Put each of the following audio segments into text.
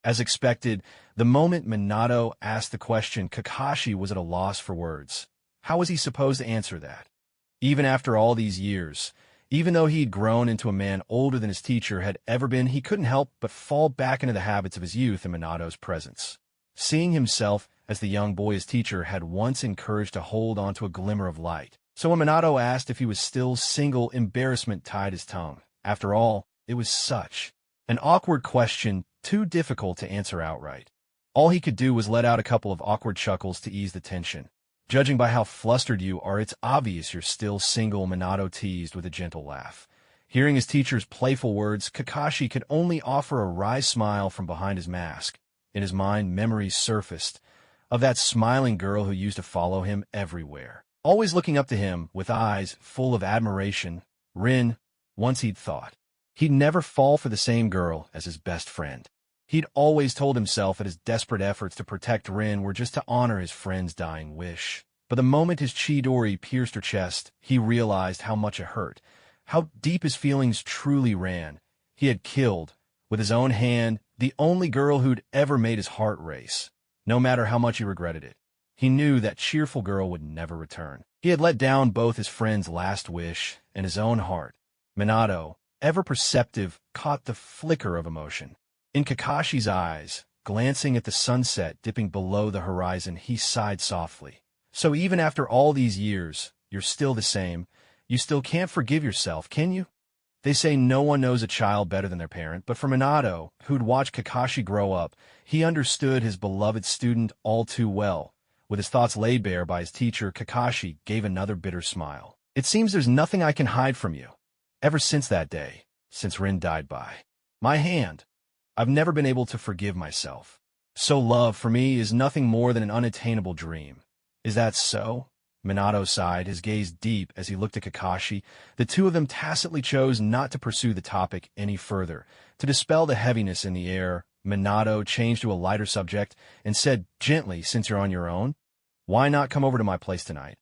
As expected, the moment Minato asked the question, Kakashi was at a loss for words. How was he supposed to answer that? Even after all these years, even though he'd grown into a man older than his teacher had ever been, he couldn't help but fall back into the habits of his youth in Minato's presence. Seeing himself as the young boy his teacher had once encouraged to hold on to a glimmer of light. So when Minato asked if he was still single, embarrassment tied his tongue. After all, it was such an awkward question, too difficult to answer outright. All he could do was let out a couple of awkward chuckles to ease the tension. Judging by how flustered you are, it's obvious you're still single, Minato teased with a gentle laugh. Hearing his teacher's playful words, Kakashi could only offer a wry smile from behind his mask. In his mind, memories surfaced of that smiling girl who used to follow him everywhere, always looking up to him with eyes full of admiration. Rin, once he'd thought he'd never fall for the same girl as his best friend. He'd always told himself that his desperate efforts to protect Rin were just to honor his friend's dying wish. But the moment his Chidori pierced her chest, he realized how much it hurt, how deep his feelings truly ran. He had killed, with his own hand, the only girl who'd ever made his heart race. No matter how much he regretted it, he knew that cheerful girl would never return. He had let down both his friend's last wish and his own heart. Minato, ever perceptive, caught the flicker of emotion in Kakashi's eyes. Glancing at the sunset dipping below the horizon, he sighed softly. So even after all these years, you're still the same? You still can't forgive yourself, can you? They say no one knows a child better than their parent, but for Minato, who'd watched Kakashi grow up, he understood his beloved student all too well. With his thoughts laid bare by his teacher, Kakashi gave another bitter smile. It seems there's nothing I can hide from you. Ever since that day, since Rin died by my hand, I've never been able to forgive myself. So love, for me, is nothing more than an unattainable dream. Is that so? Minato sighed, his gaze deep as he looked at Kakashi. The two of them tacitly chose not to pursue the topic any further. To dispel the heaviness in the air, Minato changed to a lighter subject and said gently, since you're on your own, why not come over to my place tonight?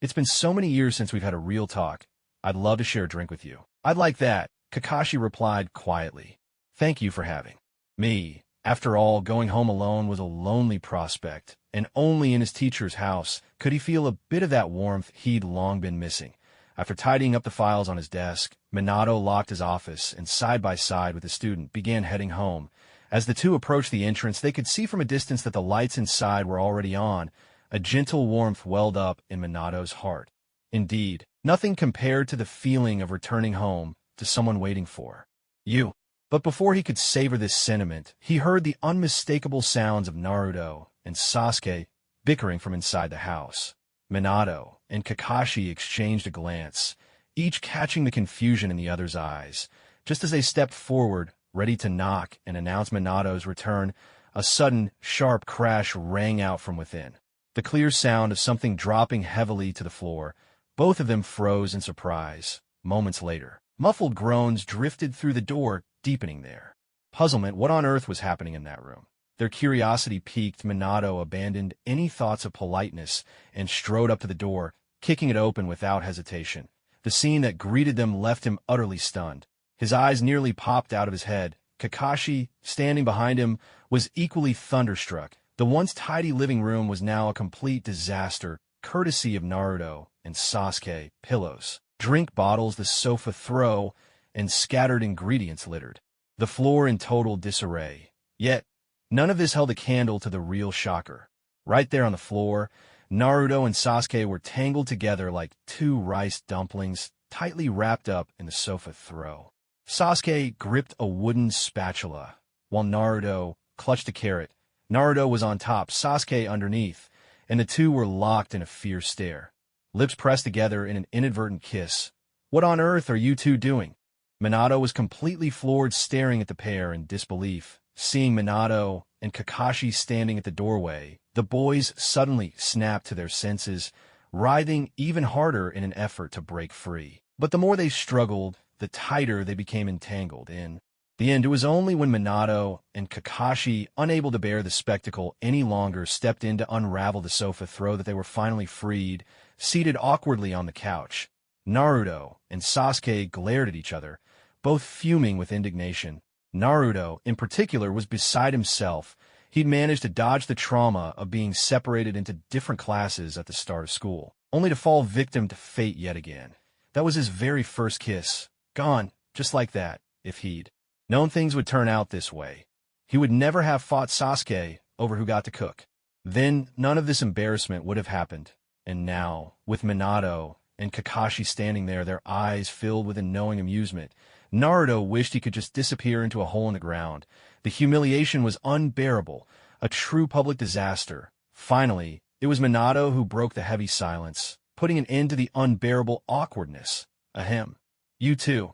It's been so many years since we've had a real talk. I'd love to share a drink with you. I'd like that, Kakashi replied quietly. Thank you for having me. After all, going home alone was a lonely prospect, and only in his teacher's house could he feel a bit of that warmth he'd long been missing. After tidying up the files on his desk, Minato locked his office and side by side with the student began heading home. As the two approached the entrance, they could see from a distance that the lights inside were already on. A gentle warmth welled up in Minato's heart. Indeed, nothing compared to the feeling of returning home to someone waiting for you. But before he could savor this sentiment, he heard the unmistakable sounds of Naruto and Sasuke bickering from inside the house. Minato and Kakashi exchanged a glance, each catching the confusion in the other's eyes. Just as they stepped forward, ready to knock and announce Minato's return, a sudden, sharp crash rang out from within. The clear sound of something dropping heavily to the floor. Both of them froze in surprise. Moments later, muffled groans drifted through the door, deepening their puzzlement. What on earth was happening in that room? Their curiosity piqued. Minato abandoned any thoughts of politeness and strode up to the door, kicking it open without hesitation. The scene that greeted them left him utterly stunned. His eyes nearly popped out of his head. Kakashi, standing behind him, was equally thunderstruck. The once tidy living room was now a complete disaster, courtesy of Naruto and Sasuke. Pillows, drink bottles, the sofa throw, and scattered ingredients littered the floor in total disarray. Yet, none of this held a candle to the real shocker. Right there on the floor, Naruto and Sasuke were tangled together like two rice dumplings, tightly wrapped up in the sofa throw. Sasuke gripped a wooden spatula, while Naruto clutched a carrot. Naruto was on top, Sasuke underneath, and the two were locked in a fierce stare, lips pressed together in an inadvertent kiss. What on earth are you two doing? Minato was completely floored, staring at the pair in disbelief. Seeing Minato and Kakashi standing at the doorway, the boys suddenly snapped to their senses, writhing even harder in an effort to break free. But the more they struggled, the tighter they became entangled. In the end, it was only when Minato and Kakashi, unable to bear the spectacle any longer, stepped in to unravel the sofa throw that they were finally freed. Seated awkwardly on the couch, Naruto and Sasuke glared at each other, both fuming with indignation. Naruto, in particular, was beside himself. He'd managed to dodge the trauma of being separated into different classes at the start of school, only to fall victim to fate yet again. That was his very first kiss. Gone, just like that, if he'd known things would turn out this way. He would never have fought Sasuke over who got to cook. Then none of this embarrassment would have happened. And now, with Minato and Kakashi standing there, their eyes filled with a knowing amusement, Naruto wished he could just disappear into a hole in the ground. The humiliation was unbearable, a true public disaster. Finally, it was Minato who broke the heavy silence, putting an end to the unbearable awkwardness. Ahem. You too.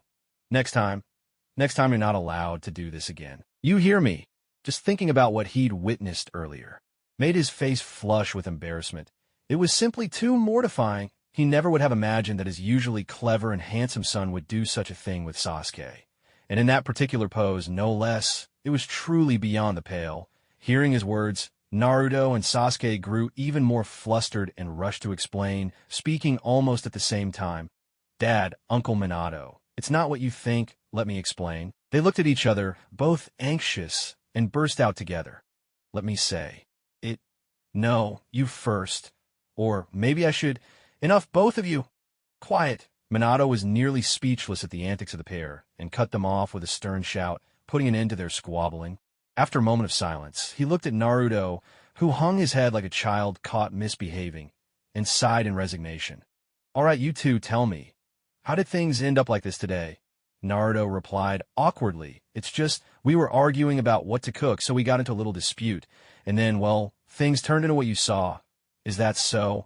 Next time you're not allowed to do this again. You hear me? Just thinking about what he'd witnessed earlier made his face flush with embarrassment. It was simply too mortifying. He never would have imagined that his usually clever and handsome son would do such a thing with Sasuke. And in that particular pose, no less, it was truly beyond the pale. Hearing his words, Naruto and Sasuke grew even more flustered and rushed to explain, speaking almost at the same time. Dad, Uncle Minato, it's not what you think, let me explain. They looked at each other, both anxious, and burst out together. Let me say. No, you first. Or maybe I should. Enough, both of you. Quiet. Minato was nearly speechless at the antics of the pair, and cut them off with a stern shout, putting an end to their squabbling. After a moment of silence, he looked at Naruto, who hung his head like a child caught misbehaving, and sighed in resignation. All right, you two, tell me. How did things end up like this today? Naruto replied awkwardly. It's just, we were arguing about what to cook, so we got into a little dispute. And then, well, things turned into what you saw. Is that so?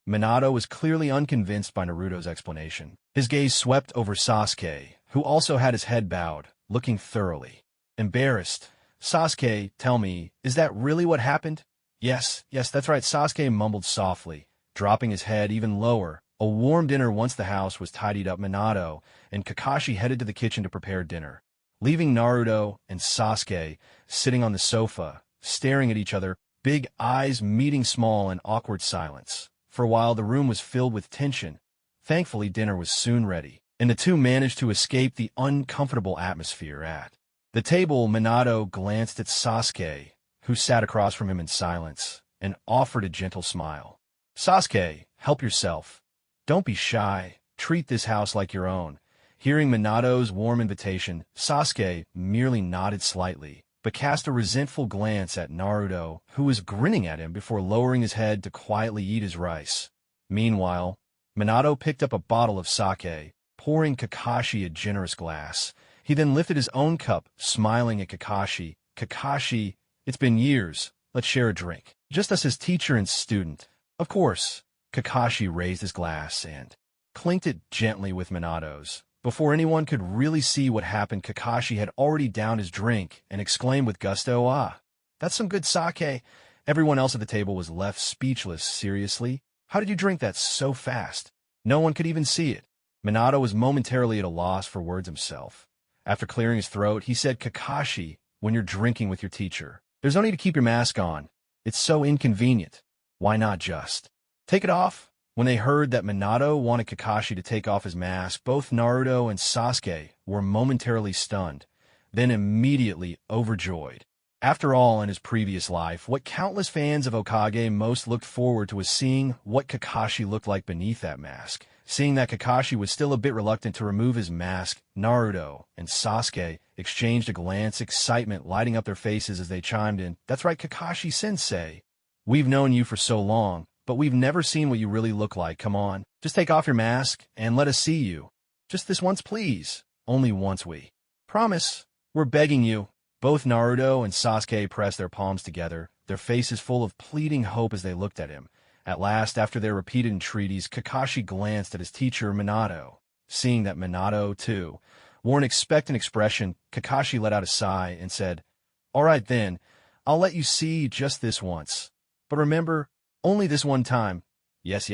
Minato was clearly unconvinced by Naruto's explanation. His gaze swept over Sasuke, who also had his head bowed, looking thoroughly embarrassed. Sasuke, tell me, is that really what happened? Yes, that's right, Sasuke mumbled softly, dropping his head even lower. A warm dinner once the house was tidied up. Minato and Kakashi headed to the kitchen to prepare dinner, leaving Naruto and Sasuke sitting on the sofa, staring at each other, big eyes meeting small in awkward silence. For a while, the room was filled with tension. Thankfully, dinner was soon ready, and the two managed to escape the uncomfortable atmosphere at the table. Minato glanced at Sasuke, who sat across from him in silence, and offered a gentle smile. Sasuke, help yourself. Don't be shy. Treat this house like your own. Hearing Minato's warm invitation, Sasuke merely nodded slightly, but cast a resentful glance at Naruto, who was grinning at him before lowering his head to quietly eat his rice. Meanwhile, Minato picked up a bottle of sake, pouring Kakashi a generous glass. He then lifted his own cup, smiling at Kakashi. Kakashi, it's been years. Let's share a drink. Just us as teacher and student. Of course. Kakashi raised his glass and clinked it gently with Minato's. Before anyone could really see what happened, Kakashi had already downed his drink and exclaimed with gusto, "Ah, that's some good sake." Everyone else at the table was left speechless. Seriously? How did you drink that so fast? No one could even see it. Minato was momentarily at a loss for words himself. After clearing his throat, he said, "Kakashi, when you're drinking with your teacher, there's no need to keep your mask on. It's so inconvenient. Why not just take it off?" When they heard that Minato wanted Kakashi to take off his mask, both Naruto and Sasuke were momentarily stunned, then immediately overjoyed. After all, in his previous life, what countless fans of Hokage most looked forward to was seeing what Kakashi looked like beneath that mask. Seeing that Kakashi was still a bit reluctant to remove his mask, Naruto and Sasuke exchanged a glance, excitement lighting up their faces as they chimed in. "That's right, Kakashi-sensei. We've known you for so long, but we've never seen what you really look like. Come on, just take off your mask and let us see you. Just this once, please. Only once, we promise. We're begging you." Both Naruto and Sasuke pressed their palms together, their faces full of pleading hope as they looked at him. At last, after their repeated entreaties, Kakashi glanced at his teacher, Minato. Seeing that Minato, too, wore an expectant expression, Kakashi let out a sigh and said, "All right then, I'll let you see just this once. But remember, only this one time." Yes.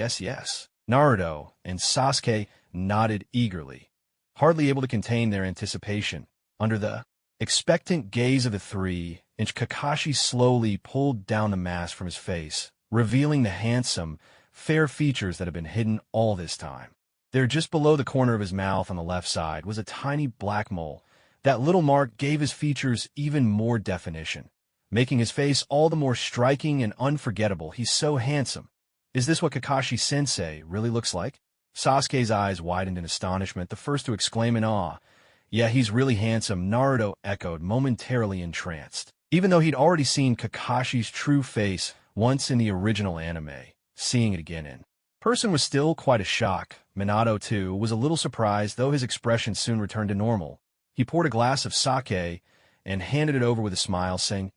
Naruto and Sasuke nodded eagerly, hardly able to contain their anticipation. Under the expectant gaze of the three, Kakashi slowly pulled down the mask from his face, revealing the handsome, fair features that had been hidden all this time. There, just below the corner of his mouth on the left side, was a tiny black mole That little mark gave his features even more definition, making his face all the more striking and unforgettable. He's so handsome. Is this what Kakashi-sensei really looks like? Sasuke's eyes widened in astonishment, the first to exclaim in awe. Yeah, he's really handsome, Naruto echoed, momentarily entranced. Even though he'd already seen Kakashi's true face once in the original anime, seeing it again in person was still quite a shock. Minato, too, was a little surprised, though his expression soon returned to normal. He poured a glass of sake and handed it over with a smile, saying,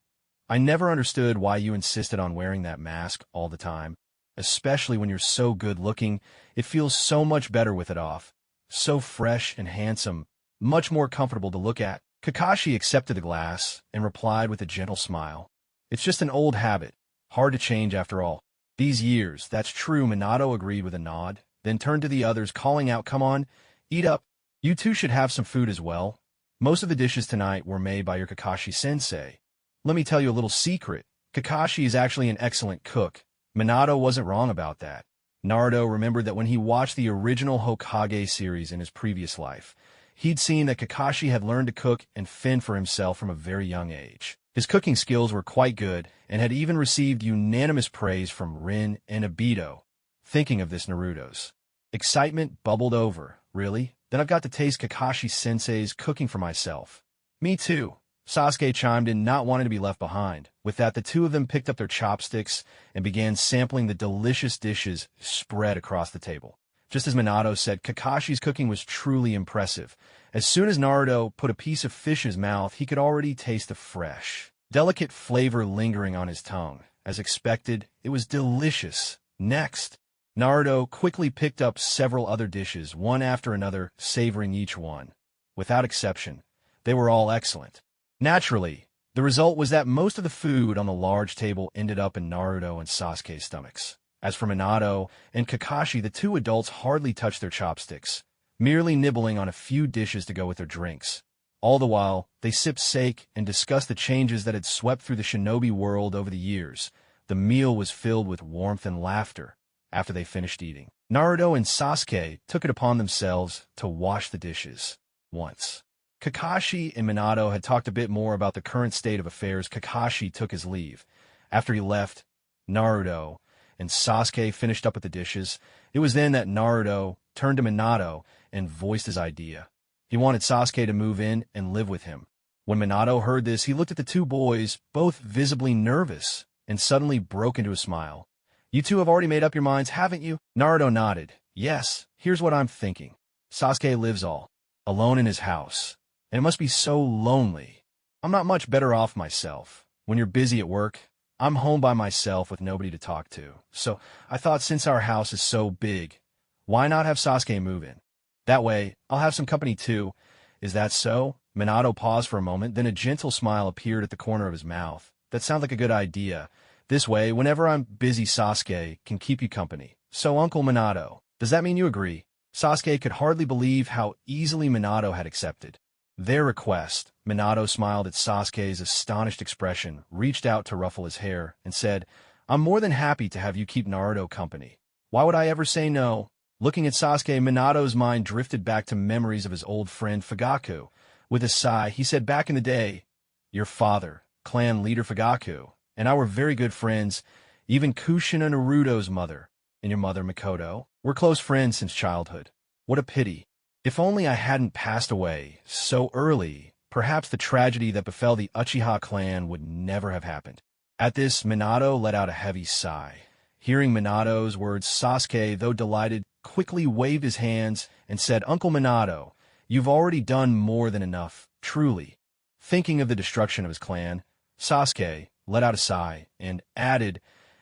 I never understood why you insisted on wearing that mask all the time, especially when you're so good-looking. It feels so much better with it off. So fresh and handsome, much more comfortable to look at. Kakashi accepted the glass and replied with a gentle smile. It's just an old habit, hard to change after all. These years, that's true, Minato agreed with a nod, then turned to the others, calling out, come on, eat up. You two should have some food as well. Most of the dishes tonight were made by your Kakashi-sensei. Let me tell you a little secret. Kakashi is actually an excellent cook. Minato wasn't wrong about that. Naruto remembered that when he watched the original Hokage series in his previous life, he'd seen that Kakashi had learned to cook and fend for himself from a very young age. His cooking skills were quite good and had even received unanimous praise from Rin and Obito. Thinking of this, Naruto's excitement bubbled over. Really? Then I've got to taste Kakashi-sensei's cooking for myself. Me too. Sasuke chimed in, not wanting to be left behind. With that, the two of them picked up their chopsticks and began sampling the delicious dishes spread across the table. Just as Minato said, Kakashi's cooking was truly impressive. As soon as Naruto put a piece of fish in his mouth, he could already taste the fresh, delicate flavor lingering on his tongue. As expected, it was delicious. Next, Naruto quickly picked up several other dishes, one after another, savoring each one. Without exception, they were all excellent. Naturally, the result was that most of the food on the large table ended up in Naruto and Sasuke's stomachs. As for Minato and Kakashi, the two adults hardly touched their chopsticks, merely nibbling on a few dishes to go with their drinks. All the while, they sipped sake and discussed the changes that had swept through the shinobi world over the years. The meal was filled with warmth and laughter. After they finished eating, Naruto and Sasuke took it upon themselves to wash the dishes. Once Kakashi and Minato had talked a bit more about the current state of affairs, Kakashi took his leave. After he left, Naruto and Sasuke finished up with the dishes. It was then that Naruto turned to Minato and voiced his idea. He wanted Sasuke to move in and live with him. When Minato heard this, he looked at the two boys, both visibly nervous, and suddenly broke into a smile. You two have already made up your minds, haven't you? Naruto nodded. Yes, here's what I'm thinking. Sasuke lives all alone in his house, and it must be so lonely. I'm not much better off myself. When you're busy at work, I'm home by myself with nobody to talk to. So I thought, since our house is so big, why not have Sasuke move in? That way, I'll have some company too. Is that so? Minato paused for a moment, then a gentle smile appeared at the corner of his mouth. That sounds like a good idea. This way, whenever I'm busy, Sasuke can keep you company. So, Uncle Minato, does that mean you agree? Sasuke could hardly believe how easily Minato had accepted their request. Minato smiled at Sasuke's astonished expression, reached out to ruffle his hair, and said, I'm more than happy to have you keep Naruto company. Why would I ever say no? Looking at Sasuke, Minato's mind drifted back to memories of his old friend Fugaku. With a sigh, he said, back in the day, your father, clan leader Fugaku, and I were very good friends. Even Kushina Naruto's mother and your mother Mikoto were close friends since childhood. What a pity. If only I hadn't passed away so early, perhaps the tragedy that befell the Uchiha clan would never have happened. At this, Minato let out a heavy sigh. Hearing Minato's words, Sasuke, though delighted, quickly waved his hands and said, Uncle Minato, you've already done more than enough, truly. Thinking of the destruction of his clan, Sasuke let out a sigh and added,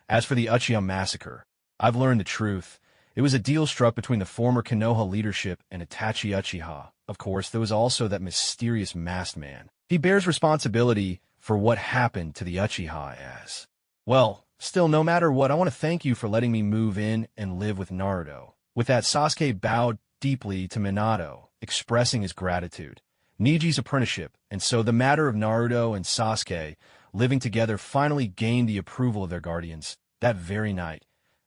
as for the Uchiha massacre, I've learned the truth. It was a deal struck between the former Konoha leadership and Itachi Uchiha. Of course, there was also that mysterious masked man. He bears responsibility for what happened to the Uchiha as well. Still, no matter what, I want to thank you for letting me move in and live with Naruto. With that, Sasuke bowed deeply to Minato, expressing his gratitude. Neji's apprenticeship, and so the matter of Naruto and Sasuke living together finally gained the approval of their guardians. That very night,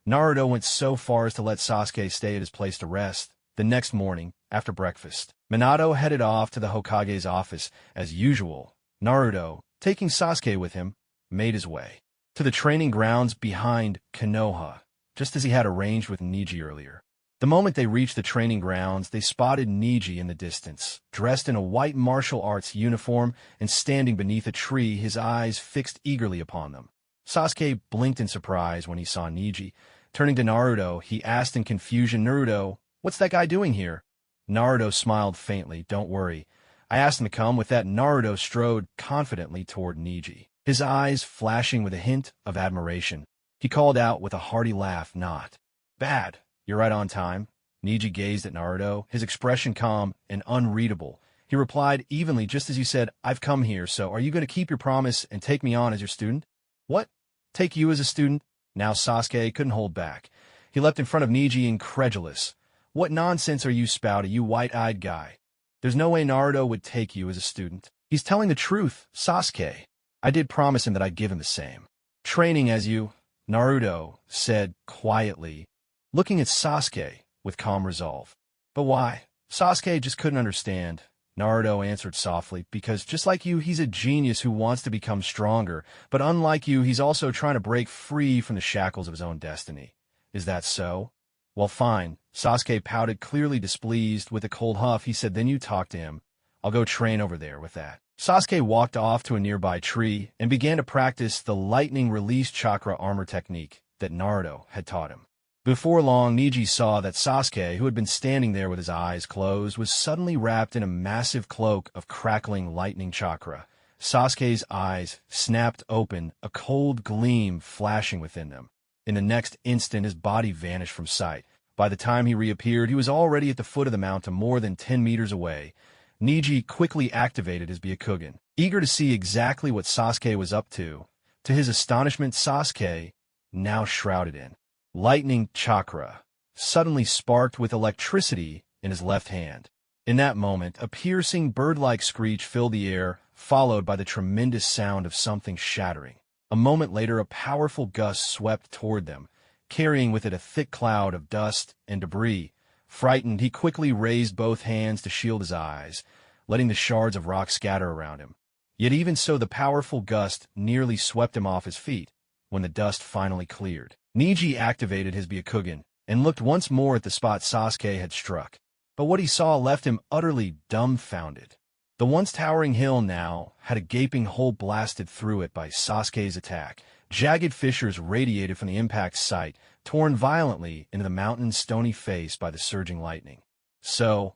Naruto went so far as to let Sasuke stay at his place to rest. The next morning, after breakfast. Minato headed off to the Hokage's office. As usual, Naruto, taking Sasuke with him, made his way to the training grounds behind Konoha, just as he had arranged with Neji earlier. The moment they reached the training grounds, they spotted Neji in the distance, dressed in a white martial arts uniform and standing beneath a tree, his eyes fixed eagerly upon them. Sasuke blinked in surprise when he saw Neji. Turning to Naruto, he asked in confusion, "Naruto, what's that guy doing here?" Naruto smiled faintly. "Don't worry. I asked him to come." With that, Naruto strode confidently toward Neji, his eyes flashing with a hint of admiration. He called out with a hearty laugh, "Not bad. You're right on time." Neji gazed at Naruto, his expression calm and unreadable. He replied evenly, "Just as you said, I've come here, so are you going to keep your promise and take me on as your student?" "What? Take you as a student?" Now Sasuke couldn't hold back. He leapt in front of Neji, incredulous. "What nonsense are you spouting, you white-eyed guy? There's no way Naruto would take you as a student." "He's telling the truth, Sasuke. I did promise him that I'd give him the same training as you," Naruto said quietly, looking at Sasuke with calm resolve. "But why?" Sasuke just couldn't understand. Naruto answered softly, "Because just like you, he's a genius who wants to become stronger, but unlike you, he's also trying to break free from the shackles of his own destiny." "Is that so?" "Well, fine." Sasuke pouted, clearly displeased. With a cold huff, he said, "Then you talk to him. I'll go train over there." With that, Sasuke walked off to a nearby tree and began to practice the lightning release chakra armor technique that Naruto had taught him. Before long, Neji saw that Sasuke, who had been standing there with his eyes closed, was suddenly wrapped in a massive cloak of crackling lightning chakra. Sasuke's eyes snapped open, a cold gleam flashing within them. In the next instant, his body vanished from sight. By the time he reappeared, he was already at the foot of the mountain, more than 10 meters away. Neji quickly activated his Byakugan, eager to see exactly what Sasuke was up to. To his astonishment, Sasuke, now shrouded in lightning chakra, suddenly sparked with electricity in his left hand. In that moment, a piercing bird-like screech filled the air, followed by the tremendous sound of something shattering. A moment later, a powerful gust swept toward them, carrying with it a thick cloud of dust and debris. Frightened, he quickly raised both hands to shield his eyes, letting the shards of rock scatter around him. Yet even so, the powerful gust nearly swept him off his feet. When the dust finally cleared, Neji activated his Byakugan and looked once more at the spot Sasuke had struck. But what he saw left him utterly dumbfounded. The once towering hill now had a gaping hole blasted through it by Sasuke's attack. Jagged fissures radiated from the impact site, torn violently into the mountain's stony face by the surging lightning. So,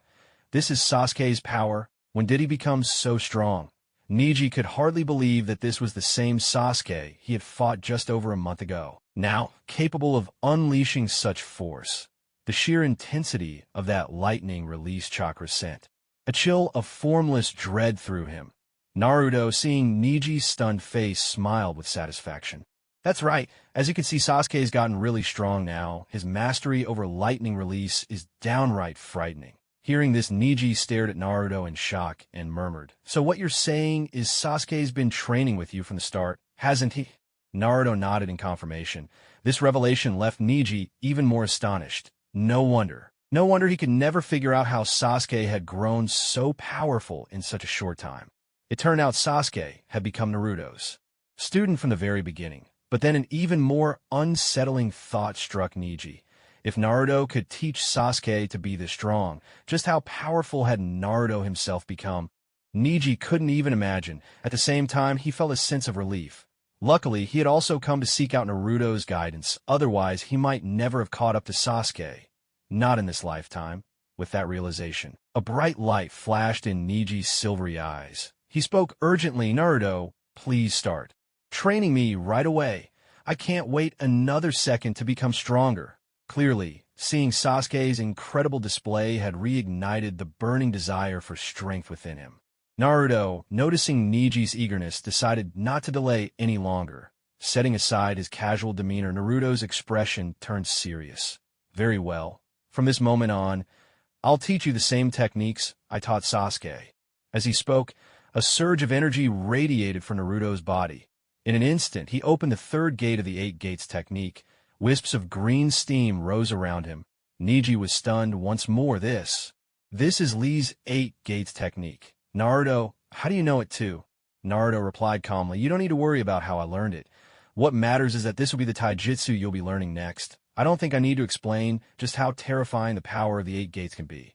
this is Sasuke's power. When did he become so strong? Neji could hardly believe that this was the same Sasuke he had fought just over a month ago, now capable of unleashing such force. The sheer intensity of that lightning release chakra sent a chill of formless dread through him. Naruto, seeing Neji's stunned face, smiled with satisfaction. "That's right. As you can see, Sasuke's gotten really strong now. His mastery over lightning release is downright frightening." Hearing this, Neji stared at Naruto in shock and murmured, "So what you're saying is Sasuke's been training with you from the start, hasn't he?" Naruto nodded in confirmation. This revelation left Neji even more astonished. No wonder he could never figure out how Sasuke had grown so powerful in such a short time. It turned out Sasuke had become Naruto's student from the very beginning. But then an even more unsettling thought struck Neji. If Naruto could teach Sasuke to be this strong, just how powerful had Naruto himself become? Neji couldn't even imagine. At the same time, he felt a sense of relief. Luckily, he had also come to seek out Naruto's guidance. Otherwise, he might never have caught up to Sasuke. Not in this lifetime. With that realization, a bright light flashed in Neji's silvery eyes. He spoke urgently, "Naruto, please start training me right away. I can't wait another second to become stronger." Clearly, seeing Sasuke's incredible display had reignited the burning desire for strength within him. Naruto, noticing Neji's eagerness, decided not to delay any longer. Setting aside his casual demeanor, Naruto's expression turned serious. "Very well. From this moment on, I'll teach you the same techniques I taught Sasuke." As he spoke, a surge of energy radiated from Naruto's body. In an instant, he opened the third gate of the 8 gates technique. Wisps of green steam rose around him. Neji was stunned once more. This This is Lee's 8 gates technique. Naruto, how do you know it too? Naruto replied calmly, you don't need to worry about how I learned it. What matters is that this will be the taijutsu you'll be learning next. I don't think I need to explain just how terrifying the power of the 8 gates can be.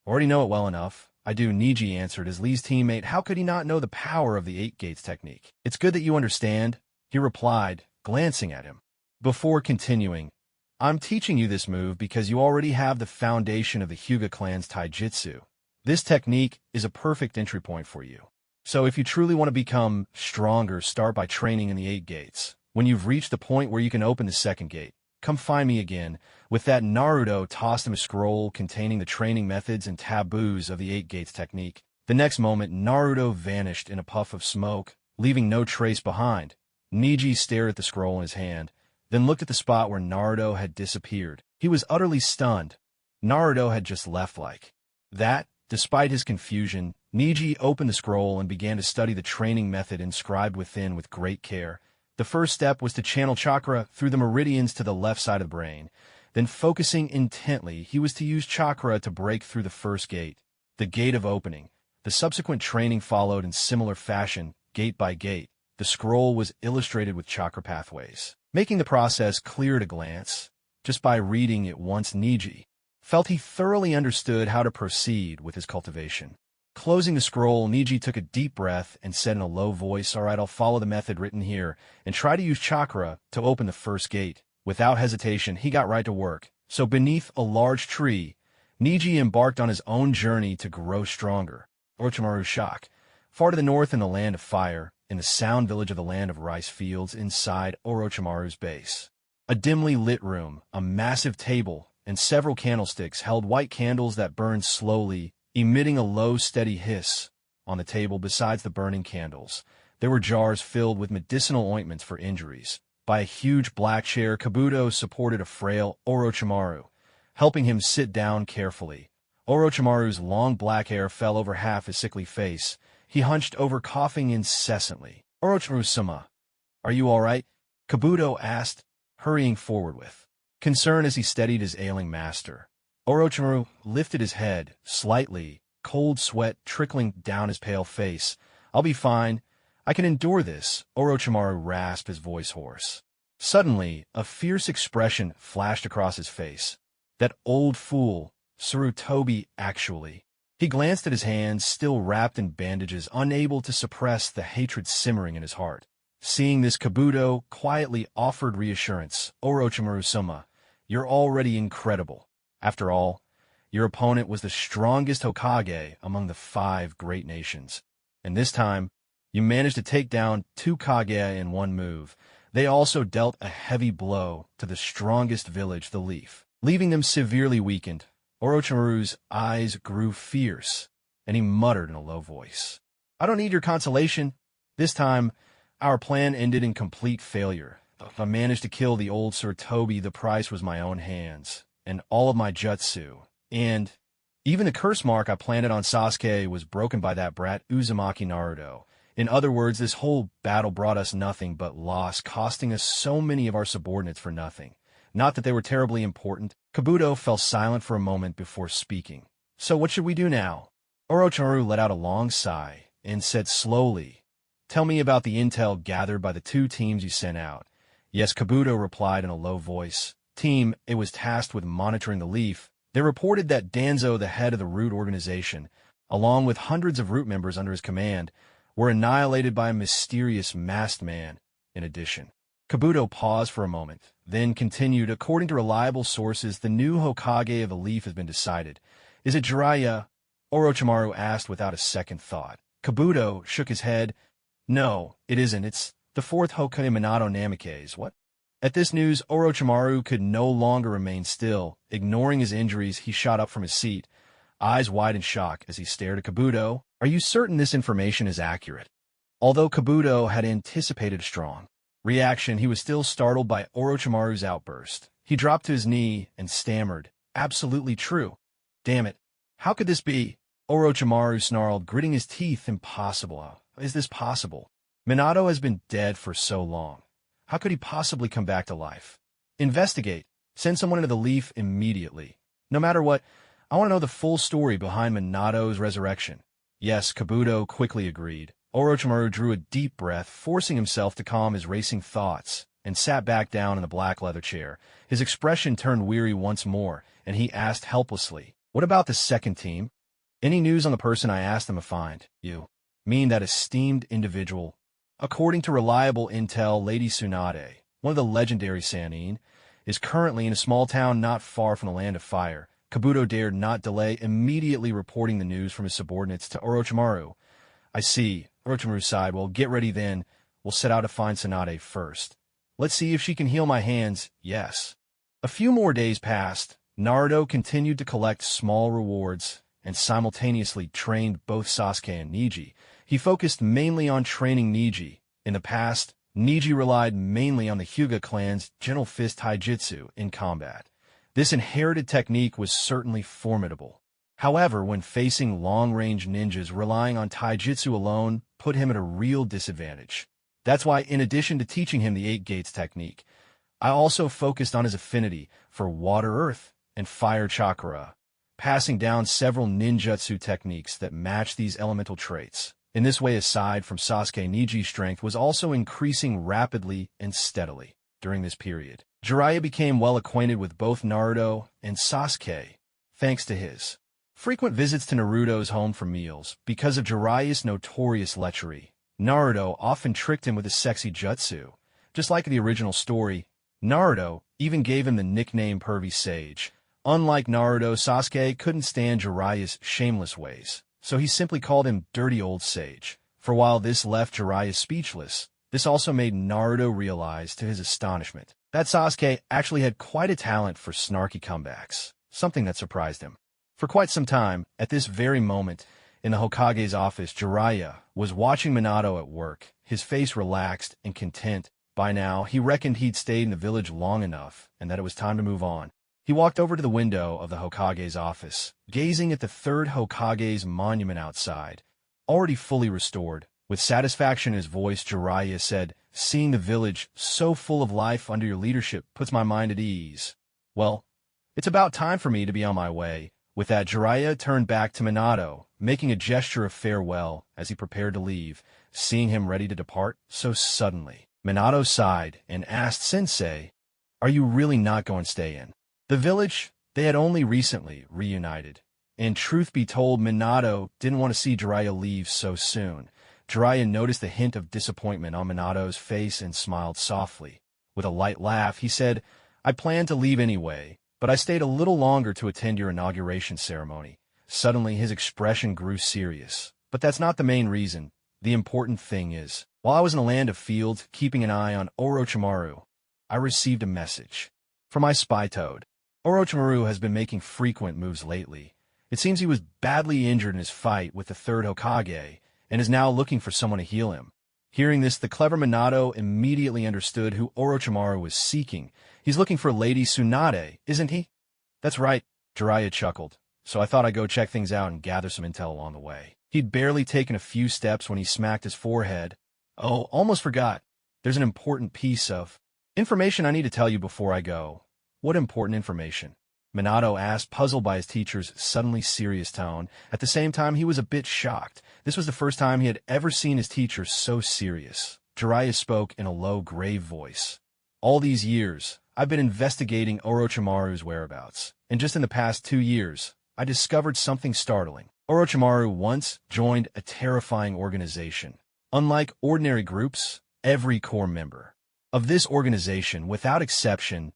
Already know it well enough. I do, Neji answered as Lee's teammate. How could he not know the power of the 8 gates technique? It's good that you understand, he replied, glancing at him. Before continuing, I'm teaching you this move because you already have the foundation of the Hyuga clan's taijutsu. This technique is a perfect entry point for you. So if you truly want to become stronger, start by training in the 8 gates. When you've reached the point where you can open the 2nd gate, come find me again. With that, Naruto tossed him a scroll containing the training methods and taboos of the 8 gates technique. The next moment, Naruto vanished in a puff of smoke, leaving no trace behind. Neji stared at the scroll in his hand, then looked at the spot where Naruto had disappeared. He was utterly stunned. Naruto had just left like that. Despite his confusion, Neji opened the scroll and began to study the training method inscribed within with great care. The first step was to channel chakra through the meridians to the left side of the brain. Then, focusing intently, he was to use chakra to break through the first gate, the gate of opening. The subsequent training followed in similar fashion, gate by gate. The scroll was illustrated with chakra pathways, making the process clear at a glance. Just by reading it once, Neji felt he thoroughly understood how to proceed with his cultivation. Closing the scroll, Neji took a deep breath and said in a low voice, all right, I'll follow the method written here and try to use chakra to open the first gate. Without hesitation, he got right to work. So beneath a large tree, Neji embarked on his own journey to grow stronger. Orochimaru's shock. Far to the north in the land of fire, in the sound village of the land of rice fields inside Orochimaru's base. A dimly lit room, a massive table, and several candlesticks held white candles that burned slowly, emitting a low, steady hiss. On the table, besides the burning candles, there were jars filled with medicinal ointments for injuries. By a huge black chair, Kabuto supported a frail Orochimaru, helping him sit down carefully. Orochimaru's long black hair fell over half his sickly face. He hunched over, coughing incessantly. Orochimaru-sama, are you all right? Kabuto asked, hurrying forward with concern as he steadied his ailing master. Orochimaru lifted his head slightly, cold sweat trickling down his pale face. I'll be fine. I can endure this, Orochimaru rasped, his voice hoarse. Suddenly, a fierce expression flashed across his face. That old fool, Sarutobi, actually. He glanced at his hands, still wrapped in bandages, unable to suppress the hatred simmering in his heart. Seeing this, Kabuto quietly offered reassurance. Orochimaru-sama, you're already incredible. After all, your opponent was the strongest Hokage among the 5 great nations. And this time, you managed to take down 2 Kage in one move. They also dealt a heavy blow to the strongest village, the Leaf, leaving them severely weakened. Orochimaru's eyes grew fierce, and he muttered in a low voice, I don't need your consolation. This time, our plan ended in complete failure. If I managed to kill the old Sarutobi, the price was my own hands, and all of my jutsu, and even the curse mark I planted on Sasuke was broken by that brat Uzumaki Naruto. In other words, this whole battle brought us nothing but loss, costing us so many of our subordinates for nothing. Not that they were terribly important. Kabuto fell silent for a moment before speaking. So what should we do now? Orochimaru let out a long sigh and said slowly, tell me about the intel gathered by the 2 teams you sent out. Yes, Kabuto replied in a low voice. Team, it was tasked with monitoring the Leaf. They reported that Danzo, the head of the Root organization, along with hundreds of Root members under his command, were annihilated by a mysterious masked man. In addition, Kabuto paused for a moment, then continued, according to reliable sources, the new Hokage of the Leaf has been decided. Is it Jiraiya? Orochimaru asked without a second thought. Kabuto shook his head. No, it isn't. It's the 4th Hokage, Minato Namikaze. What? At this news, Orochimaru could no longer remain still. Ignoring his injuries, he shot up from his seat, eyes wide in shock as he stared at Kabuto. Are you certain this information is accurate? Although Kabuto had anticipated a strong reaction, he was still startled by Orochimaru's outburst. He dropped to his knee and stammered, absolutely true. Damn it. How could this be? Orochimaru snarled, gritting his teeth. Impossible. Is this possible? Minato has been dead for so long. How could he possibly come back to life? Investigate. Send someone into the Leaf immediately. No matter what, I want to know the full story behind Minato's resurrection." "Yes," Kabuto quickly agreed. Orochimaru drew a deep breath, forcing himself to calm his racing thoughts, and sat back down in the black leather chair. His expression turned weary once more, and he asked helplessly, "What about the second team? Any news on the person I asked them to find?" "You mean that esteemed individual?" "According to reliable intel, Lady Tsunade, one of the legendary Sannin, is currently in a small town not far from the Land of Fire." Kabuto dared not delay, immediately reporting the news from his subordinates to Orochimaru. "I see," Orochimaru sighed. "Well, get ready then. We'll set out to find Tsunade first. Let's see if she can heal my hands." "Yes." A few more days passed. Naruto continued to collect small rewards and simultaneously trained both Sasuke and Neji. He focused mainly on training Neji. In the past, Neji relied mainly on the Hyuga clan's gentle fist taijutsu in combat. This inherited technique was certainly formidable. However, when facing long-range ninjas, relying on taijutsu alone put him at a real disadvantage. That's why, in addition to teaching him the Eight Gates technique, I also focused on his affinity for water-earth and fire chakra, passing down several ninjutsu techniques that match these elemental traits. In this way, aside from Sasuke, Neji's strength was also increasing rapidly and steadily. During this period, Jiraiya became well acquainted with both Naruto and Sasuke, thanks to his frequent visits to Naruto's home for meals. Because of Jiraiya's notorious lechery, Naruto often tricked him with his sexy jutsu. Just like the original story, Naruto even gave him the nickname Pervy Sage. Unlike Naruto, Sasuke couldn't stand Jiraiya's shameless ways, so he simply called him Dirty Old Sage. For while this left Jiraiya speechless, this also made Naruto realize, to his astonishment, that Sasuke actually had quite a talent for snarky comebacks, something that surprised him. For quite some time, at this very moment, in the Hokage's office, Jiraiya was watching Minato at work, his face relaxed and content. By now, he reckoned he'd stayed in the village long enough, and that it was time to move on. He walked over to the window of the Hokage's office, gazing at the third Hokage's monument outside, already fully restored. With satisfaction in his voice, Jiraiya said, "Seeing the village so full of life under your leadership puts my mind at ease. Well, it's about time for me to be on my way." With that, Jiraiya turned back to Minato, making a gesture of farewell as he prepared to leave. Seeing him ready to depart so suddenly, Minato sighed and asked, "Sensei, are you really not going to stay in the village?" They had only recently reunited, and truth be told, Minato didn't want to see Jiraiya leave so soon. Jiraiya noticed a hint of disappointment on Minato's face and smiled softly. With a light laugh, he said, "I planned to leave anyway, but I stayed a little longer to attend your inauguration ceremony." Suddenly, his expression grew serious. "But that's not the main reason. The important thing is, while I was in the land of fields, keeping an eye on Orochimaru, I received a message from my spy toad. Orochimaru has been making frequent moves lately. It seems he was badly injured in his fight with the third Hokage, and is now looking for someone to heal him." Hearing this, the clever Minato immediately understood who Orochimaru was seeking. "He's looking for Lady Tsunade, isn't he?" "That's right," Jiraiya chuckled. "So I thought I'd go check things out and gather some intel along the way." He'd barely taken a few steps when he smacked his forehead. "Oh, almost forgot. There's an important piece of information I need to tell you before I go." "What important information?" Minato asked, puzzled by his teacher's suddenly serious tone. At the same time, he was a bit shocked. This was the first time he had ever seen his teacher so serious. Jiraiya spoke in a low, grave voice. "All these years, I've been investigating Orochimaru's whereabouts, and just in the past 2 years, I discovered something startling. Orochimaru once joined a terrifying organization. Unlike ordinary groups, every core member of this organization, without exception,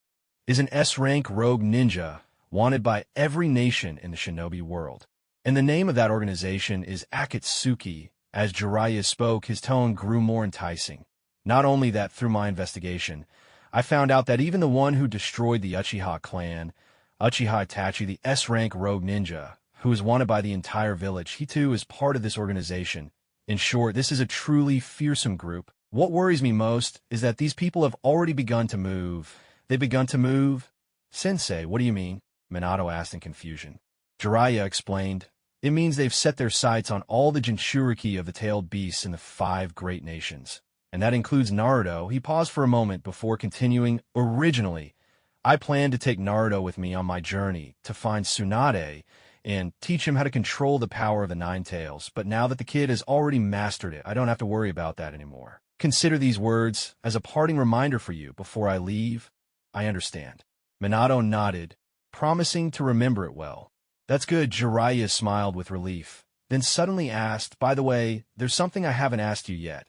is an S-rank rogue ninja wanted by every nation in the shinobi world. And the name of that organization is Akatsuki." As Jiraiya spoke, his tone grew more enticing. "Not only that, through my investigation, I found out that even the one who destroyed the Uchiha clan, Uchiha Itachi, the S-rank rogue ninja, who is wanted by the entire village, he too is part of this organization. In short, this is a truly fearsome group. What worries me most is that these people have already begun to move." "They've begun to move?" "Sensei, what do you mean?" Minato asked in confusion. Jiraiya explained, "It means they've set their sights on all the Jinchuriki of the tailed beasts in the 5 great nations. And that includes Naruto." He paused for a moment before continuing, "Originally, I plan to take Naruto with me on my journey to find Tsunade and teach him how to control the power of the Nine Tails, but now that the kid has already mastered it, I don't have to worry about that anymore. Consider these words as a parting reminder for you before I leave. I understand. Minato nodded, promising to remember it well. That's good, Jiraiya smiled with relief, then suddenly asked, by the way, there's something I haven't asked you yet.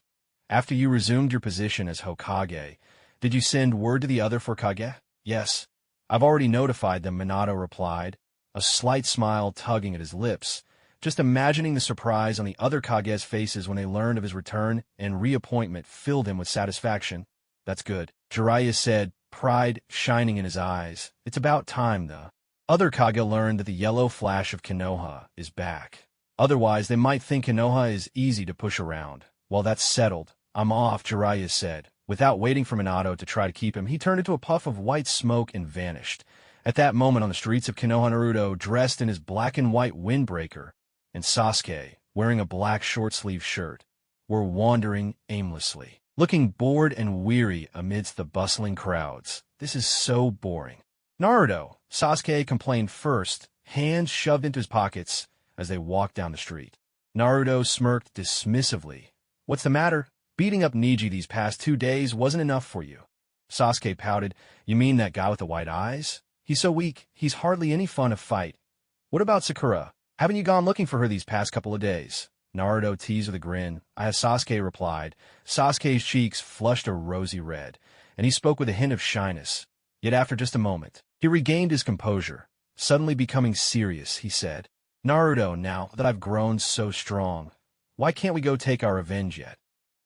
After you resumed your position as Hokage, did you send word to the other four Kage? Yes. I've already notified them, Minato replied, a slight smile tugging at his lips, just imagining the surprise on the other Kage's faces when they learned of his return and reappointment filled him with satisfaction. That's good, Jiraiya said, pride shining in his eyes. It's about time, the other Kage learned that the yellow flash of Konoha is back. Otherwise, they might think Konoha is easy to push around. Well, that's settled. I'm off, Jiraiya said. Without waiting for Minato to try to keep him, he turned into a puff of white smoke and vanished. At that moment on the streets of Konoha, Naruto, dressed in his black and white windbreaker, and Sasuke, wearing a black short-sleeved shirt, were wandering aimlessly, looking bored and weary amidst the bustling crowds. This is so boring. Naruto, Sasuke complained first, hands shoved into his pockets as they walked down the street. Naruto smirked dismissively. What's the matter? Beating up Neji these past 2 days wasn't enough for you. Sasuke pouted. You mean that guy with the white eyes? He's so weak, he's hardly any fun to fight. What about Sakura? Haven't you gone looking for her these past couple of days? Naruto teased with a grin. As Sasuke replied. Sasuke's cheeks flushed a rosy red, and he spoke with a hint of shyness. Yet after just a moment, he regained his composure. Suddenly becoming serious, he said, Naruto, now that I've grown so strong, why can't we go take our revenge yet?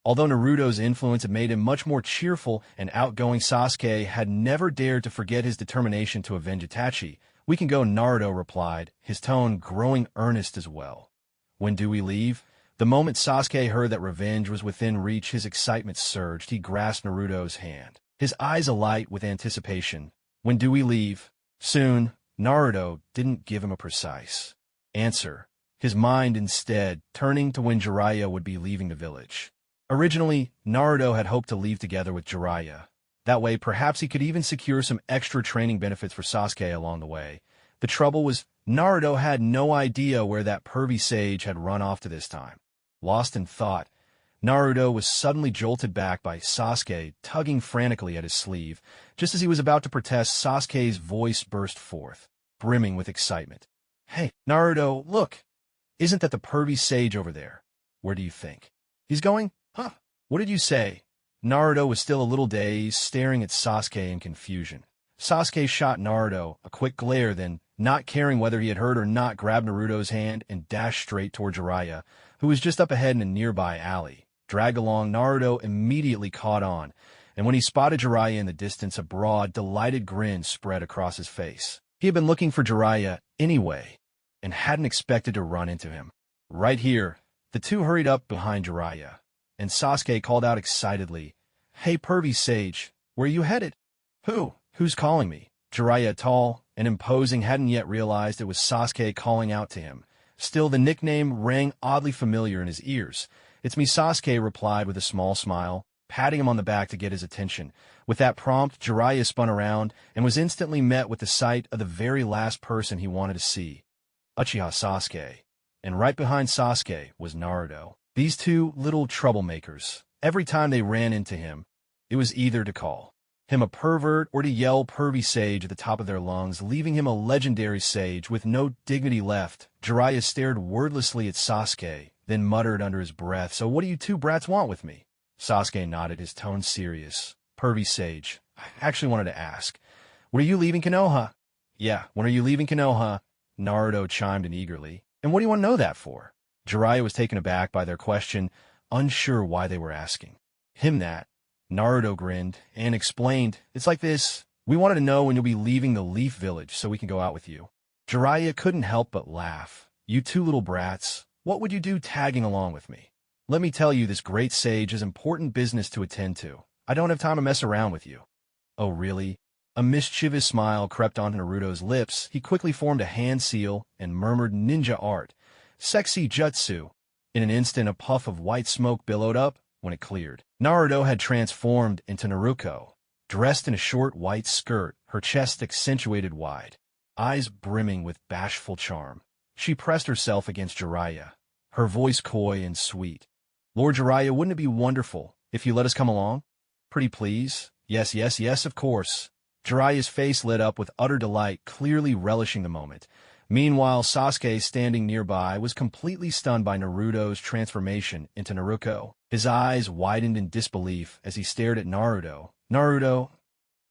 Although Naruto's influence had made him much more cheerful and outgoing, Sasuke had never dared to forget his determination to avenge Itachi. We can go, Naruto replied, his tone growing earnest as well. When do we leave? The moment Sasuke heard that revenge was within reach, his excitement surged. He grasped Naruto's hand, his eyes alight with anticipation. When do we leave? Soon. Naruto didn't give him a precise answer, his mind instead turning to when Jiraiya would be leaving the village. Originally, Naruto had hoped to leave together with Jiraiya. That way, perhaps he could even secure some extra training benefits for Sasuke along the way. The trouble was, Naruto had no idea where that pervy sage had run off to this time. Lost in thought, Naruto was suddenly jolted back by Sasuke tugging frantically at his sleeve. Just as he was about to protest, Sasuke's voice burst forth, brimming with excitement. Hey, Naruto, look! Isn't that the pervy sage over there? Where do you think he's going? Huh? What did you say? Naruto was still a little dazed, staring at Sasuke in confusion. Sasuke shot Naruto a quick glare, then, not caring whether he had heard or not, grabbed Naruto's hand and dashed straight toward Jiraiya, who was just up ahead in a nearby alley. Dragged along, Naruto immediately caught on, and when he spotted Jiraiya in the distance, a broad, delighted grin spread across his face. He had been looking for Jiraiya anyway, and hadn't expected to run into him. Right here, the two hurried up behind Jiraiya, and Sasuke called out excitedly, Hey, pervy sage, where are you headed? Who's calling me? Jiraiya, tall and imposing, hadn't yet realized it was Sasuke calling out to him. Still, the nickname rang oddly familiar in his ears. It's me, Sasuke replied with a small smile, patting him on the back to get his attention. With that prompt, Jiraiya spun around and was instantly met with the sight of the very last person he wanted to see, Uchiha Sasuke. And right behind Sasuke was Naruto. These two little troublemakers, every time they ran into him, it was either to call him a pervert or to yell pervy sage at the top of their lungs, leaving him a legendary sage with no dignity left. Jiraiya stared wordlessly at Sasuke, then muttered under his breath, So what do you two brats want with me? Sasuke nodded, his tone serious. Pervy sage, I actually wanted to ask, when are you leaving Konoha? Yeah, when are you leaving Konoha? Naruto chimed in eagerly. And what do you want to know that for? Jiraiya was taken aback by their question, unsure why they were asking him that. Naruto grinned and explained, It's like this. We wanted to know when you'll be leaving the Leaf Village so we can go out with you. Jiraiya couldn't help but laugh. You two little brats, what would you do tagging along with me? Let me tell you, this great sage has important business to attend to. I don't have time to mess around with you. Oh, really? A mischievous smile crept onto Naruto's lips. He quickly formed a hand seal and murmured ninja art. Sexy jutsu. In an instant, a puff of white smoke billowed up when it cleared. Naruto had transformed into Naruto, dressed in a short white skirt, her chest accentuated wide, eyes brimming with bashful charm. She pressed herself against Jiraiya, her voice coy and sweet. "Lord Jiraiya, wouldn't it be wonderful if you let us come along? Pretty please? Yes, yes, yes, of course." Jiraiya's face lit up with utter delight, clearly relishing the moment. Meanwhile, Sasuke, standing nearby, was completely stunned by Naruto's transformation into Naruto. His eyes widened in disbelief as he stared at Naruto. "Naruto?"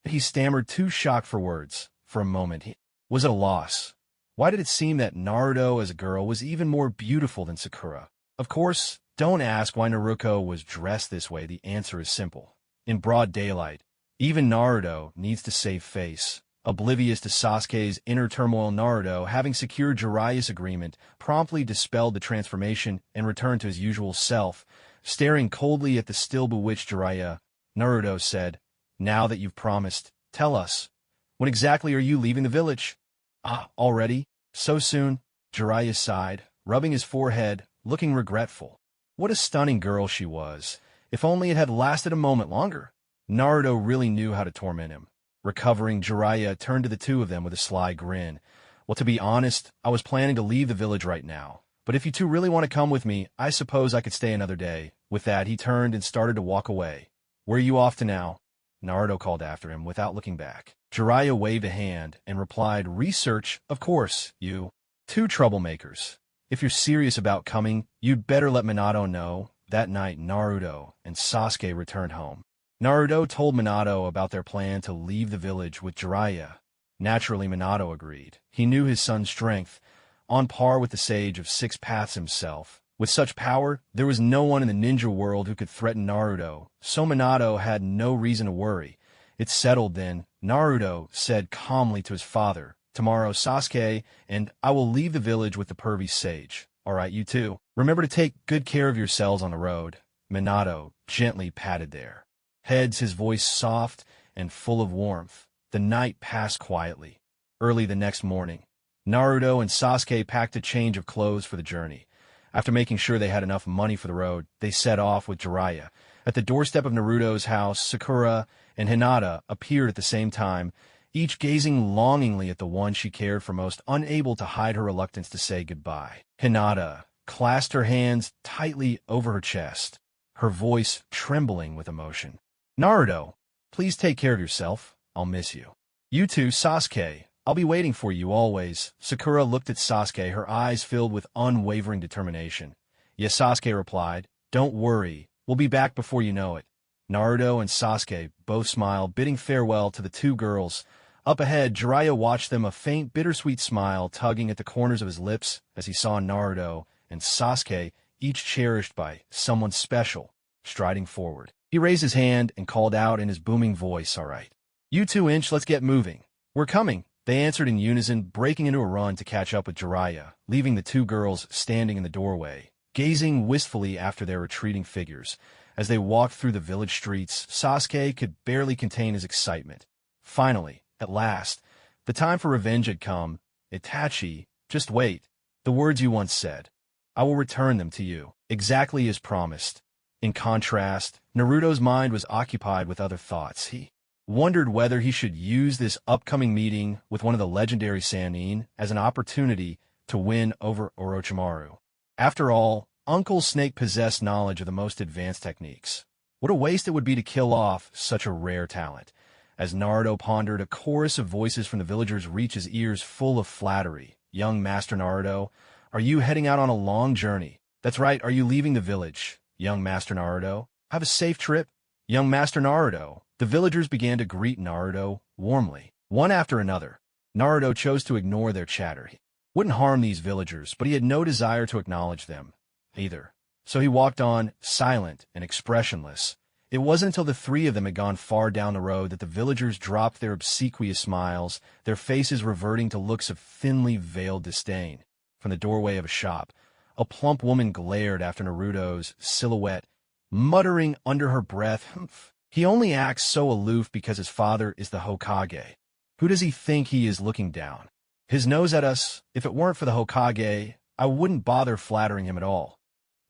He stammered, too shocked for words. For a moment, he was at a loss. Why did it seem that Naruto as a girl was even more beautiful than Sakura? Of course, don't ask why Naruto was dressed this way. The answer is simple. In broad daylight, even Naruto needs to save face. Oblivious to Sasuke's inner turmoil, Naruto, having secured Jiraiya's agreement, promptly dispelled the transformation and returned to his usual self. Staring coldly at the still bewitched Jiraiya, Naruto said, "Now that you've promised, tell us, when exactly are you leaving the village?" "Ah, already? So soon?" Jiraiya sighed, rubbing his forehead, looking regretful. What a stunning girl she was. If only it had lasted a moment longer. Naruto really knew how to torment him. Recovering, Jiraiya turned to the two of them with a sly grin. "Well, to be honest, I was planning to leave the village right now. But if you two really want to come with me, I suppose I could stay another day." With that, he turned and started to walk away. "Where are you off to now?" Naruto called after him without looking back. Jiraiya waved a hand and replied, "Research, of course, you two troublemakers. If you're serious about coming, you'd better let Minato know." That night, Naruto and Sasuke returned home. Naruto told Minato about their plan to leave the village with Jiraiya. Naturally, Minato agreed. He knew his son's strength, on par with the sage of six paths himself. With such power, there was no one in the ninja world who could threaten Naruto, so Minato had no reason to worry. "It's settled then," Naruto said calmly to his father. "Tomorrow, Sasuke and I will leave the village with the pervy sage. All right, you two. Remember to take good care of yourselves on the road." Minato gently patted their heads, his voice soft and full of warmth. The night passed quietly. Early the next morning, Naruto and Sasuke packed a change of clothes for the journey. After making sure they had enough money for the road, they set off with Jiraiya. At the doorstep of Naruto's house, Sakura and Hinata appeared at the same time, each gazing longingly at the one she cared for most, unable to hide her reluctance to say goodbye. Hinata clasped her hands tightly over her chest, her voice trembling with emotion. "Naruto, please take care of yourself. I'll miss you." "You too, Sasuke. I'll be waiting for you always." Sakura looked at Sasuke, her eyes filled with unwavering determination. "Yes," Sasuke replied. "Don't worry. We'll be back before you know it." Naruto and Sasuke both smiled, bidding farewell to the two girls. Up ahead, Jiraiya watched them, a faint, bittersweet smile tugging at the corners of his lips as he saw Naruto and Sasuke, each cherished by someone special, striding forward. He raised his hand and called out in his booming voice, "All right. You two Inch, let's get moving." "We're coming," they answered in unison, breaking into a run to catch up with Jiraiya, leaving the two girls standing in the doorway, gazing wistfully after their retreating figures. As they walked through the village streets, Sasuke could barely contain his excitement. Finally, at last, the time for revenge had come. "Itachi, just wait. The words you once said. I will return them to you, exactly as promised." In contrast, Naruto's mind was occupied with other thoughts. He wondered whether he should use this upcoming meeting with one of the legendary Sannin as an opportunity to win over Orochimaru. After all, Uncle Snake possessed knowledge of the most advanced techniques. What a waste it would be to kill off such a rare talent. As Naruto pondered, a chorus of voices from the villagers reached his ears, full of flattery. "Young Master Naruto, are you heading out on a long journey?" "That's right, are you leaving the village?" "Young Master Naruto, have a safe trip." "Young Master Naruto." The villagers began to greet Naruto warmly, one after another. Naruto chose to ignore their chatter. He wouldn't harm these villagers, but he had no desire to acknowledge them either. So he walked on, silent and expressionless. It wasn't until the three of them had gone far down the road that the villagers dropped their obsequious smiles, their faces reverting to looks of thinly veiled disdain. From the doorway of a shop, a plump woman glared after Naruto's silhouette, muttering under her breath, "Humph. He only acts so aloof because his father is the Hokage. Who does he think he is looking down his nose at us? If it weren't for the Hokage, I wouldn't bother flattering him at all.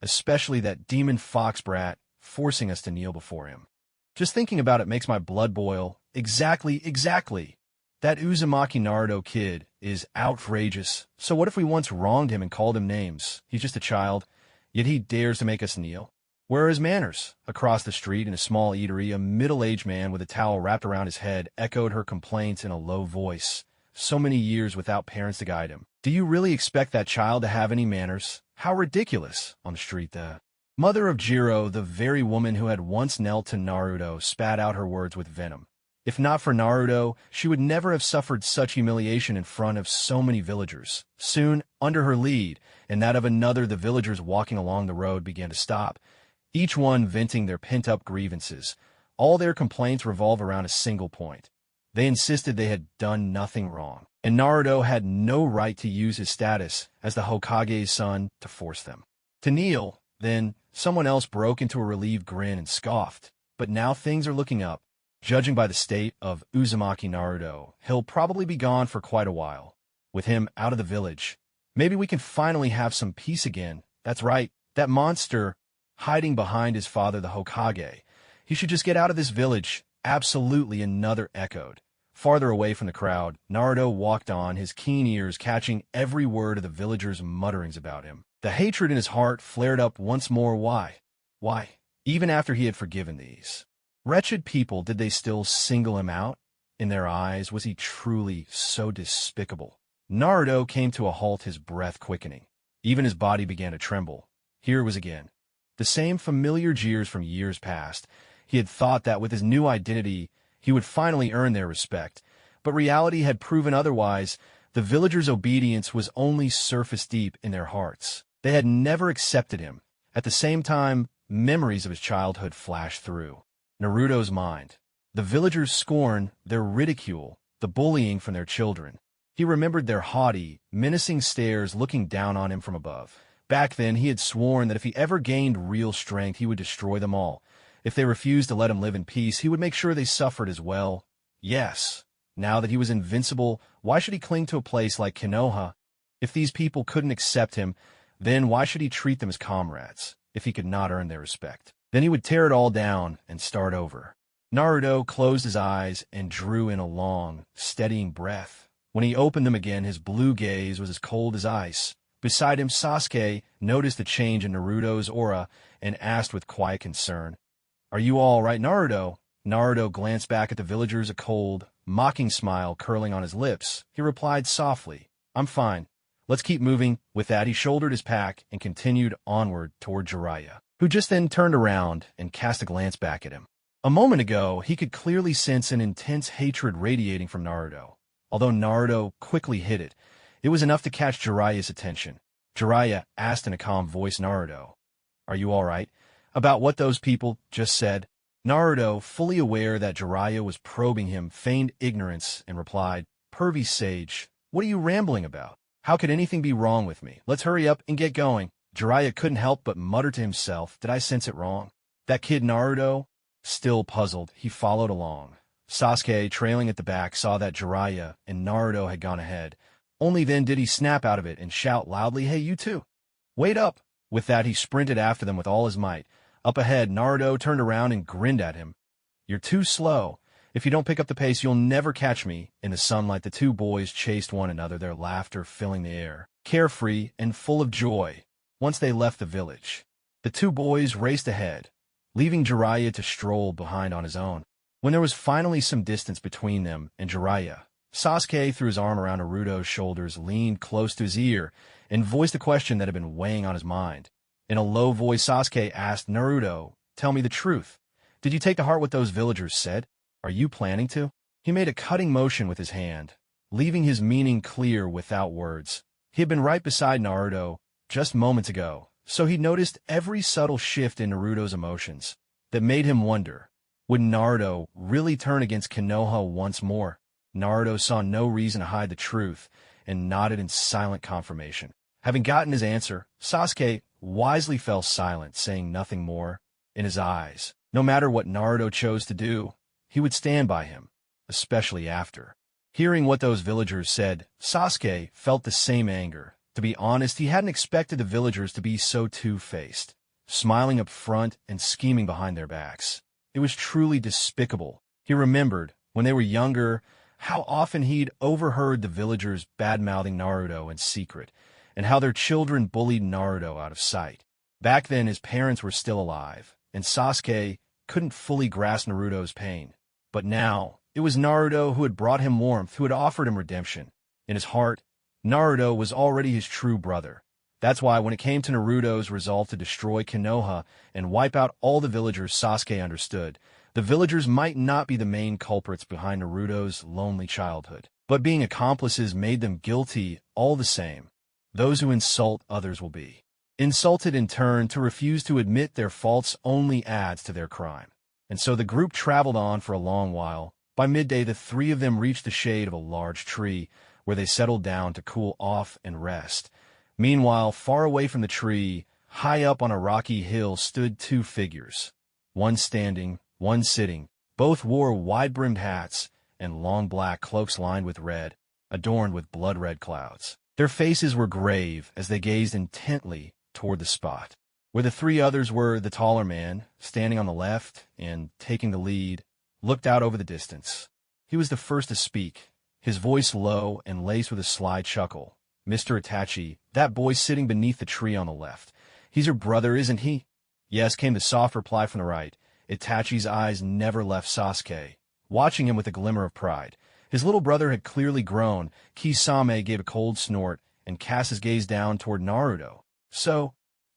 Especially that demon fox brat forcing us to kneel before him." Just thinking about it makes my blood boil. Exactly. That Uzumaki Naruto kid is outrageous. So what if we once wronged him and called him names? He's just a child, yet he dares to make us kneel. Where are his manners? Across the street in a small eatery, a middle-aged man with a towel wrapped around his head echoed her complaints in a low voice. So many years without parents to guide him. Do you really expect that child to have any manners? How ridiculous. On the street, the mother of Jiro, the very woman who had once knelt to Naruto, spat out her words with venom. If not for Naruto, she would never have suffered such humiliation in front of so many villagers. Soon, under her lead, and that of another, the villagers walking along the road began to stop, each one venting their pent-up grievances. All their complaints revolve around a single point. They insisted they had done nothing wrong, and Naruto had no right to use his status as the Hokage's son to force them to kneel. Then, someone else broke into a relieved grin and scoffed. But now things are looking up. Judging by the state of Uzumaki Naruto, he'll probably be gone for quite a while. With him out of the village, maybe we can finally have some peace again. That's right, that monster hiding behind his father, the Hokage. He should just get out of this village. Absolutely, another echoed. Farther away from the crowd, Naruto walked on, his keen ears catching every word of the villagers' mutterings about him. The hatred in his heart flared up once more. Why? Even after he had forgiven these wretched people, did they still single him out? In their eyes, was he truly so despicable? Naruto came to a halt, his breath quickening. Even his body began to tremble. Here it was again. The same familiar jeers from years past. He had thought that with his new identity, he would finally earn their respect. But reality had proven otherwise. The villagers' obedience was only surface deep in their hearts. They had never accepted him. At the same time, memories of his childhood flashed through Naruto's mind. The villagers' scorn, their ridicule, the bullying from their children. He remembered their haughty, menacing stares looking down on him from above. Back then, he had sworn that if he ever gained real strength, he would destroy them all. If they refused to let him live in peace, he would make sure they suffered as well. Yes, now that he was invincible, why should he cling to a place like Konoha? If these people couldn't accept him, then why should he treat them as comrades, if he could not earn their respect? Then he would tear it all down and start over. Naruto closed his eyes and drew in a long, steadying breath. When he opened them again, his blue gaze was as cold as ice. Beside him, Sasuke noticed the change in Naruto's aura and asked with quiet concern, "Are you all right, Naruto?" Naruto glanced back at the villagers, a cold, mocking smile curling on his lips. He replied softly, "I'm fine. Let's keep moving." With that, he shouldered his pack and continued onward toward Jiraiya, who just then turned around and cast a glance back at him. A moment ago, he could clearly sense an intense hatred radiating from Naruto. Although Naruto quickly hid it, it was enough to catch Jiraiya's attention. Jiraiya asked in a calm voice, "Naruto, are you all right? About what those people just said?" Naruto, fully aware that Jiraiya was probing him, feigned ignorance and replied, "Pervy sage, what are you rambling about? How could anything be wrong with me? Let's hurry up and get going." Jiraiya couldn't help but mutter to himself, "Did I sense it wrong?" That kid Naruto? Still puzzled, he followed along. Sasuke, trailing at the back, saw that Jiraiya and Naruto had gone ahead. Only then did he snap out of it and shout loudly, "Hey, you two! Wait up!" With that, he sprinted after them with all his might. Up ahead, Naruto turned around and grinned at him. "You're too slow. If you don't pick up the pace, you'll never catch me." In the sunlight, the two boys chased one another, their laughter filling the air, carefree and full of joy. Once they left the village, the two boys raced ahead, leaving Jiraiya to stroll behind on his own. When there was finally some distance between them and Jiraiya, Sasuke threw his arm around Naruto's shoulders, leaned close to his ear, and voiced a question that had been weighing on his mind. In a low voice, Sasuke asked, "Naruto, tell me the truth. Did you take to heart what those villagers said? Are you planning to?" He made a cutting motion with his hand, leaving his meaning clear without words. He had been right beside Naruto just moments ago, so he noticed every subtle shift in Naruto's emotions that made him wonder, would Naruto really turn against Konoha once more? Naruto saw no reason to hide the truth and nodded in silent confirmation. Having gotten his answer, Sasuke wisely fell silent, saying nothing more. In his eyes, no matter what Naruto chose to do, he would stand by him, especially after hearing what those villagers said. Sasuke felt the same anger. To be honest, he hadn't expected the villagers to be so two-faced, smiling up front and scheming behind their backs. It was truly despicable. He remembered, when they were younger, how often he'd overheard the villagers bad-mouthing Naruto in secret, and how their children bullied Naruto out of sight. Back then, his parents were still alive, and Sasuke couldn't fully grasp Naruto's pain. But now, it was Naruto who had brought him warmth, who had offered him redemption. In his heart, Naruto was already his true brother. That's why when it came to Naruto's resolve to destroy Konoha and wipe out all the villagers, Sasuke understood. The villagers might not be the main culprits behind Naruto's lonely childhood, but being accomplices made them guilty all the same. Those who insult others will be insulted in turn. To refuse to admit their faults only adds to their crime. And so the group traveled on for a long while. By midday, the three of them reached the shade of a large tree, where they settled down to cool off and rest. Meanwhile, far away from the tree, high up on a rocky hill, stood two figures. One standing, one sitting. Both wore wide-brimmed hats and long black cloaks lined with red, adorned with blood-red clouds. Their faces were grave as they gazed intently toward the spot. Where the three others were, the taller man, standing on the left and taking the lead, looked out over the distance. He was the first to speak, his voice low and laced with a sly chuckle. "Mr. Itachi, that boy sitting beneath the tree on the left. He's your brother, isn't he?" "Yes," came the soft reply from the right. Itachi's eyes never left Sasuke, watching him with a glimmer of pride. His little brother had clearly grown. Kisame gave a cold snort and cast his gaze down toward Naruto. "So,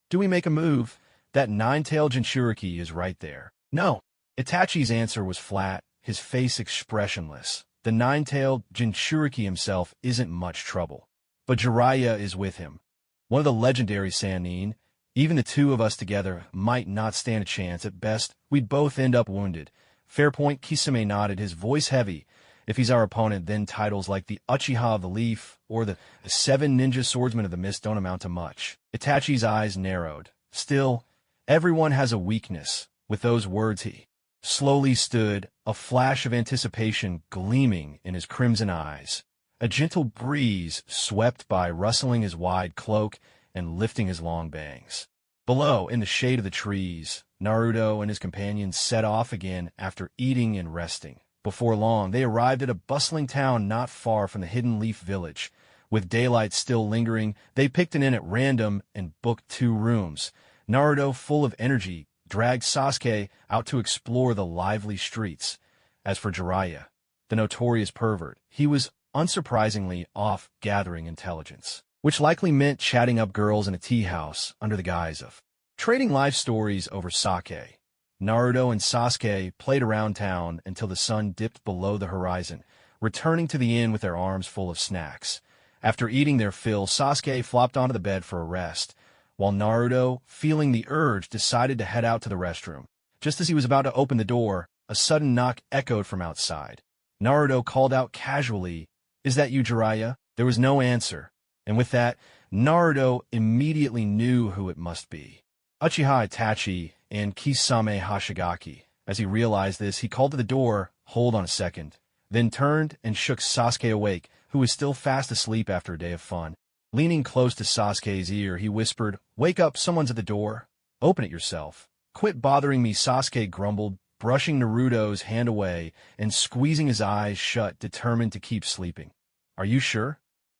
do we make a move? That nine-tailed Jinchuriki is right there." "No." Itachi's answer was flat, his face expressionless. "The nine-tailed Jinchuriki himself isn't much trouble. But Jiraiya is with him. One of the legendary Sannin. Even the two of us together might not stand a chance. At best, we'd both end up wounded." "Fair point." Kisame nodded, his voice heavy. "If he's our opponent, then titles like the Uchiha of the Leaf or the Seven Ninja Swordsmen of the Mist don't amount to much." Itachi's eyes narrowed. "Still, everyone has a weakness." With those words he slowly stood, a flash of anticipation gleaming in his crimson eyes. A gentle breeze swept by, rustling his wide cloak and lifting his long bangs. Below, in the shade of the trees, Naruto and his companions set off again after eating and resting. Before long, they arrived at a bustling town not far from the Hidden Leaf Village. With daylight still lingering, they picked an inn at random and booked 2 rooms. Naruto, full of energy, dragged Sasuke out to explore the lively streets. As for Jiraiya, the notorious pervert, he was unsurprisingly off gathering intelligence, which likely meant chatting up girls in a tea house under the guise of trading life stories over sake. Naruto and Sasuke played around town until the sun dipped below the horizon, returning to the inn with their arms full of snacks. After eating their fill, Sasuke flopped onto the bed for a rest, while Naruto, feeling the urge, decided to head out to the restroom. Just as he was about to open the door, a sudden knock echoed from outside. Naruto called out casually, "Is that you, Jiraiya?" There was no answer, and with that, Naruto immediately knew who it must be. Uchiha Itachi and Kisame Hashigaki. As he realized this, he called to the door, "Hold on a second," then turned and shook Sasuke awake, who was still fast asleep after a day of fun. Leaning close to Sasuke's ear, he whispered, "Wake up, someone's at the door. Open it yourself." "Quit bothering me," Sasuke grumbled, brushing Naruto's hand away and squeezing his eyes shut, determined to keep sleeping. "Are you sure?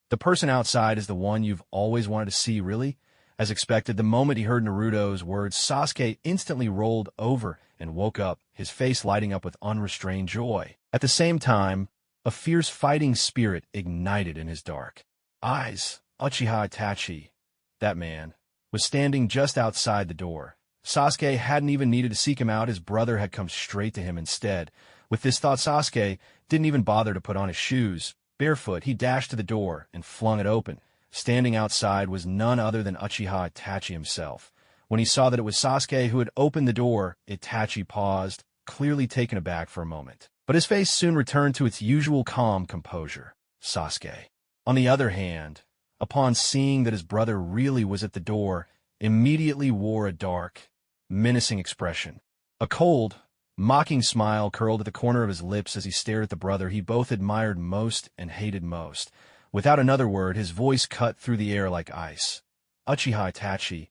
The person outside is the one you've always wanted to see, really?" As expected, the moment he heard Naruto's words, Sasuke instantly rolled over and woke up, his face lighting up with unrestrained joy. At the same time, a fierce fighting spirit ignited in his dark eyes. Uchiha Itachi, that man, was standing just outside the door. Sasuke hadn't even needed to seek him out. His brother had come straight to him instead. With this thought, Sasuke didn't even bother to put on his shoes. Barefoot, he dashed to the door and flung it open. Standing outside was none other than Uchiha Itachi himself. When he saw that it was Sasuke who had opened the door, Itachi paused, clearly taken aback for a moment. But his face soon returned to its usual calm composure. Sasuke, on the other hand, upon seeing that his brother really was at the door, immediately wore a dark, menacing expression. A cold, mocking smile curled at the corner of his lips as he stared at the brother he both admired most and hated most. Without another word, his voice cut through the air like ice. "Uchiha Itachi,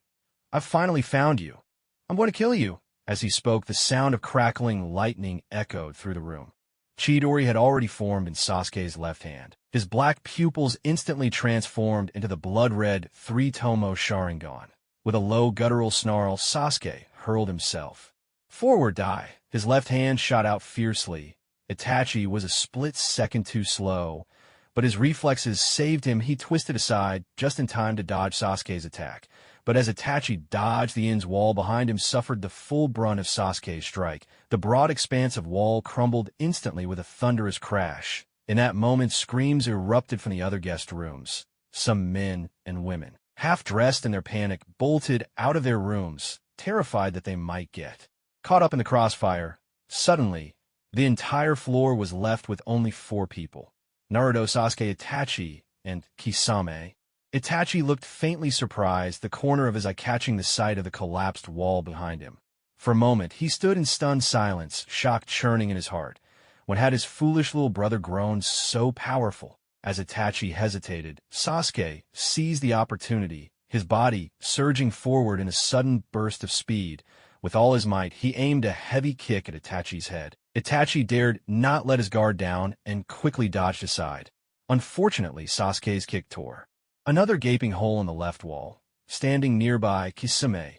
I've finally found you. I'm going to kill you." As he spoke, the sound of crackling lightning echoed through the room. Chidori had already formed in Sasuke's left hand. His black pupils instantly transformed into the blood-red three-tomo Sharingan. With a low guttural snarl, Sasuke hurled himself forward. Die. His left hand shot out fiercely. Itachi was a split second too slow, but his reflexes saved him. He twisted aside just in time to dodge Sasuke's attack. But as Itachi dodged, the inn's wall behind him suffered the full brunt of Sasuke's strike. The broad expanse of wall crumbled instantly with a thunderous crash. In that moment, screams erupted from the other guest rooms. Some men and women, half-dressed in their panic, bolted out of their rooms, terrified that they might get caught up in the crossfire. Suddenly, the entire floor was left with only 4 people: Naruto, Sasuke, Itachi, and Kisame. Itachi looked faintly surprised, the corner of his eye catching the sight of the collapsed wall behind him. For a moment, he stood in stunned silence, shock churning in his heart. When had his foolish little brother grown so powerful? As Itachi hesitated, Sasuke seized the opportunity, his body surging forward in a sudden burst of speed. With all his might, he aimed a heavy kick at Itachi's head. Itachi dared not let his guard down and quickly dodged aside. Unfortunately, Sasuke's kick tore another gaping hole in the left wall. Standing nearby, Kisame,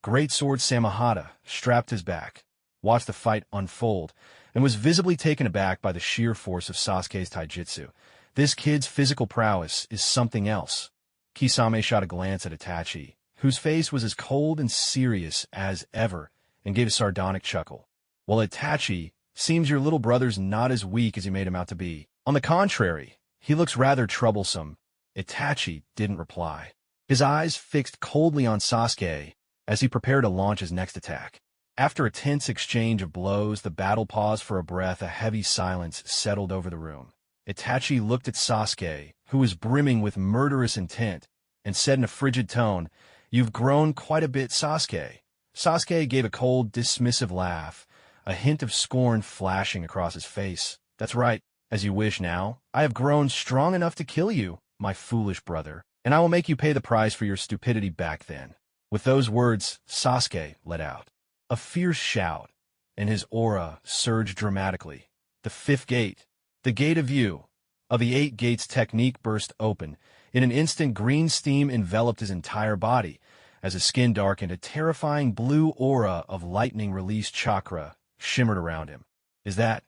greatsword Samahata, strapped his back, watched the fight unfold, and was visibly taken aback by the sheer force of Sasuke's taijutsu. This kid's physical prowess is something else. Kisame shot a glance at Itachi, whose face was as cold and serious as ever, and gave a sardonic chuckle. Well, Itachi, seems your little brother's not as weak as he made him out to be. On the contrary, he looks rather troublesome. Itachi didn't reply, his eyes fixed coldly on Sasuke as he prepared to launch his next attack. After a tense exchange of blows, the battle paused for a breath. A heavy silence settled over the room. Itachi looked at Sasuke, who was brimming with murderous intent, and said in a frigid tone, "You've grown quite a bit, Sasuke." Sasuke gave a cold, dismissive laugh, a hint of scorn flashing across his face. "That's right, as you wish now. I have grown strong enough to kill you, my foolish brother, and I will make you pay the price for your stupidity back then." With those words, Sasuke let out a fierce shout, and his aura surged dramatically. The 5th gate, the gate of view of the 8 gates technique, burst open. In an instant, green steam enveloped his entire body. As his skin darkened, a terrifying blue aura of lightning-released chakra shimmered around him. Is that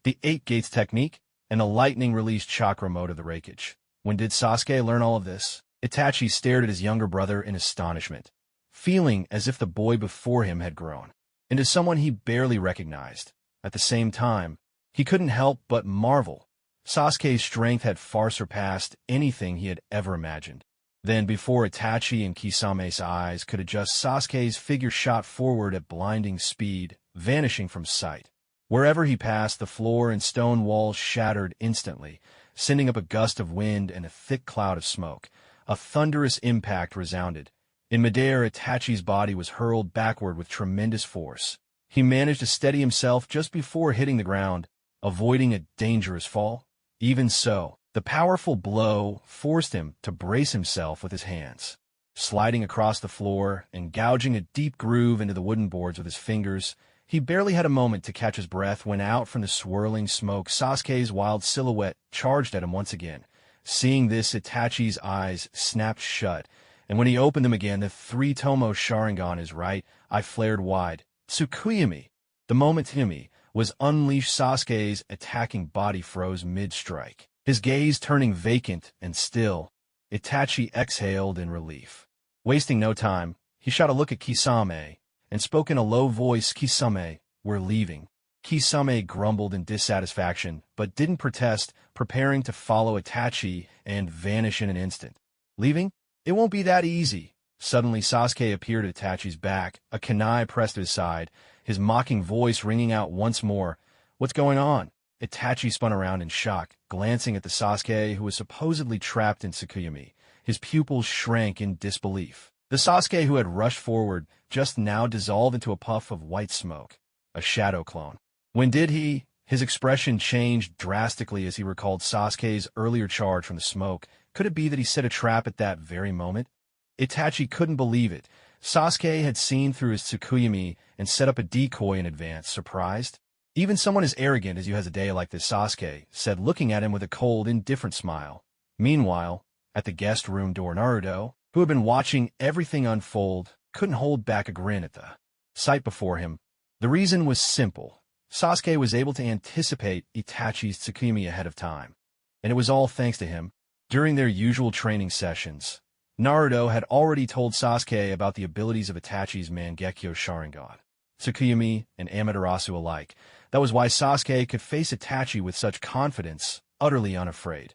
the 8 gates technique and the lightning-released chakra mode of the Reikage? When did Sasuke learn all of this? Itachi stared at his younger brother in astonishment, feeling as if the boy before him had grown into someone he barely recognized. At the same time, he couldn't help but marvel. Sasuke's strength had far surpassed anything he had ever imagined. Then, before Itachi and Kisame's eyes could adjust, Sasuke's figure shot forward at blinding speed, vanishing from sight. Wherever he passed, the floor and stone walls shattered instantly, sending up a gust of wind and a thick cloud of smoke. A thunderous impact resounded. In midair, Itachi's body was hurled backward with tremendous force. He managed to steady himself just before hitting the ground, avoiding a dangerous fall. Even so, the powerful blow forced him to brace himself with his hands. Sliding across the floor and gouging a deep groove into the wooden boards with his fingers, he barely had a moment to catch his breath when out from the swirling smoke, Sasuke's wild silhouette charged at him once again. Seeing this, Itachi's eyes snapped shut, and when he opened them again, the three-tomo Sharingan, his right eye flared wide. Tsukuyami! The moment Himi was unleashed, Sasuke's attacking body froze mid-strike, his gaze turning vacant and still. Itachi exhaled in relief. Wasting no time, he shot a look at Kisame and spoke in a low voice, "Kisame, we're leaving." Kisame grumbled in dissatisfaction, but didn't protest, preparing to follow Itachi and vanish in an instant. Leaving? It won't be that easy. Suddenly, Sasuke appeared at Itachi's back, a kunai pressed to his side, his mocking voice ringing out once more. "What's going on?" Itachi spun around in shock, glancing at the Sasuke who was supposedly trapped in Tsukuyami. His pupils shrank in disbelief. The Sasuke who had rushed forward just now dissolved into a puff of white smoke, a shadow clone. When did he? His expression changed drastically as he recalled Sasuke's earlier charge from the smoke. Could it be that he set a trap at that very moment? Itachi couldn't believe it. Sasuke had seen through his Tsukuyomi and set up a decoy in advance, surprised. Even someone as arrogant as you has a day like this, Sasuke said, looking at him with a cold, indifferent smile. Meanwhile, at the guest room door, Naruto, who had been watching everything unfold, couldn't hold back a grin at the sight before him. The reason was simple. Sasuke was able to anticipate Itachi's Tsukuyomi ahead of time, and it was all thanks to him. During their usual training sessions, Naruto had already told Sasuke about the abilities of Itachi's Mangekyō Sharingan, Tsukuyomi, and Amaterasu alike. That was why Sasuke could face Itachi with such confidence, utterly unafraid.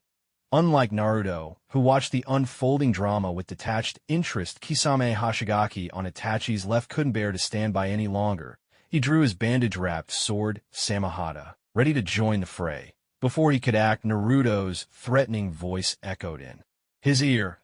Unlike Naruto, who watched the unfolding drama with detached interest, Kisame Hoshigaki on Itachi's left couldn't bear to stand by any longer. He drew his bandage-wrapped sword, Samehada, ready to join the fray. Before he could act, Naruto's threatening voice echoed in his ear.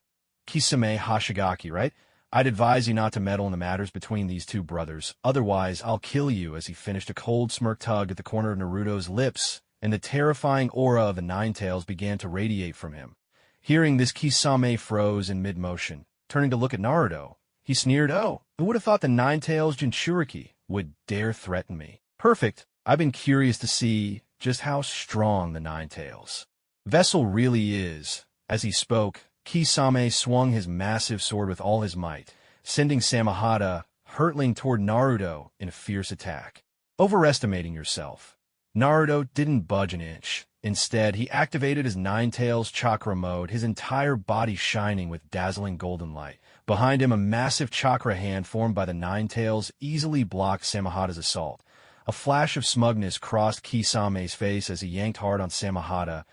Kisame Hoshigaki, right? I'd advise you not to meddle in the matters between these two brothers, otherwise I'll kill you, as he finished, a cold smirk tug at the corner of Naruto's lips, and the terrifying aura of the Nine-Tails began to radiate from him. Hearing this, Kisame froze in mid-motion. Turning to look at Naruto, he sneered, "Oh, who would have thought the Nine-Tails Jinchuriki would dare threaten me? Perfect. I've been curious to see just how strong the Nine-Tails vessel really is." As he spoke, Kisame swung his massive sword with all his might, sending Samehada hurtling toward Naruto in a fierce attack. Overestimating yourself. Naruto didn't budge an inch. Instead, he activated his Nine-Tails chakra mode, his entire body shining with dazzling golden light. Behind him, a massive chakra hand formed by the Nine-Tails easily blocked Samehada's assault. A flash of smugness crossed Kisame's face as he yanked hard on Samehada,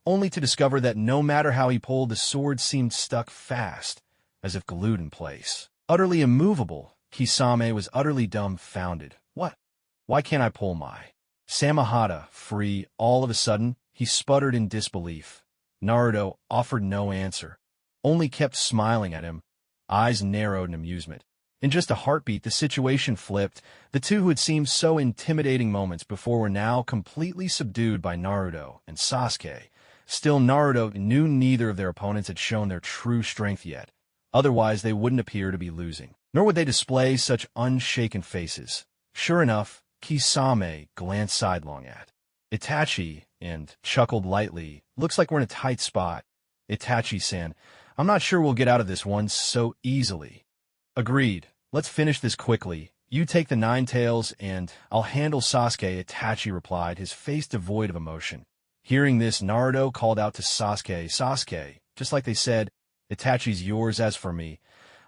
only to discover that no matter how he pulled, the sword seemed stuck fast, as if glued in place. Utterly immovable, Kisame was utterly dumbfounded. What? Why can't I pull my Samehada free? All of a sudden, he sputtered in disbelief. Naruto offered no answer, only kept smiling at him, eyes narrowed in amusement. In just a heartbeat, the situation flipped. The two who had seemed so intimidating moments before were now completely subdued by Naruto and Sasuke. Still, Naruto knew neither of their opponents had shown their true strength yet. Otherwise, they wouldn't appear to be losing, nor would they display such unshaken faces. Sure enough, Kisame glanced sidelong at Itachi and chuckled lightly. "Looks like we're in a tight spot." Itachi-san, "I'm not sure we'll get out of this one so easily." "Agreed. Let's finish this quickly. You take the Nine-Tails and I'll handle Sasuke," Itachi replied, his face devoid of emotion. Hearing this, Naruto called out to Sasuke, "Sasuke, just like they said, Itachi's yours. As for me,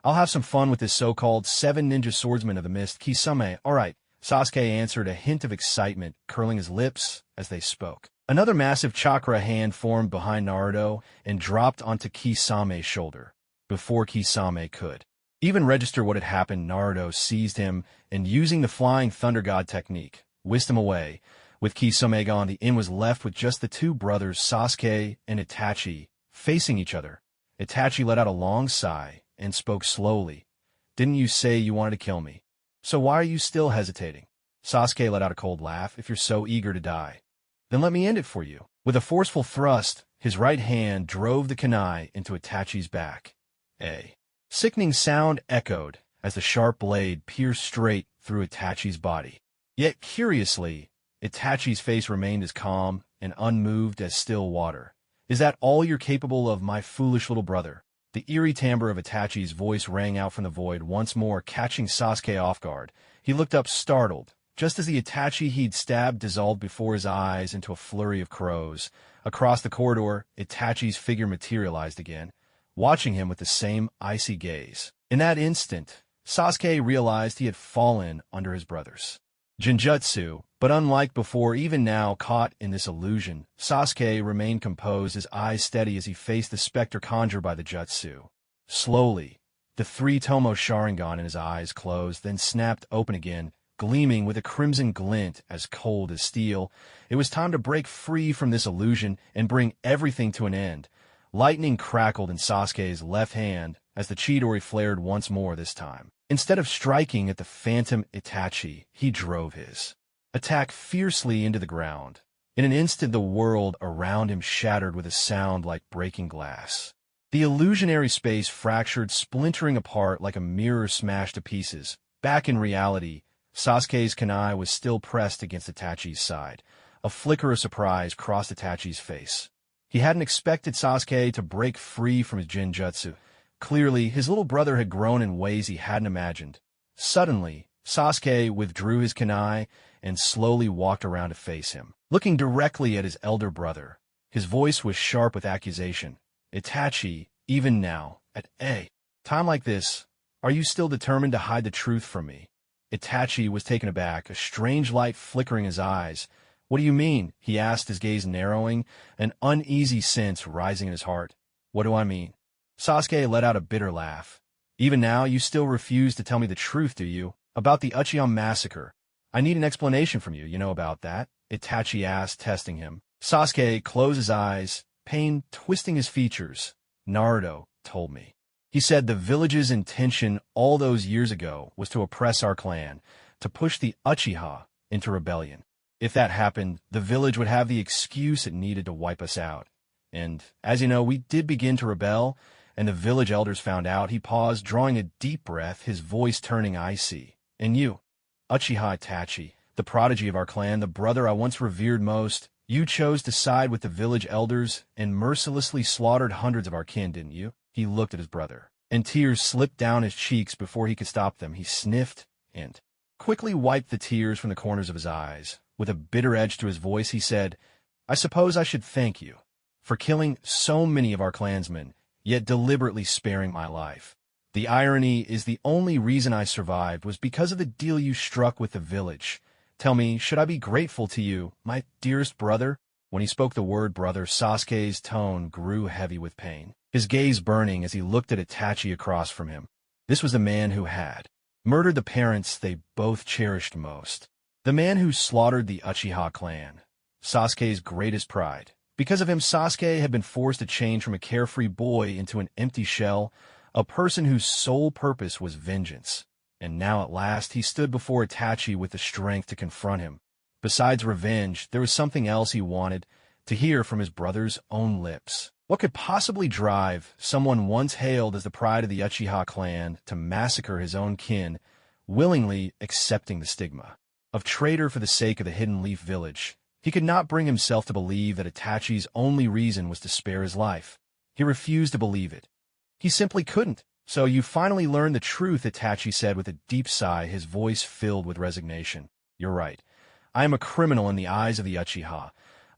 I'll have some fun with this so-called 7 ninja swordsmen of the mist." "Kisame, all right," Sasuke answered, a hint of excitement curling his lips as they spoke. Another massive chakra hand formed behind Naruto and dropped onto Kisame's shoulder. Before Kisame could even register what had happened, Naruto seized him and, using the Flying Thunder God technique, whisked him away. With Kisame gone, the inn was left with just the two brothers, Sasuke and Itachi, facing each other. Itachi let out a long sigh and spoke slowly. "Didn't you say you wanted to kill me? So why are you still hesitating?" Sasuke let out a cold laugh. "If you're so eager to die, then let me end it for you." With a forceful thrust, his right hand drove the kunai into Itachi's back. A sickening sound echoed as the sharp blade pierced straight through Itachi's body. Yet, curiously, Itachi's face remained as calm and unmoved as still water. "Is that all you're capable of, my foolish little brother?" The eerie timbre of Itachi's voice rang out from the void once more, catching Sasuke off guard. He looked up, startled, just as the Itachi he'd stabbed dissolved before his eyes into a flurry of crows. Across the corridor, Itachi's figure materialized again, watching him with the same icy gaze. In that instant, Sasuke realized he had fallen under his brother's Genjutsu, but unlike before, even now caught in this illusion, Sasuke remained composed, his eyes steady as he faced the specter conjured by the jutsu. Slowly, the 3-tomo Sharingan in his eyes closed, then snapped open again, gleaming with a crimson glint as cold as steel. It was time to break free from this illusion and bring everything to an end. Lightning crackled in Sasuke's left hand as the Chidori flared once more this time. Instead of striking at the phantom Itachi, he drove his attack fiercely into the ground. In an instant, the world around him shattered with a sound like breaking glass. The illusionary space fractured, splintering apart like a mirror smashed to pieces. Back in reality, Sasuke's kunai was still pressed against Itachi's side. A flicker of surprise crossed Itachi's face. He hadn't expected Sasuke to break free from his Jinjutsu. Clearly, his little brother had grown in ways he hadn't imagined. Suddenly, Sasuke withdrew his kunai and slowly walked around to face him, looking directly at his elder brother. His voice was sharp with accusation. Itachi, even now, at a time like this, are you still determined to hide the truth from me? Itachi was taken aback, a strange light flickering his eyes. What do you mean? He asked, his gaze narrowing, an uneasy sense rising in his heart. What do I mean? Sasuke let out a bitter laugh. Even now, you still refuse to tell me the truth, do you? About the Uchiha massacre. I need an explanation from you, about that? Itachi asked, testing him. Sasuke closed his eyes, pain twisting his features. Naruto told me. He said the village's intention all those years ago was to oppress our clan, to push the Uchiha into rebellion. If that happened, the village would have the excuse it needed to wipe us out. And, as you know, we did begin to rebel, and the village elders found out. He paused, drawing a deep breath, his voice turning icy. And you, Uchiha Itachi, the prodigy of our clan, the brother I once revered most, you chose to side with the village elders and mercilessly slaughtered hundreds of our kin, didn't you? He looked at his brother, and tears slipped down his cheeks before he could stop them. He sniffed and quickly wiped the tears from the corners of his eyes. With a bitter edge to his voice, he said, I suppose I should thank you for killing so many of our clansmen, yet deliberately sparing my life. The irony is the only reason I survived was because of the deal you struck with the village. Tell me, should I be grateful to you, my dearest brother? When he spoke the word brother, Sasuke's tone grew heavy with pain, his gaze burning as he looked at Itachi across from him. This was the man who had murdered the parents they both cherished most. The man who slaughtered the Uchiha clan, Sasuke's greatest pride. Because of him, Sasuke had been forced to change from a carefree boy into an empty shell, a person whose sole purpose was vengeance. And now at last he stood before Itachi with the strength to confront him. Besides revenge, there was something else he wanted, to hear from his brother's own lips. What could possibly drive someone once hailed as the pride of the Uchiha clan to massacre his own kin, willingly accepting the stigma of traitor for the sake of the Hidden Leaf village? He could not bring himself to believe that Itachi's only reason was to spare his life. He refused to believe it. He simply couldn't. So you finally learned the truth, Itachi said with a deep sigh, his voice filled with resignation. You're right. I am a criminal in the eyes of the Uchiha.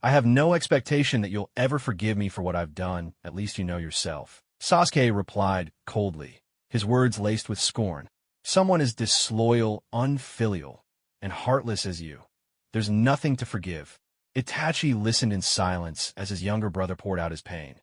I have no expectation that you'll ever forgive me for what I've done, at least you know yourself. Sasuke replied coldly, his words laced with scorn. Someone as disloyal, unfilial, and heartless as you. There's nothing to forgive. Itachi listened in silence as his younger brother poured out his pain.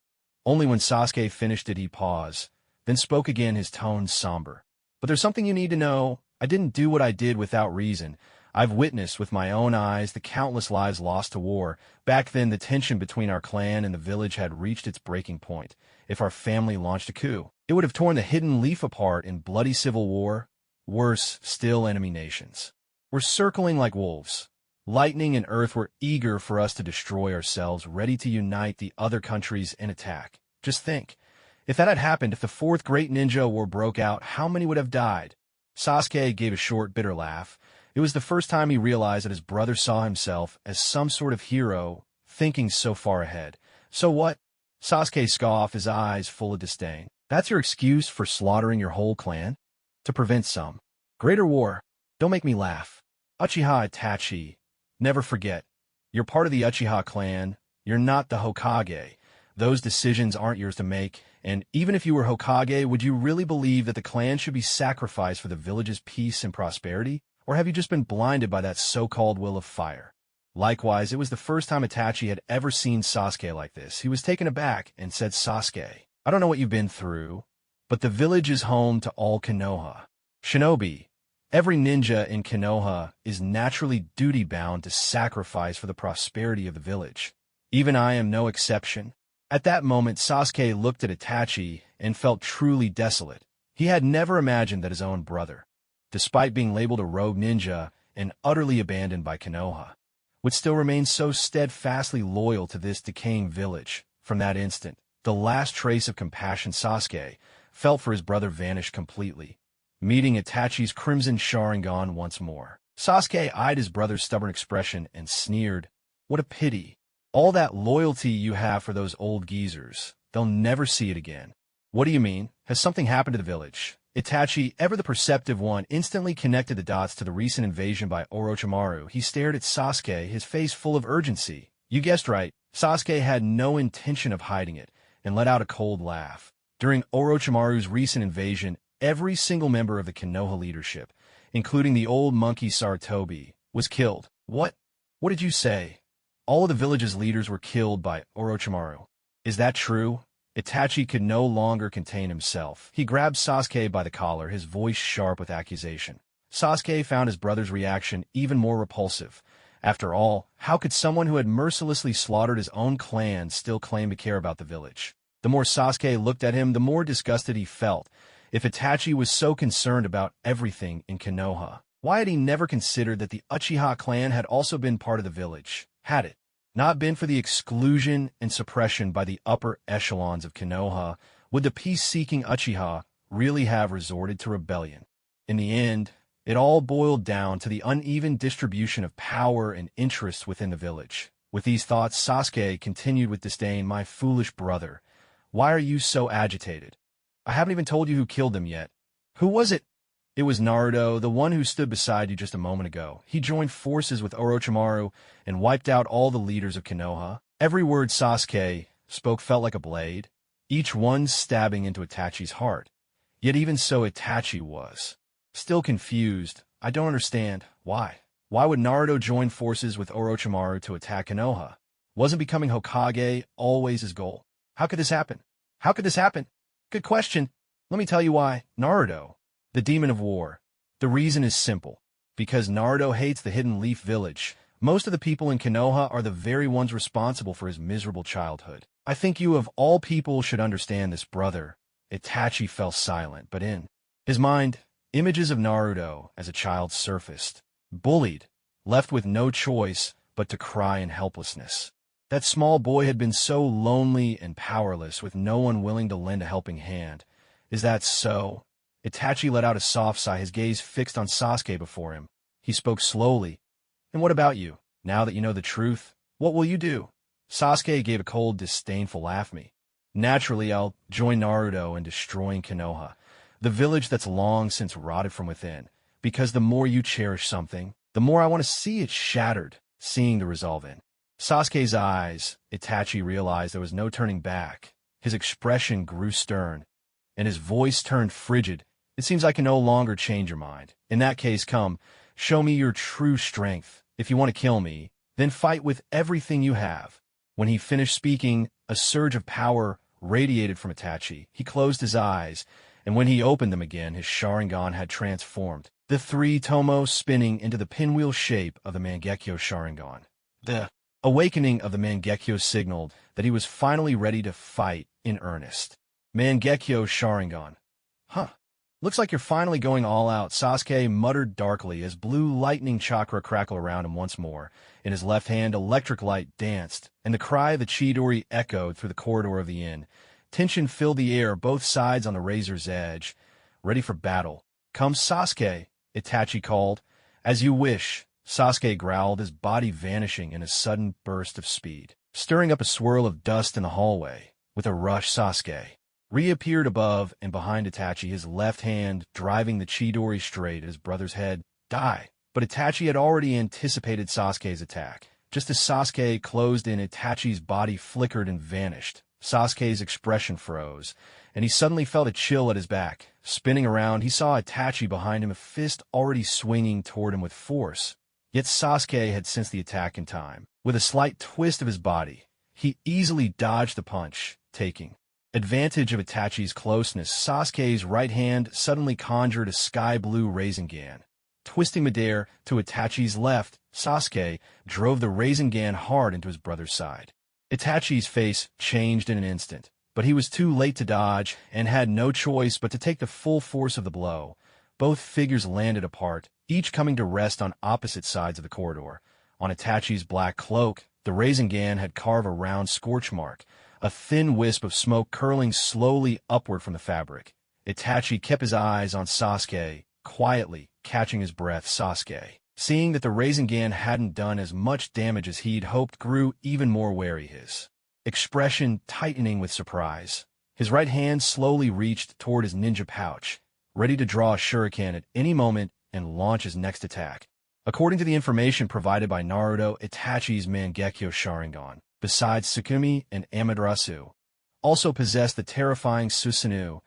Only when Sasuke finished did he pause, then spoke again, his tone somber. But there's something you need to know. I didn't do what I did without reason. I've witnessed with my own eyes the countless lives lost to war. Back then, the tension between our clan and the village had reached its breaking point. If our family launched a coup, it would have torn the Hidden Leaf apart in bloody civil war. Worse, still enemy nations were circling like wolves. Lightning and earth were eager for us to destroy ourselves, ready to unite the other countries and attack. Just think. If that had happened, if the Fourth Great Ninja War broke out, how many would have died? Sasuke gave a short, bitter laugh. It was the first time he realized that his brother saw himself as some sort of hero, thinking so far ahead. So what? Sasuke scoffed, his eyes full of disdain. That's your excuse for slaughtering your whole clan? To prevent some greater war? Don't make me laugh. Uchiha Itachi, never forget. You're part of the Uchiha clan. You're not the Hokage. Those decisions aren't yours to make. And even if you were Hokage, would you really believe that the clan should be sacrificed for the village's peace and prosperity? Or have you just been blinded by that so-called will of fire? Likewise, it was the first time Itachi had ever seen Sasuke like this. He was taken aback and said, Sasuke, I don't know what you've been through, but the village is home to all Konoha. Shinobi, every ninja in Konoha is naturally duty-bound to sacrifice for the prosperity of the village. Even I am no exception. At that moment, Sasuke looked at Itachi and felt truly desolate. He had never imagined that his own brother, despite being labeled a rogue ninja and utterly abandoned by Konoha, would still remain so steadfastly loyal to this decaying village. From that instant, The last trace of compassion Sasuke felt for his brother vanished completely, meeting Itachi's crimson Sharingan once more. Sasuke eyed his brother's stubborn expression and sneered, "What a pity. All that loyalty you have for those old geezers, they'll never see it again." "What do you mean? Has something happened to the village?" Itachi, ever the perceptive one, instantly connected the dots to the recent invasion by Orochimaru. He stared at Sasuke, his face full of urgency. "You guessed right." Sasuke had no intention of hiding it, and let out a cold laugh. During Orochimaru's recent invasion, every single member of the Konoha leadership, including the old monkey Sarutobi, was killed. "What? What did you say?" "All of the village's leaders were killed by Orochimaru." "Is that true?" Itachi could no longer contain himself. He grabbed Sasuke by the collar, his voice sharp with accusation. Sasuke found his brother's reaction even more repulsive. After all, how could someone who had mercilessly slaughtered his own clan still claim to care about the village? The more Sasuke looked at him, the more disgusted he felt. If Itachi was so concerned about everything in Konoha, why had he never considered that the Uchiha clan had also been part of the village? Had it not been for the exclusion and suppression by the upper echelons of Konoha, would the peace-seeking Uchiha really have resorted to rebellion? In the end, it all boiled down to the uneven distribution of power and interests within the village. With these thoughts, Sasuke continued with disdain, "My foolish brother, why are you so agitated? I haven't even told you who killed them yet." "Who was it?" "It was Naruto, the one who stood beside you just a moment ago. He joined forces with Orochimaru and wiped out all the leaders of Konoha." Every word Sasuke spoke felt like a blade, each one stabbing into Itachi's heart. Yet even so, Itachi was still confused. "I don't understand. Why? Why would Naruto join forces with Orochimaru to attack Konoha? Wasn't becoming Hokage always his goal? How could this happen? How could this happen?" "Good question. Let me tell you why. Naruto, the demon of war. The reason is simple. Because Naruto hates the Hidden Leaf Village. Most of the people in Konoha are the very ones responsible for his miserable childhood. I think you of all people should understand this, brother." Itachi fell silent, but in his mind, images of Naruto as a child surfaced. Bullied, left with no choice but to cry in helplessness. That small boy had been so lonely and powerless, with no one willing to lend a helping hand. "Is that so?" Itachi let out a soft sigh, his gaze fixed on Sasuke before him. He spoke slowly. "And what about you? Now that you know the truth, what will you do?" Sasuke gave a cold, disdainful laugh. "Me? Naturally, I'll join Naruto in destroying Konoha, the village that's long since rotted from within. Because the more you cherish something, the more I want to see it shattered." Seeing the resolve in Sasuke's eyes, Itachi realized there was no turning back. His expression grew stern, and his voice turned frigid. "It seems I can no longer change your mind. In that case, come, show me your true strength. If you want to kill me, then fight with everything you have." When he finished speaking, a surge of power radiated from Itachi. He closed his eyes, and when he opened them again, his Sharingan had transformed, the three tomos spinning into the pinwheel shape of the Mangekyō Sharingan. The awakening of the Mangekyō signaled that he was finally ready to fight in earnest. Mangekyō Sharingan. "Huh. Looks like you're finally going all out," Sasuke muttered darkly as blue lightning chakra crackled around him once more. In his left hand, electric light danced, and the cry of the Chidori echoed through the corridor of the inn. Tension filled the air, both sides on the razor's edge, ready for battle. "Come, Sasuke," Itachi called. "As you wish." Sasuke growled, his body vanishing in a sudden burst of speed, stirring up a swirl of dust in the hallway. With a rush, Sasuke reappeared above and behind Itachi, his left hand driving the Chidori straight at his brother's head. "Die!" But Itachi had already anticipated Sasuke's attack. Just as Sasuke closed in, Itachi's body flickered and vanished. Sasuke's expression froze, and he suddenly felt a chill at his back. Spinning around, he saw Itachi behind him, a fist already swinging toward him with force. Yet Sasuke had sensed the attack in time. With a slight twist of his body, he easily dodged the punch, taking advantage of Itachi's closeness. Sasuke's right hand suddenly conjured a sky-blue Rasengan. Twisting midair to Itachi's left, Sasuke drove the Rasengan hard into his brother's side. Itachi's face changed in an instant, but he was too late to dodge and had no choice but to take the full force of the blow. Both figures landed apart, each coming to rest on opposite sides of the corridor. On Itachi's black cloak, the Rasengan had carved a round scorch mark, a thin wisp of smoke curling slowly upward from the fabric. Itachi kept his eyes on Sasuke, quietly catching his breath. Sasuke, seeing that the Rasengan hadn't done as much damage as he'd hoped, grew even more wary, his expression tightening with surprise. His right hand slowly reached toward his ninja pouch, ready to draw a shuriken at any moment and launch his next attack. According to the information provided by Naruto, Itachi's Mangekyō Sharingan, besides Tsukumi and Amaterasu, also possessed the terrifying Susanoo,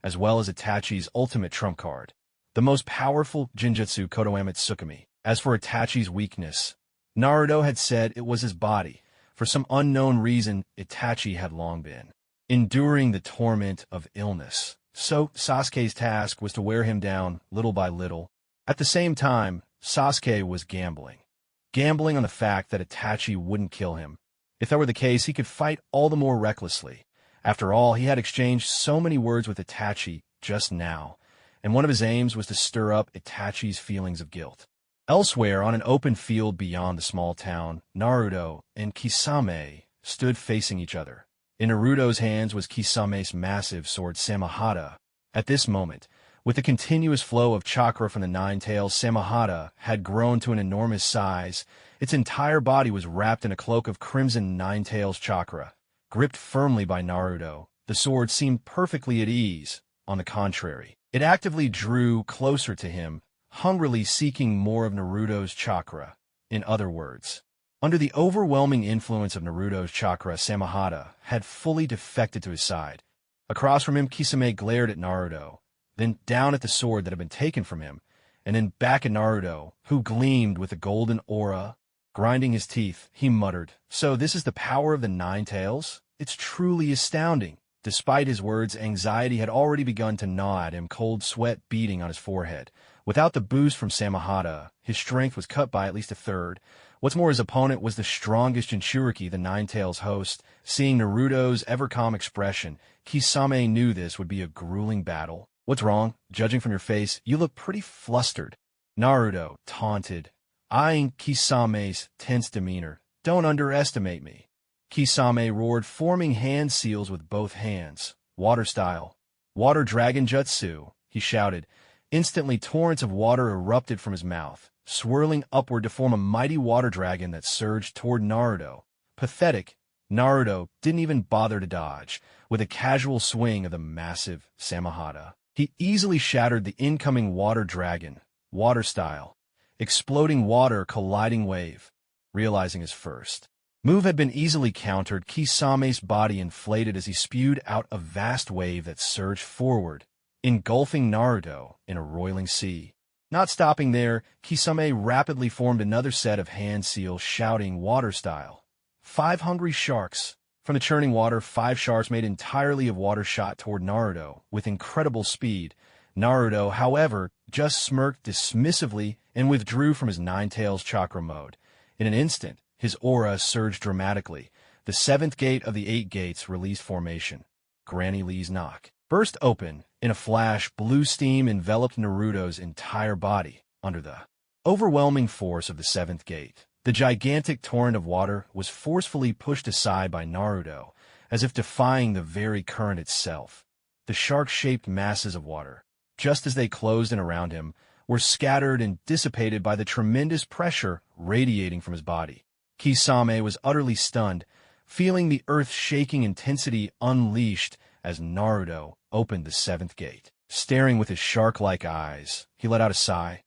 as well as Itachi's ultimate trump card, the most powerful Genjutsu Kodoame Tsukumi. As for Itachi's weakness, Naruto had said it was his body. For some unknown reason, Itachi had long been enduring the torment of illness, so Sasuke's task was to wear him down little by little. At the same time, Sasuke was gambling on the fact that Itachi wouldn't kill him. If that were the case, he could fight all the more recklessly. After all, he had exchanged so many words with Itachi just now, and one of his aims was to stir up Itachi's feelings of guilt. Elsewhere, on an open field beyond the small town, Naruto and Kisame stood facing each other. In Naruto's hands was Kisame's massive sword Samehada. At this moment, with the continuous flow of chakra from the Nine Tails, Samehada had grown to an enormous size. Its entire body was wrapped in a cloak of crimson Nine Tails chakra. Gripped firmly by Naruto, the sword seemed perfectly at ease. On the contrary, it actively drew closer to him, hungrily seeking more of Naruto's chakra. In other words, under the overwhelming influence of Naruto's chakra, Samehada had fully defected to his side. Across from him, Kisame glared at Naruto, then down at the sword that had been taken from him, and then back at Naruto, who gleamed with a golden aura. Grinding his teeth, he muttered, "So this is the power of the Nine Tails? It's truly astounding." Despite his words, anxiety had already begun to gnaw at him, cold sweat beading on his forehead. Without the boost from Samehada, his strength was cut by at least a third. What's more, his opponent was the strongest Jinchuriki the Nine Tails host. Seeing Naruto's ever-calm expression, Kisame knew this would be a grueling battle. "What's wrong? Judging from your face, you look pretty flustered," Naruto taunted, eyeing Kisame's tense demeanor. "Don't underestimate me." Kisame roared, forming hand seals with both hands. "Water style. Water dragon jutsu," he shouted. Instantly, torrents of water erupted from his mouth, swirling upward to form a mighty water dragon that surged toward Naruto. Pathetic, Naruto didn't even bother to dodge. With a casual swing of the massive Samehada, he easily shattered the incoming water dragon. Water style. Exploding water colliding wave. Realizing his first move had been easily countered, Kisame's body inflated as he spewed out a vast wave that surged forward, engulfing Naruto in a roiling sea. Not stopping there, Kisame rapidly formed another set of hand seals, shouting, "Water style. 5 hungry sharks." From the churning water, 5 sharks made entirely of water shot toward Naruto with incredible speed. Naruto, however, just smirked dismissively and withdrew from his Nine Tails chakra mode. In an instant, his aura surged dramatically. The 7th gate of the 8 gates released formation. Granny Lee's knock burst open. In a flash, blue steam enveloped Naruto's entire body under the overwhelming force of the 7th gate. The gigantic torrent of water was forcefully pushed aside by Naruto, as if defying the very current itself. The shark-shaped masses of water, just as they closed in around him, were scattered and dissipated by the tremendous pressure radiating from his body. Kisame was utterly stunned, feeling the earth-shaking intensity unleashed as Naruto opened the 7th gate. Staring with his shark-like eyes, he let out a sigh.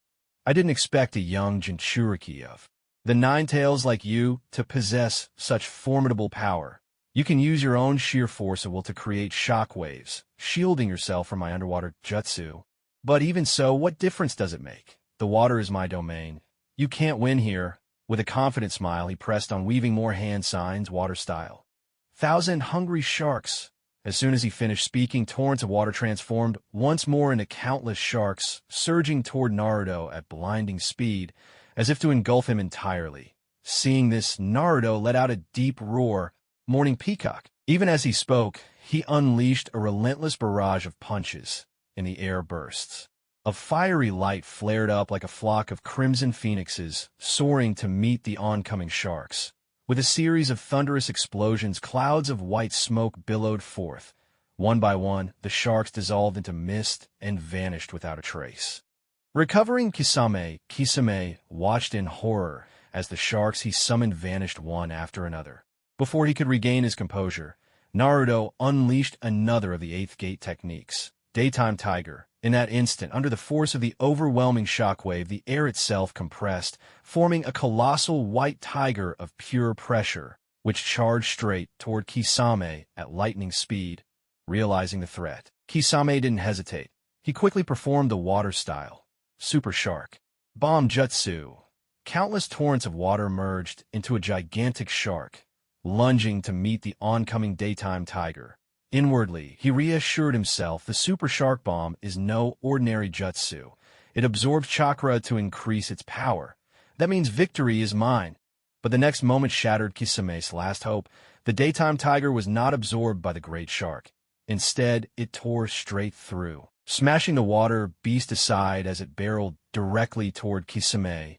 "I didn't expect a young Jinchuriki of the Nine Tails like you to possess such formidable power. You can use your own sheer force of will to create shock waves, shielding yourself from my underwater jutsu. But even so, what difference does it make? The water is my domain. You can't win here." With a confident smile, he pressed on, weaving more hand signs, water style. 1,000 hungry sharks. As soon as he finished speaking, torrents of water transformed once more into countless sharks, surging toward Naruto at blinding speed, as if to engulf him entirely. Seeing this, Naruto let out a deep roar, Morning Peacock. Even as he spoke, he unleashed a relentless barrage of punches. In the air bursts of fiery light flared up like a flock of crimson phoenixes, soaring to meet the oncoming sharks. With a series of thunderous explosions, clouds of white smoke billowed forth. One by one, the sharks dissolved into mist and vanished without a trace. Recovering Kisame watched in horror as the sharks he summoned vanished one after another. Before he could regain his composure, Naruto unleashed another of the Eighth Gate techniques, Daytime Tiger. In that instant, under the force of the overwhelming shockwave, the air itself compressed, forming a colossal white tiger of pure pressure, which charged straight toward Kisame at lightning speed. Realizing the threat, Kisame didn't hesitate. He quickly performed the water style, Super Shark Bomb Jutsu. Countless torrents of water merged into a gigantic shark, lunging to meet the oncoming Daytime Tiger. Inwardly, he reassured himself the Super Shark Bomb is no ordinary jutsu. It absorbs chakra to increase its power. That means victory is mine. But the next moment shattered Kisame's last hope. The Daytime Tiger was not absorbed by the great shark. Instead, it tore straight through, smashing the water beast aside as it barreled directly toward Kisame,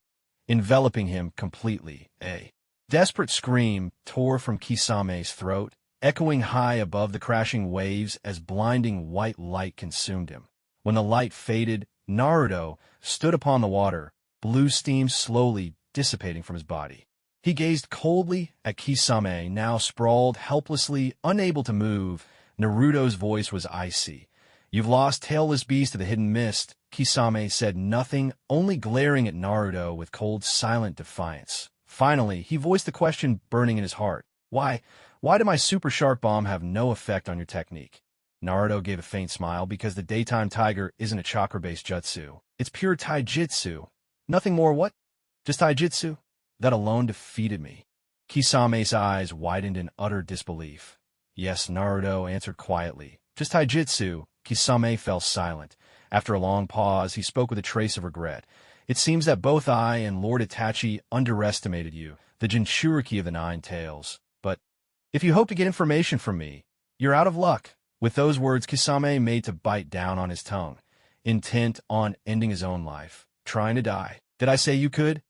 enveloping him completely. A desperate scream tore from Kisame's throat, echoing high above the crashing waves as blinding white light consumed him. When the light faded, Naruto stood upon the water, blue steam slowly dissipating from his body. He gazed coldly at Kisame, now sprawled helplessly, unable to move. Naruto's voice was icy. "You've lost, tailless beast of the hidden mist." Kisame said nothing, only glaring at Naruto with cold, silent defiance. Finally, he voiced the question burning in his heart. Why did my Super Shark Bomb have no effect on your technique?" Naruto gave a faint smile. "Because the Daytime Tiger isn't a chakra-based jutsu. It's pure taijutsu. Nothing more what? Just taijutsu? That alone defeated me." Kisame's eyes widened in utter disbelief. "Yes," Naruto answered quietly. "Just taijutsu." Kisame fell silent. After a long pause, he spoke with a trace of regret. "It seems that both I and Lord Itachi underestimated you, the Jinchuriki of the Nine Tails. But if you hope to get information from me, you're out of luck." With those words, Kisame made to bite down on his tongue, intent on ending his own life, trying to die. "Did I say you could?"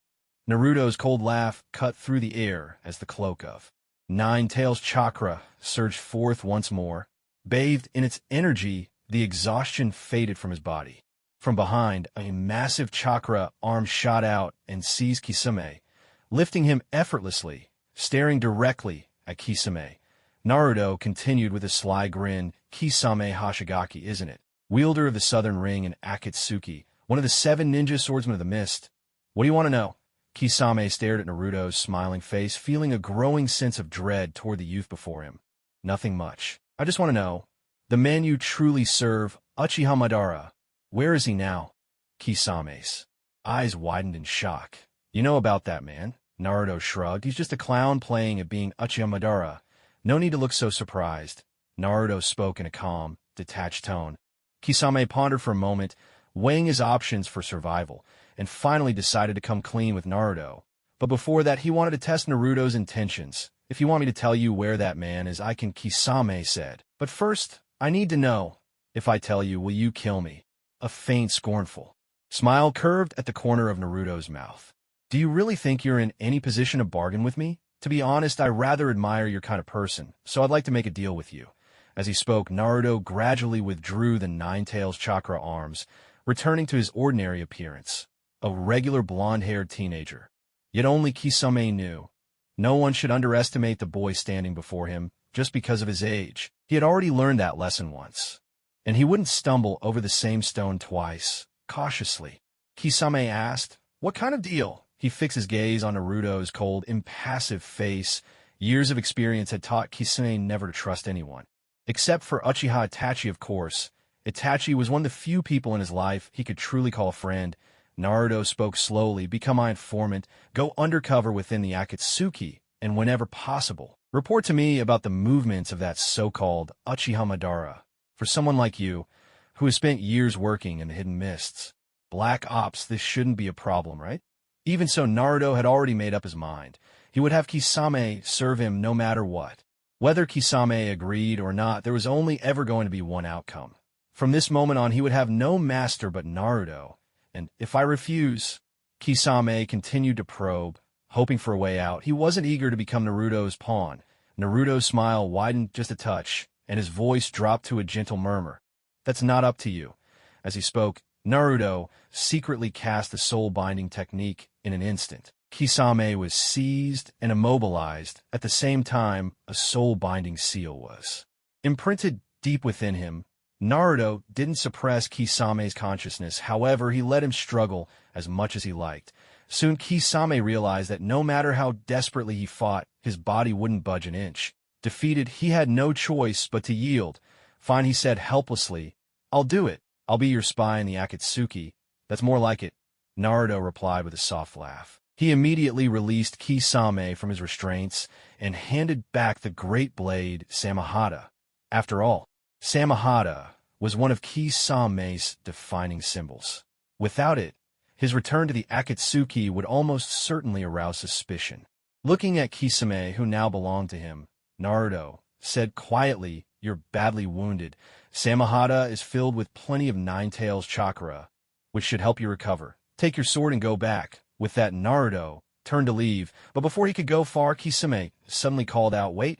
Naruto's cold laugh cut through the air as the cloak of Nine Tails chakra surged forth once more. Bathed in its energy, the exhaustion faded from his body. From behind, a massive chakra arm shot out and seized Kisame, lifting him effortlessly, staring directly at Kisame. Naruto continued with a sly grin. "Kisame Hoshigaki, isn't it? Wielder of the Southern Ring and Akatsuki, one of the 7 ninja swordsmen of the mist. What do you want to know?" Kisame stared at Naruto's smiling face, feeling a growing sense of dread toward the youth before him. "Nothing much. I just want to know, the man you truly serve, Uchiha Madara, where is he now?" Kisame's eyes widened in shock. "You know about that man?" Naruto shrugged. "He's just a clown playing at being Uchiha Madara. No need to look so surprised." Naruto spoke in a calm, detached tone. Kisame pondered for a moment, weighing his options for survival, and finally decided to come clean with Naruto. But before that, he wanted to test Naruto's intentions. "If you want me to tell you where that man is, I can," Kisame said. "But first, I need to know. If I tell you, will you kill me?" A faint, scornful smile curved at the corner of Naruto's mouth. "Do you really think you're in any position to bargain with me? To be honest, I rather admire your kind of person, so I'd like to make a deal with you." As he spoke, Naruto gradually withdrew the Nine Tails chakra arms, returning to his ordinary appearance, a regular blonde-haired teenager. Yet only Kisame knew. No one should underestimate the boy standing before him just because of his age. He had already learned that lesson once, and he wouldn't stumble over the same stone twice. Cautiously, Kisame asked, "What kind of deal?" He fixed his gaze on Naruto's cold, impassive face. Years of experience had taught Kisame never to trust anyone. Except for Uchiha Itachi, of course. Itachi was one of the few people in his life he could truly call a friend. Naruto spoke slowly. "Become my informant, go undercover within the Akatsuki, and whenever possible, report to me about the movements of that so-called Uchiha Madara. For someone like you, who has spent years working in the hidden mists, Black Ops, this shouldn't be a problem, right?" Even so, Naruto had already made up his mind. He would have Kisame serve him no matter what. Whether Kisame agreed or not, there was only ever going to be one outcome. From this moment on, he would have no master but Naruto. "And if I refuse?" Kisame continued to probe, hoping for a way out. He wasn't eager to become Naruto's pawn. Naruto's smile widened just a touch, and his voice dropped to a gentle murmur. That's not up to you. As he spoke, Naruto secretly cast the soul-binding technique in an instant. Kisame was seized and immobilized. At the same time, a soul-binding seal was imprinted deep within him. Naruto didn't suppress Kisame's consciousness. However, he let him struggle as much as he liked. Soon Kisame realized that no matter how desperately he fought, his body wouldn't budge an inch. Defeated, he had no choice but to yield. Fine, he said helplessly. I'll do it. I'll be your spy in the Akatsuki. That's more like it. Naruto replied with a soft laugh. He immediately released Kisame from his restraints and handed back the great blade Samehada. After all, Samehada was one of Kisame's defining symbols. Without it, his return to the Akatsuki would almost certainly arouse suspicion. Looking at Kisame, who now belonged to him, Naruto said quietly, "You're badly wounded. Samehada is filled with plenty of Nine-Tails chakra, which should help you recover. Take your sword and go back." With that, Naruto turned to leave, but before he could go far, Kisame suddenly called out, "Wait,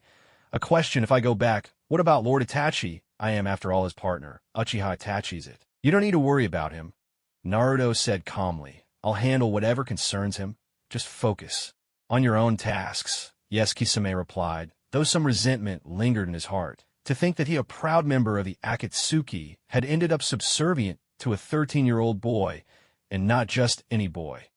a question. If I go back, what about Lord Itachi? I am, after all, his partner. Uchiha Itachi's it. You don't need to worry about him." Naruto said calmly, "I'll handle whatever concerns him. Just focus on your own tasks." "Yes," Kisame replied, though some resentment lingered in his heart. To think that he, a proud member of the Akatsuki, had ended up subservient to a 13-year-old boy, and not just any boy.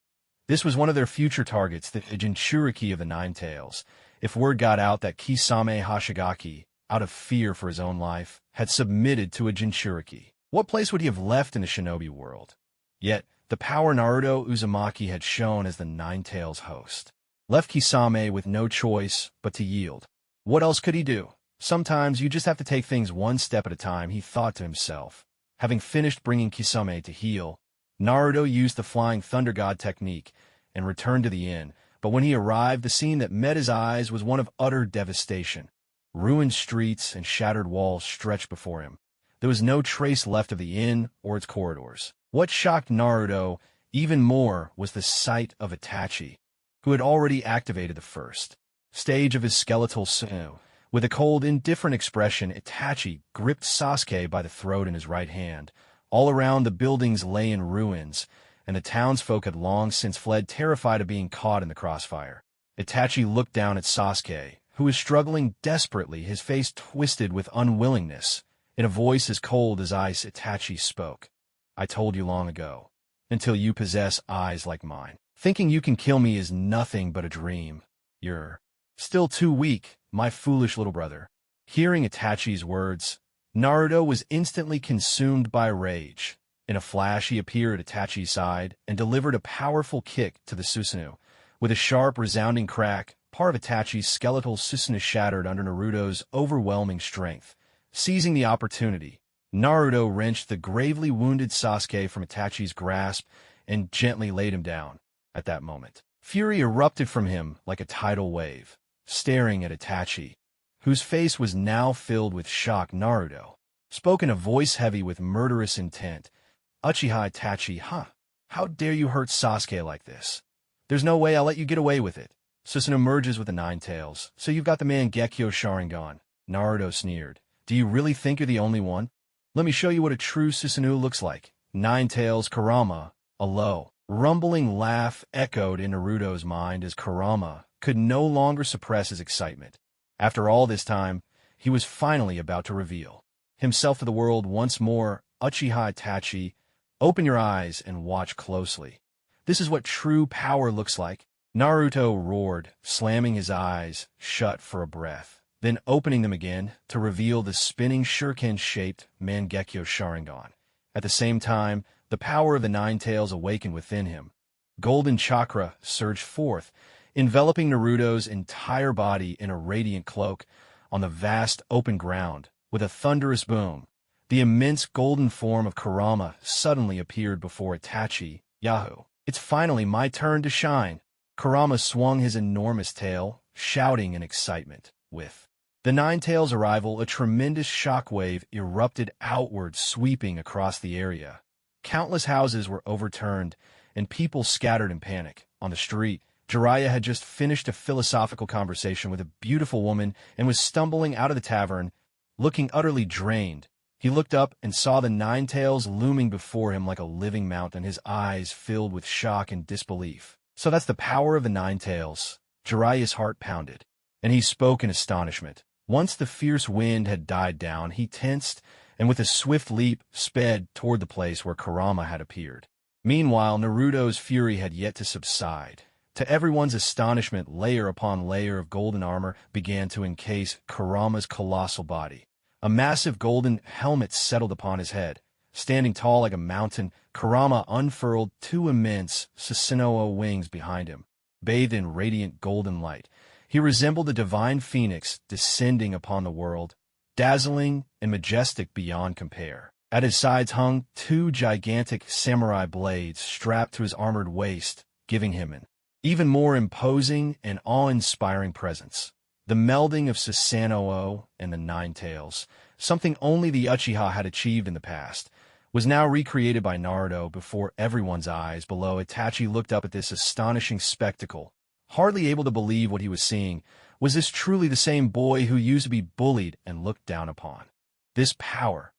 This was one of their future targets, the Jinchuriki of the Nine-Tails. If word got out that Kisame Hoshigaki, out of fear for his own life, had submitted to a Jinchuriki, what place would he have left in the shinobi world? Yet, the power Naruto Uzumaki had shown as the Nine-Tails host left Kisame with no choice but to yield. What else could he do? Sometimes you just have to take things one step at a time, he thought to himself. Having finished bringing Kisame to heal, Naruto used the Flying Thunder God technique and returned to the inn, but when he arrived, the scene that met his eyes was one of utter devastation. Ruined streets and shattered walls stretched before him. There was no trace left of the inn or its corridors. What shocked Naruto even more was the sight of Itachi, who had already activated the first stage of his skeletal Tsunade. With a cold, indifferent expression, Itachi gripped Sasuke by the throat in his right hand. All around, the buildings lay in ruins, and the townsfolk had long since fled, terrified of being caught in the crossfire. Itachi looked down at Sasuke, who was struggling desperately, his face twisted with unwillingness. In a voice as cold as ice, Itachi spoke. "I told you long ago, until you possess eyes like mine. Thinking you can kill me is nothing but a dream. You're still too weak, my foolish little brother." Hearing Itachi's words, Naruto was instantly consumed by rage. In a flash, he appeared at Itachi's side and delivered a powerful kick to the Susanoo. With a sharp, resounding crack, part of Itachi's skeletal Susanoo shattered under Naruto's overwhelming strength. Seizing the opportunity, Naruto wrenched the gravely wounded Sasuke from Itachi's grasp and gently laid him down. At that moment, fury erupted from him like a tidal wave. Staring at Itachi, whose face was now filled with shock, Naruto spoke in a voice heavy with murderous intent. "Uchiha Itachi, how dare you hurt Sasuke like this? There's no way I'll let you get away with it. Susanoo merges with the Nine-Tails, so you've got the Mangekyō Sharingan." Naruto sneered. "Do you really think you're the only one? Let me show you what a true Susanoo looks like." Nine-Tails Kurama. A low, rumbling laugh echoed in Naruto's mind as Kurama could no longer suppress his excitement. After all this time, he was finally about to reveal himself to the world once more. "Uchiha Itachi, open your eyes and watch closely. This is what true power looks like." Naruto roared, slamming his eyes shut for a breath, then opening them again to reveal the spinning shuriken-shaped Mangekyō Sharingan. At the same time, the power of the Nine-Tails awakened within him. Golden chakra surged forth, enveloping Naruto's entire body in a radiant cloak. On the vast open ground, with a thunderous boom, the immense golden form of Kurama suddenly appeared before Itachi. "Yahoo! It's finally my turn to shine." Kurama swung his enormous tail, shouting in excitement. With the Nine-Tails' arrival, a tremendous shockwave erupted outward, sweeping across the area. Countless houses were overturned, and people scattered in panic. On the street, Jiraiya had just finished a philosophical conversation with a beautiful woman and was stumbling out of the tavern, looking utterly drained. He looked up and saw the Nine Tails looming before him like a living mountain, his eyes filled with shock and disbelief. So that's the power of the Nine Tails. Jiraiya's heart pounded, and he spoke in astonishment. Once the fierce wind had died down, he tensed, and with a swift leap sped toward the place where Kurama had appeared. Meanwhile, Naruto's fury had yet to subside. To everyone's astonishment, layer upon layer of golden armor began to encase Kurama's colossal body. A massive golden helmet settled upon his head. Standing tall like a mountain, Kurama unfurled two immense Susanoo wings behind him. Bathed in radiant golden light, he resembled a divine phoenix descending upon the world, dazzling and majestic beyond compare. At his sides hung two gigantic samurai blades strapped to his armored waist, giving him an even more imposing and awe-inspiring presence. The melding of Susanoo and the Nine Tails, something only the Uchiha had achieved in the past, was now recreated by Naruto before everyone's eyes. Below, Itachi looked up at this astonishing spectacle, hardly able to believe what he was seeing. Was this truly the same boy who used to be bullied and looked down upon? This power,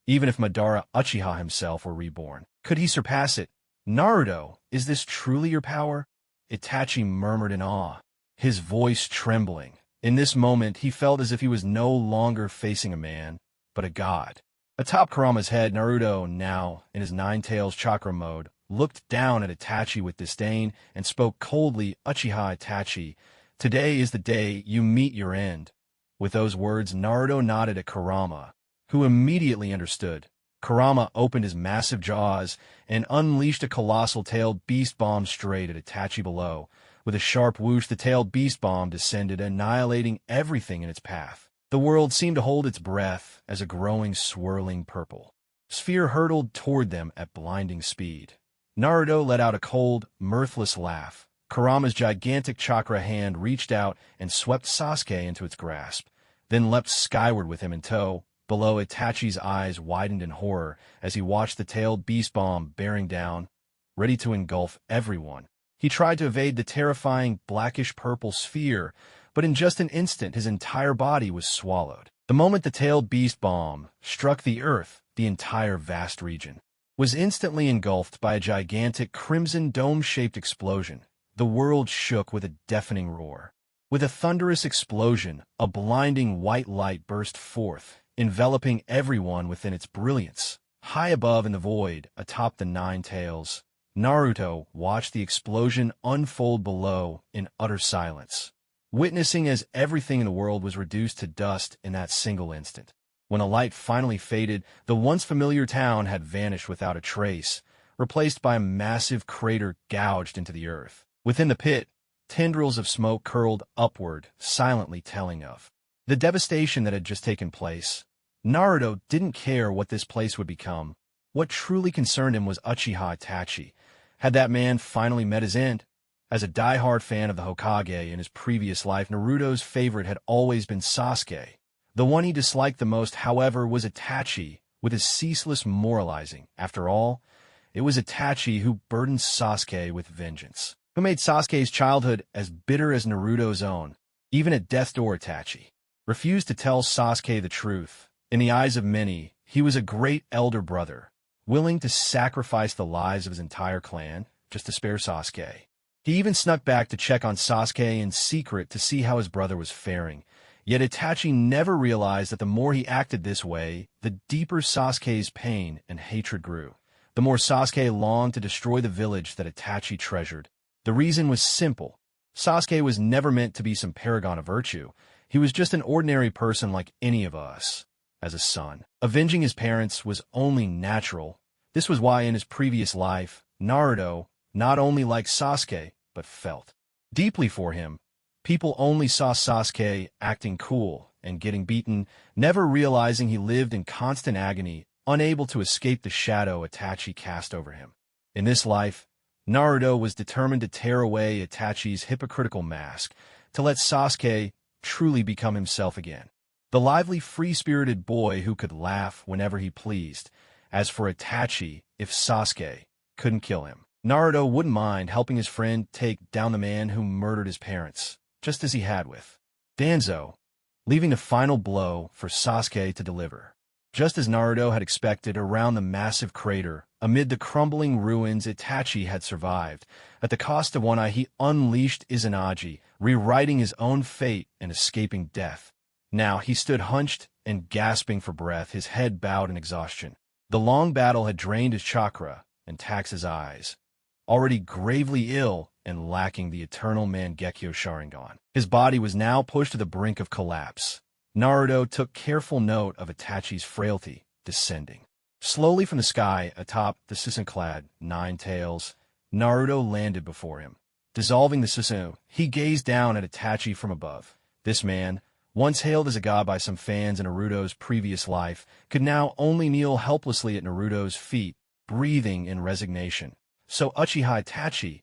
even if Madara Uchiha himself were reborn, could he surpass it? Naruto, is this truly your power? Itachi murmured in awe, his voice trembling. In this moment, he felt as if he was no longer facing a man, but a god. Atop Kurama's head, Naruto, now in his Nine Tails chakra mode, looked down at Itachi with disdain and spoke coldly. Uchiha Itachi, today is the day you meet your end. With those words, Naruto nodded at Kurama, who immediately understood. Kurama opened his massive jaws and unleashed a colossal tailed beast bomb straight at Itachi below. With a sharp whoosh, the tailed beast bomb descended, annihilating everything in its path. The world seemed to hold its breath as a growing, swirling purple sphere hurtled toward them at blinding speed. Naruto let out a cold, mirthless laugh. Kurama's gigantic chakra hand reached out and swept Sasuke into its grasp, then leapt skyward with him in tow. Below, Itachi's eyes widened in horror as he watched the tailed beast bomb bearing down, ready to engulf everyone. He tried to evade the terrifying blackish-purple sphere, but in just an instant his entire body was swallowed. The moment the tailed beast bomb struck the earth, the entire vast region was instantly engulfed by a gigantic crimson dome-shaped explosion. The world shook with a deafening roar. With a thunderous explosion, a blinding white light burst forth, enveloping everyone within its brilliance. High above in the void, atop the Nine Tails, Naruto watched the explosion unfold below in utter silence, witnessing as everything in the world was reduced to dust in that single instant. When the light finally faded, the once familiar town had vanished without a trace, replaced by a massive crater gouged into the earth. Within the pit, tendrils of smoke curled upward, silently telling of the devastation that had just taken place. Naruto didn't care what this place would become. What truly concerned him was Uchiha Itachi. Had that man finally met his end? As a die-hard fan of the Hokage in his previous life, Naruto's favorite had always been Sasuke. The one he disliked the most, however, was Itachi, with his ceaseless moralizing. After all, it was Itachi who burdened Sasuke with vengeance, who made Sasuke's childhood as bitter as Naruto's own. Even at death's door, Itachi refused to tell Sasuke the truth. In the eyes of many, he was a great elder brother, willing to sacrifice the lives of his entire clan just to spare Sasuke. He even snuck back to check on Sasuke in secret to see how his brother was faring. Yet Itachi never realized that the more he acted this way, the deeper Sasuke's pain and hatred grew. The more Sasuke longed to destroy the village that Itachi treasured. The reason was simple. Sasuke was never meant to be some paragon of virtue. He was just an ordinary person like any of us. As a son, avenging his parents was only natural. This was why in his previous life, Naruto not only liked Sasuke, but felt deeply for him. People only saw Sasuke acting cool and getting beaten, never realizing he lived in constant agony, unable to escape the shadow Itachi cast over him. In this life, Naruto was determined to tear away Itachi's hypocritical mask, to let Sasuke truly become himself again. The lively, free-spirited boy who could laugh whenever he pleased. As for Itachi, if Sasuke couldn't kill him, Naruto wouldn't mind helping his friend take down the man who murdered his parents, just as he had with Danzo, leaving the final blow for Sasuke to deliver. Just as Naruto had expected, around the massive crater, amid the crumbling ruins Itachi had survived, at the cost of one eye he unleashed Izanagi, rewriting his own fate and escaping death. Now he stood hunched and gasping for breath, his head bowed in exhaustion. The long battle had drained his chakra and taxed his eyes. Already gravely ill and lacking the eternal Mangekyō Sharingan, his body was now pushed to the brink of collapse. Naruto took careful note of Itachi's frailty, descending slowly from the sky atop the Susan-clad Nine Tails. Naruto landed before him. Dissolving the Susan, he gazed down at Itachi from above. This man, once hailed as a god by some fans in Naruto's previous life, could now only kneel helplessly at Naruto's feet, breathing in resignation. So Uchiha Itachi,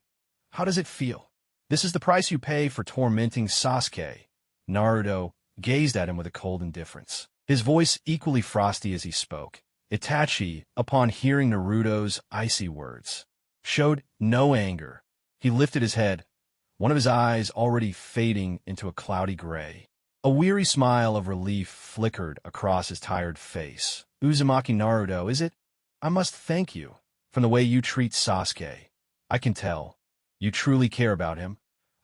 how does it feel? This is the price you pay for tormenting Sasuke. Naruto gazed at him with a cold indifference, his voice equally frosty as he spoke. Itachi, upon hearing Naruto's icy words, showed no anger. He lifted his head, one of his eyes already fading into a cloudy gray. A weary smile of relief flickered across his tired face. Uzumaki Naruto, is it? I must thank you. From the way you treat Sasuke, I can tell. You truly care about him.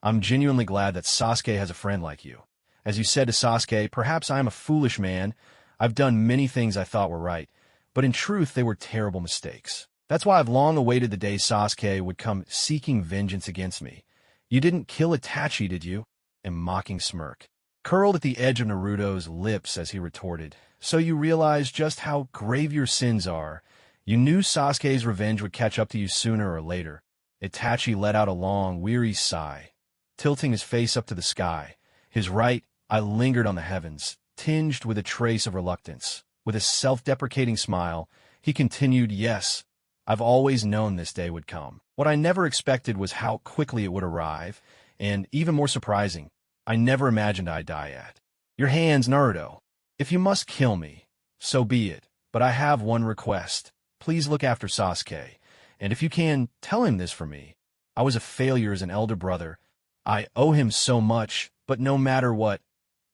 I'm genuinely glad that Sasuke has a friend like you. As you said to Sasuke, perhaps I am a foolish man. I've done many things I thought were right, but in truth they were terrible mistakes. That's why I've long awaited the day Sasuke would come seeking vengeance against me. You didn't kill Itachi, did you? A mocking smirk curled at the edge of Naruto's lips as he retorted. So you realize just how grave your sins are. You knew Sasuke's revenge would catch up to you sooner or later. Itachi let out a long, weary sigh, tilting his face up to the sky. His right eye lingered on the heavens, tinged with a trace of reluctance. With a self-deprecating smile, he continued, yes, I've always known this day would come. What I never expected was how quickly it would arrive, and, even more surprising, I never imagined I'd die at your hands, Naruto. If you must kill me, so be it, but I have one request. Please look after Sasuke, and if you can, tell him this for me. I was a failure as an elder brother. I owe him so much, but no matter what,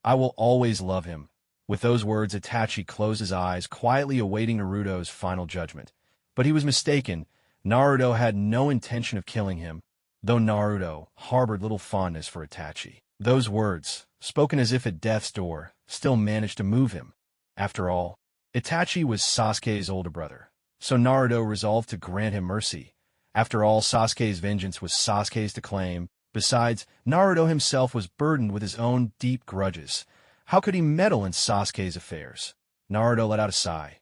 I will always love him. With those words, Itachi closed his eyes, quietly awaiting Naruto's final judgment. But he was mistaken. Naruto had no intention of killing him, though Naruto harbored little fondness for Itachi. Those words, spoken as if at death's door, still managed to move him. After all, Itachi was Sasuke's older brother, so Naruto resolved to grant him mercy. After all, Sasuke's vengeance was Sasuke's to claim. Besides, Naruto himself was burdened with his own deep grudges. How could he meddle in Sasuke's affairs? Naruto let out a sigh.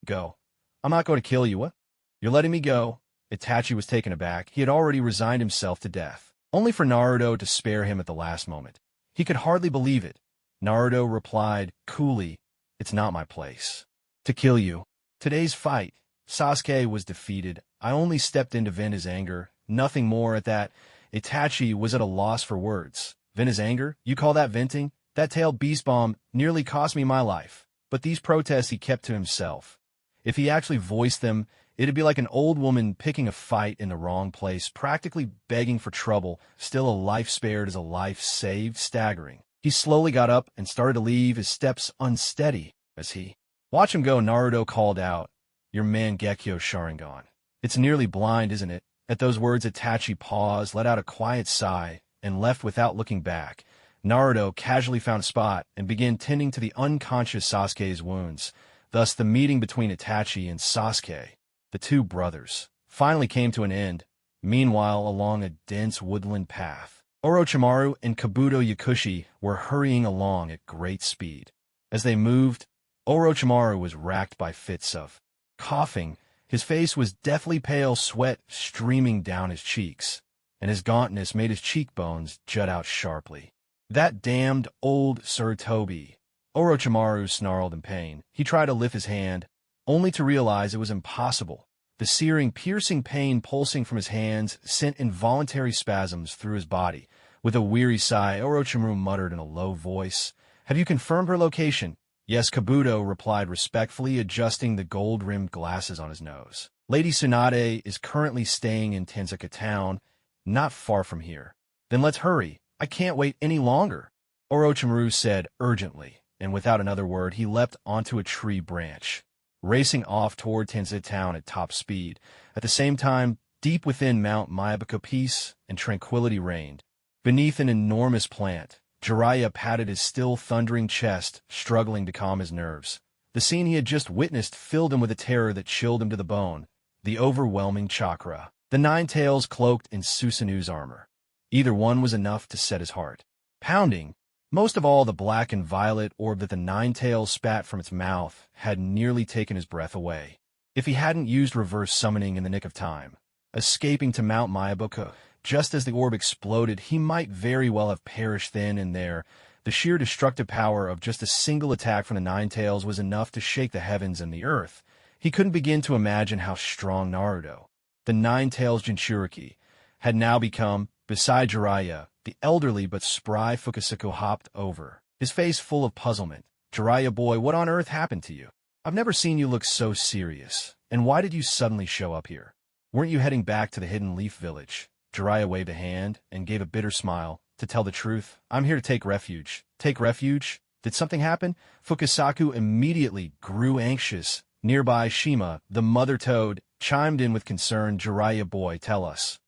Go. I'm not going to kill you, what? You're letting me go? Itachi was taken aback. He had already resigned himself to death, only for Naruto to spare him at the last moment. He could hardly believe it. Naruto replied coolly, it's not my place to kill you. Today's fight, Sasuke was defeated. I only stepped in to vent his anger, nothing more. At that, Itachi was at a loss for words. Vent his anger? You call that venting? That tailed beast bomb nearly cost me my life. But these protests he kept to himself. If he actually voiced them, it'd be like an old woman picking a fight in the wrong place, practically begging for trouble. Still, a life spared is a life saved. Staggering. He slowly got up and started to leave, his steps unsteady as he watched him go. Naruto called out, your Mangekyō Sharingan. It's nearly blind, isn't it? At those words, Itachi paused, let out a quiet sigh, and left without looking back. Naruto casually found a spot and began tending to the unconscious Sasuke's wounds. Thus, the meeting between Itachi and Sasuke, the two brothers, finally came to an end. Meanwhile, along a dense woodland path, Orochimaru and Kabuto Yakushi were hurrying along at great speed. As they moved, Orochimaru was racked by fits of coughing. His face was deathly pale, sweat streaming down his cheeks, and his gauntness made his cheekbones jut out sharply. That damned old Sir Toby! Orochimaru snarled in pain. He tried to lift his hand, only to realize it was impossible. The searing, piercing pain pulsing from his hands sent involuntary spasms through his body. With a weary sigh, Orochimaru muttered in a low voice, have you confirmed her location? Yes, Kabuto replied respectfully, adjusting the gold-rimmed glasses on his nose. Lady Tsunade is currently staying in Tenzu town, not far from here. Then let's hurry. I can't wait any longer, Orochimaru said urgently, and without another word he leapt onto a tree branch, racing off toward Tenzu town at top speed. At the same time, deep within Mount Miyabuko peace and tranquility reigned. Beneath an enormous plant, Jiraiya patted his still thundering chest, struggling to calm his nerves. The scene he had just witnessed filled him with a terror that chilled him to the bone. The overwhelming chakra. The nine tails cloaked in Susanu's armor. Either one was enough to set his heart pounding. Most of all, the black and violet orb that the nine tails spat from its mouth had nearly taken his breath away. If he hadn't used reverse summoning in the nick of time, escaping to Mount Miyabuko just as the orb exploded, he might very well have perished then and there. The sheer destructive power of just a single attack from the nine tails was enough to shake the heavens and the earth. He couldn't begin to imagine how strong Naruto, the nine tails Jinchuriki, had now become. Beside Jiraiya, the elderly but spry Fukusaku hopped over, his face full of puzzlement. Jiraiya boy, what on earth happened to you? I've never seen you look so serious. And why did you suddenly show up here? Weren't you heading back to the Hidden Leaf Village? Jiraiya waved a hand and gave a bitter smile. To tell the truth, I'm here to take refuge. Take refuge? Did something happen? Fukusaku immediately grew anxious. Nearby, Shima, the mother toad, chimed in with concern. Jiraiya boy, tell us.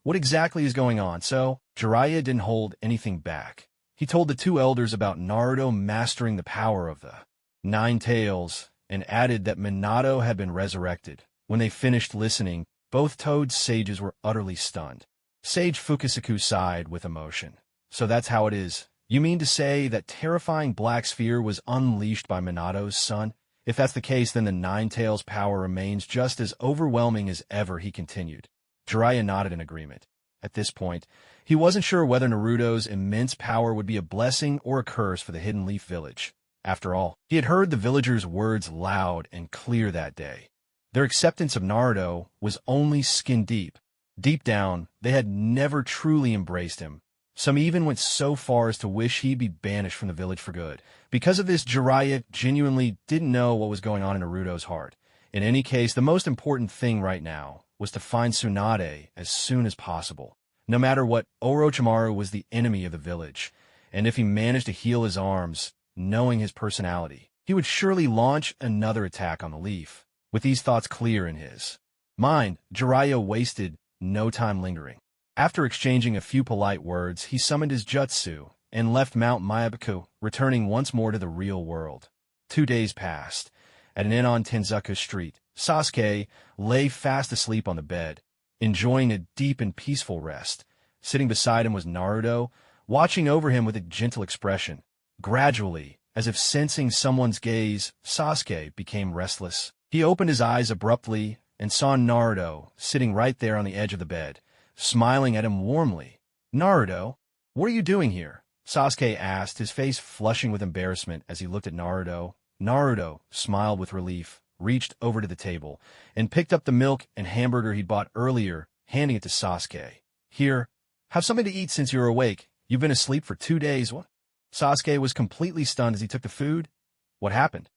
What exactly is going on? So, Jiraiya didn't hold anything back. He told the two elders about Naruto mastering the power of the nine tails, and added that Minato had been resurrected. When they finished listening, both Toad's sages were utterly stunned. Sage Fukusaku sighed with emotion. So that's how it is. You mean to say that terrifying black sphere was unleashed by Minato's son? If that's the case, then the nine tails' power remains just as overwhelming as ever, he continued. Jiraiya nodded in agreement. At this point, he wasn't sure whether Naruto's immense power would be a blessing or a curse for the Hidden Leaf Village. After all, he had heard the villagers' words loud and clear that day. Their acceptance of Naruto was only skin deep. Deep down, they had never truly embraced him. Some even went so far as to wish he'd be banished from the village for good. Because of this, Jiraiya genuinely didn't know what was going on in Naruto's heart. In any case, the most important thing right now was to find Tsunade as soon as possible. No matter what, Orochimaru was the enemy of the village, and if he managed to heal his arms, knowing his personality, he would surely launch another attack on the leaf. With these thoughts clear in his mind, Jiraiya wasted no time lingering. After exchanging a few polite words, he summoned his jutsu and left Mount Miyabuko, returning once more to the real world. 2 days passed. At an inn on Tenzuka Street, Sasuke lay fast asleep on the bed, enjoying a deep and peaceful rest. Sitting beside him was Naruto, watching over him with a gentle expression. Gradually, as if sensing someone's gaze, Sasuke became restless. He opened his eyes abruptly and saw Naruto sitting right there on the edge of the bed, smiling at him warmly. Naruto, what are you doing here? Sasuke asked, his face flushing with embarrassment as he looked at Naruto. Naruto smiled with relief, reached over to the table, and picked up the milk and hamburger he'd bought earlier, handing it to Sasuke. Here, have something to eat since you're awake. You've been asleep for 2 days. What? Sasuke was completely stunned as he took the food. What happened?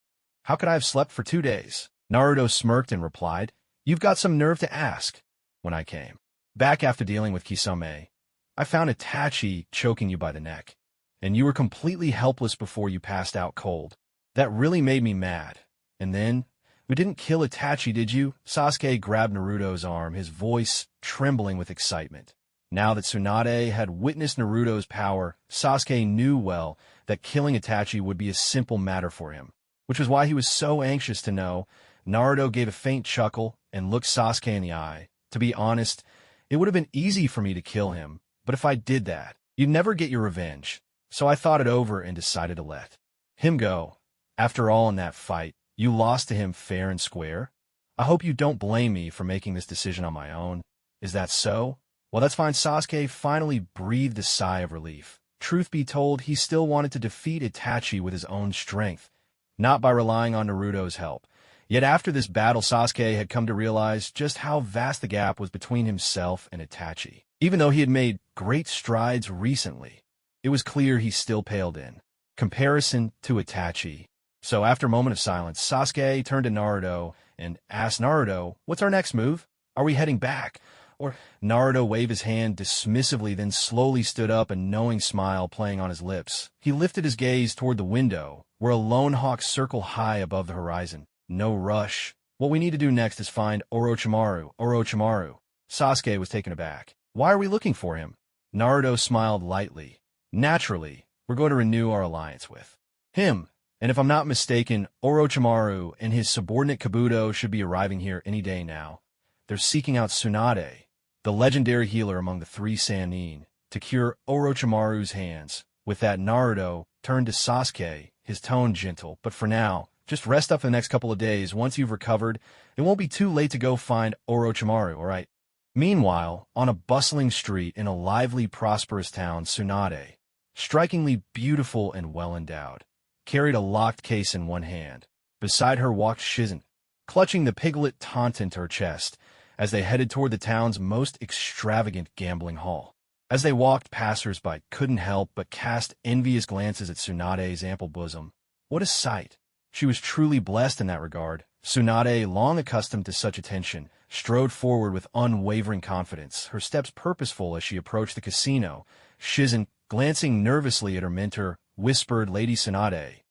How could I have slept for 2 days? Naruto smirked and replied, You've got some nerve to ask. When I came back after dealing with Kisame, I found Itachi choking you by the neck, and you were completely helpless before you passed out cold. That really made me mad. And then, you didn't kill Itachi, did you? Sasuke grabbed Naruto's arm, his voice trembling with excitement. Now that Tsunade had witnessed Naruto's power, Sasuke knew well that killing Itachi would be a simple matter for him, which was why he was so anxious to know. Naruto gave a faint chuckle and looked Sasuke in the eye. To be honest, it would have been easy for me to kill him, but if I did that, you'd never get your revenge. So I thought it over and decided to let him go. After all, in that fight, you lost to him fair and square. I hope you don't blame me for making this decision on my own. Is that so? Well, that's fine. Sasuke finally breathed a sigh of relief. Truth be told, he still wanted to defeat Itachi with his own strength, not by relying on Naruto's help. Yet after this battle, Sasuke had come to realize just how vast the gap was between himself and Itachi. Even though he had made great strides recently, it was clear he still paled in comparison to Itachi. So after a moment of silence, Sasuke turned to Naruto and asked Naruto, "What's our next move? Are we heading back?" Or Naruto waved his hand dismissively, then slowly stood up, a knowing smile playing on his lips. He lifted his gaze toward the window, where a lone hawk circled high above the horizon. "No rush. What we need to do next is find Orochimaru." Orochimaru. Sasuke was taken aback. "Why are we looking for him?" Naruto smiled lightly. "Naturally, we're going to renew our alliance with him. And if I'm not mistaken, Orochimaru and his subordinate Kabuto should be arriving here any day now. They're seeking out Tsunade, the legendary healer among the three Sannin, to cure Orochimaru's hands." With that, Naruto turned to Sasuke, his tone gentle. "But for now, just rest up for the next couple of days. Once you've recovered, it won't be too late to go find Orochimaru, all right?" Meanwhile, on a bustling street in a lively, prosperous town, Tsunade, strikingly beautiful and well-endowed, carried a locked case in one hand. Beside her walked Shizen, clutching the piglet Tauntaun to her chest, as they headed toward the town's most extravagant gambling hall. As they walked, passers-by couldn't help but cast envious glances at Tsunade's ample bosom. What a sight! She was truly blessed in that regard. Tsunade, long accustomed to such attention, strode forward with unwavering confidence, her steps purposeful as she approached the casino. Shizen, glancing nervously at her mentor, whispered, "Lady Tsunade,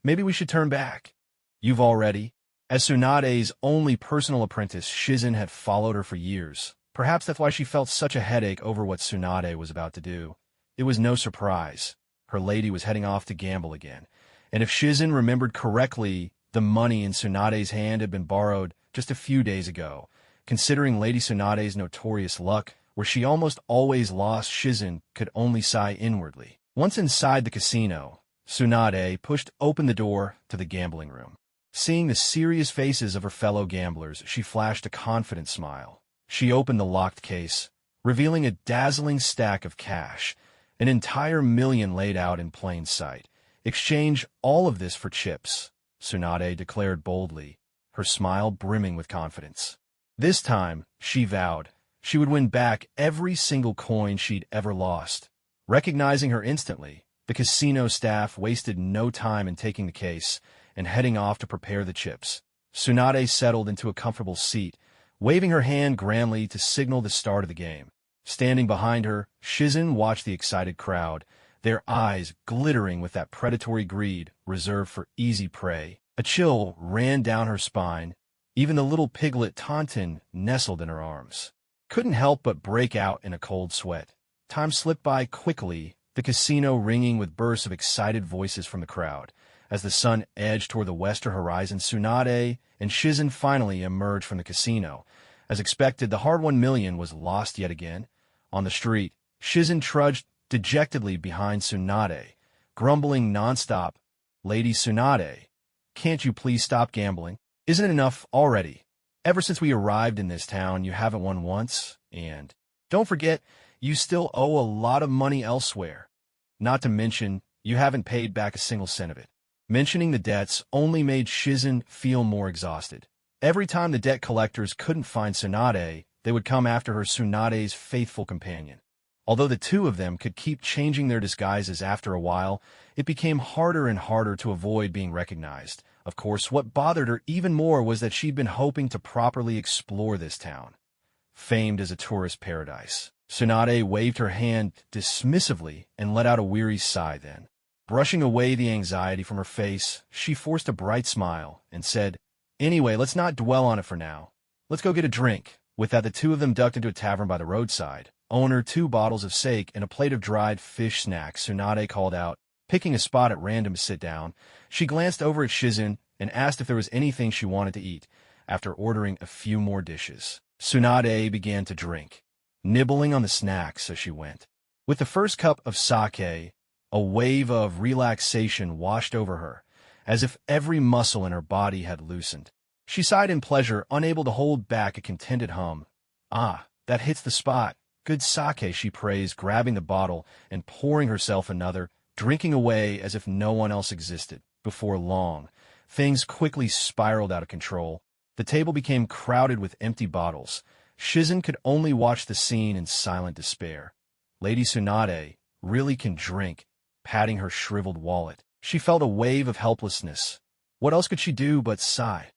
maybe we should turn back." "You've already?" As Tsunade's only personal apprentice, Shizen had followed her for years. Perhaps that's why she felt such a headache over what Tsunade was about to do. It was no surprise. Her lady was heading off to gamble again. And if Shizen remembered correctly, the money in Tsunade's hand had been borrowed just a few days ago. Considering Lady Tsunade's notorious luck, where she almost always lost, Shizen could only sigh inwardly. Once inside the casino, Tsunade pushed open the door to the gambling room. Seeing the serious faces of her fellow gamblers, she flashed a confident smile. She opened the locked case, revealing a dazzling stack of cash, an entire million laid out in plain sight. "Exchange all of this for chips," Tsunade declared boldly, her smile brimming with confidence. This time, she vowed, she would win back every single coin she'd ever lost. Recognizing her instantly, the casino staff wasted no time in taking the case and heading off to prepare the chips. Tsunade settled into a comfortable seat, waving her hand grandly to signal the start of the game. Standing behind her, Shizen watched the excited crowd, their eyes glittering with that predatory greed reserved for easy prey. A chill ran down her spine. Even the little piglet Tauntaun nestled in her arms. Couldn't help but break out in a cold sweat. Time slipped by quickly, the casino ringing with bursts of excited voices from the crowd. As the sun edged toward the western horizon, Tsunade and Shizen finally emerged from the casino. As expected, the hard-won million was lost yet again. On the street, Shizen trudged dejectedly behind Tsunade, grumbling nonstop, "Lady Tsunade, can't you please stop gambling? Isn't it enough already? Ever since we arrived in this town, you haven't won once, and don't forget, you still owe a lot of money elsewhere. Not to mention, you haven't paid back a single cent of it." Mentioning the debts only made Shizen feel more exhausted. Every time the debt collectors couldn't find Tsunade, they would come after her, Tsunade's faithful companion. Although the two of them could keep changing their disguises, after a while, it became harder and harder to avoid being recognized. Of course, what bothered her even more was that she'd been hoping to properly explore this town, famed as a tourist paradise. Tsunade waved her hand dismissively and let out a weary sigh then. Brushing away the anxiety from her face, she forced a bright smile and said, "Anyway, let's not dwell on it for now. Let's go get a drink." With that, the two of them ducked into a tavern by the roadside. "Owner, 2 bottles of sake and a plate of dried fish snacks," Tsunade called out, picking a spot at random to sit down. She glanced over at Shizen and asked if there was anything she wanted to eat. After ordering a few more dishes, Tsunade began to drink, nibbling on the snacks as she went. With the first cup of sake, a wave of relaxation washed over her, as if every muscle in her body had loosened. She sighed in pleasure, unable to hold back a contented hum. "Ah, that hits the spot. Good sake," she praised, grabbing the bottle and pouring herself another, drinking away as if no one else existed. Before long, things quickly spiraled out of control. The table became crowded with empty bottles. Shizen could only watch the scene in silent despair. Lady Tsunade really can drink, patting her shriveled wallet. She felt a wave of helplessness. What else could she do but sigh?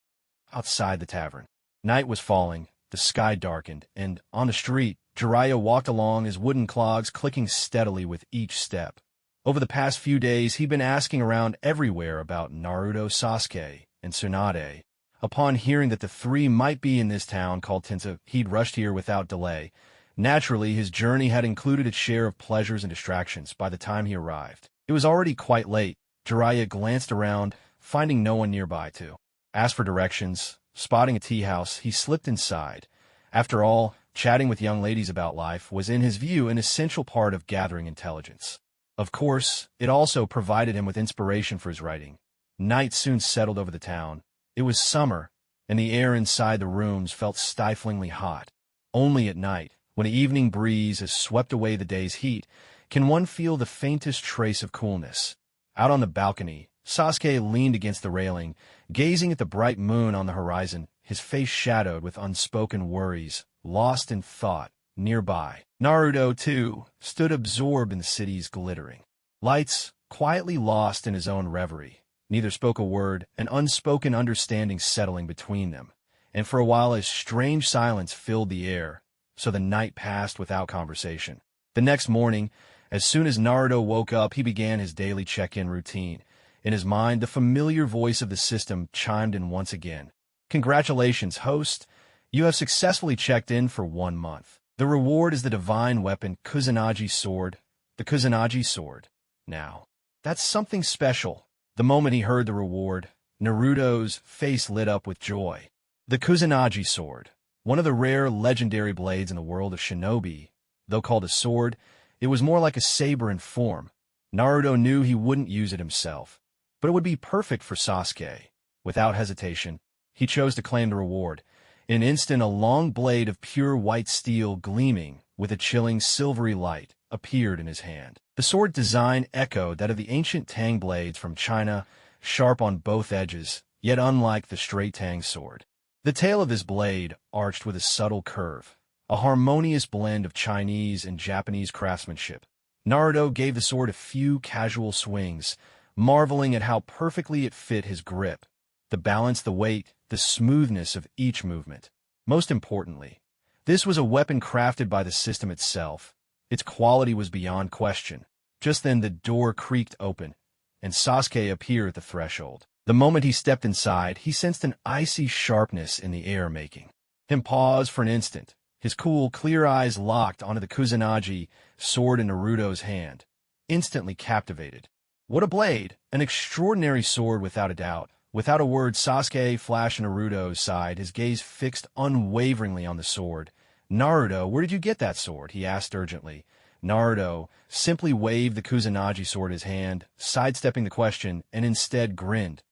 outside the tavern. Night was falling, the sky darkened, and on the street, Jiraiya walked along, his wooden clogs clicking steadily with each step. Over the past few days, he'd been asking around everywhere about Naruto, Sasuke, and Tsunade. Upon hearing that the three might be in this town called Tenzu, he'd rushed here without delay. Naturally, his journey had included its share of pleasures and distractions by the time he arrived. It was already quite late. Jiraiya glanced around, finding no one nearby to ask for directions. Spotting a tea house, he slipped inside. After all, chatting with young ladies about life was, in his view, an essential part of gathering intelligence. Of course, it also provided him with inspiration for his writing. Night soon settled over the town. It was summer, and the air inside the rooms felt stiflingly hot. Only at night, when an evening breeze has swept away the day's heat, can one feel the faintest trace of coolness. Out on the balcony, Sasuke leaned against the railing, gazing at the bright moon on the horizon, his face shadowed with unspoken worries, lost in thought. Nearby, Naruto, too, stood absorbed in the city's glittering lights, quietly lost in his own reverie. Neither spoke a word, an unspoken understanding settling between them, and for a while a strange silence filled the air, so the night passed without conversation. The next morning, as soon as Naruto woke up, he began his daily check-in routine. In his mind, the familiar voice of the system chimed in once again. "Congratulations, host. You have successfully checked in for 1 month. The reward is the divine weapon Kusanagi sword. The Kusanagi sword. Now, that's something special." The moment he heard the reward, Naruto's face lit up with joy. The Kusanagi sword, one of the rare legendary blades in the world of shinobi. Though called a sword, it was more like a saber in form. Naruto knew he wouldn't use it himself, but it would be perfect for Sasuke. Without hesitation, he chose to claim the reward. In an instant, a long blade of pure white steel gleaming with a chilling silvery light appeared in his hand. The sword design echoed that of the ancient Tang blades from China, sharp on both edges, yet unlike the straight Tang sword. The tail of this blade arched with a subtle curve, a harmonious blend of Chinese and Japanese craftsmanship. Naruto gave the sword a few casual swings, marveling at how perfectly it fit his grip. The balance, the weight, the smoothness of each movement. Most importantly, this was a weapon crafted by the system itself. Its quality was beyond question. Just then the door creaked open, and Sasuke appeared at the threshold. The moment he stepped inside, he sensed an icy sharpness in the air, making him pause for an instant. His cool, clear eyes locked onto the Kusanagi sword in Naruto's hand. Instantly captivated. What a blade! An extraordinary sword without a doubt. Without a word, Sasuke flashed Naruto's side, his gaze fixed unwaveringly on the sword. "Naruto, where did you get that sword?" he asked urgently. Naruto simply waved the Kusanagi sword in his hand, sidestepping the question, and instead grinned.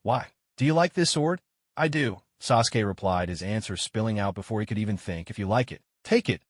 "Why? Do you like this sword?" "I do," Sasuke replied, his answer spilling out before he could even think. "If you like it, take it.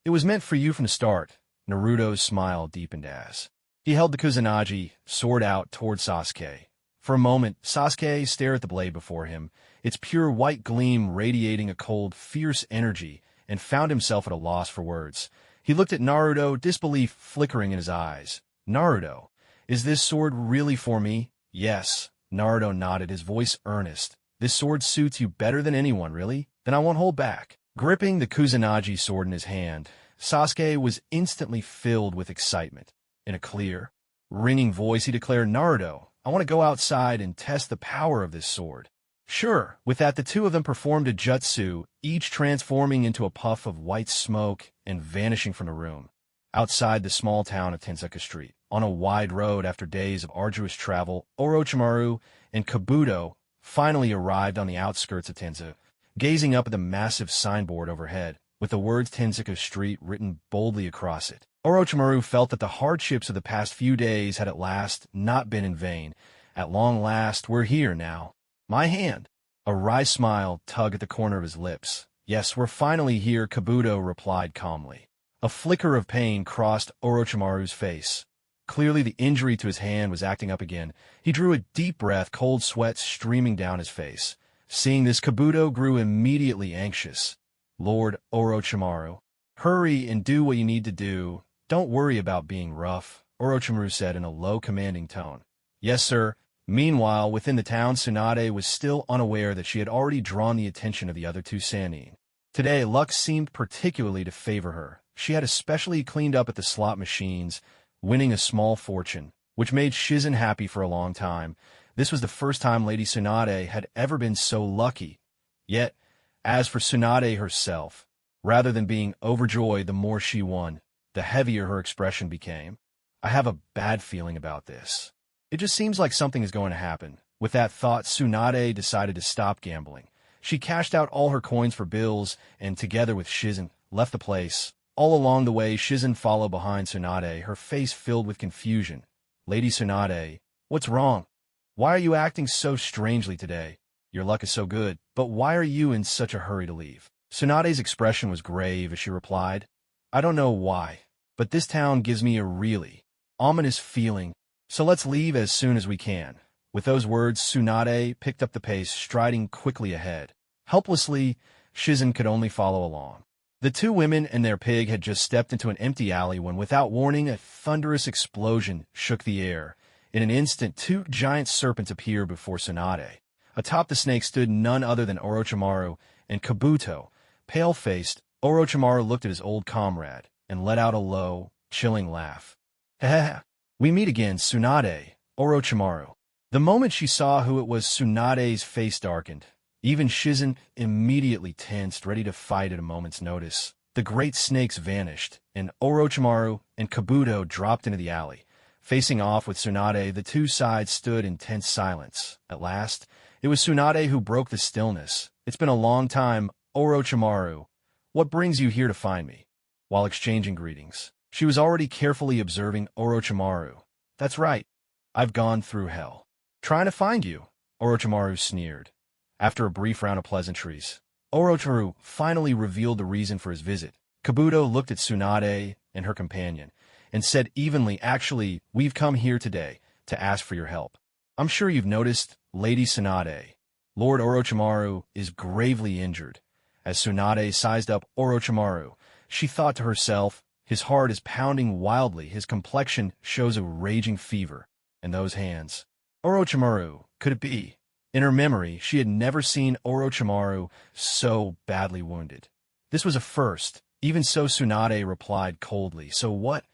It was meant for you from the start." Naruto's smile deepened as he held the Kusanagi sword out toward Sasuke. For a moment, Sasuke stared at the blade before him, its pure white gleam radiating a cold, fierce energy, and found himself at a loss for words. He looked at Naruto, disbelief flickering in his eyes. "Naruto, is this sword really for me?" "Yes," Naruto nodded, his voice earnest. "This sword suits you better than anyone, really? Then I won't hold back." Gripping the Kusanagi sword in his hand, Sasuke was instantly filled with excitement. In a clear, ringing voice, he declared, "Naruto, I want to go outside and test the power of this sword." "Sure." With that, the two of them performed a jutsu, each transforming into a puff of white smoke and vanishing from the room. Outside the small town of Tensuka Street, on a wide road after days of arduous travel, Orochimaru and Kabuto finally arrived on the outskirts of Tenzu, gazing up at the massive signboard overhead, with the words Tensuka Street written boldly across it. Orochimaru felt that the hardships of the past few days had at last not been in vain. At long last, we're here now. My hand. A wry smile tugged at the corner of his lips. "Yes, we're finally here," Kabuto replied calmly. A flicker of pain crossed Orochimaru's face. Clearly the injury to his hand was acting up again. He drew a deep breath, cold sweat streaming down his face. Seeing this, Kabuto grew immediately anxious. "Lord Orochimaru, hurry and do what you need to do. Don't worry about being rough," Orochimaru said in a low, commanding tone. "Yes, sir," Meanwhile, within the town, Tsunade was still unaware that she had already drawn the attention of the other two sannin. Today, luck seemed particularly to favor her. She had especially cleaned up at the slot machines, winning a small fortune, which made Shizen happy for a long time. This was the first time Lady Tsunade had ever been so lucky. Yet, as for Tsunade herself, rather than being overjoyed the more she won, the heavier her expression became. I have a bad feeling about this. It just seems like something is going to happen. With that thought, Tsunade decided to stop gambling. She cashed out all her coins for bills and, together with Shizen, left the place. All along the way, Shizen followed behind Tsunade, her face filled with confusion. Lady Tsunade, what's wrong? Why are you acting so strangely today? Your luck is so good, but why are you in such a hurry to leave? Tsunade's expression was grave as she replied, I don't know why, but this town gives me a really ominous feeling, so let's leave as soon as we can. With those words, Tsunade picked up the pace, striding quickly ahead. Helplessly, Shizen could only follow along. The two women and their pig had just stepped into an empty alley when, without warning, a thunderous explosion shook the air. In an instant, two giant serpents appeared before Tsunade. Atop the snake stood none other than Orochimaru and Kabuto. Pale-faced, Orochimaru looked at his old comrade and let out a low, chilling laugh. Heh, we meet again, Tsunade, Orochimaru. The moment she saw who it was, Tsunade's face darkened. Even Shizen immediately tensed, ready to fight at a moment's notice. The great snakes vanished, and Orochimaru and Kabuto dropped into the alley. Facing off with Tsunade, the two sides stood in tense silence. At last, it was Tsunade who broke the stillness. It's been a long time, Orochimaru. What brings you here to find me? While exchanging greetings, she was already carefully observing Orochimaru. That's right. I've gone through hell. Trying to find you, Orochimaru sneered. After a brief round of pleasantries, Orochimaru finally revealed the reason for his visit. Kabuto looked at Tsunade and her companion and said evenly, actually, we've come here today to ask for your help. I'm sure you've noticed, Lady Tsunade. Lord Orochimaru is gravely injured. As Tsunade sized up Orochimaru, she thought to herself, his heart is pounding wildly, his complexion shows a raging fever. And those hands. Orochimaru, could it be? In her memory, she had never seen Orochimaru so badly wounded. This was a first. Even so, Tsunade replied coldly, so what?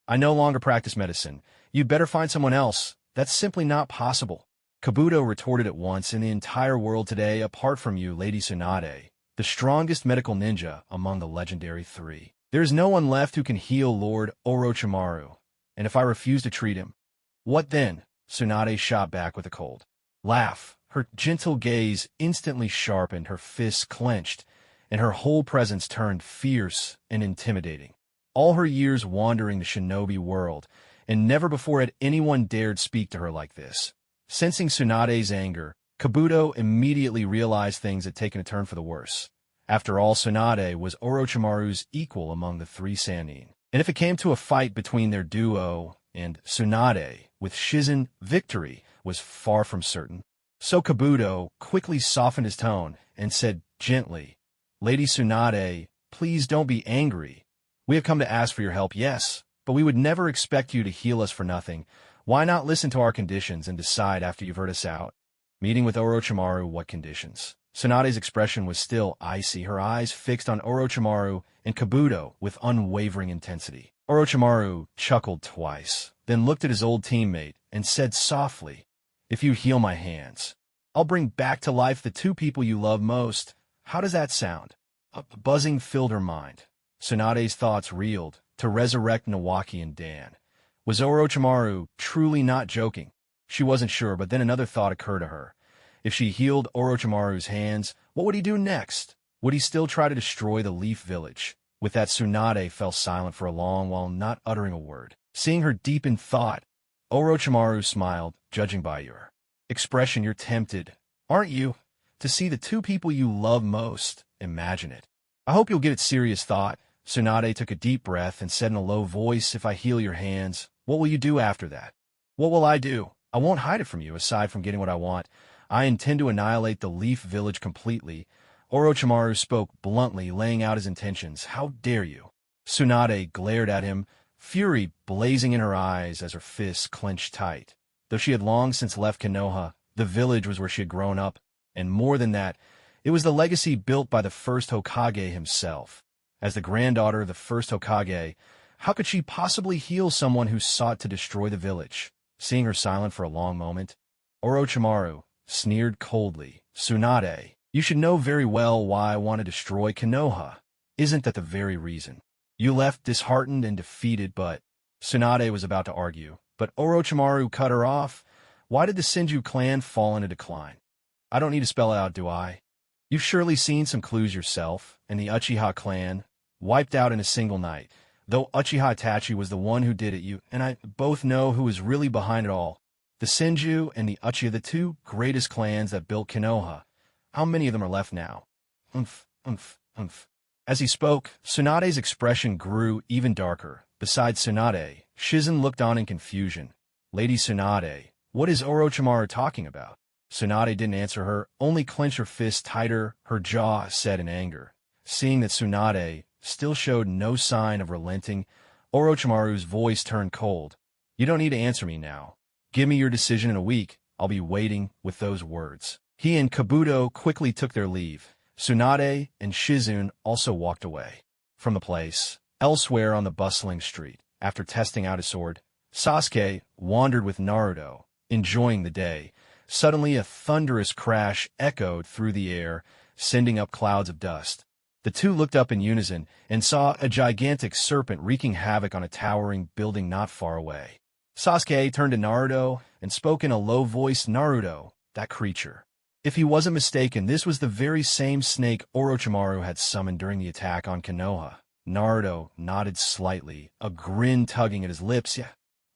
I no longer practice medicine. You'd better find someone else. That's simply not possible. Kabuto retorted at once, in the entire world today, apart from you, Lady Tsunade, the strongest medical ninja among the legendary three. There is no one left who can heal Lord Orochimaru. And if I refuse to treat him, what then? Tsunade shot back with a cold laugh. Her gentle gaze instantly sharpened, her fists clenched, and her whole presence turned fierce and intimidating. All her years wandering the shinobi world, and never before had anyone dared speak to her like this. Sensing Tsunade's anger, Kabuto immediately realized things had taken a turn for the worse. After all, Tsunade was Orochimaru's equal among the three sannin. And if it came to a fight between their duo and Tsunade, with Shizen, victory was far from certain. So Kabuto quickly softened his tone and said gently, Lady Tsunade, please don't be angry. We have come to ask for your help, yes, but we would never expect you to heal us for nothing. Why not listen to our conditions and decide after you've heard us out? Meeting with Orochimaru, what conditions? Tsunade's expression was still icy, her eyes fixed on Orochimaru and Kabuto with unwavering intensity. Orochimaru chuckled twice, then looked at his old teammate and said softly, if you heal my hands, I'll bring back to life the two people you love most. How does that sound? A buzzing filled her mind. Tsunade's thoughts reeled to resurrect Nawaki and Dan. Was Orochimaru truly not joking? She wasn't sure, but then another thought occurred to her. If she healed Orochimaru's hands, what would he do next? Would he still try to destroy the Leaf Village? With that, Tsunade fell silent for a long while, not uttering a word. Seeing her deep in thought, Orochimaru smiled, judging by your expression, you're tempted, aren't you, to see the two people you love most? Imagine it. I hope you'll give it serious thought. Tsunade took a deep breath and said in a low voice, if I heal your hands, what will you do after that? What will I do? I won't hide it from you, aside from getting what I want. I intend to annihilate the Leaf Village completely. Orochimaru spoke bluntly, laying out his intentions. How dare you? Tsunade glared at him, fury blazing in her eyes as her fists clenched tight. Though she had long since left Konoha, the village was where she had grown up, and more than that, it was the legacy built by the first Hokage himself. As the granddaughter of the first Hokage, how could she possibly heal someone who sought to destroy the village? Seeing her silent for a long moment, Orochimaru sneered coldly. Tsunade, you should know very well why I want to destroy Konoha. Isn't that the very reason? You left disheartened and defeated, but... Tsunade was about to argue, but Orochimaru cut her off. Why did the Senju clan fall into decline? I don't need to spell it out, do I? You've surely seen some clues yourself, and the Uchiha clan wiped out in a single night. Though Uchiha Itachi was the one who did it, you and I both know who is really behind it all. The Senju and the Uchiha, the two greatest clans that built Konoha. How many of them are left now? Umph, umph, umph. As he spoke, Tsunade's expression grew even darker. Besides Tsunade, Shizen looked on in confusion. Lady Tsunade, what is Orochimaru talking about? Tsunade didn't answer her, only clenched her fist tighter, her jaw set in anger. Seeing that Tsunade still showed no sign of relenting, Orochimaru's voice turned cold. You don't need to answer me now. Give me your decision in a week. I'll be waiting. With those words, he and Kabuto quickly took their leave. Tsunade and Shizune also walked away from the place. Elsewhere on the bustling street, after testing out his sword, Sasuke wandered with Naruto, enjoying the day. Suddenly a thunderous crash echoed through the air, sending up clouds of dust. The two looked up in unison and saw a gigantic serpent wreaking havoc on a towering building not far away. Sasuke turned to Naruto and spoke in a low voice. Naruto, that creature. If he wasn't mistaken, this was the very same snake Orochimaru had summoned during the attack on Konoha. Naruto nodded slightly, a grin tugging at his lips. Yeah,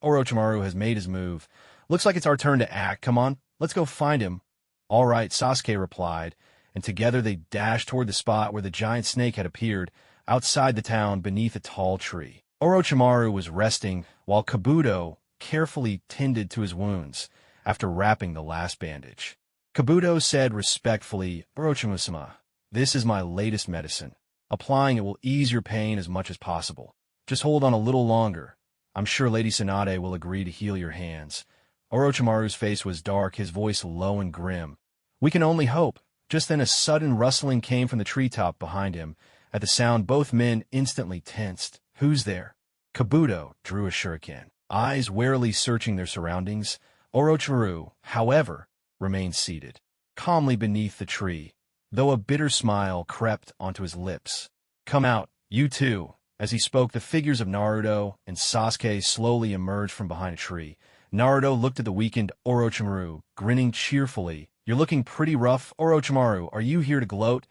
Orochimaru has made his move. Looks like it's our turn to act. Come on, let's go find him. All right, Sasuke replied, and together they dashed toward the spot where the giant snake had appeared, outside the town beneath a tall tree. Orochimaru was resting, while Kabuto carefully tended to his wounds after wrapping the last bandage. Kabuto said respectfully, Orochimaru-sama, this is my latest medicine. Applying it will ease your pain as much as possible. Just hold on a little longer. I'm sure Lady Tsunade will agree to heal your hands. Orochimaru's face was dark, his voice low and grim. We can only hope. Just then a sudden rustling came from the treetop behind him. At the sound, both men instantly tensed. Who's there? Kabuto drew a shuriken, eyes warily searching their surroundings. Orochimaru, however, remained seated, calmly beneath the tree, though a bitter smile crept onto his lips. Come out, you two. As he spoke, the figures of Naruto and Sasuke slowly emerged from behind a tree. Naruto looked at the weakened Orochimaru, grinning cheerfully. You're looking pretty rough, Orochimaru. Are you here to gloat?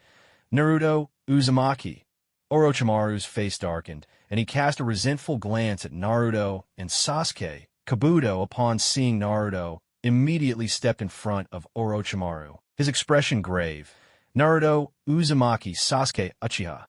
Naruto Uzumaki. Orochimaru's face darkened, and he cast a resentful glance at Naruto and Sasuke. Kabuto, upon seeing Naruto, immediately stepped in front of Orochimaru, his expression grave. Naruto Uzumaki, Sasuke Uchiha.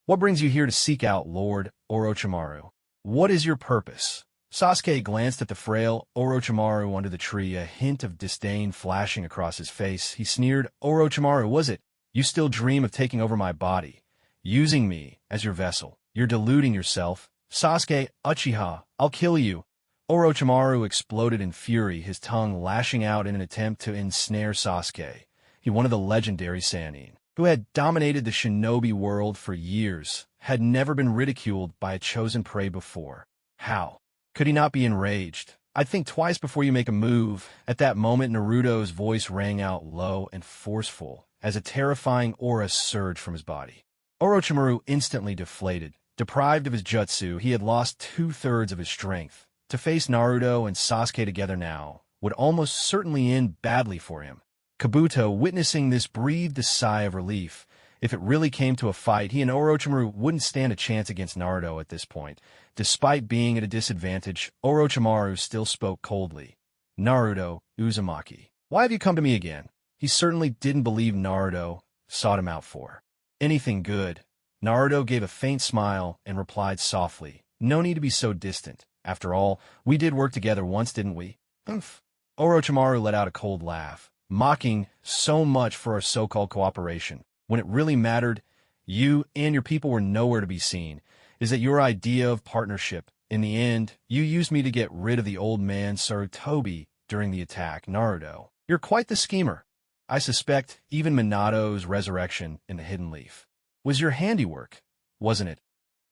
What brings you here to seek out Lord Orochimaru? What is your purpose? Sasuke glanced at the frail Orochimaru under the tree, a hint of disdain flashing across his face. He sneered, Orochimaru, was it? You still dream of taking over my body, using me as your vessel. You're deluding yourself. Sasuke Uchiha, I'll kill you. Orochimaru exploded in fury, his tongue lashing out in an attempt to ensnare Sasuke. He, one of the legendary Sannin, who had dominated the shinobi world for years, had never been ridiculed by a chosen prey before. How could he not be enraged? I'd think twice before you make a move. At that moment, Naruto's voice rang out low and forceful, as a terrifying aura surged from his body. Orochimaru instantly deflated. Deprived of his jutsu, he had lost 2/3 of his strength. To face Naruto and Sasuke together now would almost certainly end badly for him. Kabuto, witnessing this, breathed a sigh of relief. If it really came to a fight, he and Orochimaru wouldn't stand a chance against Naruto at this point. Despite being at a disadvantage, Orochimaru still spoke coldly. Naruto Uzumaki, why have you come to me again? He certainly didn't believe Naruto sought him out for anything good. Naruto gave a faint smile and replied softly, no need to be so distant. After all, we did work together once, didn't we? Umph. Orochimaru let out a cold laugh, mocking so much for our so-called cooperation. When it really mattered, you and your people were nowhere to be seen. Is that your idea of partnership? In the end, you used me to get rid of the old man Sarutobi during the attack, Naruto. You're quite the schemer. I suspect even Minato's resurrection in the Hidden Leaf was your handiwork, wasn't it?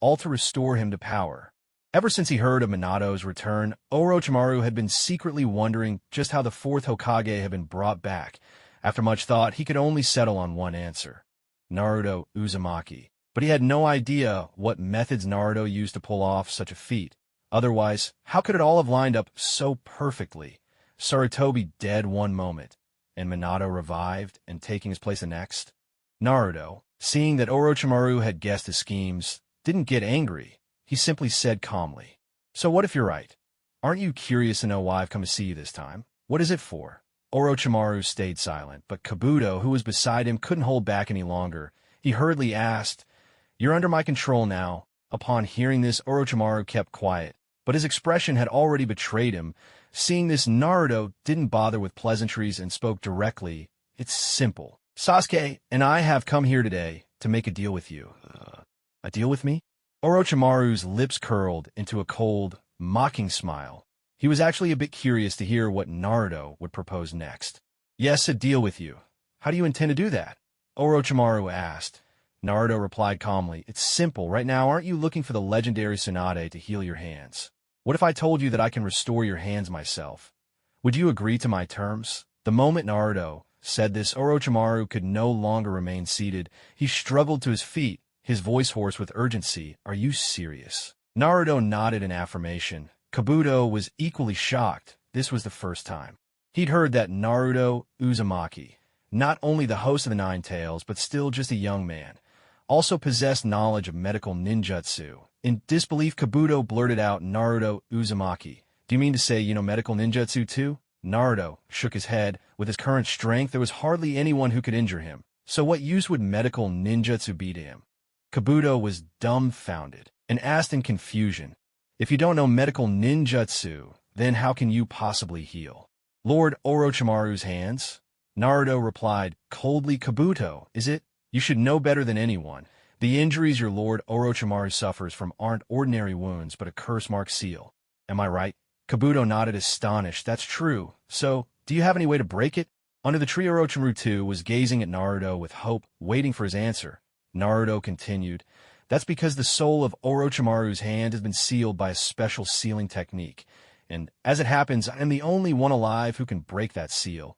All to restore him to power. Ever since he heard of Minato's return, Orochimaru had been secretly wondering just how the fourth Hokage had been brought back. After much thought, he could only settle on one answer: Naruto Uzumaki. But he had no idea what methods Naruto used to pull off such a feat. Otherwise, how could it all have lined up so perfectly? Sarutobi dead one moment, and Minato revived and taking his place the next? Naruto, seeing that Orochimaru had guessed his schemes, didn't get angry. He simply said calmly, "So what if you're right? Aren't you curious to know why I've come to see you this time? What is it for?" Orochimaru stayed silent, but Kabuto, who was beside him, couldn't hold back any longer. He hurriedly asked, "You're under my control now." Upon hearing this, Orochimaru kept quiet, but his expression had already betrayed him. Seeing this, Naruto didn't bother with pleasantries and spoke directly. "It's simple. Sasuke and I have come here today to make a deal with you." A deal with me? Orochimaru's lips curled into a cold, mocking smile. He was actually a bit curious to hear what Naruto would propose next. "Yes, a deal with you. How do you intend to do that?" Orochimaru asked. Naruto replied calmly, "It's simple. Right now, aren't you looking for the legendary Tsunade to heal your hands? What if I told you that I can restore your hands myself? Would you agree to my terms?" The moment Naruto said this, Orochimaru could no longer remain seated. He struggled to his feet, his voice hoarse with urgency. "Are you serious?" Naruto nodded in affirmation. Kabuto was equally shocked. This was the first time he'd heard that Naruto Uzumaki, not only the host of the Nine Tails, but still just a young man, also possessed knowledge of medical ninjutsu. In disbelief, Kabuto blurted out, "Naruto Uzumaki. Do you mean to say you know medical ninjutsu too?" Naruto shook his head. With his current strength, there was hardly anyone who could injure him. So what use would medical ninjutsu be to him? Kabuto was dumbfounded and asked in confusion, "If you don't know medical ninjutsu, then how can you possibly heal Lord Orochimaru's hands?" Naruto replied coldly, "Kabuto, is it? You should know better than anyone. The injuries your Lord Orochimaru suffers from aren't ordinary wounds, but a curse-marked seal. Am I right?" Kabuto nodded, astonished. "That's true. So, do you have any way to break it?" Under the tree, Orochimaru too was gazing at Naruto with hope, waiting for his answer. Naruto continued, "That's because the soul of Orochimaru's hand has been sealed by a special sealing technique. And as it happens, I am the only one alive who can break that seal."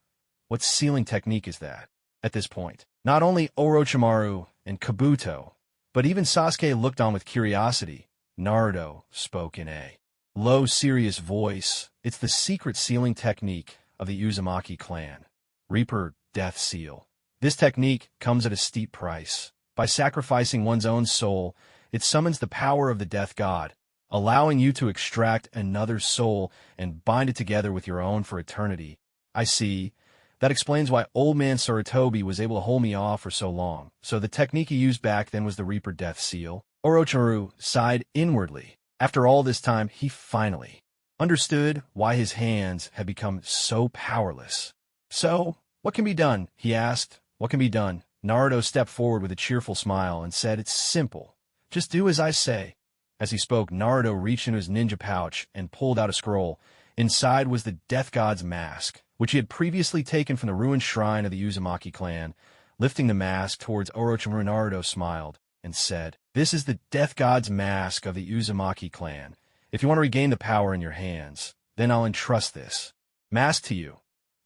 "What sealing technique is that?" At this point, not only Orochimaru and Kabuto, but even Sasuke looked on with curiosity. Naruto spoke in a low, serious voice. "It's the secret sealing technique of the Uzumaki clan. Reaper Death Seal. This technique comes at a steep price. By sacrificing one's own soul, it summons the power of the death god, allowing you to extract another's soul and bind it together with your own for eternity." "I see. That explains why old man Sarutobi was able to hold me off for so long. So the technique he used back then was the Reaper Death Seal." Orochimaru sighed inwardly. After all this time, he finally understood why his hands had become so powerless. "So, what can be done?" he asked. "What can be done?" Naruto stepped forward with a cheerful smile and said, "It's simple. Just do as I say." As he spoke, Naruto reached into his ninja pouch and pulled out a scroll. Inside was the Death God's mask, which he had previously taken from the ruined shrine of the Uzumaki clan. Lifting the mask towards Orochimaru, Naruto smiled and said, "This is the Death God's mask of the Uzumaki clan. If you want to regain the power in your hands, then I'll entrust this mask to you.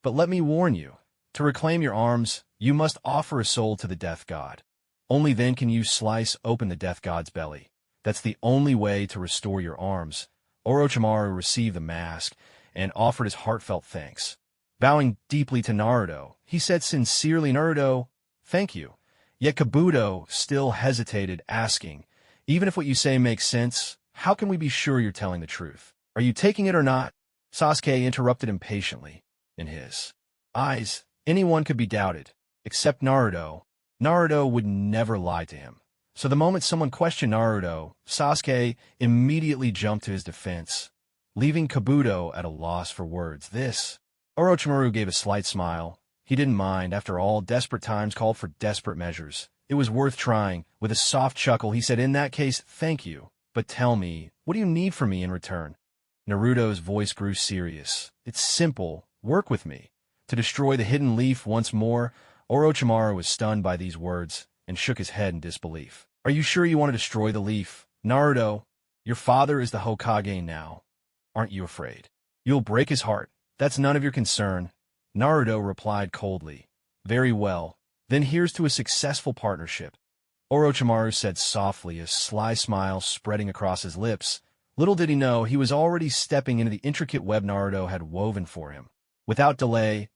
But let me warn you, to reclaim your arms, you must offer a soul to the Death God. Only then can you slice open the Death God's belly. That's the only way to restore your arms." Orochimaru received the mask and offered his heartfelt thanks. Bowing deeply to Naruto, he said sincerely, "Naruto, thank you." Yet Kabuto still hesitated, asking, "Even if what you say makes sense, how can we be sure you're telling the truth? Are you taking it or not?" Sasuke interrupted impatiently. In his eyes, anyone could be doubted, except Naruto. Naruto would never lie to him. So the moment someone questioned Naruto, Sasuke immediately jumped to his defense, leaving Kabuto at a loss for words. Orochimaru gave a slight smile. He didn't mind. After all, desperate times called for desperate measures. It was worth trying. With a soft chuckle, he said, "In that case, thank you. But tell me, what do you need from me in return?" Naruto's voice grew serious. It's simple. Work with me. To destroy the hidden leaf once more. Orochimaru was stunned by these words and shook his head in disbelief. Are you sure you want to destroy the leaf? Naruto, your father is the Hokage now. Aren't you afraid? You'll break his heart. That's none of your concern. Naruto replied coldly. Very well. Then here's to a successful partnership. Orochimaru said softly, a sly smile spreading across his lips. Little did he know he was already stepping into the intricate web Naruto had woven for him. Without delay,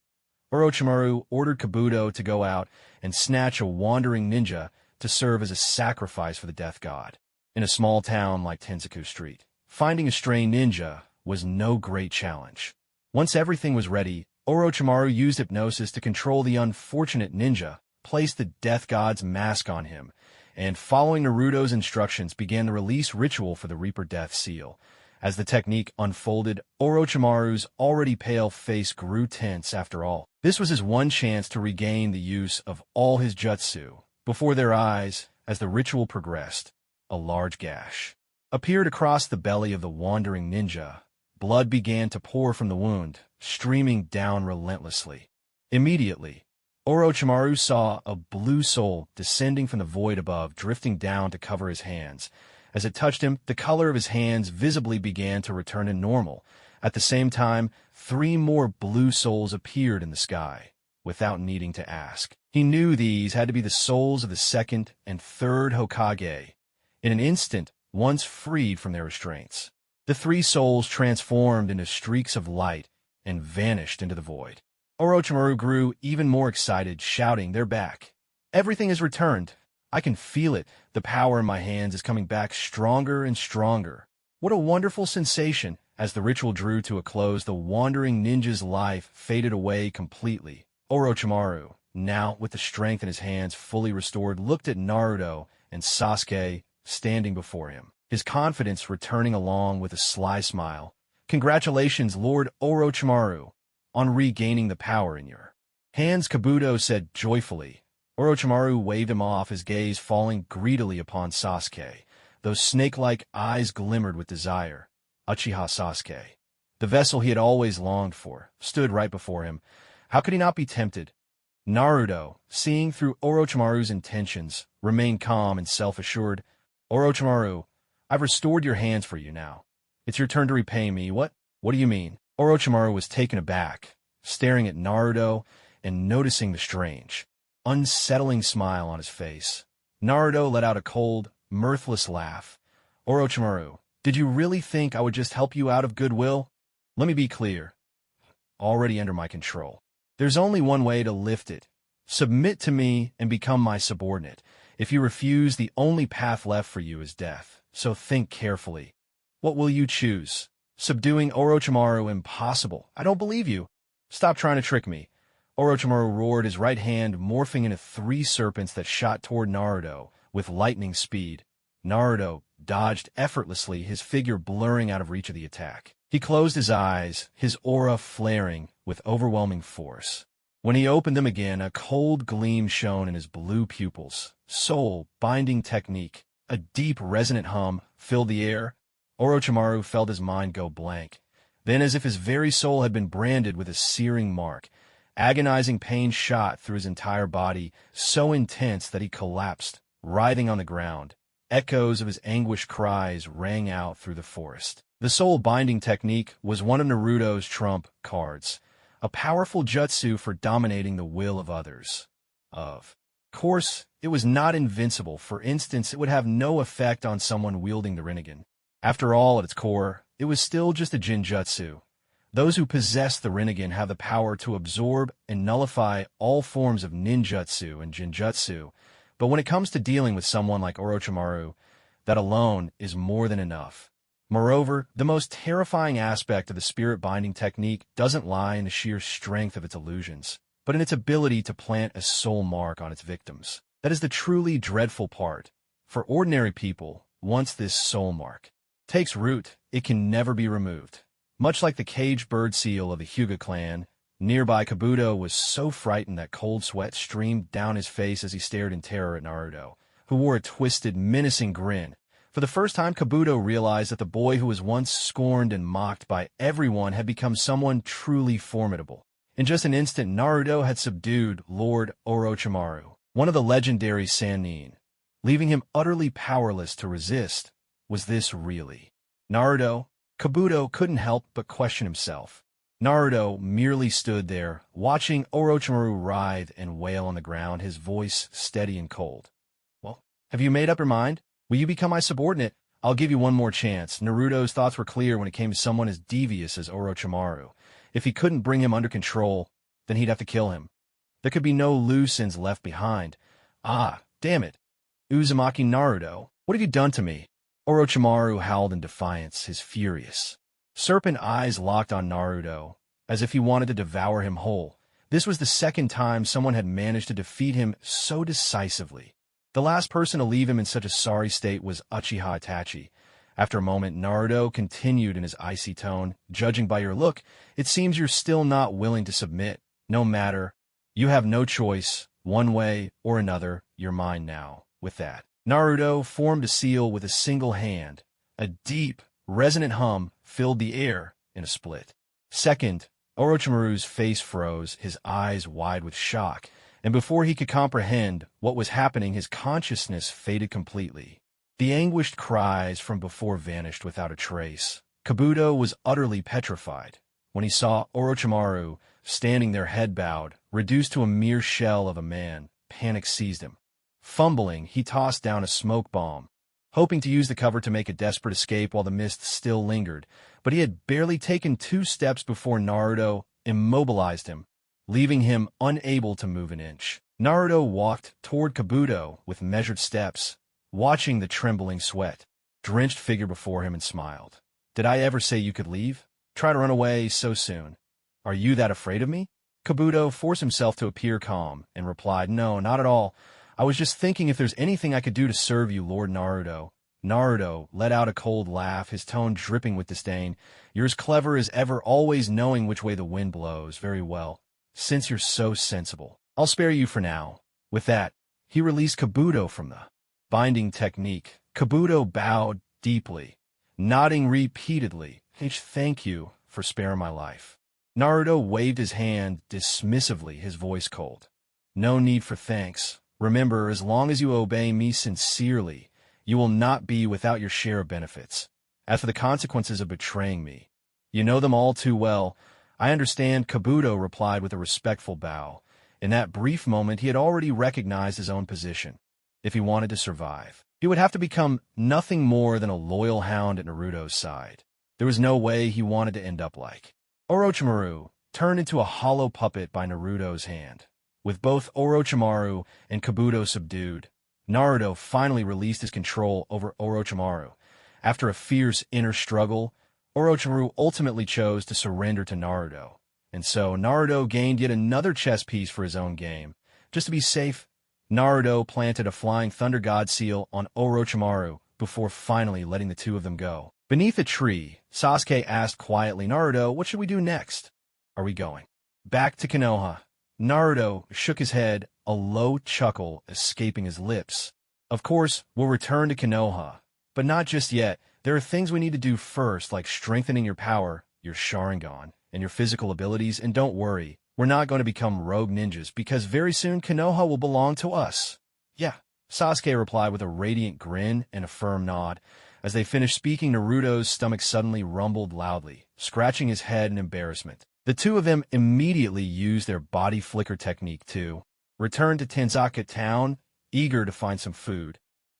Orochimaru ordered Kabuto to go out and snatch a wandering ninja to serve as a sacrifice for the death god. In a small town like Tenzu Street, finding a stray ninja was no great challenge. Once everything was ready, Orochimaru used hypnosis to control the unfortunate ninja, placed the death god's mask on him, and following Naruto's instructions began the release ritual for the Reaper Death Seal. As the technique unfolded, Orochimaru's already pale face grew tense after all. This was his one chance to regain the use of all his jutsu. Before their eyes, as the ritual progressed, a large gash appeared across the belly of the wandering ninja. Blood began to pour from the wound, streaming down relentlessly. Immediately, Orochimaru saw a blue soul descending from the void above, drifting down to cover his hands. As it touched him, the color of his hands visibly began to return to normal. At the same time, 3 more blue souls appeared in the sky, without needing to ask. He knew these had to be the souls of the 2nd and 3rd Hokage. In an instant, once freed from their restraints, the 3 souls transformed into streaks of light and vanished into the void. Orochimaru grew even more excited, shouting, "They're back. Everything has returned. I can feel it. The power in my hands is coming back stronger and stronger." What a wonderful sensation! As the ritual drew to a close, the wandering ninja's life faded away completely. Orochimaru, now with the strength in his hands fully restored, looked at Naruto and Sasuke standing before him, his confidence returning along with a sly smile. "Congratulations, Lord Orochimaru, on regaining the power in your hands," Kabuto said joyfully. Orochimaru waved him off, his gaze falling greedily upon Sasuke. Those snake-like eyes glimmered with desire. Uchiha Sasuke, the vessel he had always longed for, stood right before him. How could he not be tempted? Naruto, seeing through Orochimaru's intentions, remained calm and self-assured. "Orochimaru, I've restored your hands for you now. It's your turn to repay me." What do you mean?" Orochimaru was taken aback, staring at Naruto and noticing the strange, unsettling smile on his face. Naruto let out a cold, mirthless laugh. "Orochimaru, did you really think I would just help you out of goodwill? Let me be clear. Already under my control. There's only one way to lift it. Submit to me and become my subordinate. If you refuse, the only path left for you is death. So think carefully. What will you choose? Subduing Orochimaru? Impossible. I don't believe you. Stop trying to trick me." Orochimaru roared, his right hand morphing into 3 serpents that shot toward Naruto with lightning speed. Naruto dodged effortlessly, his figure blurring out of reach of the attack. He closed his eyes, his aura flaring with overwhelming force. When he opened them again, a cold gleam shone in his blue pupils. Soul-binding technique. A deep, resonant hum filled the air. Orochimaru felt his mind go blank. Then, as if his very soul had been branded with a searing mark, agonizing pain shot through his entire body, so intense that he collapsed, writhing on the ground. Echoes of his anguished cries rang out through the forest. The soul-binding technique was one of Naruto's trump cards, a powerful jutsu for dominating the will of others. Of course, it was not invincible. For instance, it would have no effect on someone wielding the Rinnegan. After all, at its core, it was still just a jinjutsu. Those who possess the Rinnegan have the power to absorb and nullify all forms of ninjutsu and jinjutsu, but when it comes to dealing with someone like Orochimaru, that alone is more than enough. Moreover, the most terrifying aspect of the spirit-binding technique doesn't lie in the sheer strength of its illusions, but in its ability to plant a soul mark on its victims. That is the truly dreadful part. For ordinary people, once this soul mark takes root, it can never be removed. Much like the caged bird seal of the Hyuga clan, nearby Kabuto was so frightened that cold sweat streamed down his face as he stared in terror at Naruto, who wore a twisted, menacing grin. For the first time, Kabuto realized that the boy who was once scorned and mocked by everyone had become someone truly formidable. In just an instant, Naruto had subdued Lord Orochimaru, one of the legendary Sannin, leaving him utterly powerless to resist. Was this really Naruto? Kabuto couldn't help but question himself. Naruto merely stood there, watching Orochimaru writhe and wail on the ground, his voice steady and cold. Well, have you made up your mind? Will you become my subordinate? I'll give you one more chance. Naruto's thoughts were clear when it came to someone as devious as Orochimaru. If he couldn't bring him under control, then he'd have to kill him. There could be no loose ends left behind. Ah, damn it. Uzumaki Naruto, what have you done to me? Orochimaru howled in defiance, his furious serpent eyes locked on Naruto, as if he wanted to devour him whole. This was the second time someone had managed to defeat him so decisively. The last person to leave him in such a sorry state was Uchiha Itachi. After a moment, Naruto continued in his icy tone, "Judging by your look, it seems you're still not willing to submit. No matter. You have no choice. One way or another, you're mine now." With that, Naruto formed a seal with a single hand. A deep, resonant hum filled the air in a split second. Orochimaru's face froze, his eyes wide with shock, and before he could comprehend what was happening, his consciousness faded completely. The anguished cries from before vanished without a trace. Kabuto was utterly petrified. When he saw Orochimaru standing there head bowed, reduced to a mere shell of a man, panic seized him. Fumbling, he tossed down a smoke bomb, hoping to use the cover to make a desperate escape while the mist still lingered, but he had barely taken 2 steps before Naruto immobilized him, leaving him unable to move an inch. Naruto walked toward Kabuto with measured steps, watching the trembling sweat-drenched figure before him, and smiled. "Did I ever say you could leave? Try to run away so soon? Are you that afraid of me?" Kabuto forced himself to appear calm and replied, "No, not at all. I was just thinking if there's anything I could do to serve you, Lord Naruto." Naruto let out a cold laugh, his tone dripping with disdain. "You're as clever as ever, always knowing which way the wind blows. Very well. Since you're so sensible, I'll spare you for now." With that, he released Kabuto from the binding technique. Kabuto bowed deeply, nodding repeatedly. "Thank you for sparing my life." Naruto waved his hand dismissively, his voice cold. "No need for thanks. Remember, as long as you obey me sincerely, you will not be without your share of benefits. As for the consequences of betraying me, you know them all too well." "I understand," Kabuto replied with a respectful bow. In that brief moment, he had already recognized his own position. If he wanted to survive, he would have to become nothing more than a loyal hound at Naruto's side. There was no way he wanted to end up like Orochimaru, turned into a hollow puppet by Naruto's hand. With both Orochimaru and Kabuto subdued, Naruto finally released his control over Orochimaru. After a fierce inner struggle, Orochimaru ultimately chose to surrender to Naruto, and so Naruto gained yet another chess piece for his own game. Just to be safe, Naruto planted a flying thunder god seal on Orochimaru before finally letting the two of them go. Beneath a tree, Sasuke asked quietly, "Naruto, what should we do next?" "Are we going back to Konoha?" Naruto shook his head, a low chuckle escaping his lips. "Of course, we'll return to Konoha, but not just yet. There are things we need to do first, like strengthening your power, your Sharingan, and your physical abilities. And don't worry, we're not going to become rogue ninjas, because very soon Konoha will belong to us." "Yeah," Sasuke replied with a radiant grin and a firm nod. As they finished speaking, Naruto's stomach suddenly rumbled loudly, scratching his head in embarrassment. The two of them immediately used their body flicker technique to return to Tenzu town, eager to find some food.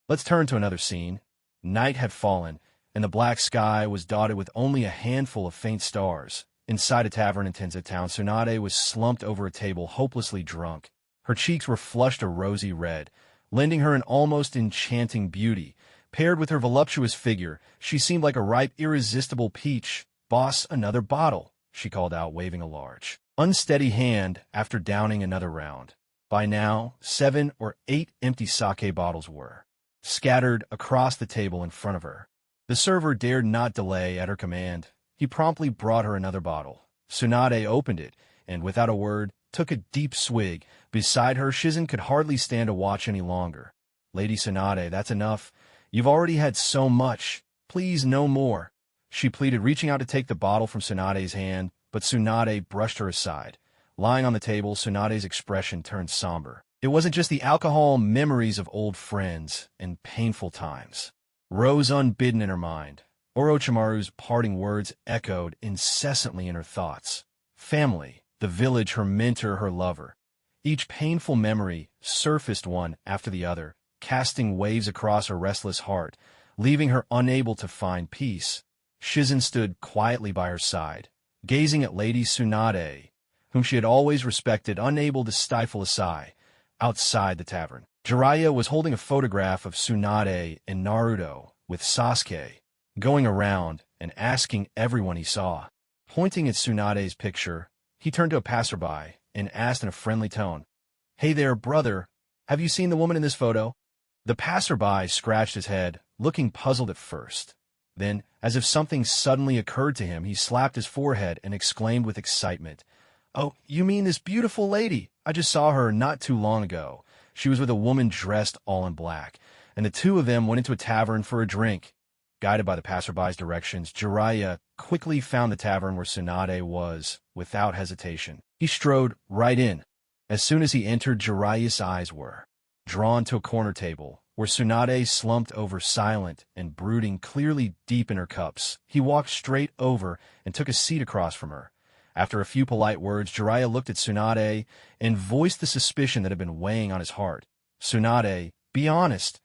Let's turn to another scene. Night had fallen, and the black sky was dotted with only a handful of faint stars. Inside a tavern in Tenzu town, Tsunade was slumped over a table, hopelessly drunk. Her cheeks were flushed a rosy red, lending her an almost enchanting beauty. Paired with her voluptuous figure, she seemed like a ripe, irresistible peach. "Boss, another bottle," she called out, waving a large, unsteady hand after downing another round. By now, 7 or 8 empty sake bottles were scattered across the table in front of her. The server dared not delay at her command. He promptly brought her another bottle. Tsunade opened it, and without a word, took a deep swig. Beside her, Shizen could hardly stand to watch any longer. "Lady Tsunade, that's enough. You've already had so much. Please, no more. She pleaded, reaching out to take the bottle from Tsunade's hand, but Tsunade brushed her aside. Lying on the table, Tsunade's expression turned somber. It wasn't just the alcohol, memories of old friends and painful times rose unbidden in her mind. Orochimaru's parting words echoed incessantly in her thoughts. Family, the village, her mentor, her lover. Each painful memory surfaced one after the other, casting waves across her restless heart, leaving her unable to find peace. Shizen stood quietly by her side, gazing at Lady Tsunade, whom she had always respected, unable to stifle a sigh. Outside the tavern, Jiraiya was holding a photograph of Tsunade and Naruto with Sasuke, going around and asking everyone he saw. Pointing at Tsunade's picture, he turned to a passerby and asked in a friendly tone, "Hey there, brother, have you seen the woman in this photo?" The passerby scratched his head, looking puzzled at first. Then, as if something suddenly occurred to him, he slapped his forehead and exclaimed with excitement, "Oh, you mean this beautiful lady? I just saw her not too long ago. She was with a woman dressed all in black, and the two of them went into a tavern for a drink." Guided by the passerby's directions, Jiraiya quickly found the tavern where Tsunade was, without hesitation. He strode right in. As soon as he entered, Jiraiya's eyes were drawn to a corner table, where Tsunade slumped over, silent and brooding, clearly deep in her cups. He walked straight over and took a seat across from her. After a few polite words, Jiraiya looked at Tsunade and voiced the suspicion that had been weighing on his heart. "Tsunade, be honest.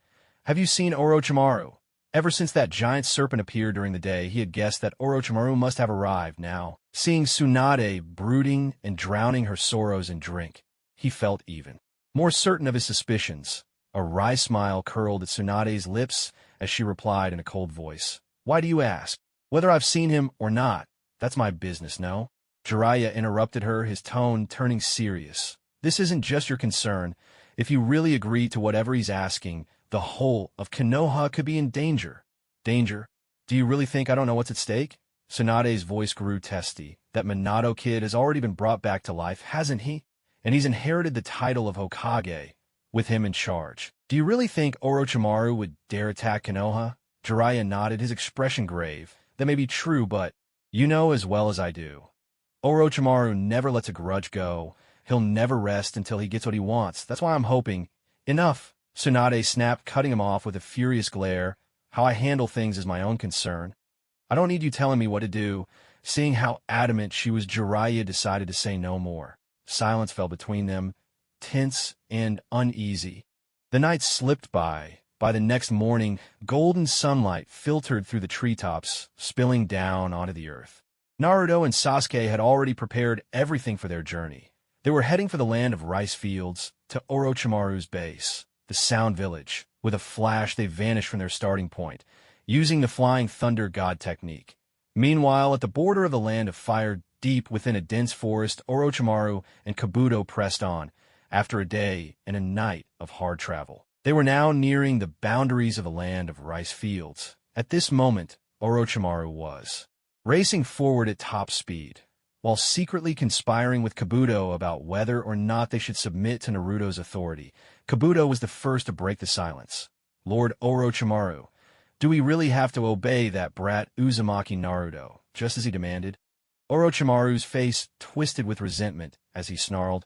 Have you seen Orochimaru?" Ever since that giant serpent appeared during the day, he had guessed that Orochimaru must have arrived. Now, seeing Tsunade brooding and drowning her sorrows in drink, he felt even more certain of his suspicions. A wry smile curled at Tsunade's lips as she replied in a cold voice, "Why do you ask? Whether I've seen him or not, that's my business, no?" Jiraiya interrupted her, his tone turning serious. "This isn't just your concern. If you really agree to whatever he's asking, the whole of Konoha could be in danger." "Danger? Do you really think I don't know what's at stake?" Tsunade's voice grew testy. "That Minato kid has already been brought back to life, hasn't he? And he's inherited the title of Hokage, with him in charge. Do you really think Orochimaru would dare attack Konoha?" Jiraiya nodded, his expression grave. "That may be true, but you know as well as I do. Orochimaru never lets a grudge go. He'll never rest until he gets what he wants. That's why I'm hoping—" "Enough!" Tsunade snapped, cutting him off with a furious glare. "How I handle things is my own concern. I don't need you telling me what to do." Seeing how adamant she was, Jiraiya decided to say no more. Silence fell between them, tense and uneasy. The night slipped by. By the next morning, golden sunlight filtered through the treetops, spilling down onto the earth. Naruto and Sasuke had already prepared everything for their journey. They were heading for the land of rice fields, to Orochimaru's base, the Sound Village. With a flash, they vanished from their starting point, using the Flying Thunder God technique. Meanwhile, at the border of the Land of Fire, deep within a dense forest, Orochimaru and Kabuto pressed on, after a day and a night of hard travel. They were now nearing the boundaries of the land of rice fields. At this moment, Orochimaru was racing forward at top speed, while secretly conspiring with Kabuto about whether or not they should submit to Naruto's authority. Kabuto was the first to break the silence. "Lord Orochimaru, do we really have to obey that brat Uzumaki Naruto, just as he demanded?" Orochimaru's face twisted with resentment as he snarled,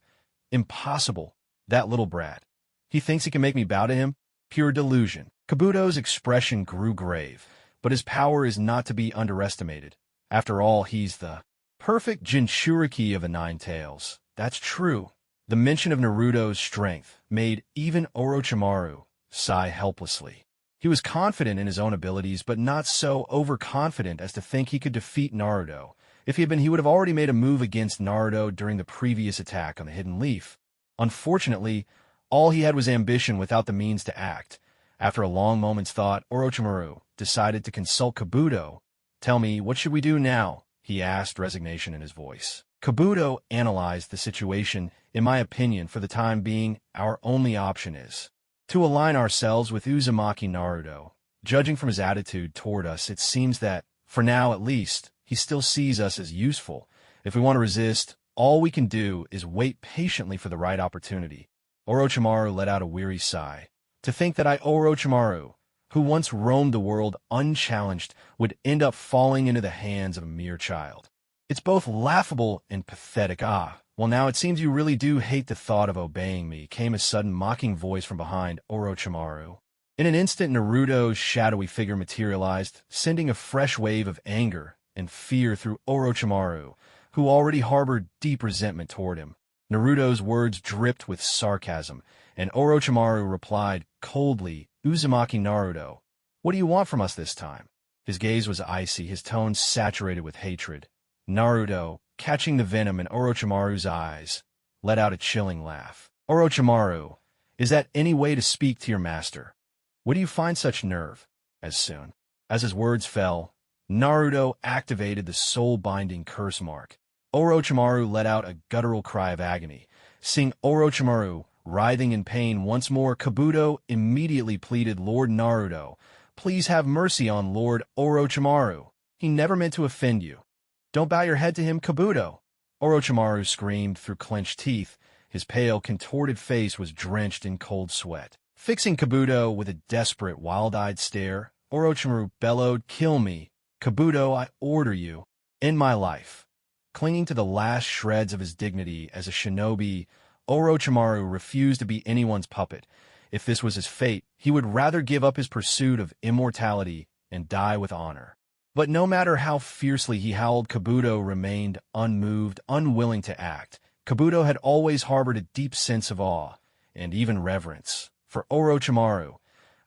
"Impossible. That little brat. He thinks he can make me bow to him? Pure delusion." Kabuto's expression grew grave, but his power is not to be underestimated. After all, he's the perfect Jinchuriki of the Nine Tails. That's true. The mention of Naruto's strength made even Orochimaru sigh helplessly. He was confident in his own abilities, but not so overconfident as to think he could defeat Naruto. If he had been, he would have already made a move against Naruto during the previous attack on the Hidden Leaf. Unfortunately, all he had was ambition without the means to act. After a long moment's thought, Orochimaru decided to consult Kabuto. "Tell me, what should we do now?" he asked, resignation in his voice. Kabuto analyzed the situation. "In my opinion, for the time being, our only option is to align ourselves with Uzumaki Naruto. Judging from his attitude toward us, it seems that, for now at least, he still sees us as useful. If we want to resist, all we can do is wait patiently for the right opportunity." Orochimaru let out a weary sigh. "To think that I, Orochimaru, who once roamed the world unchallenged, would end up falling into the hands of a mere child. It's both laughable and pathetic. Well, now it seems you really do hate the thought of obeying me, came a sudden mocking voice from behind Orochimaru. In an instant, Naruto's shadowy figure materialized, sending a fresh wave of anger and fear through Orochimaru, who already harbored deep resentment toward him. Naruto's words dripped with sarcasm, and Orochimaru replied coldly, "Uzumaki Naruto, what do you want from us this time?" His gaze was icy, his tone saturated with hatred. Naruto, catching the venom in Orochimaru's eyes, let out a chilling laugh. "Orochimaru, is that any way to speak to your master? Where do you find such nerve?" As soon as his words fell, Naruto activated the soul-binding curse mark. Orochimaru let out a guttural cry of agony. Seeing Orochimaru writhing in pain once more, Kabuto immediately pleaded, "Lord Naruto, please have mercy on Lord Orochimaru. He never meant to offend you. Don't bow your head to him, Kabuto." Orochimaru screamed through clenched teeth. His pale, contorted face was drenched in cold sweat. Fixing Kabuto with a desperate, wild-eyed stare, Orochimaru bellowed, "Kill me. Kabuto, I order you. End my life." Clinging to the last shreds of his dignity as a shinobi, Orochimaru refused to be anyone's puppet. If this was his fate, he would rather give up his pursuit of immortality and die with honor. But no matter how fiercely he howled, Kabuto remained unmoved, unwilling to act. Kabuto had always harbored a deep sense of awe, and even reverence, for Orochimaru.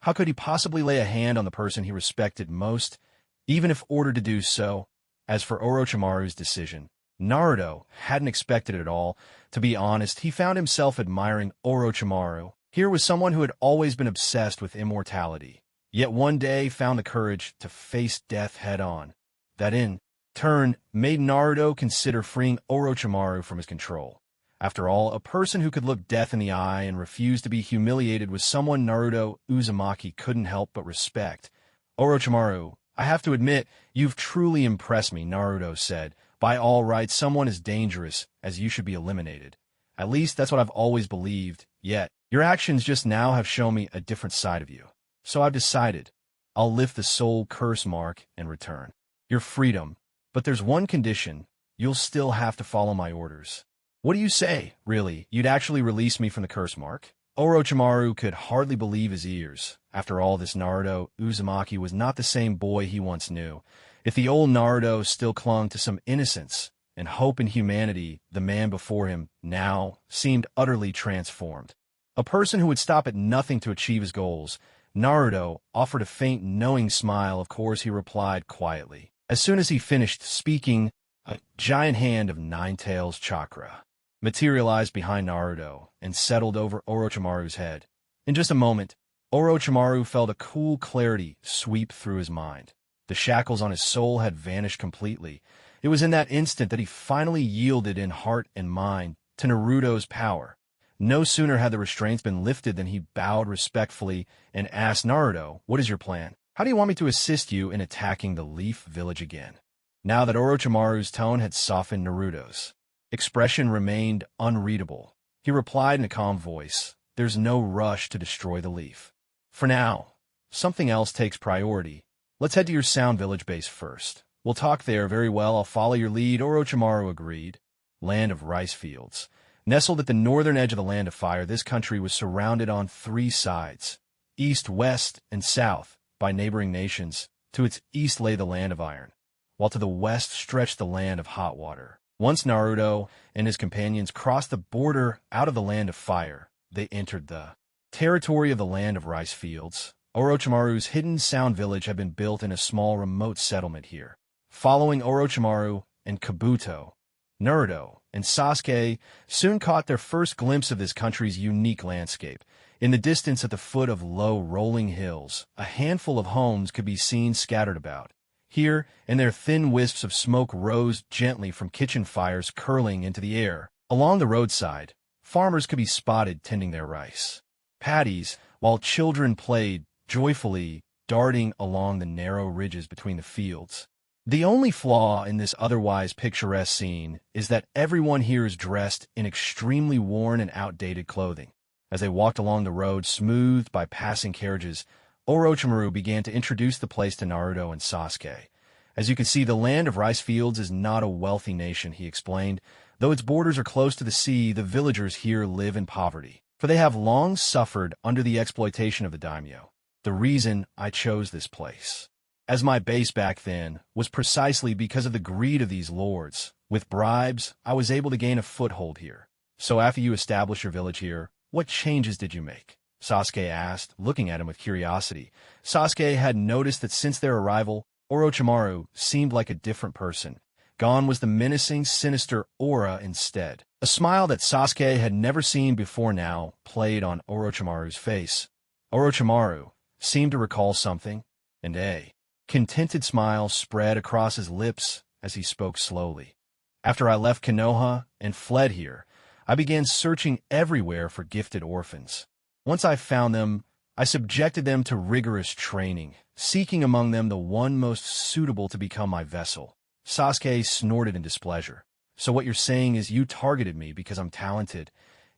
How could he possibly lay a hand on the person he respected most, even if ordered to do so? As for Orochimaru's decision, Naruto hadn't expected it at all. To be honest, he found himself admiring Orochimaru. Here was someone who had always been obsessed with immortality, yet one day found the courage to face death head-on. That, in turn, made Naruto consider freeing Orochimaru from his control. After all, a person who could look death in the eye and refuse to be humiliated was someone Naruto Uzumaki couldn't help but respect. "Orochimaru, I have to admit, you've truly impressed me," Naruto said. "By all rights, someone as dangerous as you should be eliminated. At least that's what I've always believed. Yet, your actions just now have shown me a different side of you. So I've decided. I'll lift the soul curse mark and return your freedom. But there's one condition. You'll still have to follow my orders." "What do you say? Really, you'd actually release me from the curse mark?" Orochimaru could hardly believe his ears. After all, this Naruto Uzumaki was not the same boy he once knew. If the old Naruto still clung to some innocence and hope in humanity, the man before him now seemed utterly transformed. A person who would stop at nothing to achieve his goals. Naruto offered a faint, knowing smile. Of course, he replied quietly. As soon as he finished speaking, a giant hand of Nine-Tails chakra materialized behind Naruto and settled over Orochimaru's head. In just a moment, Orochimaru felt a cool clarity sweep through his mind. The shackles on his soul had vanished completely. It was in that instant that he finally yielded in heart and mind to Naruto's power. No sooner had the restraints been lifted than he bowed respectfully and asked, "Naruto, what is your plan? How do you want me to assist you in attacking the Leaf Village again?" Now that Orochimaru's tone had softened, Naruto's expression remained unreadable. He replied in a calm voice, "There's no rush to destroy the leaf. For now, something else takes priority. Let's head to your Sound Village base first. We'll talk there." "Very well, I'll follow your lead," Orochimaru agreed. Land of rice fields. Nestled at the northern edge of the Land of Fire, this country was surrounded on three sides, east, west, and south, by neighboring nations. To its east lay the Land of Iron, while to the west stretched the Land of Hot Water. Once Naruto and his companions crossed the border out of the Land of Fire, they entered the territory of the Land of Rice Fields. Orochimaru's hidden Sound Village had been built in a small remote settlement here. Following Orochimaru and Kabuto, Naruto and Sasuke soon caught their first glimpse of this country's unique landscape. In the distance, at the foot of low, rolling hills, a handful of homes could be seen scattered about. Here, and there, thin wisps of smoke rose gently from kitchen fires curling into the air. Along the roadside, farmers could be spotted tending their rice paddies, while children played joyfully, darting along the narrow ridges between the fields. The only flaw in this otherwise picturesque scene is that everyone here is dressed in extremely worn and outdated clothing. As they walked along the road smoothed by passing carriages, Orochimaru began to introduce the place to Naruto and Sasuke. As you can see, the land of rice fields is not a wealthy nation, he explained. Though its borders are close to the sea, the villagers here live in poverty, for they have long suffered under the exploitation of the daimyo. The reason I chose this place as my base back then was precisely because of the greed of these lords. With bribes, I was able to gain a foothold here. So after you established your village here, what changes did you make? Sasuke asked, looking at him with curiosity. Sasuke had noticed that since their arrival, Orochimaru seemed like a different person. Gone was the menacing, sinister aura instead. A smile that Sasuke had never seen before now played on Orochimaru's face. Orochimaru seemed to recall something, and a contented smile spread across his lips as he spoke slowly. After I left Konoha and fled here, I began searching everywhere for gifted orphans. Once I found them, I subjected them to rigorous training, seeking among them the one most suitable to become my vessel. Sasuke snorted in displeasure. So what you're saying is you targeted me because I'm talented,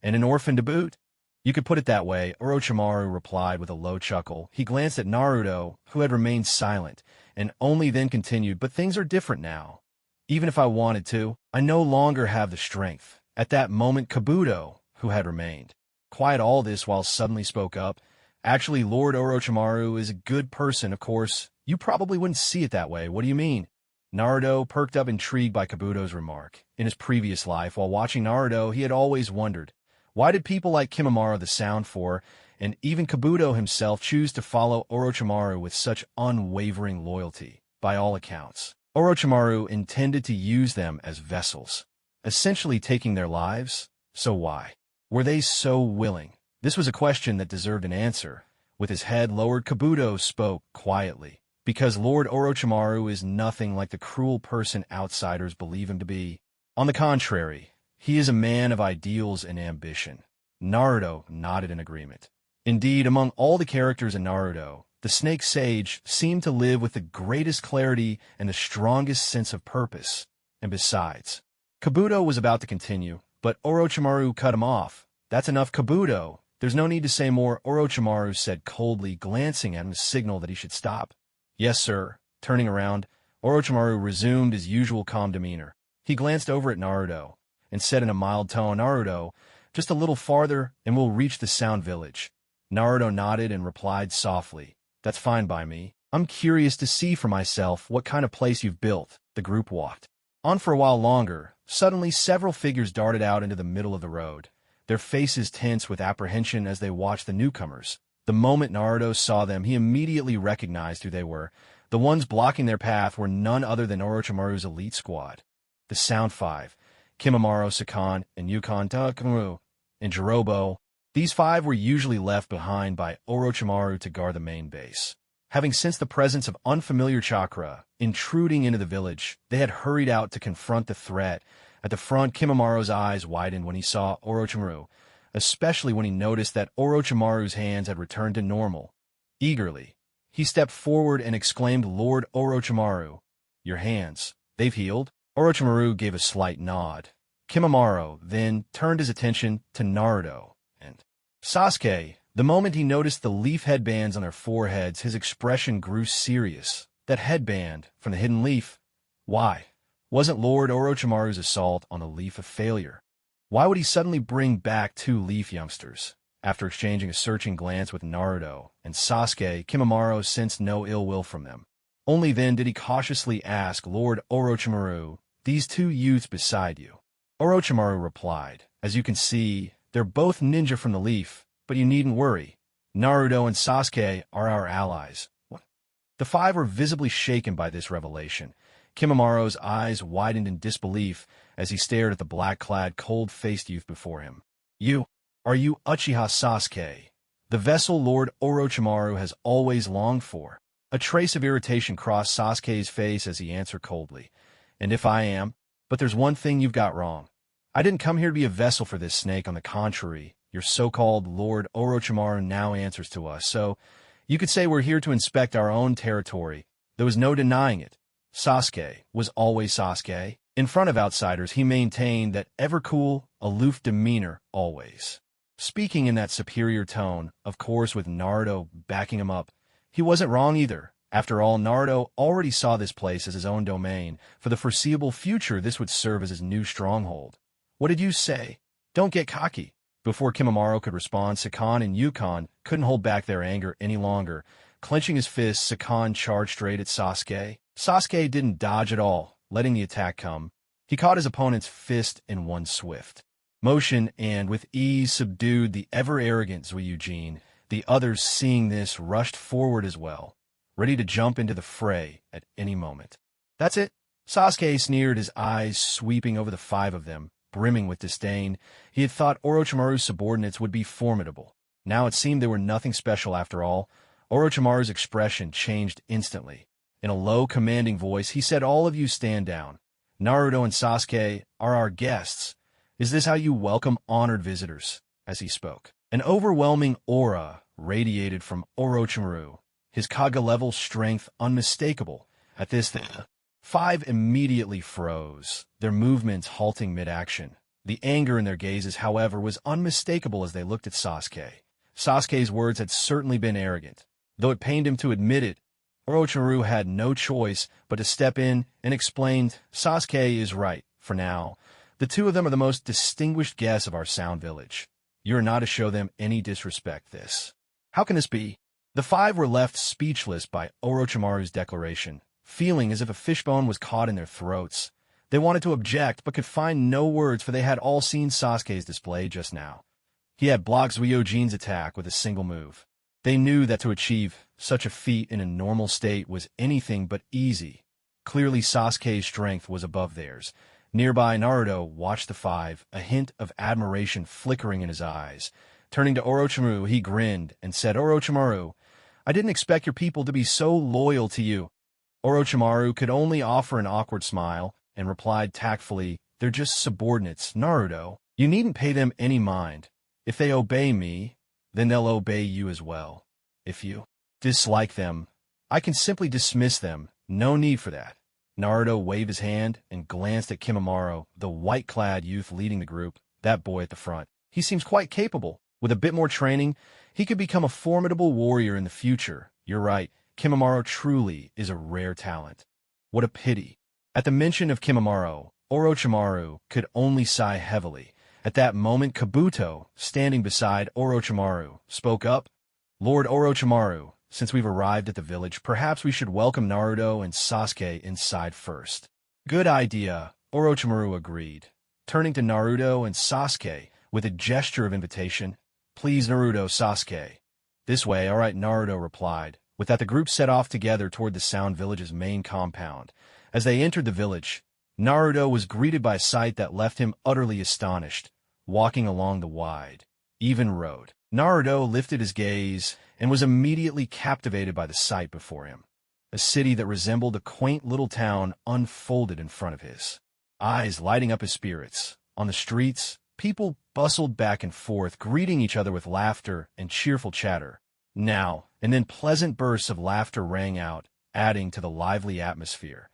and an orphan to boot? You could put it that way, Orochimaru replied with a low chuckle. He glanced at Naruto, who had remained silent, and only then continued, but things are different now. Even if I wanted to, I no longer have the strength. At that moment, Kabuto, who had remained quiet all this while suddenly spoke up. Actually, Lord Orochimaru is a good person, of course. You probably wouldn't see it that way. What do you mean? Naruto perked up, intrigued by Kabuto's remark. In his previous life, while watching Naruto, he had always wondered, why did people like Kimimaro the Sound for, and even Kabuto himself, choose to follow Orochimaru with such unwavering loyalty? By all accounts, Orochimaru intended to use them as vessels, essentially taking their lives. So why were they so willing? This was a question that deserved an answer. With his head lowered, Kabuto spoke quietly. Because Lord Orochimaru is nothing like the cruel person outsiders believe him to be. On the contrary, he is a man of ideals and ambition. Naruto nodded in agreement. Indeed, among all the characters in Naruto, the Snake Sage seemed to live with the greatest clarity and the strongest sense of purpose. And besides, Kabuto was about to continue, but Orochimaru cut him off. That's enough, Kabuto. There's no need to say more, Orochimaru said coldly, glancing at him to signal that he should stop. Yes, sir. Turning around, Orochimaru resumed his usual calm demeanor. He glanced over at Naruto and said in a mild tone, Naruto, just a little farther and we'll reach the Sound Village. Naruto nodded and replied softly, that's fine by me. I'm curious to see for myself what kind of place you've built. The group walked on for a while longer. Suddenly, several figures darted out into the middle of the road, their faces tense with apprehension as they watched the newcomers. The moment Naruto saw them, he immediately recognized who they were. The ones blocking their path were none other than Orochimaru's elite squad. The Sound Five, Kimimaro, Sakan, and Yukon Takamu, and Jirobo. These five were usually left behind by Orochimaru to guard the main base. Having sensed the presence of unfamiliar chakra intruding into the village, they had hurried out to confront the threat. At the front, Kimimaro's eyes widened when he saw Orochimaru, especially when he noticed that Orochimaru's hands had returned to normal. Eagerly, he stepped forward and exclaimed, Lord Orochimaru, your hands, they've healed? Orochimaru gave a slight nod. Kimimaro then turned his attention to Naruto and Sasuke. The moment he noticed the leaf headbands on their foreheads, his expression grew serious. That headband from the hidden leaf. Why? Wasn't Lord Orochimaru's assault on a leaf a failure? Why would he suddenly bring back two leaf youngsters? After exchanging a searching glance with Naruto and Sasuke, Kimimaro sensed no ill will from them. Only then did he cautiously ask, Lord Orochimaru, these two youths beside you? Orochimaru replied, as you can see, they're both ninja from the leaf, but you needn't worry. Naruto and Sasuke are our allies. What? The five were visibly shaken by this revelation. Kimimaro's eyes widened in disbelief as he stared at the black-clad, cold-faced youth before him. Are you Uchiha Sasuke, the vessel Lord Orochimaru has always longed for? A trace of irritation crossed Sasuke's face as he answered coldly. And if I am, but there's one thing you've got wrong. I didn't come here to be a vessel for this snake. On the contrary, your so-called Lord Orochimaru now answers to us, so you could say we're here to inspect our own territory. There was no denying it. Sasuke was always Sasuke. In front of outsiders, he maintained that ever-cool, aloof demeanor always. Speaking in that superior tone, of course with Naruto backing him up, He wasn't wrong either. After all, Naruto already saw this place as his own domain. For the foreseeable future, this would serve as his new stronghold. What did you say? Don't get cocky. Before Kimimaro could respond, Sakan and Yukon couldn't hold back their anger any longer. Clenching his fists, Sakan charged straight at Sasuke. Sasuke didn't dodge at all, letting the attack come. He caught his opponent's fist in one swift motion and, with ease, subdued the ever-arrogant Zuijin. The others, seeing this, rushed forward as well, ready to jump into the fray at any moment. That's it, Sasuke sneered, his eyes sweeping over the five of them, brimming with disdain. He had thought Orochimaru's subordinates would be formidable. Now it seemed they were nothing special after all. Orochimaru's expression changed instantly. In a low, commanding voice, he said, "All of you stand down. Naruto and Sasuke are our guests. Is this how you welcome honored visitors?" As he spoke, an overwhelming aura radiated from Orochimaru, his Kaga-level strength unmistakable. At this, the five immediately froze, their movements halting mid-action. The anger in their gazes, however, was unmistakable as they looked at Sasuke. Sasuke's words had certainly been arrogant. Though it pained him to admit it, Orochimaru had no choice but to step in and explained, "Sasuke is right, for now. The two of them are the most distinguished guests of our Sound Village. You are not to show them any disrespect this." How can this be? The five were left speechless by Orochimaru's declaration, feeling as if a fishbone was caught in their throats. They wanted to object, but could find no words, for they had all seen Sasuke's display just now. He had blocked Zuijin's attack with a single move. They knew that to achieve such a feat in a normal state was anything but easy. Clearly, Sasuke's strength was above theirs. Nearby, Naruto watched the five, a hint of admiration flickering in his eyes. Turning to Orochimaru, he grinned and said, "Orochimaru, I didn't expect your people to be so loyal to you." Orochimaru could only offer an awkward smile and replied tactfully, "They're just subordinates, Naruto. You needn't pay them any mind. If they obey me, then they'll obey you as well. If you dislike them, I can simply dismiss them. No need for that." Naruto waved his hand and glanced at Kimimaro, the white-clad youth leading the group, that boy at the front. He seems quite capable. With a bit more training, he could become a formidable warrior in the future. You're right, Kimimaro truly is a rare talent. What a pity. At the mention of Kimimaro, Orochimaru could only sigh heavily. At that moment, Kabuto, standing beside Orochimaru, spoke up. "Lord Orochimaru, since we've arrived at the village, perhaps we should welcome Naruto and Sasuke inside first." "Good idea," Orochimaru agreed. Turning to Naruto and Sasuke with a gesture of invitation, "Please, Naruto, Sasuke." "This way, all right," Naruto replied. With that, the group set off together toward the Sound Village's main compound. As they entered the village, Naruto was greeted by a sight that left him utterly astonished. Walking along the wide, even road, Naruto lifted his gaze and was immediately captivated by the sight before him. A city that resembled a quaint little town unfolded in front of his eyes, lighting up his spirits. On the streets, people bustled back and forth, greeting each other with laughter and cheerful chatter. Now and then pleasant bursts of laughter rang out, adding to the lively atmosphere.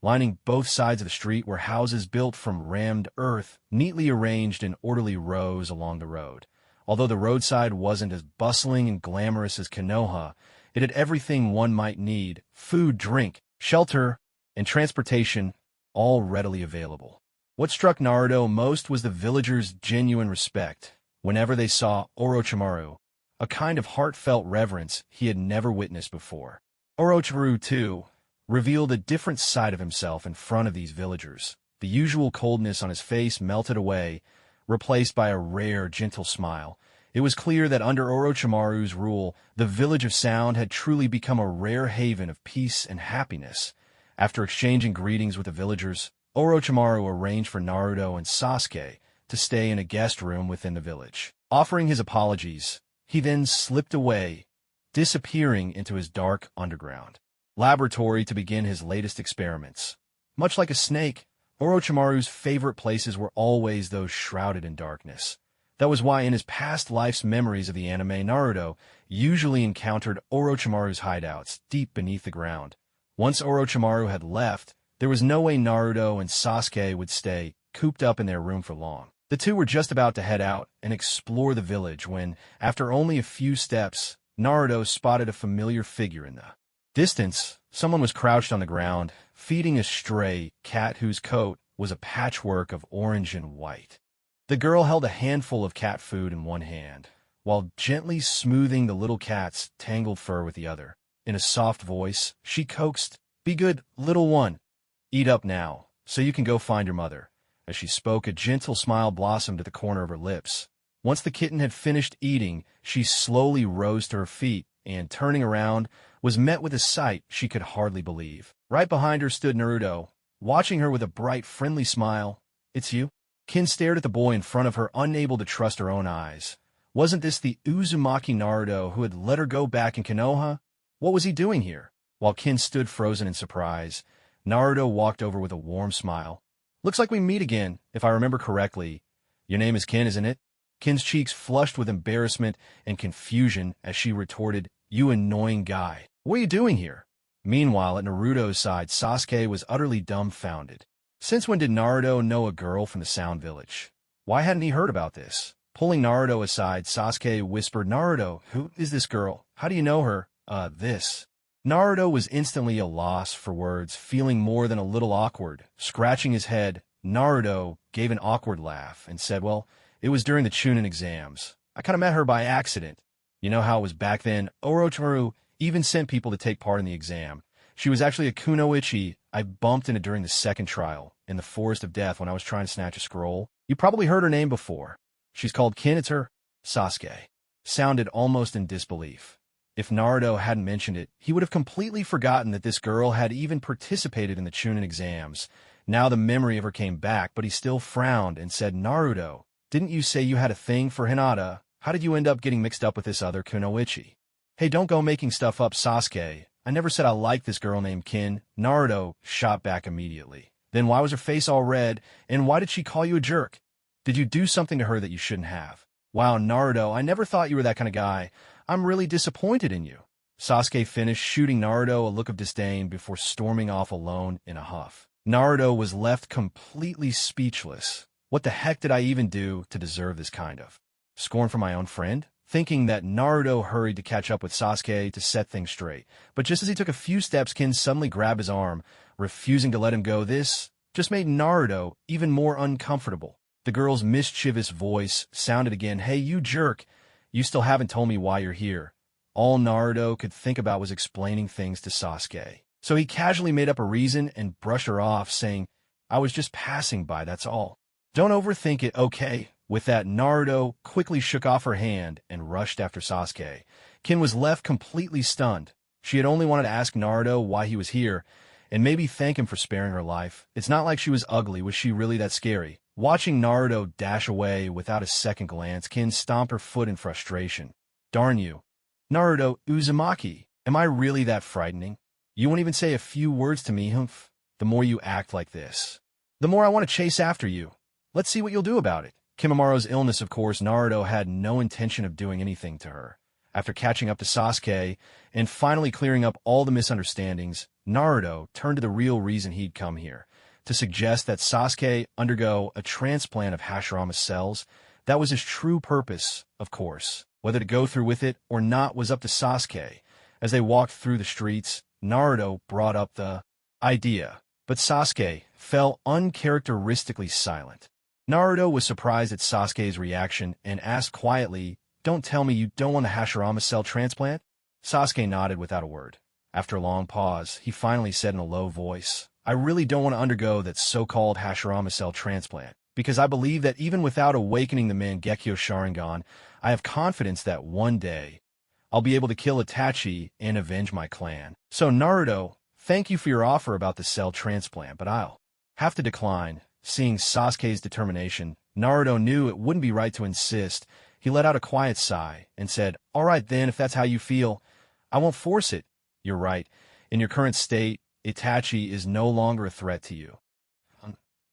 Lining both sides of the street were houses built from rammed earth, neatly arranged in orderly rows along the road. Although the roadside wasn't as bustling and glamorous as Konoha, it had everything one might need: food, drink, shelter, and transportation, all readily available. What struck Naruto most was the villagers' genuine respect whenever they saw Orochimaru, a kind of heartfelt reverence he had never witnessed before. Orochimaru, too, revealed a different side of himself in front of these villagers. The usual coldness on his face melted away, replaced by a rare, gentle smile. It was clear that under Orochimaru's rule, the Village of Sound had truly become a rare haven of peace and happiness. After exchanging greetings with the villagers, Orochimaru arranged for Naruto and Sasuke to stay in a guest room within the village. Offering his apologies, he then slipped away, disappearing into his dark underground laboratory to begin his latest experiments. Much like a snake, Orochimaru's favorite places were always those shrouded in darkness. That was why in his past life's memories of the anime, Naruto usually encountered Orochimaru's hideouts deep beneath the ground. Once Orochimaru had left, there was no way Naruto and Sasuke would stay cooped up in their room for long. The two were just about to head out and explore the village when, after only a few steps, Naruto spotted a familiar figure in the distance. Someone was crouched on the ground, feeding a stray cat whose coat was a patchwork of orange and white. The girl held a handful of cat food in one hand, while gently smoothing the little cat's tangled fur with the other. In a soft voice, she coaxed, "Be good, little one. Eat up now, so you can go find your mother." As she spoke, a gentle smile blossomed at the corner of her lips. Once the kitten had finished eating, she slowly rose to her feet and, turning around, was met with a sight she could hardly believe. Right behind her stood Naruto, watching her with a bright, friendly smile. "It's you?" Kin stared at the boy in front of her, unable to trust her own eyes. Wasn't this the Uzumaki Naruto who had let her go back in Konoha? What was he doing here? While Kin stood frozen in surprise, Naruto walked over with a warm smile. "Looks like we meet again, if I remember correctly. Your name is Kin, isn't it?" Kin's cheeks flushed with embarrassment and confusion as she retorted, "You annoying guy. What are you doing here?" Meanwhile, at Naruto's side, Sasuke was utterly dumbfounded. Since when did Naruto know a girl from the Sound Village? Why hadn't he heard about this? Pulling Naruto aside, Sasuke whispered, "Naruto, who is this girl? How do you know her? This." Naruto was instantly a loss for words, feeling more than a little awkward. Scratching his head, Naruto gave an awkward laugh and said, "Well, it was during the Chunin exams. I kind of met her by accident. You know how it was back then? Orochimaru even sent people to take part in the exam. She was actually a kunoichi I bumped into during the second trial in the Forest of Death when I was trying to snatch a scroll. You probably heard her name before. She's called Kin. It's her." Sasuke sounded almost in disbelief. If Naruto hadn't mentioned it, he would have completely forgotten that this girl had even participated in the Chunin exams. Now the memory of her came back, but he still frowned and said, "Naruto, didn't you say you had a thing for Hinata? How did you end up getting mixed up with this other kunoichi?" "Hey, don't go making stuff up, Sasuke. I never said I liked this girl named Kin." Naruto shot back immediately. "Then why was her face all red, and why did she call you a jerk? Did you do something to her that you shouldn't have?" "Wow, Naruto, I never thought you were that kind of guy. I'm really disappointed in you." Sasuke finished, shooting Naruto a look of disdain before storming off alone in a huff. Naruto was left completely speechless. What the heck did I even do to deserve this kind of scorn from my own friend? Thinking that, Naruto hurried to catch up with Sasuke to set things straight. But just as he took a few steps, Kin suddenly grabbed his arm, refusing to let him go. This just made Naruto even more uncomfortable. The girl's mischievous voice sounded again, "Hey, you jerk. You still haven't told me why you're here." All Naruto could think about was explaining things to Sasuke. So he casually made up a reason and brushed her off, saying, "I was just passing by, that's all. Don't overthink it, okay?" With that, Naruto quickly shook off her hand and rushed after Sasuke. Kin was left completely stunned. She had only wanted to ask Naruto why he was here, and maybe thank him for sparing her life. It's not like she was ugly. Was she really that scary? Watching Naruto dash away without a second glance, Kin stomped her foot in frustration. "Darn you. Naruto Uzumaki, am I really that frightening? You won't even say a few words to me, humph. The more you act like this, the more I want to chase after you. Let's see what you'll do about it." Kimimura's illness, of course, Naruto had no intention of doing anything to her. After catching up to Sasuke and finally clearing up all the misunderstandings, Naruto turned to the real reason he'd come here, to suggest that Sasuke undergo a transplant of Hashirama's cells. That was his true purpose, of course. Whether to go through with it or not was up to Sasuke. As they walked through the streets, Naruto brought up the idea, but Sasuke fell uncharacteristically silent. Naruto was surprised at Sasuke's reaction and asked quietly, "Don't tell me you don't want the Hashirama cell transplant?" Sasuke nodded without a word. After a long pause, he finally said in a low voice, "I really don't want to undergo that so-called Hashirama cell transplant, because I believe that even without awakening the Mangekyō Sharingan, I have confidence that one day I'll be able to kill Itachi and avenge my clan. So Naruto, thank you for your offer about the cell transplant, but I'll have to decline." Seeing Sasuke's determination, Naruto knew it wouldn't be right to insist. He let out a quiet sigh and said, "All right then, if that's how you feel, I won't force it. You're right. In your current state, Itachi is no longer a threat to you."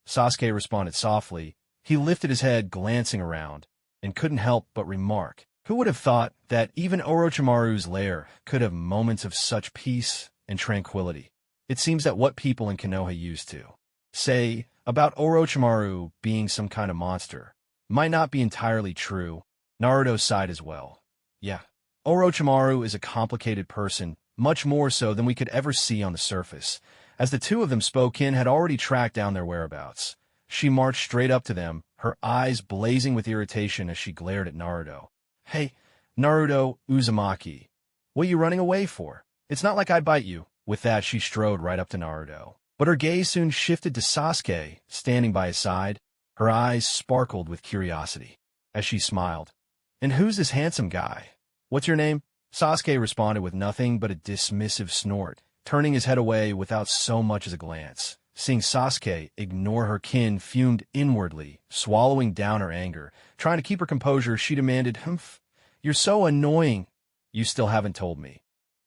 Sasuke responded softly. He lifted his head, glancing around, and couldn't help but remark, "Who would have thought that even Orochimaru's lair could have moments of such peace and tranquility? It seems that what people in Konoha used to say about Orochimaru being some kind of monster might not be entirely true." Naruto sighed as well. "Yeah, Orochimaru is a complicated person, much more so than we could ever see on the surface. As the two of them spoke, Kin had already tracked down their whereabouts. She marched straight up to them, her eyes blazing with irritation as she glared at Naruto. "Hey, Naruto Uzumaki, what are you running away for? It's not like I'd bite you." With that, she strode right up to Naruto. But her gaze soon shifted to Sasuke, standing by his side. Her eyes sparkled with curiosity as she smiled. "And who's this handsome guy? What's your name?" Sasuke responded with nothing but a dismissive snort, turning his head away without so much as a glance. Seeing Sasuke ignore her, Kin fumed inwardly, swallowing down her anger. Trying to keep her composure, she demanded, "Humph, you're so annoying. You still haven't told me.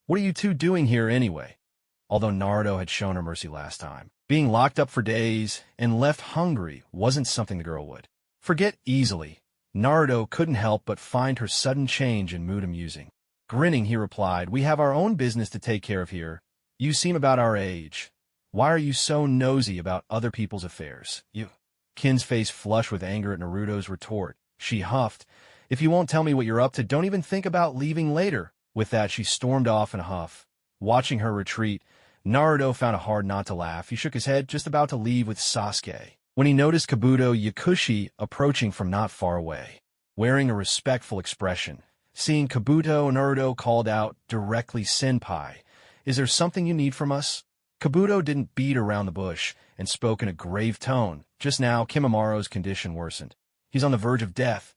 What are you two doing here anyway?" Although Naruto had shown her mercy last time, being locked up for days and left hungry wasn't something the girl would forget easily. Naruto couldn't help but find her sudden change in mood amusing. Grinning, he replied, "We have our own business to take care of here. You seem about our age. Why are you so nosy about other people's affairs? You." Kin's face flushed with anger at Naruto's retort. She huffed, "If you won't tell me what you're up to, don't even think about leaving later." With that, she stormed off in a huff. Watching her retreat, Naruto found it hard not to laugh. He shook his head, just about to leave with Sasuke, when he noticed Kabuto Yakushi approaching from not far away, wearing a respectful expression. Seeing Kabuto, Naruto called out directly, "Senpai, is there something you need from us?" Kabuto didn't beat around the bush and spoke in a grave tone. "Just now, Kimimura's condition worsened. He's on the verge of death.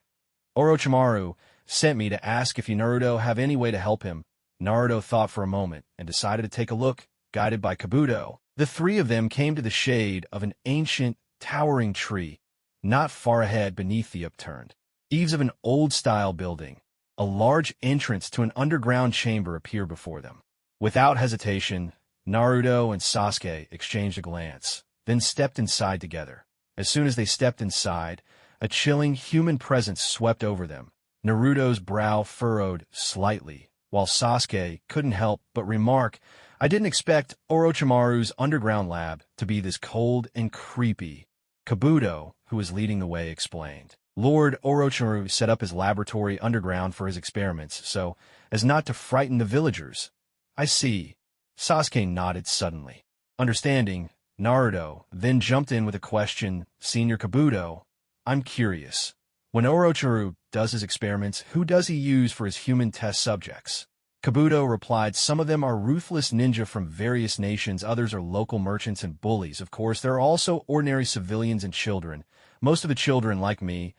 Orochimaru sent me to ask if you, Naruto, have any way to help him." Naruto thought for a moment and decided to take a look. Guided by Kabuto, the three of them came to the shade of an ancient, towering tree, not far ahead beneath the upturned eaves of an old-style building. A large entrance to an underground chamber appeared before them. Without hesitation, Naruto and Sasuke exchanged a glance, then stepped inside together. As soon as they stepped inside, a chilling human presence swept over them. Naruto's brow furrowed slightly, while Sasuke couldn't help but remark, "I didn't expect Orochimaru's underground lab to be this cold and creepy." Kabuto, who was leading the way, explained. "Lord Orochimaru set up his laboratory underground for his experiments, so as not to frighten the villagers." "I see." Sasuke nodded suddenly. Understanding, Naruto then jumped in with a question. "Senior Kabuto, I'm curious. When Orochimaru does his experiments, who does he use for his human test subjects?" Kabuto replied, "Some of them are ruthless ninja from various nations, others are local merchants and bullies. Of course, there are also ordinary civilians and children. Most of the children, like me,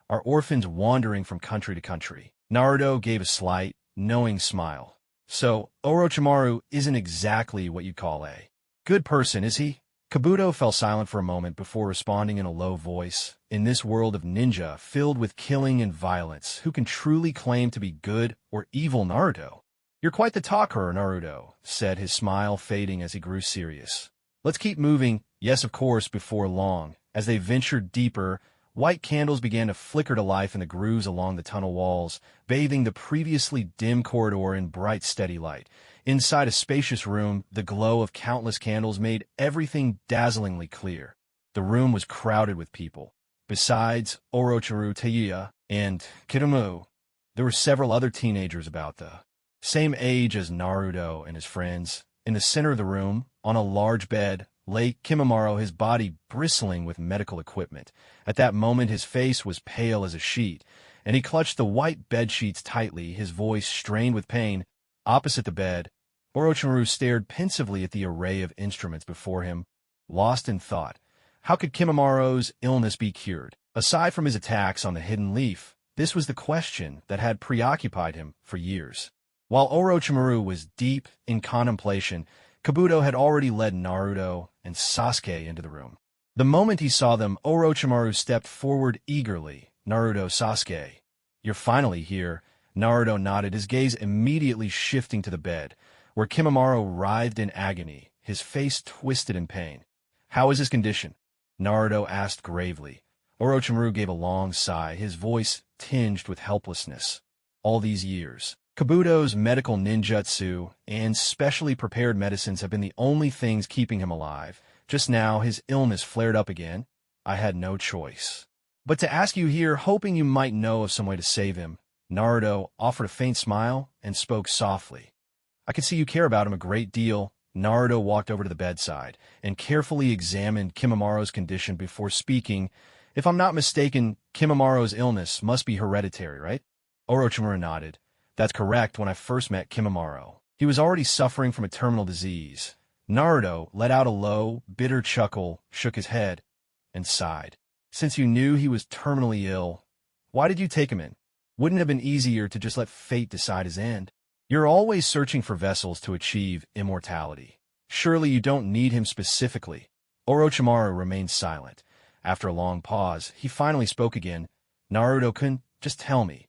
are orphans wandering from country to country." Naruto gave a slight, knowing smile. "So, Orochimaru isn't exactly what you'd call a good person, is he?" Kabuto fell silent for a moment before responding in a low voice. "In this world of ninja, filled with killing and violence, who can truly claim to be good or evil, Naruto?" "You're quite the talker, Naruto," said, his smile fading as he grew serious. "Let's keep moving." Yes, of course, before long. As they ventured deeper, white candles began to flicker to life in the grooves along the tunnel walls, bathing the previously dim corridor in bright, steady light. Inside a spacious room, the glow of countless candles made everything dazzlingly clear. The room was crowded with people. Besides Orochimaru, Teiya, and Kiramu, there were several other teenagers about the same age as Naruto and his friends. In the center of the room, on a large bed, lay Kimimura, his body bristling with medical equipment. At that moment, his face was pale as a sheet, and he clutched the white bedsheets tightly, his voice strained with pain. Opposite the bed, Orochimaru stared pensively at the array of instruments before him, lost in thought. How could Kimimura's illness be cured? Aside from his attacks on the hidden leaf, this was the question that had preoccupied him for years. While Orochimaru was deep in contemplation, Kabuto had already led Naruto and Sasuke into the room. The moment he saw them, Orochimaru stepped forward eagerly. "Naruto, Sasuke, you're finally here." Naruto nodded, his gaze immediately shifting to the bed, where Kimimura writhed in agony, his face twisted in pain. "How is his condition?" Naruto asked gravely. Orochimaru gave a long sigh, his voice tinged with helplessness. "All these years, Kabuto's medical ninjutsu and specially prepared medicines have been the only things keeping him alive. Just now, his illness flared up again. I had no choice but to ask you here, hoping you might know of some way to save him." Naruto offered a faint smile and spoke softly. I can see you care about him a great deal. Naruto walked over to the bedside and carefully examined Kimimura's condition before speaking. If I'm not mistaken, Kimimura's illness must be hereditary, right? Orochimaru nodded. That's correct. When I first met Kimimura, he was already suffering from a terminal disease. Naruto let out a low, bitter chuckle, shook his head, and sighed. Since you knew he was terminally ill, why did you take him in? Wouldn't it have been easier to just let fate decide his end? You're always searching for vessels to achieve immortality. Surely you don't need him specifically. Orochimaru remained silent. After a long pause, he finally spoke again. Naruto-kun, just tell me.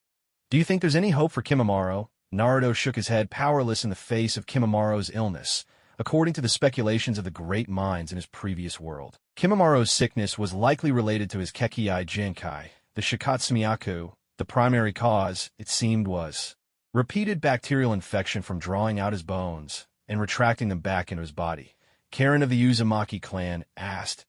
Do you think there's any hope for Kimimura? Naruto shook his head, powerless in the face of Kimimura's illness. According to the speculations of the great minds in his previous world, Kimimura's sickness was likely related to his Kekkai Jinkai, the Shikatsumiyaku. The primary cause, it seemed, was repeated bacterial infection from drawing out his bones and retracting them back into his body. Karin of the Uzumaki clan asked,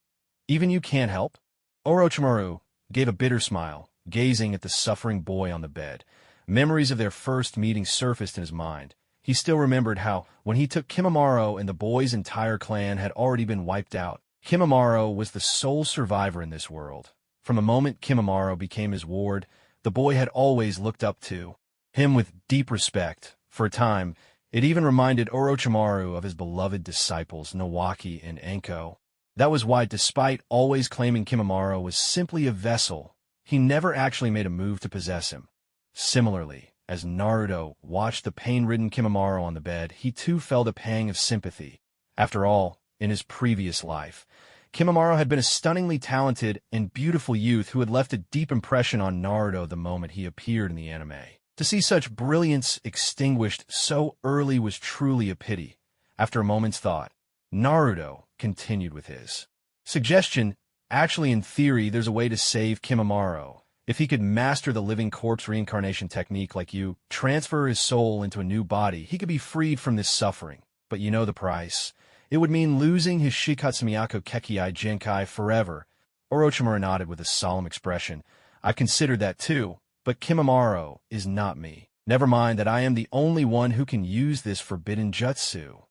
"Even you can't help?" Orochimaru gave a bitter smile, gazing at the suffering boy on the bed. Memories of their first meeting surfaced in his mind. He still remembered how, when he took Kimimura and the boy's entire clan had already been wiped out, Kimimura was the sole survivor in this world. From the moment Kimimura became his ward, the boy had always looked up to him with deep respect. For a time, it even reminded Orochimaru of his beloved disciples Nawaki and Enko. That was why, despite always claiming Kimimura was simply a vessel, he never actually made a move to possess him. Similarly, as Naruto watched the pain-ridden Kimimura on the bed, he too felt a pang of sympathy. After all, in his previous life, Kimimura had been a stunningly talented and beautiful youth who had left a deep impression on Naruto the moment he appeared in the anime. To see such brilliance extinguished so early was truly a pity. After a moment's thought, Naruto continued with his suggestion. Actually, in theory, there's a way to save Kimimura. If he could master the living corpse reincarnation technique like you, transfer his soul into a new body, he could be freed from this suffering. But you know the price. It would mean losing his Shikatsumiyaku Kekkai Jinkai forever. Orochimaru nodded with a solemn expression. I've considered that too, but Kimimura is not me. Never mind that I am the only one who can use this forbidden jutsu.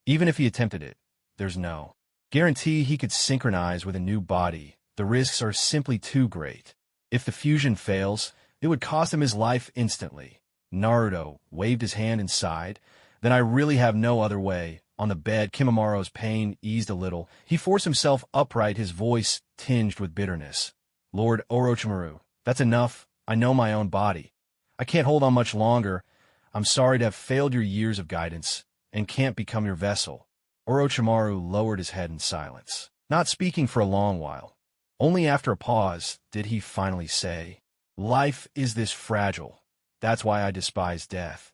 Even if he attempted it, there's no guarantee he could synchronize with a new body. The risks are simply too great. If the fusion fails, it would cost him his life instantly. Naruto waved his hand and sighed. Then I really have no other way. On the bed, Kimimura's pain eased a little. He forced himself upright, his voice tinged with bitterness. Lord Orochimaru, that's enough. I know my own body. I can't hold on much longer. I'm sorry to have failed your years of guidance and can't become your vessel. Orochimaru lowered his head in silence, not speaking for a long while. Only after a pause did he finally say, "Life is this fragile. That's why I despise death."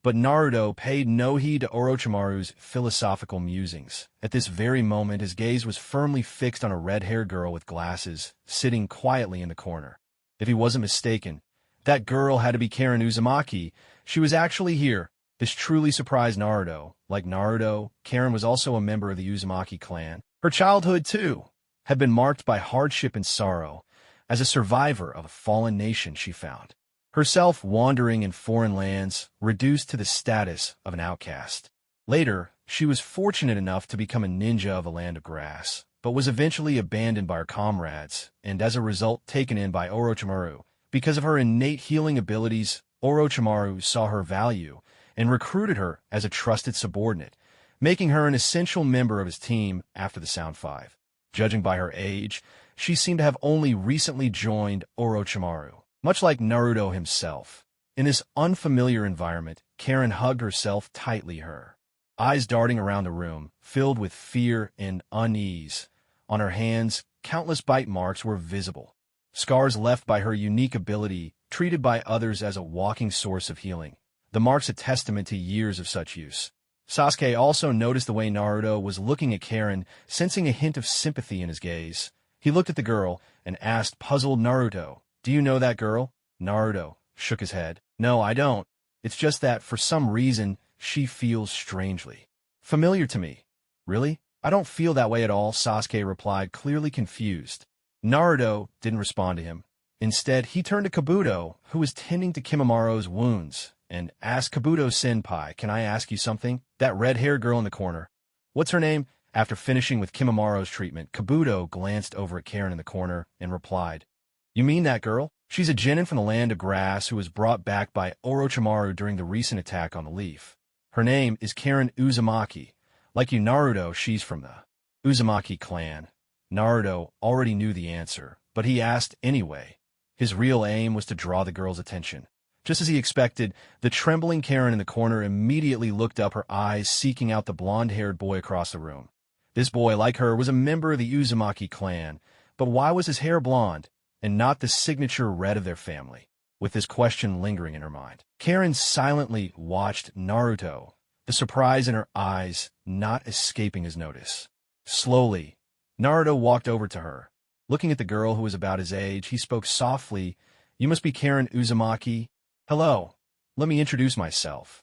But Naruto paid no heed to Orochimaru's philosophical musings. At this very moment, his gaze was firmly fixed on a red-haired girl with glasses, sitting quietly in the corner. If he wasn't mistaken, that girl had to be Karin Uzumaki. She was actually here. This truly surprised Naruto. Like Naruto, Karin was also a member of the Uzumaki clan. Her childhood, too, had been marked by hardship and sorrow. As a survivor of a fallen nation, she found herself wandering in foreign lands, reduced to the status of an outcast. Later, she was fortunate enough to become a ninja of a land of grass, but was eventually abandoned by her comrades, and as a result taken in by Orochimaru. Because of her innate healing abilities, Orochimaru saw her value and recruited her as a trusted subordinate, making her an essential member of his team after the Sound Five. Judging by her age, she seemed to have only recently joined Orochimaru. Much like Naruto himself, in this unfamiliar environment, Karin hugged herself tightly, her eyes darting around the room, filled with fear and unease. On her hands, countless bite marks were visible, scars left by her unique ability, treated by others as a walking source of healing. The marks a testament to years of such use. Sasuke also noticed the way Naruto was looking at Karin, sensing a hint of sympathy in his gaze. He looked at the girl and asked puzzled Naruto, "Do you know that girl?" Naruto shook his head. "No, I don't. It's just that, for some reason, she feels strangely familiar to me." "Really? I don't feel that way at all," Sasuke replied, clearly confused. Naruto didn't respond to him. Instead, he turned to Kabuto, who was tending to Kimamaro's wounds, and asked Kabuto-senpai, "Can I ask you something? That red-haired girl in the corner. What's her name?" After finishing with Kimamaro's treatment, Kabuto glanced over at Karin in the corner and replied, "You mean that girl? She's a genin from the land of grass who was brought back by Orochimaru during the recent attack on the leaf. Her name is Karin Uzumaki. Like you, Naruto, she's from the Uzumaki clan." Naruto already knew the answer, but he asked anyway. His real aim was to draw the girl's attention. Just as he expected, the trembling Karin in the corner immediately looked up, her eyes seeking out the blonde-haired boy across the room. This boy, like her, was a member of the Uzumaki clan, but why was his hair blonde, and not the signature red of their family? With this question lingering in her mind, Karin silently watched Naruto, the surprise in her eyes not escaping his notice. Slowly, Naruto walked over to her. Looking at the girl who was about his age, he spoke softly, "You must be Karin Uzumaki. Hello. Let me introduce myself.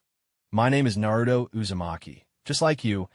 My name is Naruto Uzumaki. Just like you,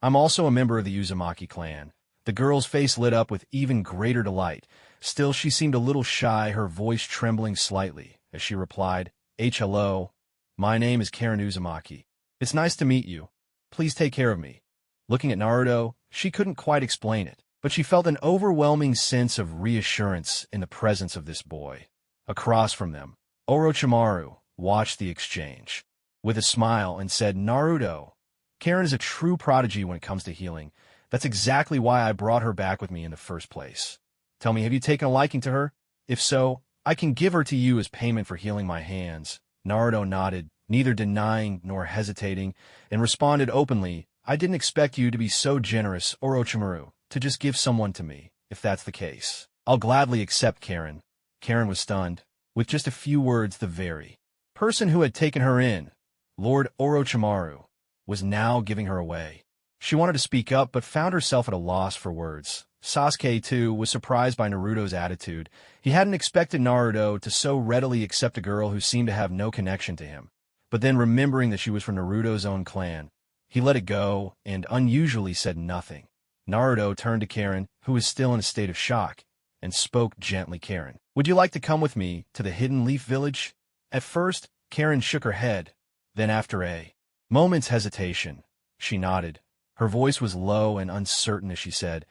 I'm also a member of the Uzumaki clan." The girl's face lit up with even greater delight. Still, she seemed a little shy, her voice trembling slightly, as she replied, "Hello. My name is Karin Uzumaki. It's nice to meet you. Please take care of me." Looking at Naruto, she couldn't quite explain it, but she felt an overwhelming sense of reassurance in the presence of this boy. Across from them, Orochimaru watched the exchange with a smile and said, "Naruto, Karin is a true prodigy when it comes to healing. That's exactly why I brought her back with me in the first place. Tell me, have you taken a liking to her? If so, I can give her to you as payment for healing my hands." Naruto nodded, neither denying nor hesitating, and responded openly, "I didn't expect you to be so generous, Orochimaru, to just give someone to me. If that's the case, I'll gladly accept Karin." Karin was stunned. With just a few words, the very person who had taken her in, Lord Orochimaru, was now giving her away. She wanted to speak up, but found herself at a loss for words. Sasuke, too, was surprised by Naruto's attitude. He hadn't expected Naruto to so readily accept a girl who seemed to have no connection to him. But then, remembering that she was from Naruto's own clan, he let it go and unusually said nothing. Naruto turned to Karin, who was still in a state of shock, and spoke gently. "Karin, would you like to come with me to the Hidden Leaf Village?" At first, Karin shook her head. Then, after a moment's hesitation, she nodded. Her voice was low and uncertain as she said,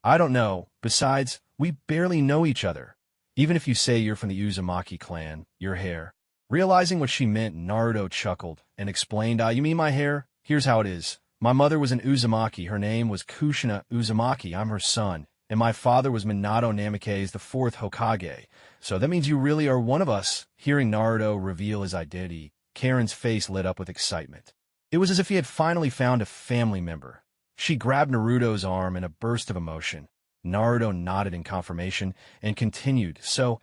"I don't know. Besides, we barely know each other. Even if you say you're from the Uzumaki clan, your hair." Realizing what she meant, Naruto chuckled and explained, "You mean my hair? Here's how it is. My mother was an Uzumaki. Her name was Kushina Uzumaki. I'm her son. And my father was Minato Namikaze's the fourth Hokage. So that means you really are one of us." Hearing Naruto reveal his identity, Karin's face lit up with excitement. It was as if he had finally found a family member. She grabbed Naruto's arm in a burst of emotion. Naruto nodded in confirmation and continued, "So,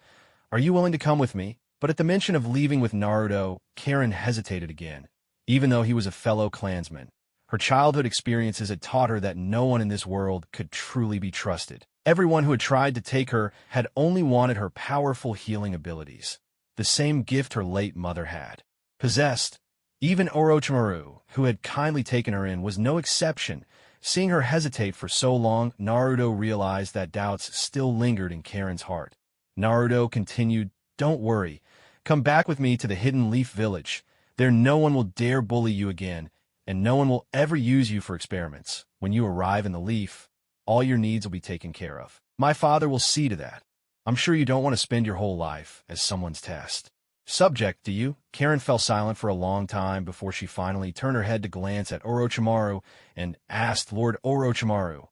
are you willing to come with me?" But at the mention of leaving with Naruto, Karin hesitated again. Even though he was a fellow clansman, her childhood experiences had taught her that no one in this world could truly be trusted. Everyone who had tried to take her had only wanted her powerful healing abilities, the same gift her late mother had possessed. Even Orochimaru, who had kindly taken her in, was no exception. Seeing her hesitate for so long, Naruto realized that doubts still lingered in Karin's heart. Naruto continued, "Don't worry. Come back with me to the Hidden Leaf Village. There no one will dare bully you again, and no one will ever use you for experiments. When you arrive in the leaf, all your needs will be taken care of. My father will see to that. I'm sure you don't want to spend your whole life as someone's test subject, do you?" Karin fell silent for a long time before she finally turned her head to glance at Orochimaru and asked, "Lord Orochimaru,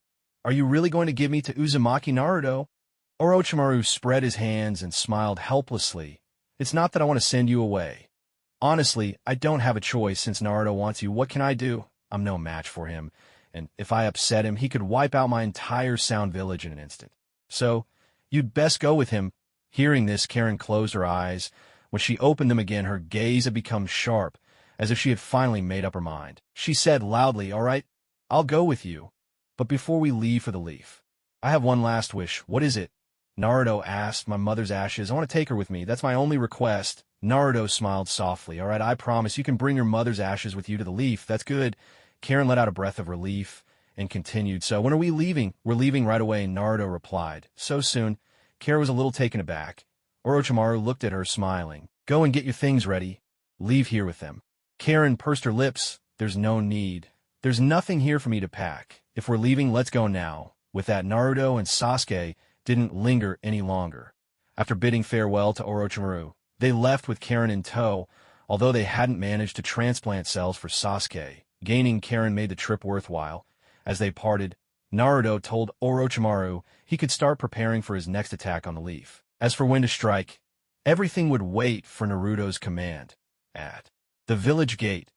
are you really going to give me to Uzumaki, Naruto?" Orochimaru spread his hands and smiled helplessly. "It's not that I want to send you away. Honestly, I don't have a choice since Naruto wants you. What can I do? I'm no match for him, and if I upset him, he could wipe out my entire Sound Village in an instant. So, you'd best go with him." Hearing this, Karin closed her eyes. When she opened them again, her gaze had become sharp, as if she had finally made up her mind. She said loudly, "All right, I'll go with you. But before we leave for the leaf, I have one last wish." "What is it?" Naruto asked. "My mother's ashes. I want to take her with me. That's my only request." Naruto smiled softly. "All right, I promise you can bring your mother's ashes with you to the leaf. That's good." Karin let out a breath of relief and continued, "So when are we leaving?" "We're leaving right away," Naruto replied. "So soon?" Karin was a little taken aback. Orochimaru looked at her, smiling. Go and get your things ready. Leave here with them. Karin pursed her lips. There's no need. There's nothing here for me to pack. If we're leaving, let's go now. With that, Naruto and Sasuke didn't linger any longer. After bidding farewell to Orochimaru, they left with Karin in tow, although they hadn't managed to transplant cells for Sasuke. Gaining Karin made the trip worthwhile. As they parted, Naruto told Orochimaru he could start preparing for his next attack on the leaf. As for when to strike, everything would wait for Naruto's command. At the village gate,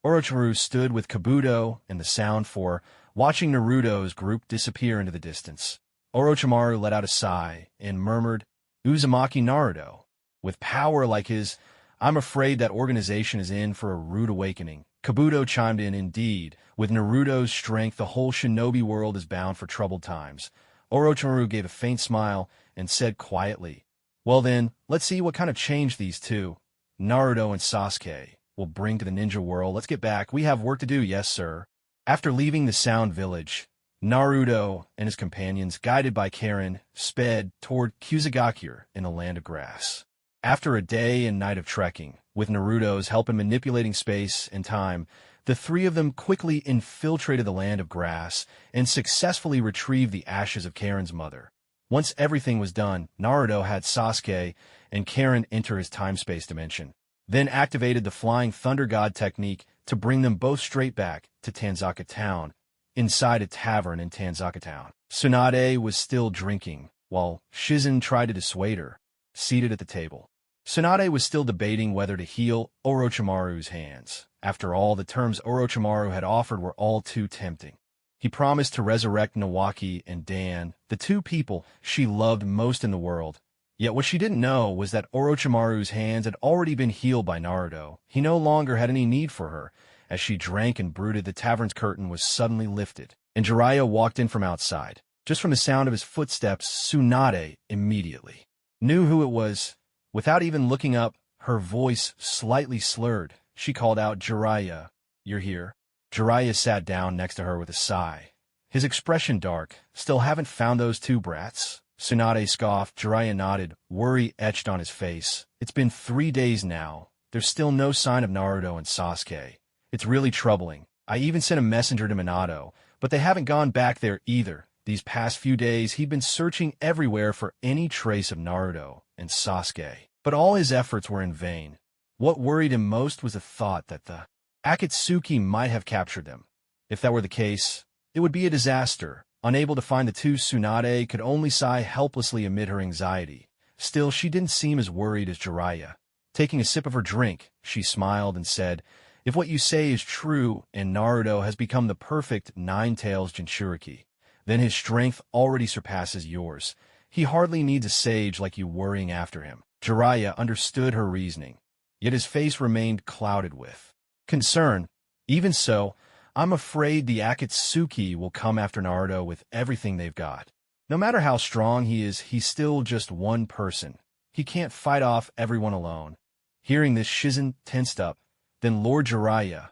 Orochimaru stood with Kabuto and the Sound Four, watching Naruto's group disappear into the distance. Orochimaru let out a sigh and murmured, Uzumaki Naruto. With power like his, I'm afraid that organization is in for a rude awakening. Kabuto chimed in, indeed. With Naruto's strength, the whole shinobi world is bound for troubled times. Orochimaru gave a faint smile and said quietly, well then, let's see what kind of change these two, Naruto and Sasuke, will bring to the ninja world. Let's get back. We have work to do, yes sir. After leaving the Sound Village, Naruto and his companions, guided by Karin, sped toward Kusagakure in the Land of Grass. After a day and night of trekking, with Naruto's help in manipulating space and time, the three of them quickly infiltrated the Land of Grass and successfully retrieved the ashes of Karin's mother. Once everything was done, Naruto had Sasuke and Karin enter his time-space dimension, then activated the Flying Thunder God technique to bring them both straight back to Tanzaka Town, inside a tavern in Tanzaka Town. Tsunade was still drinking, while Shizen tried to dissuade her, seated at the table. Tsunade was still debating whether to heal Orochimaru's hands. After all, the terms Orochimaru had offered were all too tempting. He promised to resurrect Nawaki and Dan, the two people she loved most in the world. Yet what she didn't know was that Orochimaru's hands had already been healed by Naruto. He no longer had any need for her. As she drank and brooded, the tavern's curtain was suddenly lifted, and Jiraiya walked in from outside. Just from the sound of his footsteps, Tsunade immediately knew who it was. Without even looking up, her voice slightly slurred. She called out, Jiraiya, you're here? Jiraiya sat down next to her with a sigh, his expression dark. Still haven't found those two brats? Tsunade scoffed. Jiraiya nodded, worry etched on his face. It's been 3 days now. There's still no sign of Naruto and Sasuke. It's really troubling. I even sent a messenger to Minato, but they haven't gone back there either. These past few days, he'd been searching everywhere for any trace of Naruto and Sasuke. But all his efforts were in vain. What worried him most was the thought that the Akatsuki might have captured them. If that were the case, it would be a disaster. Unable to find the two, Tsunade could only sigh helplessly amid her anxiety. Still, she didn't seem as worried as Jiraiya. Taking a sip of her drink, she smiled and said, if what you say is true and Naruto has become the perfect Nine-Tails Jinchuriki, then his strength already surpasses yours. He hardly needs a sage like you worrying after him. Jiraiya understood her reasoning, yet his face remained clouded with concern. Even so, I'm afraid the Akatsuki will come after Naruto with everything they've got. No matter how strong he is, he's still just one person. He can't fight off everyone alone. Hearing this, Shizen tensed up. Then Lord Jiraiya,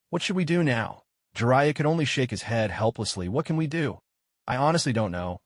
what should we do now? Jiraiya could only shake his head helplessly. What can we do? I honestly don't know.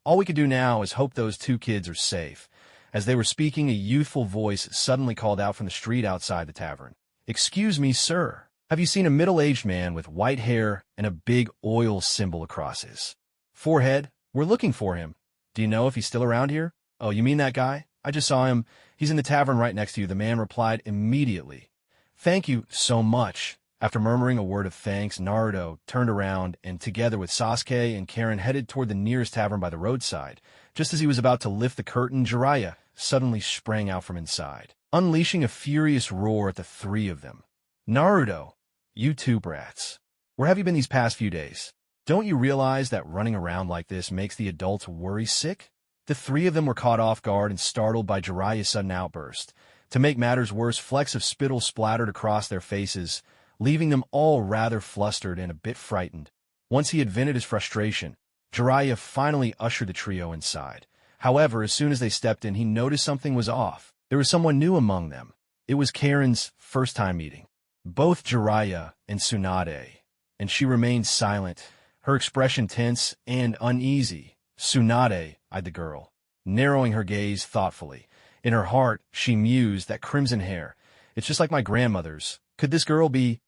All we could do now is hope those two kids are safe. As they were speaking, a youthful voice suddenly called out from the street outside the tavern. Excuse me, sir. Have you seen a middle-aged man with white hair and a big oil symbol across his forehead? We're looking for him. Do you know if he's still around here? Oh, you mean that guy? I just saw him. He's in the tavern right next to you. The man replied immediately. Thank you so much. After murmuring a word of thanks, Naruto turned around and, together with Sasuke and Karin, headed toward the nearest tavern by the roadside. Just as he was about to lift the curtain, Jiraiya suddenly sprang out from inside, unleashing a furious roar at the three of them. Naruto, you two brats. Where have you been these past few days? Don't you realize that running around like this makes the adults worry sick? The three of them were caught off guard and startled by Jiraiya's sudden outburst. To make matters worse, flecks of spittle splattered across their faces, leaving them all rather flustered and a bit frightened. Once he had vented his frustration, Jiraiya finally ushered the trio inside. However, as soon as they stepped in, he noticed something was off. There was someone new among them. It was Karin's first time meeting both Jiraiya and Tsunade, and she remained silent, her expression tense and uneasy. Tsunade eyed the girl, narrowing her gaze thoughtfully. In her heart, she mused, that crimson hair. It's just like my grandmother's. Could this girl be?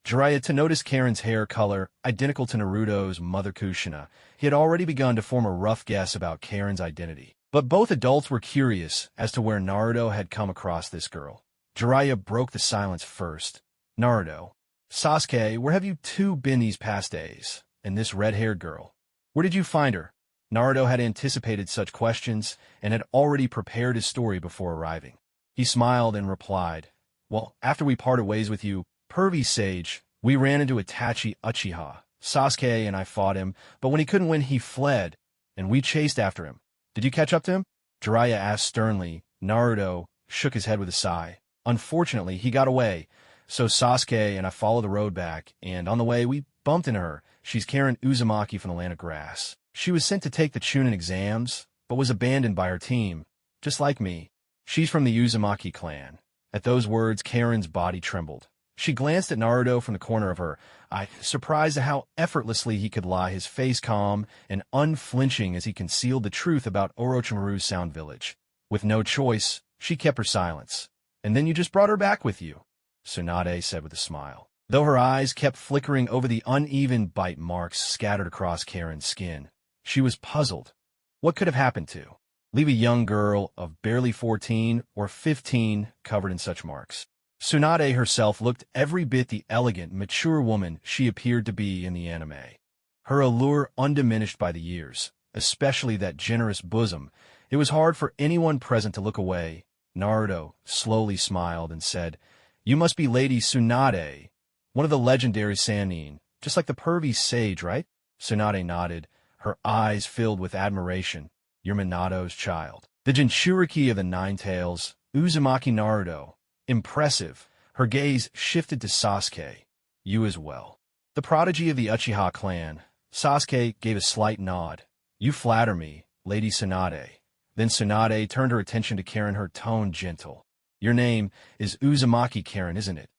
Jiraiya, to notice Karin's hair color, identical to Naruto's mother Kushina, he had already begun to form a rough guess about Karin's identity. But both adults were curious as to where Naruto had come across this girl. Jiraiya broke the silence first. Naruto. Sasuke, where have you two been these past days? And this red-haired girl? Where did you find her? Naruto had anticipated such questions and had already prepared his story before arriving. He smiled and replied, well, after we parted ways with you, pervy sage, we ran into Itachi Uchiha. Sasuke and I fought him, but when he couldn't win, he fled, and we chased after him. Did you catch up to him? Jiraiya asked sternly. Naruto shook his head with a sigh. Unfortunately, he got away, so Sasuke and I followed the road back, and on the way, we bumped into her. She's Karin Uzumaki from the Land of Grass. She was sent to take the Chunin exams, but was abandoned by her team, just like me. She's from the Uzumaki clan. At those words, Karin's body trembled. She glanced at Naruto from the corner of her eye, surprised at how effortlessly he could lie, his face calm and unflinching as he concealed the truth about Orochimaru's Sound Village. With no choice, she kept her silence. And then you just brought her back with you, Tsunade said with a smile, though her eyes kept flickering over the uneven bite marks scattered across Karin's skin. She was puzzled. What could have happened to leave a young girl of barely 14 or 15 covered in such marks? Tsunade herself looked every bit the elegant, mature woman she appeared to be in the anime. Her allure undiminished by the years, especially that generous bosom. It was hard for anyone present to look away. Naruto slowly smiled and said, you must be Lady Tsunade, one of the legendary Sannin, just like the pervy sage, right? Tsunade nodded, her eyes filled with admiration. You're Minato's child. The Jinchuriki of the Nine Tails, Uzumaki Naruto. Impressive. Her gaze shifted to Sasuke. You as well. The prodigy of the Uchiha clan. Sasuke gave a slight nod. You flatter me, Lady Tsunade. Then Tsunade turned her attention to Karin, her tone gentle. Your name is Uzumaki Karin, isn't it?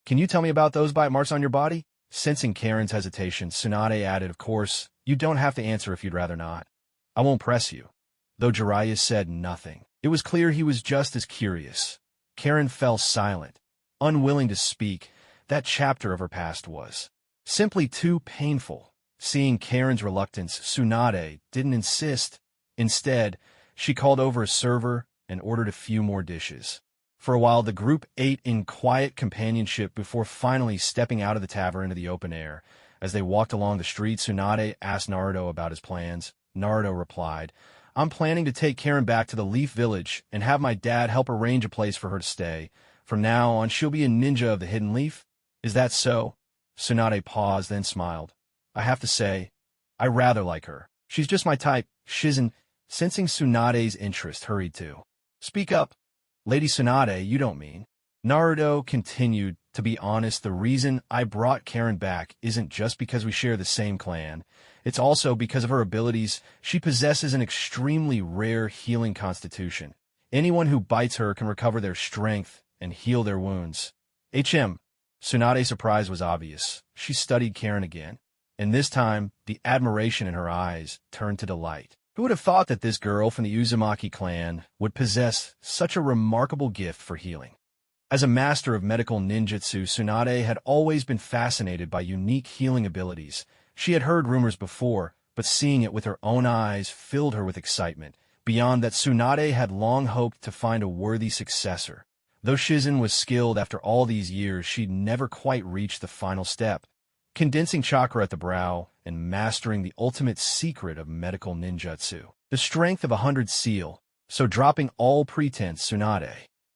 Can you tell me about those bite marks on your body? Sensing Karin's hesitation, Tsunade added, of course, you don't have to answer if you'd rather not. I won't press you. Though Jiraiya said nothing, it was clear he was just as curious. Karin fell silent, unwilling to speak. That chapter of her past was simply too painful. Seeing Karin's reluctance, Tsunade didn't insist. Instead, she called over a server and ordered a few more dishes. For a while, the group ate in quiet companionship before finally stepping out of the tavern into the open air. As they walked along the street, Tsunade asked Naruto about his plans. Naruto replied, I'm planning to take Karin back to the Leaf Village and have my dad help arrange a place for her to stay. From now on, she'll be a ninja of the Hidden Leaf. Is that so? Tsunade paused, then smiled. I have to say, I rather like her. She's just my type. Shizen, sensing Tsunade's interest, hurried to speak up. Lady Tsunade, you don't mean? Naruto continued, to be honest, the reason I brought Karin back isn't just because we share the same clan. It's also because of her abilities. She possesses an extremely rare healing constitution. Anyone who bites her can recover their strength and heal their wounds. Tsunade's surprise was obvious. She studied Karin again, and this time, the admiration in her eyes turned to delight. Who would have thought that this girl from the Uzumaki clan would possess such a remarkable gift for healing? As a master of medical ninjutsu, Tsunade had always been fascinated by unique healing abilities. She had heard rumors before, but seeing it with her own eyes filled her with excitement. Beyond that, Tsunade had long hoped to find a worthy successor. Though Shizen was skilled after all these years, she'd never quite reached the final step, condensing chakra at the brow and mastering the ultimate secret of medical ninjutsu, the strength of 100 seal. So dropping all pretense, Tsunade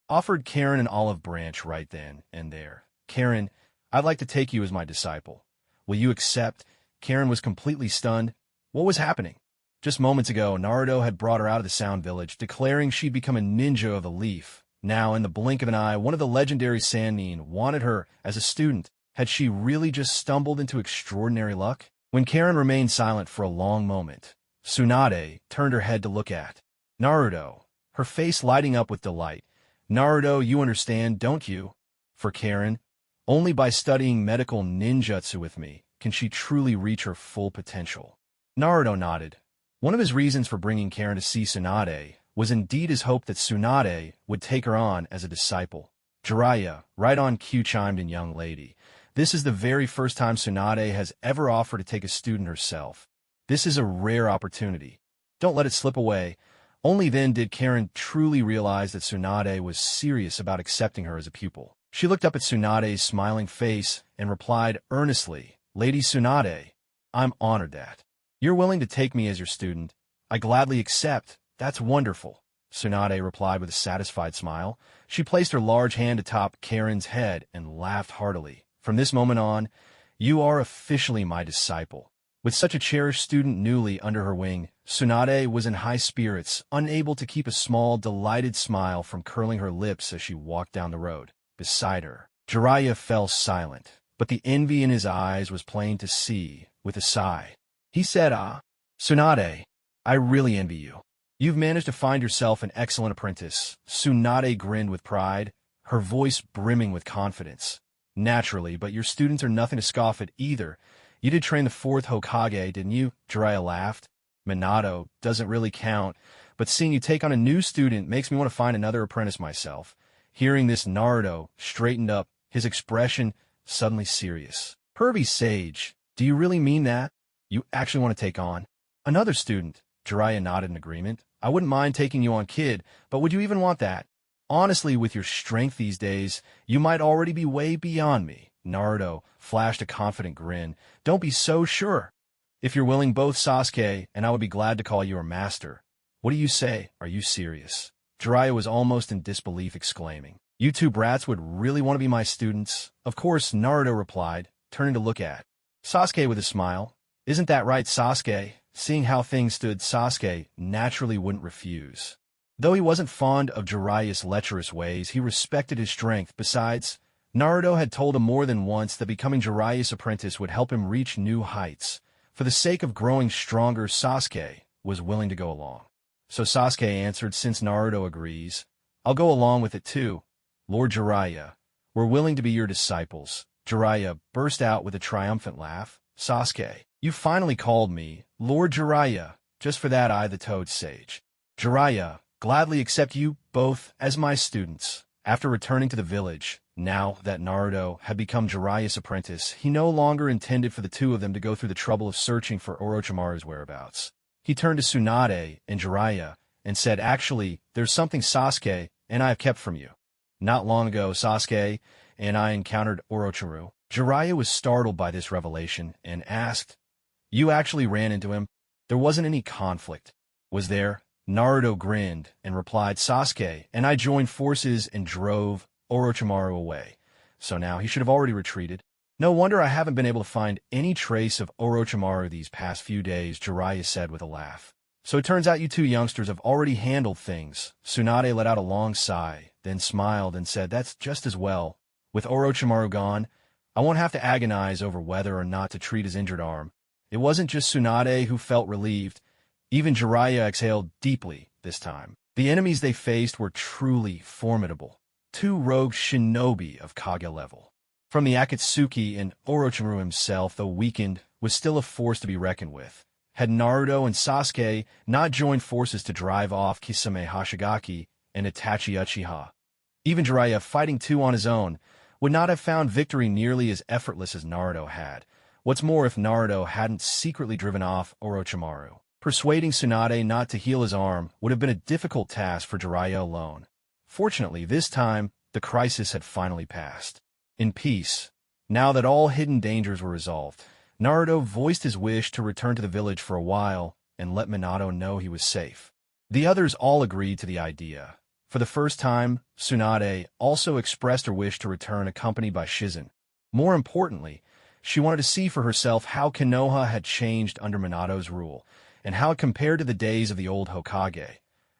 offered Karin an olive branch right then and there. Karin, I'd like to take you as my disciple. Will you accept? Karin was completely stunned. What was happening? Just moments ago, Naruto had brought her out of the Sound Village, declaring she'd become a ninja of the Leaf. Now, in the blink of an eye, one of the legendary Sannin wanted her as a student. Had she really just stumbled into extraordinary luck? When Karin remained silent for a long moment, Tsunade turned her head to look at Naruto, her face lighting up with delight. Naruto, you understand, don't you? For Karin, only by studying medical ninjutsu with me can she truly reach her full potential. Naruto nodded. One of his reasons for bringing Karin to see Tsunade was indeed his hope that Tsunade would take her on as a disciple. Jiraiya, right on cue, chimed in young lady. This is the very first time Tsunade has ever offered to take a student herself. This is a rare opportunity. Don't let it slip away. Only then did Karin truly realize that Tsunade was serious about accepting her as a pupil. She looked up at Tsunade's smiling face and replied earnestly, Lady Tsunade, I'm honored that you're willing to take me as your student. I gladly accept. That's wonderful. Tsunade replied with a satisfied smile. She placed her large hand atop Karin's head and laughed heartily. From this moment on, you are officially my disciple. With such a cherished student newly under her wing, Tsunade was in high spirits, unable to keep a small, delighted smile from curling her lips as she walked down the road. Beside her, Jiraiya fell silent, but the envy in his eyes was plain to see. With a sigh, he said, Tsunade, I really envy you. You've managed to find yourself an excellent apprentice. Tsunade grinned with pride, her voice brimming with confidence. Naturally, but your students are nothing to scoff at either. You did train the fourth Hokage, didn't you? Jiraiya laughed. Minato doesn't really count, but seeing you take on a new student makes me want to find another apprentice myself. Hearing this, Naruto straightened up, his expression suddenly serious. Pervy sage, do you really mean that? You actually want to take on another student? Jiraiya nodded in agreement. I wouldn't mind taking you on, kid, but would you even want that? Honestly, with your strength these days, you might already be way beyond me. Naruto flashed a confident grin. Don't be so sure. If you're willing, both Sasuke and I would be glad to call you our master. What do you say? Are you serious? Jiraiya was almost in disbelief, exclaiming, You two brats would really want to be my students? Of course, Naruto replied, turning to look at Sasuke with a smile. Isn't that right, Sasuke? Seeing how things stood, Sasuke naturally wouldn't refuse. Though he wasn't fond of Jiraiya's lecherous ways, he respected his strength. Besides, Naruto had told him more than once that becoming Jiraiya's apprentice would help him reach new heights. For the sake of growing stronger, Sasuke was willing to go along. So Sasuke answered, since Naruto agrees, I'll go along with it too. Lord Jiraiya, we're willing to be your disciples. Jiraiya burst out with a triumphant laugh. Sasuke, you finally called me Lord Jiraiya. Just for that, I, the Toad Sage, Jiraiya, gladly accept you both as my students. After returning to the village, now that Naruto had become Jiraiya's apprentice, he no longer intended for the two of them to go through the trouble of searching for Orochimaru's whereabouts. He turned to Tsunade and Jiraiya and said, Actually, there's something Sasuke and I have kept from you. Not long ago, Sasuke and I encountered Orochimaru. Jiraiya was startled by this revelation and asked, You actually ran into him? There wasn't any conflict, was there? Naruto grinned and replied, Sasuke and I joined forces and drove Orochimaru away. So now he should have already retreated. No wonder I haven't been able to find any trace of Orochimaru these past few days, Jiraiya said with a laugh. So it turns out you two youngsters have already handled things. Tsunade let out a long sigh, then smiled and said, That's just as well. With Orochimaru gone, I won't have to agonize over whether or not to treat his injured arm. It wasn't just Tsunade who felt relieved. Even Jiraiya exhaled deeply this time. The enemies they faced were truly formidable. Two rogue shinobi of Kage level. From the Akatsuki, and Orochimaru himself, though weakened, was still a force to be reckoned with. Had Naruto and Sasuke not joined forces to drive off Kisame Hoshigaki and Itachi Uchiha, even Jiraiya, fighting two on his own, would not have found victory nearly as effortless as Naruto had. What's more, if Naruto hadn't secretly driven off Orochimaru, persuading Tsunade not to heal his arm would have been a difficult task for Jiraiya alone. Fortunately, this time, the crisis had finally passed. In peace, now that all hidden dangers were resolved, Naruto voiced his wish to return to the village for a while and let Minato know he was safe. The others all agreed to the idea. For the first time, Tsunade also expressed her wish to return accompanied by Shizen. More importantly, she wanted to see for herself how Konoha had changed under Minato's rule, and how it compared to the days of the old Hokage.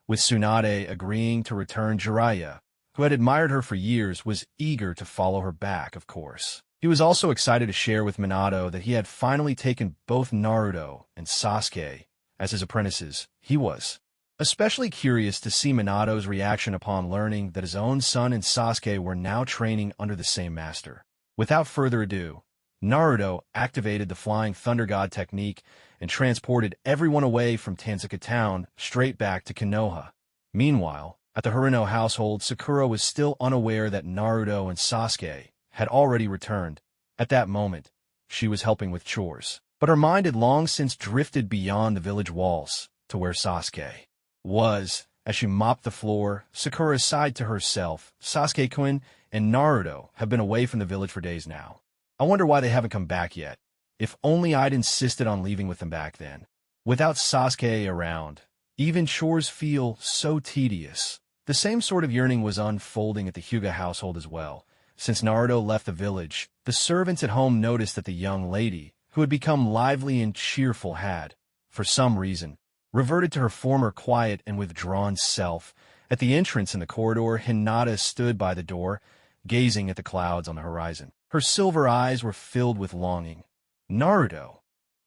With Tsunade agreeing to return, Jiraiya, who had admired her for years, was eager to follow her back, of course. He was also excited to share with Minato that he had finally taken both Naruto and Sasuke as his apprentices. He was especially curious to see Minato's reaction upon learning that his own son and Sasuke were now training under the same master. Without further ado, Naruto activated the Flying Thunder God technique and transported everyone away from Tenzu town straight back to Konoha. Meanwhile, at the Hirano household, Sakura was still unaware that Naruto and Sasuke had already returned. At that moment, she was helping with chores. But her mind had long since drifted beyond the village walls to where Sasuke was. As she mopped the floor, Sakura sighed to herself. Sasuke-kun and Naruto have been away from the village for days now. I wonder why they haven't come back yet. If only I'd insisted on leaving with them back then. Without Sasuke around, even chores feel so tedious. The same sort of yearning was unfolding at the Hyuga household as well. Since Naruto left the village, the servants at home noticed that the young lady, who had become lively and cheerful, had, for some reason, reverted to her former quiet and withdrawn self. At the entrance in the corridor, Hinata stood by the door, gazing at the clouds on the horizon. Her silver eyes were filled with longing. "Naruto,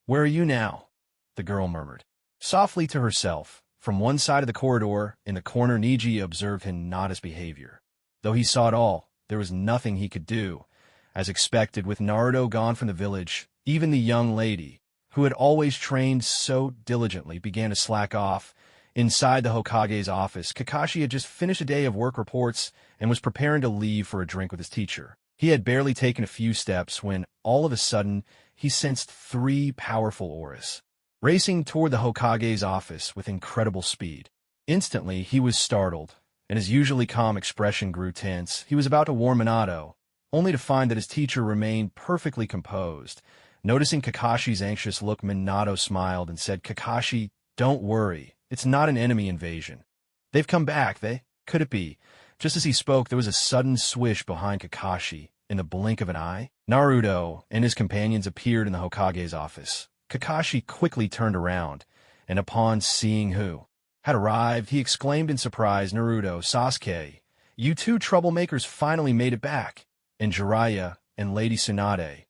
where are you now?" the girl murmured. Softly to herself, from one side of the corridor, in the corner, Neji observed Hinata's behavior. Though he saw it all, there was nothing he could do. As expected, with Naruto gone from the village, even the young lady, who had always trained so diligently, began to slack off. Inside the Hokage's office, Kakashi had just finished a day of work reports and was preparing to leave for a drink with his teacher. He had barely taken a few steps when, all of a sudden, he sensed 3 powerful auras racing toward the Hokage's office with incredible speed. Instantly, he was startled, and his usually calm expression grew tense. He was about to warn Minato, only to find that his teacher remained perfectly composed. Noticing Kakashi's anxious look, Minato smiled and said, "Kakashi, don't worry. It's not an enemy invasion. They've come back, Could it be?" Just as he spoke, there was a sudden swish behind Kakashi. In the blink of an eye, Naruto and his companions appeared in the Hokage's office. Kakashi quickly turned around, and upon seeing who had arrived, he exclaimed in surprise, "Naruto, Sasuke, you 2 troublemakers finally made it back. And Jiraiya and Lady Tsunade.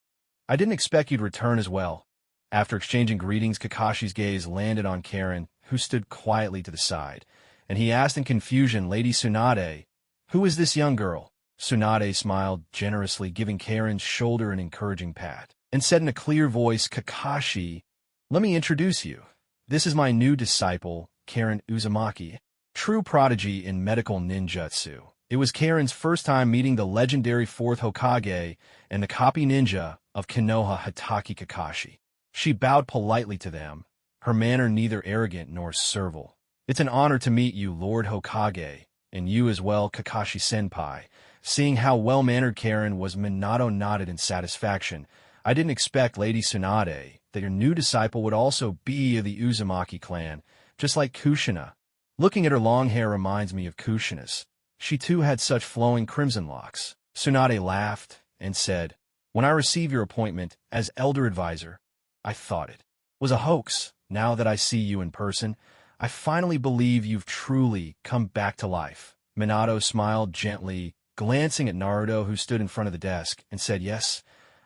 I didn't expect you'd return as well." After exchanging greetings, Kakashi's gaze landed on Karin, who stood quietly to the side, and he asked in confusion, "Lady Tsunade, who is this young girl?" Tsunade smiled generously, giving Karin's shoulder an encouraging pat, and said in a clear voice, "Kakashi, let me introduce you. This is my new disciple, Karin Uzumaki, true prodigy in medical ninjutsu." It was Karin's first time meeting the legendary 4th Hokage and the copy ninja of Konoha, Hatake Kakashi. She bowed politely to them, her manner neither arrogant nor servile. "It's an honor to meet you, Lord Hokage, and you as well, Kakashi-senpai." Seeing how well-mannered Karin was, Minato nodded in satisfaction. "I didn't expect, Lady Tsunade, that your new disciple would also be of the Uzumaki clan, just like Kushina. Looking at her long hair reminds me of Kushina's. She too had such flowing crimson locks." Tsunade laughed and said, "When I receive your appointment as elder advisor, I thought it was a hoax. Now that I see you in person, I finally believe you've truly come back to life." Minato smiled gently, glancing at Naruto, who stood in front of the desk, and said, "Yes,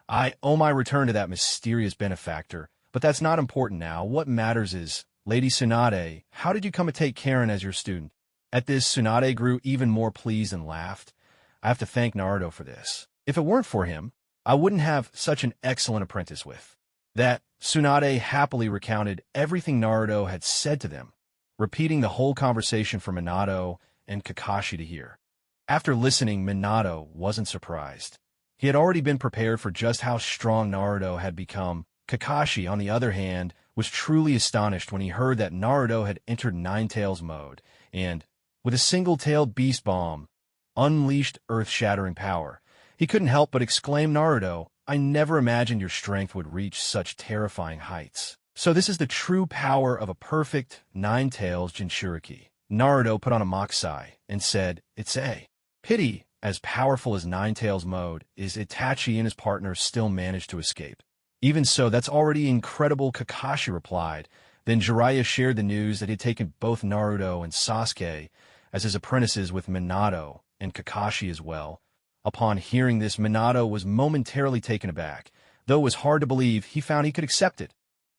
I owe my return to that mysterious benefactor, but that's not important now. What matters is, Lady Tsunade, how did you come to take Karin as your student?" At this, Tsunade grew even more pleased and laughed. "I have to thank Naruto for this. If it weren't for him, I wouldn't have such an excellent apprentice with that." Tsunade happily recounted everything Naruto had said to them, repeating the whole conversation for Minato and Kakashi to hear. After listening, Minato wasn't surprised. He had already been prepared for just how strong Naruto had become. Kakashi, on the other hand, was truly astonished when he heard that Naruto had entered Nine-Tails mode, and, with a single-tailed beast bomb, unleashed earth-shattering power. He couldn't help but exclaim, "Naruto, I never imagined your strength would reach such terrifying heights. So this is the true power of a perfect Nine-Tails Jinchuriki." Naruto put on a mock sigh and said, "It's a pity, as powerful as Nine-Tails mode is, Itachi and his partner still managed to escape." "Even so, that's already incredible," Kakashi replied. Then Jiraiya shared the news that he had taken both Naruto and Sasuke as his apprentices, with Minato and Kakashi as well. Upon hearing this, Minato was momentarily taken aback. Though it was hard to believe, he found he could accept it.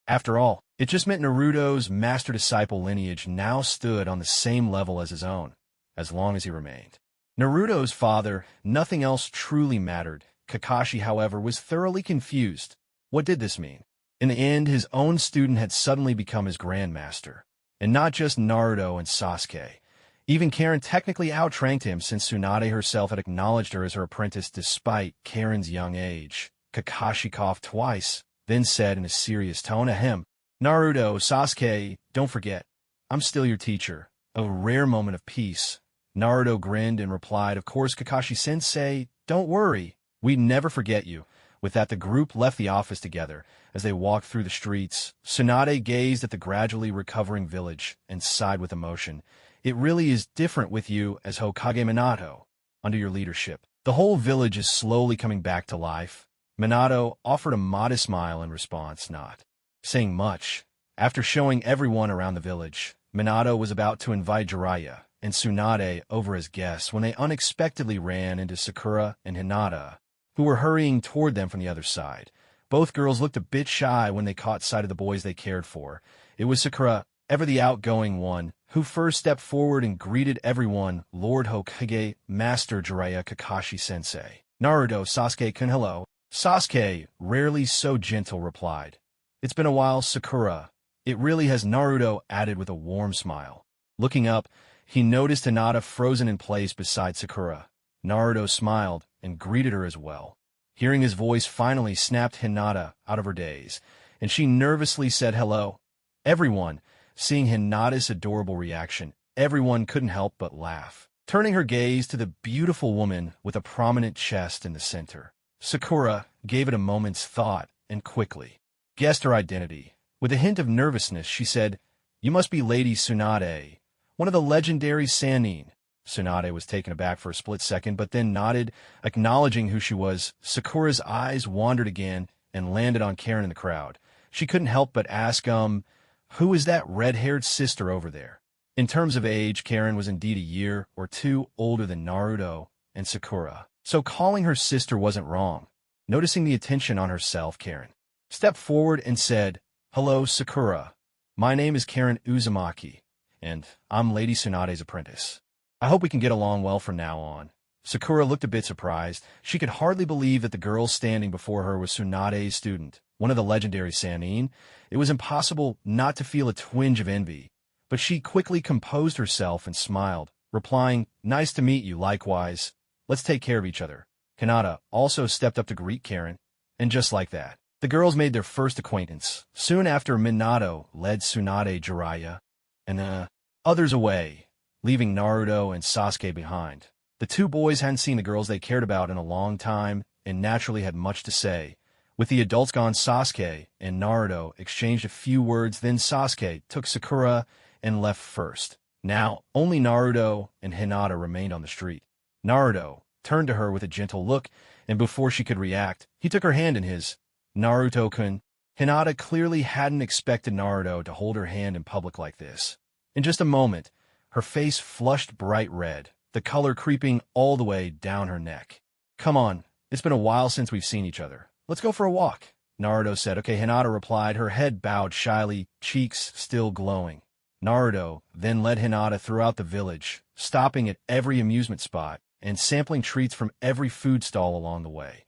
After all, it just meant Naruto's master-disciple lineage now stood on the same level as his own, as long as he remained Naruto's father. Nothing else truly mattered. Kakashi, however, was thoroughly confused. What did this mean? In the end, his own student had suddenly become his grandmaster. And not just Naruto and Sasuke. Even Karin technically outranked him since Tsunade herself had acknowledged her as her apprentice despite Karin's young age. Kakashi coughed twice, then said in a serious tone, "Ahem. Naruto, Sasuke, don't forget, I'm still your teacher." A rare moment of peace. Naruto grinned and replied, "Of course, Kakashi-sensei, don't worry. We'd never forget you." With that, the group left the office together. As they walked through the streets, Tsunade gazed at the gradually recovering village and sighed with emotion. "It really is different with you as Hokage Minato. Under your leadership, the whole village is slowly coming back to life." Minato offered a modest smile in response, not saying much. After showing everyone around the village, Minato was about to invite Jiraiya and Tsunade over as guests when they unexpectedly ran into Sakura and Hinata, who were hurrying toward them from the other side. Both girls looked a bit shy when they caught sight of the boys they cared for. It was Sakura, ever the outgoing one, who first stepped forward and greeted everyone. "Lord Hokage, Master Jiraiya, Kakashi-sensei. Naruto, Sasuke-kun, hello." Sasuke, rarely so gentle, replied, "It's been a while, Sakura." "It really has," Naruto added with a warm smile. Looking up, he noticed Hinata frozen in place beside Sakura. Naruto smiled and greeted her as well. Hearing his voice finally snapped Hinata out of her daze, and she nervously said hello. Everyone, seeing Hinata's adorable reaction, everyone couldn't help but laugh, turning her gaze to the beautiful woman with a prominent chest in the center. Sakura gave it a moment's thought and quickly guessed her identity. With a hint of nervousness, she said, "You must be Lady Tsunade, one of the legendary Sannin." Tsunade was taken aback for a split second, but then nodded, acknowledging who she was. Sakura's eyes wandered again and landed on Karin in the crowd. She couldn't help but ask, "Who is that red-haired sister over there?" In terms of age, Karin was indeed a year or two older than Naruto and Sakura, so calling her sister wasn't wrong. Noticing the attention on herself, Karin stepped forward and said, "Hello, Sakura. My name is Naruto Uzumaki, and I'm Lady Tsunade's apprentice. I hope we can get along well from now on." Sakura looked a bit surprised. She could hardly believe that the girl standing before her was Tsunade's student, one of the legendary Sannin. It was impossible not to feel a twinge of envy, but she quickly composed herself and smiled, replying, "Nice to meet you, likewise. Let's take care of each other." Hinata also stepped up to greet Karin, and just like that, the girls made their first acquaintance. Soon after, Minato led Tsunade, Jiraiya, and others away, leaving Naruto and Sasuke behind. The two boys hadn't seen the girls they cared about in a long time and naturally had much to say. With the adults gone, Sasuke and Naruto exchanged a few words, then Sasuke took Sakura and left first. Now, only Naruto and Hinata remained on the street. Naruto turned to her with a gentle look, and before she could react, he took her hand in his. "Naruto-kun." Hinata clearly hadn't expected Naruto to hold her hand in public like this. In just a moment, her face flushed bright red, the color creeping all the way down her neck. "Come on, it's been a while since we've seen each other. Let's go for a walk," Naruto said. "Okay," Hinata replied, her head bowed shyly, cheeks still glowing. Naruto then led Hinata throughout the village, stopping at every amusement spot and sampling treats from every food stall along the way.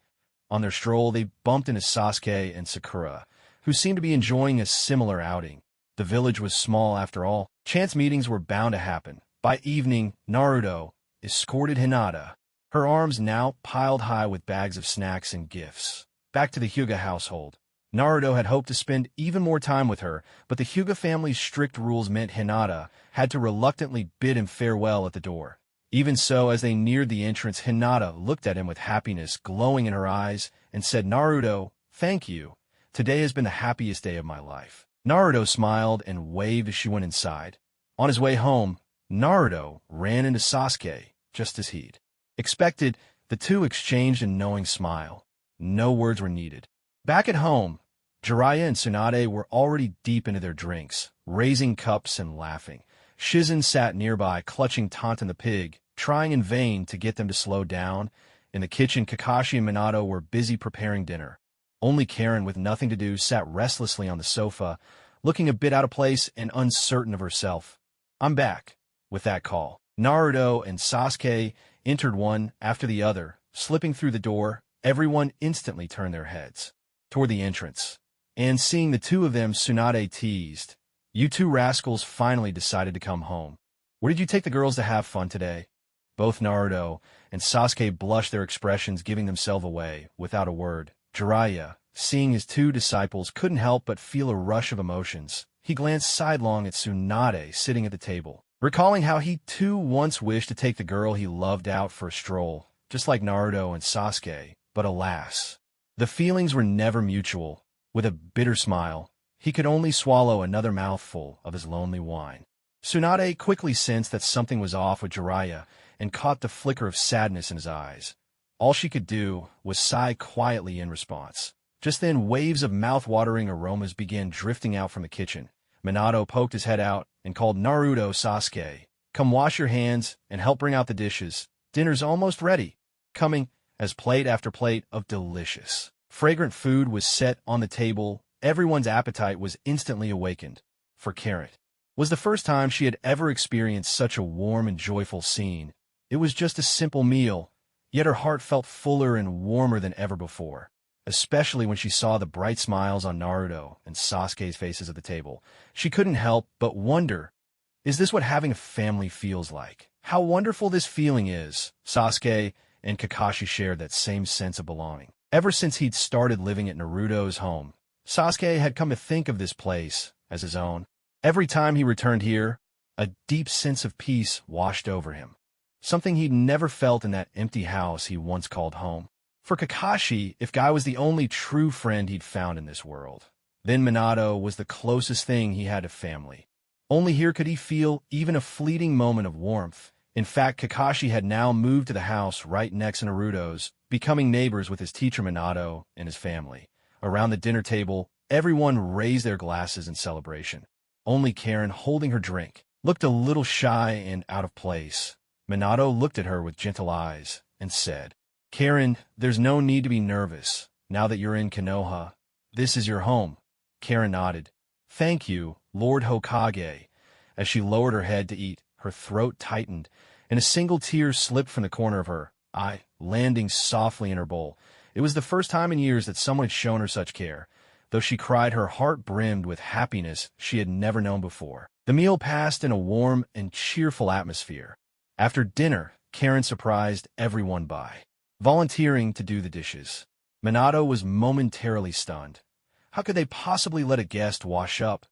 On their stroll, they bumped into Sasuke and Sakura, who seemed to be enjoying a similar outing. The village was small after all. Chance meetings were bound to happen. By evening, Naruto escorted Hinata, her arms now piled high with bags of snacks and gifts, back to the Hyuga household. Naruto had hoped to spend even more time with her, but the Hyuga family's strict rules meant Hinata had to reluctantly bid him farewell at the door. Even so, as they neared the entrance, Hinata looked at him with happiness glowing in her eyes and said, "Naruto, thank you. Today has been the happiest day of my life." Naruto smiled and waved as she went inside. On his way home, Naruto ran into Sasuke, just as he'd expected. The two exchanged a knowing smile. No words were needed. Back at home, Jiraiya and Tsunade were already deep into their drinks, raising cups and laughing. Shizen sat nearby, clutching Tonton the pig, trying in vain to get them to slow down. In the kitchen, Kakashi and Minato were busy preparing dinner. Only Karin, with nothing to do, sat restlessly on the sofa, looking a bit out of place and uncertain of herself. "I'm back." With that call, Naruto and Sasuke entered one after the other. Slipping through the door, everyone instantly turned their heads toward the entrance. And seeing the two of them, Tsunade teased, "You two rascals finally decided to come home." Where did you take the girls to have fun today? Both Naruto and Sasuke blushed, their expressions giving themselves away, without a word. Jiraiya, seeing his two disciples, couldn't help but feel a rush of emotions. He glanced sidelong at Tsunade sitting at the table, recalling how he too once wished to take the girl he loved out for a stroll, just like Naruto and Sasuke, but alas, the feelings were never mutual. With a bitter smile, he could only swallow another mouthful of his lonely wine. Tsunade quickly sensed that something was off with Jiraiya and caught the flicker of sadness in his eyes. All she could do was sigh quietly in response. Just then, waves of mouth-watering aromas began drifting out from the kitchen. Minato poked his head out and called Naruto. Sasuke, come wash your hands and help bring out the dishes. Dinner's almost ready. Coming, as plate after plate of delicious, fragrant food was set on the table, everyone's appetite was instantly awakened. For Karin, was the first time she had ever experienced such a warm and joyful scene. It was just a simple meal, yet her heart felt fuller and warmer than ever before, especially when she saw the bright smiles on Naruto and Sasuke's faces at the table. She couldn't help but wonder, is this what having a family feels like? How wonderful this feeling is. Sasuke and Kakashi shared that same sense of belonging. Ever since he'd started living at Naruto's home, Sasuke had come to think of this place as his own. Every time he returned here, a deep sense of peace washed over him, something he'd never felt in that empty house he once called home. For Kakashi, if Guy was the only true friend he'd found in this world, then Minato was the closest thing he had to family. Only here could he feel even a fleeting moment of warmth. In fact, Kakashi had now moved to the house right next to Naruto's, becoming neighbors with his teacher Minato and his family. Around the dinner table, everyone raised their glasses in celebration. Only Karin, holding her drink, looked a little shy and out of place. Minato looked at her with gentle eyes and said, Karin, there's no need to be nervous. Now that you're in Konoha, this is your home. Karin nodded. Thank you, Lord Hokage. As she lowered her head to eat, her throat tightened, and a single tear slipped from the corner of her eye, landing softly in her bowl. It was the first time in years that someone had shown her such care. Though she cried, her heart brimmed with happiness she had never known before. The meal passed in a warm and cheerful atmosphere. After dinner, Karin surprised everyone by volunteering to do the dishes. Minato was momentarily stunned. How could they possibly let a guest wash up?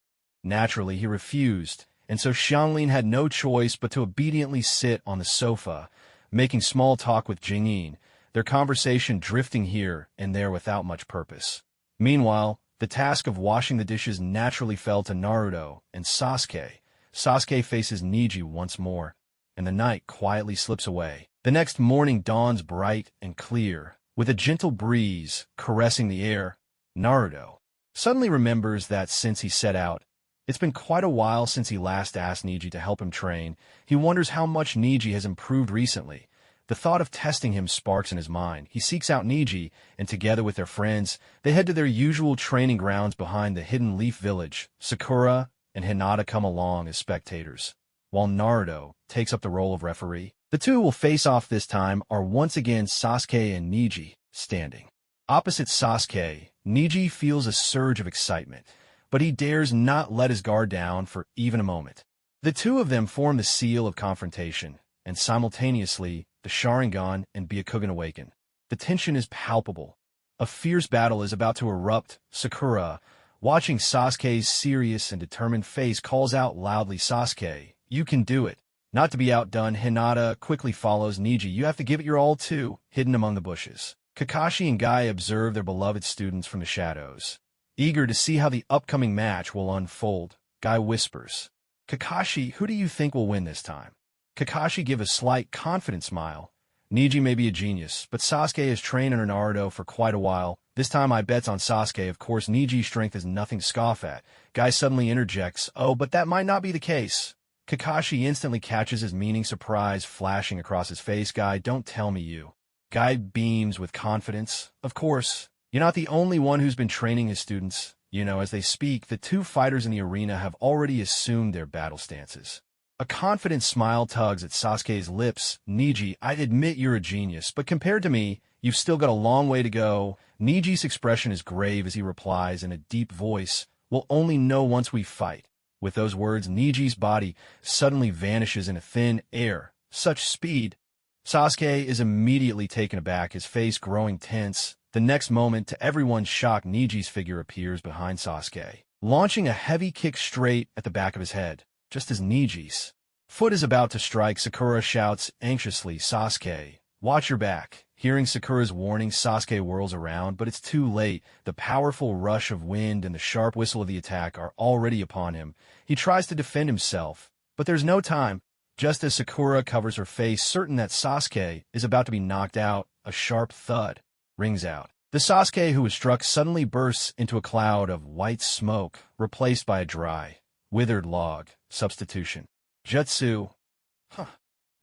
Naturally, he refused, and so Xianglin had no choice but to obediently sit on the sofa, making small talk with Jingyin, their conversation drifting here and there without much purpose. Meanwhile, the task of washing the dishes naturally fell to Naruto and Sasuke. Sasuke faces Neji once more, and the night quietly slips away. The next morning dawns bright and clear, with a gentle breeze caressing the air. Naruto suddenly remembers that since he set out, it's been quite a while since he last asked Neji to help him train. He wonders how much Neji has improved recently. The thought of testing him sparks in his mind. He seeks out Neji, and together with their friends, they head to their usual training grounds behind the Hidden Leaf Village. Sakura and Hinata come along as spectators, while Naruto takes up the role of referee. The two will face off this time are once again Sasuke and Neji, standing opposite Sasuke. Neji feels a surge of excitement, but he dares not let his guard down for even a moment. The two of them form the seal of confrontation, and simultaneously, the Sharingan and Byakugan awaken. The tension is palpable. A fierce battle is about to erupt. Sakura, watching Sasuke's serious and determined face, calls out loudly, Sasuke, you can do it. Not to be outdone, Hinata quickly follows Neji. You have to give it your all too, hidden among the bushes. Kakashi and Guy observe their beloved students from the shadows, eager to see how the upcoming match will unfold. Guy whispers, Kakashi, who do you think will win this time? Kakashi gives a slight, confident smile. Neji may be a genius, but Sasuke has trained under Naruto for quite a while. This time I bets on Sasuke. Of course, Neji's strength is nothing to scoff at. Guy suddenly interjects, oh, but that might not be the case. Kakashi instantly catches his meaning, surprise flashing across his face. Guy, don't tell me you. Guy beams with confidence. Of course, you're not the only one who's been training his students. You know, as they speak, the two fighters in the arena have already assumed their battle stances. A confident smile tugs at Sasuke's lips. Neji, I admit you're a genius, but compared to me, you've still got a long way to go. Neji's expression is grave as he replies in a deep voice, we'll only know once we fight. With those words, Neji's body suddenly vanishes into thin air. Such speed! Sasuke is immediately taken aback, his face growing tense. The next moment, to everyone's shock, Neji's figure appears behind Sasuke, launching a heavy kick straight at the back of his head. Just as Neji's foot is about to strike, Sakura shouts anxiously, "Sasuke, watch your back." Hearing Sakura's warning, Sasuke whirls around, but it's too late. The powerful rush of wind and the sharp whistle of the attack are already upon him. He tries to defend himself, but there's no time. Just as Sakura covers her face, certain that Sasuke is about to be knocked out, a sharp thud rings out. The Sasuke who was struck suddenly bursts into a cloud of white smoke, replaced by a dry, withered log. Substitution. Jutsu.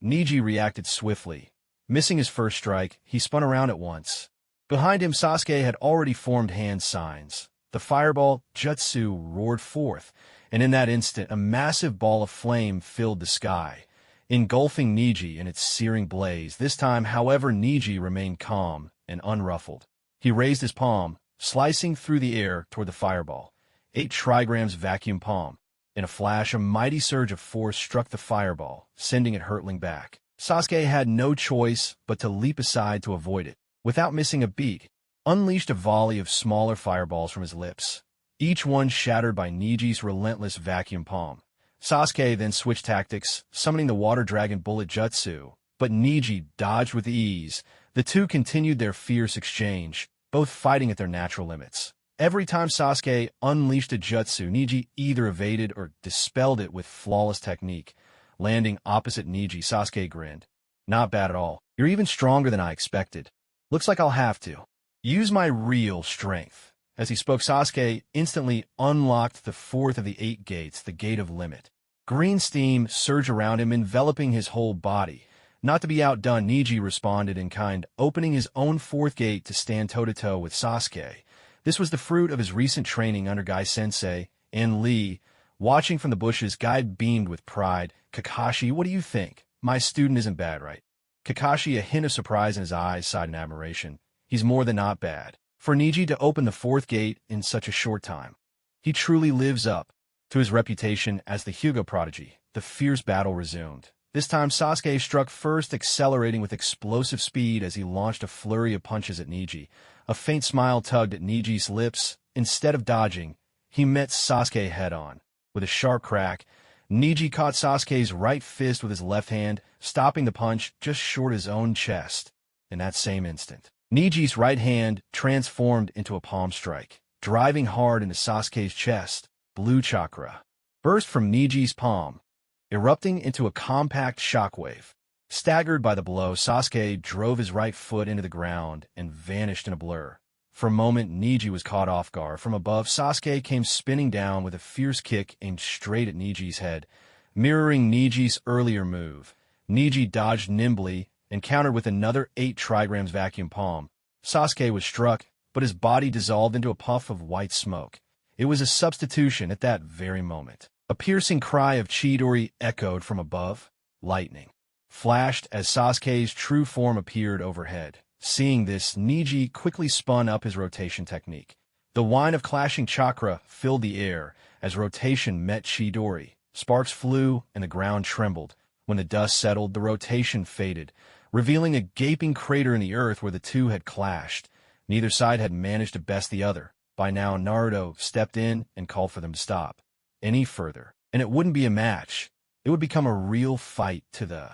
Neji reacted swiftly. Missing his first strike, he spun around at once. Behind him, Sasuke had already formed hand signs. The fireball jutsu roared forth, and in that instant, a massive ball of flame filled the sky, engulfing Neji in its searing blaze. This time, however, Neji remained calm and unruffled. He raised his palm, slicing through the air toward the fireball. 8 trigrams vacuum palm. In a flash, a mighty surge of force struck the fireball, sending it hurtling back. Sasuke had no choice but to leap aside to avoid it. Without missing a beat, unleashed a volley of smaller fireballs from his lips, each one shattered by Neji's relentless vacuum palm. Sasuke then switched tactics, summoning the water dragon bullet jutsu, but Neji dodged with ease. The two continued their fierce exchange, both fighting at their natural limits. Every time Sasuke unleashed a jutsu, Neji either evaded or dispelled it with flawless technique. Landing opposite Neji, Sasuke grinned. "Not bad at all. You're even stronger than I expected. Looks like I'll have to use my real strength." As he spoke, Sasuke instantly unlocked the 4th of the 8 gates, the Gate of Limit. Green steam surged around him, enveloping his whole body. Not to be outdone, Neji responded in kind, opening his own 4th gate to stand toe-to-toe with Sasuke. This was the fruit of his recent training under Guy-sensei and Lee. Watching from the bushes, Guy beamed with pride. "Kakashi, what do you think? My student isn't bad, right?" Kakashi, a hint of surprise in his eyes, sighed in admiration. "He's more than not bad. For Neji to open the 4th gate in such a short time, he truly lives up to his reputation as the Hyuga prodigy." The fierce battle resumed. This time, Sasuke struck first, accelerating with explosive speed as he launched a flurry of punches at Neji. A faint smile tugged at Neji's lips. Instead of dodging, he met Sasuke head-on. With a sharp crack, Neji caught Sasuke's right fist with his left hand, stopping the punch just short of his own chest. In that same instant, Neji's right hand transformed into a palm strike, driving hard into Sasuke's chest. Blue chakra burst from Neji's palm, erupting into a compact shockwave. Staggered by the blow, Sasuke drove his right foot into the ground and vanished in a blur. For a moment, Neji was caught off guard. From above, Sasuke came spinning down with a fierce kick aimed straight at Neji's head. Mirroring Neji's earlier move, Neji dodged nimbly and countered with another 8 trigrams vacuum palm. Sasuke was struck, but his body dissolved into a puff of white smoke. It was a substitution at that very moment. A piercing cry of Chidori echoed from above. Lightning flashed as Sasuke's true form appeared overhead. Seeing this, Neji quickly spun up his rotation technique. The whine of clashing chakra filled the air as rotation met Chidori. Sparks flew and the ground trembled. When the dust settled, the rotation faded, revealing a gaping crater in the earth where the two had clashed. Neither side had managed to best the other. By now, Naruto stepped in and called for them to stop any further, and it wouldn't be a match. It would become a real fight to the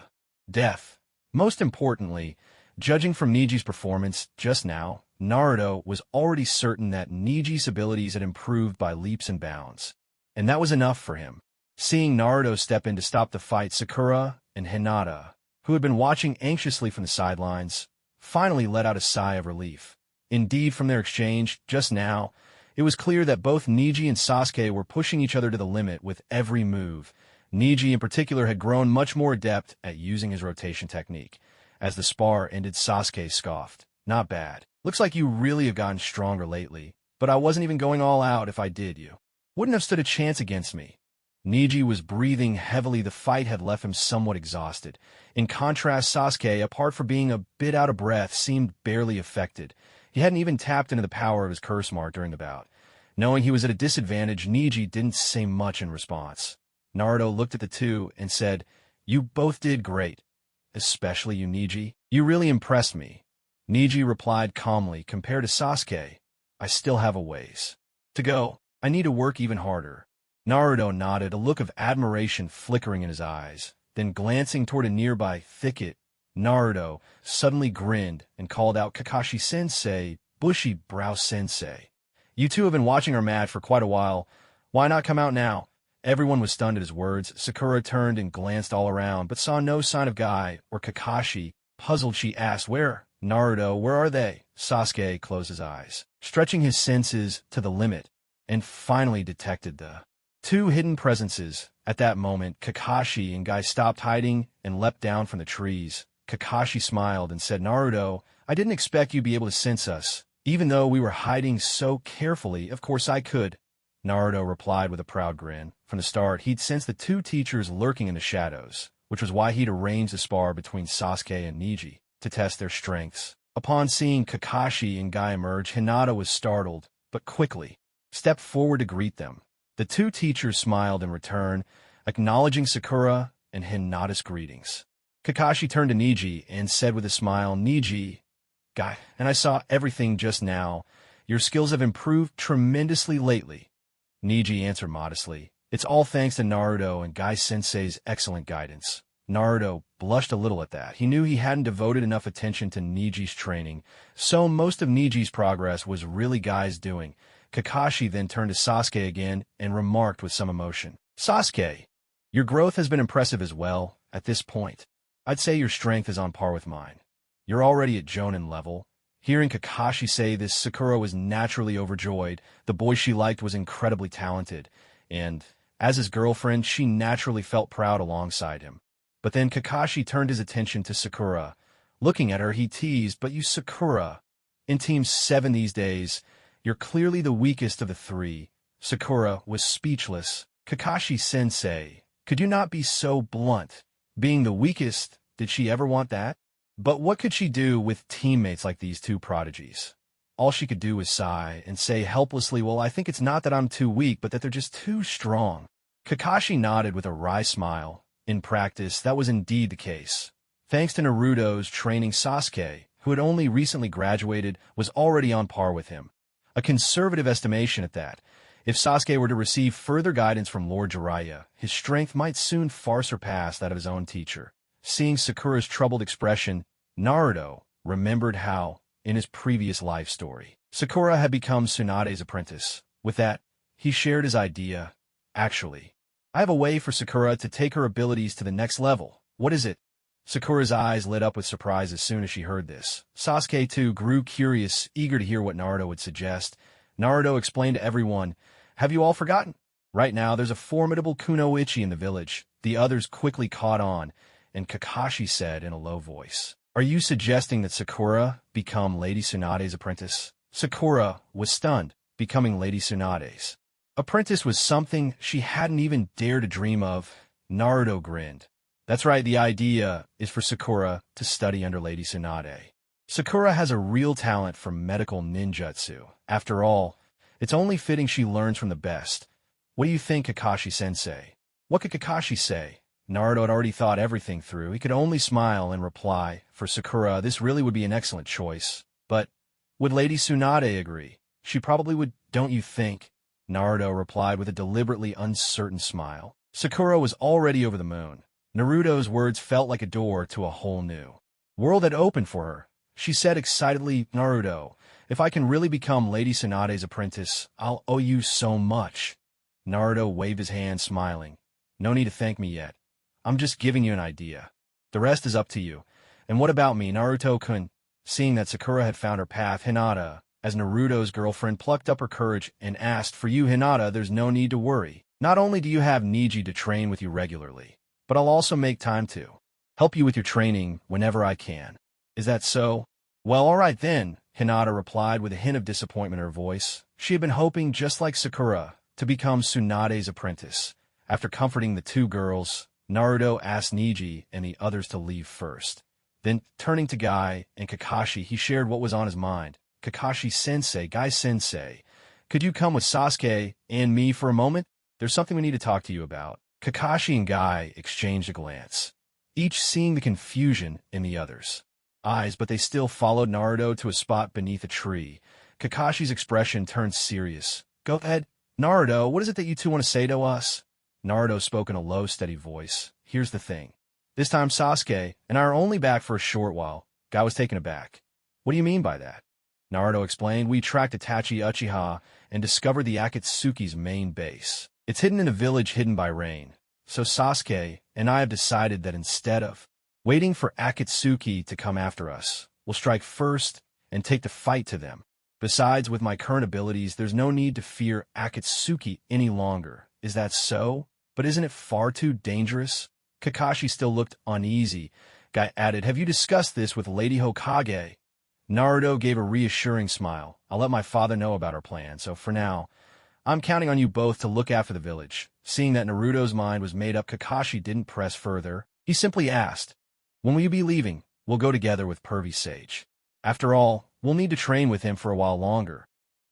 death. Most importantly, judging from Neji's performance just now, Naruto was already certain that Neji's abilities had improved by leaps and bounds, and that was enough for him. Seeing Naruto step in to stop the fight, Sakura and Hinata, who had been watching anxiously from the sidelines, finally let out a sigh of relief. Indeed, from their exchange just now, it was clear that both Neji and Sasuke were pushing each other to the limit with every move. Neji in particular had grown much more adept at using his rotation technique. As the spar ended, Sasuke scoffed. "Not bad. Looks like you really have gotten stronger lately, but I wasn't even going all out if I did you. Wouldn't have stood a chance against me." Neji was breathing heavily. The fight had left him somewhat exhausted. In contrast, Sasuke, apart from being a bit out of breath, seemed barely affected. He hadn't even tapped into the power of his curse mark during the bout. Knowing he was at a disadvantage, Neji didn't say much in response. Naruto looked at the two and said, "You both did great. Especially you, Neji. You really impressed me." Neji replied calmly, "Compared to Sasuke, I still have a ways to go. I need to work even harder." Naruto nodded, a look of admiration flickering in his eyes. Then glancing toward a nearby thicket, Naruto suddenly grinned and called out, "Kakashi-sensei, Bushy-brow-sensei. You two have been watching our match for quite a while. Why not come out now?" Everyone was stunned at his words. Sakura turned and glanced all around, but saw no sign of Guy or Kakashi. Puzzled, she asked, "Where? Naruto, where are they?" Sasuke closed his eyes, stretching his senses to the limit, and finally detected the two hidden presences. At that moment, Kakashi and Guy stopped hiding and leapt down from the trees. Kakashi smiled and said, "Naruto, I didn't expect you'd be able to sense us. Even though we were hiding so carefully, of course I could." Naruto replied with a proud grin. From the start, he'd sensed the two teachers lurking in the shadows, which was why he'd arranged a spar between Sasuke and Neji to test their strengths. Upon seeing Kakashi and Guy emerge, Hinata was startled, but quickly stepped forward to greet them. The two teachers smiled in return, acknowledging Sakura and Hinata's greetings. Kakashi turned to Neji and said with a smile, "Neji, Guy, and I saw everything just now. Your skills have improved tremendously lately." Neji answered modestly, "It's all thanks to Naruto and Guy-sensei's excellent guidance." Naruto blushed a little at that. He knew he hadn't devoted enough attention to Neji's training, so most of Neji's progress was really Guy's doing. Kakashi then turned to Sasuke again and remarked with some emotion, "Sasuke, your growth has been impressive as well. At this point, I'd say your strength is on par with mine. You're already at Jonin level." Hearing Kakashi say this, Sakura was naturally overjoyed. The boy she liked was incredibly talented, and as his girlfriend, she naturally felt proud alongside him. But then Kakashi turned his attention to Sakura. Looking at her, he teased, "But you, Sakura, in Team 7 these days, you're clearly the weakest of the three." Sakura was speechless. "Kakashi-sensei, could you not be so blunt? Being the weakest, did she ever want that?" But what could she do with teammates like these two prodigies? All she could do was sigh and say helplessly, "Well, I think it's not that I'm too weak, but that they're just too strong." Kakashi nodded with a wry smile. In practice, that was indeed the case. Thanks to Naruto's training, Sasuke, who had only recently graduated, was already on par with him. A conservative estimation at that. If Sasuke were to receive further guidance from Lord Jiraiya, his strength might soon far surpass that of his own teacher. Seeing Sakura's troubled expression, Naruto remembered how, in his previous life story, Sakura had become Tsunade's apprentice. With that, he shared his idea. "Actually, I have a way for Sakura to take her abilities to the next level." "What is it?" Sakura's eyes lit up with surprise as soon as she heard this. Sasuke, too, grew curious, eager to hear what Naruto would suggest. Naruto explained to everyone, "Have you all forgotten? Right now, there's a formidable kunoichi in the village." The others quickly caught on, and Kakashi said in a low voice, "Are you suggesting that Sakura become Lady Tsunade's apprentice?" Sakura was stunned. Becoming Lady Tsunade's apprentice was something she hadn't even dared to dream of. Naruto grinned. "That's right, the idea is for Sakura to study under Lady Tsunade. Sakura has a real talent for medical ninjutsu. After all, it's only fitting she learns from the best. What do you think, Kakashi-sensei?" What could Kakashi say? Naruto had already thought everything through. He could only smile and reply, "For Sakura, this really would be an excellent choice. But would Lady Tsunade agree? She probably would, don't you think?" Naruto replied with a deliberately uncertain smile. Sakura was already over the moon. Naruto's words felt like a door to a whole new world had opened for her. She said excitedly, "Naruto, if I can really become Lady Tsunade's apprentice, I'll owe you so much." Naruto waved his hand, smiling. "No need to thank me yet. I'm just giving you an idea. The rest is up to you. And what about me, Naruto-kun?" Seeing that Sakura had found her path, Hinata, as Naruto's girlfriend, plucked up her courage and asked, "For you, Hinata, there's no need to worry. Not only do you have Neji to train with you regularly, but I'll also make time to help you with your training whenever I can." "Is that so?" "Well, all right then," Hinata replied with a hint of disappointment in her voice. She had been hoping, just like Sakura, to become Tsunade's apprentice. After comforting the two girls, Naruto asked Neji and the others to leave first. Then, turning to Guy and Kakashi, he shared what was on his mind. "Kakashi-sensei, Guy-sensei, Could you come with Sasuke and me for a moment? There's something we need to talk to you about. Kakashi and Guy exchanged a glance, each seeing the confusion in the other's eyes, but they still followed Naruto to a spot beneath a tree. Kakashi's expression turned serious. Go ahead. Naruto, what is it that you two want to say to us? Naruto spoke in a low, steady voice. Here's the thing. This time Sasuke and I are only back for a short while. Guy was taken aback. What do you mean by that? Naruto explained. We tracked Itachi Uchiha and discovered the Akatsuki's main base. It's hidden in a village hidden by rain. So Sasuke and I have decided that instead of waiting for Akatsuki to come after us, we'll strike first and take the fight to them. Besides, with my current abilities, there's no need to fear Akatsuki any longer. Is that so? But isn't it far too dangerous? Kakashi still looked uneasy. Guy added, have you discussed this with Lady Hokage? Naruto gave a reassuring smile. I'll let my father know about our plan, so for now, I'm counting on you both to look after the village. Seeing that Naruto's mind was made up, Kakashi didn't press further. He simply asked, when will you be leaving? We'll go together with Pervy Sage. After all, we'll need to train with him for a while longer.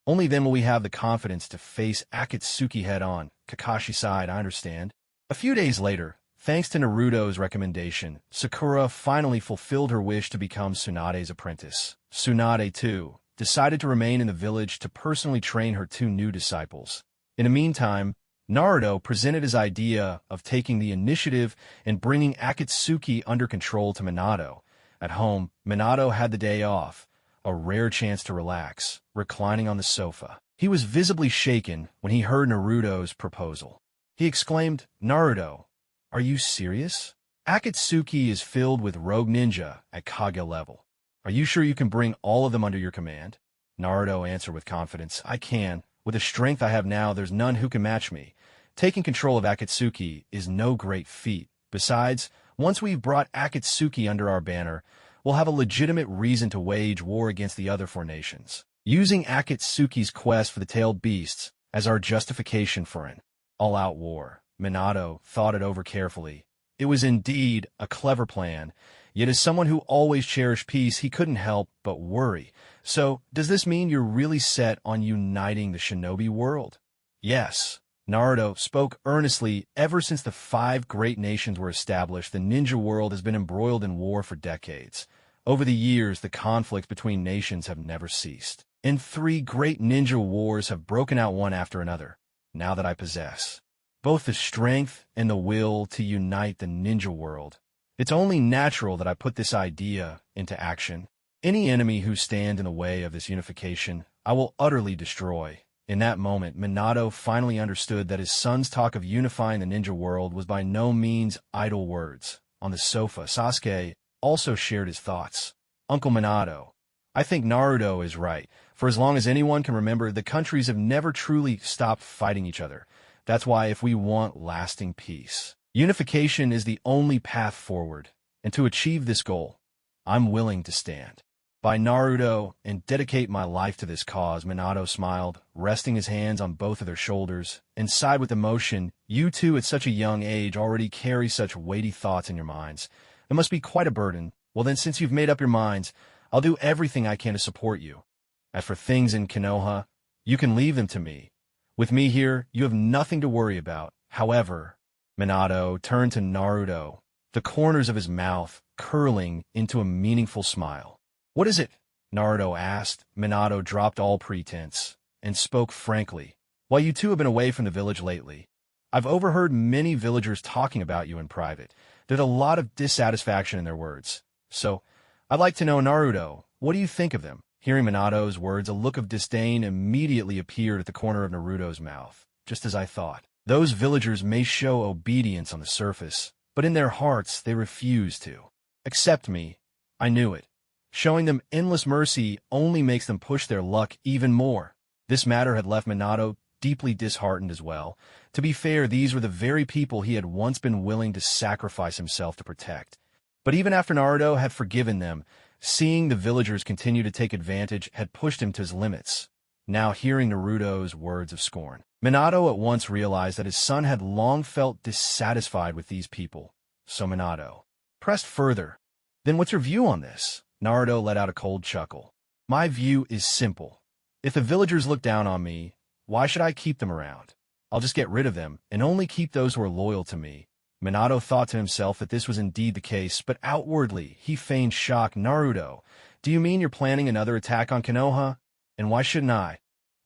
Only then will we have the confidence to face Akatsuki head-on. Kakashi sighed, I understand. A few days later, thanks to Naruto's recommendation, Sakura finally fulfilled her wish to become Tsunade's apprentice. Tsunade, too, decided to remain in the village to personally train her two new disciples. In the meantime, Naruto presented his idea of taking the initiative and bringing Akatsuki under control to Minato. At home, Minato had the day off, a rare chance to relax, reclining on the sofa. He was visibly shaken when he heard Naruto's proposal. He exclaimed, Naruto, are you serious? Akatsuki is filled with rogue ninja at Kage level. Are you sure you can bring all of them under your command? Naruto answered with confidence, I can. With the strength I have now, there's none who can match me. Taking control of Akatsuki is no great feat. Besides, once we've brought Akatsuki under our banner, we'll have a legitimate reason to wage war against the other four nations, using Akatsuki's quest for the tailed beasts as our justification for an all-out war. Minato thought it over carefully. It was indeed a clever plan, yet as someone who always cherished peace, he couldn't help but worry. So, does this mean you're really set on uniting the shinobi world? Yes. Naruto spoke earnestly. Ever since the 5 great nations were established, the ninja world has been embroiled in war for decades. Over the years, the conflicts between nations have never ceased, and 3 great ninja wars have broken out one after another. Now that I possess both the strength and the will to unite the ninja world, it's only natural that I put this idea into action. Any enemy who stands in the way of this unification, I will utterly destroy. In that moment, Minato finally understood that his son's talk of unifying the ninja world was by no means idle words. On the sofa, Sasuke also shared his thoughts. Uncle Minato, I think Naruto is right. For as long as anyone can remember, the countries have never truly stopped fighting each other. That's why if we want lasting peace, unification is the only path forward. And to achieve this goal, I'm willing to stand by Naruto and dedicate my life to this cause. Minato smiled, resting his hands on both of their shoulders, and sighed with emotion. You two at such a young age already carry such weighty thoughts in your minds. It must be quite a burden. Well then, since you've made up your minds, I'll do everything I can to support you. As for things in Konoha, you can leave them to me. With me here, you have nothing to worry about. However, Minato turned to Naruto, the corners of his mouth curling into a meaningful smile. What is it? Naruto asked. Minato dropped all pretense and spoke frankly. While you two have been away from the village lately, I've overheard many villagers talking about you in private. There's a lot of dissatisfaction in their words. So, I'd like to know, Naruto, what do you think of them? Hearing Minato's words, a look of disdain immediately appeared at the corner of Naruto's mouth. Just as I thought. Those villagers may show obedience on the surface, but in their hearts they refuse to accept me. I knew it. Showing them endless mercy only makes them push their luck even more. This matter had left Minato deeply disheartened as well. To be fair, these were the very people he had once been willing to sacrifice himself to protect. But even after Naruto had forgiven them, seeing the villagers continue to take advantage had pushed him to his limits. Now hearing Naruto's words of scorn, Minato at once realized that his son had long felt dissatisfied with these people. So Minato pressed further. Then what's your view on this? Naruto let out a cold chuckle. My view is simple. If the villagers look down on me, Why should I keep them around? I'll just get rid of them and only keep those who are loyal to me. Minato thought to himself that this was indeed the case, but outwardly he feigned shock. Naruto, do you mean you're planning another attack on Konoha? And why shouldn't I?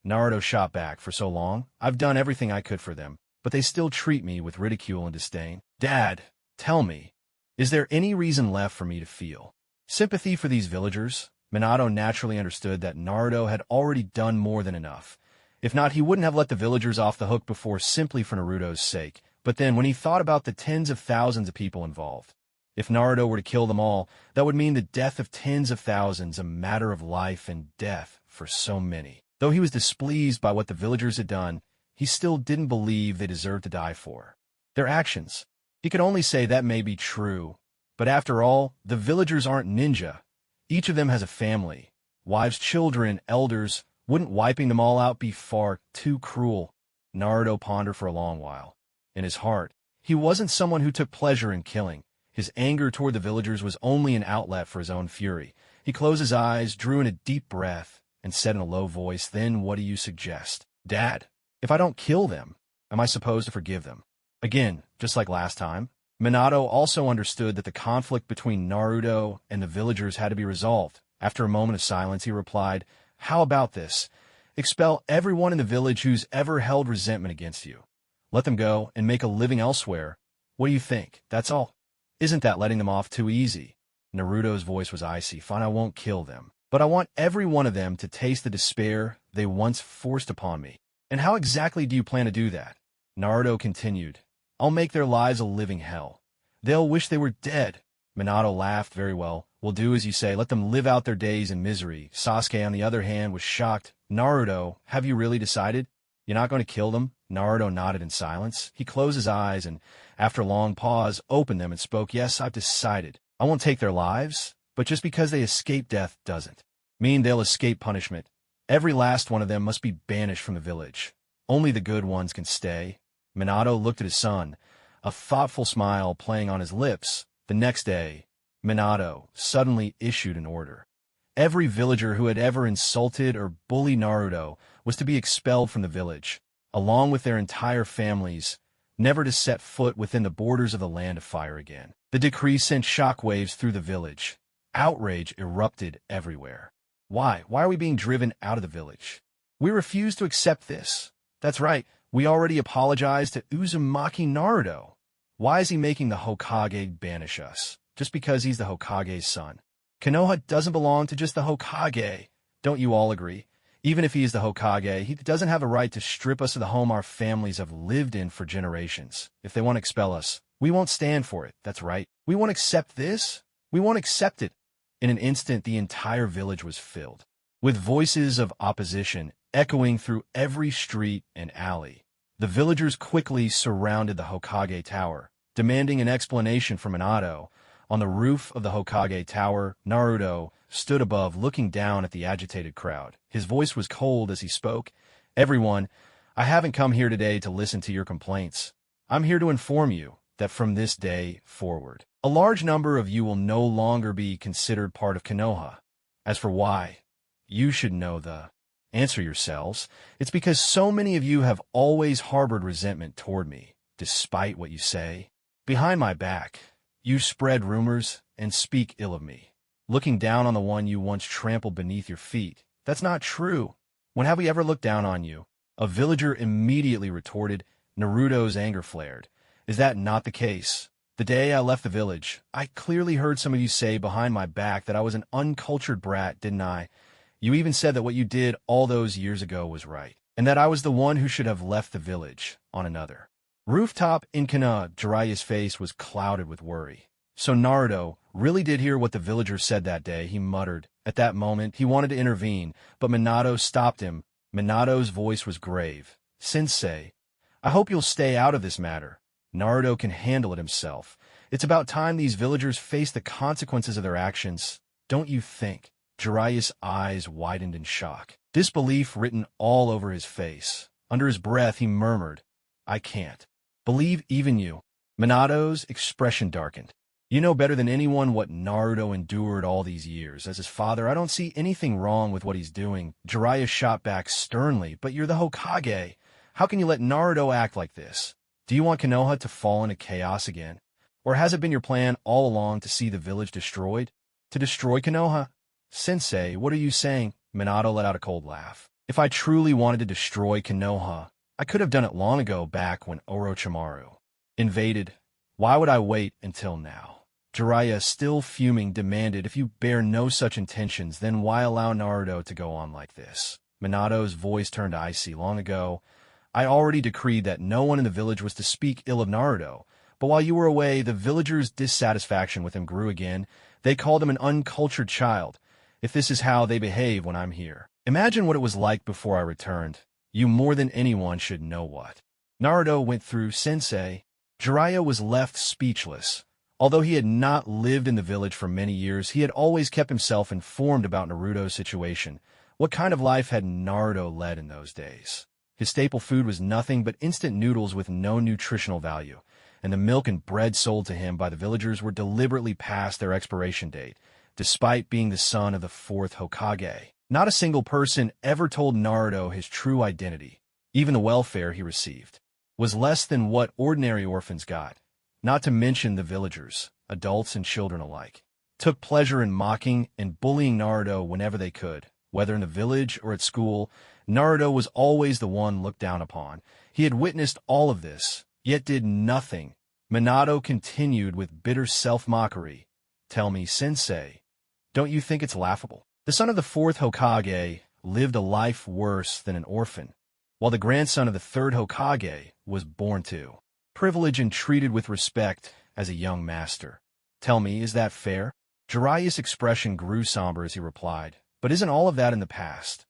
Naruto shot back. For so long, I've done everything I could for them, but they still treat me with ridicule and disdain. Dad, tell me, is there any reason left for me to feel sympathy for these villagers? Minato naturally understood that Naruto had already done more than enough. If not, he wouldn't have let the villagers off the hook before simply for Naruto's sake. But then, when he thought about the tens of thousands of people involved, if Naruto were to kill them all, that would mean the death of tens of thousands, a matter of life and death for so many. Though he was displeased by what the villagers had done, he still didn't believe they deserved to die for their actions. He could only say that may be true, but after all, the villagers aren't ninja. Each of them has a family, wives, children, elders. Wouldn't wiping them all out be far too cruel? Naruto pondered for a long while. In his heart, he wasn't someone who took pleasure in killing. His anger toward the villagers was only an outlet for his own fury. He closed his eyes, drew in a deep breath, and said in a low voice, "Then what do you suggest?" "Dad, if I don't kill them, am I supposed to forgive them?" Again, just like last time, Minato also understood that the conflict between Naruto and the villagers had to be resolved. After a moment of silence, he replied, "How about this? Expel everyone in the village who's ever held resentment against you. Let them go and make a living elsewhere. What do you think? That's all. Isn't that letting them off too easy?" Naruto's voice was icy. "Fine, I won't kill them, but I want every one of them to taste the despair they once forced upon me." "And how exactly do you plan to do that?" Naruto continued, "I'll make their lives a living hell. They'll wish they were dead." Minato laughed. "Very well. We'll do as you say. Let them live out their days in misery." Sasuke, on the other hand, was shocked. "Naruto, have you really decided? You're not going to kill them?" Naruto nodded in silence. He closed his eyes and, after a long pause, opened them and spoke. "Yes, I've decided. I won't take their lives, but just because they escape death doesn't mean they'll escape punishment. Every last one of them must be banished from the village. Only the good ones can stay." Minato looked at his son, a thoughtful smile playing on his lips. The next day, Minato suddenly issued an order. Every villager who had ever insulted or bullied Naruto was to be expelled from the village, along with their entire families, never to set foot within the borders of the Land of Fire again. The decree sent shockwaves through the village. Outrage erupted everywhere. Why? Why are we being driven out of the village? We refuse to accept this. That's right, we already apologized to Uzumaki. Naruto. Why is he making the Hokage banish us? Just because he's the Hokage's son. Konoha doesn't belong to just the Hokage. Don't you all agree? Even if he is the Hokage, he doesn't have a right to strip us of the home our families have lived in for generations. If they want to expel us, we won't stand for it. That's right. We won't accept this. We won't accept it. In an instant, the entire village was filled with voices of opposition echoing through every street and alley. The villagers quickly surrounded the Hokage Tower, demanding an explanation from Minato. On the roof of the Hokage Tower, Naruto stood above, looking down at the agitated crowd. His voice was cold as he spoke. "Everyone, I haven't come here today to listen to your complaints. I'm here to inform you that from this day forward, a large number of you will no longer be considered part of Konoha. As for why, you should know the answer yourselves. It's because so many of you have always harbored resentment toward me, despite what you say. Behind my back, you spread rumors and speak ill of me, looking down on the one you once trampled beneath your feet. That's not true. When have we ever looked down on you?" A villager immediately retorted. Naruto's anger flared. "Is that not the case? The day I left the village, I clearly heard some of you say behind my back that I was an uncultured brat, didn't I? You even said that what you did all those years ago was right, and that I was the one who should have left the village on another rooftop in Konoha." Jiraiya's face was clouded with worry. So Naruto really did hear what the villagers said that day, he muttered. At that moment, he wanted to intervene, but Minato stopped him. Minato's voice was grave. "Sensei, I hope you'll stay out of this matter. Naruto can handle it himself. It's about time these villagers face the consequences of their actions, don't you think?" Jiraiya's eyes widened in shock, disbelief written all over his face. Under his breath, he murmured, "I can't believe even you." Minato's expression darkened. You know better than anyone what Naruto endured all these years. As his father, I don't see anything wrong with what he's doing. Jiraiya shot back sternly, but you're the Hokage. How can you let Naruto act like this? Do you want Konoha to fall into chaos again? Or has it been your plan all along to see the village destroyed? To destroy Konoha? Sensei, what are you saying? Minato let out a cold laugh. If I truly wanted to destroy Konoha, I could have done it long ago back when Orochimaru invaded. Why would I wait until now? Jiraiya, still fuming, demanded, if you bear no such intentions, then why allow Naruto to go on like this? Minato's voice turned icy. Long ago, I already decreed that no one in the village was to speak ill of Naruto, but while you were away, the villagers' dissatisfaction with him grew again. They called him an uncultured child. If this is how they behave when I'm here, imagine what it was like before I returned. You more than anyone should know what Naruto went through. Sensei. Jiraiya was left speechless. Although he had not lived in the village for many years, he had always kept himself informed about Naruto's situation. What kind of life had Naruto led in those days? His staple food was nothing but instant noodles with no nutritional value, and the milk and bread sold to him by the villagers were deliberately past their expiration date, despite being the son of the fourth Hokage. Not a single person ever told Naruto his true identity. Even the welfare he received was less than what ordinary orphans got. Not to mention the villagers, adults and children alike, took pleasure in mocking and bullying Naruto whenever they could. Whether in the village or at school, Naruto was always the one looked down upon. He had witnessed all of this, yet did nothing. Minato continued with bitter self-mockery. Tell me, Sensei, don't you think it's laughable? The son of the fourth Hokage lived a life worse than an orphan, while the grandson of the third Hokage was born to privilege and treated with respect as a young master. Tell me, is that fair? Jiraiya's expression grew somber as he replied, but isn't all of that in the past?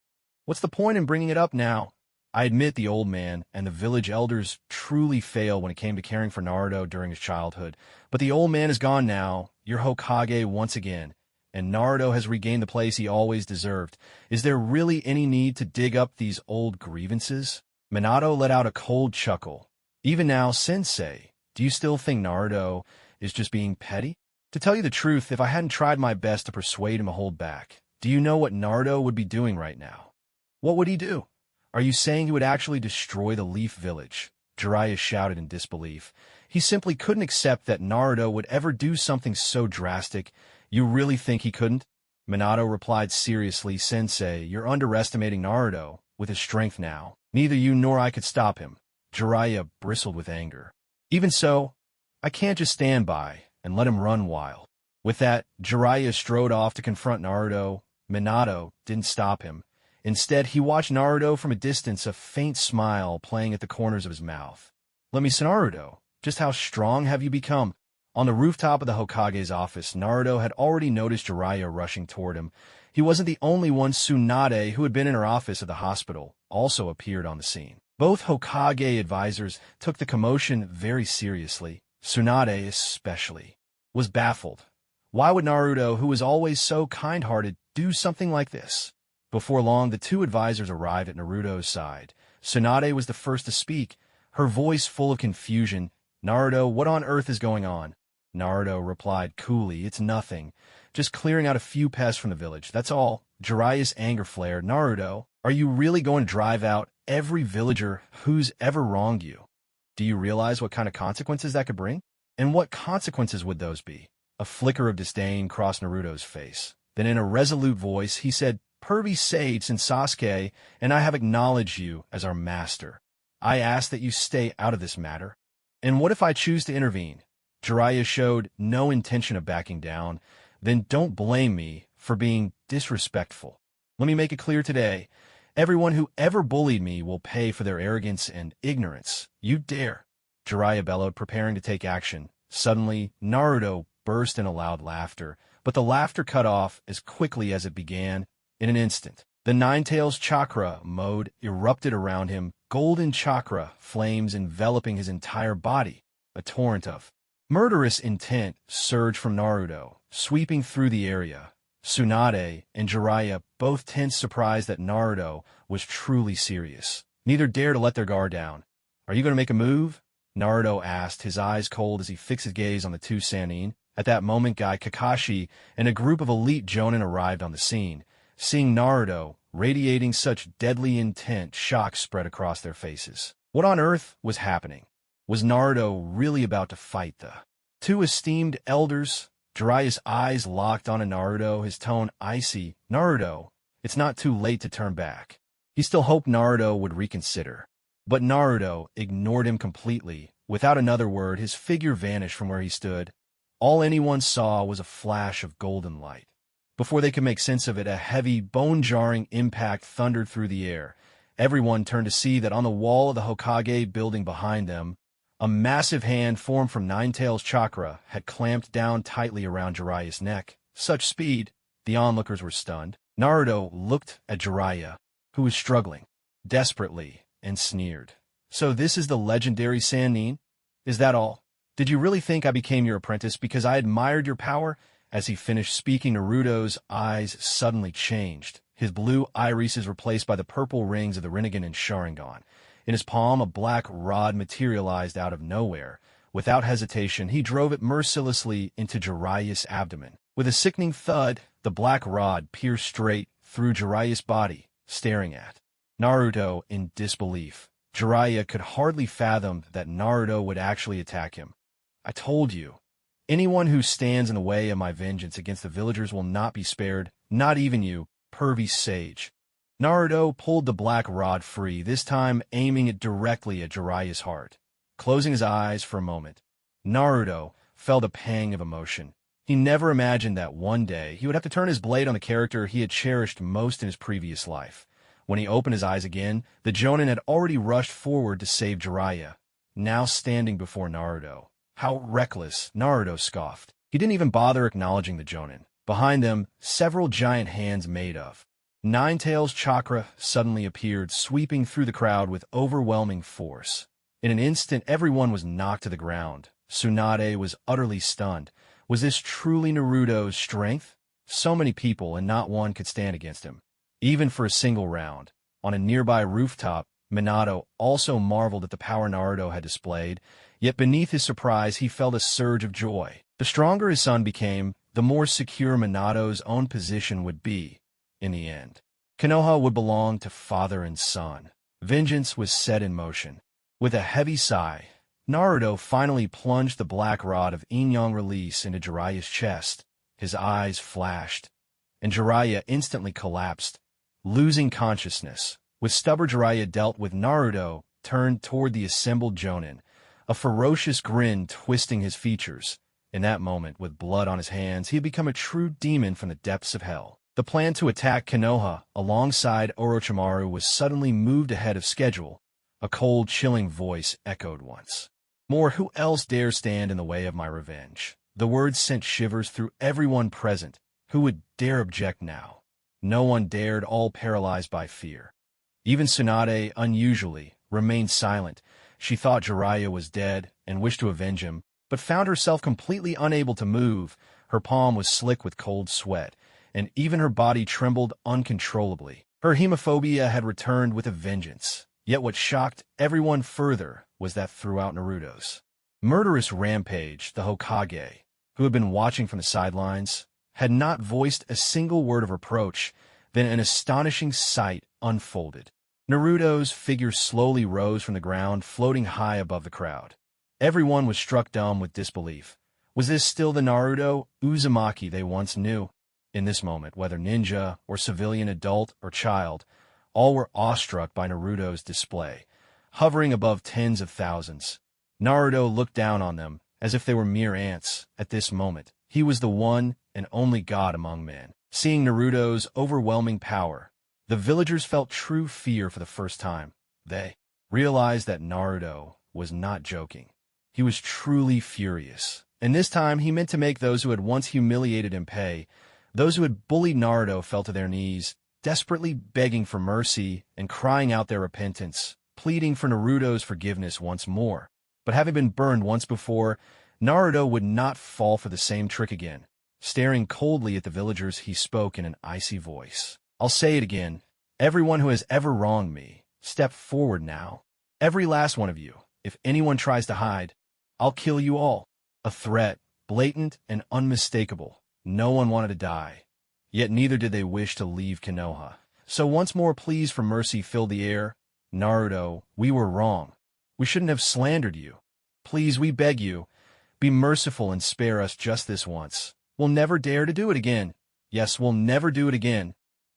What's the point in bringing it up now? I admit the old man and the village elders truly failed when it came to caring for Naruto during his childhood, but the old man is gone now. You're Hokage once again, and Naruto has regained the place he always deserved. Is there really any need to dig up these old grievances? Minato let out a cold chuckle. Even now, Sensei, do you still think Naruto is just being petty? To tell you the truth, if I hadn't tried my best to persuade him to hold back, do you know what Naruto would be doing right now? What would he do? Are you saying he would actually destroy the Leaf Village? Jiraiya shouted in disbelief. He simply couldn't accept that Naruto would ever do something so drastic. You really think he couldn't? Minato replied seriously, Sensei, you're underestimating Naruto with his strength now. Neither you nor I could stop him. Jiraiya bristled with anger. Even so, I can't just stand by and let him run wild. With that, Jiraiya strode off to confront Naruto. Minato didn't stop him. Instead, he watched Naruto from a distance, a faint smile playing at the corners of his mouth. Let me see, Naruto, just how strong have you become? On the rooftop of the Hokage's office, Naruto had already noticed Jiraiya rushing toward him. He wasn't the only one. Tsunade, who had been in her office at the hospital, also appeared on the scene. Both Hokage advisors took the commotion very seriously. Tsunade, especially, was baffled. Why would Naruto, who was always so kind-hearted, do something like this? Before long, the two advisors arrived at Naruto's side. Tsunade was the first to speak, her voice full of confusion. Naruto, what on earth is going on? Naruto replied coolly, it's nothing. Just clearing out a few pests from the village, that's all. Jiraiya's anger flared. Naruto, are you really going to drive out every villager who's ever wronged you? Do you realize what kind of consequences that could bring? And what consequences would those be? A flicker of disdain crossed Naruto's face. Then in a resolute voice, he said, Purvi Sage and Sasuke, and I have acknowledged you as our master. I ask that you stay out of this matter. And what if I choose to intervene? Jiraiya showed no intention of backing down. Then don't blame me for being disrespectful. Let me make it clear today. Everyone who ever bullied me will pay for their arrogance and ignorance. You dare. Jiraiya bellowed, preparing to take action. Suddenly, Naruto burst into loud laughter, but the laughter cut off as quickly as it began. In an instant, the Nine-Tails chakra mode erupted around him, golden chakra flames enveloping his entire body. A torrent of murderous intent surged from Naruto, sweeping through the area. Tsunade and Jiraiya both tensed, surprised that Naruto was truly serious. Neither dared to let their guard down. Are you going to make a move? Naruto asked, his eyes cold as he fixed his gaze on the two Sannin. At that moment, Kakashi and a group of elite jonin arrived on the scene. Seeing Naruto, radiating such deadly intent, shock spread across their faces. What on earth was happening? Was Naruto really about to fight the two esteemed elders? Jiraiya's eyes locked on Naruto, his tone icy. Naruto, it's not too late to turn back. He still hoped Naruto would reconsider. But Naruto ignored him completely. Without another word, his figure vanished from where he stood. All anyone saw was a flash of golden light. Before they could make sense of it, a heavy, bone-jarring impact thundered through the air. Everyone turned to see that on the wall of the Hokage building behind them, a massive hand formed from Nine-Tails chakra had clamped down tightly around Jiraiya's neck. Such speed, the onlookers were stunned. Naruto looked at Jiraiya, who was struggling desperately, and sneered. So this is the legendary Sannin? Is that all? Did you really think I became your apprentice because I admired your power? As he finished speaking, Naruto's eyes suddenly changed. His blue irises replaced by the purple rings of the Rinnegan and Sharingan. In his palm, a black rod materialized out of nowhere. Without hesitation, he drove it mercilessly into Jiraiya's abdomen. With a sickening thud, the black rod pierced straight through Jiraiya's body, staring at Naruto in disbelief. Jiraiya could hardly fathom that Naruto would actually attack him. I told you. Anyone who stands in the way of my vengeance against the villagers will not be spared, not even you, pervy sage. Naruto pulled the black rod free, this time aiming it directly at Jiraiya's heart. Closing his eyes for a moment, Naruto felt a pang of emotion. He never imagined that one day he would have to turn his blade on the character he had cherished most in his previous life. When he opened his eyes again, the Jonin had already rushed forward to save Jiraiya, now standing before Naruto. How reckless, Naruto scoffed. He didn't even bother acknowledging the Jonin. Behind them, several giant hands made of Nine-Tails chakra suddenly appeared, sweeping through the crowd with overwhelming force. In an instant, everyone was knocked to the ground. Tsunade was utterly stunned. Was this truly Naruto's strength? So many people, and not one could stand against him, even for a single round. On a nearby rooftop, Minato also marveled at the power Naruto had displayed, yet beneath his surprise he felt a surge of joy. The stronger his son became, the more secure Minato's own position would be. In the end, Konoha would belong to father and son. Vengeance was set in motion. With a heavy sigh, Naruto finally plunged the black rod of Yin-Yang release into Jiraiya's chest. His eyes flashed, and Jiraiya instantly collapsed, losing consciousness. With stubborn, Jiraiya dealt with Naruto, turned toward the assembled Jonin, a ferocious grin twisting his features. In that moment, with blood on his hands, he had become a true demon from the depths of hell. The plan to attack Konoha alongside Orochimaru was suddenly moved ahead of schedule. A cold, chilling voice echoed once more, "Who else dares stand in the way of my revenge?" The words sent shivers through everyone present. Who would dare object now? No one dared, all paralyzed by fear. Even Tsunade, unusually, remained silent. She thought Jiraiya was dead and wished to avenge him, but found herself completely unable to move. Her palm was slick with cold sweat, and even her body trembled uncontrollably. Her hemophobia had returned with a vengeance. Yet what shocked everyone further was that throughout Naruto's murderous rampage, the Hokage, who had been watching from the sidelines, had not voiced a single word of reproach. Then an astonishing sight unfolded. Naruto's figure slowly rose from the ground, floating high above the crowd. Everyone was struck dumb with disbelief. Was this still the Naruto Uzumaki they once knew? In this moment, whether ninja or civilian, adult or child, all were awestruck by Naruto's display. Hovering above tens of thousands, Naruto looked down on them as if they were mere ants. At this moment, he was the one and only god among men. Seeing Naruto's overwhelming power, the villagers felt true fear for the first time. They realized that Naruto was not joking. He was truly furious. And this time he meant to make those who had once humiliated him pay. Those who had bullied Naruto fell to their knees, desperately begging for mercy and crying out their repentance, pleading for Naruto's forgiveness once more. But having been burned once before, Naruto would not fall for the same trick again. Staring coldly at the villagers, he spoke in an icy voice. "I'll say it again. Everyone who has ever wronged me, step forward now. Every last one of you. If anyone tries to hide, I'll kill you all." A threat, blatant and unmistakable. No one wanted to die, yet neither did they wish to leave Konoha. So once more pleas for mercy filled the air. Naruto, we were wrong. We shouldn't have slandered you. Please, we beg you, be merciful and spare us just this once. We'll never dare to do it again. Yes, we'll never do it again.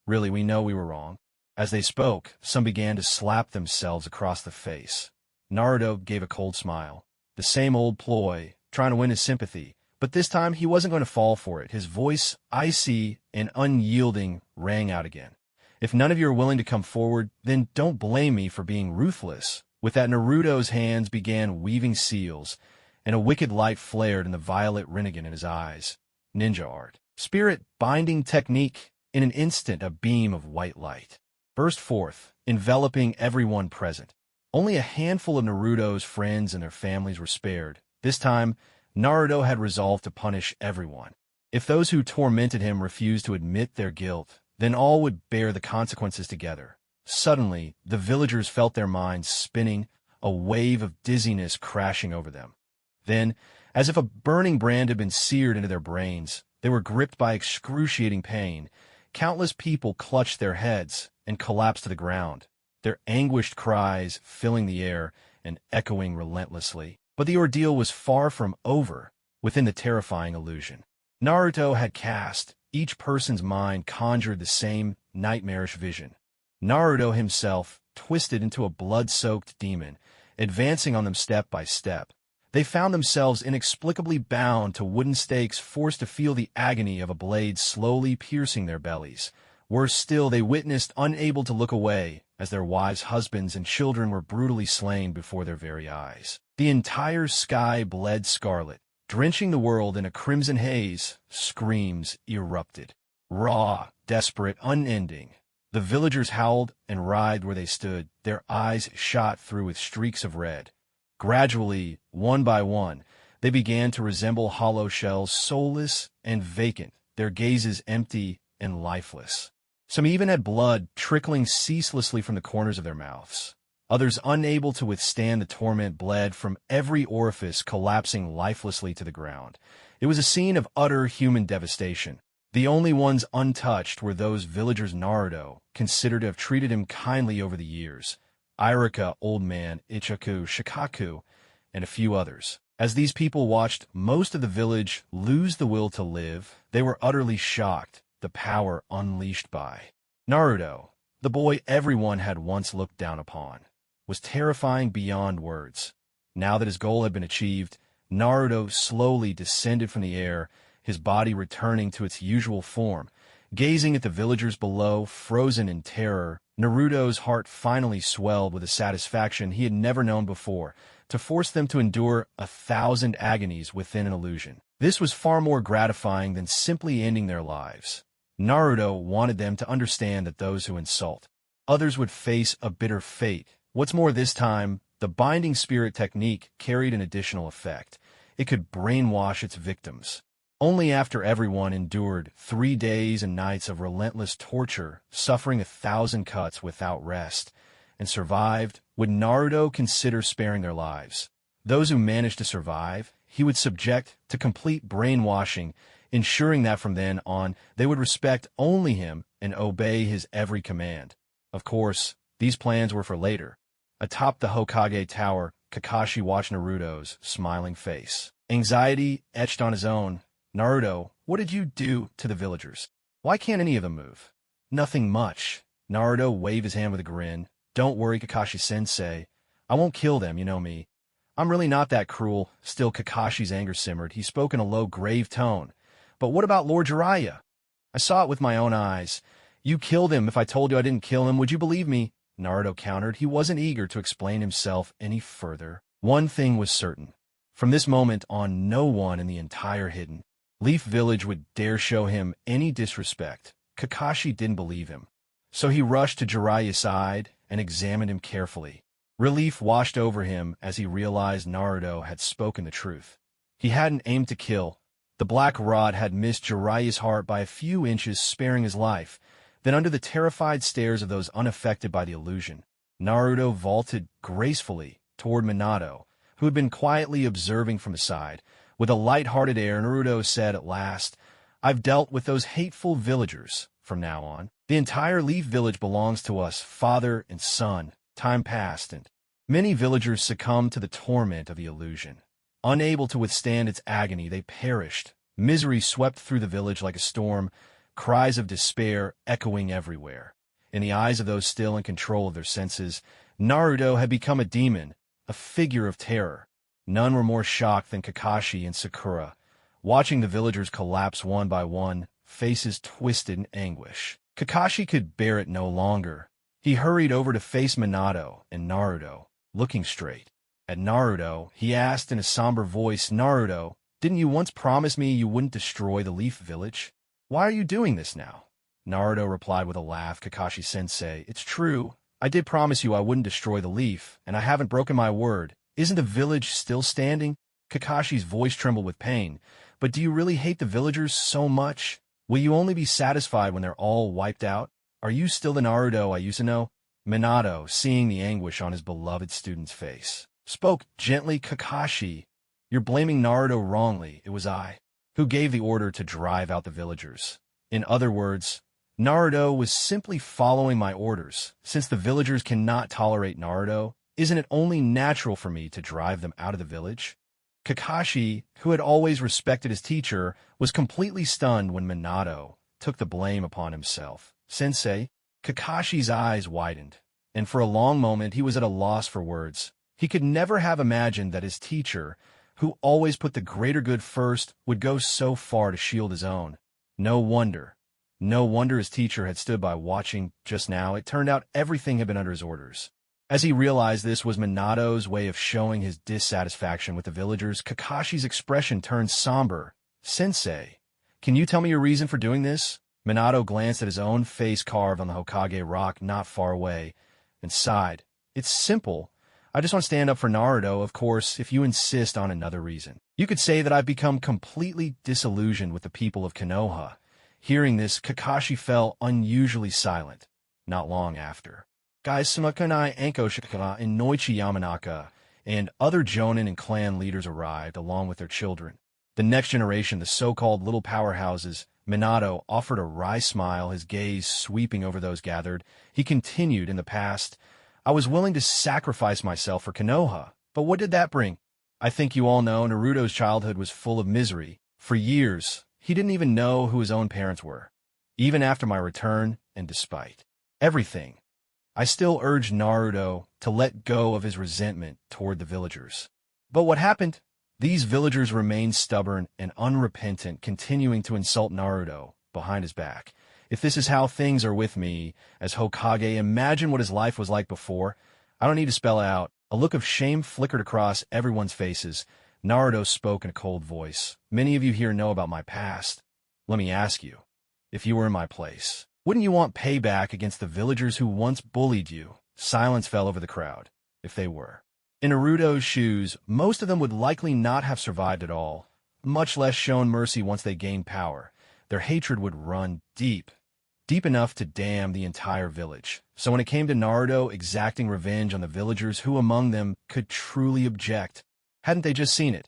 Really, we know we were wrong. As they spoke, some began to slap themselves across the face. Naruto gave a cold smile. The same old ploy, trying to win his sympathy. But this time, he wasn't going to fall for it. His voice, icy and unyielding, rang out again. If none of you are willing to come forward, then don't blame me for being ruthless. With that, Naruto's hands began weaving seals, and a wicked light flared in the violet rinnegan in his eyes. Ninja art. Spirit binding technique. In an instant, a beam of white light burst forth, enveloping everyone present. Only a handful of Naruto's friends and their families were spared. This time, Naruto had resolved to punish everyone. If those who tormented him refused to admit their guilt, then all would bear the consequences together. Suddenly, the villagers felt their minds spinning, a wave of dizziness crashing over them. Then, as if a burning brand had been seared into their brains, they were gripped by excruciating pain. Countless people clutched their heads and collapsed to the ground, their anguished cries filling the air and echoing relentlessly. But the ordeal was far from over within the terrifying illusion. Naruto had cast, each person's mind conjured the same nightmarish vision. Naruto himself, twisted into a blood-soaked demon, advancing on them step by step. They found themselves inexplicably bound to wooden stakes, forced to feel the agony of a blade slowly piercing their bellies. Worse still, they witnessed, unable to look away, as their wives, husbands, and children were brutally slain before their very eyes. The entire sky bled scarlet, drenching the world in a crimson haze. Screams erupted. Raw, desperate, unending. The villagers howled and writhed where they stood, their eyes shot through with streaks of red. Gradually, one by one, they began to resemble hollow shells, soulless and vacant, their gazes empty and lifeless. Some even had blood trickling ceaselessly from the corners of their mouths. Others, unable to withstand the torment, bled from every orifice, collapsing lifelessly to the ground. It was a scene of utter human devastation. The only ones untouched were those villagers Naruto considered to have treated him kindly over the years. Irika, Old Man, Ichaku, Shikaku, and a few others. As these people watched most of the village lose the will to live, they were utterly shocked, the power unleashed by Naruto, the boy everyone had once looked down upon, was terrifying beyond words. Now that his goal had been achieved, Naruto slowly descended from the air, his body returning to its usual form. Gazing at the villagers below, frozen in terror, Naruto's heart finally swelled with a satisfaction he had never known before, to force them to endure 1,000 agonies within an illusion. This was far more gratifying than simply ending their lives. Naruto wanted them to understand that those who insult others would face a bitter fate. What's more, this time, the binding spirit technique carried an additional effect. It could brainwash its victims. Only after everyone endured 3 days and nights of relentless torture, suffering 1,000 cuts without rest, and survived, would Naruto consider sparing their lives. Those who managed to survive, he would subject to complete brainwashing, ensuring that from then on they would respect only him and obey his every command. Of course, these plans were for later. Atop the Hokage Tower, Kakashi watched Naruto's smiling face. Anxiety etched on his own. Naruto, what did you do to the villagers? Why can't any of them move? Nothing much. Naruto waved his hand with a grin. Don't worry, Kakashi-sensei. I won't kill them, you know me. I'm really not that cruel. Still, Kakashi's anger simmered. He spoke in a low, grave tone. But what about Lord Jiraiya? I saw it with my own eyes. You killed him. If I told you I didn't kill him, would you believe me? Naruto countered. He wasn't eager to explain himself any further. One thing was certain. From this moment on, no one in the entire Hidden Leaf Village would dare show him any disrespect. Kakashi didn't believe him. So he rushed to Jiraiya's side and examined him carefully. Relief washed over him as he realized Naruto had spoken the truth. He hadn't aimed to kill. The black rod had missed Jiraiya's heart by a few inches, sparing his life. Then, under the terrified stares of those unaffected by the illusion, Naruto vaulted gracefully toward Minato, who had been quietly observing from the side. With a light-hearted air, Naruto said at last, "I've dealt with those hateful villagers. From now on, the entire Leaf Village belongs to us, father and son." Time passed, and many villagers succumbed to the torment of the illusion. Unable to withstand its agony, they perished. Misery swept through the village like a storm, cries of despair echoing everywhere. In the eyes of those still in control of their senses, Naruto had become a demon, a figure of terror. None were more shocked than Kakashi and Sakura, watching the villagers collapse one by one, faces twisted in anguish. Kakashi could bear it no longer. He hurried over to face Minato and Naruto, looking straight at Naruto. He asked in a somber voice, "Naruto, didn't you once promise me you wouldn't destroy the Leaf Village? Why are you doing this now?" Naruto replied with a laugh, "Kakashi-sensei, it's true. I did promise you I wouldn't destroy the leaf, and I haven't broken my word. Isn't the village still standing?" Kakashi's voice trembled with pain. "But do you really hate the villagers so much? Will you only be satisfied when they're all wiped out? Are you still the Naruto I used to know?" Minato, seeing the anguish on his beloved student's face, spoke gently. "Kakashi, you're blaming Naruto wrongly. It was I who gave the order to drive out the villagers. In other words, Naruto was simply following my orders. Since the villagers cannot tolerate Naruto, isn't it only natural for me to drive them out of the village?" Kakashi, who had always respected his teacher, was completely stunned when Minato took the blame upon himself. "Sensei?" Kakashi's eyes widened, and for a long moment he was at a loss for words. He could never have imagined that his teacher, who always put the greater good first, would go so far to shield his own. No wonder his teacher had stood by watching just now. It turned out everything had been under his orders. As he realized this was Minato's way of showing his dissatisfaction with the villagers, Kakashi's expression turned somber. "Sensei, can you tell me your reason for doing this?" Minato glanced at his own face carved on the Hokage rock not far away and sighed. "It's simple. I just want to stand up for Naruto, of course, if you insist on another reason. You could say that I've become completely disillusioned with the people of Konoha." Hearing this, Kakashi fell unusually silent. Not long after, Guys Sumakanai Anko Shikara and Noichi Yamanaka and other Jonin and clan leaders arrived along with their children. The next generation, the so-called little powerhouses, Minato offered a wry smile, his gaze sweeping over those gathered. He continued, "In the past, I was willing to sacrifice myself for Konoha, but what did that bring? I think you all know Naruto's childhood was full of misery. For years, he didn't even know who his own parents were. Even after my return, and despite everything, I still urged Naruto to let go of his resentment toward the villagers. But what happened? These villagers remained stubborn and unrepentant, continuing to insult Naruto behind his back. If this is how things are with me as Hokage, imagine what his life was like before. I don't need to spell it out." A look of shame flickered across everyone's faces. Naruto spoke in a cold voice. "Many of you here know about my past. Let me ask you, if you were in my place, wouldn't you want payback against the villagers who once bullied you?" Silence fell over the crowd. If they were in Naruto's shoes, most of them would likely not have survived at all, much less shown mercy once they gained power. Their hatred would run deep enough to damn the entire village. So when it came to Naruto exacting revenge on the villagers, who among them could truly object? Hadn't they just seen it?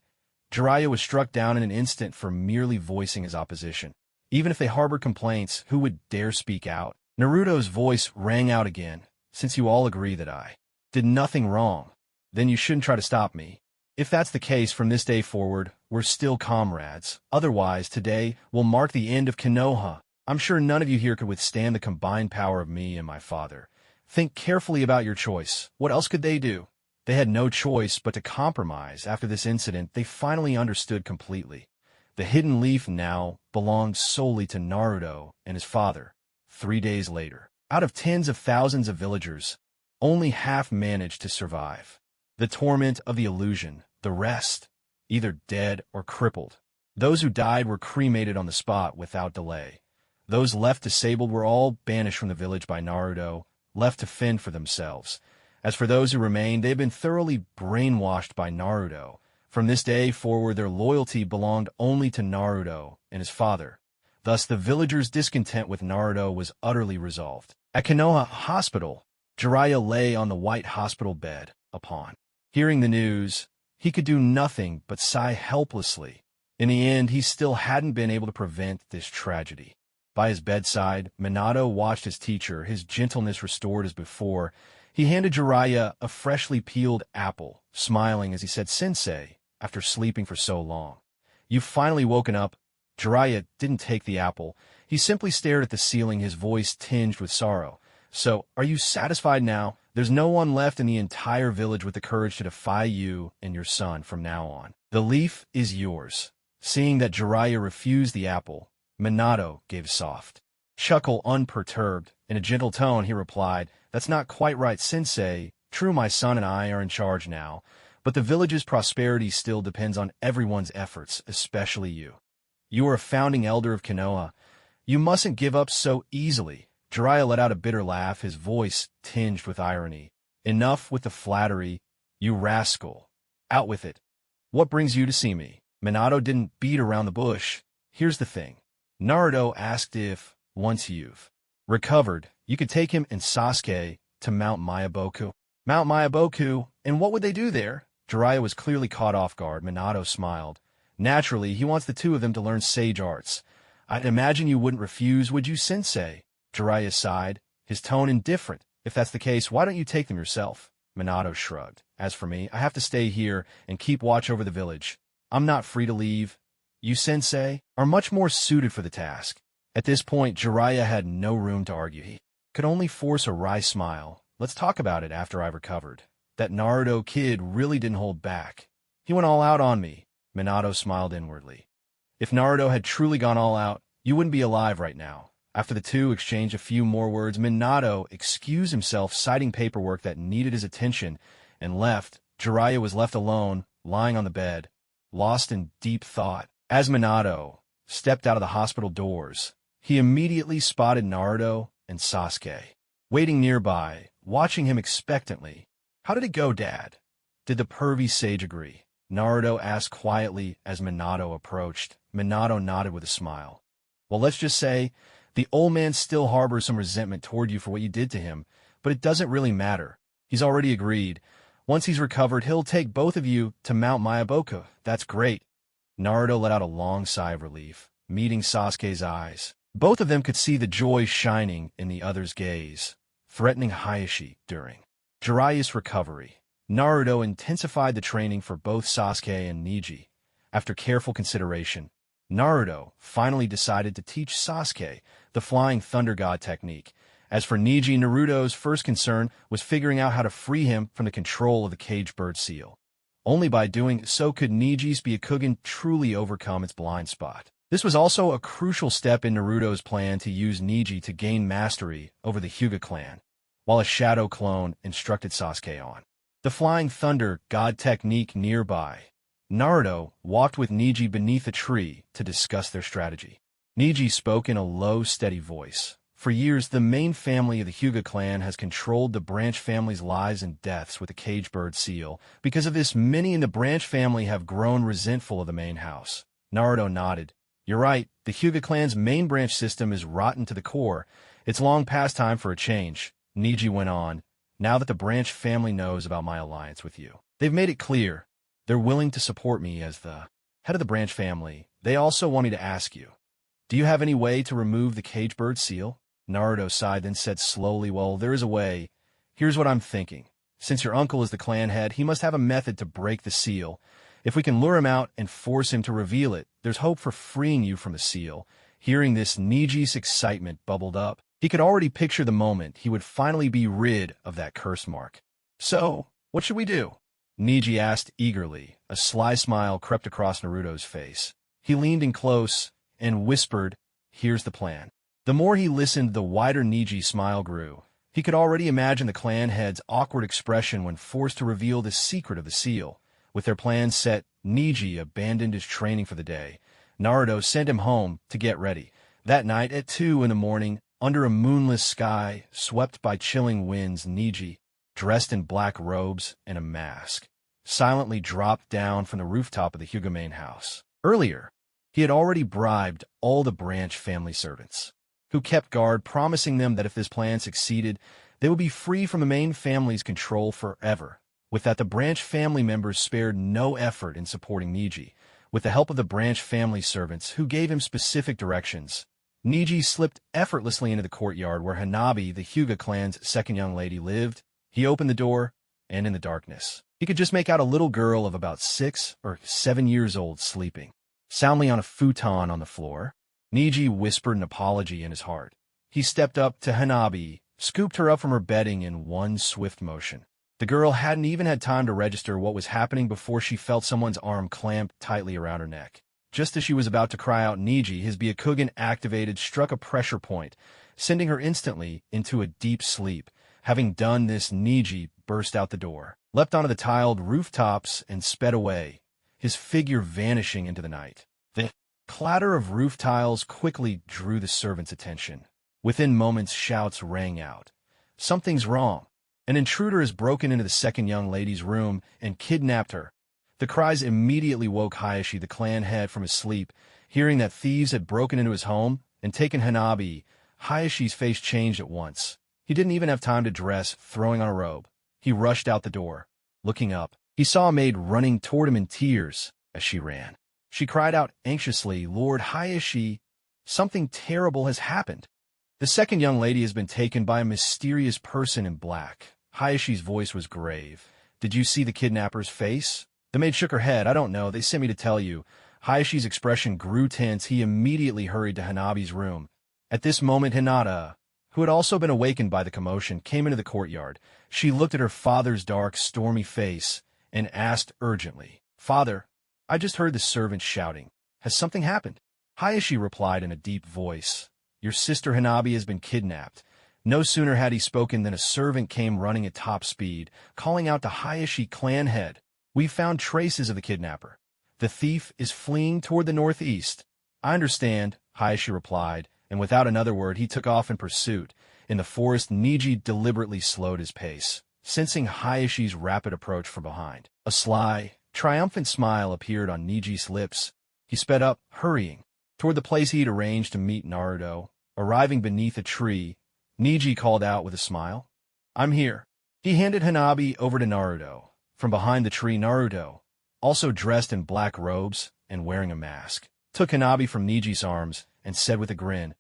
Jiraiya was struck down in an instant for merely voicing his opposition. Even if they harbored complaints, who would dare speak out? Naruto's voice rang out again. "Since you all agree that I did nothing wrong, then you shouldn't try to stop me. If that's the case, from this day forward, we're still comrades. Otherwise, today will mark the end of Konoha. I'm sure none of you here could withstand the combined power of me and my father. Think carefully about your choice. What else could they do?" They had no choice but to compromise. After this incident, they finally understood completely. The hidden leaf now belonged solely to Naruto and his father. 3 days later, out of tens of thousands of villagers, only half managed to survive. The torment of the illusion, the rest, either dead or crippled. Those who died were cremated on the spot without delay. Those left disabled were all banished from the village by Naruto, left to fend for themselves. As for those who remained, they had been thoroughly brainwashed by Naruto. From this day forward, their loyalty belonged only to Naruto and his father. Thus, the villagers' discontent with Naruto was utterly resolved. At Konoha Hospital, Jiraiya lay on the white hospital bed. Upon hearing the news, He could do nothing but sigh helplessly. In the end, he still hadn't been able to prevent this tragedy. By his bedside, Minato watched his teacher, his gentleness restored as before. He handed Jiraiya a freshly peeled apple, smiling as he said, "Sensei, after sleeping for so long, you've finally woken up." Jiraiya didn't take the apple. He simply stared at the ceiling, his voice tinged with sorrow. "So, are you satisfied now? There's no one left in the entire village with the courage to defy you and your son from now on. The leaf is yours." Seeing that Jiraiya refused the apple, Minato gave a soft chuckle unperturbed. In a gentle tone, he replied, "That's not quite right, Sensei. True, my son and I are in charge now, but the village's prosperity still depends on everyone's efforts, especially you. You are a founding elder of Konoha. You mustn't give up so easily." Jiraiya let out a bitter laugh, his voice tinged with irony. "Enough with the flattery, you rascal. Out with it. What brings you to see me?" Minato didn't beat around the bush. "Here's the thing. Naruto asked if, once you've recovered, you could take him and Sasuke to Mount Myaboku." "Mount Myaboku? And what would they do there?" Jiraiya was clearly caught off guard. Minato smiled. "Naturally, he wants the two of them to learn sage arts. I'd imagine you wouldn't refuse, would you, Sensei?" Jiraiya sighed, his tone indifferent. "If that's the case, why don't you take them yourself?" Minato shrugged. "As for me, I have to stay here and keep watch over the village. I'm not free to leave. You, Sensei, are much more suited for the task." At this point, Jiraiya had no room to argue. He could only force a wry smile. "Let's talk about it after I've recovered." That Naruto kid really didn't hold back. He went all out on me. Minato smiled inwardly. If Naruto had truly gone all out, you wouldn't be alive right now. After the two exchanged a few more words, Minato excused himself, citing paperwork that needed his attention, and left. Jiraiya was left alone, lying on the bed, lost in deep thought. As Minato stepped out of the hospital doors, he immediately spotted Naruto and Sasuke waiting nearby, watching him expectantly. "How did it go, Dad? Did the pervy sage agree?" Naruto asked quietly as Minato approached. Minato nodded with a smile. "Well, let's just say the old man still harbors some resentment toward you for what you did to him, but it doesn't really matter. He's already agreed. Once he's recovered, he'll take both of you to Mount Myaboku." "That's great." Naruto let out a long sigh of relief, meeting Sasuke's eyes. Both of them could see the joy shining in the other's gaze, threatening Hayashi during Jiraiya's recovery. Naruto intensified the training for both Sasuke and Neji. After careful consideration, Naruto finally decided to teach Sasuke the Flying Thunder God technique. As for Neji, Naruto's first concern was figuring out how to free him from the control of the caged bird seal. Only by doing so could Neji's Byakugan truly overcome its blind spot. This was also a crucial step in Naruto's plan to use Neji to gain mastery over the Hyuga clan, while a shadow clone instructed Sasuke on the Flying Thunder God technique nearby. Naruto walked with Neji beneath a tree to discuss their strategy. Neji spoke in a low, steady voice. "For years, the main family of the Hyuga clan has controlled the branch family's lives and deaths with the caged bird seal. Because of this, many in the branch family have grown resentful of the main house." Naruto nodded. "You're right. The Hyuga clan's main branch system is rotten to the core. It's long past time for a change." Neji went on. "Now that the branch family knows about my alliance with you, they've made it clear they're willing to support me as the head of the branch family. They also want me to ask you, do you have any way to remove the caged bird seal?" Naruto sighed, then said slowly, "Well, there is a way. Here's what I'm thinking. Since your uncle is the clan head, he must have a method to break the seal. If we can lure him out and force him to reveal it, there's hope for freeing you from the seal." Hearing this, Neji's excitement bubbled up. He could already picture the moment he would finally be rid of that curse mark. "So, what should we do?" Neji asked eagerly. A sly smile crept across Naruto's face. He leaned in close and whispered, "Here's the plan." The more he listened, the wider Neji's smile grew. He could already imagine the clan head's awkward expression when forced to reveal the secret of the seal. With their plans set, Neji abandoned his training for the day. Naruto sent him home to get ready. That night at 2 in the morning, under a moonless sky, swept by chilling winds, Neji, dressed in black robes and a mask, silently dropped down from the rooftop of the Hyuga main house. Earlier, he had already bribed all the branch family servants, who kept guard, promising them that if this plan succeeded, they would be free from the main family's control forever. With that, the branch family members spared no effort in supporting Neji. With the help of the branch family servants, who gave him specific directions, Neji slipped effortlessly into the courtyard where Hanabi, the Hyuga clan's second young lady, lived. He opened the door, and in the darkness, he could just make out a little girl of about 6 or 7 years old sleeping soundly on a futon on the floor. Neji whispered an apology in his heart. He stepped up to Hanabi, scooped her up from her bedding in one swift motion. The girl hadn't even had time to register what was happening before she felt someone's arm clamped tightly around her neck. Just as she was about to cry out Neji, his Byakugan activated struck a pressure point, sending her instantly into a deep sleep. Having done this, Neji burst out the door, leapt onto the tiled rooftops, and sped away, his figure vanishing into the night. The clatter of roof tiles quickly drew the servants' attention. Within moments, shouts rang out. "Something's wrong. An intruder has broken into the second young lady's room and kidnapped her." The cries immediately woke Hayashi, the clan head, from his sleep. Hearing that thieves had broken into his home and taken Hanabi, Hayashi's face changed at once. He didn't even have time to dress, throwing on a robe. He rushed out the door. Looking up, he saw a maid running toward him in tears as she ran. She cried out anxiously, "Lord Hayashi, something terrible has happened. The second young lady has been taken by a mysterious person in black." Hayashi's voice was grave. "Did you see the kidnapper's face?" The maid shook her head. "I don't know. They sent me to tell you." Hayashi's expression grew tense. He immediately hurried to Hanabi's room. At this moment, Hinata, who had also been awakened by the commotion, came into the courtyard. She looked at her father's dark, stormy face and asked urgently, "Father, I just heard the servants shouting. Has something happened?" Hayashi replied in a deep voice, "Your sister Hanabi has been kidnapped." No sooner had he spoken than a servant came running at top speed, calling out to Hayashi clan head, "We found traces of the kidnapper. The thief is fleeing toward the northeast." "I understand," Hayashi replied, and without another word he took off in pursuit. In the forest, Neji deliberately slowed his pace, sensing Hayashi's rapid approach from behind. A sly, triumphant smile appeared on Neji's lips. He sped up, hurrying, toward the place he'd arranged to meet Naruto. Arriving beneath a tree, Neji called out with a smile, "I'm here." He handed Hanabi over to Naruto. From behind the tree, Naruto, also dressed in black robes and wearing a mask, took Hanabi from Neji's arms and said with a grin,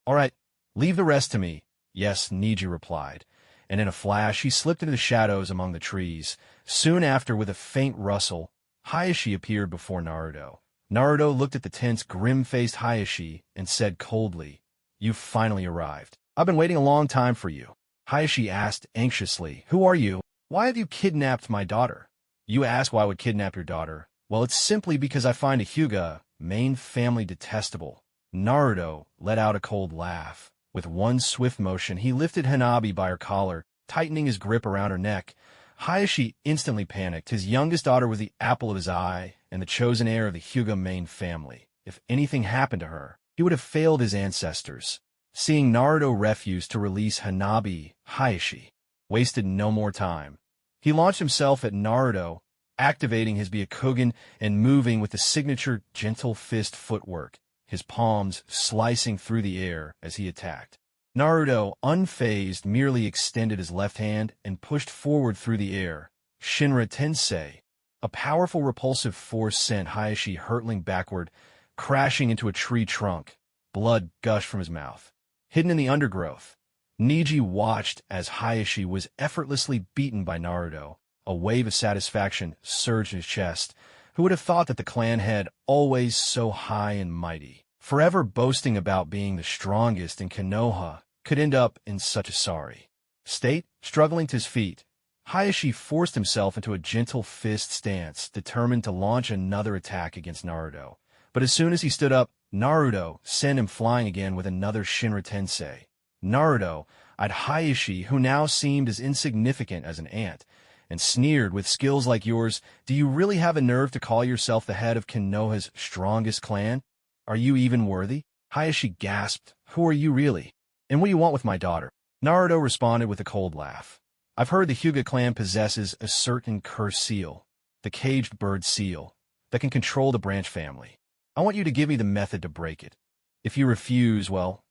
"All right, leave the rest to me." "Yes," Neji replied, and in a flash he slipped into the shadows among the trees. Soon after, with a faint rustle, Hayashi appeared before Naruto. Naruto looked at the tense, grim-faced Hayashi and said coldly, "You've finally arrived. I've been waiting a long time for you." Hayashi asked anxiously, "Who are you? Why have you kidnapped my daughter?" "You ask why I would kidnap your daughter? Well, it's simply because I find a Hyuga main family detestable." Naruto let out a cold laugh. With one swift motion, he lifted Hanabi by her collar, tightening his grip around her neck. Hayashi instantly panicked. His youngest daughter was the apple of his eye and the chosen heir of the Hyuga main family. If anything happened to her, he would have failed his ancestors. Seeing Naruto refuse to release Hanabi, Hayashi wasted no more time. He launched himself at Naruto, activating his Byakugan and moving with the signature gentle fist footwork, his palms slicing through the air as he attacked. Naruto, unfazed, merely extended his left hand and pushed forward through the air. Shinra Tensei, a powerful repulsive force, sent Hayashi hurtling backward, crashing into a tree trunk. Blood gushed from his mouth. Hidden in the undergrowth, Neji watched as Hayashi was effortlessly beaten by Naruto. A wave of satisfaction surged in his chest. Who would have thought that the clan head, always so high and mighty, forever boasting about being the strongest in Konoha, could end up in such a sorry state? Struggling to his feet, Hayashi forced himself into a gentle fist stance, determined to launch another attack against Naruto. But as soon as he stood up, Naruto sent him flying again with another Shinra Tensei. Naruto eyed Hayashi, who now seemed as insignificant as an ant, and sneered, "With skills like yours, do you really have a nerve to call yourself the head of Konoha's strongest clan? Are you even worthy?" Hayashi gasped, "Who are you really? And what do you want with my daughter?" Naruto responded with a cold laugh. "I've heard the Hyuga clan possesses a certain cursed seal, the caged bird seal, that can control the branch family. I want you to give me the method to break it. If you refuse, well,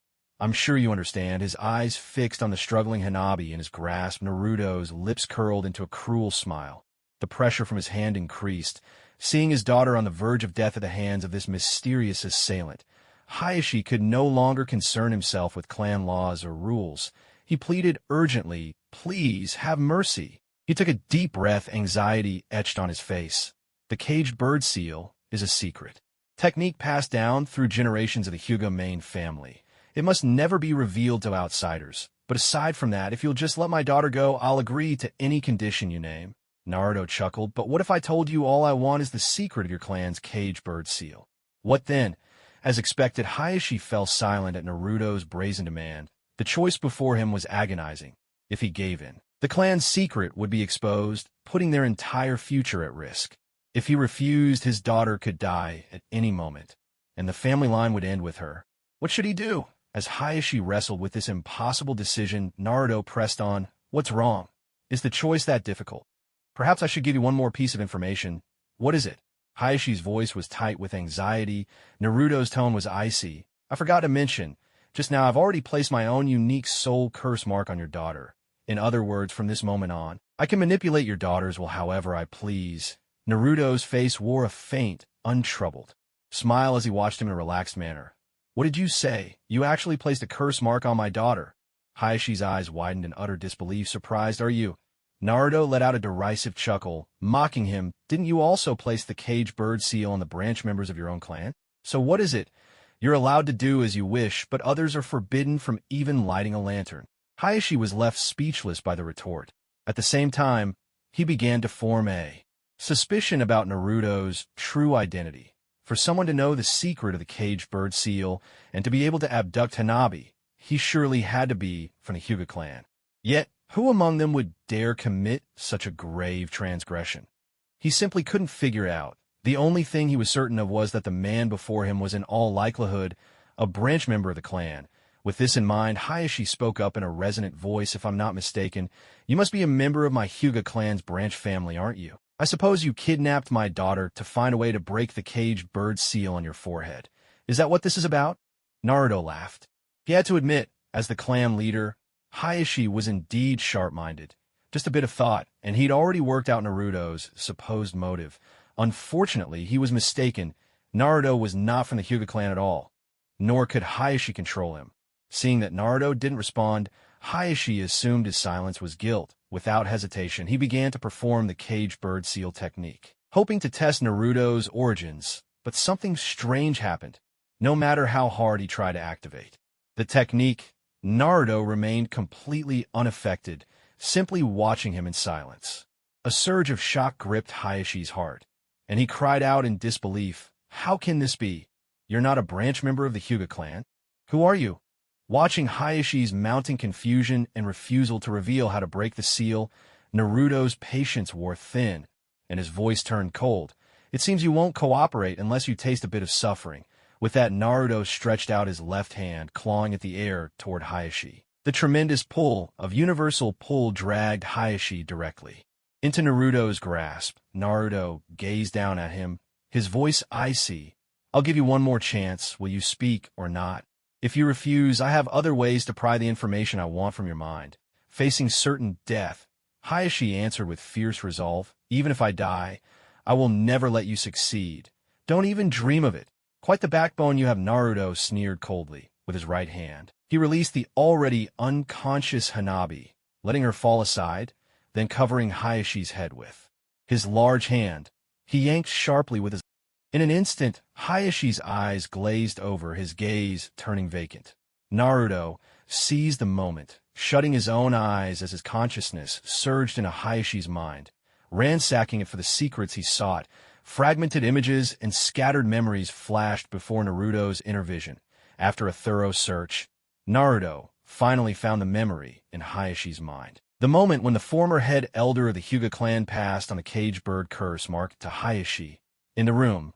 I'm sure you understand. His eyes fixed on the struggling Hanabi in his grasp, Naruto's lips curled into a cruel smile. The pressure from his hand increased. Seeing his daughter on the verge of death at the hands of this mysterious assailant, Hayashi could no longer concern himself with clan laws or rules. He pleaded urgently, "Please, have mercy." He took a deep breath, anxiety etched on his face. The caged bird seal is a secret technique passed down through generations of the Hyuga main family. It must never be revealed to outsiders. But aside from that, if you'll just let my daughter go, I'll agree to any condition you name. Naruto chuckled. But what if I told you all I want is the secret of your clan's caged bird seal? What then? As expected, Hayashi fell silent at Naruto's brazen demand. The choice before him was agonizing. If he gave in, the clan's secret would be exposed, putting their entire future at risk. If he refused, his daughter could die at any moment, and the family line would end with her. What should he do? As Hayashi wrestled with this impossible decision, Naruto pressed on. What's wrong? Is the choice that difficult? Perhaps I should give you one more piece of information. What is it? Hayashi's voice was tight with anxiety. Naruto's tone was icy. I forgot to mention, just now I've already placed my own unique soul curse mark on your daughter. In other words, from this moment on, I can manipulate your daughters however I please. Naruto's face wore a faint, untroubled smile as he watched him in a relaxed manner. What did you say? You actually placed a curse mark on my daughter? Hayashi's eyes widened in utter disbelief. Surprised, are you? Naruto let out a derisive chuckle, mocking him. Didn't you also place the caged bird seal on the branch members of your own clan? So what is it? You're allowed to do as you wish, but others are forbidden from even lighting a lantern. Hayashi was left speechless by the retort. At the same time, he began to form a suspicion about Naruto's true identity. For someone to know the secret of the caged bird seal and to be able to abduct Hanabi, he surely had to be from the Hyuga clan. Yet, who among them would dare commit such a grave transgression? He simply couldn't figure out. The only thing he was certain of was that the man before him was in all likelihood a branch member of the clan. With this in mind, Hayashi spoke up in a resonant voice. If I'm not mistaken, you must be a member of my Hyuga clan's branch family, aren't you? I suppose you kidnapped my daughter to find a way to break the caged bird seal on your forehead. Is that what this is about? Naruto laughed. He had to admit, as the clan leader, Hayashi was indeed sharp-minded. Just a bit of thought, and he'd already worked out Naruto's supposed motive. Unfortunately, he was mistaken. Naruto was not from the Hyuga clan at all, nor could Hayashi control him. Seeing that Naruto didn't respond, Hayashi assumed his silence was guilt. Without hesitation, he began to perform the caged bird seal technique, hoping to test Naruto's origins, but something strange happened. No matter how hard he tried to activate the technique, Naruto remained completely unaffected, simply watching him in silence. A surge of shock gripped Hayashi's heart, and he cried out in disbelief, "How can this be? You're not a branch member of the Hyuga clan? Who are you?" Watching Hayashi's mounting confusion and refusal to reveal how to break the seal, Naruto's patience wore thin, and his voice turned cold. "It seems you won't cooperate unless you taste a bit of suffering." With that, Naruto stretched out his left hand, clawing at the air toward Hayashi. The tremendous pull of universal pull dragged Hayashi directly into Naruto's grasp. Naruto gazed down at him, his voice icy. "I'll give you one more chance. Will you speak or not? If you refuse, I have other ways to pry the information I want from your mind." Facing certain death, Hayashi answered with fierce resolve, "Even if I die, I will never let you succeed. Don't even dream of it." "Quite the backbone you have," Naruto sneered coldly. With his right hand, he released the already unconscious Hanabi, letting her fall aside, then covering Hayashi's head with his large hand. He yanked sharply with his. In an instant, Hayashi's eyes glazed over, his gaze turning vacant. Naruto seized the moment, shutting his own eyes as his consciousness surged into Hayashi's mind, ransacking it for the secrets he sought. Fragmented images and scattered memories flashed before Naruto's inner vision. After a thorough search, Naruto finally found the memory in Hayashi's mind. The moment when the former head elder of the Hyuga clan passed on the caged bird curse marked to Hayashi. In the room,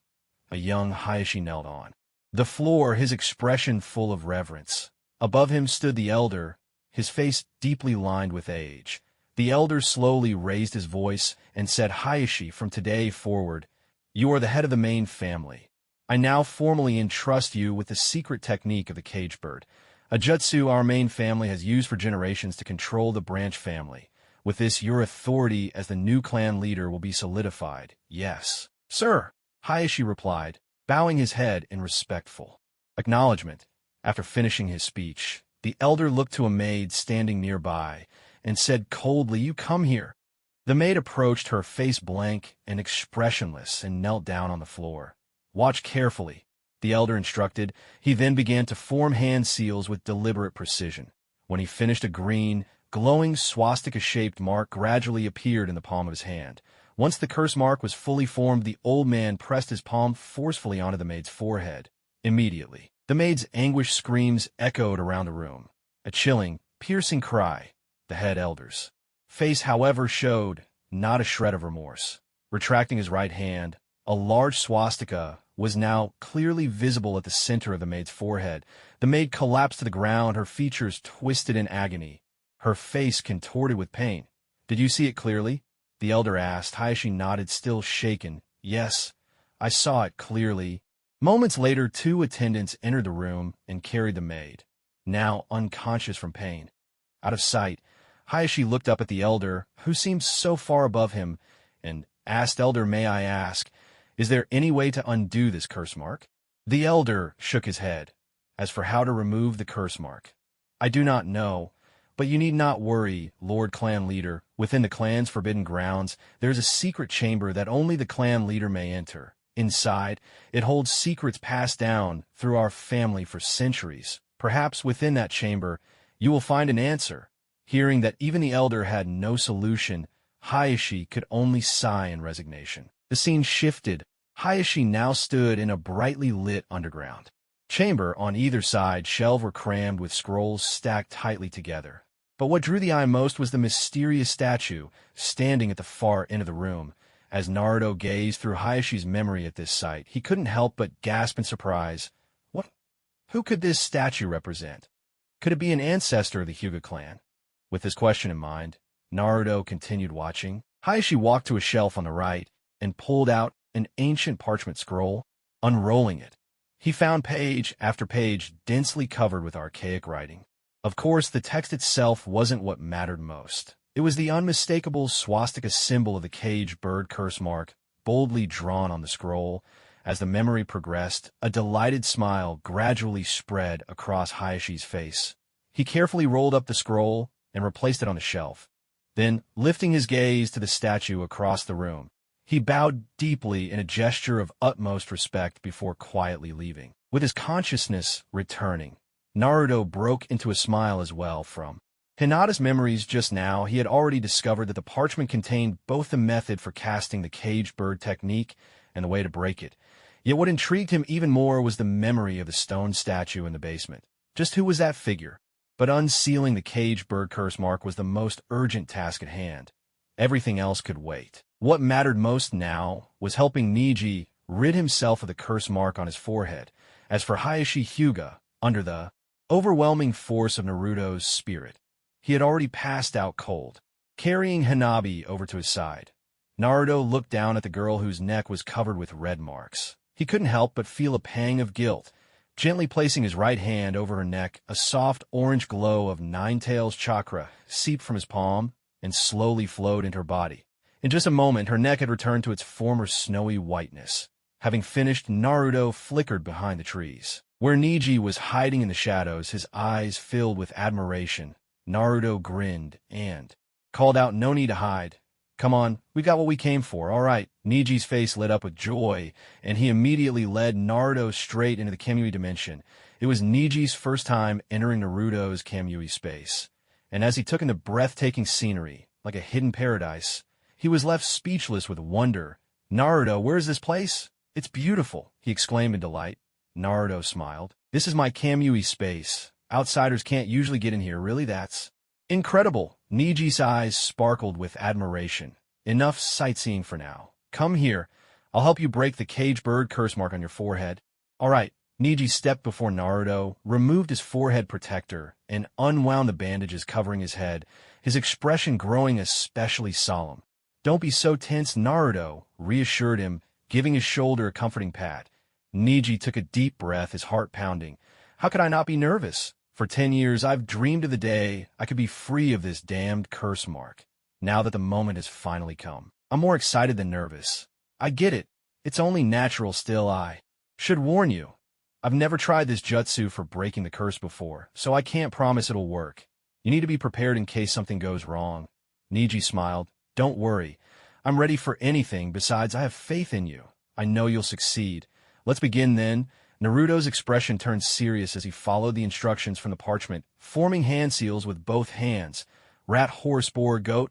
a young Hayashi knelt on the floor, his expression full of reverence. Above him stood the elder, his face deeply lined with age. The elder slowly raised his voice and said, "Hayashi, from today forward, you are the head of the main family. I now formally entrust you with the secret technique of the caged bird. A jutsu our main family has used for generations to control the branch family. With this, your authority as the new clan leader will be solidified. Yes, sir, Hayashi replied, bowing his head in respectful acknowledgement. After finishing his speech, the elder looked to a maid standing nearby and said coldly, "You come here." The maid approached, her face blank and expressionless, and knelt down on the floor. "Watch carefully," the elder instructed. He then began to form hand seals with deliberate precision. When he finished, a green, glowing swastika-shaped mark gradually appeared in the palm of his hand. Once the curse mark was fully formed, the old man pressed his palm forcefully onto the maid's forehead. Immediately, the maid's anguished screams echoed around the room. A chilling, piercing cry. The head elder's face, however, showed not a shred of remorse. Retracting his right hand, a large swastika was now clearly visible at the center of the maid's forehead. The maid collapsed to the ground, her features twisted in agony, her face contorted with pain. "Did you see it clearly?" the elder asked. Hayashi nodded, still shaken. "Yes, I saw it clearly." Moments later, two attendants entered the room and carried the maid, now unconscious from pain. Out of sight, Hayashi looked up at the elder, who seemed so far above him, and asked, "Elder, may I ask, is there any way to undo this curse mark?" The elder shook his head. "As for how to remove the curse mark, I do not know, but you need not worry, Lord Clan Leader. Within the clan's forbidden grounds, there is a secret chamber that only the clan leader may enter. Inside, it holds secrets passed down through our family for centuries. Perhaps within that chamber, you will find an answer." Hearing that even the elder had no solution, Hayashi could only sigh in resignation. The scene shifted. Hayashi now stood in a brightly lit underground chamber. On either side, shelves were crammed with scrolls stacked tightly together. But what drew the eye most was the mysterious statue standing at the far end of the room. As Naruto gazed through Hayashi's memory at this sight, he couldn't help but gasp in surprise. What? Who could this statue represent? Could it be an ancestor of the Hyuga clan? With this question in mind, Naruto continued watching. Hayashi walked to a shelf on the right and pulled out an ancient parchment scroll. Unrolling it, he found page after page densely covered with archaic writing. Of course, the text itself wasn't what mattered most. It was the unmistakable swastika symbol of the caged bird curse mark, boldly drawn on the scroll. As the memory progressed, a delighted smile gradually spread across Hayashi's face. He carefully rolled up the scroll and replaced it on the shelf. Then, lifting his gaze to the statue across the room, he bowed deeply in a gesture of utmost respect before quietly leaving. With his consciousness returning, Naruto broke into a smile as well. From Hinata's memories just now, he had already discovered that the parchment contained both the method for casting the caged bird technique and the way to break it. Yet what intrigued him even more was the memory of the stone statue in the basement. Just who was that figure? But unsealing the caged bird curse mark was the most urgent task at hand. Everything else could wait. What mattered most now was helping Neji rid himself of the curse mark on his forehead. As for Hayashi Hyuga, under the overwhelming force of Naruto's spirit, he had already passed out cold. Carrying Hanabi over to his side, Naruto looked down at the girl whose neck was covered with red marks. He couldn't help but feel a pang of guilt. Gently placing his right hand over her neck, a soft orange glow of Nine-Tails chakra seeped from his palm and slowly flowed into her body. In just a moment, her neck had returned to its former snowy whiteness. Having finished, Naruto flickered behind the trees. Where Neji was hiding in the shadows, his eyes filled with admiration, Naruto grinned and called out, "No need to hide. Come on, we got what we came for, all right." Neji's face lit up with joy, and he immediately led Naruto straight into the Kamui dimension. It was Neji's first time entering Naruto's Kamui space, and as he took in the breathtaking scenery, like a hidden paradise, he was left speechless with wonder. "Naruto, where is this place? It's beautiful," he exclaimed in delight. Naruto smiled. "This is my Kamui space. Outsiders can't usually get in here, really, that's incredible." Neji's eyes sparkled with admiration. "Enough sightseeing for now. Come here. I'll help you break the caged bird curse mark on your forehead." "All right." Neji stepped before Naruto, removed his forehead protector, and unwound the bandages covering his head, his expression growing especially solemn. "Don't be so tense," Naruto reassured him, giving his shoulder a comforting pat. Neji took a deep breath, his heart pounding. "How could I not be nervous? For 10 years, I've dreamed of the day I could be free of this damned curse mark. Now that the moment has finally come, I'm more excited than nervous. I get it. It's only natural still. I should warn you. I've never tried this jutsu for breaking the curse before, so I can't promise it'll work. You need to be prepared in case something goes wrong. Neji smiled. Don't worry. I'm ready for anything. Besides, I have faith in you. I know you'll succeed. Let's begin then. Naruto's expression turned serious as he followed the instructions from the parchment, forming hand seals with both hands. Rat, horse, boar, goat,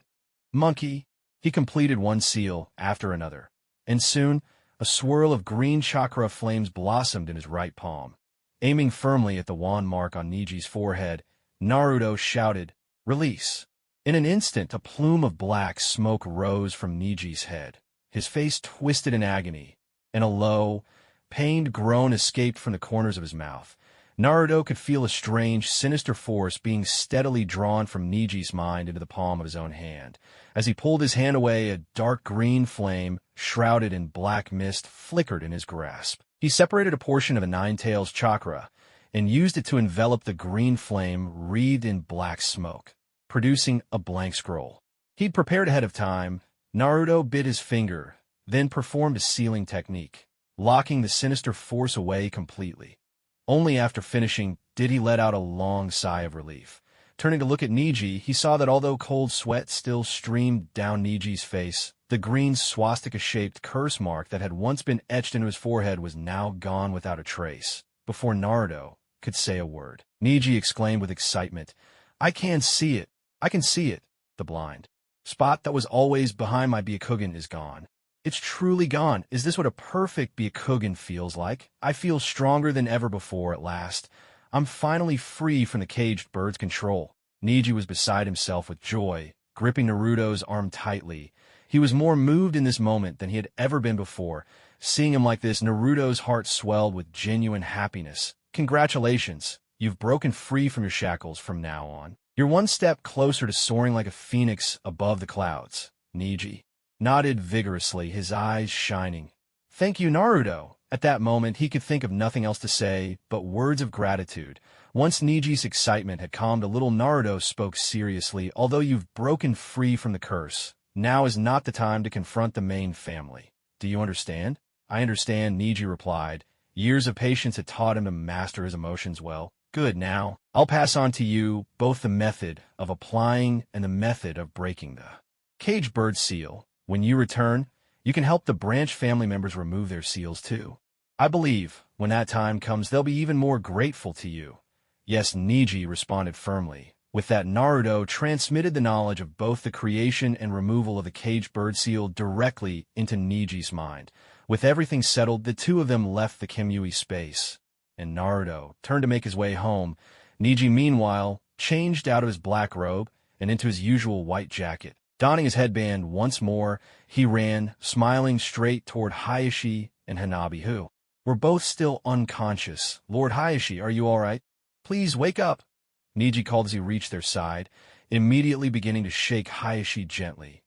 monkey. He completed one seal after another. And soon, a swirl of green chakra flames blossomed in his right palm. Aiming firmly at the wand mark on Neji's forehead, Naruto shouted, "Release!" In an instant, a plume of black smoke rose from Neji's head. His face twisted in agony, and a low, pained groan escaped from the corners of his mouth. Naruto could feel a strange, sinister force being steadily drawn from Neji's mind into the palm of his own hand. As he pulled his hand away, a dark green flame, shrouded in black mist, flickered in his grasp. He separated a portion of a Nine-Tails chakra and used it to envelop the green flame wreathed in black smoke, producing a blank scroll. He'd prepared ahead of time. Naruto bit his finger, then performed a sealing technique, locking the sinister force away completely. Only after finishing did he let out a long sigh of relief. Turning to look at Neji, he saw that although cold sweat still streamed down Neji's face, the green swastika-shaped curse mark that had once been etched into his forehead was now gone without a trace. Before Naruto could say a word, Neji exclaimed with excitement, "I can see it! I can see it! The blind spot that was always behind my Byakugan is gone. It's truly gone. Is this what a perfect Byakugan feels like? I feel stronger than ever before at last. I'm finally free from the caged bird's control." Neji was beside himself with joy, gripping Naruto's arm tightly. He was more moved in this moment than he had ever been before. Seeing him like this, Naruto's heart swelled with genuine happiness. "Congratulations. You've broken free from your shackles from now on. You're one step closer to soaring like a phoenix above the clouds." Neji nodded vigorously, his eyes shining. "Thank you, Naruto." At that moment, he could think of nothing else to say but words of gratitude. Once Neji's excitement had calmed a little, Naruto spoke seriously. "Although you've broken free from the curse, now is not the time to confront the main family. Do you understand?" "I understand," Neji replied. Years of patience had taught him to master his emotions well. "Good, now I'll pass on to you both the method of applying and the method of breaking the cage bird seal. When you return, you can help the branch family members remove their seals too. I believe, when that time comes, they'll be even more grateful to you." "Yes," Neji responded firmly. With that, Naruto transmitted the knowledge of both the creation and removal of the caged bird seal directly into Neji's mind. With everything settled, the two of them left the Kamui space, and Naruto turned to make his way home. Neji, meanwhile, changed out of his black robe and into his usual white jacket. Donning his headband once more, he ran, smiling straight toward Hayashi and Hanabi, who were both still unconscious. "Lord Hayashi, are you all right? Please wake up," Neji called as he reached their side, immediately beginning to shake Hayashi gently.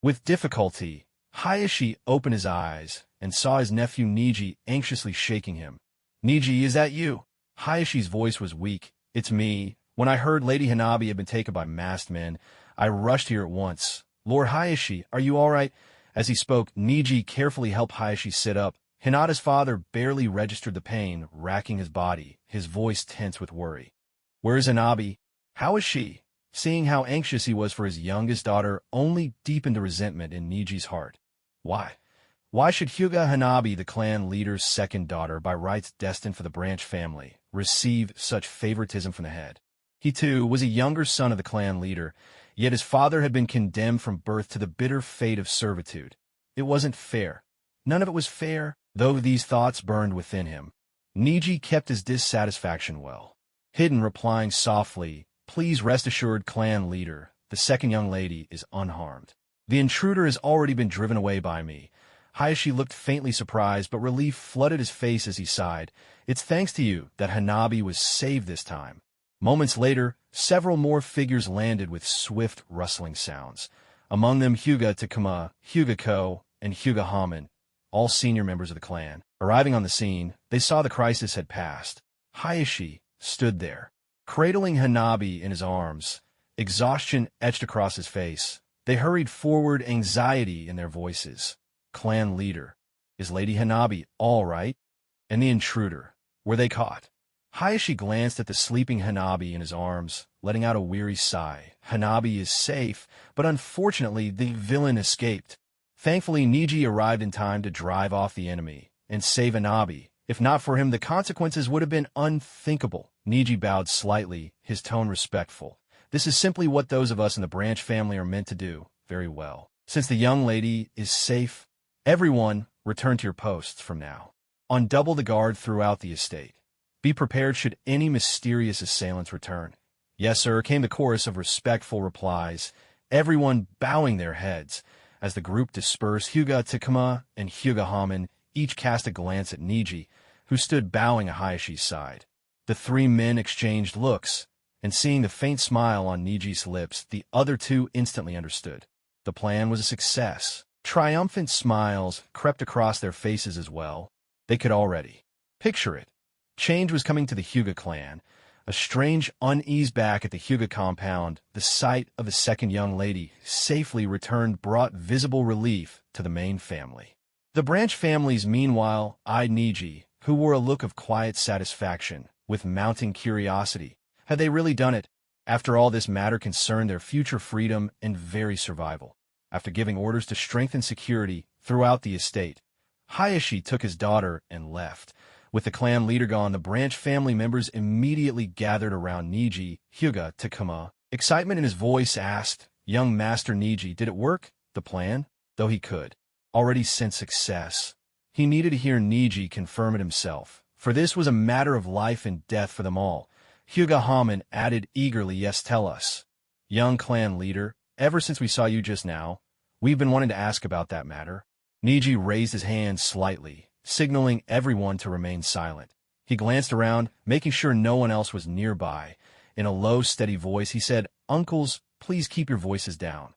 With difficulty, Hayashi opened his eyes and saw his nephew Neji anxiously shaking him. "Neji, is that you?" Hayashi's voice was weak. "It's me. When I heard Lady Hanabi had been taken by masked men, I rushed here at once. Lord Hayashi, are you all right?" As he spoke, Neji carefully helped Hayashi sit up. Hinata's father barely registered the pain racking his body, his voice tense with worry. "Where's Hanabi? How is she?" Seeing how anxious he was for his youngest daughter only deepened the resentment in Neji's heart. Why should Hyuga Hanabi, the clan leader's second daughter, by rights destined for the branch family, receive such favoritism from the head? He, too, was a younger son of the clan leader, yet his father had been condemned from birth to the bitter fate of servitude. It wasn't fair. None of it was fair, though these thoughts burned within him. Neji kept his dissatisfaction well hidden, replying softly, "Please rest assured, clan leader, the second young lady is unharmed. The intruder has already been driven away by me." Hayashi looked faintly surprised, but relief flooded his face as he sighed. "It's thanks to you that Hanabi was saved this time." Moments later, several more figures landed with swift, rustling sounds. Among them Hyuga Takuma, Hyuga Ko, and Hyuga Hamon, all senior members of the clan. Arriving on the scene, they saw the crisis had passed. Hayashi stood there, Cradling Hanabi in his arms, exhaustion etched across his face, they hurried forward, anxiety in their voices. Clan leader, is Lady Hanabi all right? And the intruder, were they caught? Hayashi glanced at the sleeping Hanabi in his arms, letting out a weary sigh. Hanabi is safe, but unfortunately the villain escaped. Thankfully, Neji arrived in time to drive off the enemy and save Hanabi. If not for him, the consequences would have been unthinkable. Neji bowed slightly, his tone respectful. This is simply what those of us in the Branch family are meant to do. Very well. Since the young lady is safe, everyone return to your posts from now. On double the guard throughout the estate. Be prepared should any mysterious assailants return. Yes, sir, came the chorus of respectful replies, everyone bowing their heads. As the group dispersed, Hyuga Takuma and Hyuga Haman each cast a glance at Neji, who stood bowing at Hayashi's side. The three men exchanged looks, and seeing the faint smile on Neji's lips, the other two instantly understood. The plan was a success. Triumphant smiles crept across their faces as well. They could already picture it. Change was coming to the Hyuga clan. A strange unease back at the Hyuga compound, the sight of a second young lady safely returned brought visible relief to the main family. The Branch families, meanwhile, eyed Neji, who wore a look of quiet satisfaction, with mounting curiosity. Had they really done it? After all, this matter concerned their future freedom and very survival. After giving orders to strengthen security throughout the estate, Hayashi took his daughter and left. With the clan leader gone, the Branch family members immediately gathered around Neji. Hyuga Takuma, excitement in his voice, asked, "Young Master Neji, did it work, the plan?" Though he could already sense success, he needed to hear Neji confirm it himself, for this was a matter of life and death for them all. Hyuga Haman added eagerly, "Yes, tell us. Young clan leader, ever since we saw you just now, we've been wanting to ask about that matter." Neji raised his hand slightly, signaling everyone to remain silent. He glanced around, making sure no one else was nearby. In a low, steady voice, he said, "Uncles, please keep your voices down.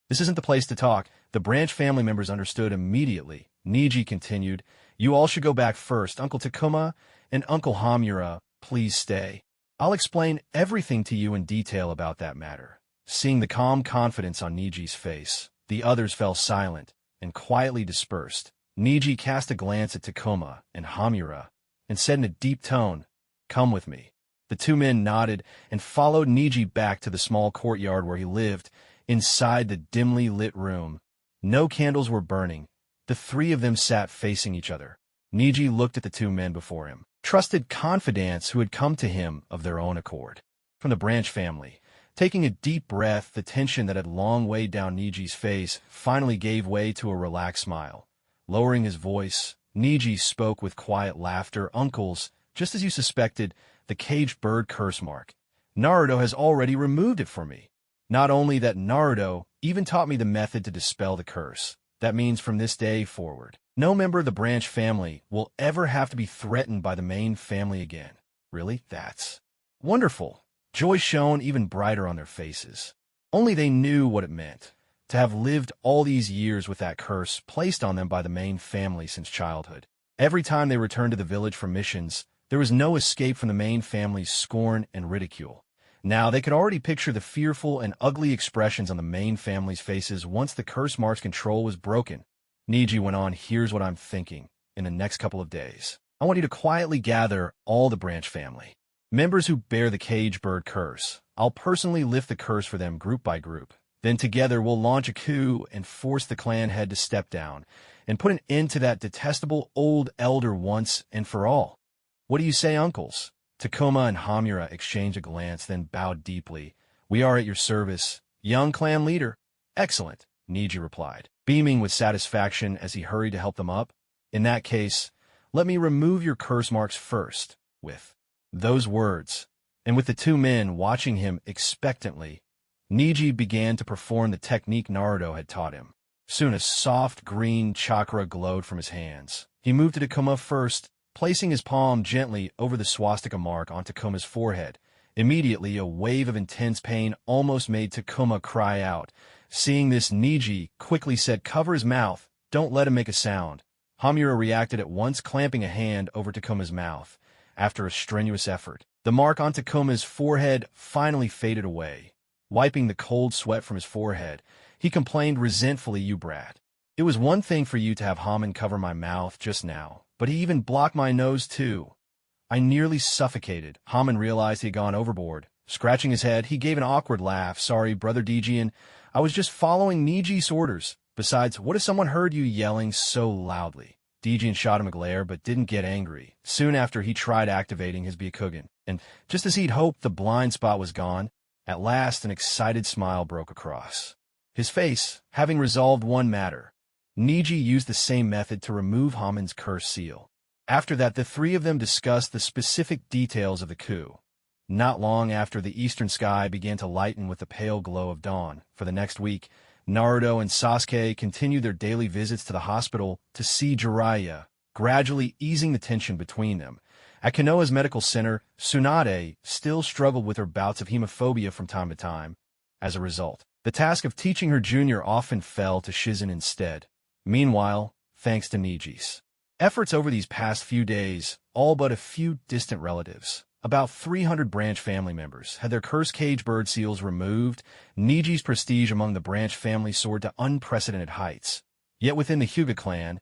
This isn't the place to talk." The Branch family members understood immediately. Neji continued, "You all should go back first. Uncle Takuma and Uncle Hamura, please stay. I'll explain everything to you in detail about that matter." Seeing the calm confidence on Neji's face, the others fell silent and quietly dispersed. Neji cast a glance at Takuma and Hamura and said in a deep tone, "Come with me." The two men nodded and followed Neji back to the small courtyard where he lived. Inside the dimly lit room, no candles were burning. The three of them sat facing each other. Neji looked at the two men before him, trusted confidants who had come to him of their own accord. From the Branch family, taking a deep breath, the tension that had long weighed down Neji's face finally gave way to a relaxed smile. Lowering his voice, Neji spoke with quiet laughter. "Uncles, just as you suspected, the caged bird curse mark. Naruto has already removed it for me. Not only that, Naruto even taught me the method to dispel the curse. That means from this day forward, no member of the Branch family will ever have to be threatened by the main family again." Really? That's wonderful. Joy shone even brighter on their faces. Only they knew what it meant to have lived all these years with that curse placed on them by the main family since childhood. Every time they returned to the village for missions, there was no escape from the main family's scorn and ridicule. Now they could already picture the fearful and ugly expressions on the main family's faces once the curse mark's control was broken. Neji went on, "Here's what I'm thinking. In the next couple of days, I want you to quietly gather all the Branch family members who bear the cage bird curse. I'll personally lift the curse for them group by group. Then together we'll launch a coup and force the clan head to step down and put an end to that detestable old elder once and for all. What do you say, uncles?" Takuma and Hamura exchanged a glance, then bowed deeply. "We are at your service, young clan leader." "Excellent," Neji replied, beaming with satisfaction as he hurried to help them up. "In that case, let me remove your curse marks first." With those words, and with the two men watching him expectantly, Neji began to perform the technique Naruto had taught him. Soon a soft green chakra glowed from his hands. He moved to Takuma first, placing his palm gently over the swastika mark on Takuma's forehead. Immediately, a wave of intense pain almost made Takuma cry out. Seeing this, Neji quickly said, "Cover his mouth. Don't let him make a sound." Hamura reacted at once, clamping a hand over Takuma's mouth. After a strenuous effort, The mark on Takuma's forehead finally faded away. Wiping the cold sweat from his forehead, he complained resentfully, "You brat. It was one thing for you to have Haman cover my mouth just now, but he even blocked my nose too. I nearly suffocated." Haman realized he had gone overboard. Scratching his head, he gave an awkward laugh. "Sorry, Brother Dejian. I was just following Neji's orders. Besides, what if someone heard you yelling so loudly?" Dejian shot him a glare, but didn't get angry. Soon after, he tried activating his Byakugan, and just as he'd hoped, the blind spot was gone. At last, an excited smile broke across his face, having resolved one matter. Neji used the same method to remove Haman's curse seal. After that, the three of them discussed the specific details of the coup. Not long after, the eastern sky began to lighten with the pale glow of dawn. For the next week, Naruto and Sasuke continued their daily visits to the hospital to see Jiraiya, gradually easing the tension between them. At Konoha's medical center, Tsunade still struggled with her bouts of hemophobia from time to time. As a result, the task of teaching her junior often fell to Shizen instead. Meanwhile, thanks to Neji's efforts over these past few days, all but a few distant relatives, about 300 branch family members, had their curse cage bird seals removed. Neji's prestige among the branch family soared to unprecedented heights. Yet within the Hyuga clan,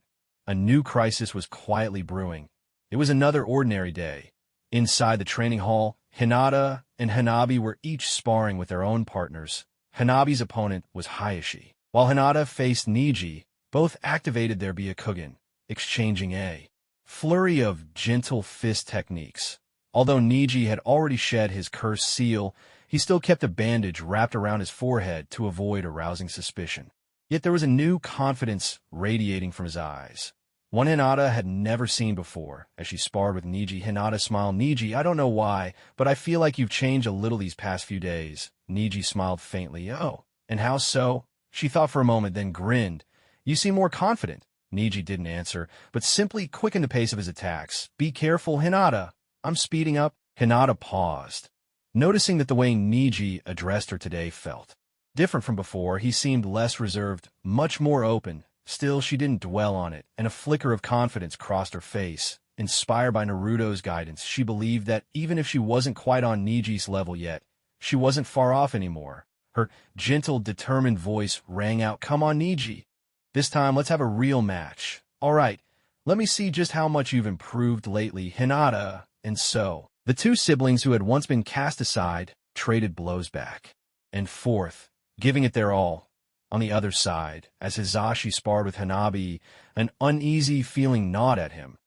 a new crisis was quietly brewing. It was another ordinary day. Inside the training hall, Hinata and Hanabi were each sparring with their own partners. Hanabi's opponent was Hayashi, while Hinata faced Neji. Both activated their Byakugan, exchanging a flurry of gentle fist techniques. Although Neji had already shed his cursed seal, he still kept a bandage wrapped around his forehead to avoid arousing suspicion. Yet there was a new confidence radiating from his eyes, one Hinata had never seen before. As she sparred with Neji, Hinata smiled. "Neji, I don't know why, but I feel like you've changed a little these past few days." Neji smiled faintly. "Oh, and how so?" She thought for a moment, then grinned. "You seem more confident." Neji didn't answer, but simply quickened the pace of his attacks. "Be careful, Hinata. I'm speeding up." Hinata paused, noticing that the way Neji addressed her today felt different from before. He seemed less reserved, much more open. Still, she didn't dwell on it, and a flicker of confidence crossed her face. Inspired by Naruto's guidance, she believed that even if she wasn't quite on Neji's level yet, she wasn't far off anymore. Her gentle, determined voice rang out, "Come on, Neji. This time, let's have a real match. All right, let me see just how much you've improved lately, Hinata." And so, the two siblings who had once been cast aside traded blows back and forth, giving it their all. On the other side, as Hisashi sparred with Hanabi, an uneasy feeling gnawed at him,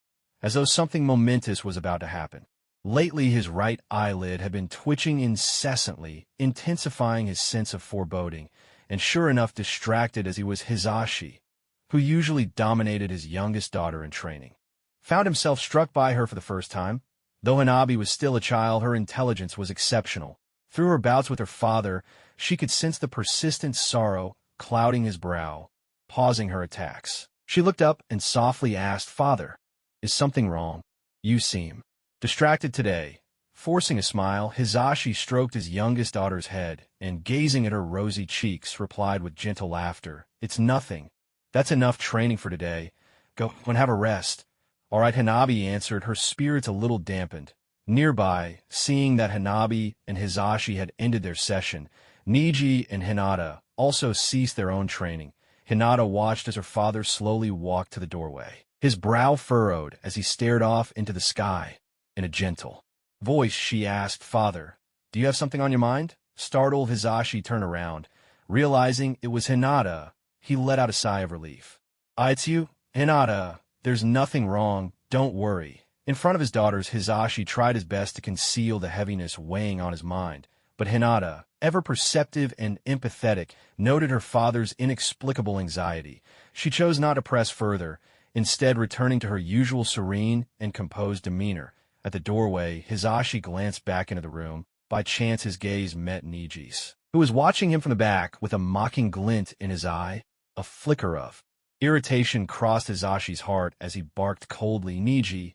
as though something momentous was about to happen. Lately, his right eyelid had been twitching incessantly, intensifying his sense of foreboding, and sure enough, distracted as he was, Hisashi, who usually dominated his youngest daughter in training, found himself struck by her for the first time. Though Hanabi was still a child, her intelligence was exceptional. Through her bouts with her father, she could sense the persistent sorrow clouding his brow. Pausing her attacks, she looked up and softly asked, "Father, is something wrong? You seem distracted today." Forcing a smile, Hisashi stroked his youngest daughter's head and, gazing at her rosy cheeks, replied with gentle laughter, "It's nothing. That's enough training for today. Go and have a rest." "All right," Hanabi answered, her spirits a little dampened. Nearby, seeing that Hanabi and Hisashi had ended their session, Neji and Hinata also ceased their own training. Hinata watched as her father slowly walked to the doorway. His brow furrowed as he stared off into the sky. In a gentle voice, she asked, "Father, do you have something on your mind?" Startled, Hisashi turned around. Realizing it was Hinata, he let out a sigh of relief. "It's you, Hinata. There's nothing wrong. Don't worry." In front of his daughters, Hisashi tried his best to conceal the heaviness weighing on his mind. But Hinata, ever perceptive and empathetic, noted her father's inexplicable anxiety. She chose not to press further, instead returning to her usual serene and composed demeanor. At the doorway, Hisashi glanced back into the room. By chance, his gaze met Neji's, who was watching him from the back with a mocking glint in his eye. A flicker of irritation crossed Hisashi's heart as he barked coldly, "Neji,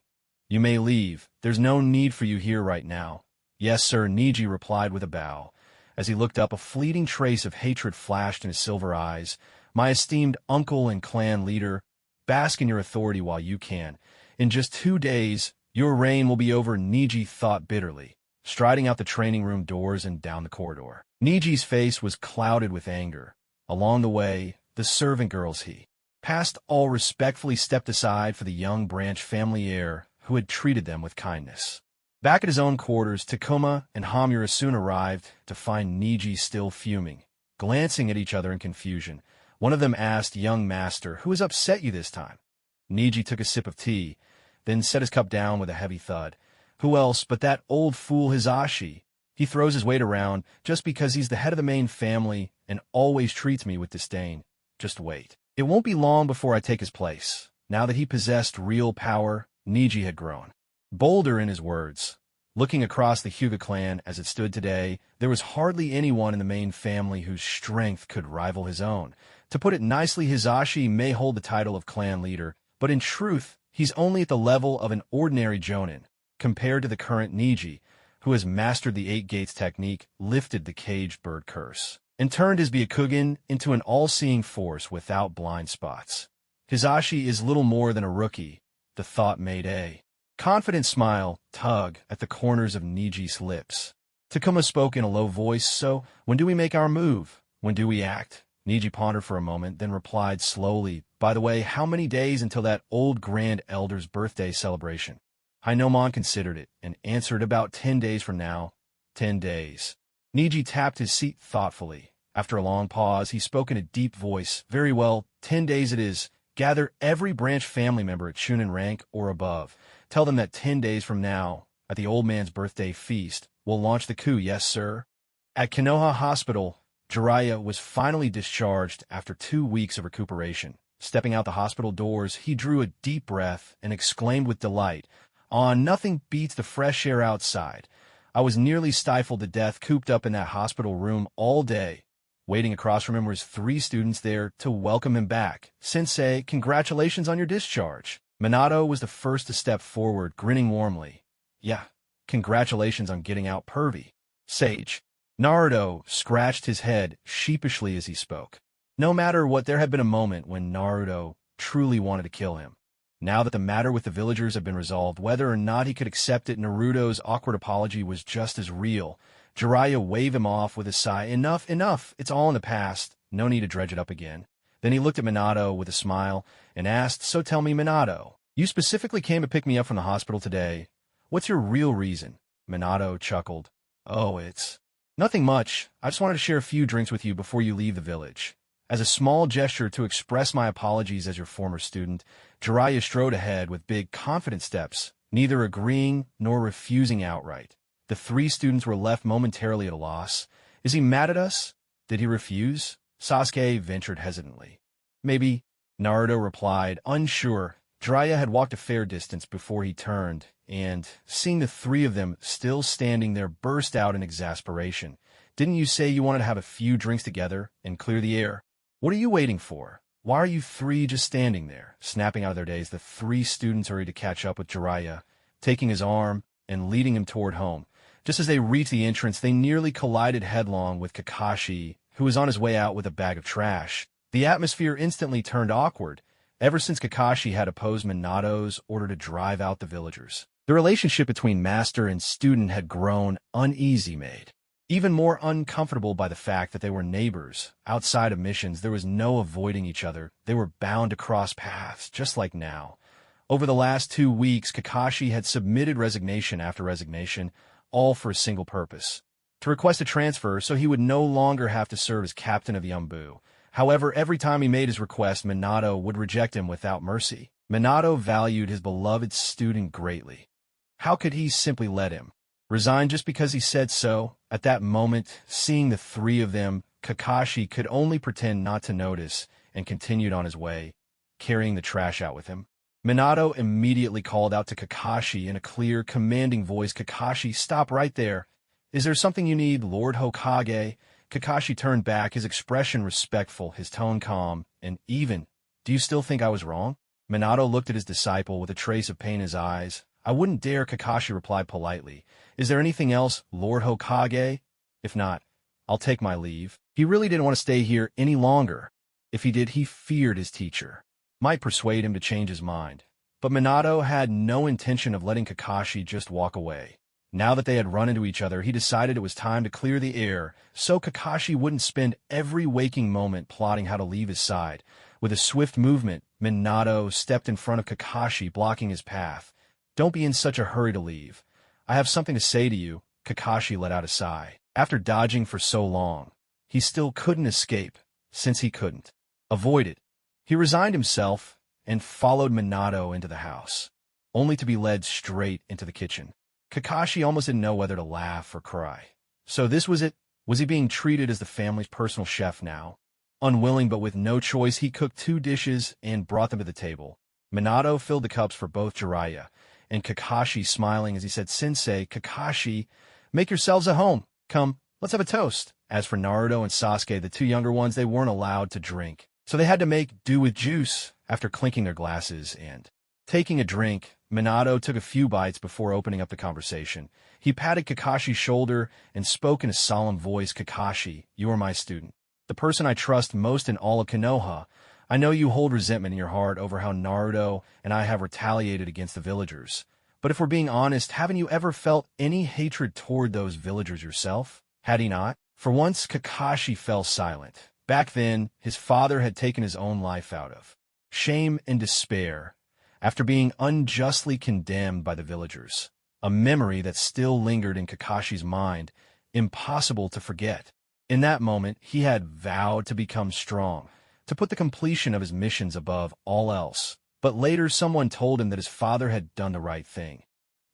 you may leave. There's no need for you here right now." "Yes, sir," Neji replied with a bow. As he looked up, a fleeting trace of hatred flashed in his silver eyes. "My esteemed uncle and clan leader, bask in your authority while you can. In just 2 days, your reign will be over," Neji thought bitterly. striding out the training room doors and down the corridor. Neji's face was clouded with anger. Along the way, the servant girls he passed all respectfully stepped aside for the young branch family heir who had treated them with kindness. Back at his own quarters, Takuma and Hamura soon arrived to find Neji still fuming. Glancing at each other in confusion, one of them asked young master, "Who has upset you this time?" Neji took a sip of tea, then set his cup down with a heavy thud. "Who else but that old fool Hisashi? He throws his weight around just because he's the head of the main family and always treats me with disdain. Just wait. It won't be long before I take his place." Now that he possessed real power, Neji had grown bolder in his words. Looking across the Hyuga clan as it stood today, there was hardly anyone in the main family whose strength could rival his own. To put it nicely, Hisashi may hold the title of clan leader, but in truth, he's only at the level of an ordinary jonin, compared to the current Neji, who has mastered the Eight Gates technique, lifted the caged bird curse, and turned his Byakugan into an all-seeing force without blind spots. Hisashi is little more than a rookie. The thought made a confident smile tug at the corners of Neji's lips. Takuma spoke in a low voice, "So, when do we make our move? When do we act?" Neji pondered for a moment, then replied slowly, "By the way, how many days until that old Grand Elder's birthday celebration?" Hainomon considered it, and answered, "About 10 days from now." 10 days. Neji tapped his seat thoughtfully. After a long pause, he spoke in a deep voice, "Very well, 10 days it is. Gather every branch family member at Chunin rank or above. Tell them that 10 days from now, at the old man's birthday feast, we'll launch the coup, yes, sir." At Konoha Hospital, Jiraiya was finally discharged after 2 weeks of recuperation. Stepping out the hospital doors, he drew a deep breath and exclaimed with delight, Nothing beats the fresh air outside. I was nearly stifled to death cooped up in that hospital room all day." Waiting across from him were his 3 students there to welcome him back. "Sensei, congratulations on your discharge." Minato was the first to step forward, grinning warmly. "Yeah, congratulations on getting out pervy, Sage." Naruto scratched his head sheepishly as he spoke. No matter what, there had been a moment when Naruto truly wanted to kill him. Now that the matter with the villagers had been resolved, whether or not he could accept it, Naruto's awkward apology was just as real. Jiraiya waved him off with a sigh. Enough, enough. It's all in the past. No need to dredge it up again." Then he looked at Minato with a smile and asked, "So tell me, Minato, you specifically came to pick me up from the hospital today. What's your real reason?" Minato chuckled. "Oh, it's nothing much. I just wanted to share a few drinks with you before you leave the village." As a small gesture to express my apologies as your former student, Jiraiya strode ahead with big, confident steps, neither agreeing nor refusing outright. The 3 students were left momentarily at a loss. "Is he mad at us? Did he refuse?" Sasuke ventured hesitantly. "Maybe," Naruto replied, unsure. Jiraiya had walked a fair distance before he turned, and, seeing the 3 of them still standing there, burst out in exasperation. "Didn't you say you wanted to have a few drinks together and clear the air? What are you waiting for? Why are you 3 just standing there?" Snapping out of their daze, the 3 students hurried to catch up with Jiraiya, taking his arm and leading him toward home. Just as they reached the entrance, they nearly collided headlong with Kakashi, who was on his way out with a bag of trash. The atmosphere instantly turned awkward, ever since Kakashi had opposed Minato's order to drive out the villagers. The relationship between master and student had grown uneasy, made even more uncomfortable by the fact that they were neighbors. Outside of missions, there was no avoiding each other. They were bound to cross paths, just like now. Over the last 2 weeks, Kakashi had submitted resignation after resignation, all for a single purpose: to request a transfer so he would no longer have to serve as captain of Yambu. However, every time he made his request, Minato would reject him without mercy. Minato valued his beloved student greatly. How could he simply let him resign just because he said so? At that moment, seeing the 3 of them, Kakashi could only pretend not to notice and continued on his way, carrying the trash out with him. Minato immediately called out to Kakashi in a clear, commanding voice, "Kakashi, stop right there. Is there something you need, Lord Hokage?" Kakashi turned back, his expression respectful, his tone calm, and even, "Do you still think I was wrong?" Minato looked at his disciple with a trace of pain in his eyes. "I wouldn't dare," Kakashi replied politely. "Is there anything else, Lord Hokage? If not, I'll take my leave." He really didn't want to stay here any longer. If he did, he feared his teacher might persuade him to change his mind. But Minato had no intention of letting Kakashi just walk away. Now that they had run into each other, he decided it was time to clear the air, so Kakashi wouldn't spend every waking moment plotting how to leave his side. With a swift movement, Minato stepped in front of Kakashi, blocking his path. "Don't be in such a hurry to leave. I have something to say to you." Kakashi let out a sigh. After dodging for so long, he still couldn't escape, since he couldn't avoid it. He resigned himself and followed Minato into the house, only to be led straight into the kitchen. Kakashi almost didn't know whether to laugh or cry. So this was it? Was he being treated as the family's personal chef now? Unwilling but with no choice, he cooked 2 dishes and brought them to the table. Minato filled the cups for both Jiraiya, and Kakashi smiling as he said, "Sensei, Kakashi, make yourselves at home. Come, let's have a toast." As for Naruto and Sasuke, the 2 younger ones, they weren't allowed to drink, so they had to make do with juice. After clinking their glasses and taking a drink, Minato took a few bites before opening up the conversation. He patted Kakashi's shoulder and spoke in a solemn voice. "Kakashi, you are my student, the person I trust most in all of Konoha. I know you hold resentment in your heart over how Naruto and I have retaliated against the villagers. But if we're being honest, haven't you ever felt any hatred toward those villagers yourself?" Had he not? For once, Kakashi fell silent. Back then, his father had taken his own life out of shame and despair, after being unjustly condemned by the villagers, a memory that still lingered in Kakashi's mind, impossible to forget. In that moment, he had vowed to become strong, to put the completion of his missions above all else. But later someone told him that his father had done the right thing,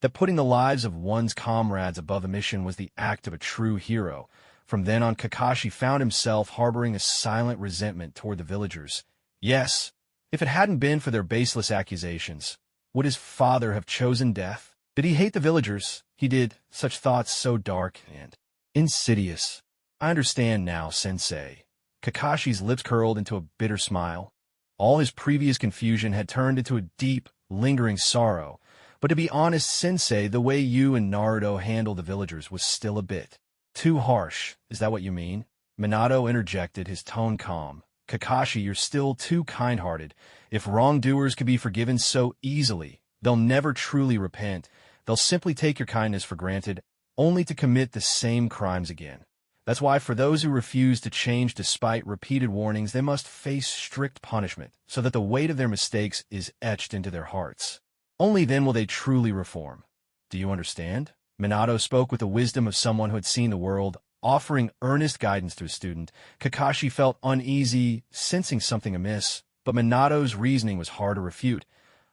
that putting the lives of one's comrades above a mission was the act of a true hero. From then on, Kakashi found himself harboring a silent resentment toward the villagers. Yes, if it hadn't been for their baseless accusations, would his father have chosen death? Did he hate the villagers? He did. Such thoughts so dark and insidious. "I understand now, Sensei." Kakashi's lips curled into a bitter smile. All his previous confusion had turned into a deep, lingering sorrow. "But to be honest, Sensei, the way you and Naruto handled the villagers was still a bit too harsh. Is that what you mean?" Minato interjected, his tone calm. "Kakashi, you're still too kind-hearted. If wrongdoers could be forgiven so easily, they'll never truly repent. They'll simply take your kindness for granted, only to commit the same crimes again. That's why for those who refuse to change despite repeated warnings, they must face strict punishment, so that the weight of their mistakes is etched into their hearts. Only then will they truly reform. Do you understand?" Minato spoke with the wisdom of someone who had seen the world, offering earnest guidance to a student. Kakashi felt uneasy, sensing something amiss, but Minato's reasoning was hard to refute.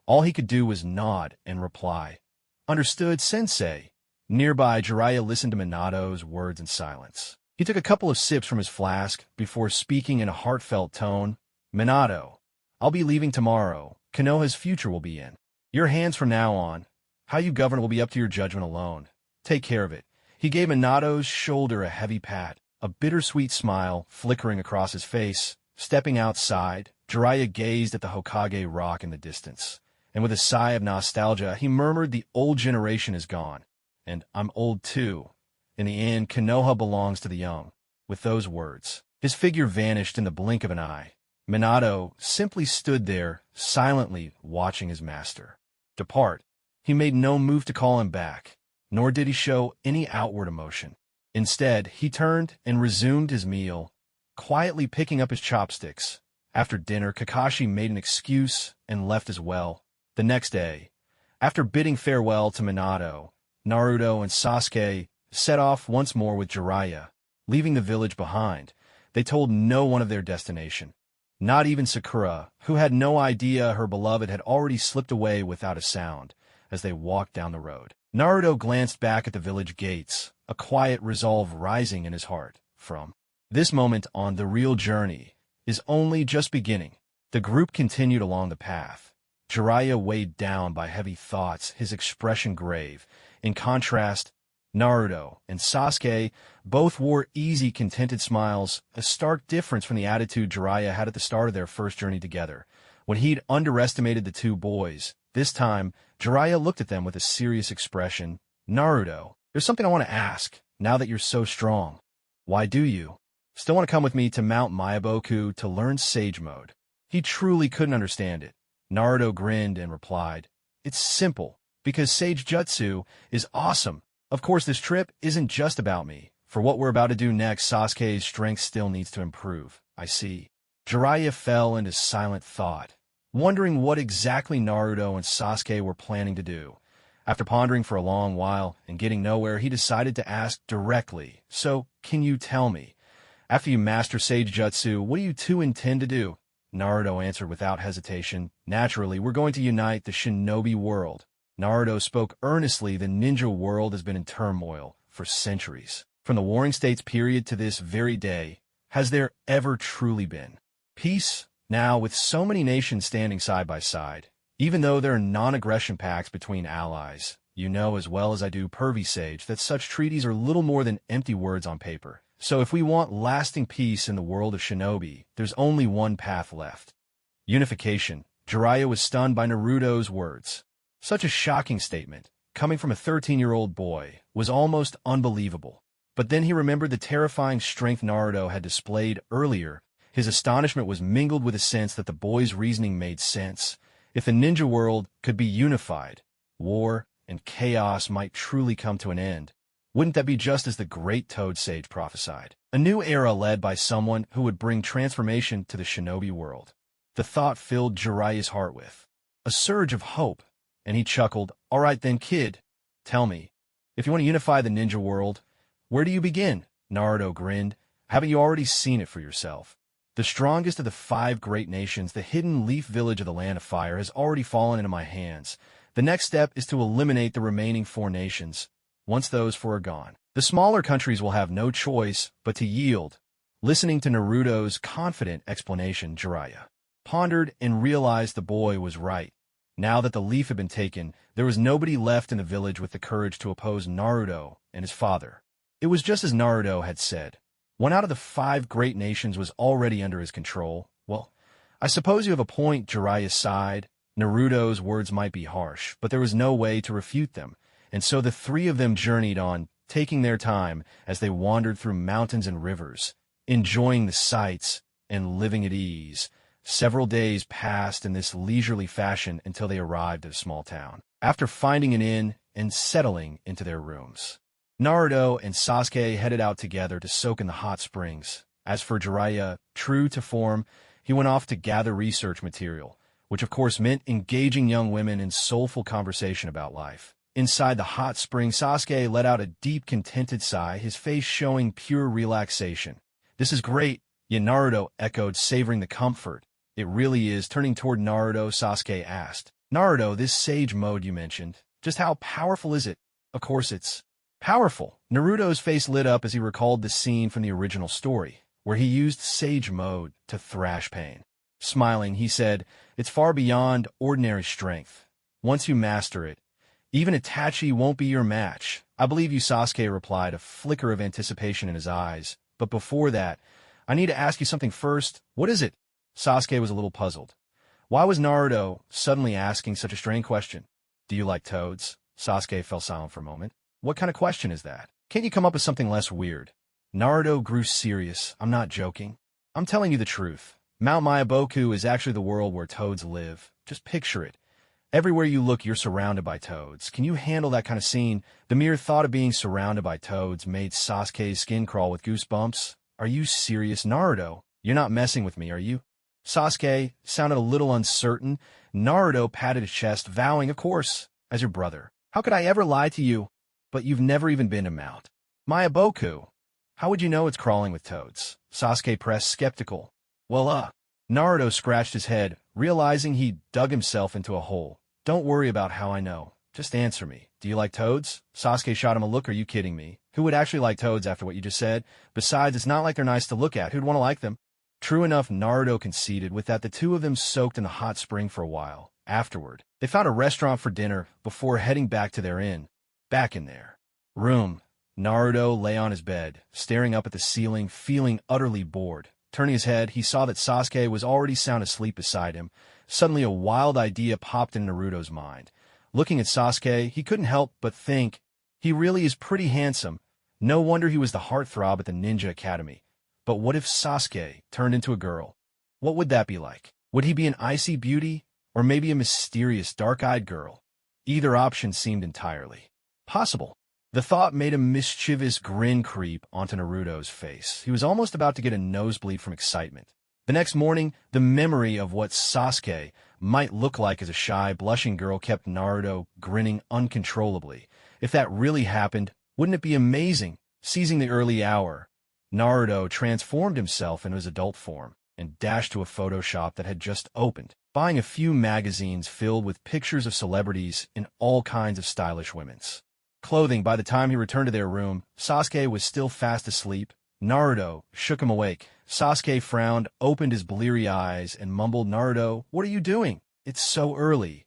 All he could do was nod and reply, "Understood, Sensei." Nearby, Jiraiya listened to Minato's words in silence. He took a couple of sips from his flask before speaking in a heartfelt tone. "Minato, I'll be leaving tomorrow. Konoha's future will be in your hands from now on. How you govern will be up to your judgment alone. Take care of it." He gave Minato's shoulder a heavy pat, a bittersweet smile flickering across his face. Stepping outside, Jiraiya gazed at the Hokage rock in the distance, and with a sigh of nostalgia, he murmured, "The old generation is gone, and I'm old too. In the end, Konoha belongs to the young." With those words, his figure vanished in the blink of an eye. Minato simply stood there, silently watching his master depart. He made no move to call him back, nor did he show any outward emotion. Instead, he turned and resumed his meal, quietly picking up his chopsticks. After dinner, Kakashi made an excuse and left as well. The next day, after bidding farewell to Minato, Naruto and Sasuke set off once more with Jiraiya. Leaving the village behind, they told no one of their destination. Not even Sakura, who had no idea her beloved had already slipped away without a sound as they walked down the road. Naruto glanced back at the village gates, a quiet resolve rising in his heart. From this moment on, the real journey is only just beginning. The group continued along the path, Jiraiya weighed down by heavy thoughts, his expression grave. In contrast, Naruto and Sasuke both wore easy, contented smiles, a stark difference from the attitude Jiraiya had at the start of their first journey together, when he'd underestimated the two boys. This time, Jiraiya looked at them with a serious expression. "Naruto, there's something I want to ask, now that you're so strong. Why do you still want to come with me to Mount Myaboku to learn Sage Mode?" He truly couldn't understand it. Naruto grinned and replied, "It's simple, because Sage Jutsu is awesome. Of course, this trip isn't just about me. For what we're about to do next, Sasuke's strength still needs to improve. I see. Jiraiya fell into silent thought, wondering what exactly Naruto and Sasuke were planning to do. After pondering for a long while and getting nowhere, he decided to ask directly, "So, can you tell me, after you master Sage Jutsu, what do you two intend to do?" Naruto answered without hesitation, "Naturally, we're going to unite the shinobi world." Naruto spoke earnestly. The ninja world has been in turmoil for centuries. From the Warring States period to this very day, has there ever truly been peace? Now, with so many nations standing side by side, even though there are non-aggression pacts between allies, you know as well as I do, Pervy Sage, that such treaties are little more than empty words on paper. So if we want lasting peace in the world of shinobi, there's only one path left: unification. Jiraiya was stunned by Naruto's words. Such a shocking statement, coming from a 13-year-old boy, was almost unbelievable. But then he remembered the terrifying strength Naruto had displayed earlier. His astonishment was mingled with a sense that the boy's reasoning made sense. If the ninja world could be unified, war and chaos might truly come to an end. Wouldn't that be just as the great Toad Sage prophesied? A new era led by someone who would bring transformation to the shinobi world. The thought filled Jiraiya's heart with a surge of hope, and he chuckled. "All right then, kid. Tell me, if you want to unify the ninja world, where do you begin?" Naruto grinned. "Haven't you already seen it for yourself? The strongest of the 5 great nations, the hidden leaf village of the Land of Fire, has already fallen into my hands. The next step is to eliminate the remaining 4 nations. Once those 4 are gone, the smaller countries will have no choice but to yield." Listening to Naruto's confident explanation, Jiraiya pondered and realized the boy was right. Now that the leaf had been taken, there was nobody left in the village with the courage to oppose Naruto and his father. It was just as Naruto had said. 1 out of the 5 great nations was already under his control. "Well, I suppose you have a point," Jiraiya sighed. Naruto's words might be harsh, but there was no way to refute them, and so the 3 of them journeyed on, taking their time as they wandered through mountains and rivers, enjoying the sights and living at ease. Several days passed in this leisurely fashion until they arrived at a small town. After finding an inn and settling into their rooms, Naruto and Sasuke headed out together to soak in the hot springs. As for Jiraiya, true to form, he went off to gather research material, which of course meant engaging young women in soulful conversation about life. Inside the hot spring, Sasuke let out a deep, contented sigh, his face showing pure relaxation. "This is great," Naruto echoed, savoring the comfort. "It really is." Turning toward Naruto, Sasuke asked, "Naruto, this sage mode you mentioned, just how powerful is it?" "Of course it's powerful." Naruto's face lit up as he recalled the scene from the original story, where he used sage mode to thrash pain. Smiling, he said, "It's far beyond ordinary strength. Once you master it, even Itachi won't be your match." "I believe you," Sasuke replied, a flicker of anticipation in his eyes. "But before that, I need to ask you something first." "What is it?" Sasuke was a little puzzled. Why was Naruto suddenly asking such a strange question? "Do you like toads?" Sasuke fell silent for a moment. "What kind of question is that? Can't you come up with something less weird?" Naruto grew serious. "I'm not joking. I'm telling you the truth. Mount Myaboku is actually the world where toads live. Just picture it. Everywhere you look, you're surrounded by toads. Can you handle that kind of scene?" The mere thought of being surrounded by toads made Sasuke's skin crawl with goosebumps. "Are you serious, Naruto? You're not messing with me, are you?" Sasuke sounded a little uncertain. Naruto patted his chest, vowing, "Of course, as your brother. How could I ever lie to you? But you've never even been to Mount Myaboku. How would you know it's crawling with toads?" Sasuke pressed, skeptical. "Well, Naruto scratched his head, realizing he'd dug himself into a hole. "Don't worry about how I know. Just answer me. Do you like toads?" Sasuke shot him a look. "Are you kidding me? Who would actually like toads after what you just said? Besides, it's not like they're nice to look at. Who'd want to like them?" True enough, Naruto conceded. With that, the 2 of them soaked in the hot spring for a while. Afterward, they found a restaurant for dinner before heading back to their inn. Back in their room, Naruto lay on his bed, staring up at the ceiling, feeling utterly bored. Turning his head, he saw that Sasuke was already sound asleep beside him. Suddenly, a wild idea popped in Naruto's mind. Looking at Sasuke, he couldn't help but think, he really is pretty handsome. No wonder he was the heartthrob at the Ninja Academy. But what if Sasuke turned into a girl? What would that be like? Would he be an icy beauty, or maybe a mysterious, dark-eyed girl? Either option seemed entirely possible. The thought made a mischievous grin creep onto Naruto's face. He was almost about to get a nosebleed from excitement. The next morning, the memory of what Sasuke might look like as a shy, blushing girl kept Naruto grinning uncontrollably. If that really happened, wouldn't it be amazing? Seizing the early hour, Naruto transformed himself into his adult form and dashed to a photo shop that had just opened, buying a few magazines filled with pictures of celebrities in all kinds of stylish women's clothing. By the time he returned to their room, Sasuke was still fast asleep. Naruto shook him awake. Sasuke frowned, opened his bleary eyes, and mumbled, "Naruto, what are you doing? It's so early.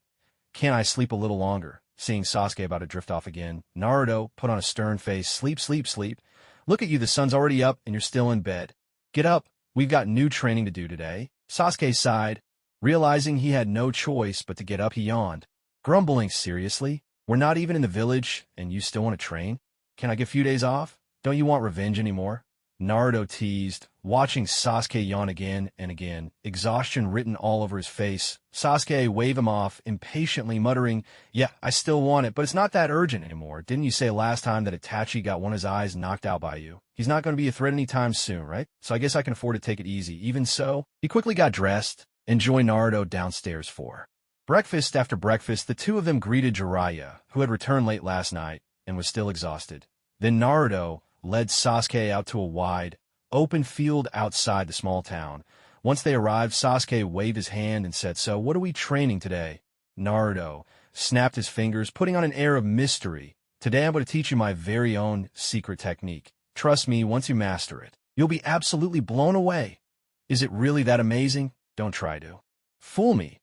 Can't I sleep a little longer?" Seeing Sasuke about to drift off again, Naruto put on a stern face. "Sleep, sleep, sleep. Look at you, the sun's already up and you're still in bed. Get up, we've got new training to do today." Sasuke sighed. Realizing he had no choice but to get up, he yawned, grumbling, "Seriously? We're not even in the village and you still want to train? Can I get a few days off? Don't you want revenge anymore?" Naruto teased, watching Sasuke yawn again and again, exhaustion written all over his face. Sasuke waved him off, impatiently muttering, "Yeah, I still want it, but it's not that urgent anymore. Didn't you say last time that Itachi got one of his eyes knocked out by you? He's not going to be a threat anytime soon, right? So I guess I can afford to take it easy." Even so, he quickly got dressed and joined Naruto downstairs for breakfast. After breakfast, the two of them greeted Jiraiya, who had returned late last night and was still exhausted. Then Naruto led Sasuke out to a wide, open field outside the small town. Once they arrived, Sasuke waved his hand and said, "So, what are we training today?" Naruto snapped his fingers, putting on an air of mystery. "Today I'm going to teach you my very own secret technique. Trust me, once you master it, you'll be absolutely blown away." "Is it really that amazing?" "Don't try to fool me.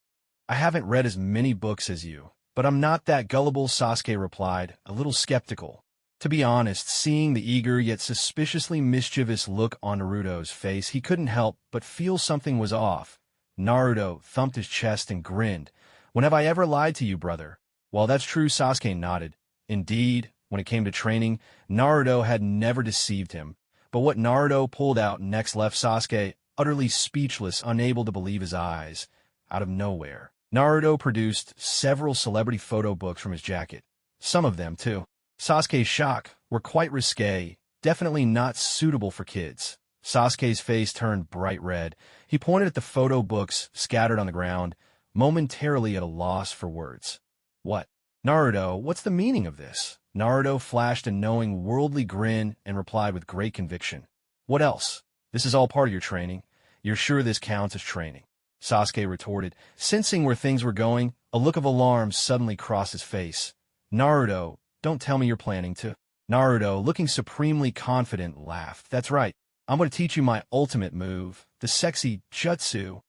I haven't read as many books as you, but I'm not that gullible," Sasuke replied, a little skeptical. To be honest, seeing the eager yet suspiciously mischievous look on Naruto's face, he couldn't help but feel something was off. Naruto thumped his chest and grinned. "When have I ever lied to you, brother?" "Well, that's true," Sasuke nodded. Indeed, when it came to training, Naruto had never deceived him. But what Naruto pulled out next left Sasuke utterly speechless, unable to believe his eyes. Out of nowhere, Naruto produced several celebrity photo books from his jacket. Some of them, too, Sasuke's shock, were quite risque, definitely not suitable for kids. Sasuke's face turned bright red. He pointed at the photo books scattered on the ground, momentarily at a loss for words. "What? Naruto, what's the meaning of this?" Naruto flashed a knowing, worldly grin and replied with great conviction, "What else? This is all part of your training. You're sure this counts as training?" Sasuke retorted. Sensing where things were going, a look of alarm suddenly crossed his face. "Naruto, don't tell me you're planning to." Naruto, looking supremely confident, laughed. "That's right. I'm going to teach you my ultimate move, the sexy Jutsu."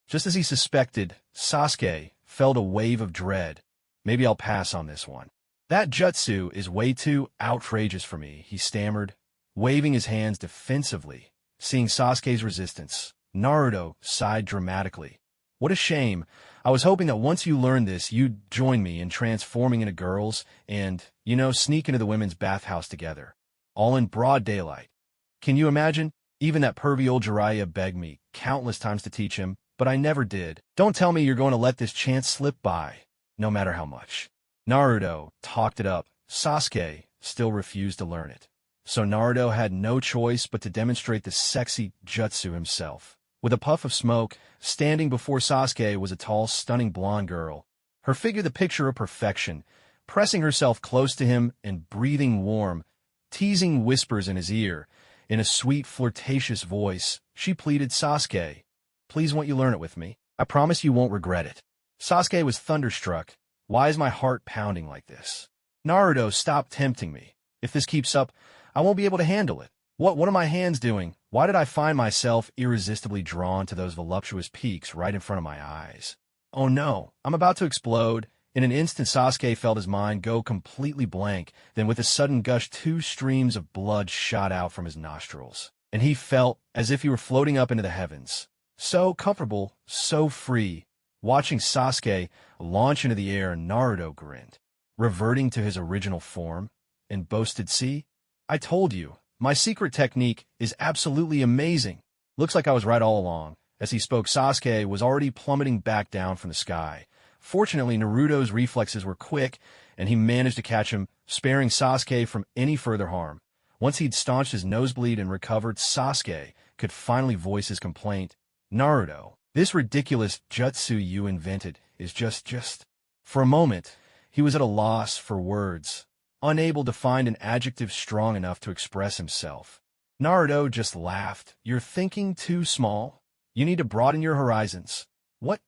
Just as he suspected, Sasuke felt a wave of dread. "Maybe I'll pass on this one. That Jutsu is way too outrageous for me," he stammered, waving his hands defensively. Seeing Sasuke's resistance, Naruto sighed dramatically. "What a shame. I was hoping that once you learned this, you'd join me in transforming into girls and, sneak into the women's bathhouse together. All in broad daylight. Can you imagine? Even that pervy old Jiraiya begged me countless times to teach him, but I never did. Don't tell me you're going to let this chance slip by, no matter how much." Naruto talked it up. Sasuke still refused to learn it. So Naruto had no choice but to demonstrate the sexy Jutsu himself. With a puff of smoke, standing before Sasuke was a tall, stunning blonde girl. Her figure the picture of perfection, pressing herself close to him and breathing warm, teasing whispers in his ear. In a sweet, flirtatious voice, she pleaded, "Sasuke, please won't you learn it with me? I promise you won't regret it." Sasuke was thunderstruck. "Why is my heart pounding like this? Naruto, stop tempting me. If this keeps up, I won't be able to handle it. What are my hands doing? Why did I find myself irresistibly drawn to those voluptuous peaks right in front of my eyes? Oh no, I'm about to explode." In an instant, Sasuke felt his mind go completely blank. Then with a sudden gush, 2 streams of blood shot out from his nostrils, and he felt as if he were floating up into the heavens. So comfortable, so free. Watching Sasuke launch into the air, Naruto grinned, reverting to his original form, and boasted, "See? I told you. My secret technique is absolutely amazing." Looks like I was right all along. As he spoke, Sasuke was already plummeting back down from the sky, Fortunately, Naruto's reflexes were quick, and he managed to catch him, sparing Sasuke from any further harm. Once he'd staunched his nosebleed and recovered, Sasuke could finally voice his complaint. Naruto, this ridiculous jutsu you invented is just... For a moment, he was at a loss for words, unable to find an adjective strong enough to express himself. Naruto just laughed. You're thinking too small? You need to broaden your horizons. What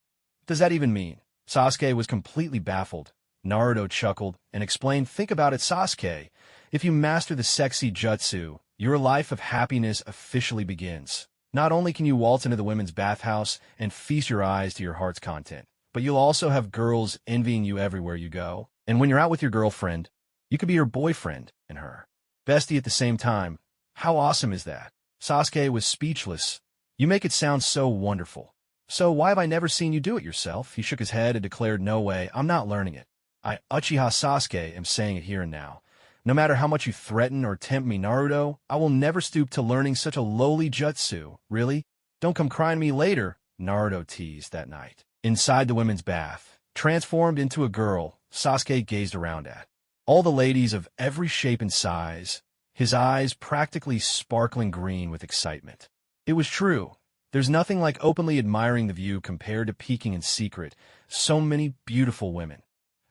does that even mean? Sasuke was completely baffled. Naruto chuckled and explained, think about it, Sasuke. If you master the sexy jutsu, your life of happiness officially begins. Not only can you waltz into the women's bathhouse and feast your eyes to your heart's content, but you'll also have girls envying you everywhere you go. And when you're out with your girlfriend, you could be her boyfriend and her bestie at the same time. How awesome is that? Sasuke was speechless. You make it sound so wonderful. So why have I never seen you do it yourself? He shook his head and declared, no way, I'm not learning it. I, Uchiha Sasuke, am saying it here and now. No matter how much you threaten or tempt me, Naruto, I will never stoop to learning such a lowly jutsu. Really? Don't come crying to me later, Naruto teased that night. Inside the women's bath, transformed into a girl, Sasuke gazed around at all the ladies of every shape and size, his eyes practically sparkling green with excitement. It was true. There's nothing like openly admiring the view compared to peeking in secret. So many beautiful women.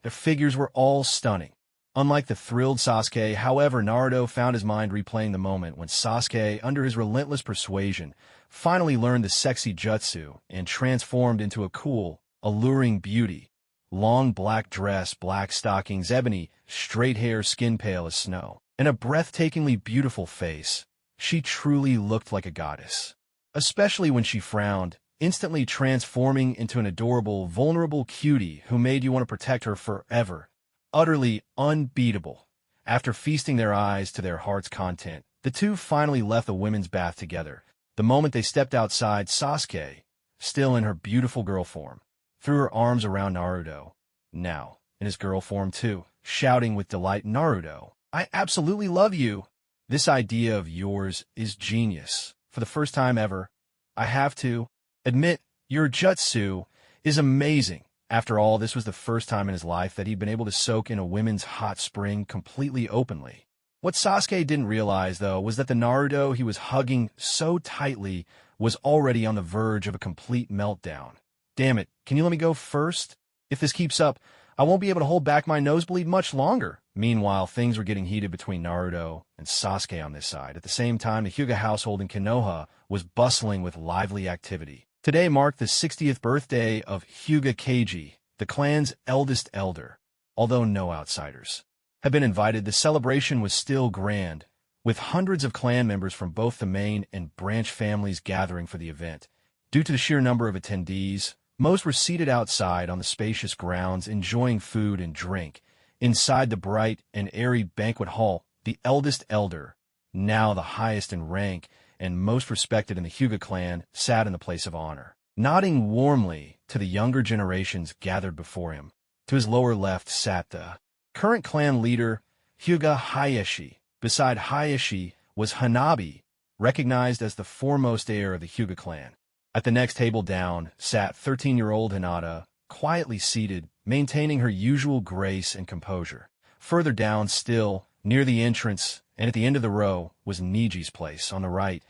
Their figures were all stunning. Unlike the thrilled Sasuke, however, Naruto found his mind replaying the moment when Sasuke, under his relentless persuasion, finally learned the sexy jutsu and transformed into a cool, alluring beauty. Long black dress, black stockings, ebony, straight hair, skin pale as snow, and a breathtakingly beautiful face. She truly looked like a goddess. Especially when she frowned, instantly transforming into an adorable, vulnerable cutie who made you want to protect her forever. Utterly unbeatable. After feasting their eyes to their heart's content, the two finally left the women's bath together. The moment they stepped outside, Sasuke, still in her beautiful girl form, threw her arms around Naruto, now in his girl form too, shouting with delight, Naruto, I absolutely love you. This idea of yours is genius. For the first time ever, I have to admit, your jutsu is amazing. After all, this was the first time in his life that he'd been able to soak in a women's hot spring completely openly. What Sasuke didn't realize, though, was that the Naruto he was hugging so tightly was already on the verge of a complete meltdown. Damn it, can you let me go first? If this keeps up, I won't be able to hold back my nosebleed much longer. Meanwhile, things were getting heated between Naruto and Sasuke on this side. At the same time, the Hyuga household in Konoha was bustling with lively activity. Today marked the 60th birthday of Hyuga Keiji, the clan's eldest elder. Although no outsiders had been invited, the celebration was still grand, with hundreds of clan members from both the main and branch families gathering for the event. Due to the sheer number of attendees, most were seated outside on the spacious grounds enjoying food and drink. Inside the bright and airy banquet hall, the eldest elder, now the highest in rank and most respected in the Hyuga clan, sat in the place of honor, nodding warmly to the younger generations gathered before him. To his lower left sat the current clan leader, Hyuga Hayashi. Beside Hayashi was Hanabi, recognized as the foremost heir of the Hyuga clan. At the next table down sat 13-year-old Hinata, quietly seated, maintaining her usual grace and composure. Further down still, near the entrance, and at the end of the row, was Neji's place on the right.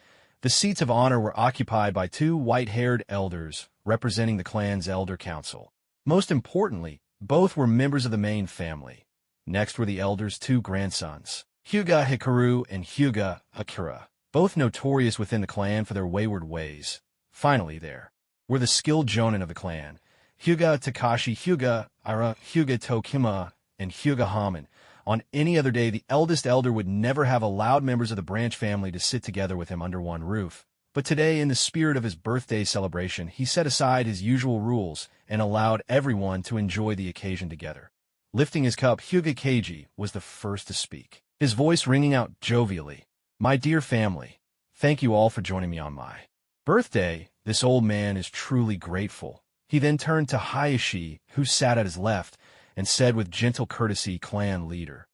The seats of honor were occupied by two white-haired elders, representing the clan's elder council. Most importantly, both were members of the main family. Next were the elders' two grandsons, Hyuga Hikaru and Hyuga Akira, both notorious within the clan for their wayward ways. Finally there were the skilled jonin of the clan, Hyuga Takashi, Hyuga Ira, Hyuga Tokima, and Hyuga Haman. On any other day, the eldest elder would never have allowed members of the branch family to sit together with him under one roof. But today, in the spirit of his birthday celebration, he set aside his usual rules and allowed everyone to enjoy the occasion together. Lifting his cup, Hyuga Keiji was the first to speak, his voice ringing out jovially. My dear family, thank you all for joining me on my birthday. This old man is truly grateful. He then turned to Hayashi, who sat at his left, and said with gentle courtesy, clan leader,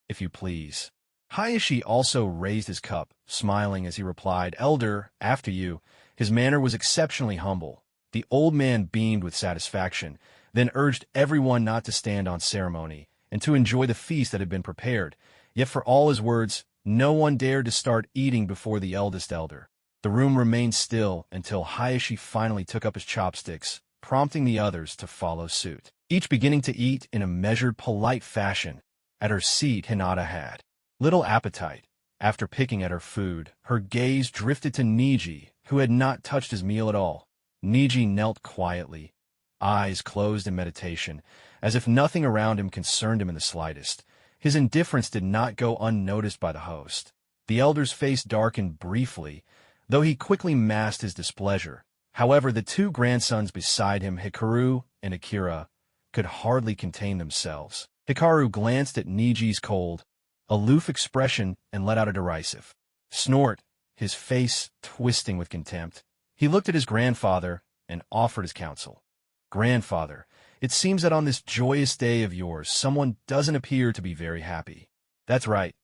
if you please. Hayashi also raised his cup, smiling as he replied, elder, after you. His manner was exceptionally humble. The old man beamed with satisfaction, then urged everyone not to stand on ceremony and to enjoy the feast that had been prepared. Yet for all his words, no one dared to start eating before the eldest elder. The room remained still until Hayashi finally took up his chopsticks, prompting the others to follow suit, each beginning to eat in a measured, polite fashion. At her seat, Hinata had little appetite. After picking at her food, her gaze drifted to Neji, who had not touched his meal at all. Neji knelt quietly, eyes closed in meditation, as if nothing around him concerned him in the slightest. His indifference did not go unnoticed by the host. The elder's face darkened briefly, though he quickly masked his displeasure. However, the two grandsons beside him, Hikaru and Akira, could hardly contain themselves. Hikaru glanced at Neji's cold, aloof expression and let out a derisive snort, his face twisting with contempt. He looked at his grandfather and offered his counsel. "Grandfather, it seems that on this joyous day of yours, someone doesn't appear to be very happy." "That's right.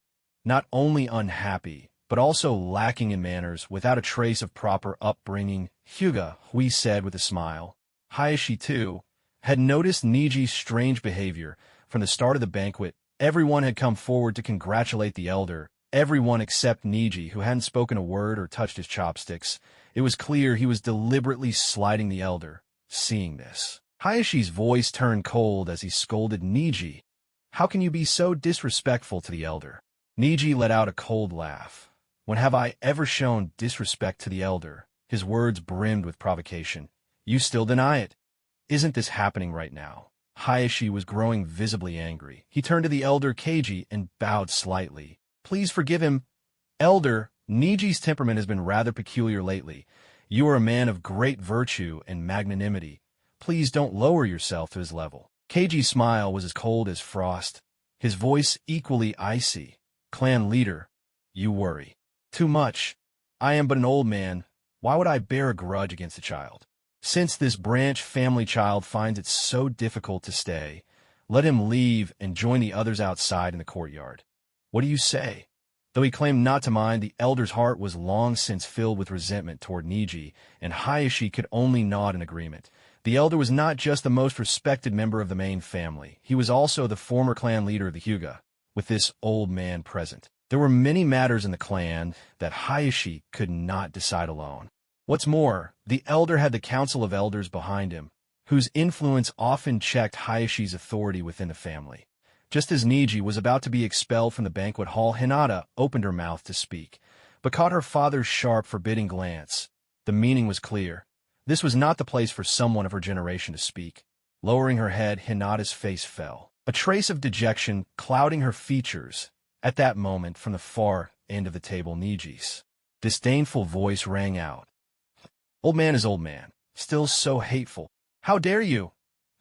Not only unhappy, but also lacking in manners, without a trace of proper upbringing," Hyuga Hui said with a smile. Hayashi, too, had noticed Neji's strange behavior. From the start of the banquet, everyone had come forward to congratulate the elder, everyone except Neji, who hadn't spoken a word or touched his chopsticks. It was clear he was deliberately slighting the elder. Seeing this, Hayashi's voice turned cold as he scolded Neji. "How can you be so disrespectful to the elder?" Neji let out a cold laugh. "When have I ever shown disrespect to the elder?" His words brimmed with provocation. "You still deny it. Isn't this happening right now?" Hayashi was growing visibly angry. He turned to the elder Keiji and bowed slightly. "Please forgive him. Elder, Neji's temperament has been rather peculiar lately. You are a man of great virtue and magnanimity. Please don't lower yourself to his level." Keiji's smile was as cold as frost, his voice equally icy. "Clan leader, you worry too much. I am but an old man. Why would I bear a grudge against a child? Since this branch family child finds it so difficult to stay, let him leave and join the others outside in the courtyard. What do you say?" Though he claimed not to mind, the elder's heart was long since filled with resentment toward Neji, and Hayashi could only nod in agreement. The elder was not just the most respected member of the main family, he was also the former clan leader of the Hyuga. With this old man present, there were many matters in the clan that Hayashi could not decide alone. What's more, the elder had the council of elders behind him, whose influence often checked Hayashi's authority within the family. Just as Neji was about to be expelled from the banquet hall, Hinata opened her mouth to speak, but caught her father's sharp, forbidding glance. The meaning was clear. This was not the place for someone of her generation to speak. Lowering her head, Hinata's face fell, a trace of dejection clouding her features. At that moment, from the far end of the table, Neji's disdainful voice rang out. "Old man is old man, still so hateful. How dare you?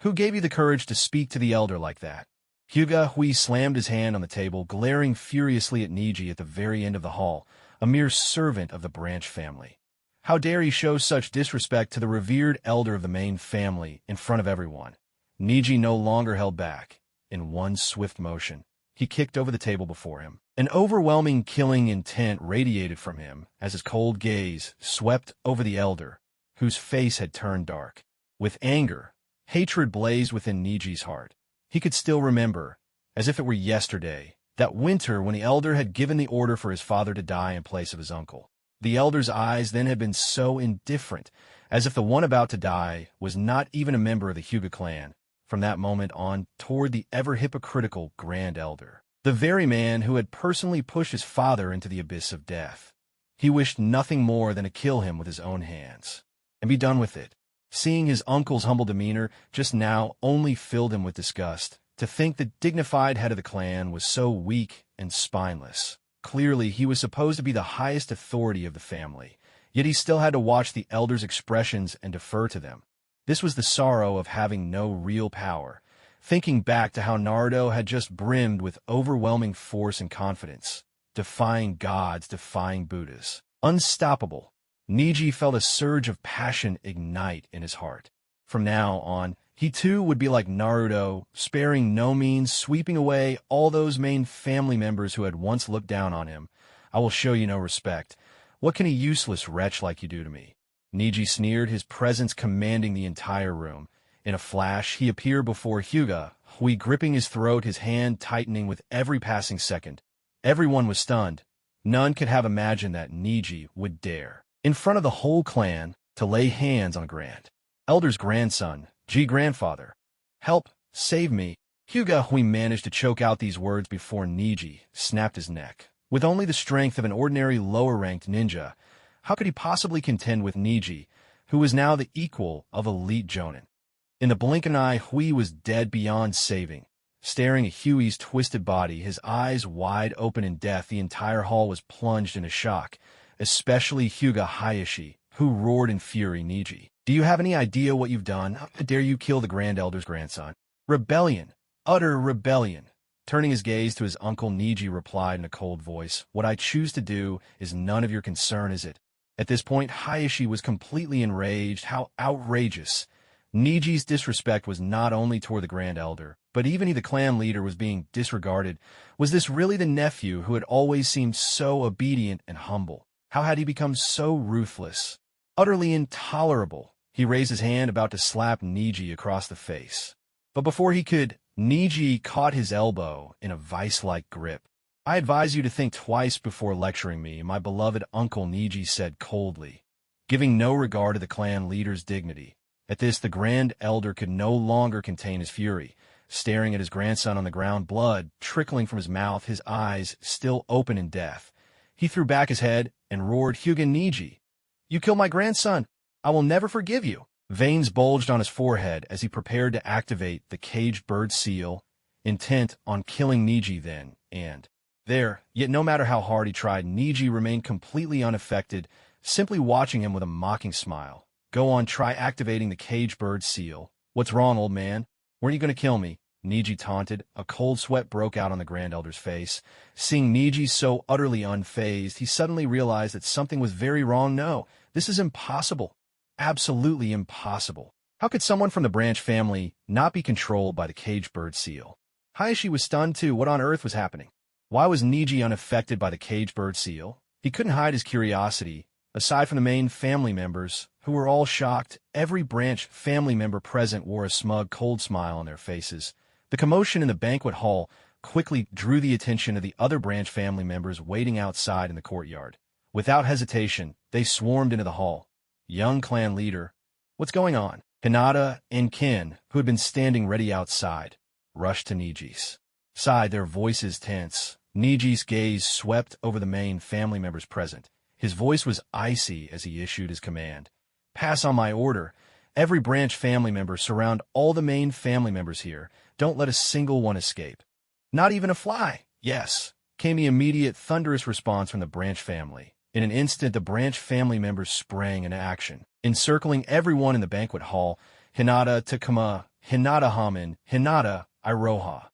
Who gave you the courage to speak to the elder like that?" Hyuga Hui slammed his hand on the table, glaring furiously at Neji at the very end of the hall, a mere servant of the branch family. How dare he show such disrespect to the revered elder of the main family in front of everyone? Neji no longer held back. In one swift motion, he kicked over the table before him. An overwhelming killing intent radiated from him as his cold gaze swept over the elder, whose face had turned dark. With anger, hatred blazed within Neji's heart. He could still remember, as if it were yesterday, that winter when the elder had given the order for his father to die in place of his uncle. The elder's eyes then had been so indifferent, as if the one about to die was not even a member of the Hyuga clan. From that moment on, toward the ever-hypocritical Grand Elder, the very man who had personally pushed his father into the abyss of death. He wished nothing more than to kill him with his own hands, and be done with it. Seeing his uncle's humble demeanor just now only filled him with disgust. To think the dignified head of the clan was so weak and spineless. Clearly, he was supposed to be the highest authority of the family, yet he still had to watch the elders' expressions and defer to them. This was the sorrow of having no real power. Thinking back to how Naruto had just brimmed with overwhelming force and confidence, defying gods, defying Buddhas. Unstoppable. Neji felt a surge of passion ignite in his heart. From now on, he too would be like Naruto, sparing no means, sweeping away all those main family members who had once looked down on him. "I will show you no respect. What can a useless wretch like you do to me?" Neji sneered, his presence commanding the entire room. In a flash, he appeared before Hyuga, Hui gripping his throat, his hand tightening with every passing second. Everyone was stunned. None could have imagined that Neji would dare, in front of the whole clan, to lay hands on a Grand Elder's grandson, grandfather. Help! Save me! Hyuga Hui managed to choke out these words before Neji snapped his neck. With only the strength of an ordinary lower-ranked ninja, how could he possibly contend with Neji, who was now the equal of elite Jonin? In the blink of an eye, Hui was dead beyond saving. Staring at Huey's twisted body, his eyes wide open in death, the entire hall was plunged into shock, especially Hyuga Hayashi, who roared in fury, Neji, do you have any idea what you've done? How dare you kill the Grand Elder's grandson? Rebellion! Utter rebellion! Turning his gaze to his uncle, Neji replied in a cold voice, what I choose to do is none of your concern, is it? At this point, Hayashi was completely enraged. How outrageous! Neji's disrespect was not only toward the Grand Elder, but even the clan leader was being disregarded. Was this really the nephew who had always seemed so obedient and humble? How had he become so ruthless? Utterly intolerable. He raised his hand, about to slap Neji across the face. But before he could, Neji caught his elbow in a vice-like grip. I advise you to think twice before lecturing me, my beloved uncle, Neji said coldly, giving no regard to the clan leader's dignity. At this, the Grand Elder could no longer contain his fury. Staring at his grandson on the ground, blood trickling from his mouth, his eyes still open in death, he threw back his head and roared, Hyuga Neji, you killed my grandson! I will never forgive you! Veins bulged on his forehead as he prepared to activate the caged bird seal, intent on killing Neji then and there. Yet no matter how hard he tried, Neji remained completely unaffected, simply watching him with a mocking smile. Go on, try activating the caged bird seal. What's wrong, old man? Weren't you going to kill me? Neji taunted. A cold sweat broke out on the Grand Elder's face. Seeing Neji so utterly unfazed, he suddenly realized that something was very wrong. No, this is impossible. Absolutely impossible. How could someone from the branch family not be controlled by the caged bird seal? Hayashi was stunned too. What on earth was happening? Why was Neji unaffected by the caged bird seal? He couldn't hide his curiosity. Aside from the main family members, who were all shocked, every branch family member present wore a smug, cold smile on their faces. The commotion in the banquet hall quickly drew the attention of the other branch family members waiting outside in the courtyard. Without hesitation, they swarmed into the hall. Young clan leader, what's going on? Hinata and Ken, who had been standing ready outside, rushed to Neji's side, their voices tense. Neji's gaze swept over the main family members present. His voice was icy as he issued his command. Pass on my order. Every branch family member, surround all the main family members here. Don't let a single one escape. Not even a fly. Yes, came the immediate thunderous response from the branch family. In an instant, the branch family members sprang into action, encircling everyone in the banquet hall. Hinata Takuma, Hinata Haman, Hinata Iroha,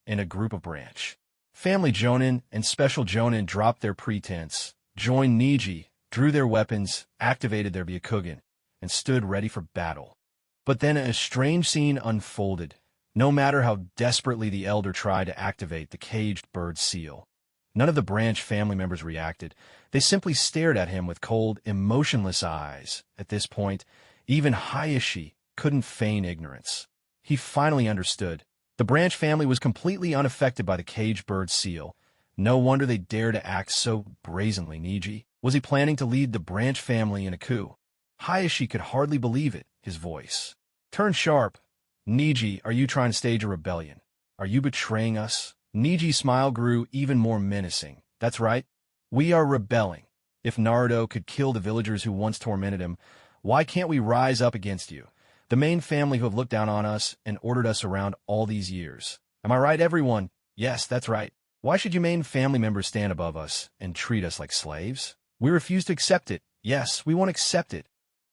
and a group of branch family Jonin and special Jonin dropped their pretense, joined Neji, drew their weapons, activated their Byakugan, and stood ready for battle. But then a strange scene unfolded. No matter how desperately the elder tried to activate the caged bird seal, none of the branch family members reacted. They simply stared at him with cold, emotionless eyes. At this point, even Hayashi couldn't feign ignorance. He finally understood. The branch family was completely unaffected by the caged bird seal. No wonder they dared to act so brazenly. Neji, was he planning to lead the branch family in a coup? Hayashi could hardly believe it. His voice turned sharp. Neji, are you trying to stage a rebellion? Are you betraying us? Neji's smile grew even more menacing. That's right. We are rebelling. If Naruto could kill the villagers who once tormented him, why can't we rise up against you? The main family who have looked down on us and ordered us around all these years. Am I right, everyone? Yes, that's right. Why should you main family members stand above us and treat us like slaves? We refuse to accept it. Yes, we won't accept it.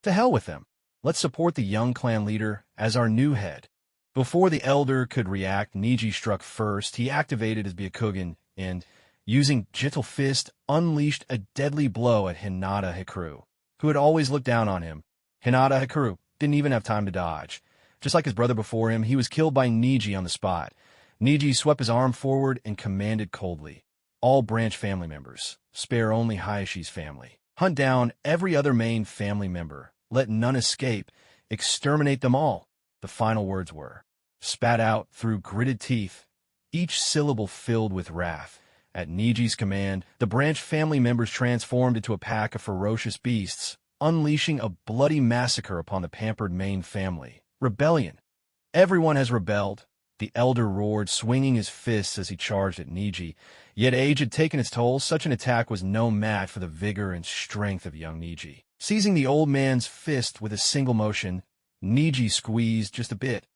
To hell with them. Let's support the young clan leader as our new head. Before the elder could react, Neji struck first. He activated his Byakugan and, using gentle fist, unleashed a deadly blow at Hinata Hikaru, who had always looked down on him. Hinata Hikaru didn't even have time to dodge. Just like his brother before him, he was killed by Neji on the spot. Neji swept his arm forward and commanded coldly, all branch family members, spare only Hayashi's family. Hunt down every other main family member. Let none escape. Exterminate them all. the final words were. Spat out through gritted teeth, each syllable filled with wrath. At Neji's command, the branch family members transformed into a pack of ferocious beasts, unleashing a bloody massacre upon the pampered main family. Rebellion. Everyone has rebelled, the elder roared, swinging his fists as he charged at Neji. Yet age had taken its toll. Such an attack was no match for the vigor and strength of young Neji. Seizing the old man's fist with a single motion, Neji squeezed just a bit,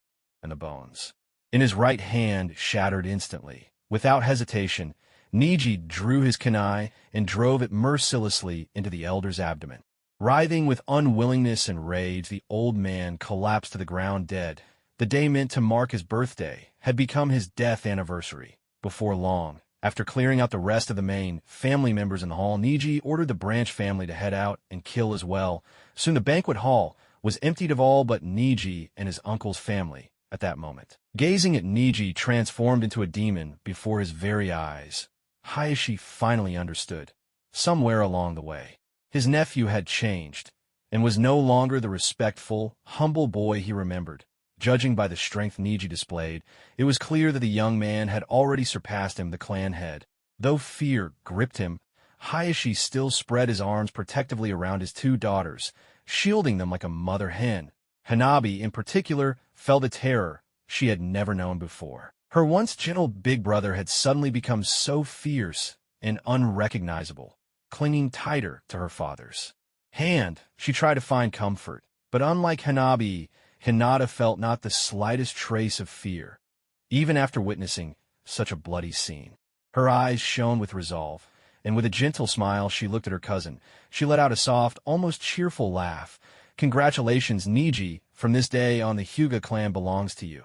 and the bones in his right hand shattered instantly. Without hesitation, Neji drew his kunai and drove it mercilessly into the elder's abdomen. Writhing with unwillingness and rage, the old man collapsed to the ground dead. The day meant to mark his birthday had become his death anniversary. Before long, after clearing out the rest of the main family members in the hall, Neji ordered the branch family to head out and kill as well. Soon the banquet hall was emptied of all but Neji and his uncle's family at that moment. Gazing at Neji transformed into a demon before his very eyes, Hayashi finally understood. Somewhere along the way, his nephew had changed and was no longer the respectful, humble boy he remembered. Judging by the strength Neji displayed, it was clear that the young man had already surpassed him, the clan head. Though fear gripped him, Hayashi still spread his arms protectively around his two daughters, shielding them like a mother hen. Hanabi, in particular, felt a terror she had never known before. Her once gentle big brother had suddenly become so fierce and unrecognizable, clinging tighter to her father's hand. She tried to find comfort, but unlike Hanabi, Hinata felt not the slightest trace of fear, even after witnessing such a bloody scene. Her eyes shone with resolve, and with a gentle smile she looked at her cousin. She let out a soft, almost cheerful laugh. Congratulations, Neji. From this day on, the Hyuga clan belongs to you.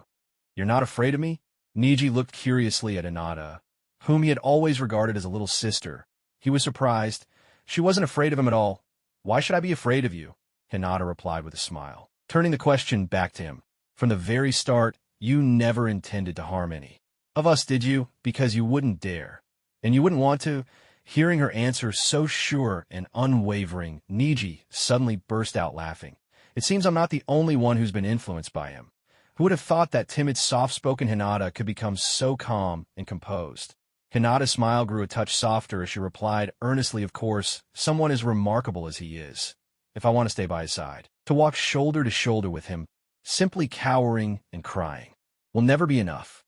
You're not afraid of me? Neji looked curiously at Hinata, whom he had always regarded as a little sister. He was surprised. She wasn't afraid of him at all. Why should I be afraid of you? Hinata replied with a smile, turning the question back to him. From the very start, you never intended to harm any of us, did you? Because you wouldn't dare. And you wouldn't want to? Hearing her answer so sure and unwavering, Neji suddenly burst out laughing. It seems I'm not the only one who's been influenced by him. Who would have thought that timid, soft-spoken Hinata could become so calm and composed? Hinata's smile grew a touch softer as she replied earnestly, of course, someone as remarkable as he is, if I want to stay by his side, to walk shoulder to shoulder with him, simply cowering and crying, will never be enough.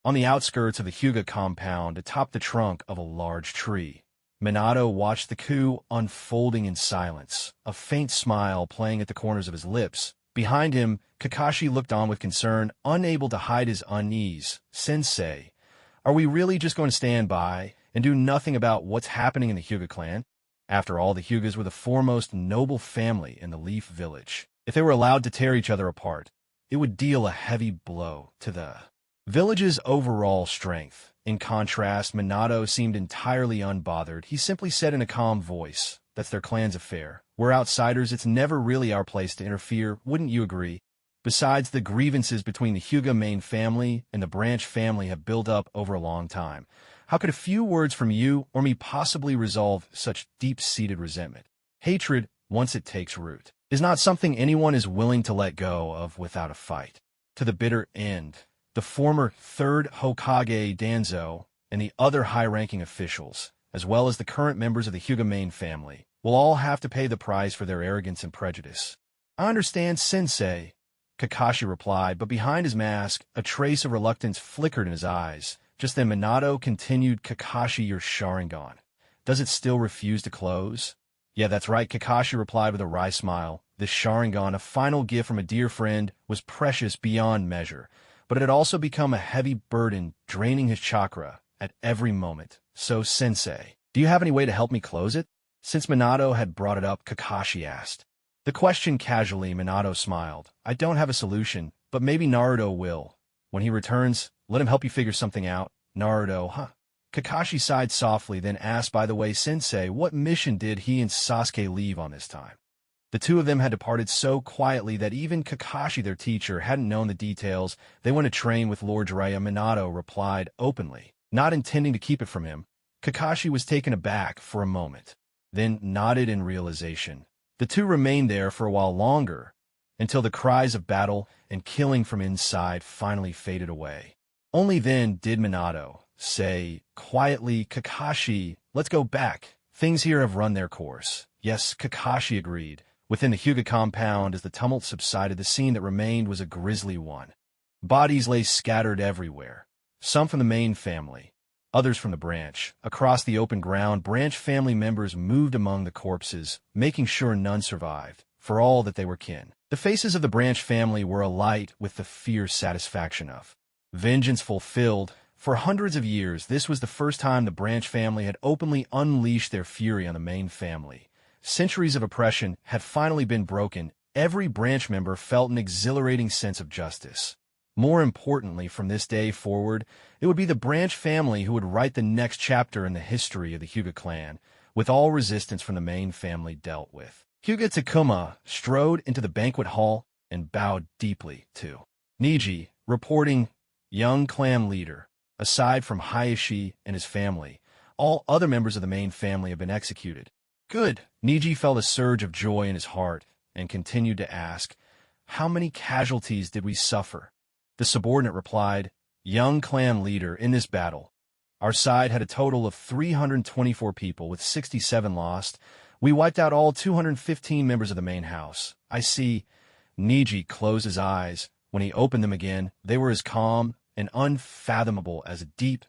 On the outskirts of the Hyuga compound, atop the trunk of a large tree, Minato watched the coup unfolding in silence, a faint smile playing at the corners of his lips. Behind him, Kakashi looked on with concern, unable to hide his unease. Sensei, are we really just going to stand by and do nothing about what's happening in the Hyuga clan? After all, the Hyugas were the foremost noble family in the Leaf Village. If they were allowed to tear each other apart, it would deal a heavy blow to the village's overall strength. In contrast, Minato seemed entirely unbothered. He simply said in a calm voice, "That's their clan's affair. We're outsiders. It's never really our place to interfere. Wouldn't you agree? Besides, the grievances between the Hyuga main family and the branch family have built up over a long time. How could a few words from you or me possibly resolve such deep-seated resentment? Hatred, once it takes root, is not something anyone is willing to let go of without a fight. To the bitter end, the former third Hokage Danzo and the other high-ranking officials, as well as the current members of the Hyuga main family, will all have to pay the price for their arrogance and prejudice." "I understand, Sensei," Kakashi replied, but behind his mask, a trace of reluctance flickered in his eyes. Just then Minato continued, "Kakashi, your Sharingan. Does it still refuse to close?" "Yeah, that's right," Kakashi replied with a wry smile. This Sharingan, a final gift from a dear friend, was precious beyond measure, but it had also become a heavy burden, draining his chakra at every moment. "So, Sensei, do you have any way to help me close it?" Since Minato had brought it up, Kakashi asked the question casually. Minato smiled. "I don't have a solution, but maybe Naruto will. When he returns, let him help you figure something out." "Naruto, huh?" Kakashi sighed softly, then asked, "By the way, Sensei, what mission did he and Sasuke leave on this time?" The two of them had departed so quietly that even Kakashi, their teacher, hadn't known the details. "They went to train with Lord Jiraiya," Minato replied openly, not intending to keep it from him. Kakashi was taken aback for a moment, then nodded in realization. The two remained there for a while longer, until the cries of battle and killing from inside finally faded away. Only then did Minato say, quietly, Kakashi, let's go back. Things here have run their course. Yes, Kakashi agreed. Within the Hyuga compound, as the tumult subsided, the scene that remained was a grisly one. Bodies lay scattered everywhere, some from the main family, others from the branch. Across the open ground, branch family members moved among the corpses, making sure none survived, for all that they were kin. The faces of the branch family were alight with the fierce satisfaction of vengeance fulfilled. For hundreds of years, this was the first time the branch family had openly unleashed their fury on the main family. Centuries of oppression had finally been broken. Every branch member felt an exhilarating sense of justice. More importantly, from this day forward, it would be the branch family who would write the next chapter in the history of the Hyuga clan, with all resistance from the main family dealt with. Hyuga Takuma strode into the banquet hall and bowed deeply to Neji, reporting, young clan leader. Aside from Hayashi and his family, all other members of the main family have been executed. Good. Neji felt a surge of joy in his heart and continued to ask, how many casualties did we suffer? The subordinate replied, young clan leader, in this battle, our side had a total of 324 people with 67 lost. We wiped out all 215 members of the main house. I see. Neji closed his eyes. When he opened them again, they were as calm and unfathomable as a deep,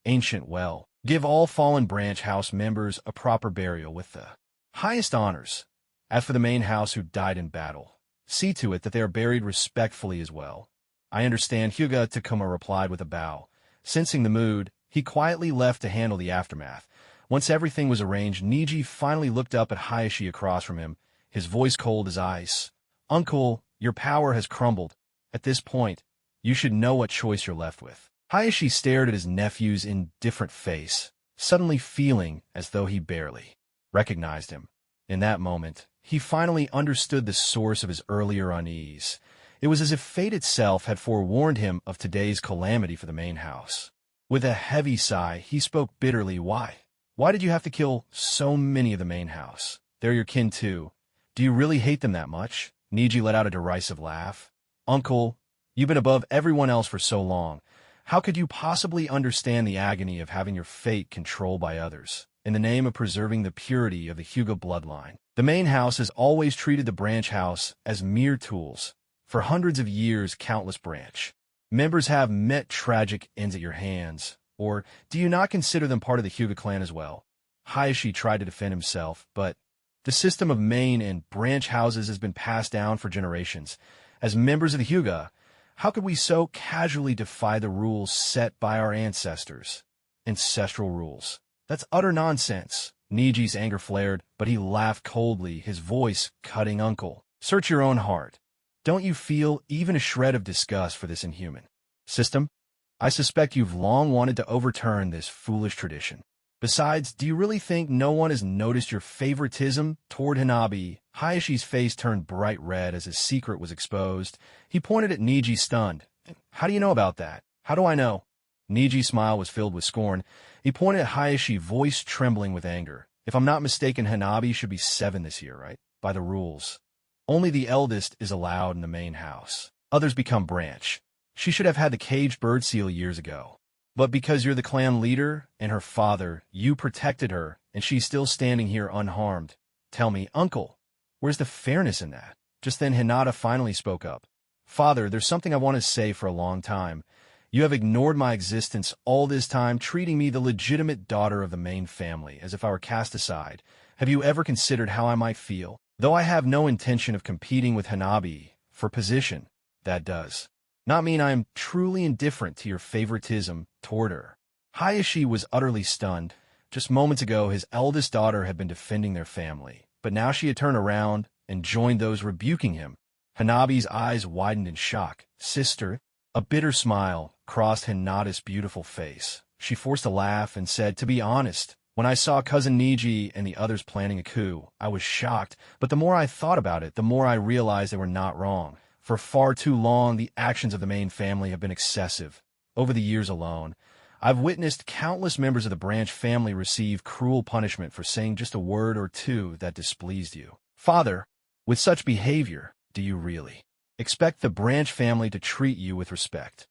ancient well. Give all fallen branch house members a proper burial with the highest honors. As for the main house who died in battle, see to it that they are buried respectfully as well. I understand, Hyuga Takuma replied with a bow. Sensing the mood, he quietly left to handle the aftermath. Once everything was arranged, Neji finally looked up at Hayashi across from him, his voice cold as ice. Uncle, your power has crumbled. At this point, you should know what choice you're left with. Hayashi stared at his nephew's indifferent face, suddenly feeling as though he barely recognized him. In that moment, he finally understood the source of his earlier unease. It was as if fate itself had forewarned him of today's calamity for the main house. With a heavy sigh, he spoke bitterly. Why? Why did you have to kill so many of the main house? They're your kin too. Do you really hate them that much? Neji let out a derisive laugh. Uncle, you've been above everyone else for so long. How could you possibly understand the agony of having your fate controlled by others, in the name of preserving the purity of the Hyuga bloodline? The main house has always treated the branch house as mere tools. For hundreds of years, countless branch members have met tragic ends at your hands. Or do you not consider them part of the Hyuga clan as well? Hayashi tried to defend himself, but the system of main and branch houses has been passed down for generations. As members of the Hyuga, how could we so casually defy the rules set by our ancestors? Ancestral rules. That's utter nonsense. Neji's anger flared, but he laughed coldly, his voice cutting. Uncle, search your own heart. Don't you feel even a shred of disgust for this inhuman system? I suspect you've long wanted to overturn this foolish tradition. Besides, do you really think no one has noticed your favoritism toward Hanabi? Hayashi's face turned bright red as his secret was exposed. He pointed at Neji, stunned. How do you know about that? How do I know? Neji's smile was filled with scorn. He pointed at Hayashi, voice trembling with anger. If I'm not mistaken, Hanabi should be 7 this year, right? By the rules. Only the eldest is allowed in the main house. Others become branch. She should have had the caged bird seal years ago. But because you're the clan leader and her father, you protected her, and she's still standing here unharmed. Tell me, Uncle, where's the fairness in that? Just then Hinata finally spoke up. Father, there's something I want to say for a long time. You have ignored my existence all this time, treating me the legitimate daughter of the main family, as if I were cast aside. Have you ever considered how I might feel? Though I have no intention of competing with Hanabi for position, that does not mean I am truly indifferent to your favoritism toward her. Hayashi was utterly stunned. Just moments ago, his eldest daughter had been defending their family, but now she had turned around and joined those rebuking him. Hanabi's eyes widened in shock. Sister, a bitter smile crossed Hinata's beautiful face. She forced a laugh and said, to be honest, when I saw cousin Neji and the others planning a coup, I was shocked, but the more I thought about it, the more I realized they were not wrong. For far too long, the actions of the main family have been excessive. Over the years alone, I've witnessed countless members of the branch family receive cruel punishment for saying just a word or two that displeased you. Father, with such behavior, Do you really expect the branch family to treat you with respect?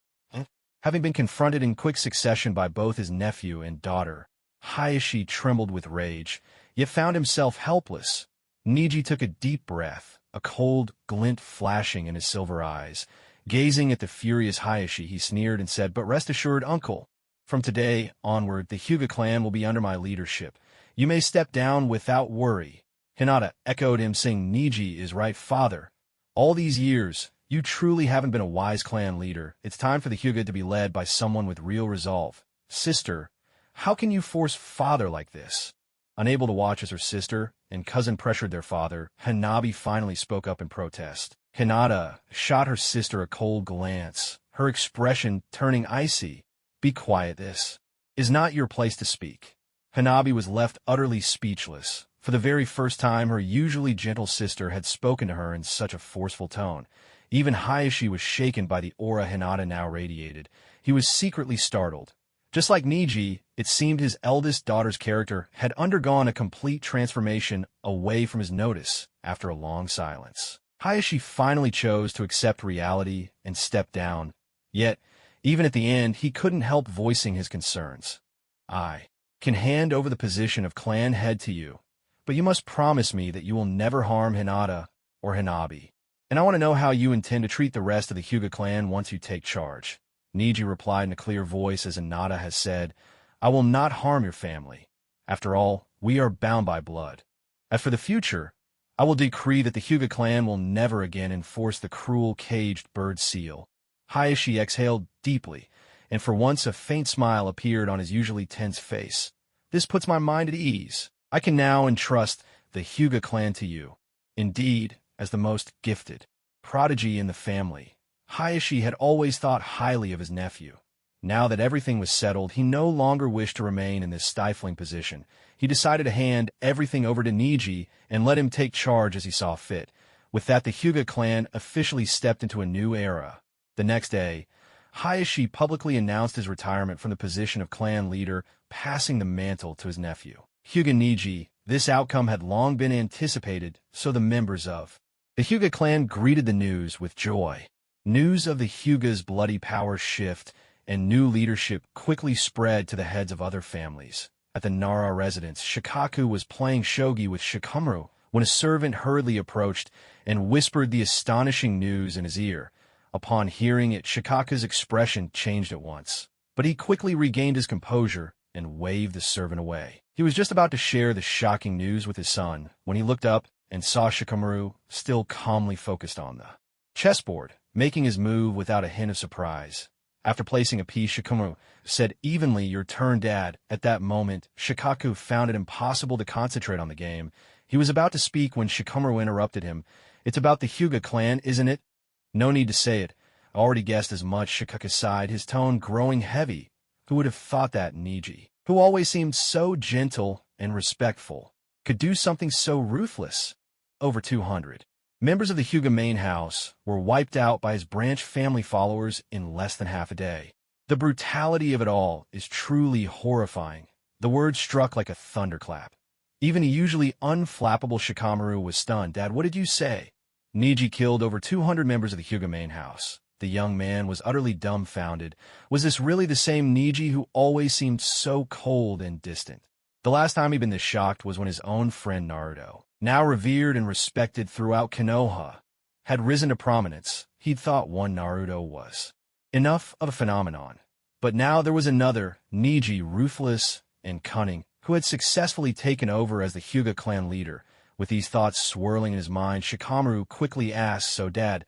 Having been confronted in quick succession by both his nephew and daughter, Hayashi trembled with rage, yet found himself helpless. Neji took a deep breath, a cold glint flashing in his silver eyes. Gazing at the furious Hayashi, he sneered and said, "But rest assured, uncle, from today onward, the Hyuga clan will be under my leadership. You may step down without worry." Hinata echoed him, saying, "Neji is right, father. All these years, you truly haven't been a wise clan leader. It's time for the Hyuga to be led by someone with real resolve." "Sister, how can you force father like this?" Unable to watch as her sister and cousin pressured their father, Hanabi finally spoke up in protest. Hinata shot her sister a cold glance, her expression turning icy. "Be quiet, this is not your place to speak." Hanabi was left utterly speechless. For the very first time, her usually gentle sister had spoken to her in such a forceful tone. Even Hayashi was shaken by the aura Hinata now radiated. He was secretly startled. Just like Neji, it seemed his eldest daughter's character had undergone a complete transformation away from his notice after a long silence. Hayashi finally chose to accept reality and step down. Yet, even at the end, he couldn't help voicing his concerns. "I can hand over the position of clan head to you, but you must promise me that you will never harm Hinata or Hanabi. And I want to know how you intend to treat the rest of the Hyuga clan once you take charge." Neji replied in a clear voice, as Hinata has said, "I will not harm your family. After all, we are bound by blood. As for the future, I will decree that the Hyuga clan will never again enforce the cruel caged bird seal." Hayashi exhaled deeply, and for once a faint smile appeared on his usually tense face. "This puts my mind at ease. I can now entrust the Hyuga clan to you." Indeed, as the most gifted prodigy in the family, Hayashi had always thought highly of his nephew. Now that everything was settled, he no longer wished to remain in this stifling position. He decided to hand everything over to Neji and let him take charge as he saw fit. With that, the Hyuga clan officially stepped into a new era. The next day, Hayashi publicly announced his retirement from the position of clan leader, passing the mantle to his nephew. Hyuga Neji, this outcome had long been anticipated, so the members of the Hyuga clan greeted the news with joy. News of the Hyuga's bloody power shift and new leadership quickly spread to the heads of other families. At the Nara residence, Shikaku was playing shogi with Shikamaru when a servant hurriedly approached and whispered the astonishing news in his ear. Upon hearing it, Shikaku's expression changed at once, but he quickly regained his composure and waved the servant away. He was just about to share the shocking news with his son when he looked up and saw Shikamaru still calmly focused on the chessboard, making his move without a hint of surprise. After placing a piece, Shikamaru said evenly, "Your turn, Dad." At that moment, Shikaku found it impossible to concentrate on the game. He was about to speak when Shikamaru interrupted him. "It's about the Hyuga clan, isn't it?" "No need to say it. I already guessed as much," Shikaku sighed, his tone growing heavy. Who would have thought that Neji, who always seemed so gentle and respectful, could do something so ruthless? Over 200 members of the Hyuga main house were wiped out by his branch family followers in less than half a day. The brutality of it all is truly horrifying. The words struck like a thunderclap. Even a usually unflappable Shikamaru was stunned. "Dad, what did you say?" Neji killed over 200 members of the Hyuga main house. The young man was utterly dumbfounded. Was this really the same Neji who always seemed so cold and distant? The last time he'd been this shocked was when his own friend Naruto, now revered and respected throughout Konoha, had risen to prominence. He'd thought one Naruto was enough of a phenomenon. But now there was another, Neji, ruthless and cunning, who had successfully taken over as the Hyuga clan leader. With these thoughts swirling in his mind, Shikamaru quickly asked, "So, Dad,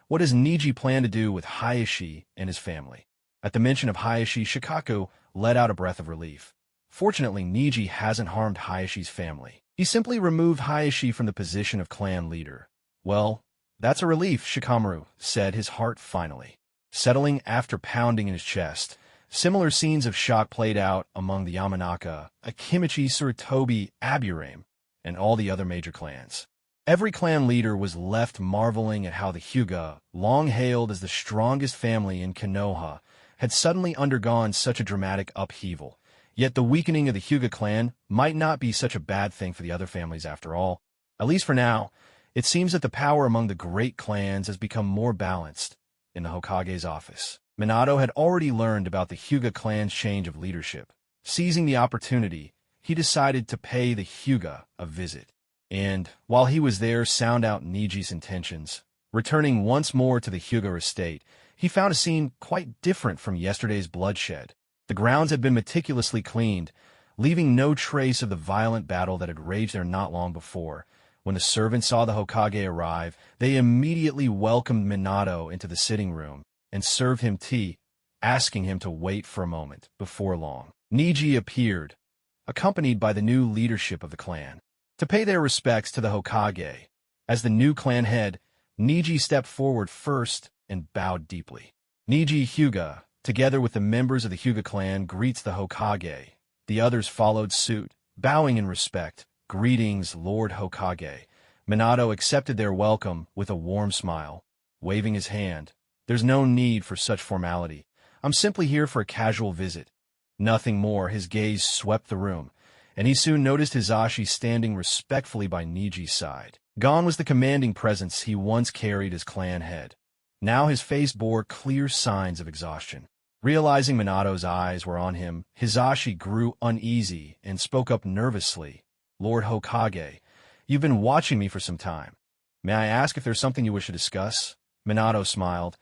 what does Neji plan to do with Hayashi and his family?" At the mention of Hayashi, Shikaku let out a breath of relief. Fortunately, Neji hasn't harmed Hayashi's family. He simply removed Hayashi from the position of clan leader. "Well, that's a relief," Shikamaru said, his heart finally settling after pounding in his chest. Similar scenes of shock played out among the Yamanaka, Akimichi, Tsurutobi, Aburame, and all the other major clans. Every clan leader was left marveling at how the Hyuga, long hailed as the strongest family in Konoha, had suddenly undergone such a dramatic upheaval. Yet the weakening of the Hyuga clan might not be such a bad thing for the other families after all. At least for now, It seems that the power among the great clans has become more balanced. In the Hokage's office, Minato had already learned about the Hyuga clan's change of leadership. Seizing the opportunity, he decided to pay the Hyuga a visit. And, while he was there, sound out Neji's intentions. Returning once more to the Hyuga estate, he found a scene quite different from yesterday's bloodshed. The grounds had been meticulously cleaned, leaving no trace of the violent battle that had raged there not long before. When the servants saw the Hokage arrive, they immediately welcomed Minato into the sitting room and served him tea, asking him to wait for a moment. Before long, Neji appeared, accompanied by the new leadership of the clan, to pay their respects to the Hokage. As the new clan head, Neji stepped forward first and bowed deeply. Neji Hyuga, together with the members of the Hyuga clan, greets the Hokage. The others followed suit, bowing in respect. "Greetings, Lord Hokage." Minato accepted their welcome with a warm smile, waving his hand. "There's no need for such formality. I'm simply here for a casual visit." Nothing more. His gaze swept the room, and he soon noticed Hisashi standing respectfully by Neji's side. Gone was the commanding presence he once carried as clan head. Now his face bore clear signs of exhaustion. Realizing Minato's eyes were on him, Hisashi grew uneasy and spoke up nervously. "Lord Hokage, you've been watching me for some time. May I ask if there's something you wish to discuss?" Minato smiled.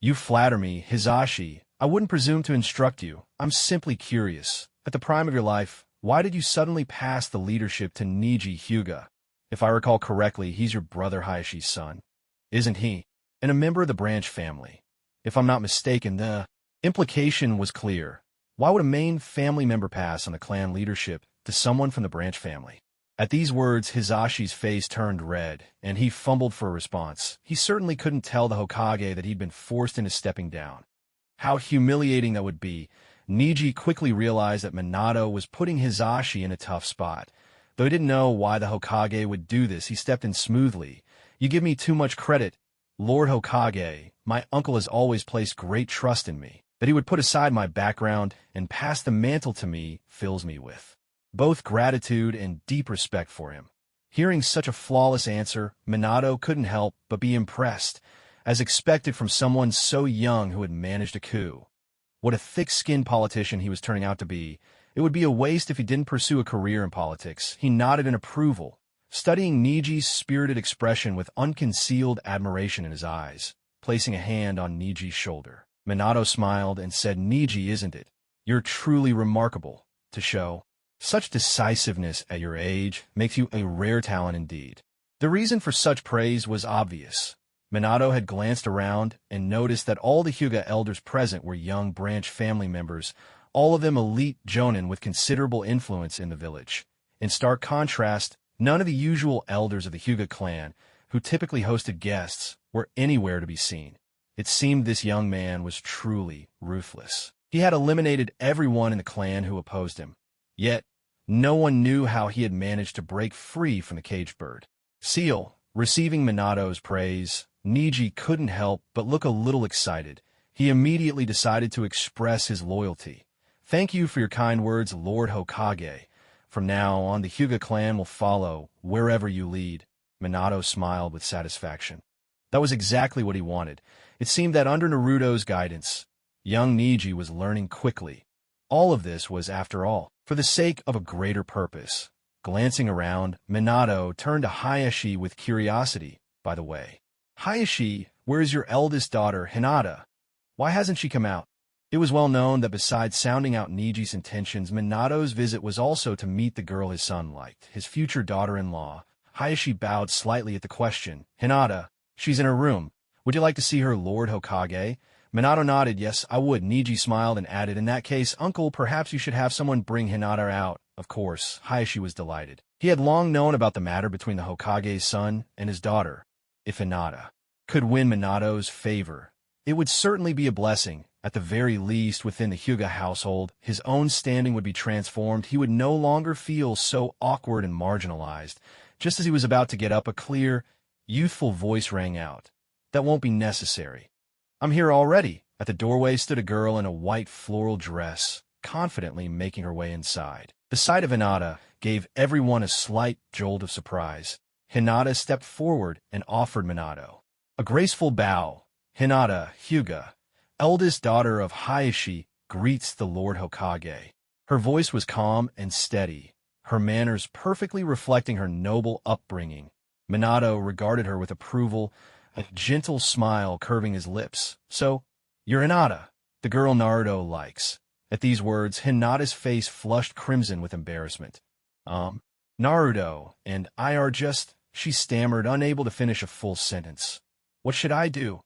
"You flatter me, Hisashi. I wouldn't presume to instruct you. I'm simply curious. At the prime of your life, why did you suddenly pass the leadership to Neji Hyuga? If I recall correctly, he's your brother Hayashi's son, isn't he? And a member of the branch family. If I'm not mistaken, the implication was clear. Why would a main family member pass on the clan leadership to someone from the branch family?" At these words, Hisashi's face turned red, and he fumbled for a response. He certainly couldn't tell the Hokage that he'd been forced into stepping down. How humiliating that would be. Neji quickly realized that Minato was putting Hisashi in a tough spot. Though he didn't know why the Hokage would do this, he stepped in smoothly. "You give me too much credit, Lord Hokage. My uncle has always placed great trust in me. That he would put aside my background and pass the mantle to me fills me with both gratitude and deep respect for him." Hearing such a flawless answer, Minato couldn't help but be impressed, as expected from someone so young who had managed a coup. What a thick-skinned politician he was turning out to be. It would be a waste if he didn't pursue a career in politics. He nodded in approval, studying Neji's spirited expression with unconcealed admiration in his eyes. Placing a hand on Neji's shoulder, Minato smiled and said, "Neji, isn't it? You're truly remarkable. To show such decisiveness at your age makes you a rare talent indeed." The reason for such praise was obvious. Minato had glanced around and noticed that all the Hyuga elders present were young branch family members, all of them elite jonin with considerable influence in the village. In stark contrast, none of the usual elders of the Hyuga clan, who typically hosted guests, were anywhere to be seen. It seemed this young man was truly ruthless. He had eliminated everyone in the clan who opposed him. Yet, no one knew how he had managed to break free from the caged bird. Seal, receiving Minato's praise, Neji couldn't help but look a little excited. He immediately decided to express his loyalty. "Thank you for your kind words, Lord Hokage. From now on, the Hyuga clan will follow wherever you lead." Minato smiled with satisfaction. That was exactly what he wanted. It seemed that under Naruto's guidance, young Neji was learning quickly. All of this was, after all, for the sake of a greater purpose. Glancing around, Minato turned to Hayashi with curiosity. "By the way, Hayashi, where is your eldest daughter, Hinata? Why hasn't she come out?" It was well known that besides sounding out Neji's intentions, Minato's visit was also to meet the girl his son liked, his future daughter-in-law. Hayashi bowed slightly at the question. "Hinata, she's in her room. Would you like to see her, Lord Hokage?" Minato nodded. "Yes, I would." Neji smiled and added, "In that case, uncle, perhaps you should have someone bring Hinata out." Of course, Hayashi was delighted. He had long known about the matter between the Hokage's son and his daughter. If Hinata could win Minato's favor, it would certainly be a blessing. At the very least, within the Hyuga household, his own standing would be transformed. He would no longer feel so awkward and marginalized. Just as he was about to get up, a clear, youthful voice rang out. "That won't be necessary. I'm here already." At the doorway stood a girl in a white floral dress, confidently making her way inside. The sight of Hinata gave everyone a slight jolt of surprise. Hinata stepped forward and offered Minato a graceful bow. Hinata, Hyuga, eldest daughter of Hayashi, greets the Lord Hokage. Her voice was calm and steady, her manners perfectly reflecting her noble upbringing. Minato regarded her with approval, a gentle smile curving his lips. So, you're Hinata, the girl Naruto likes. At these words, Hinata's face flushed crimson with embarrassment. Naruto and I are just, she stammered, unable to finish a full sentence. What should I do?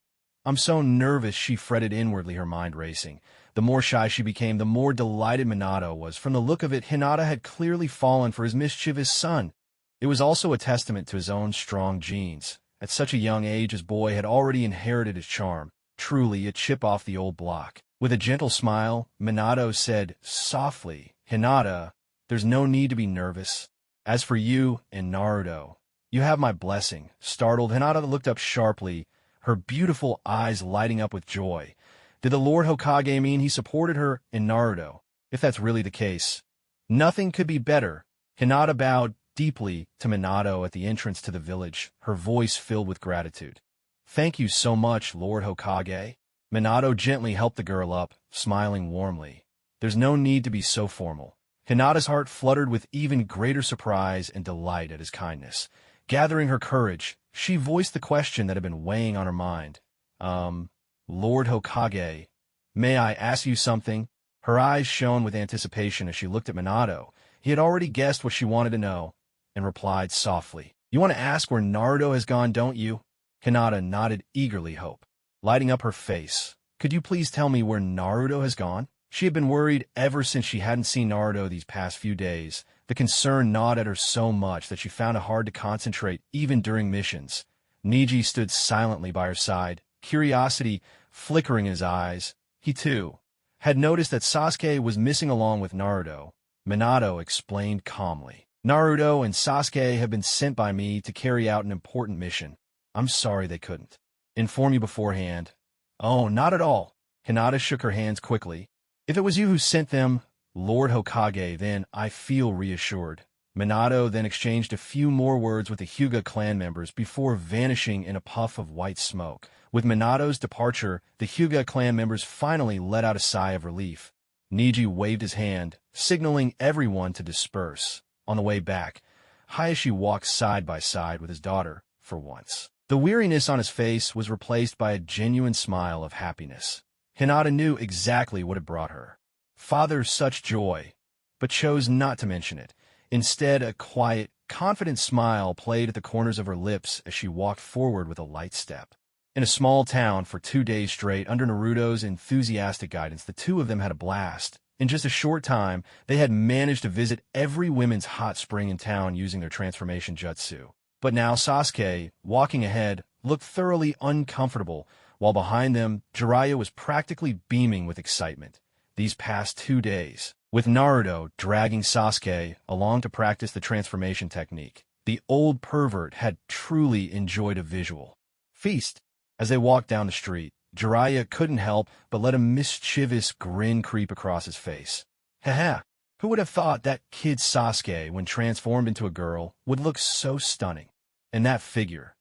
I'm so nervous, she fretted inwardly, her mind racing. The more shy she became, the more delighted Minato was. From the look of it, Hinata had clearly fallen for his mischievous son. It was also a testament to his own strong genes. At such a young age, his boy had already inherited his charm. Truly a chip off the old block. With a gentle smile, Minato said softly, Hinata, there's no need to be nervous. As for you and Naruto, you have my blessing. Startled, Hinata looked up sharply, her beautiful eyes lighting up with joy. Did the Lord Hokage mean he supported her and Naruto? If that's really the case, nothing could be better. Hinata bowed deeply to Minato at the entrance to the village, her voice filled with gratitude. Thank you so much, Lord Hokage. Minato gently helped the girl up, smiling warmly. There's no need to be so formal. Hinata's heart fluttered with even greater surprise and delight at his kindness. Gathering her courage, she voiced the question that had been weighing on her mind. Lord Hokage, may I ask you something? Her eyes shone with anticipation as she looked at Minato. He had already guessed what she wanted to know, and replied softly. You want to ask where Naruto has gone, don't you? Hinata nodded eagerly, hope lighting up her face. Could you please tell me where Naruto has gone? She had been worried ever since she hadn't seen Naruto these past few days. The concern gnawed at her so much that she found it hard to concentrate even during missions. Neji stood silently by her side, curiosity flickering in his eyes. He, too, had noticed that Sasuke was missing along with Naruto. Minato explained calmly. Naruto and Sasuke have been sent by me to carry out an important mission. I'm sorry they couldn't inform you beforehand. Oh, not at all. Hinata shook her hands quickly. If it was you who sent them, Lord Hokage, then I feel reassured. Minato then exchanged a few more words with the Hyuga clan members before vanishing in a puff of white smoke. With Minato's departure, the Hyuga clan members finally let out a sigh of relief. Neji waved his hand, signaling everyone to disperse. On the way back, Hayashi walked side by side with his daughter, for once. The weariness on his face was replaced by a genuine smile of happiness. Hinata knew exactly what had brought her. Father, such joy, but chose not to mention it. Instead, a quiet, confident smile played at the corners of her lips as she walked forward with a light step. In a small town for 2 days straight, under Naruto's enthusiastic guidance, the two of them had a blast. In just a short time, they had managed to visit every women's hot spring in town using their transformation jutsu. But now Sasuke, walking ahead, looked thoroughly uncomfortable, while behind them, Jiraiya was practically beaming with excitement. These past 2 days, with Naruto dragging Sasuke along to practice the transformation technique, the old pervert had truly enjoyed a visual feast. As they walked down the street, Jiraiya couldn't help but let a mischievous grin creep across his face. Haha, who would have thought that kid Sasuke, when transformed into a girl, would look so stunning? And that figure,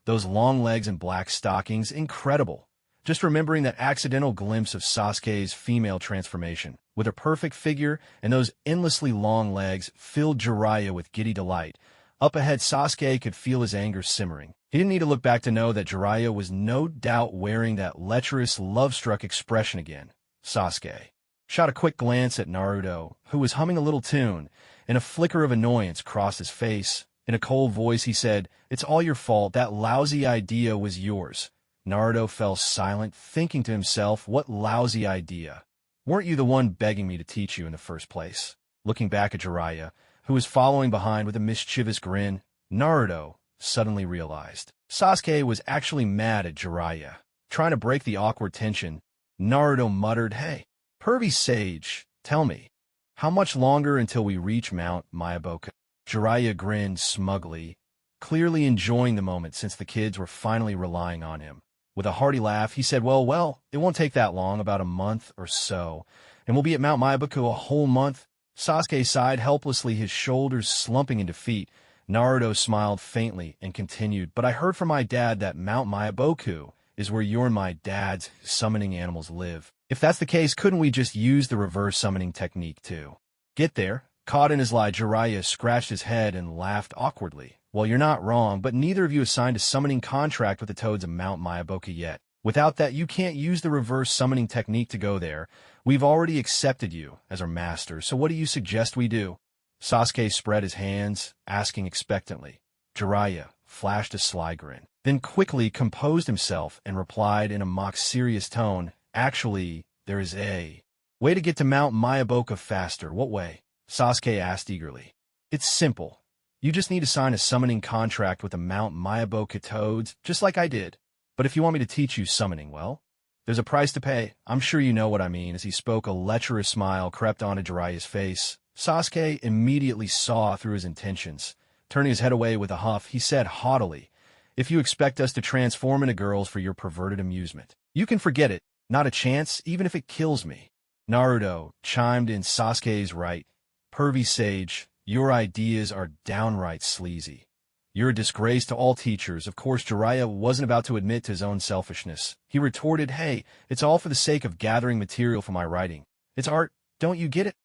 those long legs and black stockings, incredible. Just remembering that accidental glimpse of Sasuke's female transformation, with her perfect figure and those endlessly long legs, filled Jiraiya with giddy delight. Up ahead, Sasuke could feel his anger simmering. He didn't need to look back to know that Jiraiya was no doubt wearing that lecherous, love-struck expression again. Sasuke shot a quick glance at Naruto, who was humming a little tune, and a flicker of annoyance crossed his face. In a cold voice, he said, "It's all your fault. That lousy idea was yours." Naruto fell silent, thinking to himself, what lousy idea? Weren't you the one begging me to teach you in the first place? Looking back at Jiraiya, who was following behind with a mischievous grin, Naruto suddenly realized Sasuke was actually mad at Jiraiya. Trying to break the awkward tension, Naruto muttered, "Hey, pervy sage, tell me, how much longer until we reach Mount Myaboku?" Jiraiya grinned smugly, clearly enjoying the moment since the kids were finally relying on him. With a hearty laugh, he said, well, it won't take that long, about a month or so, and we'll be at Mount Myaboku a whole month." Sasuke sighed helplessly, his shoulders slumping in defeat. Naruto smiled faintly and continued, but I heard from my dad that Mount Myaboku is where you and my dad's summoning animals live. If that's the case, couldn't we just use the reverse summoning technique too? Get there? Caught in his lie, Jiraiya scratched his head and laughed awkwardly. Well, you're not wrong, but neither of you has signed a summoning contract with the Toads of Mount Myaboku yet. Without that, you can't use the reverse summoning technique to go there. We've already accepted you as our master, so what do you suggest we do? Sasuke spread his hands, asking expectantly. Jiraiya flashed a sly grin, then quickly composed himself and replied in a mock-serious tone, Actually, there is a way to get to Mount Myaboku faster. What way? Sasuke asked eagerly. It's simple. You just need to sign a summoning contract with the Mount Myaboku Toads, just like I did. But if you want me to teach you summoning, well, there's a price to pay. I'm sure you know what I mean. As he spoke, a lecherous smile crept onto Jiraiya's face. Sasuke immediately saw through his intentions. Turning his head away with a huff, he said haughtily, If you expect us to transform into girls for your perverted amusement, you can forget it. Not a chance, even if it kills me. Naruto chimed in, Sasuke's right. Pervy sage, your ideas are downright sleazy. You're a disgrace to all teachers. Of course, Jiraiya wasn't about to admit to his own selfishness. He retorted, Hey, it's all for the sake of gathering material for my writing. It's art, don't you get it?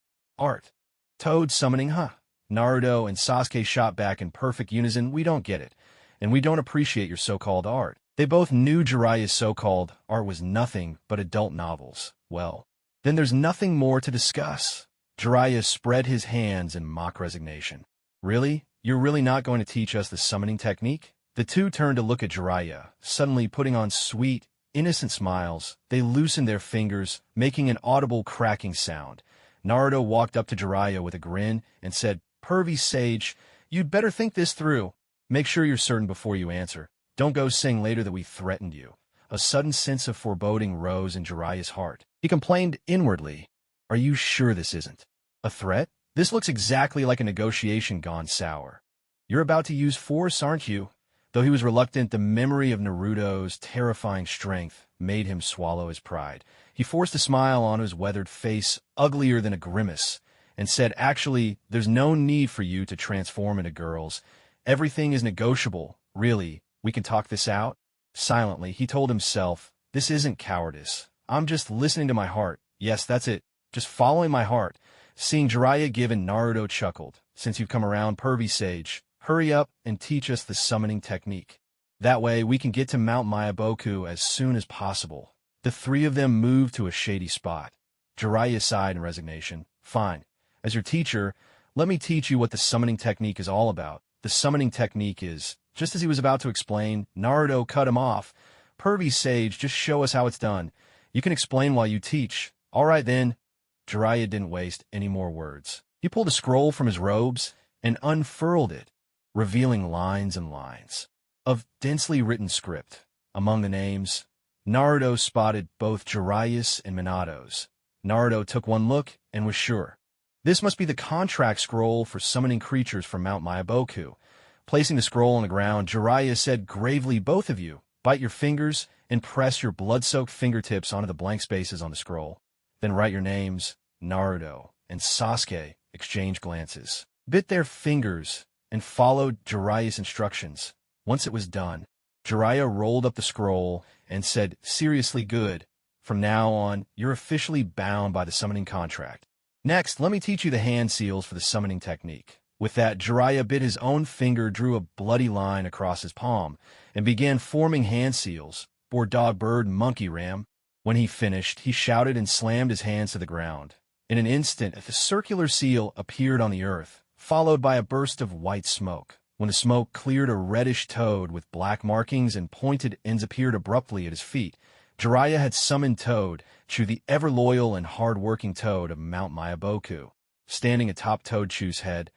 Art. Toad summoning, huh? Naruto and Sasuke shot back in perfect unison. We don't get it, and we don't appreciate your so-called art. They both knew Jiraiya's so-called art was nothing but adult novels. Well, then there's nothing more to discuss. Jiraiya spread his hands in mock resignation. Really? You're really not going to teach us the summoning technique? The two turned to look at Jiraiya, suddenly putting on sweet, innocent smiles. They loosened their fingers, making an audible cracking sound. Naruto walked up to Jiraiya with a grin and said, Pervy sage, you'd better think this through. Make sure you're certain before you answer. Don't go saying later that we threatened you. A sudden sense of foreboding rose in Jiraiya's heart. He complained inwardly, Are you sure this isn't a threat? This looks exactly like a negotiation gone sour. You're about to use force, aren't you? Though he was reluctant, the memory of Naruto's terrifying strength made him swallow his pride. He forced a smile on his weathered face, uglier than a grimace, and said, Actually, there's no need for you to transform into girls. Everything is negotiable. Really, we can talk this out? Silently, he told himself, This isn't cowardice. I'm just listening to my heart. Yes, that's it. Just following my heart. Seeing Jiraiya give in, Naruto chuckled. Since you've come around, pervy sage, hurry up and teach us the summoning technique. That way, we can get to Mount Myaboku as soon as possible. The three of them moved to a shady spot. Jiraiya sighed in resignation. Fine. As your teacher, let me teach you what the summoning technique is all about. The summoning technique is... Just as he was about to explain, Naruto cut him off. Pervy sage, just show us how it's done. You can explain while you teach. All right, then. Jiraiya didn't waste any more words. He pulled a scroll from his robes and unfurled it, revealing lines and lines of densely written script. Among the names, Naruto spotted both Jiraiya's and Minato's. Naruto took one look and was sure. This must be the contract scroll for summoning creatures from Mount Myaboku. Placing the scroll on the ground, Jiraiya said gravely, Both of you, bite your fingers and press your blood-soaked fingertips onto the blank spaces on the scroll. Then write your names. Naruto and Sasuke exchanged glances, bit their fingers, and followed Jiraiya's instructions. Once it was done, Jiraiya rolled up the scroll and said, Seriously good. From now on, you're officially bound by the summoning contract. Next, let me teach you the hand seals for the summoning technique. With that, Jiraiya bit his own finger, drew a bloody line across his palm, and began forming hand seals. Boar, dog, bird, monkey, ram. When he finished, he shouted and slammed his hands to the ground. In an instant, the circular seal appeared on the earth, followed by a burst of white smoke. When the smoke cleared, a reddish toad with black markings and pointed ends appeared abruptly at his feet. Jiraiya had summoned Toad, Chew, the ever-loyal and hard-working Toad of Mount Myaboku. Standing atop Toad Chew's head,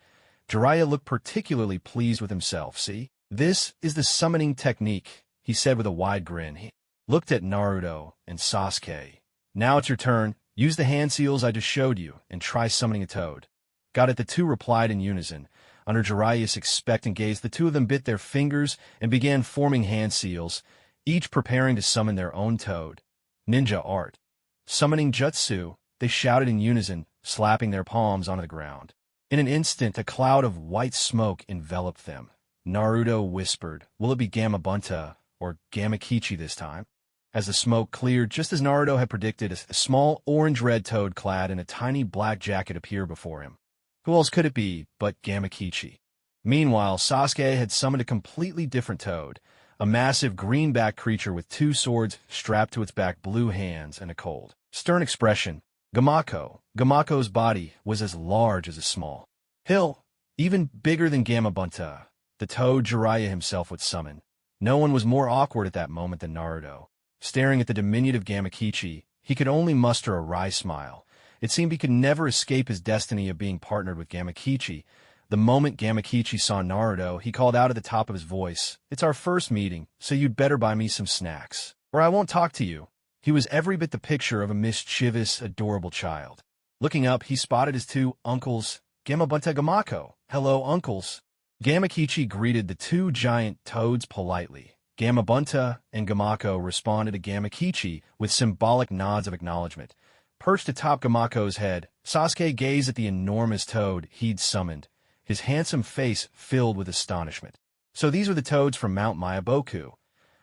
Jiraiya looked particularly pleased with himself. See? This is the summoning technique, he said with a wide grin. He looked at Naruto and Sasuke. Now it's your turn. Use the hand seals I just showed you and try summoning a toad. Got it, the two replied in unison. Under Jiraiya's expectant gaze, the two of them bit their fingers and began forming hand seals, each preparing to summon their own toad. Ninja art. Summoning jutsu, they shouted in unison, slapping their palms onto the ground. In an instant, a cloud of white smoke enveloped them. Naruto whispered, "Will it be Gamabunta or Gamakichi this time?" As the smoke cleared, just as Naruto had predicted, a small orange-red toad clad in a tiny black jacket appeared before him. Who else could it be but Gamakichi? Meanwhile, Sasuke had summoned a completely different toad, a massive greenback creature with two swords strapped to its back, blue hands, and a cold, stern expression. Gamako's body was as large as a small hill, even bigger than Gamabunta, the toad Jiraiya himself would summon. No one was more awkward at that moment than Naruto. Staring at the diminutive Gamakichi, he could only muster a wry smile. It seemed he could never escape his destiny of being partnered with Gamakichi. The moment Gamakichi saw Naruto, he called out at the top of his voice, "It's our first meeting, so you'd better buy me some snacks, or I won't talk to you." He was every bit the picture of a mischievous, adorable child. Looking up, he spotted his two uncles, Gamabunta and Gamako. "Hello, uncles." Gamakichi greeted the two giant toads politely. Gamabunta and Gamako responded to Gamakichi with symbolic nods of acknowledgement. Perched atop Gamako's head, Sasuke gazed at the enormous toad he'd summoned, his handsome face filled with astonishment. So these were the toads from Mount Myaboku,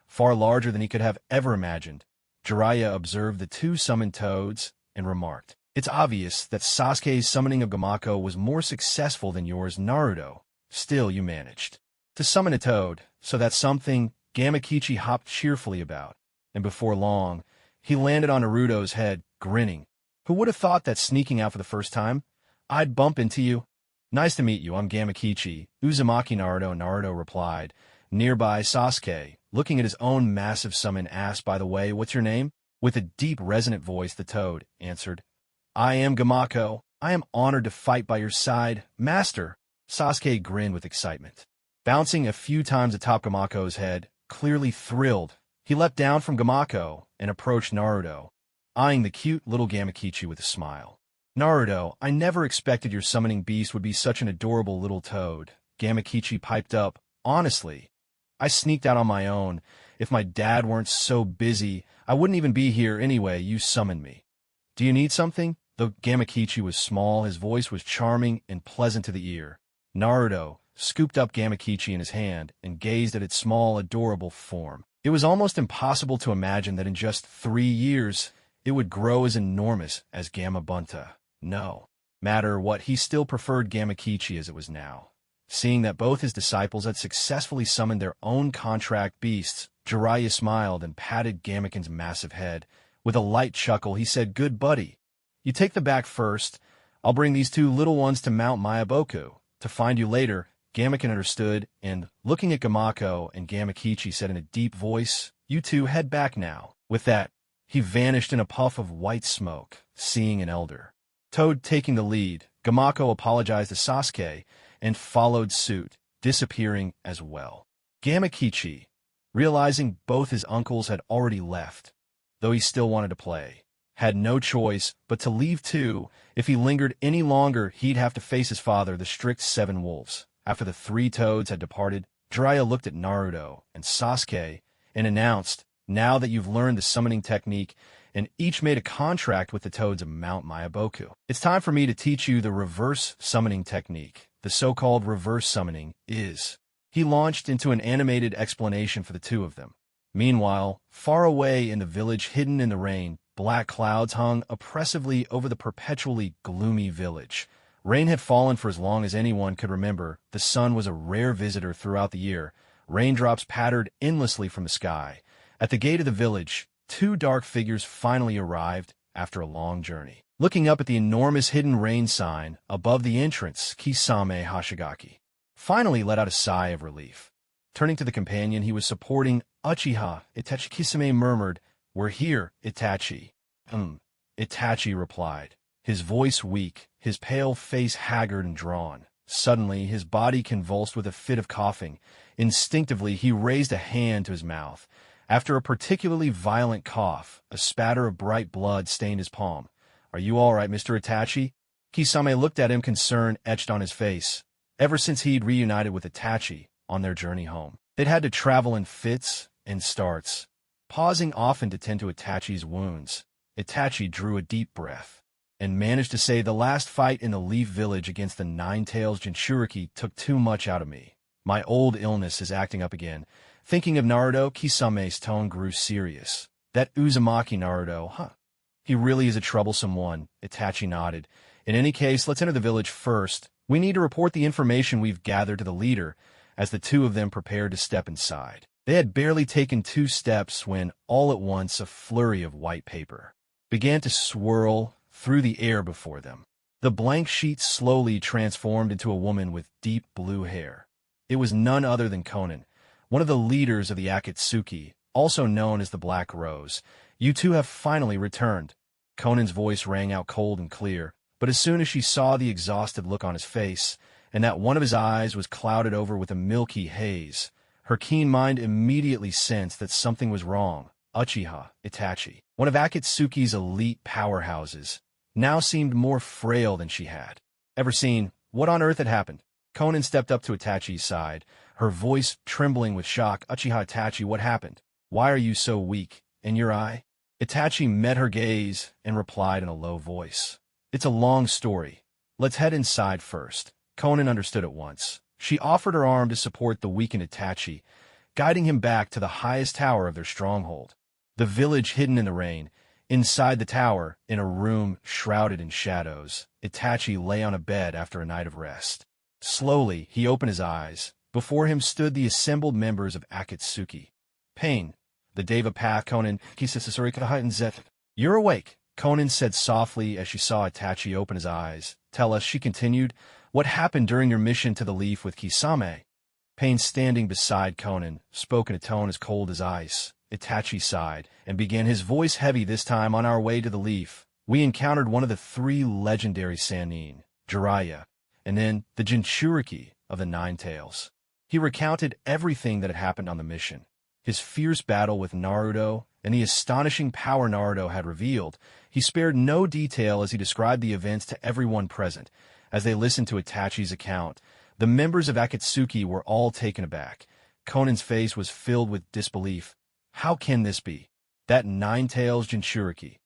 far larger than he could have ever imagined. Jiraiya observed the two summoned toads and remarked, "It's obvious that Sasuke's summoning of Gamako was more successful than yours, Naruto. Still, you managed to summon a toad, so that's something." Gamakichi hopped cheerfully about, and before long, he landed on Naruto's head, grinning. "Who would have thought that sneaking out for the first time, I'd bump into you?" "Nice to meet you, I'm Gamakichi Uzumaki." Naruto replied. Nearby, Sasuke, looking at his own massive summon, asked, "By the way, what's your name?" With a deep, resonant voice, the toad answered, "I am Gamako. I am honored to fight by your side, master." Sasuke grinned with excitement. Bouncing a few times atop Gamako's head, clearly thrilled, he leapt down from Gamako and approached Naruto, eyeing the cute little Gamakichi with a smile. "Naruto, I never expected your summoning beast would be such an adorable little toad." Gamakichi piped up, "Honestly, I sneaked out on my own. If my dad weren't so busy, I wouldn't even be here anyway. You summoned me. Do you need something?" Though Gamakichi was small, his voice was charming and pleasant to the ear. Naruto scooped up Gamakichi in his hand and gazed at its small, adorable form. It was almost impossible to imagine that in just 3 years, it would grow as enormous as Gamabunta. No matter what, he still preferred Gamakichi as it was now. Seeing that both his disciples had successfully summoned their own contract beasts, Jiraiya smiled and patted Gamaken's massive head. With a light chuckle, he said, "Good buddy. You take the back first. I'll bring these two little ones to Mount Myaboku to find you later." Gamaken understood, and, looking at Gamako and Gamakichi, said in a deep voice, "You two head back now." With that, he vanished in a puff of white smoke, seeing an elder toad taking the lead. Gamako apologized to Sasuke and followed suit, disappearing as well. Gamakichi, realizing both his uncles had already left, though he still wanted to play, had no choice but to leave too. If he lingered any longer, he'd have to face his father, the strict 7 wolves. After the 3 toads had departed, Jiraiya looked at Naruto and Sasuke and announced, "Now that you've learned the summoning technique and each made a contract with the toads of Mount Myaboku, it's time for me to teach you the reverse summoning technique. The so-called reverse summoning is..." He launched into an animated explanation for the two of them. Meanwhile, far away in the village hidden in the rain, black clouds hung oppressively over the perpetually gloomy village. Rain had fallen for as long as anyone could remember. The sun was a rare visitor throughout the year. Raindrops pattered endlessly from the sky. At the gate of the village, 2 dark figures finally arrived after a long journey. Looking up at the enormous hidden rain sign above the entrance, Kisame Hashigaki finally let out a sigh of relief. Turning to the companion he was supporting, Uchiha, Itachi Kisame murmured, "We're here, Itachi." Itachi replied, his voice weak, his pale face haggard and drawn. Suddenly, his body convulsed with a fit of coughing. Instinctively, he raised a hand to his mouth. After a particularly violent cough, a spatter of bright blood stained his palm. "Are you all right, Mr. Itachi?" Kisame looked at him, concern etched on his face. Ever since he'd reunited with Itachi on their journey home, they'd had to travel in fits and starts, pausing often to tend to Itachi's wounds. Itachi drew a deep breath. and managed to say, "The last fight in the Leaf Village against the Nine-Tails Jinchuriki took too much out of me. My old illness is acting up again." Thinking of Naruto, Kisame's tone grew serious. "That Uzumaki Naruto, huh? He really is a troublesome one," Itachi nodded. "In any case, let's enter the village first. We need to report the information we've gathered to the leader," as the two of them prepared to step inside. They had barely taken 2 steps when, all at once, a flurry of white paper began to swirl through the air before them. The blank sheet slowly transformed into a woman with deep blue hair. It was none other than Konan, one of the leaders of the Akatsuki, also known as the Black Rose. "You two have finally returned." Conan's voice rang out cold and clear, but as soon as she saw the exhausted look on his face, and that one of his eyes was clouded over with a milky haze, her keen mind immediately sensed that something was wrong. Uchiha, Itachi, one of Akatsuki's elite powerhouses, now seemed more frail than she had ever seen. What on earth had happened? Konan stepped up to Itachi's side, her voice trembling with shock. "Uchiha, Itachi, what happened? Why are you so weak? And your eye?" Itachi met her gaze and replied in a low voice, "It's a long story. Let's head inside first." Konan understood at once. She offered her arm to support the weakened Itachi, guiding him back to the highest tower of their stronghold. The village hidden in the rain. Inside the tower, in a room shrouded in shadows, Itachi lay on a bed after a night of rest. Slowly, he opened his eyes. Before him stood the assembled members of Akatsuki. "Pain, the Deva Path, Konan, Kisasarika. You're awake," Konan said softly as she saw Itachi open his eyes. "Tell us," she continued, "what happened during your mission to the Leaf with Kisame?" Pain, standing beside Konan, spoke in a tone as cold as ice. Itachi sighed and began, his voice heavy this time. "On our way to the Leaf, we encountered one of the 3 legendary Sannin, Jiraiya, and then the Jinchuriki of the Nine Tails." He recounted everything that had happened on the mission. His fierce battle with Naruto and the astonishing power Naruto had revealed. He spared no detail as he described the events to everyone present. As they listened to Itachi's account, the members of Akatsuki were all taken aback. Konan's face was filled with disbelief. How can this be? That Nine-Tails Jinchuriki.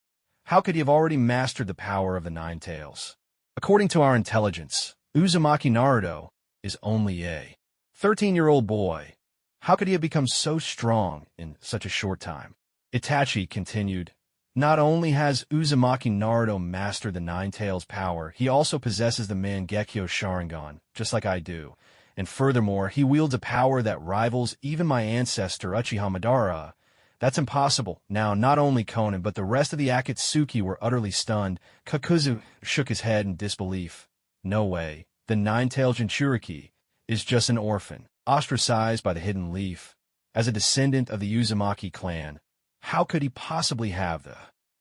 How could he have already mastered the power of the Nine Tails? According to our intelligence, Uzumaki Naruto is only a 13-year-old boy. How could he have become so strong in such a short time? Itachi continued, "Not only has Uzumaki Naruto mastered the Nine Tails power, he also possesses the Mangekyō Sharingan, just like I do. And furthermore, he wields a power that rivals even my ancestor Uchiha Madara. That's impossible." Now, not only Konan, but the rest of the Akatsuki were utterly stunned. Kakuzu shook his head in disbelief. "No way. The Nine-Tailed Jinchuriki is just an orphan, ostracized by the Hidden Leaf. As a descendant of the Uzumaki clan, how could he possibly have the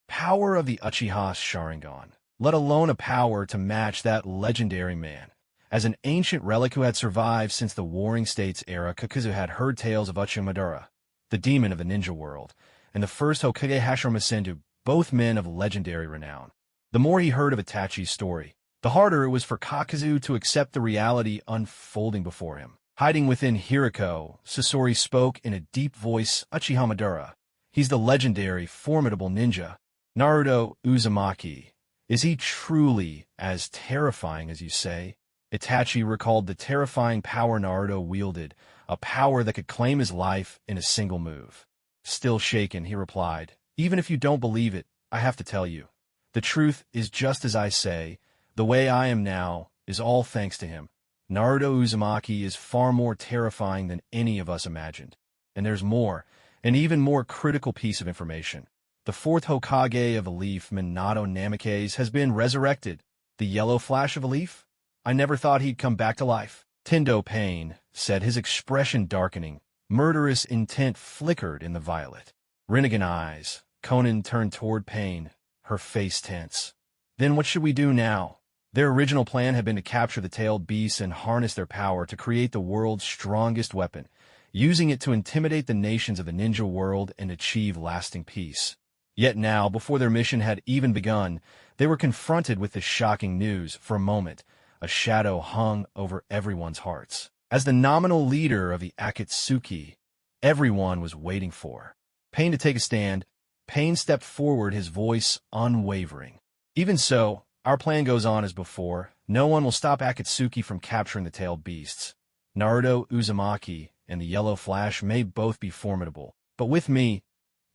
power of the Uchiha Sharingan, let alone a power to match that legendary man?" As an ancient relic who had survived since the Warring States era, Kakuzu had heard tales of Uchiha Madara, the demon of the ninja world, and the first Hokage Hashirama Senju, both men of legendary renown. The more he heard of Itachi's story, the harder it was for Kakuzu to accept the reality unfolding before him. Hiding within Hiriko, Sasori spoke in a deep voice. "Uchiha Madara. He's the legendary, formidable ninja. Naruto Uzumaki. Is he truly as terrifying as you say?" Itachi recalled the terrifying power Naruto wielded, a power that could claim his life in a single move. Still shaken, he replied, "Even if you don't believe it, I have to tell you. The truth is just as I say. The way I am now is all thanks to him. Naruto Uzumaki is far more terrifying than any of us imagined. And there's more, an even more critical piece of information. The 4th Hokage of a Leaf, Minato Namikaze, has been resurrected. The yellow flash of a leaf? I never thought he'd come back to life." Tendo Pain said, his expression darkening. Murderous intent flickered in the violet Rinnegan eyes. Konan turned toward Pain, her face tense. "Then what should we do now?" Their original plan had been to capture the tailed beasts and harness their power to create the world's strongest weapon, using it to intimidate the nations of the ninja world and achieve lasting peace. Yet now, before their mission had even begun, they were confronted with this shocking news. For a moment, a shadow hung over everyone's hearts. As the nominal leader of the Akatsuki, everyone was waiting for Pain to take a stand. Pain stepped forward, his voice unwavering. Even so, our plan goes on as before. No one will stop Akatsuki from capturing the tailed beasts. Naruto Uzumaki and the Yellow Flash may both be formidable, but with me,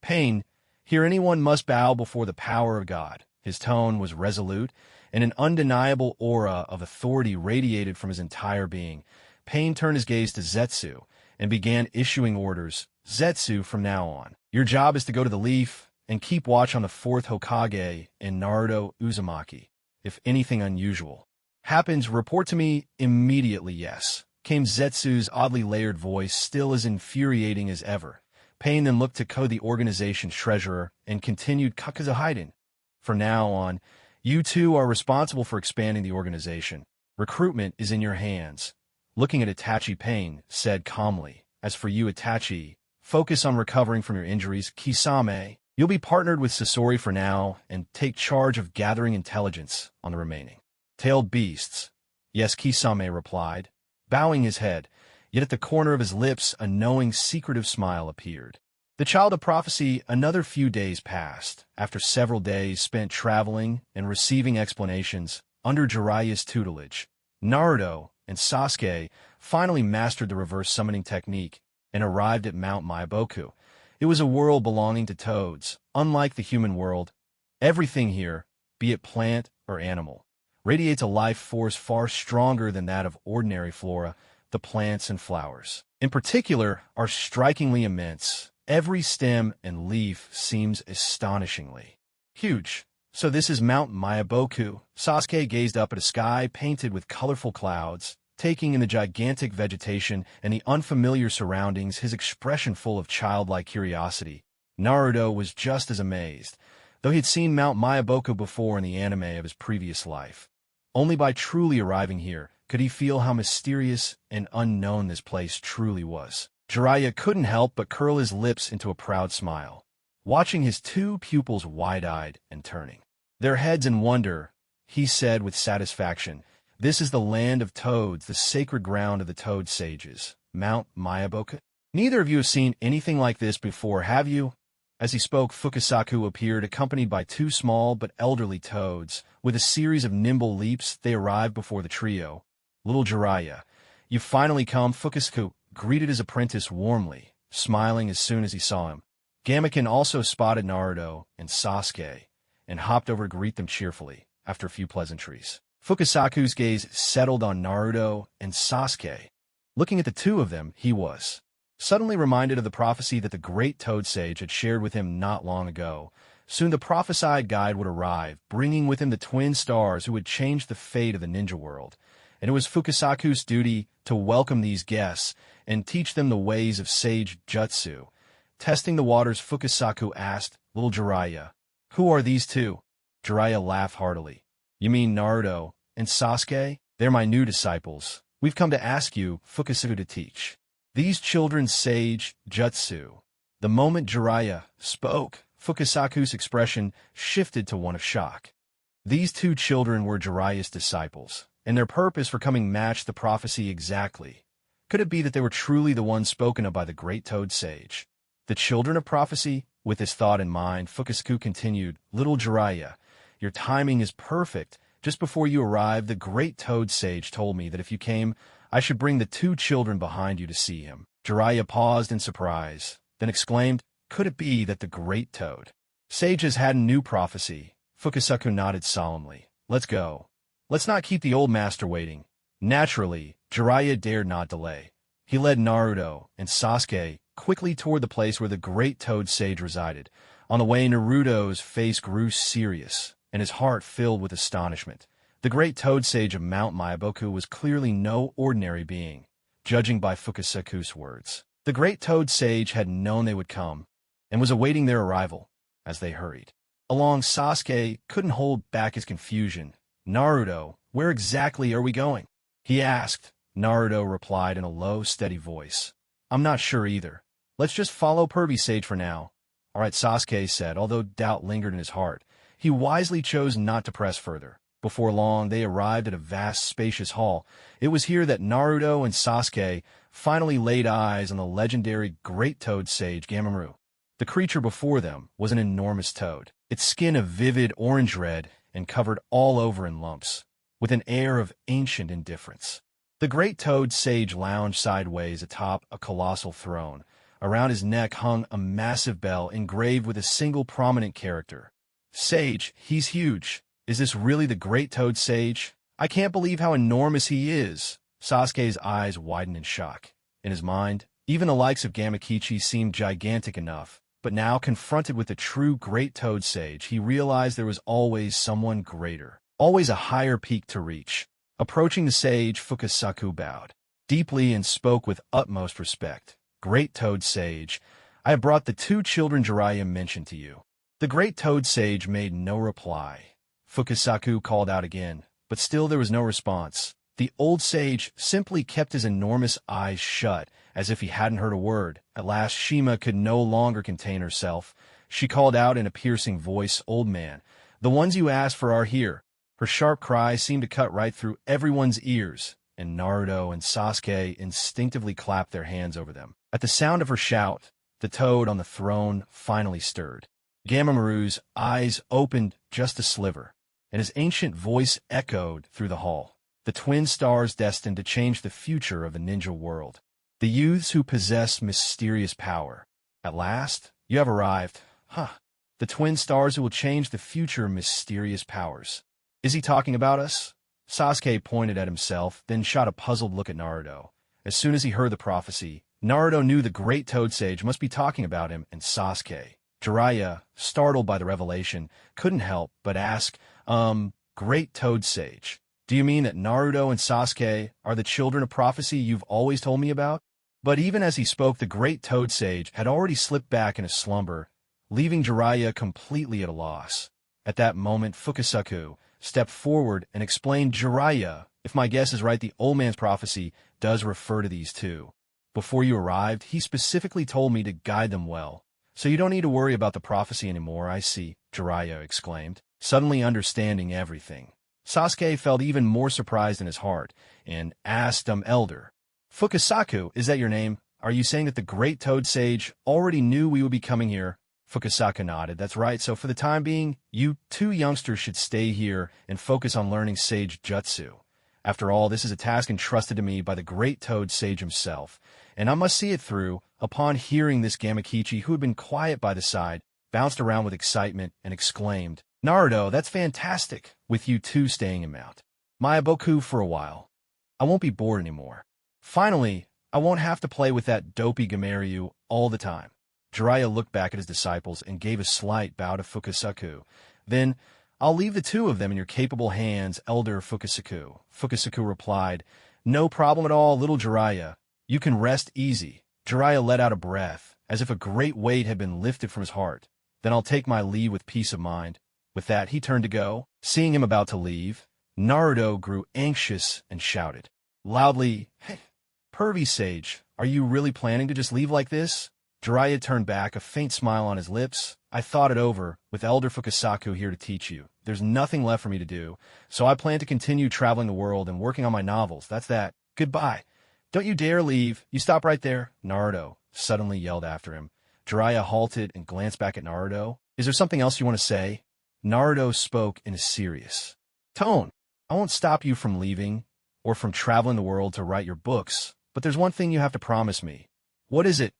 Pain, here anyone must bow before the power of God. His tone was resolute, and an undeniable aura of authority radiated from his entire being. Pain turned his gaze to Zetsu and began issuing orders. Zetsu, from now on, your job is to go to the Leaf and keep watch on the fourth Hokage and Naruto Uzumaki. If anything unusual happens, report to me immediately. Yes, came Zetsu's oddly layered voice, still as infuriating as ever. Pain then looked to Ko, the organization's treasurer, and continued, Kakazuhaiden. From now on, you two are responsible for expanding the organization. Recruitment is in your hands. Looking at Itachi, Pain said calmly, as for you, Itachi, focus on recovering from your injuries. Kisame, you'll be partnered with Sasori for now and take charge of gathering intelligence on the remaining tailed beasts. Yes, Kisame replied, bowing his head, yet at the corner of his lips a knowing, secretive smile appeared. The child of prophecy. Another few days passed. After several days spent traveling and receiving explanations under Jiraiya's tutelage, Naruto and Sasuke finally mastered the reverse summoning technique and arrived at Mount Myaboku. It was a world belonging to toads. Unlike the human world, everything here, be it plant or animal, radiates a life force far stronger than that of ordinary flora. The plants and flowers, in particular, are strikingly immense. Every stem and leaf seems astonishingly huge. So this is Mount Myaboku. Sasuke gazed up at a sky painted with colorful clouds, taking in the gigantic vegetation and the unfamiliar surroundings, his expression full of childlike curiosity. Naruto was just as amazed, though he had seen Mount Myaboku before in the anime of his previous life. Only by truly arriving here could he feel how mysterious and unknown this place truly was. Jiraiya couldn't help but curl his lips into a proud smile, watching his two pupils wide-eyed and turning their heads in wonder. He said with satisfaction, this is the land of toads, the sacred ground of the toad sages, Mount Myaboku. Neither of you have seen anything like this before, have you? As he spoke, Fukasaku appeared, accompanied by two small but elderly toads. With a series of nimble leaps, they arrived before the trio. Little Jiraiya, you've finally come. Fukasaku greeted his apprentice warmly, smiling as soon as he saw him. Gamaken also spotted Naruto and Sasuke, and hopped over to greet them cheerfully. After a few pleasantries, Fukasaku's gaze settled on Naruto and Sasuke. Looking at the two of them, he was suddenly reminded of the prophecy that the great Toad Sage had shared with him not long ago. Soon the prophesied guide would arrive, bringing with him the twin stars who would change the fate of the ninja world. And it was Fukasaku's duty to welcome these guests and teach them the ways of sage jutsu. Testing the waters, Fukasaku asked, little Jiraiya, who are these two? Jiraiya laughed heartily. You mean Naruto and Sasuke? They're my new disciples. We've come to ask you, Fukasaku, to teach these children sage jutsu. The moment Jiraiya spoke, Fukasaku's expression shifted to one of shock. These two children were Jiraiya's disciples, and their purpose for coming matched the prophecy exactly. Could it be that they were truly the ones spoken of by the great Toad Sage? The children of prophecy? With this thought in mind, Fukasaku continued, little Jiraiya, your timing is perfect. Just before you arrived, the great Toad Sage told me that if you came, I should bring the two children behind you to see him. Jiraiya paused in surprise, then exclaimed, could it be that the great Toad Sage has had a new prophecy? Fukasaku nodded solemnly. Let's go. Let's not keep the old master waiting. Naturally, Jiraiya dared not delay. He led Naruto and Sasuke quickly toward the place where the great Toad Sage resided. On the way, Naruto's face grew serious, and his heart filled with astonishment. The great Toad Sage of Mount Myaboku was clearly no ordinary being, judging by Fukasaku's words. The great Toad Sage had known they would come, and was awaiting their arrival. As they hurried along, Sasuke couldn't hold back his confusion. Naruto, where exactly are we going? He asked. Naruto replied in a low, steady voice. I'm not sure either. Let's just follow Purby Sage for now. All right, Sasuke said, although doubt lingered in his heart. He wisely chose not to press further. Before long, they arrived at a vast, spacious hall. It was here that Naruto and Sasuke finally laid eyes on the legendary Great Toad Sage Gamamaru. The creature before them was an enormous toad, its skin a vivid orange-red, and covered all over in lumps, with an air of ancient indifference. The great toad sage lounged sideways atop a colossal throne. Around his neck hung a massive bell engraved with a single prominent character. Sage, he's huge. Is this really the great toad sage? I can't believe how enormous he is. Sasuke's eyes widened in shock. In his mind, even the likes of Gamakichi seemed gigantic enough. But now, confronted with the true great toad sage, he realized there was always someone greater, always a higher peak to reach. Approaching the sage, Fukasaku bowed deeply and spoke with utmost respect. Great toad sage, I have brought the 2 children Jiraiya mentioned to you. The great toad sage made no reply. Fukasaku called out again, but still there was no response. The old sage simply kept his enormous eyes shut, as if he hadn't heard a word. At last Shima could no longer contain herself. She called out in a piercing voice, "Old man, the ones you asked for are here." Her sharp cry seemed to cut right through everyone's ears, and Naruto and Sasuke instinctively clapped their hands over them. At the sound of her shout, the toad on the throne finally stirred. Gamamaru's eyes opened just a sliver, and his ancient voice echoed through the hall. The twin stars destined to change the future of the ninja world. The youths who possess mysterious power. At last, you have arrived. The twin stars who will change the future mysterious powers. Is he talking about us? Sasuke pointed at himself, then shot a puzzled look at Naruto. As soon as he heard the prophecy, Naruto knew the great toad sage must be talking about him and Sasuke. Jiraiya, startled by the revelation, couldn't help but ask, great toad sage, do you mean that Naruto and Sasuke are the children of prophecy you've always told me about? But even as he spoke, the great toad sage had already slipped back in a slumber, leaving Jiraiya completely at a loss. At that moment, Fukasaku stepped forward and explained, Jiraiya, if my guess is right, the old man's prophecy does refer to these 2. Before you arrived, he specifically told me to guide them well. So you don't need to worry about the prophecy anymore, I see, Jiraiya exclaimed, suddenly understanding everything. Sasuke felt even more surprised in his heart and asked, Elder, Fukasaku, is that your name? Are you saying that the great toad sage already knew we would be coming here? Fukasaku nodded. That's right, so for the time being, you 2 youngsters should stay here and focus on learning sage jutsu. After all, this is a task entrusted to me by the great toad sage himself, and I must see it through. Upon hearing this, Gamakichi, who had been quiet by the side, bounced around with excitement and exclaimed, Naruto, that's fantastic, with you 2 staying in Mount Myaboku for a while. I won't be bored anymore. Finally, I won't have to play with that dopey Gamaryu all the time. Jiraiya looked back at his disciples and gave a slight bow to Fukasaku. Then, I'll leave the 2 of them in your capable hands, Elder Fukasaku. Fukasaku replied, No problem at all, little Jiraiya. You can rest easy. Jiraiya let out a breath, as if a great weight had been lifted from his heart. Then I'll take my leave with peace of mind. With that, he turned to go. Seeing him about to leave, Naruto grew anxious and shouted loudly, Hey, pervy sage, are you really planning to just leave like this? Jiraiya turned back, a faint smile on his lips. I thought it over, with Elder Fukasaku here to teach you. There's nothing left for me to do, so I plan to continue traveling the world and working on my novels. That's that. Goodbye. Don't you dare leave. You stop right there. Naruto suddenly yelled after him. Jiraiya halted and glanced back at Naruto. Is there something else you want to say? Naruto spoke in a serious tone. I won't stop you from leaving or from traveling the world to write your books, but there's one thing you have to promise me. What is it?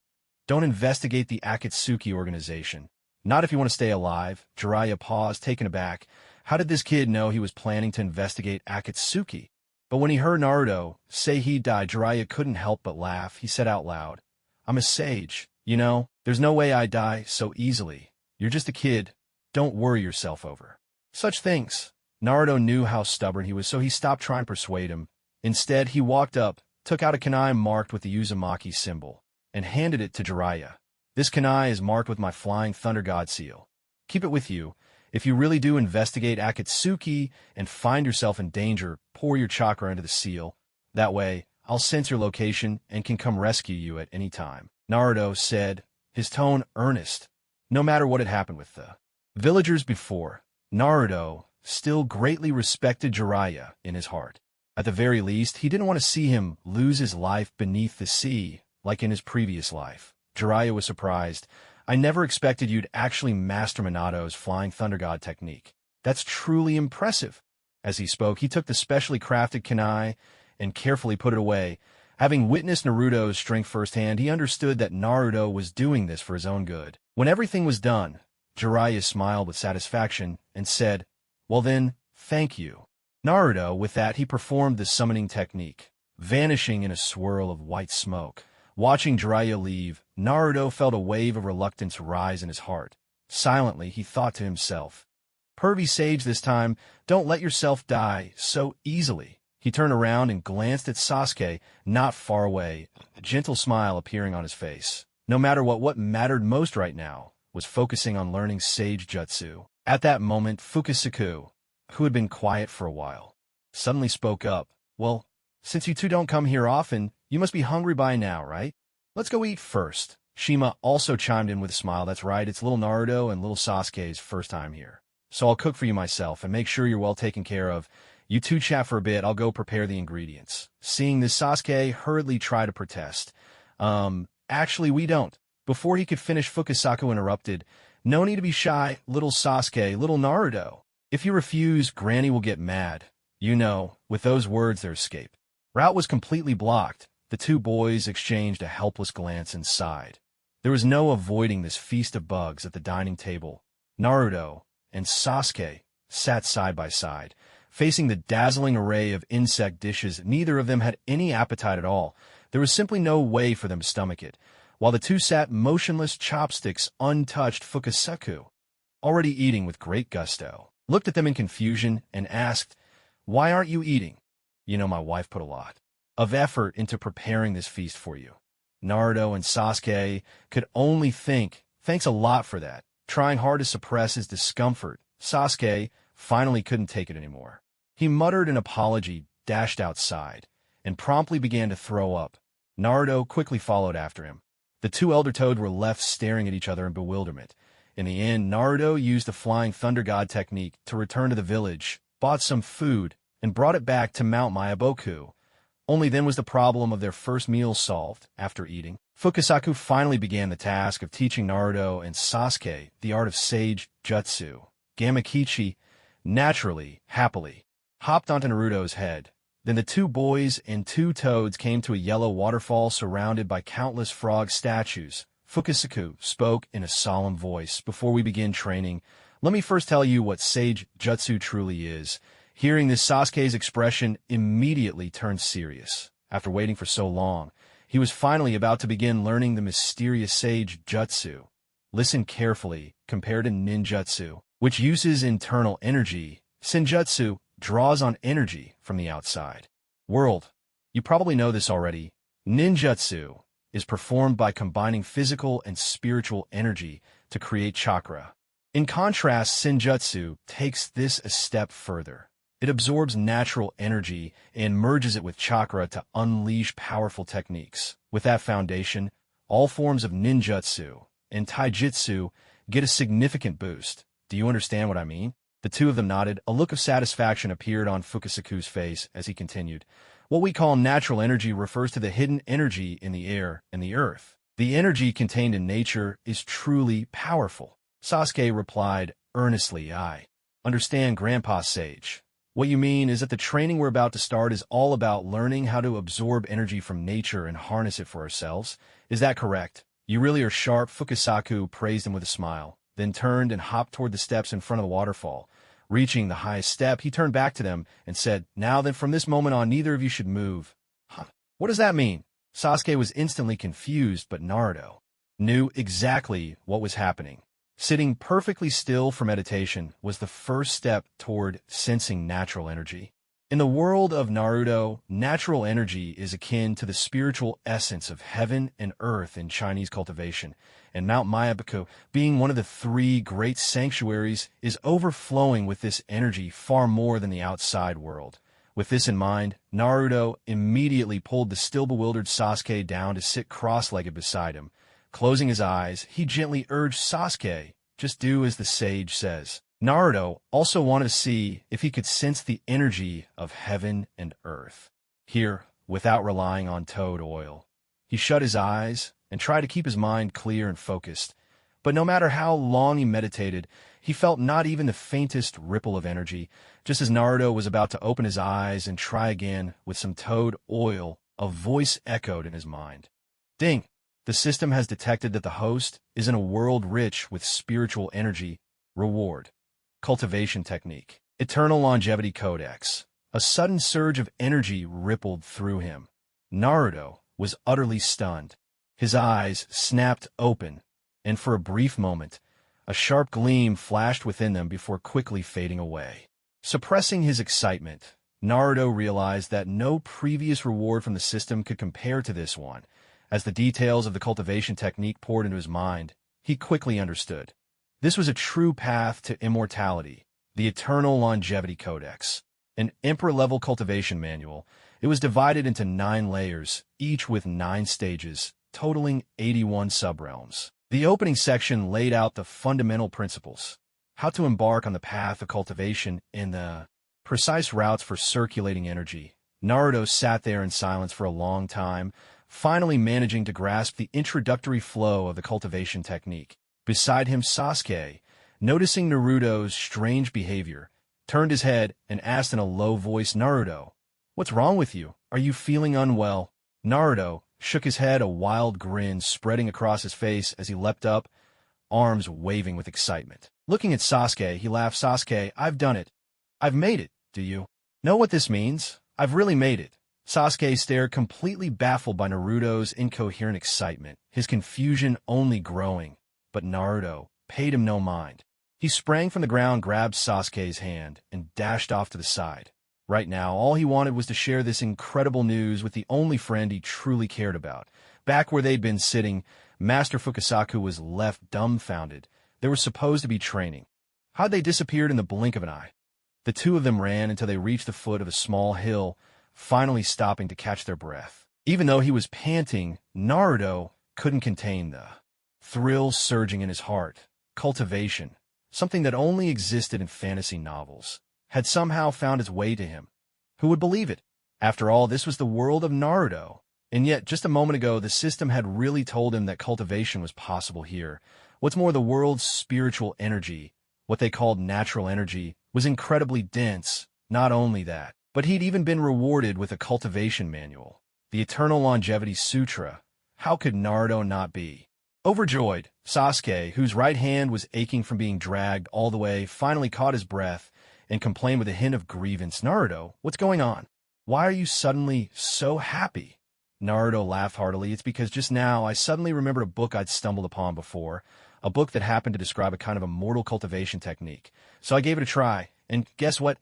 Don't investigate the Akatsuki organization. Not if you want to stay alive. Jiraiya paused, taken aback. How did this kid know he was planning to investigate Akatsuki? But when he heard Naruto say he'd die, Jiraiya couldn't help but laugh. He said out loud, I'm a sage. You know, there's no way I die so easily. You're just a kid. Don't worry yourself over such things. Naruto knew how stubborn he was, so he stopped trying to persuade him. Instead, he walked up, took out a kunai marked with the Uzumaki symbol, and handed it to Jiraiya. This kunai is marked with my flying thunder god seal. Keep it with you. If you really do investigate Akatsuki and find yourself in danger, pour your chakra into the seal. That way, I'll sense your location and can come rescue you at any time. Naruto said, his tone earnest. No matter what had happened with the villagers before, Naruto still greatly respected Jiraiya in his heart. At the very least, he didn't want to see him lose his life beneath the sea, like in his previous life. Jiraiya was surprised. I never expected you'd actually master Minato's Flying Thunder God technique. That's truly impressive. As he spoke, he took the specially crafted kunai and carefully put it away. Having witnessed Naruto's strength firsthand, he understood that Naruto was doing this for his own good. When everything was done, Jiraiya smiled with satisfaction and said, "Well then, thank you." Naruto, with that, he performed the summoning technique, vanishing in a swirl of white smoke. Watching Jiraiya leave, Naruto felt a wave of reluctance rise in his heart. Silently, he thought to himself, "Pervy sage this time, don't let yourself die so easily." He turned around and glanced at Sasuke, not far away, a gentle smile appearing on his face. No matter what mattered most right now was focusing on learning Sage Jutsu. At that moment, Fukasaku, who had been quiet for a while, suddenly spoke up. "Well, since you two don't come here often, you must be hungry by now, right? Let's go eat first." Shima also chimed in with a smile. "That's right, it's little Naruto and little Sasuke's first time here. So I'll cook for you myself and make sure you're well taken care of. You two chat for a bit, I'll go prepare the ingredients." Seeing this, Sasuke hurriedly tried to protest. Actually we don't." Before he could finish, Fukasaku interrupted. "No need to be shy, little Sasuke, little Naruto. If you refuse, Granny will get mad." You know, with those words, their escape route was completely blocked. The two boys exchanged a helpless glance and sighed. There was no avoiding this feast of bugs at the dining table. Naruto and Sasuke sat side by side, facing the dazzling array of insect dishes. Neither of them had any appetite at all. There was simply no way for them to stomach it. While the two sat motionless, chopsticks untouched, Fukasaku, already eating with great gusto, looked at them in confusion and asked, "Why aren't you eating?" "You know, my wife put a lot of effort into preparing this feast for you." Naruto and Sasuke could only think, "Thanks a lot for that." Trying hard to suppress his discomfort, Sasuke finally couldn't take it anymore. He muttered an apology, dashed outside, and promptly began to throw up. Naruto quickly followed after him. The two Elder Toads were left staring at each other in bewilderment. In the end, Naruto used the Flying Thunder God technique to return to the village, bought some food, and brought it back to Mount Myaboku. Only then was the problem of their first meal solved. After eating, Fukasaku finally began the task of teaching Naruto and Sasuke the art of Sage Jutsu. Gamakichi, naturally, happily, hopped onto Naruto's head. Then the two boys and two toads came to a yellow waterfall surrounded by countless frog statues. Fukasaku spoke in a solemn voice. "Before we begin training, let me first tell you what Sage Jutsu truly is." Hearing this, Sasuke's expression immediately turned serious. After waiting for so long, he was finally about to begin learning the mysterious Sage Jutsu. Listen carefully. Compared to ninjutsu, which uses internal energy, senjutsu draws on energy from the outside world. You probably know this already. Ninjutsu is performed by combining physical and spiritual energy to create chakra. In contrast, senjutsu takes this a step further. It absorbs natural energy and merges it with chakra to unleash powerful techniques. With that foundation, all forms of ninjutsu and taijutsu get a significant boost. Do you understand what I mean? The two of them nodded. A look of satisfaction appeared on Fukasaku's face as he continued. "What we call natural energy refers to the hidden energy in the air and the earth. The energy contained in nature is truly powerful." Sasuke replied earnestly, "I understand, Grandpa Sage. What you mean is that the training we're about to start is all about learning how to absorb energy from nature and harness it for ourselves. Is that correct?" "You really are sharp," Fukasaku praised him with a smile, then turned and hopped toward the steps in front of the waterfall. Reaching the highest step, he turned back to them and said, "Now then, from this moment on, neither of you should move." "Huh? What does that mean?" Sasuke was instantly confused, but Naruto knew exactly what was happening. Sitting perfectly still for meditation was the first step toward sensing natural energy. In the world of Naruto, natural energy is akin to the spiritual essence of heaven and earth in Chinese cultivation, and Mount Myaboku, being one of the three great sanctuaries, is overflowing with this energy far more than the outside world. With this in mind, Naruto immediately pulled the still bewildered Sasuke down to sit cross-legged beside him. Closing his eyes, he gently urged Sasuke, "Just do as the sage says." Naruto also wanted to see if he could sense the energy of heaven and earth here without relying on toad oil. He shut his eyes and tried to keep his mind clear and focused. But no matter how long he meditated, he felt not even the faintest ripple of energy. Just as Naruto was about to open his eyes and try again with some toad oil, a voice echoed in his mind. Ding! The system has detected that the host is in a world rich with spiritual energy. Reward. Cultivation technique. Eternal longevity codex. A sudden surge of energy rippled through him. Naruto was utterly stunned. His eyes snapped open, and for a brief moment, a sharp gleam flashed within them before quickly fading away. Suppressing his excitement, Naruto realized that no previous reward from the system could compare to this one. As the details of the cultivation technique poured into his mind, he quickly understood. This was a true path to immortality, the Eternal Longevity Codex. An Emperor-level cultivation manual. It was divided into 9 layers, each with 9 stages, totaling 81 subrealms. The opening section laid out the fundamental principles, how to embark on the path of cultivation and the precise routes for circulating energy. Naruto sat there in silence for a long time, finally managing to grasp the introductory flow of the cultivation technique. Beside him, Sasuke, noticing Naruto's strange behavior, turned his head and asked in a low voice, "Naruto, what's wrong with you? Are you feeling unwell?" Naruto shook his head, a wild grin spreading across his face as he leapt up, arms waving with excitement. Looking at Sasuke, he laughed. "Sasuke, I've done it. I've made it. Do you know what this means? I've really made it." Sasuke stared, completely baffled by Naruto's incoherent excitement, his confusion only growing. But Naruto paid him no mind. He sprang from the ground, grabbed Sasuke's hand, and dashed off to the side. Right now, all he wanted was to share this incredible news with the only friend he truly cared about. Back where they'd been sitting, Master Fukasaku was left dumbfounded. They were supposed to be training. How'd they disappeared in the blink of an eye? The two of them ran until they reached the foot of a small hill, finally stopping to catch their breath. Even though he was panting, Naruto couldn't contain the thrill surging in his heart. Cultivation, something that only existed in fantasy novels, had somehow found its way to him. Who would believe it? After all, this was the world of Naruto. And yet, just a moment ago, the system had really told him that cultivation was possible here. What's more, the world's spiritual energy, what they called natural energy, was incredibly dense. Not only that, but he'd even been rewarded with a cultivation manual, the Eternal Longevity Sutra. How could Naruto not be overjoyed? Sasuke, whose right hand was aching from being dragged all the way, finally caught his breath and complained with a hint of grievance. "Naruto, what's going on? Why are you suddenly so happy?" Naruto laughed heartily. "It's because just now I suddenly remembered a book I'd stumbled upon before, a book that happened to describe a kind of immortal cultivation technique. So I gave it a try, and guess what?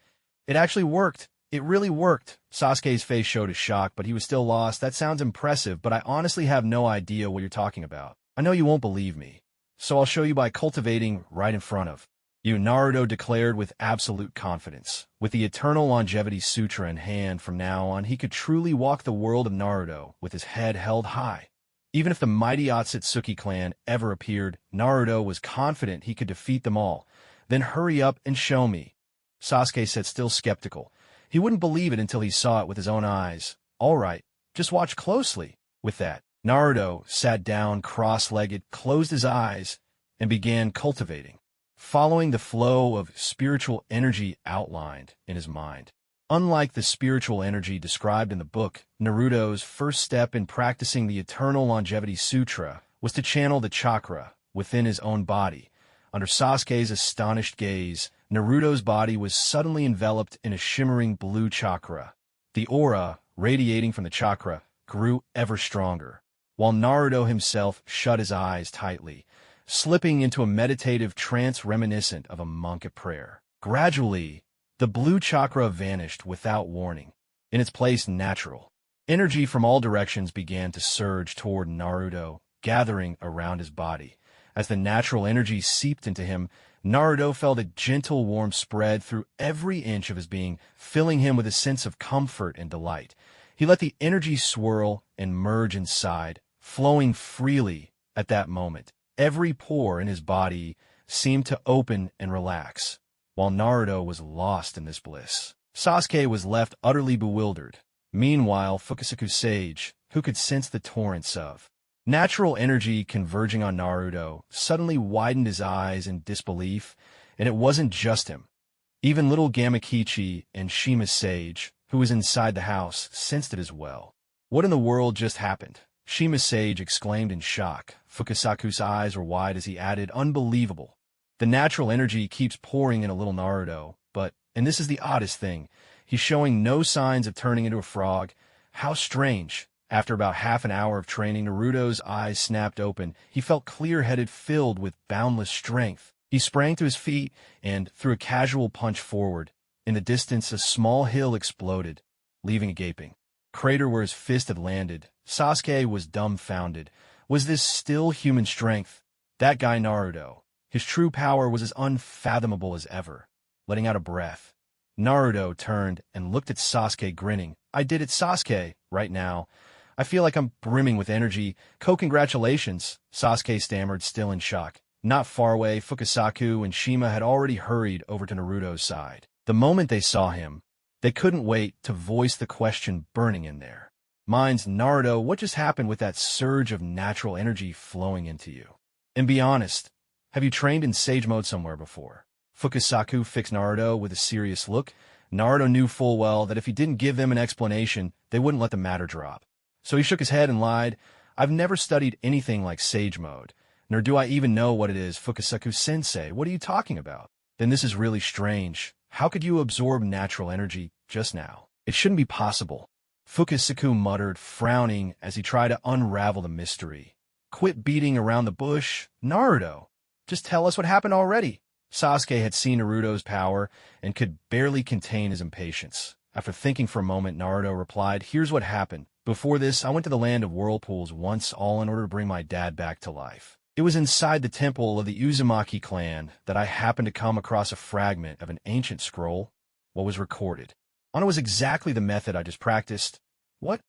It actually worked. It really worked." Sasuke's face showed his shock, but he was still lost. "That sounds impressive, but I honestly have no idea what you're talking about. I know you won't believe me, so I'll show you by cultivating right in front of you," Naruto declared with absolute confidence. With the Eternal Longevity Sutra in hand from now on, he could truly walk the world of Naruto with his head held high. Even if the mighty Akatsuki clan ever appeared, Naruto was confident he could defeat them all. "Then hurry up and show me," Sasuke said, still skeptical. He wouldn't believe it until he saw it with his own eyes. "All right, just watch closely." With that, Naruto sat down cross-legged, closed his eyes, and began cultivating, following the flow of spiritual energy outlined in his mind. Unlike the spiritual energy described in the book, Naruto's first step in practicing the Eternal Longevity Sutra was to channel the chakra within his own body. Under Sasuke's astonished gaze, Naruto's body was suddenly enveloped in a shimmering blue chakra. The aura radiating from the chakra grew ever stronger, while Naruto himself shut his eyes tightly, slipping into a meditative trance reminiscent of a monk at prayer. Gradually, the blue chakra vanished without warning. In its place, natural energy from all directions began to surge toward Naruto, gathering around his body. As the natural energy seeped into him, Naruto felt a gentle warmth spread through every inch of his being, filling him with a sense of comfort and delight. He let the energy swirl and merge inside, flowing freely at that moment. Every pore in his body seemed to open and relax, while Naruto was lost in this bliss. Sasuke was left utterly bewildered. Meanwhile, Fukasaku Sage, who could sense the torrents of Natural energy converging on Naruto suddenly widened his eyes in disbelief, and it wasn't just him. Even little Gamakichi and Shima Sage, who was inside the house, sensed it as well. What in the world just happened? Shima Sage exclaimed in shock. Fukasaku's eyes were wide as he added, unbelievable. The natural energy keeps pouring into little Naruto, but, and this is the oddest thing, he's showing no signs of turning into a frog. How strange. After about half an hour of training, Naruto's eyes snapped open. He felt clear-headed, filled with boundless strength. He sprang to his feet and, threw a casual punch forward. In the distance, a small hill exploded, leaving a gaping crater where his fist had landed. Sasuke was dumbfounded. Was this still human strength? That guy Naruto. His true power was as unfathomable as ever. Letting out a breath, Naruto turned and looked at Sasuke, grinning. I did it, Sasuke. Right now, I feel like I'm brimming with energy. Congratulations, Sasuke stammered, still in shock. Not far away, Fukasaku and Shima had already hurried over to Naruto's side. The moment they saw him, they couldn't wait to voice the question burning in their minds. Naruto, what just happened with that surge of natural energy flowing into you? And be honest, have you trained in Sage Mode somewhere before? Fukasaku fixed Naruto with a serious look. Naruto knew full well that if he didn't give them an explanation, they wouldn't let the matter drop. So he shook his head and lied. I've never studied anything like Sage Mode, nor do I even know what it is. Fukasaku-sensei, what are you talking about? Then this is really strange. How could you absorb natural energy just now? It shouldn't be possible. Fukasaku muttered, frowning as he tried to unravel the mystery. Quit beating around the bush, Naruto. Just tell us what happened already. Sasuke had seen Naruto's power and could barely contain his impatience. After thinking for a moment, Naruto replied, here's what happened. Before this, I went to the land of whirlpools once, all in order to bring my dad back to life. It was inside the temple of the Uzumaki clan that I happened to come across a fragment of an ancient scroll. What was recorded on it was exactly the method I just practiced. What?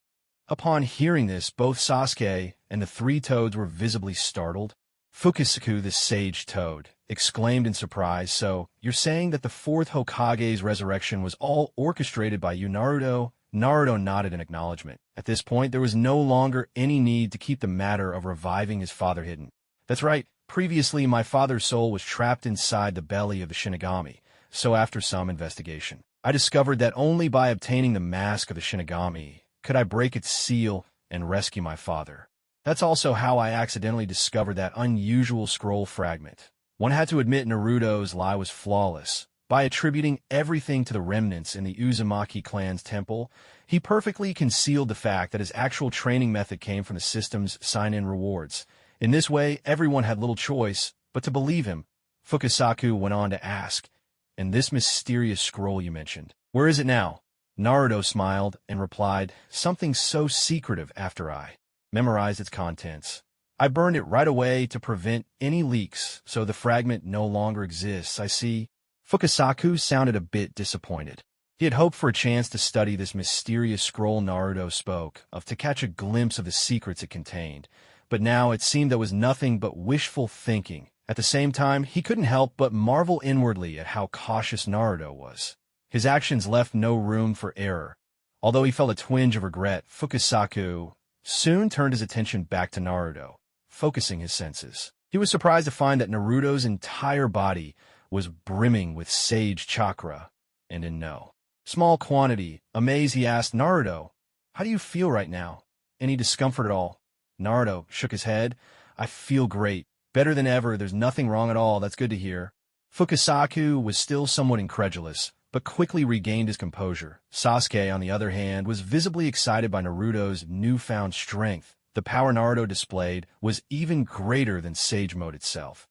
Upon hearing this, both Sasuke and the three toads were visibly startled. Fukasaku, the sage toad, exclaimed in surprise, so, you're saying that the fourth Hokage's resurrection was all orchestrated by you, Naruto? Naruto nodded in acknowledgement. At this point, there was no longer any need to keep the matter of reviving his father hidden. That's right, previously my father's soul was trapped inside the belly of the Shinigami, so after some investigation, I discovered that only by obtaining the mask of the Shinigami could I break its seal and rescue my father. That's also how I accidentally discovered that unusual scroll fragment. One had to admit Naruto's lie was flawless. By attributing everything to the remnants in the Uzumaki clan's temple, he perfectly concealed the fact that his actual training method came from the system's sign-in rewards. In this way, everyone had little choice but to believe him. Fukasaku went on to ask, and this mysterious scroll you mentioned, where is it now? Naruto smiled and replied, something so secretive after I memorized its contents. I burned it right away to prevent any leaks, so the fragment no longer exists, I see. Fukasaku sounded a bit disappointed. He had hoped for a chance to study this mysterious scroll Naruto spoke of to catch a glimpse of the secrets it contained, but now it seemed that was nothing but wishful thinking. At the same time, he couldn't help but marvel inwardly at how cautious Naruto was. His actions left no room for error. Although he felt a twinge of regret, Fukasaku soon turned his attention back to Naruto, focusing his senses. He was surprised to find that Naruto's entire body was brimming with sage chakra, and in no small quantity. Amazed, he asked, Naruto, how do you feel right now? Any discomfort at all? Naruto shook his head. I feel great. Better than ever. There's nothing wrong at all. That's good to hear. Fukasaku was still somewhat incredulous, but quickly regained his composure. Sasuke, on the other hand, was visibly excited by Naruto's newfound strength. The power Naruto displayed was even greater than Sage Mode itself.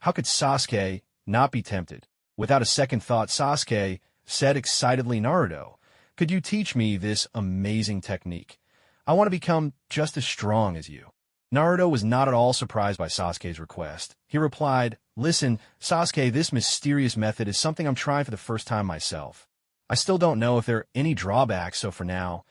How could Sasuke not be tempted? Without a second thought, Sasuke said excitedly, Naruto, could you teach me this amazing technique? I want to become just as strong as you. Naruto was not at all surprised by Sasuke's request. He replied, listen, Sasuke, this mysterious method is something I'm trying for the first time myself. I still don't know if there are any drawbacks, so for now,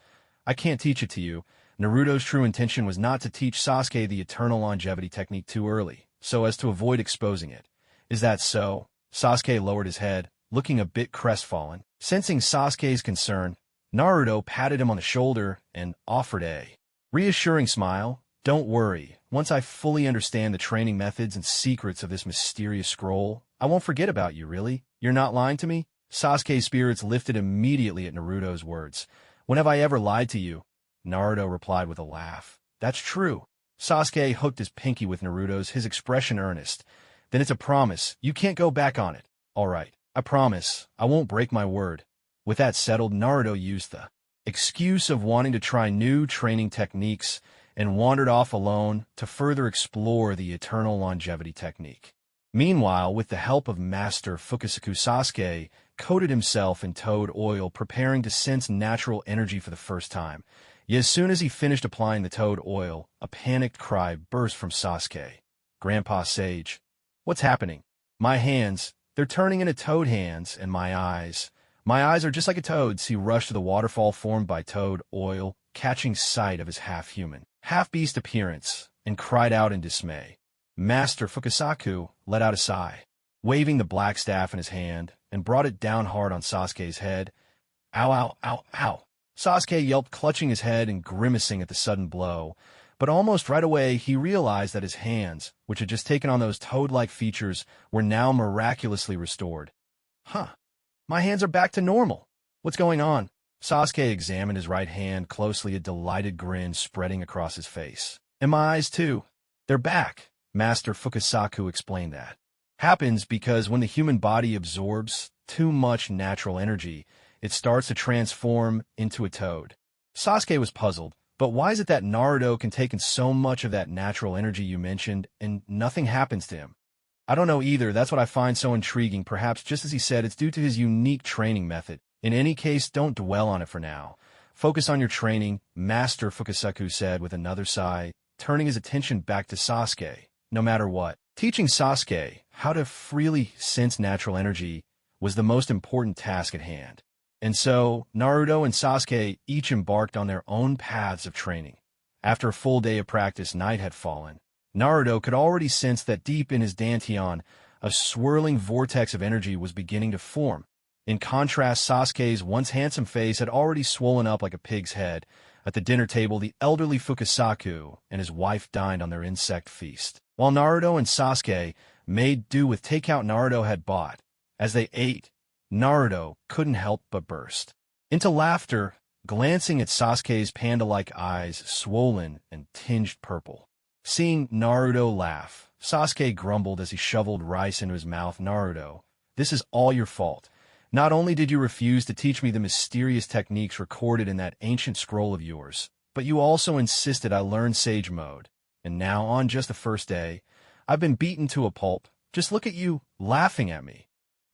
I can't teach it to you. Naruto's true intention was not to teach Sasuke the eternal longevity technique too early, so as to avoid exposing it. Is that so? Sasuke lowered his head, looking a bit crestfallen. Sensing Sasuke's concern, Naruto patted him on the shoulder and offered a reassuring smile. Don't worry, once I fully understand the training methods and secrets of this mysterious scroll, I won't forget about you, really. You're not lying to me? Sasuke's spirits lifted immediately at Naruto's words. When have I ever lied to you? Naruto replied with a laugh. That's true. Sasuke hooked his pinky with Naruto's, his expression earnest. Then it's a promise. You can't go back on it. All right, I promise. I won't break my word. With that settled, Naruto used the excuse of wanting to try new training techniques and wandered off alone to further explore the eternal longevity technique. Meanwhile, with the help of Master Fukasaku, Sasuke coated himself in toad oil, preparing to sense natural energy for the first time. Yet as soon as he finished applying the toad oil, a panicked cry burst from Sasuke. Grandpa Sage, what's happening? My hands, they're turning into toad hands, and my eyes are just like a toad's. He rushed to the waterfall formed by toad oil, catching sight of his half-human, half-beast appearance, and cried out in dismay. Master Fukasaku let out a sigh, waving the black staff in his hand, and brought it down hard on Sasuke's head. Ow, ow, ow, ow. Sasuke yelped, clutching his head and grimacing at the sudden blow, but almost right away he realized that his hands, which had just taken on those toad-like features, were now miraculously restored. Huh, my hands are back to normal. What's going on? Sasuke examined his right hand closely, a delighted grin spreading across his face. And my eyes too. They're back. Master Fukasaku explained that. Happens because when the human body absorbs too much natural energy, it starts to transform into a toad. Sasuke was puzzled, but why is it that Naruto can take in so much of that natural energy you mentioned, and nothing happens to him? I don't know either. That's what I find so intriguing. Perhaps, just as he said, it's due to his unique training method. In any case, don't dwell on it for now. Focus on your training, Master Fukasaku said with another sigh, turning his attention back to Sasuke. No matter what, teaching Sasuke how to freely sense natural energy was the most important task at hand. And so, Naruto and Sasuke each embarked on their own paths of training. After a full day of practice, night had fallen. Naruto could already sense that deep in his dantian, a swirling vortex of energy was beginning to form. In contrast, Sasuke's once handsome face had already swollen up like a pig's head. At the dinner table, the elderly Fukasaku and his wife dined on their insect feast, while Naruto and Sasuke made do with takeout Naruto had bought. As they ate, Naruto couldn't help but burst into laughter, glancing at Sasuke's panda-like eyes, swollen and tinged purple. Seeing Naruto laugh, Sasuke grumbled as he shoveled rice into his mouth. Naruto, this is all your fault. Not only did you refuse to teach me the mysterious techniques recorded in that ancient scroll of yours, but you also insisted I learn Sage Mode. And now, on just the first day, I've been beaten to a pulp. Just look at you, laughing at me.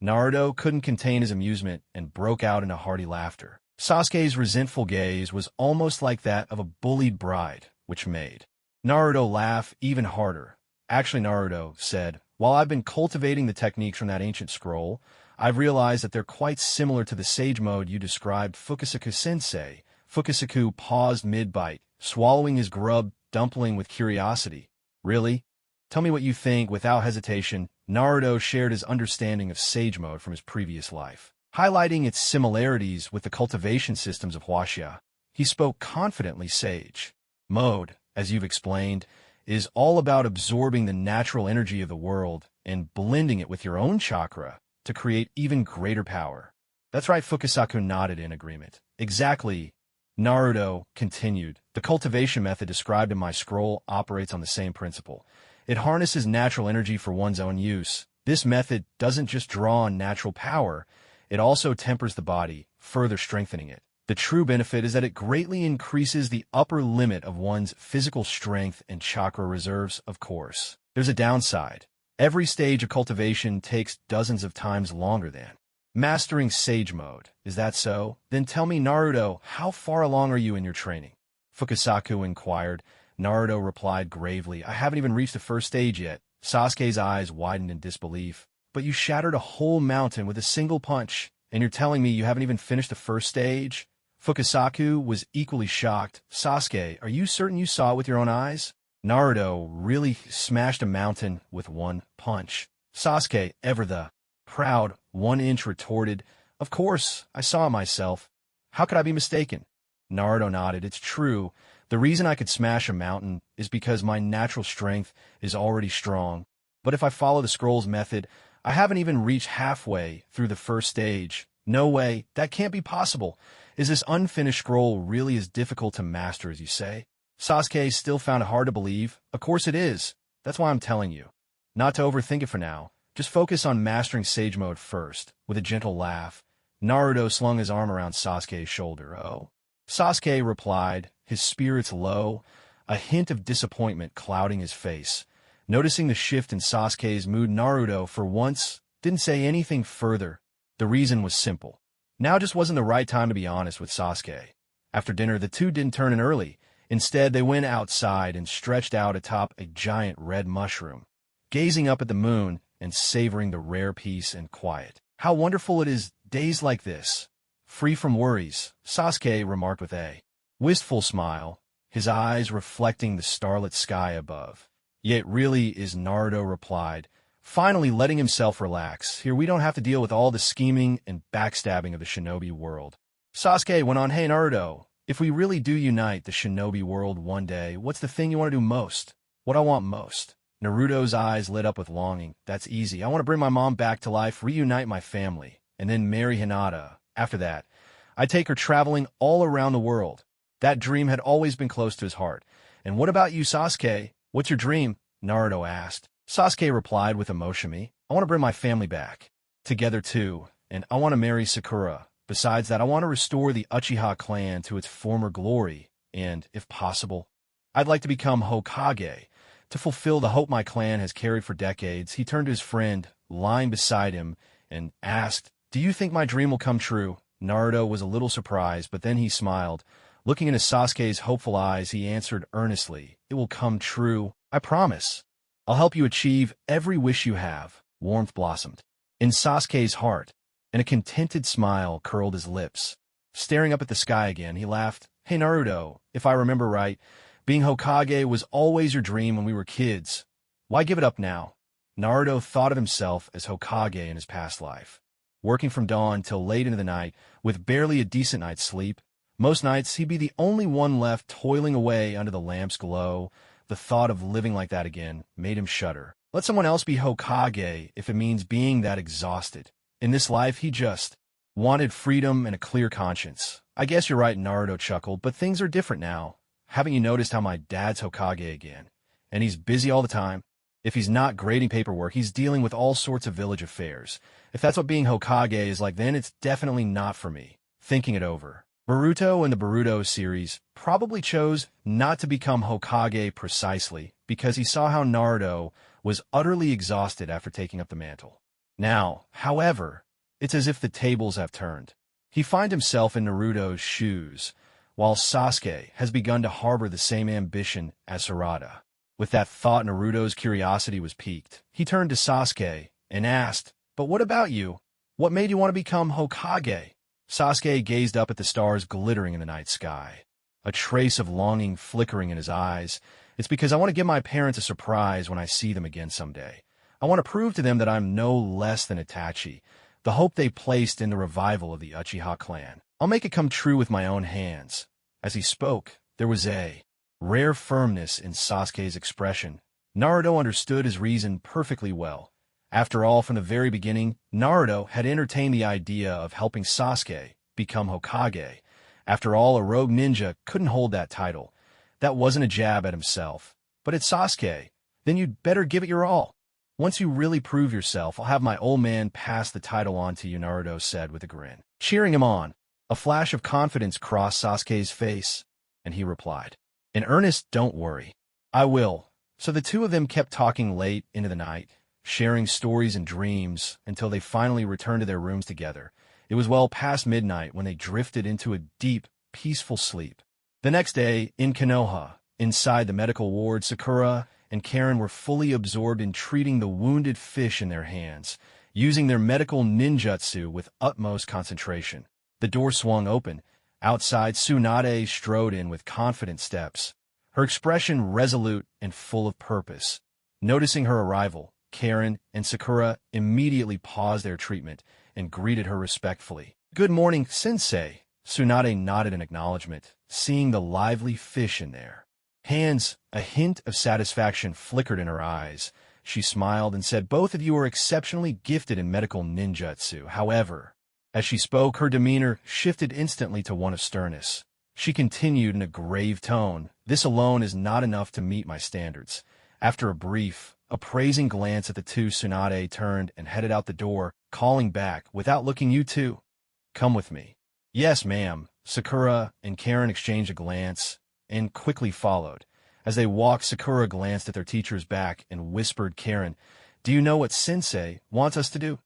Naruto couldn't contain his amusement and broke out into hearty laughter. Sasuke's resentful gaze was almost like that of a bullied bride, which made Naruto laugh even harder. Actually, Naruto said, while I've been cultivating the techniques from that ancient scroll, I've realized that they're quite similar to the Sage Mode you described, Fukasaku-sensei. Fukasaku paused mid-bite, swallowing his grub dumpling with curiosity. Really? Tell me what you think. Without hesitation, Naruto shared his understanding of Sage Mode from his previous life, highlighting its similarities with the cultivation systems of Uchiha. He spoke confidently. Sage Mode, as you've explained, is all about absorbing the natural energy of the world and blending it with your own chakra to create even greater power. That's right, Fukasaku nodded in agreement. Exactly. Naruto continued. The cultivation method described in my scroll operates on the same principle. It harnesses natural energy for one's own use. This method doesn't just draw on natural power, it also tempers the body, further strengthening it. The true benefit is that it greatly increases the upper limit of one's physical strength and chakra reserves, of course. There's a downside. Every stage of cultivation takes dozens of times longer than mastering Sage Mode. Is that so? Then tell me, Naruto, how far along are you in your training? Fukasaku inquired. Naruto replied gravely, I haven't even reached the first stage yet. Sasuke's eyes widened in disbelief. But you shattered a whole mountain with a single punch, and you're telling me you haven't even finished the first stage? Fukasaku was equally shocked. Sasuke, are you certain you saw it with your own eyes? Naruto really smashed a mountain with one punch. Sasuke, ever the proud 1-inch, retorted, Of course, I saw it myself. How could I be mistaken? Naruto nodded. It's true. The reason I could smash a mountain is because my natural strength is already strong. But if I follow the scroll's method, I haven't even reached halfway through the first stage. No way. That can't be possible. Is this unfinished scroll really as difficult to master as you say? Sasuke still found it hard to believe. Of course it is. That's why I'm telling you. Not to overthink it for now. Just focus on mastering Sage Mode first. With a gentle laugh, Naruto slung his arm around Sasuke's shoulder. Oh. Sasuke replied, his spirits low, a hint of disappointment clouding his face. Noticing the shift in Sasuke's mood, Naruto, for once, didn't say anything further. The reason was simple. Now just wasn't the right time to be honest with Sasuke. After dinner, the two didn't turn in early. Instead, they went outside and stretched out atop a giant red mushroom, gazing up at the moon and savoring the rare peace and quiet. How wonderful it is days like this. Free from worries, Sasuke remarked with a wistful smile, his eyes reflecting the starlit sky above. Yet really is, Naruto replied, finally letting himself relax. Here we don't have to deal with all the scheming and backstabbing of the shinobi world. Sasuke went on, hey Naruto, if we really do unite the shinobi world one day, what's the thing you want to do most? What I want most? Naruto's eyes lit up with longing. That's easy. I want to bring my mom back to life, reunite my family, and then marry Hinata. After that, I'd take her traveling all around the world. That dream had always been close to his heart. And what about you, Sasuke? What's your dream? Naruto asked. Sasuke replied with emotion. I want to bring my family back together too, and I want to marry Sakura. Besides that, I want to restore the Uchiha clan to its former glory, and, if possible, I'd like to become Hokage, to fulfill the hope my clan has carried for decades. He turned to his friend, lying beside him, and asked, do you think my dream will come true? Naruto was a little surprised, but then he smiled. Looking into Sasuke's hopeful eyes, he answered earnestly, it will come true, I promise. I'll help you achieve every wish you have. Warmth blossomed in Sasuke's heart, and a contented smile curled his lips. Staring up at the sky again, he laughed. Hey Naruto, if I remember right, being Hokage was always your dream when we were kids. Why give it up now? Naruto thought of himself as Hokage in his past life, working from dawn till late into the night, with barely a decent night's sleep. Most nights, he'd be the only one left toiling away under the lamp's glow. The thought of living like that again made him shudder. Let someone else be Hokage if it means being that exhausted. In this life, he just wanted freedom and a clear conscience. I guess you're right, Naruto chuckled, but things are different now. Haven't you noticed how my dad's Hokage again? And he's busy all the time. If he's not grading paperwork, he's dealing with all sorts of village affairs. If that's what being Hokage is like, then it's definitely not for me. Thinking it over, Boruto and the Boruto series probably chose not to become Hokage precisely because he saw how Naruto was utterly exhausted after taking up the mantle. Now, however, it's as if the tables have turned. He finds himself in Naruto's shoes, while Sasuke has begun to harbor the same ambition as Sarada. With that thought, Naruto's curiosity was piqued. He turned to Sasuke and asked, but what about you? What made you want to become Hokage? Sasuke gazed up at the stars glittering in the night sky, a trace of longing flickering in his eyes. It's because I want to give my parents a surprise when I see them again someday. I want to prove to them that I'm no less than Itachi, the hope they placed in the revival of the Uchiha clan. I'll make it come true with my own hands. As he spoke, there was a rare firmness in Sasuke's expression. Naruto understood his reason perfectly well. After all, from the very beginning, Naruto had entertained the idea of helping Sasuke become Hokage. After all, a rogue ninja couldn't hold that title. That wasn't a jab at himself, but at Sasuke. Then you'd better give it your all. Once you really prove yourself, I'll have my old man pass the title on to you, Naruto said with a grin, cheering him on. A flash of confidence crossed Sasuke's face, and he replied, in earnest, don't worry. I will. So the two of them kept talking late into the night, sharing stories and dreams until they finally returned to their rooms together. It was well past midnight when they drifted into a deep, peaceful sleep. The next day, in Konoha, inside the medical ward, Sakura and Karin were fully absorbed in treating the wounded fish in their hands, using their medical ninjutsu with utmost concentration. The door swung open. Outside, Tsunade strode in with confident steps, her expression resolute and full of purpose. Noticing her arrival, Karin and Sakura immediately paused their treatment and greeted her respectfully. Good morning, Sensei. Tsunade nodded in acknowledgement, seeing the lively fish in there. Hands, a hint of satisfaction flickered in her eyes. She smiled and said, "Both of you are exceptionally gifted in medical ninjutsu. However," as she spoke, her demeanor shifted instantly to one of sternness. She continued in a grave tone, "This alone is not enough to meet my standards." After a brief, appraising glance at the two, Tsunade turned and headed out the door, calling back, "Without looking, you two, come with me." "Yes, ma'am." Sakura and Karin exchanged a glance and quickly followed. As they walked, Sakura glanced at their teacher's back and whispered, "Karin, do you know what Sensei wants us to do?"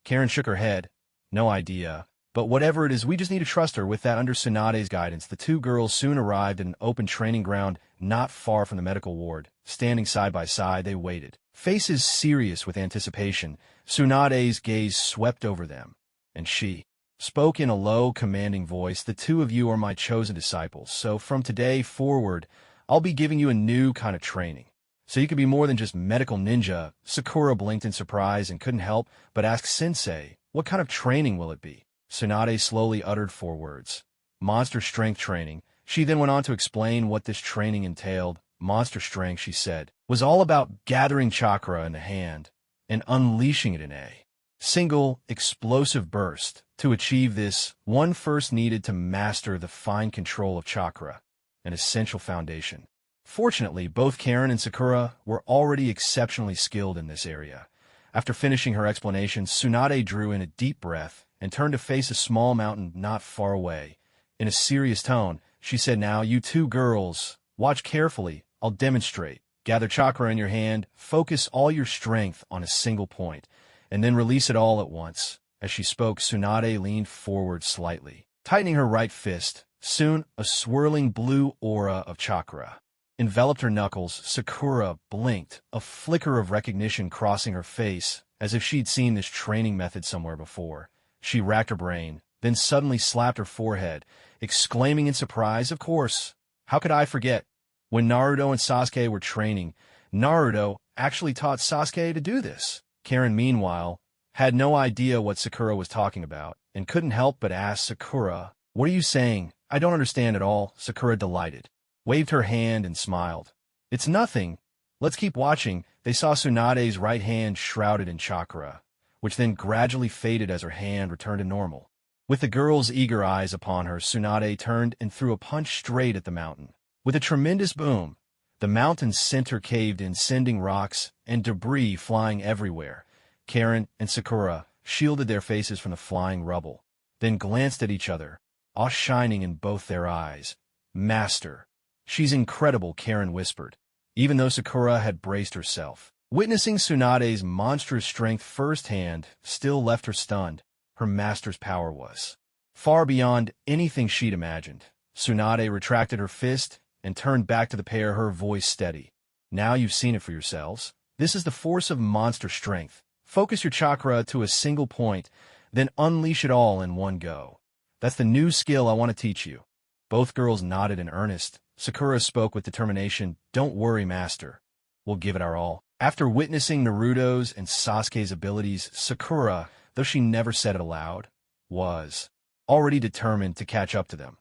Karin shook her head. "No idea. But whatever it is, we just need to trust her." With that, under Tsunade's guidance, the two girls soon arrived at an open training ground not far from the medical ward. Standing side by side, they waited, faces serious with anticipation. Tsunade's gaze swept over them, and she spoke in a low, commanding voice, "The two of you are my chosen disciples, so from today forward, I'll be giving you a new kind of training. So you can be more than just medical ninja." Sakura blinked in surprise and couldn't help but ask, "Sensei, what kind of training will it be?" Tsunade slowly uttered 4 words. "Monster strength training." She then went on to explain what this training entailed. Monster strength, she said, was all about gathering chakra in the hand and unleashing it in a single, explosive burst. To achieve this, one first needed to master the fine control of chakra, an essential foundation. Fortunately, both Karin and Sakura were already exceptionally skilled in this area. After finishing her explanation, Tsunade drew in a deep breath and turned to face a small mountain not far away. In a serious tone, she said, "Now, you two girls, watch carefully. I'll demonstrate. Gather chakra in your hand, focus all your strength on a single point, and then release it all at once." As she spoke, Tsunade leaned forward slightly, tightening her right fist. Soon, a swirling blue aura of chakra enveloped her knuckles. Sakura blinked, a flicker of recognition crossing her face, as if she'd seen this training method somewhere before. She racked her brain, then suddenly slapped her forehead, exclaiming in surprise, "Of course! How could I forget? When Naruto and Sasuke were training, Naruto actually taught Sasuke to do this." Karin, meanwhile, had no idea what Sakura was talking about, and couldn't help but ask, "Sakura, what are you saying? I don't understand at all." Sakura, delighted, waved her hand and smiled. "It's nothing. Let's keep watching." They saw Tsunade's right hand shrouded in chakra, which then gradually faded as her hand returned to normal. With the girl's eager eyes upon her, Tsunade turned and threw a punch straight at the mountain. With a tremendous boom, the mountain's center caved in, sending rocks and debris flying everywhere. Karin and Sakura shielded their faces from the flying rubble, then glanced at each other, awe shining in both their eyes. "Master, she's incredible," Karin whispered, even though Sakura had braced herself. Witnessing Tsunade's monstrous strength firsthand still left her stunned. Her master's power was far beyond anything she'd imagined. Tsunade retracted her fist and turned back to the pair, her voice steady. "Now you've seen it for yourselves. This is the force of monster strength. Focus your chakra to a single point, then unleash it all in one go. That's the new skill I want to teach you." Both girls nodded in earnest. Sakura spoke with determination, "Don't worry, master. We'll give it our all." After witnessing Naruto's and Sasuke's abilities, Sakura, though she never said it aloud, was already determined to catch up to them.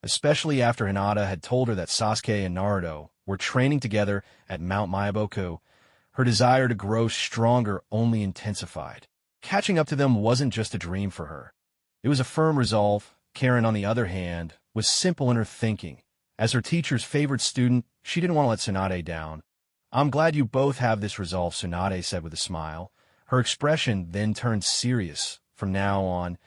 Especially after Hinata had told her that Sasuke and Naruto were training together at Mount Myaboku, her desire to grow stronger only intensified. Catching up to them wasn't just a dream for her. It was a firm resolve. Karin, on the other hand, was simple in her thinking. As her teacher's favorite student, she didn't want to let Tsunade down. "I'm glad you both have this resolve," Tsunade said with a smile. Her expression then turned serious. "From now on,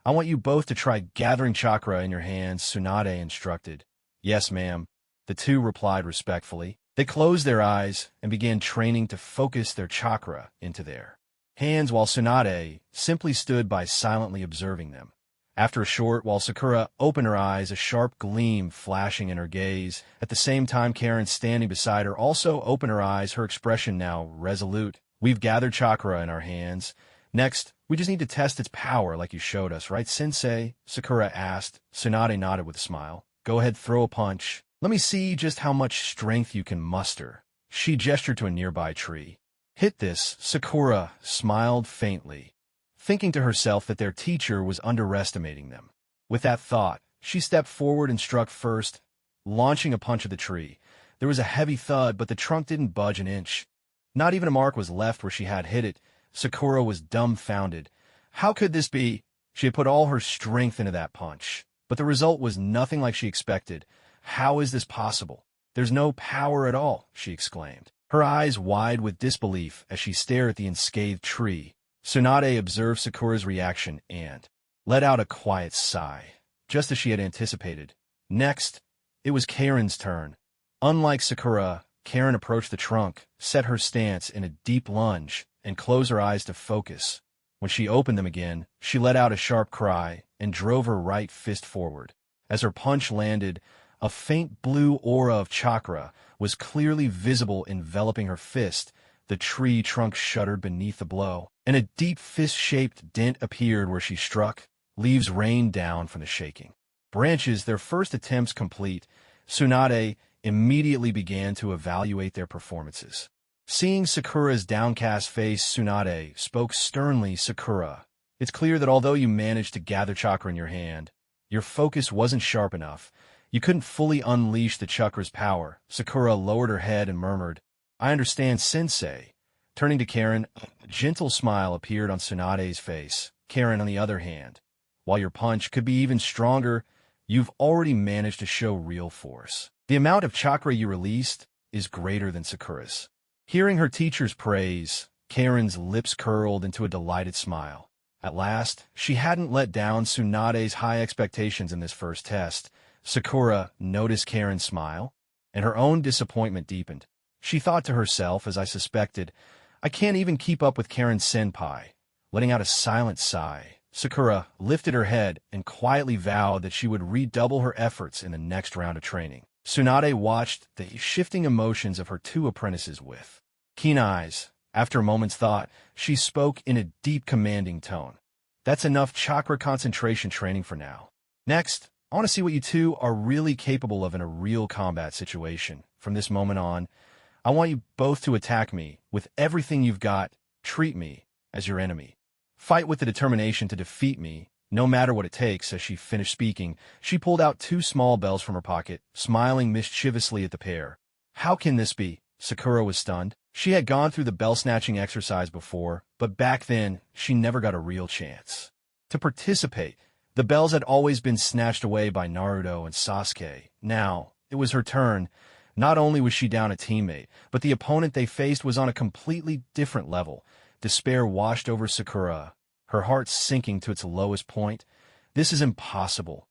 I want you both to try gathering chakra in your hands," Tsunade instructed. "Yes, ma'am," the two replied respectfully. They closed their eyes and began training to focus their chakra into their hands, while Tsunade simply stood by silently observing them. After a short while, Sakura opened her eyes, a sharp gleam flashing in her gaze. At the same time, Karin, standing beside her, also opened her eyes, her expression now resolute. "We've gathered chakra in our hands. Next, we just need to test its power like you showed us, right, Sensei?" Sakura asked. Tsunade nodded with a smile. "Go ahead, throw a punch. Let me see just how much strength you can muster." She gestured to a nearby tree. "Hit this." Sakura smiled faintly, thinking to herself that their teacher was underestimating them. With that thought, she stepped forward and struck first, launching a punch at the tree. There was a heavy thud, but the trunk didn't budge an inch. Not even a mark was left where she had hit it. Sakura was dumbfounded. How could this be? She had put all her strength into that punch, but the result was nothing like she expected. How is this possible? There's no power at all, she exclaimed, her eyes wide with disbelief as she stared at the unscathed tree. Tsunade observed Sakura's reaction and let out a quiet sigh, just as she had anticipated. Next, it was Karin's turn. Unlike Sakura, Karin approached the trunk, set her stance in a deep lunge, and closed her eyes to focus. When she opened them again, she let out a sharp cry and drove her right fist forward. As her punch landed, a faint blue aura of chakra was clearly visible enveloping her fist. The tree trunk shuddered beneath the blow, and a deep fist-shaped dent appeared where she struck. Leaves rained down from the shaking. Branches, their first attempts complete, Tsunade immediately began to evaluate their performances. Seeing Sakura's downcast face, Tsunade spoke sternly. Sakura, it's clear that although you managed to gather chakra in your hand, your focus wasn't sharp enough. You couldn't fully unleash the chakra's power. Sakura lowered her head and murmured, I understand, sensei. Turning to Karin, a gentle smile appeared on Tsunade's face. Karin, on the other hand, while your punch could be even stronger, you've already managed to show real force. The amount of chakra you released is greater than Sakura's. Hearing her teacher's praise, Karin's lips curled into a delighted smile. At last, she hadn't let down Tsunade's high expectations in this first test. Sakura noticed Karin's smile, and her own disappointment deepened. She thought to herself, as I suspected, I can't even keep up with Karin-senpai. Letting out a silent sigh, Sakura lifted her head and quietly vowed that she would redouble her efforts in the next round of training. Tsunade watched the shifting emotions of her two apprentices with keen eyes. After a moment's thought, she spoke in a deep, commanding tone. That's enough chakra concentration training for now. Next, I want to see what you two are really capable of in a real combat situation. From this moment on, I want you both to attack me with everything you've got. Treat me as your enemy. Fight with the determination to defeat me, no matter what it takes. As she finished speaking, she pulled out two small bells from her pocket, smiling mischievously at the pair. How can this be? Sakura was stunned. She had gone through the bell-snatching exercise before, but back then, she never got a real chance to participate. The bells had always been snatched away by Naruto and Sasuke. Now, it was her turn. Not only was she down a teammate, but the opponent they faced was on a completely different level. Despair washed over Sakura, her heart sinking to its lowest point. This is impossible.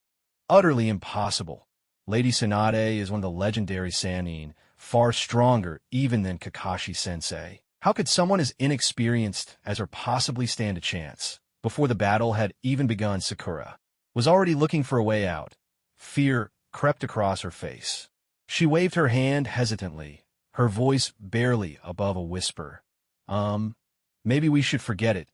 Utterly impossible. Lady Tsunade is one of the legendary Sannin, far stronger even than Kakashi-sensei. How could someone as inexperienced as her possibly stand a chance? Before the battle had even begun, Sakura was already looking for a way out. Fear crept across her face. She waved her hand hesitantly, her voice barely above a whisper. Maybe we should forget it.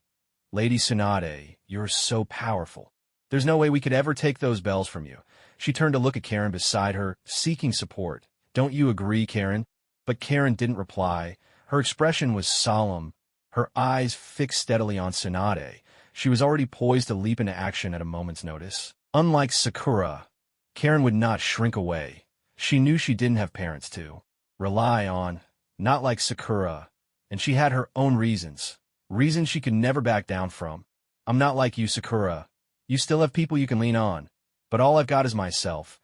Lady Tsunade, you're so powerful. There's no way we could ever take those bells from you. She turned to look at Karin beside her, seeking support. Don't you agree, Karin? But Karin didn't reply. Her expression was solemn, her eyes fixed steadily on Tsunade. She was already poised to leap into action at a moment's notice. Unlike Sakura, Karin would not shrink away. She knew she didn't have parents to rely on, not like Sakura, and she had her own reasons she could never back down from. I'm not like you, Sakura. You still have people you can lean on, but all I've got is myself.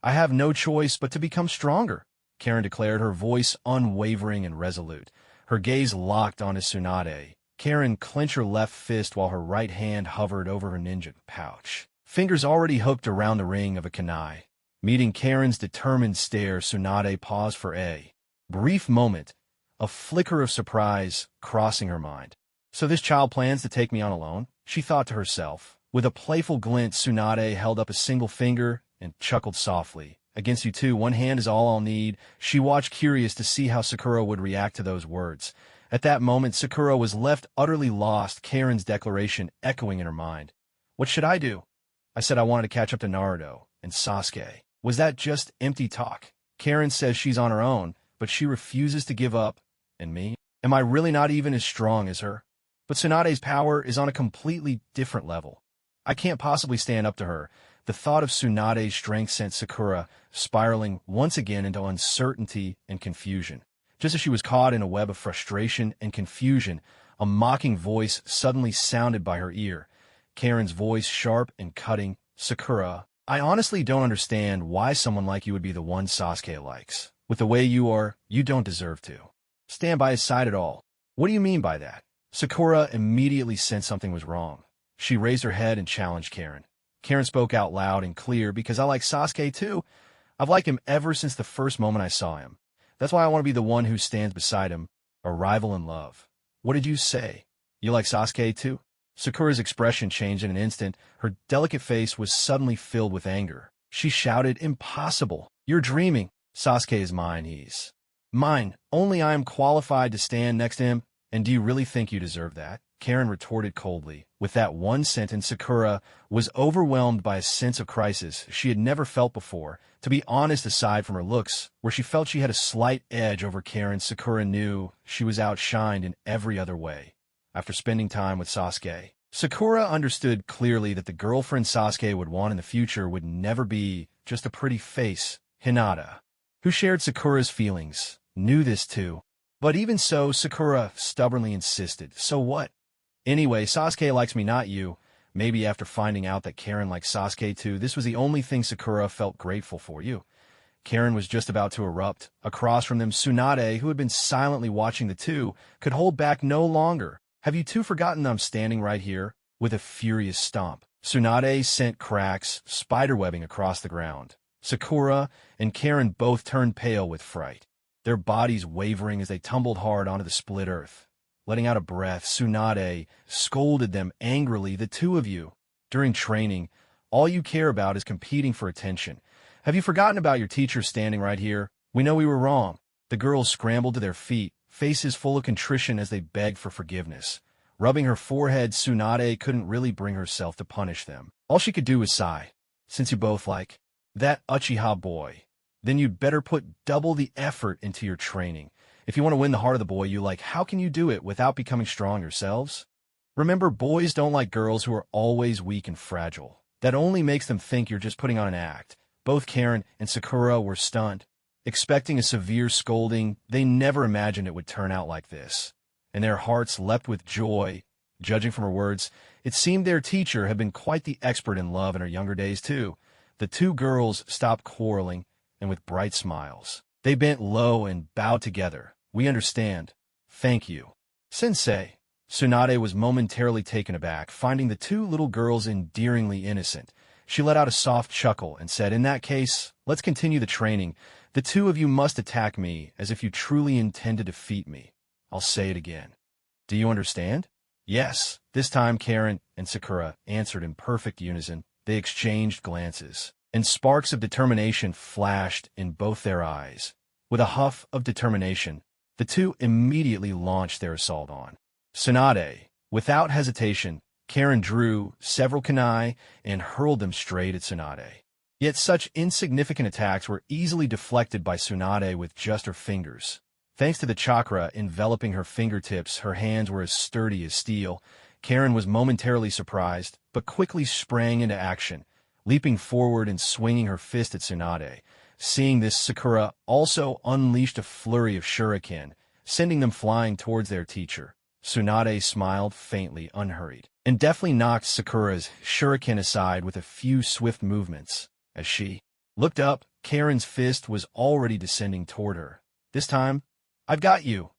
I have no choice but to become stronger, Karin declared, her voice unwavering and resolute. Her gaze locked on Tsunade. Karin clenched her left fist while her right hand hovered over her ninja pouch, fingers already hooked around the ring of a kunai. Meeting Karin's determined stare, Tsunade paused for a brief moment, a flicker of surprise crossing her mind. So this child plans to take me on alone? She thought to herself. With a playful glint, Tsunade held up a single finger and chuckled softly. Against you two, one hand is all I'll need. She watched, curious to see how Sakura would react to those words. At that moment, Sakura was left utterly lost, Karin's declaration echoing in her mind. What should I do? I said I wanted to catch up to Naruto and Sasuke. Was that just empty talk? Karin says she's on her own, but she refuses to give up. And me? Am I really not even as strong as her? But Tsunade's power is on a completely different level. I can't possibly stand up to her, The thought of Tsunade's strength sent Sakura spiraling once again into uncertainty and confusion. Just as she was caught in a web of frustration and confusion, a mocking voice suddenly sounded by her ear. Karin's voice, sharp and cutting. "Sakura, I honestly don't understand why someone like you would be the one Sasuke likes. With the way you are, you don't deserve to stand by his side at all." "What do you mean by that?" Sakura immediately sensed something was wrong. She raised her head and challenged Karin. Karin spoke out loud and clear, "Because I like Sasuke too. I've liked him ever since the first moment I saw him. That's why I want to be the one who stands beside him, a rival in love." "What did you say? You like Sasuke too?" Sakura's expression changed in an instant. Her delicate face was suddenly filled with anger. She shouted, "Impossible! You're dreaming. Sasuke is mine. He's mine. Only I am qualified to stand next to him. And do you really think you deserve that?" Karin retorted coldly. With that one sentence, Sakura was overwhelmed by a sense of crisis she had never felt before. To be honest, aside from her looks, where she felt she had a slight edge over Karin, Sakura knew she was outshined in every other way. After spending time with Sasuke, Sakura understood clearly that the girlfriend Sasuke would want in the future would never be just a pretty face. Hinata, who shared Sakura's feelings, knew this too. But even so, Sakura stubbornly insisted. "So what? Anyway, Sasuke likes me, not you." Maybe after finding out that Karin liked Sasuke too, this was the only thing Sakura felt grateful for. Karin was just about to erupt. Across from them, Tsunade, who had been silently watching the two, could hold back no longer. "Have you two forgotten I'm standing right here?" With a furious stomp, Tsunade sent cracks, spiderwebbing across the ground. Sakura and Karin both turned pale with fright, their bodies wavering as they tumbled hard onto the split earth. Letting out a breath, Tsunade scolded them angrily. "The two of you, during training, all you care about is competing for attention. Have you forgotten about your teacher standing right here? We know we were wrong." The girls scrambled to their feet, faces full of contrition as they begged for forgiveness. Rubbing her forehead, Tsunade couldn't really bring herself to punish them. All she could do was sigh. "Since you both like that Uchiha boy, then you'd better put double the effort into your training. If you want to win the heart of the boy you like, how can you do it without becoming strong yourselves? Remember, boys don't like girls who are always weak and fragile. That only makes them think you're just putting on an act." Both Karin and Sakura were stunned. Expecting a severe scolding, they never imagined it would turn out like this. And their hearts leapt with joy. Judging from her words, it seemed their teacher had been quite the expert in love in her younger days too. The two girls stopped quarreling, and with bright smiles, they bent low and bowed together. "We understand. Thank you, Sensei." Tsunade was momentarily taken aback, finding the two little girls endearingly innocent. She let out a soft chuckle and said, "In that case, let's continue the training. The two of you must attack me as if you truly intend to defeat me. I'll say it again. Do you understand?" "Yes." This time Karin and Sakura answered in perfect unison. They exchanged glances, and sparks of determination flashed in both their eyes. With a huff of determination, the two immediately launched their assault on Tsunade. Without hesitation, Karin drew several kunai and hurled them straight at Tsunade. Yet such insignificant attacks were easily deflected by Tsunade with just her fingers. Thanks to the chakra enveloping her fingertips, her hands were as sturdy as steel. Karin was momentarily surprised, but quickly sprang into action, leaping forward and swinging her fist at Tsunade. Seeing this, Sakura also unleashed a flurry of shuriken, sending them flying towards their teacher. Tsunade smiled faintly, unhurried, and deftly knocked Sakura's shuriken aside with a few swift movements. As she looked up, Karin's fist was already descending toward her. "This time, I've got you!"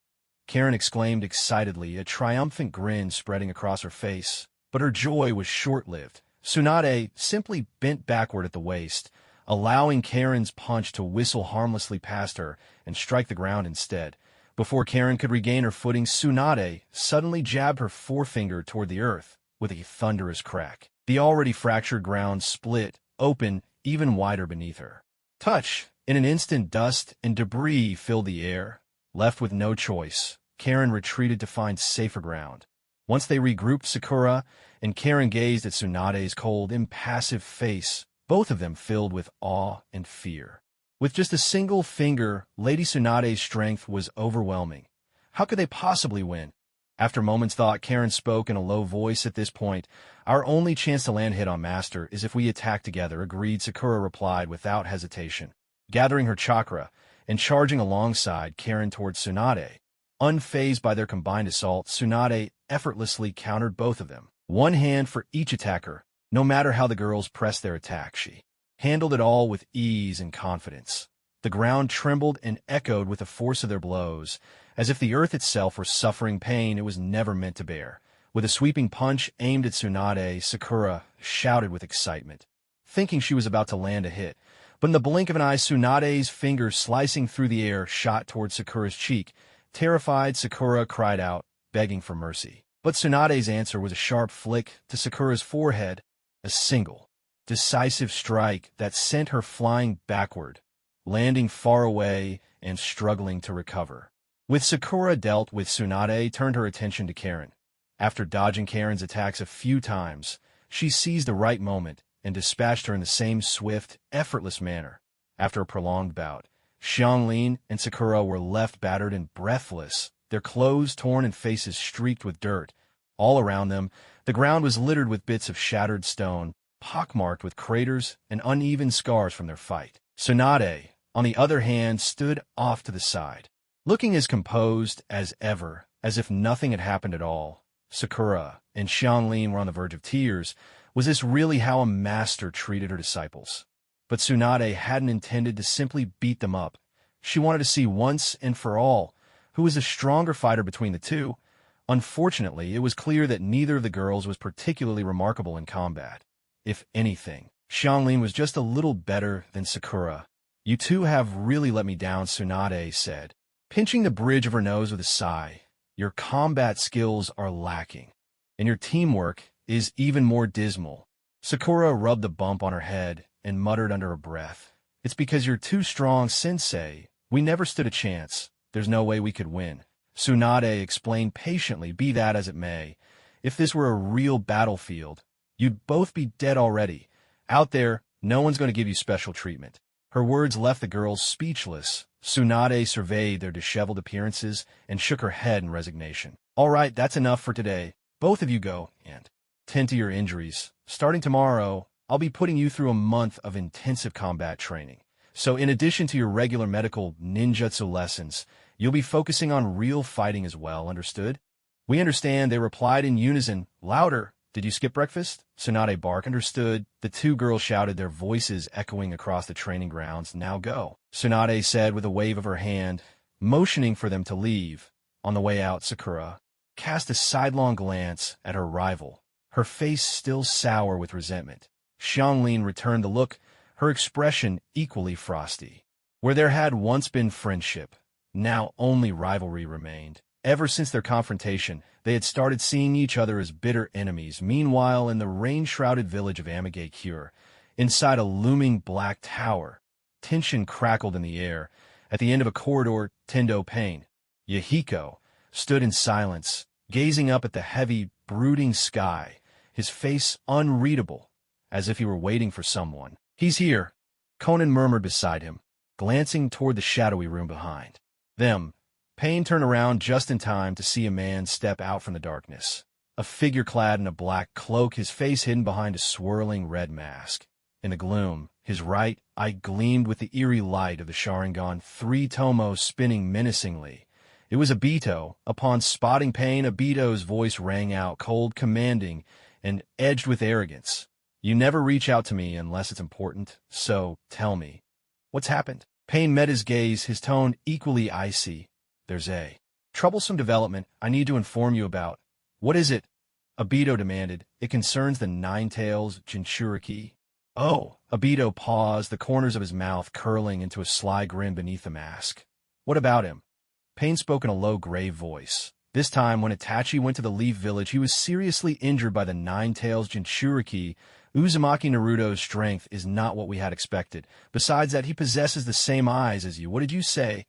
Karin exclaimed excitedly, a triumphant grin spreading across her face. But her joy was short-lived. Tsunade simply bent backward at the waist, allowing Karin's punch to whistle harmlessly past her and strike the ground instead. Before Karin could regain her footing, Tsunade suddenly jabbed her forefinger toward the earth with a thunderous crack. The already fractured ground split open even wider beneath her. Touch! In an instant, dust and debris filled the air. Left with no choice, Karin retreated to find safer ground. Once they regrouped, Sakura and Karin gazed at Tsunade's cold, impassive face, both of them filled with awe and fear. With just a single finger, Lady Tsunade's strength was overwhelming. How could they possibly win? After moments thought, Karin spoke in a low voice. At this point, our only chance to land hit on Master is if we attack together, agreed. Sakura replied without hesitation, gathering her chakra and charging alongside Karin towards Tsunade. Unfazed by their combined assault, Tsunade effortlessly countered both of them. One hand for each attacker. No matter how the girls pressed their attack, she handled it all with ease and confidence. The ground trembled and echoed with the force of their blows, as if the earth itself were suffering pain it was never meant to bear. With a sweeping punch aimed at Tsunade, Sakura shouted with excitement, thinking she was about to land a hit. But in the blink of an eye, Tsunade's fingers slicing through the air shot towards Sakura's cheek. Terrified, Sakura cried out, begging for mercy. But Tsunade's answer was a sharp flick to Sakura's forehead, a single, decisive strike that sent her flying backward, landing far away and struggling to recover. With Sakura dealt with, Tsunade turned her attention to Karin. After dodging Karin's attacks a few times, she seized the right moment and dispatched her in the same swift, effortless manner. After a prolonged bout, Xianglin and Sakura were left battered and breathless, their clothes torn and faces streaked with dirt. All around them, the ground was littered with bits of shattered stone, pockmarked with craters and uneven scars from their fight. Tsunade, on the other hand, stood off to the side, looking as composed as ever, as if nothing had happened at all. Sakura and Xianglin were on the verge of tears. Was this really how a master treated her disciples? But Tsunade hadn't intended to simply beat them up. She wanted to see once and for all who was the stronger fighter between the two. Unfortunately, it was clear that neither of the girls was particularly remarkable in combat. If anything, Xianglin was just a little better than Sakura. You two have really let me down, Tsunade said, pinching the bridge of her nose with a sigh. Your combat skills are lacking, and your teamwork is even more dismal. Sakura rubbed the bump on her head and muttered under her breath, It's because you're too strong, sensei. We never stood a chance. There's no way we could win. Tsunade explained patiently, be that as it may. If this were a real battlefield, you'd both be dead already. Out there, no one's going to give you special treatment. Her words left the girls speechless. Tsunade surveyed their disheveled appearances and shook her head in resignation. All right, that's enough for today. Both of you go and tend to your injuries. Starting tomorrow, I'll be putting you through a month of intensive combat training. So in addition to your regular medical ninjutsu lessons, you'll be focusing on real fighting as well, understood? We understand, they replied in unison. Louder. Did you skip breakfast? Tsunade barked. Understood. The two girls shouted, their voices echoing across the training grounds. Now go, Tsunade said with a wave of her hand, motioning for them to leave. On the way out, Sakura cast a sidelong glance at her rival, her face still sour with resentment. Xianglin returned the look, her expression equally frosty. Where there had once been friendship, now only rivalry remained. Ever since their confrontation, they had started seeing each other as bitter enemies. Meanwhile, in the rain-shrouded village of Mangekyō, inside a looming black tower, tension crackled in the air. At the end of a corridor, Tendo Pain, Yahiko, stood in silence, gazing up at the heavy, brooding sky, his face unreadable, as if he were waiting for someone. He's here, Conan murmured beside him, glancing toward the shadowy room behind them. Pain turned around just in time to see a man step out from the darkness, a figure clad in a black cloak, his face hidden behind a swirling red mask. In the gloom, his right eye gleamed with the eerie light of the Sharingan, three tomos spinning menacingly. It was Obito. Upon spotting Pain, Obito's voice rang out, cold, commanding, and edged with arrogance. You never reach out to me unless it's important, so tell me, what's happened? Pain met his gaze, his tone equally icy. There's a troublesome development I need to inform you about. What is it? Obito demanded. It concerns the Nine-Tails Jinchuriki. Oh, Obito paused, the corners of his mouth curling into a sly grin beneath the mask. What about him? Pain spoke in a low, grave voice. This time, when Itachi went to the Leaf Village, he was seriously injured by the Nine-Tails Jinchuriki. Uzumaki Naruto's strength is not what we had expected. Besides that, he possesses the same eyes as you. What did you say?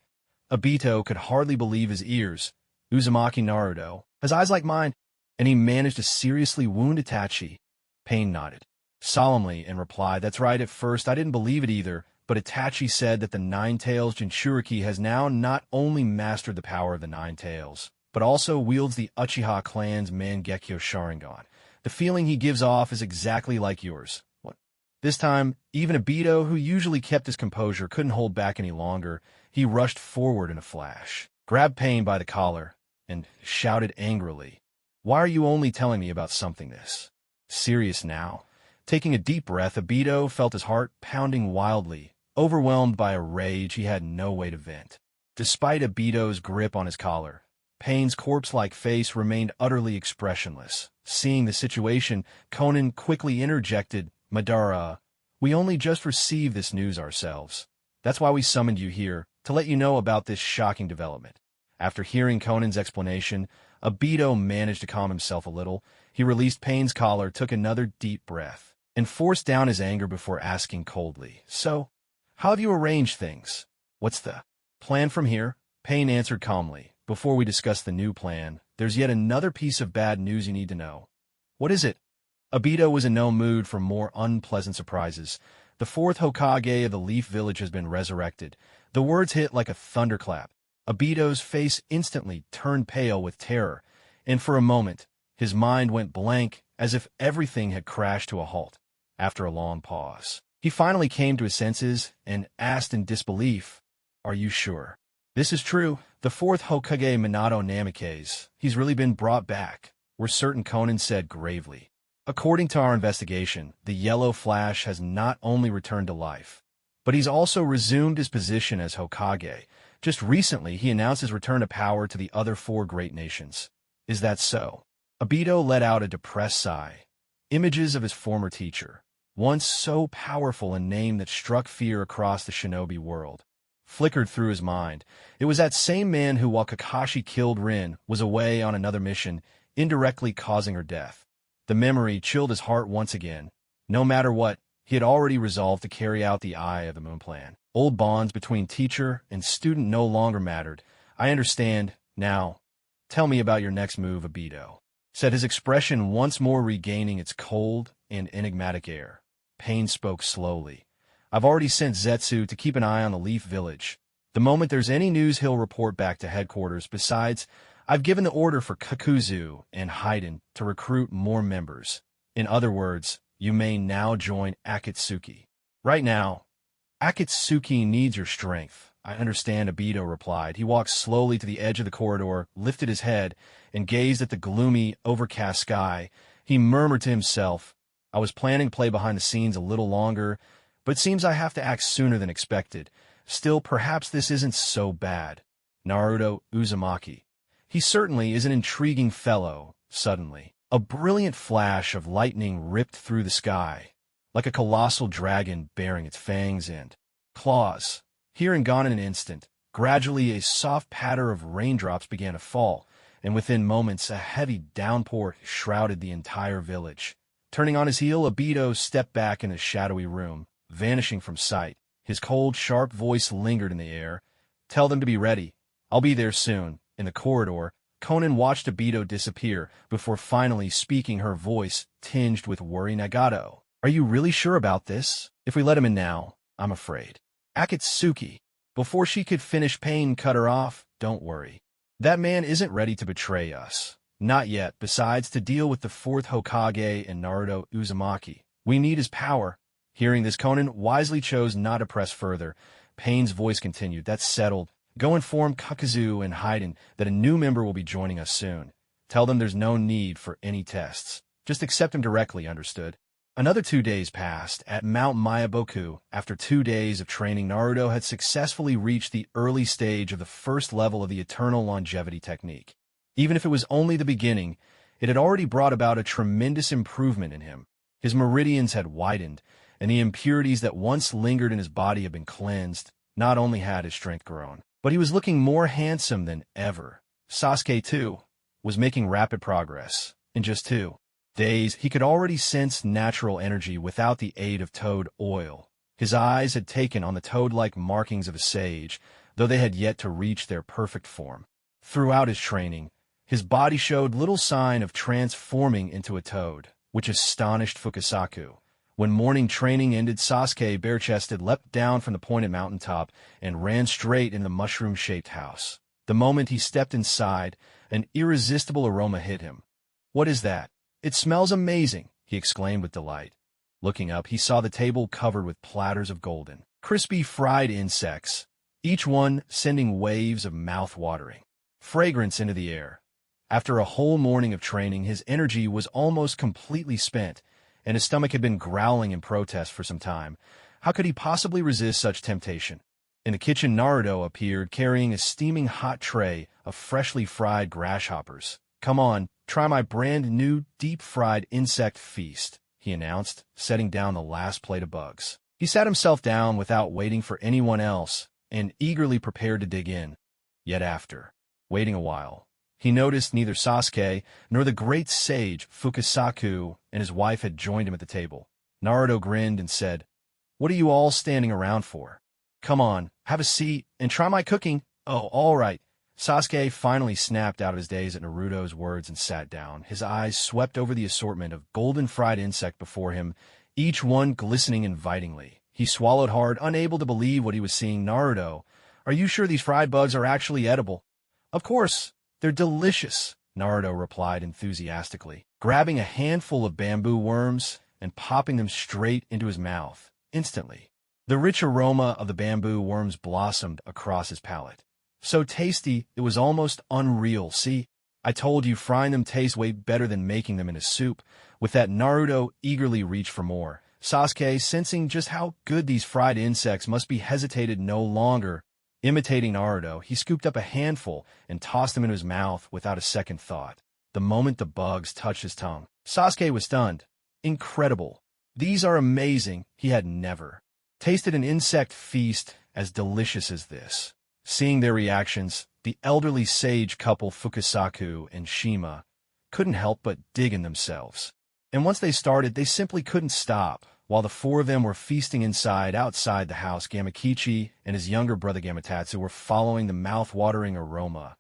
Obito could hardly believe his ears. Uzumaki Naruto has eyes like mine, and he managed to seriously wound Itachi. Pain nodded solemnly and replied, that's right, at first I didn't believe it either, but Itachi said that the Nine-Tails Jinchuriki has now not only mastered the power of the Nine Tails, but also wields the Uchiha clan's Mangekyō Sharingan. The feeling he gives off is exactly like yours. What? This time, even Obito, who usually kept his composure, couldn't hold back any longer. He rushed forward in a flash, grabbed Pain by the collar, and shouted angrily, "Why are you only telling me about something this serious now?" Taking a deep breath, Obito felt his heart pounding wildly, overwhelmed by a rage he had no way to vent. Despite Obito's grip on his collar, Pain's corpse-like face remained utterly expressionless. Seeing the situation, Conan quickly interjected, "Madara, we only just received this news ourselves. That's why we summoned you here, to let you know about this shocking development." After hearing Conan's explanation, Obito managed to calm himself a little. He released Pain's collar, took another deep breath, and forced down his anger before asking coldly, "So, how have you arranged things? What's the plan from here?" Pain answered calmly, "Before we discuss the new plan, there's yet another piece of bad news you need to know." "What is it?" Obito was in no mood for more unpleasant surprises. "The fourth Hokage of the Leaf Village has been resurrected." The words hit like a thunderclap. Obito's face instantly turned pale with terror, and for a moment, his mind went blank as if everything had crashed to a halt. After a long pause, he finally came to his senses and asked in disbelief, "Are you sure this is true? The fourth Hokage Minato Namikaze, he's really been brought back?" "We're certain," Conan said gravely. "According to our investigation, the Yellow Flash has not only returned to life, but he's also resumed his position as Hokage. Just recently, he announced his return to power to the other four great nations." "Is that so?" Obito let out a depressed sigh. Images of his former teacher, once so powerful a name that struck fear across the shinobi world, flickered through his mind. It was that same man who, while Kakashi killed Rin, was away on another mission, indirectly causing her death. The memory chilled his heart once again. No matter what, he had already resolved to carry out the Eye of the Moon plan. Old bonds between teacher and student no longer mattered. "I understand. Now, tell me about your next move," Obito said, his expression once more regaining its cold and enigmatic air. Pain spoke slowly. "I've already sent Zetsu to keep an eye on the Leaf Village. The moment there's any news, he'll report back to headquarters. Besides, I've given the order for Kakuzu and Haiden to recruit more members. In other words, you may now join Akatsuki. Right now, Akatsuki needs your strength." "I understand," Obito replied. He walked slowly to the edge of the corridor, lifted his head, and gazed at the gloomy, overcast sky. He murmured to himself, "I was planning to play behind the scenes a little longer, but it seems I have to act sooner than expected. Still, perhaps this isn't so bad. Naruto Uzumaki. He certainly is an intriguing fellow." Suddenly, a brilliant flash of lightning ripped through the sky, like a colossal dragon bearing its fangs and claws. Here and gone in an instant, gradually a soft patter of raindrops began to fall, and within moments a heavy downpour shrouded the entire village. Turning on his heel, Obito stepped back in the shadowy room, vanishing from sight. His cold, sharp voice lingered in the air. "Tell them to be ready. I'll be there soon." In the corridor, Conan watched Obito disappear before finally speaking, her voice tinged with worry. "Nagato, are you really sure about this? If we let him in now, I'm afraid." Akatsuki. Before she could finish, Pain cut her off. "Don't worry. That man isn't ready to betray us. Not yet. Besides, to deal with the fourth Hokage and Naruto Uzumaki, we need his power." Hearing this, Conan wisely chose not to press further. Pain's voice continued, "That's settled. Go inform Kakuzu and Haiden that a new member will be joining us soon. Tell them there's no need for any tests. Just accept him directly, understood?" Another 2 days passed. At Mount Myaboku, after 2 days of training, Naruto had successfully reached the early stage of the first level of the Eternal Longevity technique. Even if it was only the beginning, it had already brought about a tremendous improvement in him. His meridians had widened, and the impurities that once lingered in his body had been cleansed. Not only had his strength grown, but he was looking more handsome than ever. Sasuke, too, was making rapid progress. In just 2 days, he could already sense natural energy without the aid of toad oil. His eyes had taken on the toad-like markings of a sage, though they had yet to reach their perfect form. Throughout his training, his body showed little sign of transforming into a toad, which astonished Fukasaku. When morning training ended, Sasuke, bare-chested, leapt down from the pointed mountaintop and ran straight into the mushroom-shaped house. The moment he stepped inside, an irresistible aroma hit him. "What is that? It smells amazing," he exclaimed with delight. Looking up, he saw the table covered with platters of golden, crispy fried insects, each one sending waves of mouth-watering fragrance into the air. After a whole morning of training, his energy was almost completely spent, and his stomach had been growling in protest for some time. How could he possibly resist such temptation? In the kitchen, Naruto appeared, carrying a steaming hot tray of freshly fried grasshoppers. "Come on, try my brand-new deep-fried insect feast," he announced, setting down the last plate of bugs. He sat himself down without waiting for anyone else, and eagerly prepared to dig in. Yet after waiting a while, he noticed neither Sasuke nor the great sage Fukasaku and his wife had joined him at the table. Naruto grinned and said, "What are you all standing around for? Come on, have a seat, and try my cooking." "Oh, all right." Sasuke finally snapped out of his daze at Naruto's words and sat down. His eyes swept over the assortment of golden fried insect before him, each one glistening invitingly. He swallowed hard, unable to believe what he was seeing. "Naruto, are you sure these fried bugs are actually edible?" "Of course, they're delicious," Naruto replied enthusiastically, grabbing a handful of bamboo worms and popping them straight into his mouth. Instantly, the rich aroma of the bamboo worms blossomed across his palate. So tasty, it was almost unreal. "See, I told you, frying them tastes way better than making them in a soup." With that, Naruto eagerly reached for more. Sasuke, sensing just how good these fried insects must be, hesitated no longer. Imitating Naruto, he scooped up a handful and tossed them into his mouth without a second thought. The moment the bugs touched his tongue, Sasuke was stunned. Incredible. These are amazing. He had never tasted an insect feast as delicious as this. Seeing their reactions, the elderly sage couple Fukasaku and Shima couldn't help but dig in themselves. And once they started, they simply couldn't stop. While the four of them were feasting outside the house, Gamakichi and his younger brother Gamatatsu were following the mouth-watering aroma.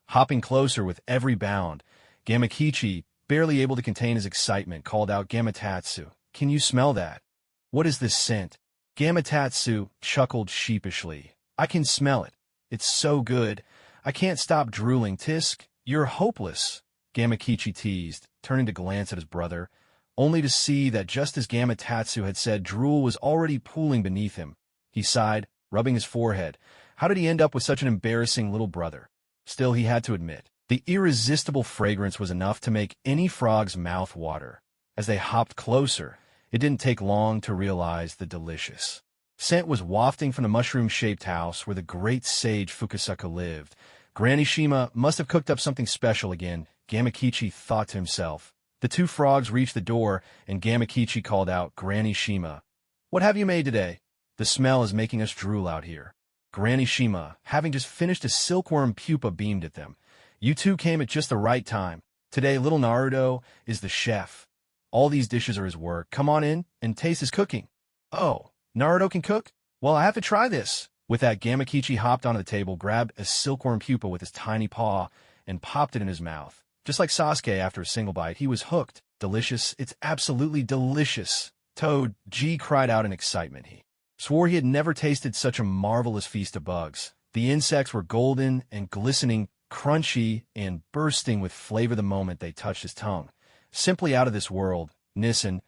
Hopping closer with every bound, Gamakichi, barely able to contain his excitement, called out, "Gamatatsu, can you smell that? What is this scent?" Gamatatsu chuckled sheepishly. "I can smell it. It's so good. I can't stop drooling." "Tisk, you're hopeless," Gamakichi teased, turning to glance at his brother, only to see that just as Gamatatsu had said, drool was already pooling beneath him. He sighed, rubbing his forehead. How did he end up with such an embarrassing little brother? Still, he had to admit, the irresistible fragrance was enough to make any frog's mouth water. As they hopped closer, it didn't take long to realize the delicious scent was wafting from the mushroom-shaped house where the great sage Fukasaku lived. Granny Shima must have cooked up something special again, Gamakichi thought to himself. The two frogs reached the door, and Gamakichi called out, "Granny Shima, what have you made today? The smell is making us drool out here." Granny Shima, having just finished a silkworm pupa, beamed at them. "You two came at just the right time. Today, little Naruto is the chef. All these dishes are his work. Come on in and taste his cooking." "Oh, Naruto can cook? Well, I have to try this." With that, Gamakichi hopped onto the table, grabbed a silkworm pupa with his tiny paw, and popped it in his mouth. Just like Sasuke after a single bite, he was hooked. "Delicious. It's absolutely delicious." Toad G cried out in excitement. He swore he had never tasted such a marvelous feast of bugs. The insects were golden and glistening, crunchy, and bursting with flavor the moment they touched his tongue. Simply out of this world. "Nissen,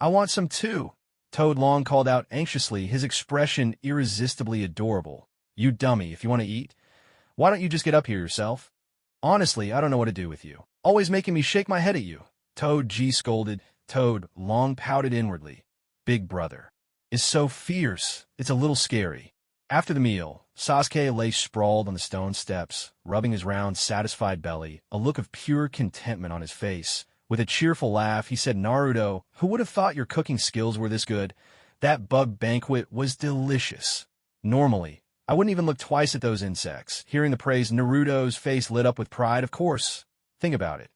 I want some too," Toad Long called out anxiously, his expression irresistibly adorable. "You dummy, if you want to eat, why don't you just get up here yourself? Honestly, I don't know what to do with you. Always making me shake my head at you." Toad G scolded. Toad Long pouted inwardly. "Big brother is so fierce, it's a little scary." After the meal, Sasuke lay sprawled on the stone steps, rubbing his round, satisfied belly, a look of pure contentment on his face. With a cheerful laugh, he said, "Naruto, who would have thought your cooking skills were this good? That bug banquet was delicious. Normally, I wouldn't even look twice at those insects." Hearing the praise, Naruto's face lit up with pride. "Of course. Think about it.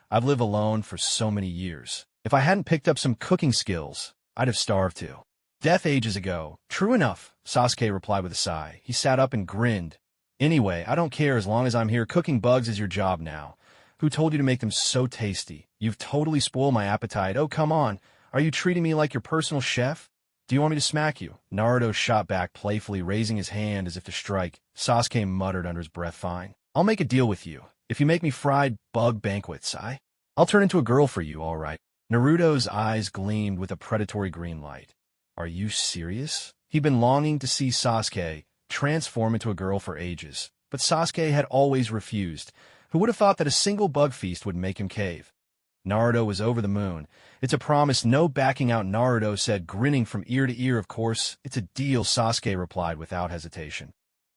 I've lived alone for so many years. If I hadn't picked up some cooking skills, I'd have starved to death ages ago." "True enough," Sasuke replied with a sigh. He sat up and grinned. "Anyway, I don't care as long as I'm here. Cooking bugs is your job now. Who told you to make them so tasty? You've totally spoiled my appetite." "Oh, come on. Are you treating me like your personal chef? Do you want me to smack you?" Naruto shot back playfully, raising his hand as if to strike. Sasuke muttered under his breath, "Fine. I'll make a deal with you. If you make me fried bug banquets, I'll turn into a girl for you, all right. Naruto's eyes gleamed with a predatory green light. Are you serious? He'd been longing to see Sasuke transform into a girl for ages, but Sasuke had always refused. Who would have thought that a single bug feast would make him cave? Naruto was over the moon. It's a promise, no backing out, Naruto said, grinning from ear to ear. Of course, it's a deal, Sasuke replied without hesitation.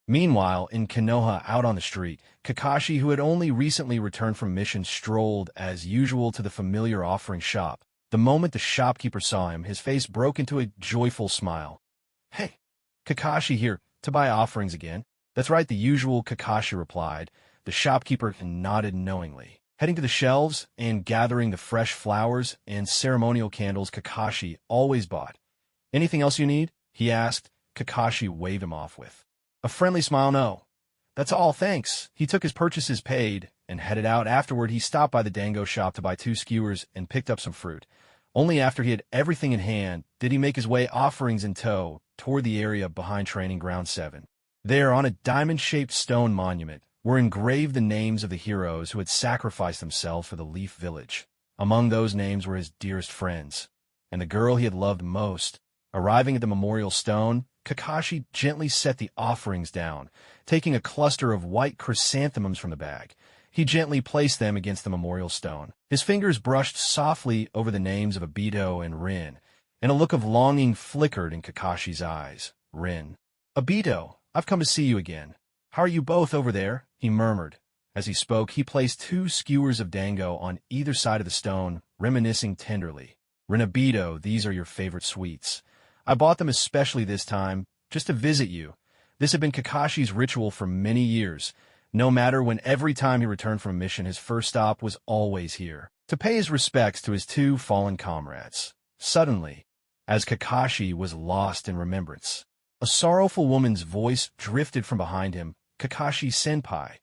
Meanwhile, in Konoha, out on the street, Kakashi, who had only recently returned from mission, strolled as usual to the familiar offering shop. The moment the shopkeeper saw him, his face broke into a joyful smile. Hey, Kakashi here, to buy offerings again? That's right, the usual, Kakashi replied. The shopkeeper nodded knowingly. Heading to the shelves and gathering the fresh flowers and ceremonial candles Kakashi always bought. Anything else you need? He asked. Kakashi waved him off with a friendly smile. No. That's all, thanks. He took his purchases paid and headed out. Afterward, he stopped by the dango shop to buy 2 skewers and picked up some fruit. Only after he had everything in hand did he make his way, offerings in tow, toward the area behind Training Ground 7. There, on a diamond-shaped stone monument, were engraved the names of the heroes who had sacrificed themselves for the Leaf Village. Among those names were his dearest friends, and the girl he had loved most. Arriving at the memorial stone, Kakashi gently set the offerings down. Taking a cluster of white chrysanthemums from the bag, he gently placed them against the memorial stone. His fingers brushed softly over the names of Obito and Rin, and a look of longing flickered in Kakashi's eyes. Rin. Obito, I've come to see you again. How are you both over there? He murmured. As he spoke, he placed 2 skewers of dango on either side of the stone, reminiscing tenderly. Rin, Obito, these are your favorite sweets. I bought them especially this time, just to visit you. This had been Kakashi's ritual for many years. No matter when, every time he returned from a mission, his first stop was always here, to pay his respects to his 2 fallen comrades. Suddenly, as Kakashi was lost in remembrance, a sorrowful woman's voice drifted from behind him. Kakashi-senpai,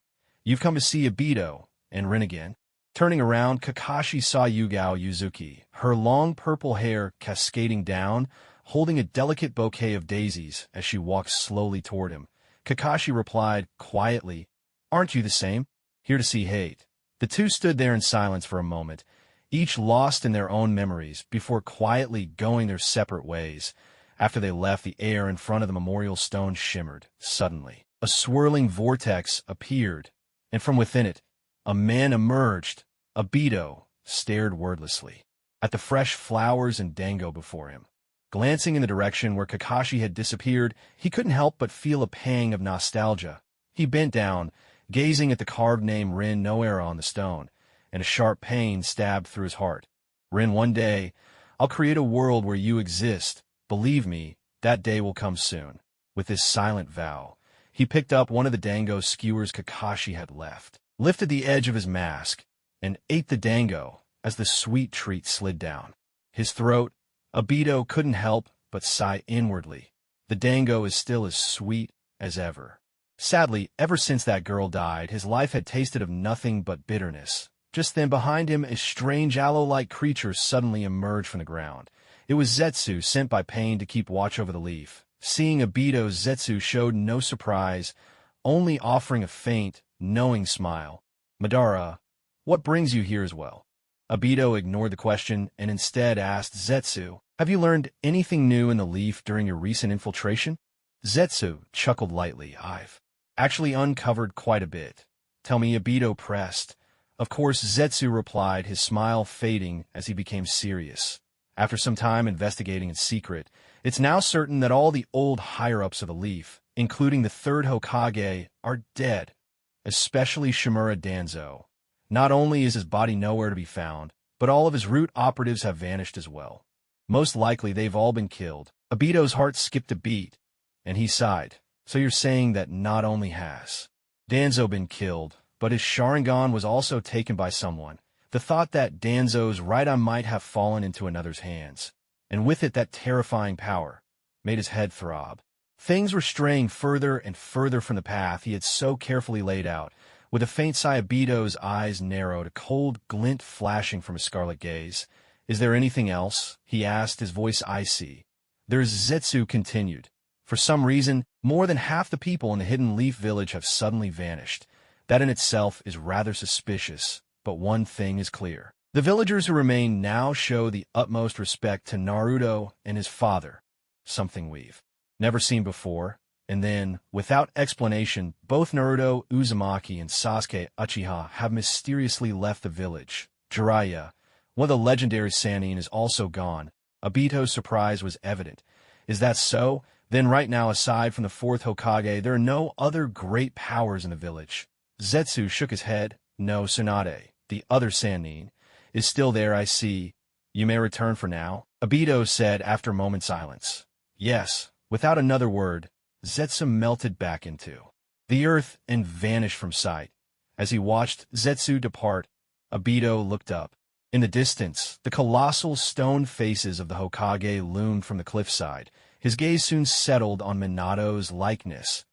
you've come to see Obito and Rin again. Turning around, Kakashi saw Yugao Yuzuki, her long purple hair cascading down, holding a delicate bouquet of daisies as she walked slowly toward him. Kakashi replied quietly, Aren't you the same? Here to see hate. The 2 stood there in silence for a moment, each lost in their own memories, before quietly going their separate ways. After they left, the air in front of the memorial stone shimmered. Suddenly, a swirling vortex appeared, and from within it, a man emerged. Obito stared wordlessly at the fresh flowers and dango before him. Glancing in the direction where Kakashi had disappeared, he couldn't help but feel a pang of nostalgia. He bent down, gazing at the carved name Rin no Era on the stone, and a sharp pain stabbed through his heart. Rin, one day, I'll create a world where you exist. Believe me, that day will come soon. With this silent vow, he picked up one of the dango skewers Kakashi had left, lifted the edge of his mask, and ate the dango as the sweet treat slid down his throat. Obito couldn't help but sigh inwardly. The dango is still as sweet as ever. Sadly, ever since that girl died, his life had tasted of nothing but bitterness. Just then, behind him, a strange aloe-like creature suddenly emerged from the ground. It was Zetsu, sent by Pain to keep watch over the leaf. Seeing Obito, Zetsu showed no surprise, only offering a faint, knowing smile. Madara, what brings you here as well? Obito ignored the question and instead asked Zetsu, have you learned anything new in the leaf during your recent infiltration? Zetsu chuckled lightly. I've actually uncovered quite a bit. Tell me, Obito pressed. Of course, Zetsu replied, his smile fading as he became serious. After some time investigating in secret, it's now certain that all the old higher-ups of the Leaf, including the 3rd Hokage, are dead, especially Shimura Danzo. Not only is his body nowhere to be found, but all of his root operatives have vanished as well. Most likely they've all been killed. Obito's heart skipped a beat, and he sighed. So you're saying that not only has Danzo been killed, but his Sharingan was also taken by someone. The thought that Danzo's right arm might have fallen into another's hands, and with it that terrifying power, made his head throb. Things were straying further and further from the path he had so carefully laid out. With a faint sigh, Obito's eyes narrowed, a cold glint flashing from his scarlet gaze. Is there anything else? He asked, his voice icy. There's Zetsu continued. For some reason, more than half the people in the Hidden Leaf Village have suddenly vanished. That in itself is rather suspicious, but one thing is clear. The villagers who remain now show the utmost respect to Naruto and his father, something we've never seen before. And then, without explanation, both Naruto Uzumaki and Sasuke Uchiha have mysteriously left the village. Jiraiya, one of the legendary Sannin, is also gone. Obito's surprise was evident. Is that so? Then right now, aside from the fourth Hokage, there are no other great powers in the village. Zetsu shook his head. No, Tsunade, the other Sannin, is still there, I see. You may return for now, Obito said after a moment's silence. Yes, without another word, Zetsu melted back into the earth and vanished from sight. As he watched Zetsu depart, Obito looked up. In the distance, the colossal stone faces of the Hokage loomed from the cliffside. His gaze soon settled on Minato's likeness,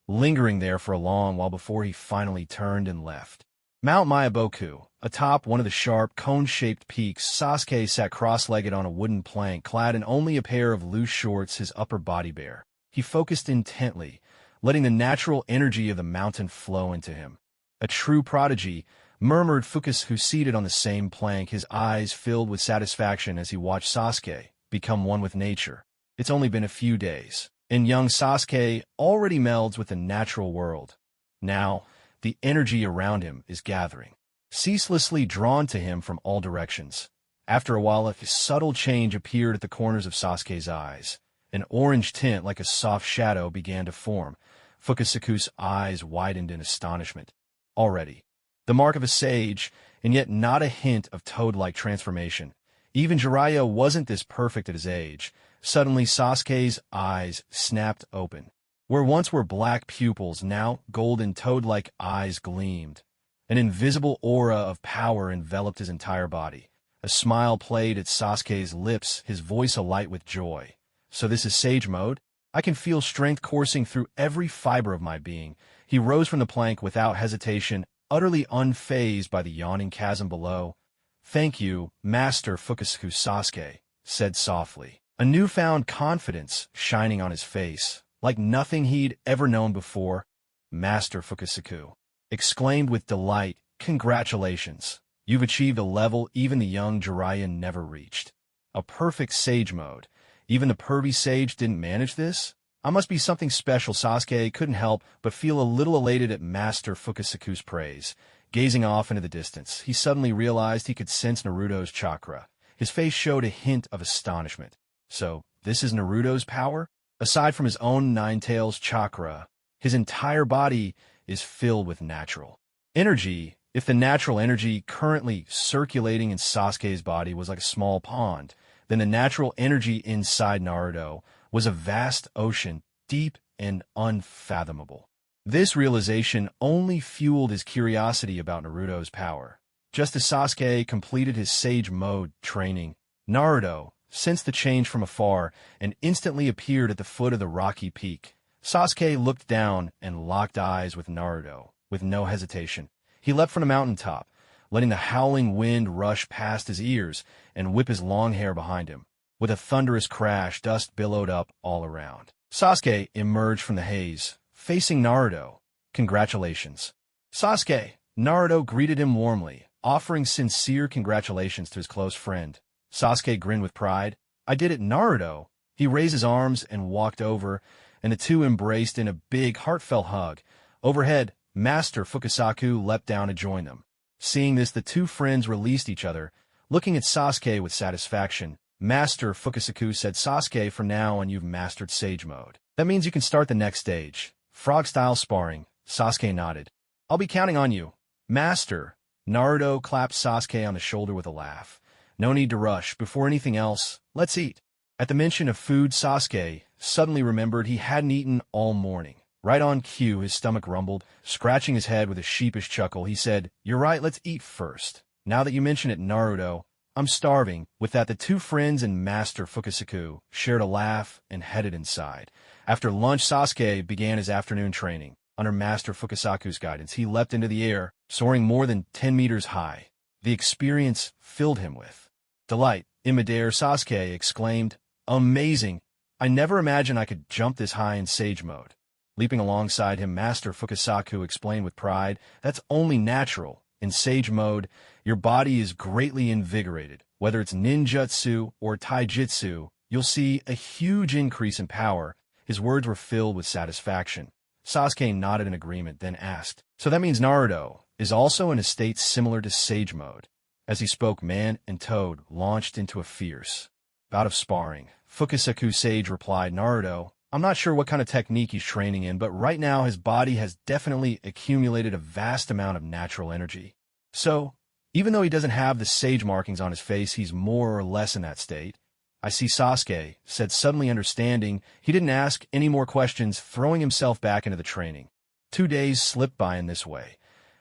lingering there for a long while before he finally turned and left. Mount Myaboku, atop one of the sharp, cone-shaped peaks, Sasuke sat cross-legged on a wooden plank, clad in only a pair of loose shorts, his upper body bare. He focused intently, letting the natural energy of the mountain flow into him. A true prodigy, murmured Fukasu, who seated on the same plank, his eyes filled with satisfaction as he watched Sasuke become one with nature. It's only been a few days, and young Sasuke already melds with the natural world. Now, the energy around him is gathering, ceaselessly drawn to him from all directions. After a while, a subtle change appeared at the corners of Sasuke's eyes. An orange tint like a soft shadow began to form. Fukasaku's eyes widened in astonishment. Already, the mark of a sage, and yet not a hint of toad-like transformation. Even Jiraiya wasn't this perfect at his age. Suddenly, Sasuke's eyes snapped open. Where once were black pupils, now golden toad-like eyes gleamed. An invisible aura of power enveloped his entire body. A smile played at Sasuke's lips, his voice alight with joy. So this is Sage Mode? I can feel strength coursing through every fiber of my being. He rose from the plank without hesitation, utterly unfazed by the yawning chasm below. Thank you, Master Fukasu, Sasuke said softly, a newfound confidence shining on his face, like nothing he'd ever known before. Master Fukasu exclaimed with delight, congratulations. You've achieved a level even the young Jiraiya never reached. A perfect Sage Mode. Even the pervy sage didn't manage this? I must be something special. Sasuke couldn't help but feel a little elated at Master Fukasaku's praise. Gazing off into the distance, he suddenly realized he could sense Naruto's chakra. His face showed a hint of astonishment. So, this is Naruto's power? Aside from his own Nine-Tails chakra, his entire body is filled with natural energy. If the natural energy currently circulating in Sasuke's body was like a small pond, then the natural energy inside Naruto was a vast ocean, deep and unfathomable. This realization only fueled his curiosity about Naruto's power. Just as Sasuke completed his Sage Mode training, Naruto sensed the change from afar and instantly appeared at the foot of the rocky peak. Sasuke looked down and locked eyes with Naruto. With no hesitation, he leapt from the mountaintop, letting the howling wind rush past his ears and whip his long hair behind him. With a thunderous crash, dust billowed up all around. Sasuke emerged from the haze, facing Naruto. Congratulations, Sasuke. Naruto greeted him warmly, offering sincere congratulations to his close friend. Sasuke grinned with pride. I did it, Naruto. He raised his arms and walked over, and the two embraced in a big, heartfelt hug. Overhead, Master Fukasaku leapt down to join them. Seeing this, the two friends released each other, looking at Sasuke with satisfaction. Master Fukasaku said, Sasuke, from now on you've mastered Sage Mode. That means you can start the next stage. Frog-style sparring. Sasuke nodded. I'll be counting on you, Master. Naruto clapped Sasuke on the shoulder with a laugh. No need to rush. Before anything else, let's eat. At the mention of food, Sasuke suddenly remembered he hadn't eaten all morning. Right on cue, his stomach rumbled. Scratching his head with a sheepish chuckle, he said, You're right, let's eat first. Now that you mention it, Naruto, I'm starving. With that, the two friends and Master Fukasaku shared a laugh and headed inside. After lunch, Sasuke began his afternoon training. Under Master Fukasaku's guidance, he leapt into the air, soaring more than 10 meters high. The experience filled him with delight. In midair, Sasuke exclaimed, Amazing! I never imagined I could jump this high in Sage Mode. Leaping alongside him, Master Fukasaku explained with pride, "That's only natural. In Sage mode, your body is greatly invigorated. Whether it's ninjutsu or taijutsu, you'll see a huge increase in power." His words were filled with satisfaction. Sasuke nodded in agreement, then asked, "So that means Naruto is also in a state similar to Sage mode?" As he spoke, Man and Toad launched into a fierce bout of sparring. Fukasaku Sage replied, "Naruto, I'm not sure what kind of technique he's training in, but right now his body has definitely accumulated a vast amount of natural energy. So, even though he doesn't have the Sage markings on his face, he's more or less in that state." "I see," Sasuke said, suddenly understanding. He didn't ask any more questions, throwing himself back into the training. 2 days slipped by in this way.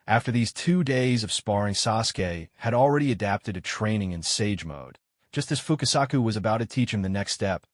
After these 2 days of sparring, Sasuke had already adapted to training in Sage mode, just as Fukasaku was about to teach him the next step,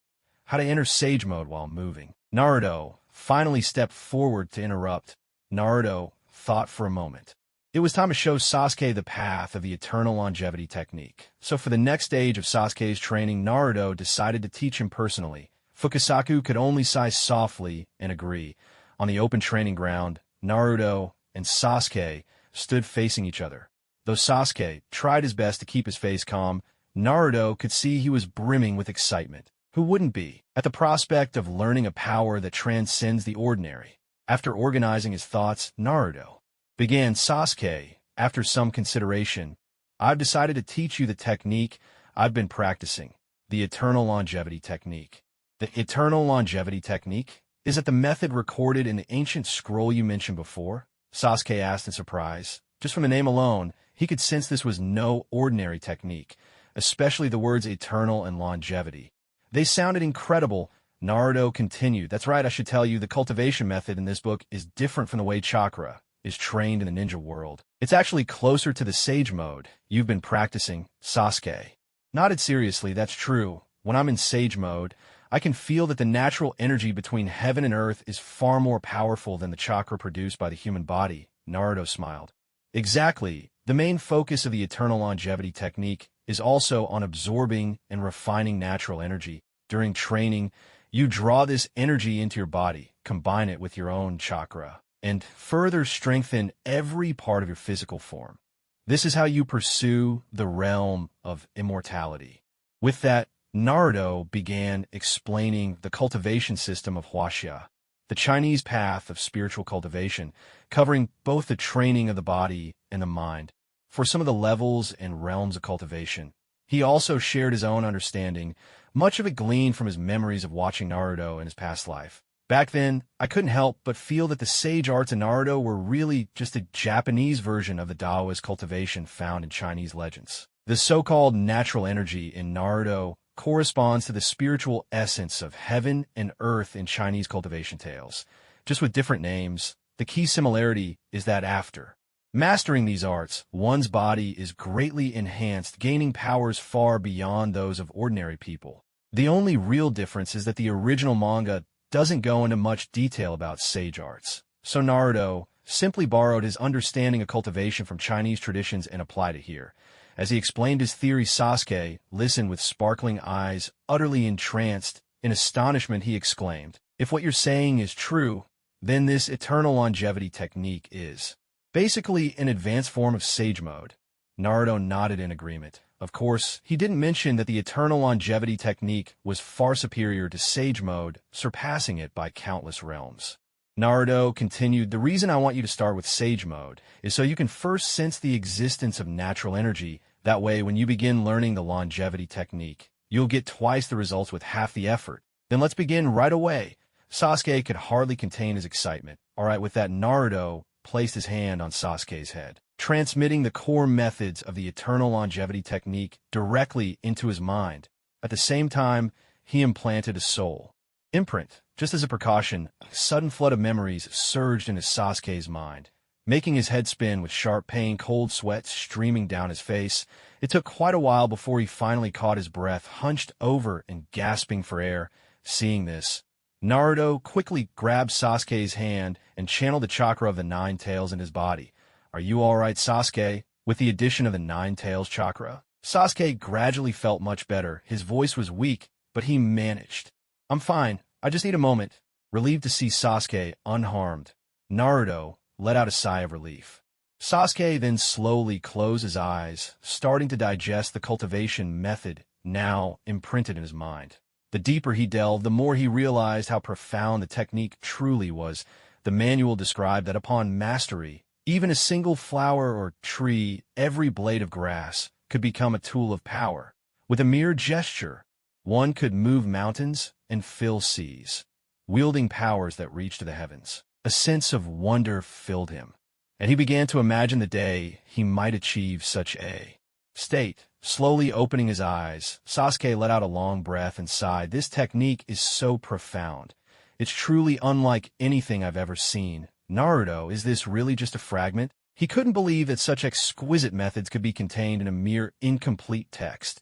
how to enter Sage mode while moving. Naruto finally stepped forward to interrupt. Naruto thought for a moment. It was time to show Sasuke the path of the eternal longevity technique. So for the next stage of Sasuke's training, Naruto decided to teach him personally. Fukasaku could only sigh softly and agree. On the open training ground, Naruto and Sasuke stood facing each other. Though Sasuke tried his best to keep his face calm, Naruto could see he was brimming with excitement. Who wouldn't be at the prospect of learning a power that transcends the ordinary? After organizing his thoughts, Naruto began. "Sasuke, after some consideration, I've decided to teach you the technique I've been practicing, the eternal longevity technique." "The eternal longevity technique? Is it the method recorded in the ancient scroll you mentioned before?" Sasuke asked in surprise. Just from the name alone, he could sense this was no ordinary technique, especially the words eternal and longevity. They sounded incredible. Naruto continued, "That's right, I should tell you, the cultivation method in this book is different from the way chakra is trained in the ninja world. It's actually closer to the Sage mode you've been practicing." Sasuke nodded seriously. "That's true. When I'm in Sage mode, I can feel that the natural energy between heaven and earth is far more powerful than the chakra produced by the human body." Naruto smiled. "Exactly. The main focus of the eternal longevity technique is also on absorbing and refining natural energy. During training, you draw this energy into your body, combine it with your own chakra, and further strengthen every part of your physical form. This is how you pursue the realm of immortality." With that, Naruto began explaining the cultivation system of Huaxia, the Chinese path of spiritual cultivation, covering both the training of the body and the mind. For some of the levels and realms of cultivation, he also shared his own understanding, much of it gleaned from his memories of watching Naruto in his past life. "Back then, I couldn't help but feel that the sage arts in Naruto were really just a Japanese version of the Taoist cultivation found in Chinese legends. The so-called natural energy in Naruto corresponds to the spiritual essence of heaven and earth in Chinese cultivation tales, just with different names. The key similarity is that after mastering these arts, one's body is greatly enhanced, gaining powers far beyond those of ordinary people. The only real difference is that the original manga doesn't go into much detail about sage arts. So Naruto simply borrowed his understanding of cultivation from Chinese traditions and applied it here. As he explained his theory, Sasuke listened with sparkling eyes, utterly entranced. In astonishment, he exclaimed, "If what you're saying is true, then this eternal longevity technique is basically an advanced form of sage mode." Naruto nodded in agreement. Of course, he didn't mention that the eternal longevity technique was far superior to sage mode, surpassing it by countless realms. Naruto continued, "The reason I want you to start with sage mode is so you can first sense the existence of natural energy. That way, when you begin learning the longevity technique, you'll get twice the results with half the effort. Then let's begin right away." Sasuke could hardly contain his excitement. All right, with that, Naruto placed his hand on Sasuke's head, transmitting the core methods of the eternal longevity technique directly into his mind. At the same time, he implanted a soul imprint. Just as a precaution, a sudden flood of memories surged into Sasuke's mind, making his head spin with sharp pain, cold sweat streaming down his face. It took quite a while before he finally caught his breath, hunched over and gasping for air. Seeing this, Naruto quickly grabbed Sasuke's hand and channeled the chakra of the nine tails in his body. "Are you all right, Sasuke?" With the addition of the nine tails chakra, Sasuke gradually felt much better. His voice was weak, but he managed. "I'm fine. I just need a moment." Relieved to see Sasuke unharmed, Naruto let out a sigh of relief. Sasuke then slowly closed his eyes, starting to digest the cultivation method now imprinted in his mind. The deeper he delved, the more he realized how profound the technique truly was. The manual described that upon mastery, even a single flower or tree, every blade of grass, could become a tool of power. With a mere gesture, one could move mountains and fill seas, wielding powers that reached to the heavens. A sense of wonder filled him, and he began to imagine the day he might achieve such a state. Slowly opening his eyes, Sasuke let out a long breath and sighed. This technique is so profound. It's truly unlike anything I've ever seen. Naruto, is this really just a fragment? He couldn't believe that such exquisite methods could be contained in a mere incomplete text.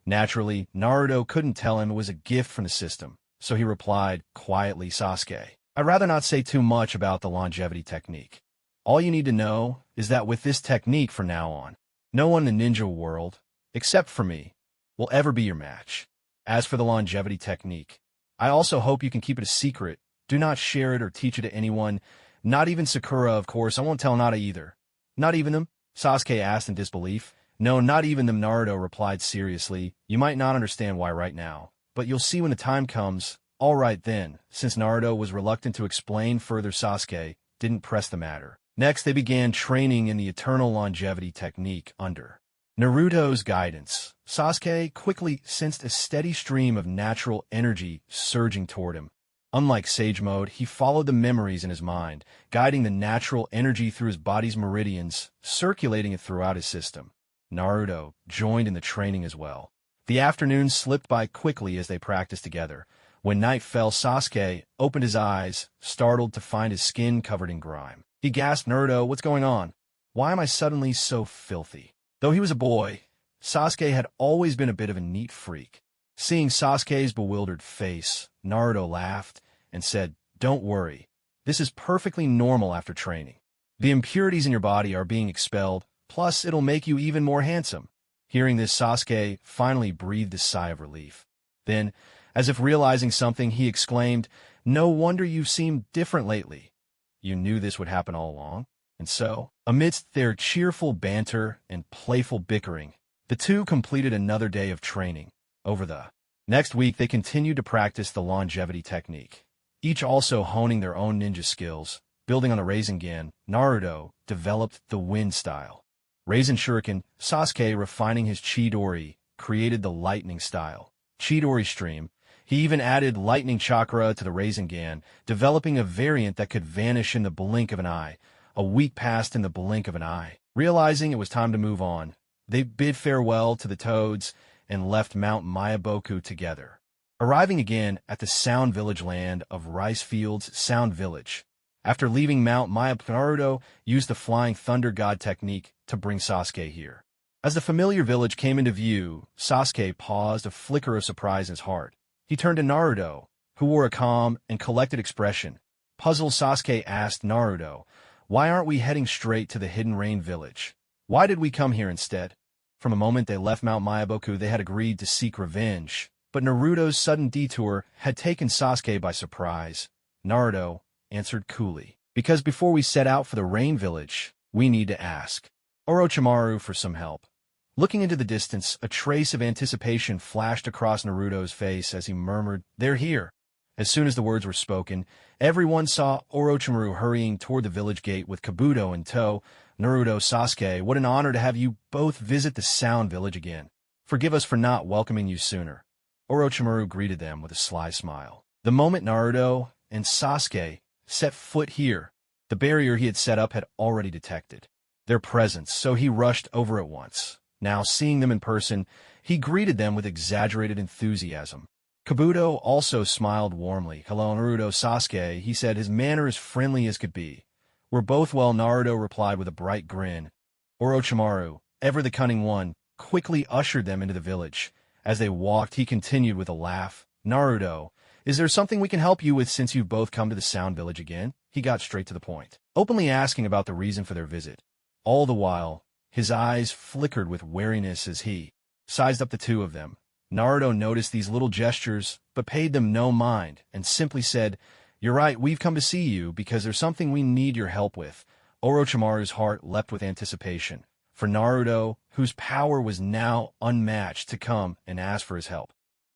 Naturally, Naruto couldn't tell him it was a gift from the system, so he replied quietly, Sasuke, I'd rather not say too much about the longevity technique. All you need to know is that with this technique from now on, no one in the ninja world, except for me, will ever be your match. As for the longevity technique, I also hope you can keep it a secret. Do not share it or teach it to anyone, not even Sakura, of course. I won't tell Nada either. Not even them? Sasuke asked in disbelief. No, not even them, Naruto replied seriously. You might not understand why right now, but you'll see when the time comes. All right then. Since Naruto was reluctant to explain further, Sasuke didn't press the matter. Next, they began training in the eternal longevity technique under Naruto's guidance. Sasuke quickly sensed a steady stream of natural energy surging toward him. Unlike Sage Mode, he followed the memories in his mind, guiding the natural energy through his body's meridians, circulating it throughout his system. Naruto joined in the training as well. The afternoon slipped by quickly as they practiced together. When night fell, Sasuke opened his eyes, startled to find his skin covered in grime. He gasped, Naruto, what's going on? Why am I suddenly so filthy? Though he was a boy, Sasuke had always been a bit of a neat freak. Seeing Sasuke's bewildered face, Naruto laughed and said, Don't worry. This is perfectly normal after training. The impurities in your body are being expelled, plus it'll make you even more handsome. Hearing this, Sasuke finally breathed a sigh of relief. Then, as if realizing something, he exclaimed, No wonder you seem different lately. You knew this would happen all along? And so, amidst their cheerful banter and playful bickering, the two completed another day of training. Over the next week, they continued to practice the longevity technique, each also honing their own ninja skills. Building on the Rasengan, Naruto developed the Wind style. Rasen Shuriken, Sasuke refining his Chidori, created the Lightning style. Chidori Stream. He even added Lightning Chakra to the Rasengan, developing a variant that could vanish in the blink of an eye. A week passed in the blink of an eye. Realizing it was time to move on, they bid farewell to the Toads and left Mount Mayaboku together. Arriving again at the Sound Village land of Rice Fields, Sound Village. After leaving Mount Mayaboku, Naruto used the Flying Thunder God technique to bring Sasuke here. As the familiar village came into view, Sasuke paused, a flicker of surprise in his heart. He turned to Naruto, who wore a calm and collected expression. Puzzled, Sasuke asked Naruto, Why aren't we heading straight to the Hidden Rain village? Why did we come here instead? From the moment they left Mount Mayaboku, they had agreed to seek revenge, but Naruto's sudden detour had taken Sasuke by surprise. Naruto answered coolly, Because before we set out for the Rain village, we need to ask Orochimaru for some help. Looking into the distance, a trace of anticipation flashed across Naruto's face as he murmured, They're here. As soon as the words were spoken, everyone saw Orochimaru hurrying toward the village gate with Kabuto in tow. Naruto, Sasuke, what an honor to have you both visit the Sound Village again. Forgive us for not welcoming you sooner. Orochimaru greeted them with a sly smile. The moment Naruto and Sasuke set foot here, the barrier he had set up had already detected their presence, so he rushed over at once. Now, seeing them in person, he greeted them with exaggerated enthusiasm. Kabuto also smiled warmly. Hello, Naruto, Sasuke, he said, his manner as friendly as could be. We're both well, Naruto replied with a bright grin. Orochimaru, ever the cunning one, quickly ushered them into the village. As they walked, he continued with a laugh. Naruto, is there something we can help you with since you've both come to the Sound Village again? He got straight to the point, openly asking about the reason for their visit. All the while, his eyes flickered with wariness as he sized up the two of them. Naruto noticed these little gestures, but paid them no mind, and simply said, You're right, we've come to see you because there's something we need your help with. Orochimaru's heart leapt with anticipation for Naruto, whose power was now unmatched, to come and ask for his help.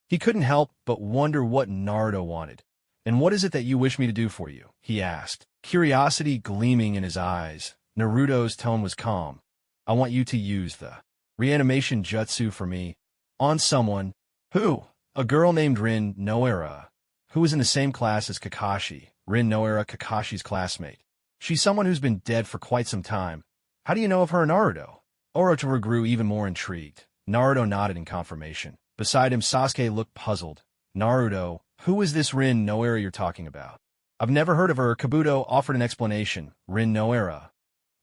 He couldn't help but wonder what Naruto wanted. "And what is it that you wish me to do for you?" he asked, curiosity gleaming in his eyes. Naruto's tone was calm. "I want you to use the reanimation jutsu for me on someone." "Who?" "A girl named Rin Noara, who was in the same class as Kakashi." Rin Noara, Kakashi's classmate. "She's someone who's been dead for quite some time." "How do you know of her, Naruto?" Orochimaru grew even more intrigued. Naruto nodded in confirmation. Beside him, Sasuke looked puzzled. "Naruto, who is this Rin Noara you're talking about?" "I've never heard of her." Kabuto offered an explanation. "Rin Noara.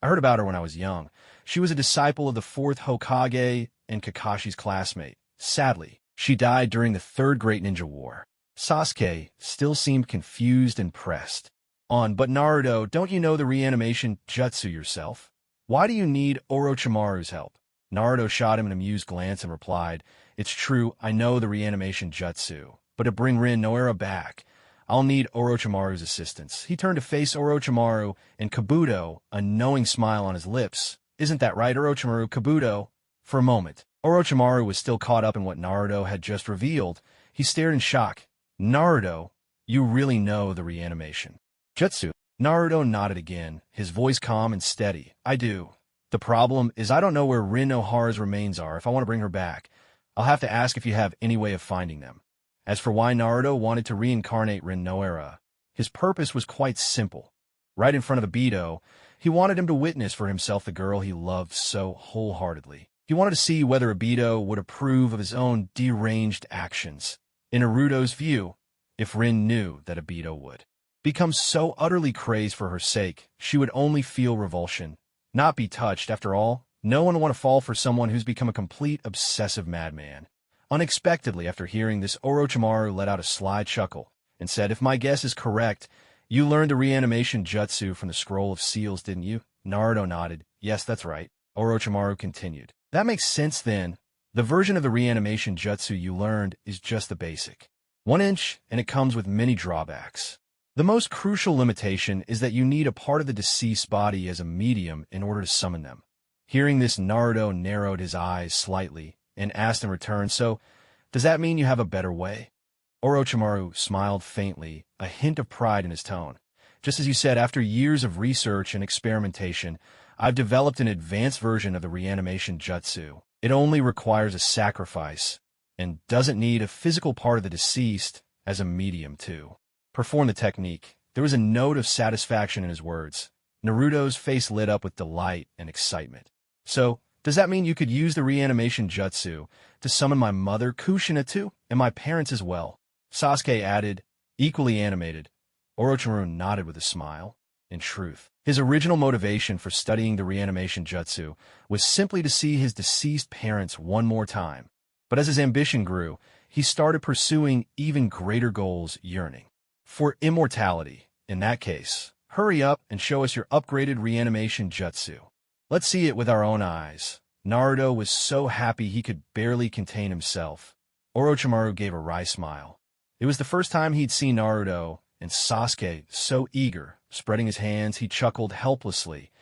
I heard about her when I was young. She was a disciple of the 4th Hokage and Kakashi's classmate. Sadly, she died during the Third Great Ninja War." Sasuke still seemed confused and pressed on. "But Naruto, don't you know the reanimation jutsu yourself? Why do you need Orochimaru's help?" Naruto shot him an amused glance and replied, "It's true, I know the reanimation jutsu, but to bring Rin Noara back, I'll need Orochimaru's assistance." He turned to face Orochimaru and Kabuto, a knowing smile on his lips. "Isn't that right, Orochimaru?" "Kabuto." For a moment, Orochimaru was still caught up in what Naruto had just revealed. He stared in shock. "Naruto, you really know the reanimation jutsu?" Naruto nodded again, his voice calm and steady. "I do. The problem is I don't know where Rin Nohara's remains are. If I want to bring her back, I'll have to ask if you have any way of finding them." As for why Naruto wanted to reincarnate Rin Noara, his purpose was quite simple. Right in front of Obito, he wanted him to witness for himself the girl he loved so wholeheartedly. He wanted to see whether Obito would approve of his own deranged actions. In Naruto's view, if Rin knew that Obito would become so utterly crazed for her sake, she would only feel revulsion, not be touched. After all, no one would want to fall for someone who's become a complete obsessive madman. Unexpectedly, after hearing this, Orochimaru let out a sly chuckle and said, "If my guess is correct, you learned the reanimation jutsu from the Scroll of Seals, didn't you?" Naruto nodded. "Yes, that's right." Orochimaru continued. "That makes sense then. The version of the reanimation jutsu you learned is just the basic 1 inch, and it comes with many drawbacks. The most crucial limitation is that you need a part of the deceased's body as a medium in order to summon them." Hearing this, Naruto narrowed his eyes slightly and asked in return, "So, does that mean you have a better way?" Orochimaru smiled faintly, a hint of pride in his tone. "Just as you said, after years of research and experimentation, I've developed an advanced version of the reanimation jutsu. It only requires a sacrifice and doesn't need a physical part of the deceased as a medium to perform the technique." There was a note of satisfaction in his words. Naruto's face lit up with delight and excitement. "So, does that mean you could use the reanimation jutsu to summon my mother, Kushina, too, and my parents as well?" Sasuke added, equally animated. Orochimaru nodded with a smile. In truth, his original motivation for studying the reanimation jutsu was simply to see his deceased parents one more time. But as his ambition grew, he started pursuing even greater goals, yearning for immortality. "In that case, hurry up and show us your upgraded reanimation jutsu. Let's see it with our own eyes." Naruto was so happy he could barely contain himself. Orochimaru gave a wry smile. It was the first time he'd seen Naruto and Sasuke so eager. Spreading his hands, he chuckled helplessly.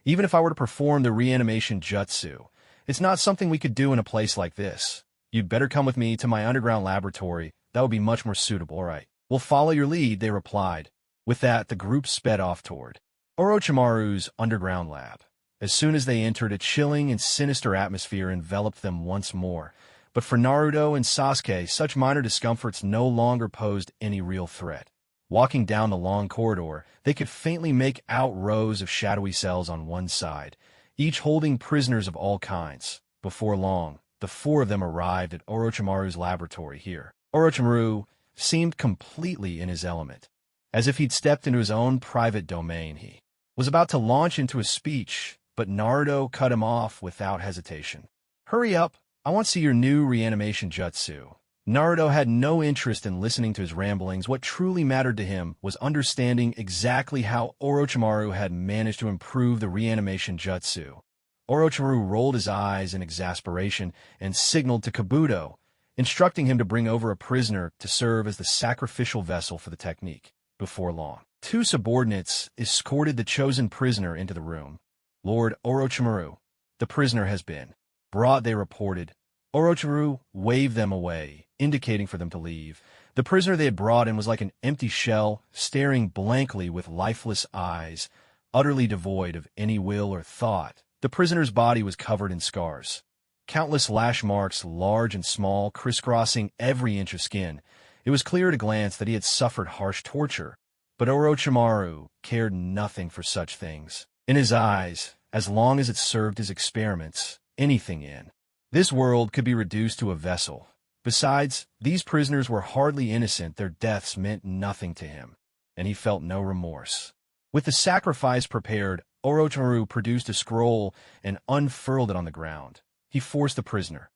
"Even if I were to perform the reanimation jutsu, it's not something we could do in a place like this. You'd better come with me to my underground laboratory. That would be much more suitable." "All right, we'll follow your lead," they replied. With that, the group sped off toward Orochimaru's underground lab. As soon as they entered, a chilling and sinister atmosphere enveloped them once more. But for Naruto and Sasuke, such minor discomforts no longer posed any real threat. Walking down the long corridor, they could faintly make out rows of shadowy cells on one side, each holding prisoners of all kinds. Before long, the 4 of them arrived at Orochimaru's laboratory here. Orochimaru seemed completely in his element. As if he'd stepped into his own private domain, he was about to launch into a speech, but Naruto cut him off without hesitation. "Hurry up, I want to see your new reanimation jutsu." Naruto had no interest in listening to his ramblings. What truly mattered to him was understanding exactly how Orochimaru had managed to improve the reanimation jutsu. Orochimaru rolled his eyes in exasperation and signaled to Kabuto, instructing him to bring over a prisoner to serve as the sacrificial vessel for the technique. Before long, two subordinates escorted the chosen prisoner into the room. "Lord Orochimaru, the prisoner has been brought," they reported. Orochimaru waved them away, indicating for them to leave. The prisoner they had brought in was like an empty shell, staring blankly with lifeless eyes, utterly devoid of any will or thought. The prisoner's body was covered in scars. Countless lash marks, large and small, crisscrossing every inch of skin. It was clear at a glance that he had suffered harsh torture. But Orochimaru cared nothing for such things. In his eyes, as long as it served his experiments, anything in this world could be reduced to a vessel. Besides, these prisoners were hardly innocent. Their deaths meant nothing to him, and he felt no remorse. With the sacrifice prepared, Orochimaru produced a scroll and unfurled it on the ground. He forced the prisoner,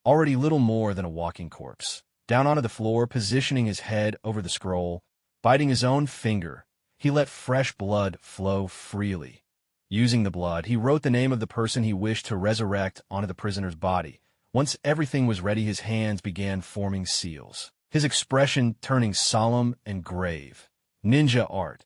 already little more than a walking corpse, down onto the floor, positioning his head over the scroll. Biting his own finger, he let fresh blood flow freely. Using the blood, he wrote the name of the person he wished to resurrect onto the prisoner's body. Once everything was ready, his hands began forming seals, his expression turning solemn and grave. Ninja art.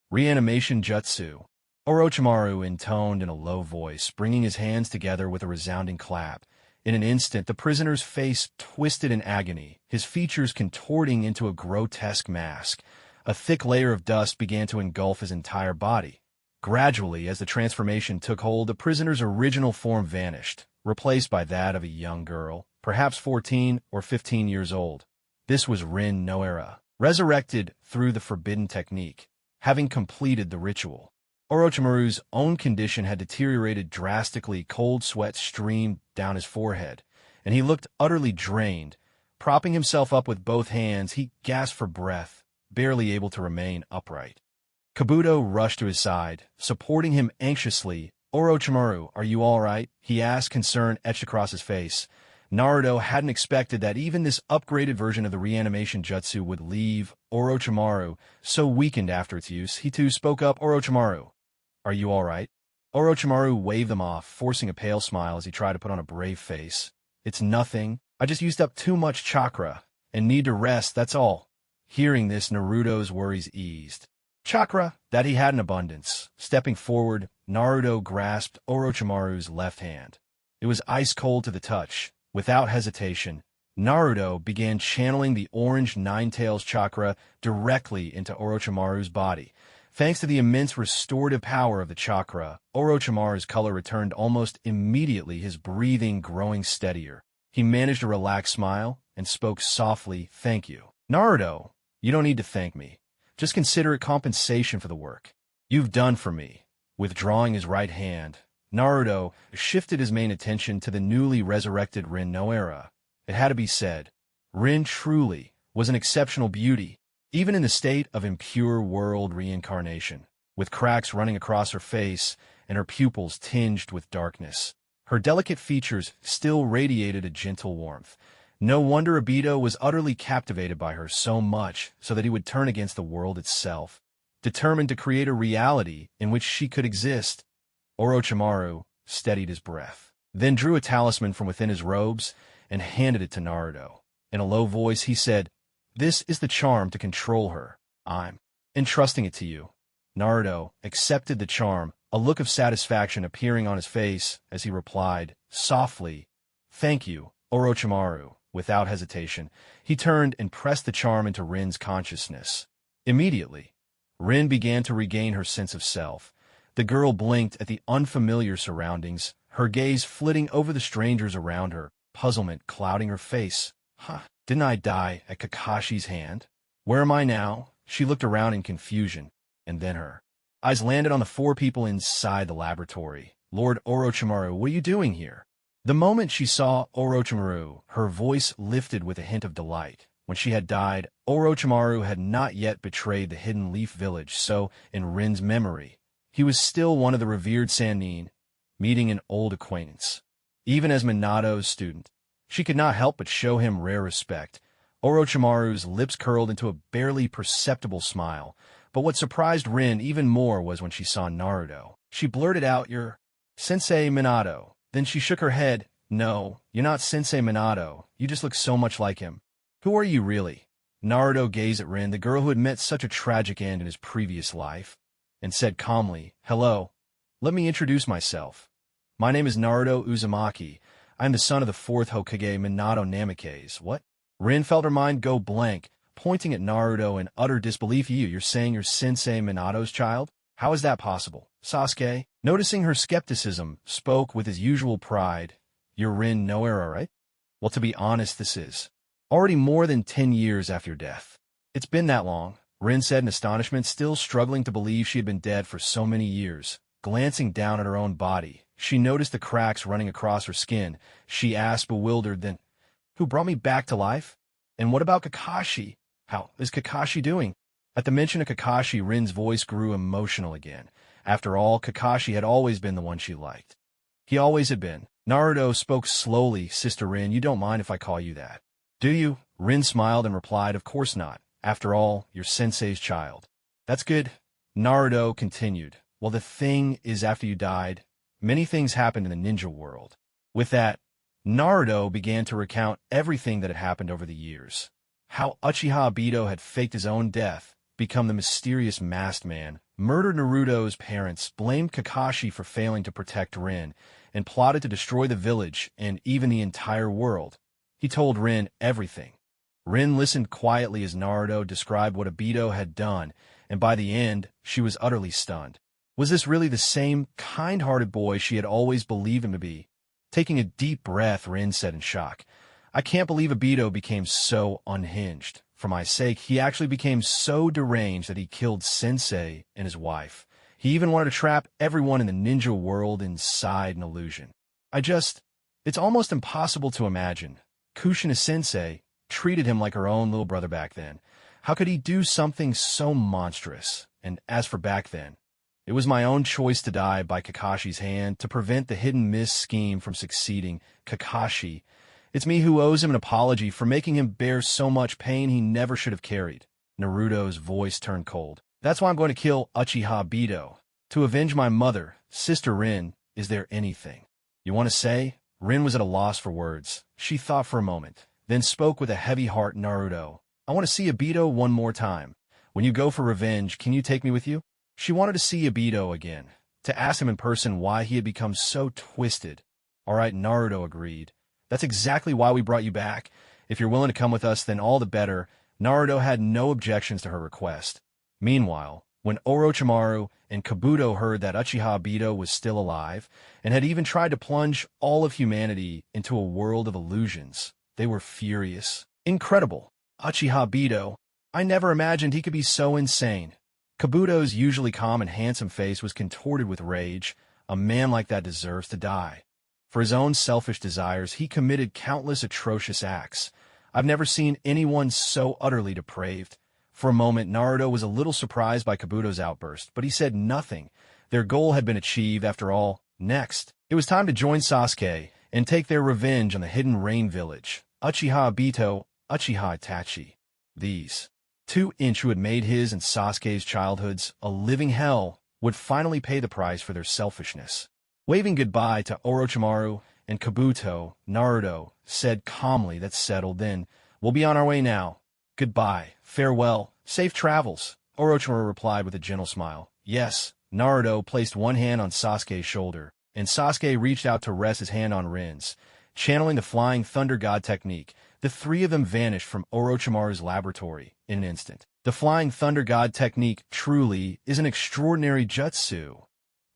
Reanimation jutsu. Orochimaru intoned in a low voice, bringing his hands together with a resounding clap. In an instant, the prisoner's face twisted in agony, his features contorting into a grotesque mask. A thick layer of dust began to engulf his entire body. Gradually, as the transformation took hold, the prisoner's original form vanished, replaced by that of a young girl, perhaps 14 or 15 years old. This was Rin Noera, resurrected through the forbidden technique, having completed the ritual. Orochimaru's own condition had deteriorated drastically. Cold sweat streamed down his forehead, and he looked utterly drained. Propping himself up with both hands, he gasped for breath, barely able to remain upright. Kabuto rushed to his side, supporting him anxiously. "Orochimaru, are you all right?" he asked, concern etched across his face. Naruto hadn't expected that even this upgraded version of the reanimation jutsu would leave Orochimaru so weakened after its use. He too spoke up. "Orochimaru, are you all right?" Orochimaru waved them off, forcing a pale smile as he tried to put on a brave face. "It's nothing. I just used up too much chakra and need to rest, that's all." Hearing this, Naruto's worries eased. Chakra that he had in abundance. Stepping forward, Naruto grasped Orochimaru's left hand. It was ice cold to the touch. Without hesitation, Naruto began channeling the orange Nine-Tails chakra directly into Orochimaru's body. Thanks to the immense restorative power of the chakra, Orochimaru's color returned almost immediately, his breathing growing steadier. He managed a relaxed smile and spoke softly. "Thank you, Naruto. You don't need to thank me. Just consider it compensation for the work you've done for me." Withdrawing his right hand, Naruto shifted his main attention to the newly resurrected Rin Noera. It had to be said, Rin truly was an exceptional beauty, even in the state of impure world reincarnation. With cracks running across her face and her pupils tinged with darkness, her delicate features still radiated a gentle warmth. No wonder Obito was utterly captivated by her, so much so that he would turn against the world itself, determined to create a reality in which she could exist. Orochimaru steadied his breath, then drew a talisman from within his robes and handed it to Naruto. In a low voice, he said, "This is the charm to control her. I'm entrusting it to you." Naruto accepted the charm, a look of satisfaction appearing on his face as he replied, softly, "Thank you, Orochimaru." Without hesitation, he turned and pressed the charm into Rin's consciousness. Immediately, Rin began to regain her sense of self. The girl blinked at the unfamiliar surroundings, her gaze flitting over the strangers around her, puzzlement clouding her face. Didn't I die at Kakashi's hand? Where am I now? She looked around in confusion, and then her eyes landed on the four people inside the laboratory. "Lord Orochimaru, what are you doing here?" The moment she saw Orochimaru, her voice lifted with a hint of delight. When she had died, Orochimaru had not yet betrayed the Hidden Leaf Village, so, in Rin's memory, he was still one of the revered Sannin, meeting an old acquaintance. Even as Minato's student, she could not help but show him rare respect. Orochimaru's lips curled into a barely perceptible smile, but what surprised Rin even more was when she saw Naruto. She blurted out, "You're Sensei Minato." Then she shook her head. "No, you're not Sensei Minato. You just look so much like him." "Who are you really?" Naruto gazed at Rin, the girl who had met such a tragic end in his previous life, and said calmly, "Hello. Let me introduce myself. My name is Naruto Uzumaki. I am the son of the fourth Hokage Minato Namikaze." What? Rin felt her mind go blank, pointing at Naruto in utter disbelief. You're saying you're Sensei Minato's child? How is that possible? Sasuke, noticing her skepticism, spoke with his usual pride. "You're Rin no era, right?" "Well, to be honest, this is already more than 10 years after your death." "It's been that long," Rin said in astonishment, still struggling to believe she had been dead for so many years. Glancing down at her own body, she noticed the cracks running across her skin. She asked, bewildered, "Then, who brought me back to life? And what about Kakashi? How is Kakashi doing?" At the mention of Kakashi, Rin's voice grew emotional again. After all, Kakashi had always been the one she liked. "He always had been." Naruto spoke slowly. "Sister Rin, you don't mind if I call you that, do you?" Rin smiled and replied, "Of course not. After all, you're Sensei's child." "That's good." Naruto continued. "Well, the thing is, after you died, many things happened in the ninja world." With that, Naruto began to recount everything that had happened over the years. How Uchiha Obito had faked his own death, become the mysterious masked man, murdered Naruto's parents, blamed Kakashi for failing to protect Rin, and plotted to destroy the village and even the entire world. He told Rin everything. Rin listened quietly as Naruto described what Obito had done, and by the end, she was utterly stunned. Was this really the same kind-hearted boy she had always believed him to be? Taking a deep breath, Rin said in shock, "I can't believe Obito became so unhinged. For my sake, he actually became so deranged that he killed Sensei and his wife. He even wanted to trap everyone in the ninja world inside an illusion. It's almost impossible to imagine. Kushina Sensei treated him like her own little brother back then. How could he do something so monstrous? And as for back then, it was my own choice to die by Kakashi's hand to prevent the hidden miss scheme from succeeding. Kakashi, it's me who owes him an apology for making him bear so much pain he never should have carried." Naruto's voice turned cold. "That's why I'm going to kill Uchiha Obito. To avenge my mother. Sister Rin, is there anything you want to say?" Rin was at a loss for words. She thought for a moment, then spoke with a heavy heart. "Naruto, I want to see Obito one more time. When you go for revenge, can you take me with you?" She wanted to see Obito again, to ask him in person why he had become so twisted. "All right," Naruto agreed. "That's exactly why we brought you back. If you're willing to come with us, then all the better." Naruto had no objections to her request. Meanwhile, when Orochimaru and Kabuto heard that Uchiha Obito was still alive, and had even tried to plunge all of humanity into a world of illusions, they were furious. "Incredible. Uchiha Obito. I never imagined he could be so insane." Kabuto's usually calm and handsome face was contorted with rage. "A man like that deserves to die. For his own selfish desires, he committed countless atrocious acts. I've never seen anyone so utterly depraved." For a moment, Naruto was a little surprised by Kabuto's outburst, but he said nothing. Their goal had been achieved after all. Next, it was time to join Sasuke and take their revenge on the Hidden Rain Village. Uchiha Obito, Uchiha Itachi. These two who had made his and Sasuke's childhoods a living hell would finally pay the price for their selfishness. Waving goodbye to Orochimaru and Kabuto, Naruto said calmly, "That's settled then. We'll be on our way now. Goodbye, farewell, safe travels." Orochimaru replied with a gentle smile. "Yes." Naruto placed one hand on Sasuke's shoulder, and Sasuke reached out to rest his hand on Rin's. Channeling the Flying Thunder God technique, the three of them vanished from Orochimaru's laboratory in an instant. The Flying Thunder God technique truly is an extraordinary jutsu,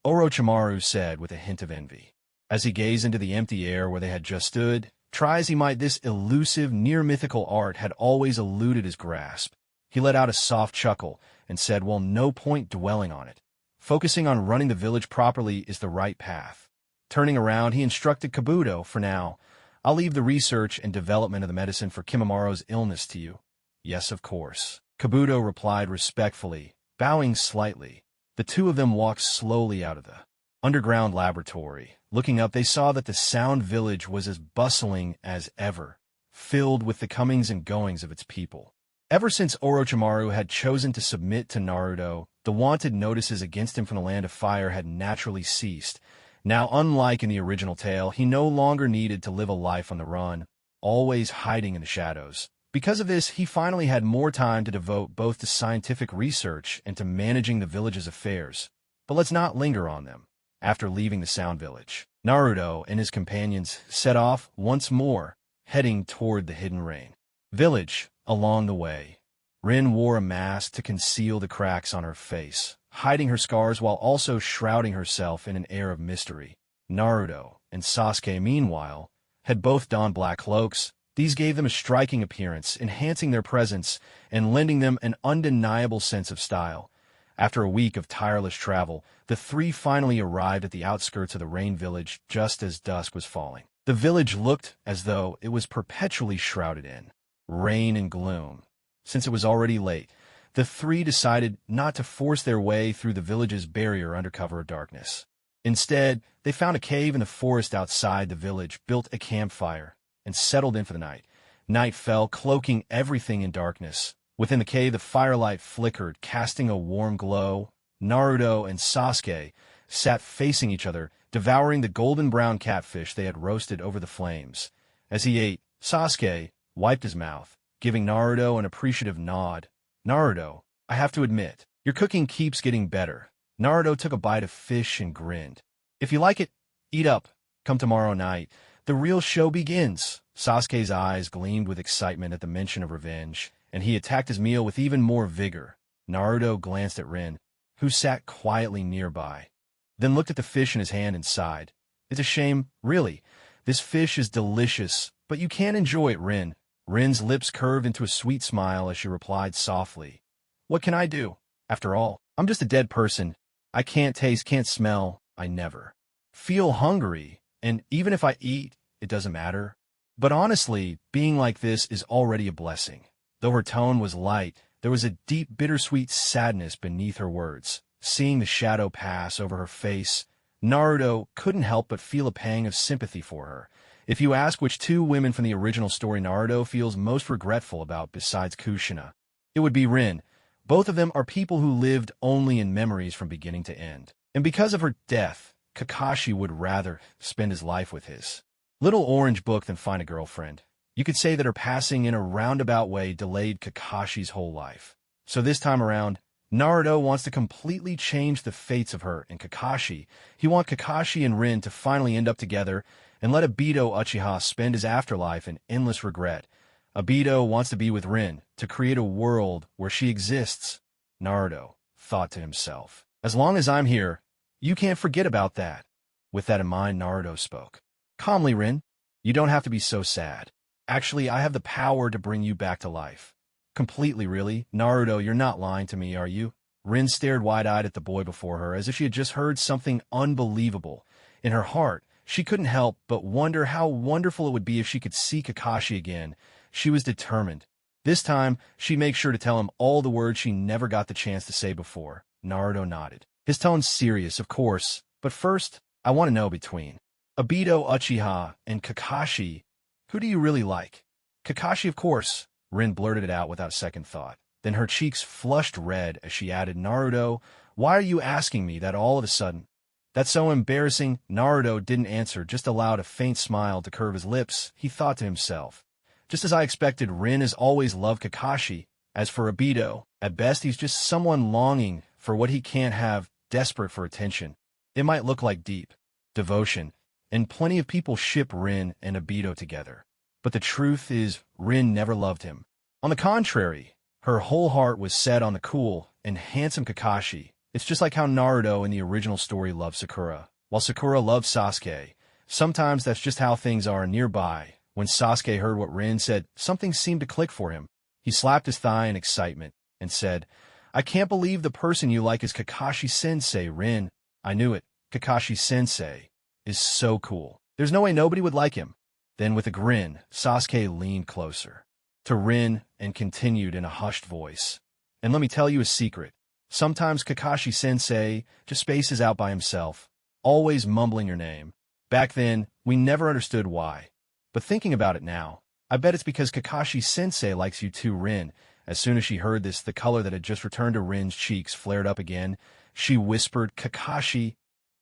Orochimaru said with a hint of envy. As he gazed into the empty air where they had just stood, try as he might, this elusive, near-mythical art had always eluded his grasp. He let out a soft chuckle and said, "Well, no point dwelling on it. Focusing on running the village properly is the right path." Turning around, he instructed Kabuto, "For now, I'll leave the research and development of the medicine for Kimimura's illness to you." "Yes, of course," Kabuto replied respectfully, bowing slightly. The two of them walked slowly out of the underground laboratory. Looking up, they saw that the Sound Village was as bustling as ever, filled with the comings and goings of its people. Ever since Orochimaru had chosen to submit to Naruto, the wanted notices against him from the Land of Fire had naturally ceased. Now, unlike in the original tale, he no longer needed to live a life on the run, always hiding in the shadows. Because of this, he finally had more time to devote both to scientific research and to managing the village's affairs. But let's not linger on them. After leaving the Sound Village, Naruto and his companions set off once more, heading toward the Hidden Rain village. Along the way, Rin wore a mask to conceal the cracks on her face, hiding her scars while also shrouding herself in an air of mystery. Naruto and Sasuke, meanwhile, had both donned black cloaks. These gave them a striking appearance, enhancing their presence and lending them an undeniable sense of style. After a week of tireless travel, the three finally arrived at the outskirts of the Rain Village just as dusk was falling. The village looked as though it was perpetually shrouded in rain and gloom. Since it was already late, the three decided not to force their way through the village's barrier under cover of darkness. Instead, they found a cave in the forest outside the village, built a campfire, and settled in for the night. Night fell, cloaking everything in darkness. Within the cave, the firelight flickered, casting a warm glow. Naruto and Sasuke sat facing each other, devouring the golden-brown catfish they had roasted over the flames. As he ate, Sasuke wiped his mouth, giving Naruto an appreciative nod. "Naruto, I have to admit, your cooking keeps getting better." Naruto took a bite of fish and grinned. "If you like it, eat up. Come tomorrow night. The real show begins." Sasuke's eyes gleamed with excitement at the mention of revenge, and he attacked his meal with even more vigor. Naruto glanced at Rin, who sat quietly nearby, then looked at the fish in his hand and sighed. "It's a shame, really. This fish is delicious, but you can't enjoy it, Rin." Rin's lips curved into a sweet smile as she replied softly, "What can I do? After all, I'm just a dead person. I can't taste, can't smell. I never feel hungry, and even if I eat, it doesn't matter. But honestly, being like this is already a blessing." Though her tone was light, there was a deep, bittersweet sadness beneath her words. Seeing the shadow pass over her face, Naruto couldn't help but feel a pang of sympathy for her. If you ask which two women from the original story Naruto feels most regretful about besides Kushina, it would be Rin. Both of them are people who lived only in memories from beginning to end. And because of her death, Kakashi would rather spend his life with his little orange book than find a girlfriend. You could say that her passing in a roundabout way delayed Kakashi's whole life. So this time around, Naruto wants to completely change the fates of her and Kakashi. He wants Kakashi and Rin to finally end up together and let Obito Uchiha spend his afterlife in endless regret. Obito wants to be with Rin, to create a world where she exists. Naruto thought to himself, "As long as I'm here, you can't forget about that." With that in mind, Naruto spoke. "Calmly, Rin. You don't have to be so sad. Actually, I have the power to bring you back to life." "Completely, really? Naruto, you're not lying to me, are you?" Rin stared wide-eyed at the boy before her, as if she had just heard something unbelievable. In her heart, she couldn't help but wonder how wonderful it would be if she could see Kakashi again. She was determined. This time, she'd make sure to tell him all the words she never got the chance to say before. Naruto nodded. His tone serious, of course, but first, I want to know between Obito Uchiha and Kakashi, who do you really like? "Kakashi, of course." Rin blurted it out without second thought. Then her cheeks flushed red as she added, "Naruto, why are you asking me that all of a sudden?" "That's so embarrassing." Naruto didn't answer, just allowed a faint smile to curve his lips. He thought to himself, "Just as I expected, Rin has always loved Kakashi. As for Obito, at best he's just someone longing for what he can't have, desperate for attention. It might look like deep devotion, and plenty of people ship Rin and Obito together. But the truth is, Rin never loved him. On the contrary, her whole heart was set on the cool and handsome Kakashi. It's just like how Naruto in the original story loved Sakura, while Sakura loved Sasuke. Sometimes that's just how things are nearby." When Sasuke heard what Rin said, something seemed to click for him. He slapped his thigh in excitement and said, "I can't believe the person you like is Kakashi-sensei, Rin." "I knew it. Kakashi-sensei is so cool. There's no way nobody would like him." Then with a grin, Sasuke leaned closer to Rin and continued in a hushed voice. "And let me tell you a secret. Sometimes Kakashi-sensei just spaces out by himself, always mumbling your name. Back then, we never understood why. But thinking about it now, I bet it's because Kakashi-sensei likes you too, Rin." As soon as she heard this, the color that had just returned to Rin's cheeks flared up again. She whispered, "Kakashi,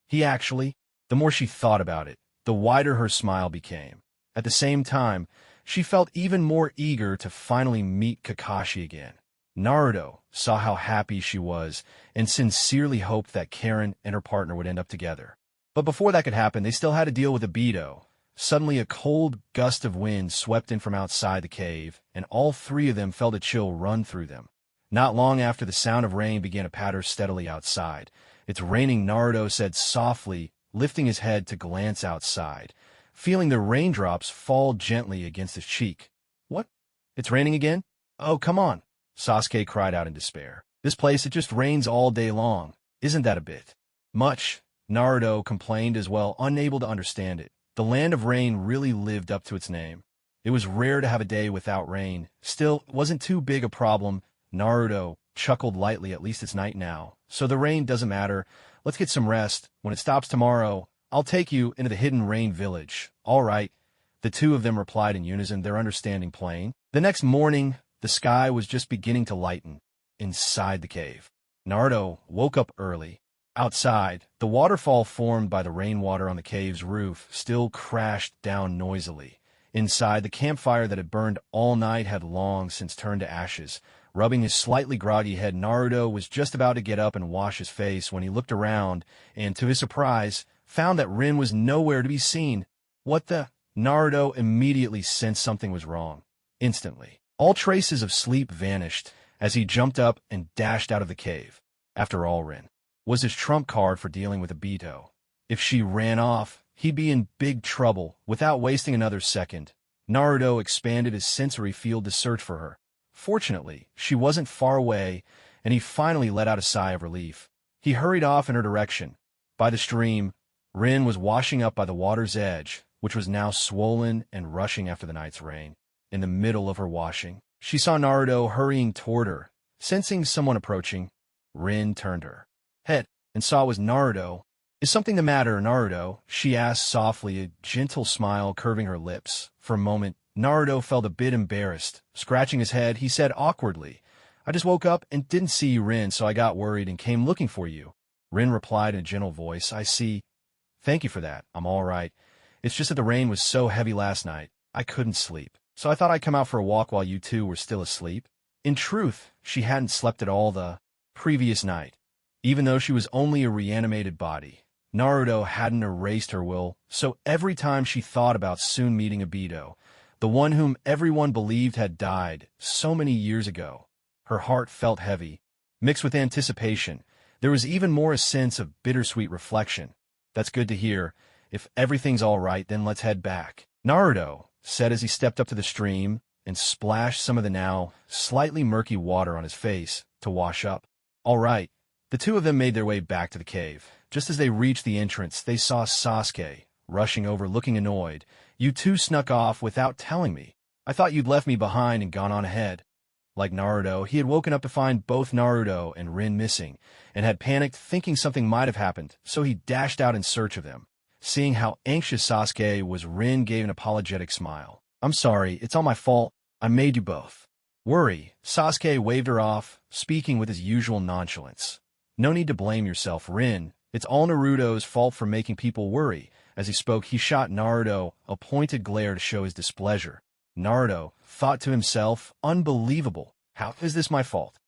he actually..." The more she thought about it, the wider her smile became. At the same time, she felt even more eager to finally meet Kakashi again. Naruto saw how happy she was and sincerely hoped that Karin and her partner would end up together. But before that could happen, they still had to deal with Obito. Suddenly, a cold gust of wind swept in from outside the cave, and all three of them felt a chill run through them. Not long after, the sound of rain began to patter steadily outside. "It's raining," Naruto said softly, lifting his head to glance outside, feeling the raindrops fall gently against his cheek. "What? It's raining again? Oh, come on," Sasuke cried out in despair. "This place, it just rains all day long. Isn't that a bit much?" Naruto complained as well, unable to understand it. The land of rain really lived up to its name. It was rare to have a day without rain. Still, it wasn't too big a problem. Naruto chuckled lightly. "At least it's night now, so the rain doesn't matter. Let's get some rest. When it stops tomorrow, I'll take you into the hidden rain village." "All right," the two of them replied in unison, their understanding plain. The next morning, the sky was just beginning to lighten inside the cave. Naruto woke up early. Outside, the waterfall formed by the rainwater on the cave's roof still crashed down noisily. Inside, the campfire that had burned all night had long since turned to ashes. Rubbing his slightly groggy head, Naruto was just about to get up and wash his face when he looked around and, to his surprise, found that Rin was nowhere to be seen. "What the?" Naruto immediately sensed something was wrong. Instantly, all traces of sleep vanished as he jumped up and dashed out of the cave. After all, Rin was his trump card for dealing with Obito. If she ran off, he'd be in big trouble. Without wasting another second, Naruto expanded his sensory field to search for her. Fortunately, she wasn't far away, and he finally let out a sigh of relief. He hurried off in her direction. By the stream, Rin was washing up by the water's edge, which was now swollen and rushing after the night's rain. In the middle of her washing, she saw Naruto hurrying toward her. Sensing someone approaching, Rin turned her head and saw it was Naruto. "Is something the matter, Naruto?" she asked softly, a gentle smile curving her lips. For a moment, Naruto felt a bit embarrassed. Scratching his head, he said awkwardly, "I just woke up and didn't see you, Rin, so I got worried and came looking for you." Rin replied in a gentle voice, "I see. Thank you for that. I'm all right. It's just that the rain was so heavy last night, I couldn't sleep. So I thought I'd come out for a walk while you two were still asleep." In truth, she hadn't slept at all the previous night. Even though she was only a reanimated body, Naruto hadn't erased her will, so every time she thought about soon meeting Obito, the one whom everyone believed had died so many years ago, her heart felt heavy. Mixed with anticipation, there was even more a sense of bittersweet reflection. "That's good to hear. If everything's all right, then let's head back," Naruto said as he stepped up to the stream and splashed some of the now slightly murky water on his face to wash up. "All right." The two of them made their way back to the cave. Just as they reached the entrance, they saw Sasuke rushing over looking annoyed. "You two snuck off without telling me. I thought you'd left me behind and gone on ahead." Like Naruto, he had woken up to find both Naruto and Rin missing, and had panicked thinking something might have happened, so he dashed out in search of them. Seeing how anxious Sasuke was, Rin gave an apologetic smile. "I'm sorry, it's all my fault. I made you both worry." Sasuke waved her off, speaking with his usual nonchalance. "No need to blame yourself, Rin. It's all Naruto's fault for making people worry." As he spoke, he shot Naruto a pointed glare to show his displeasure. Naruto thought to himself, "Unbelievable. How is this my fault?"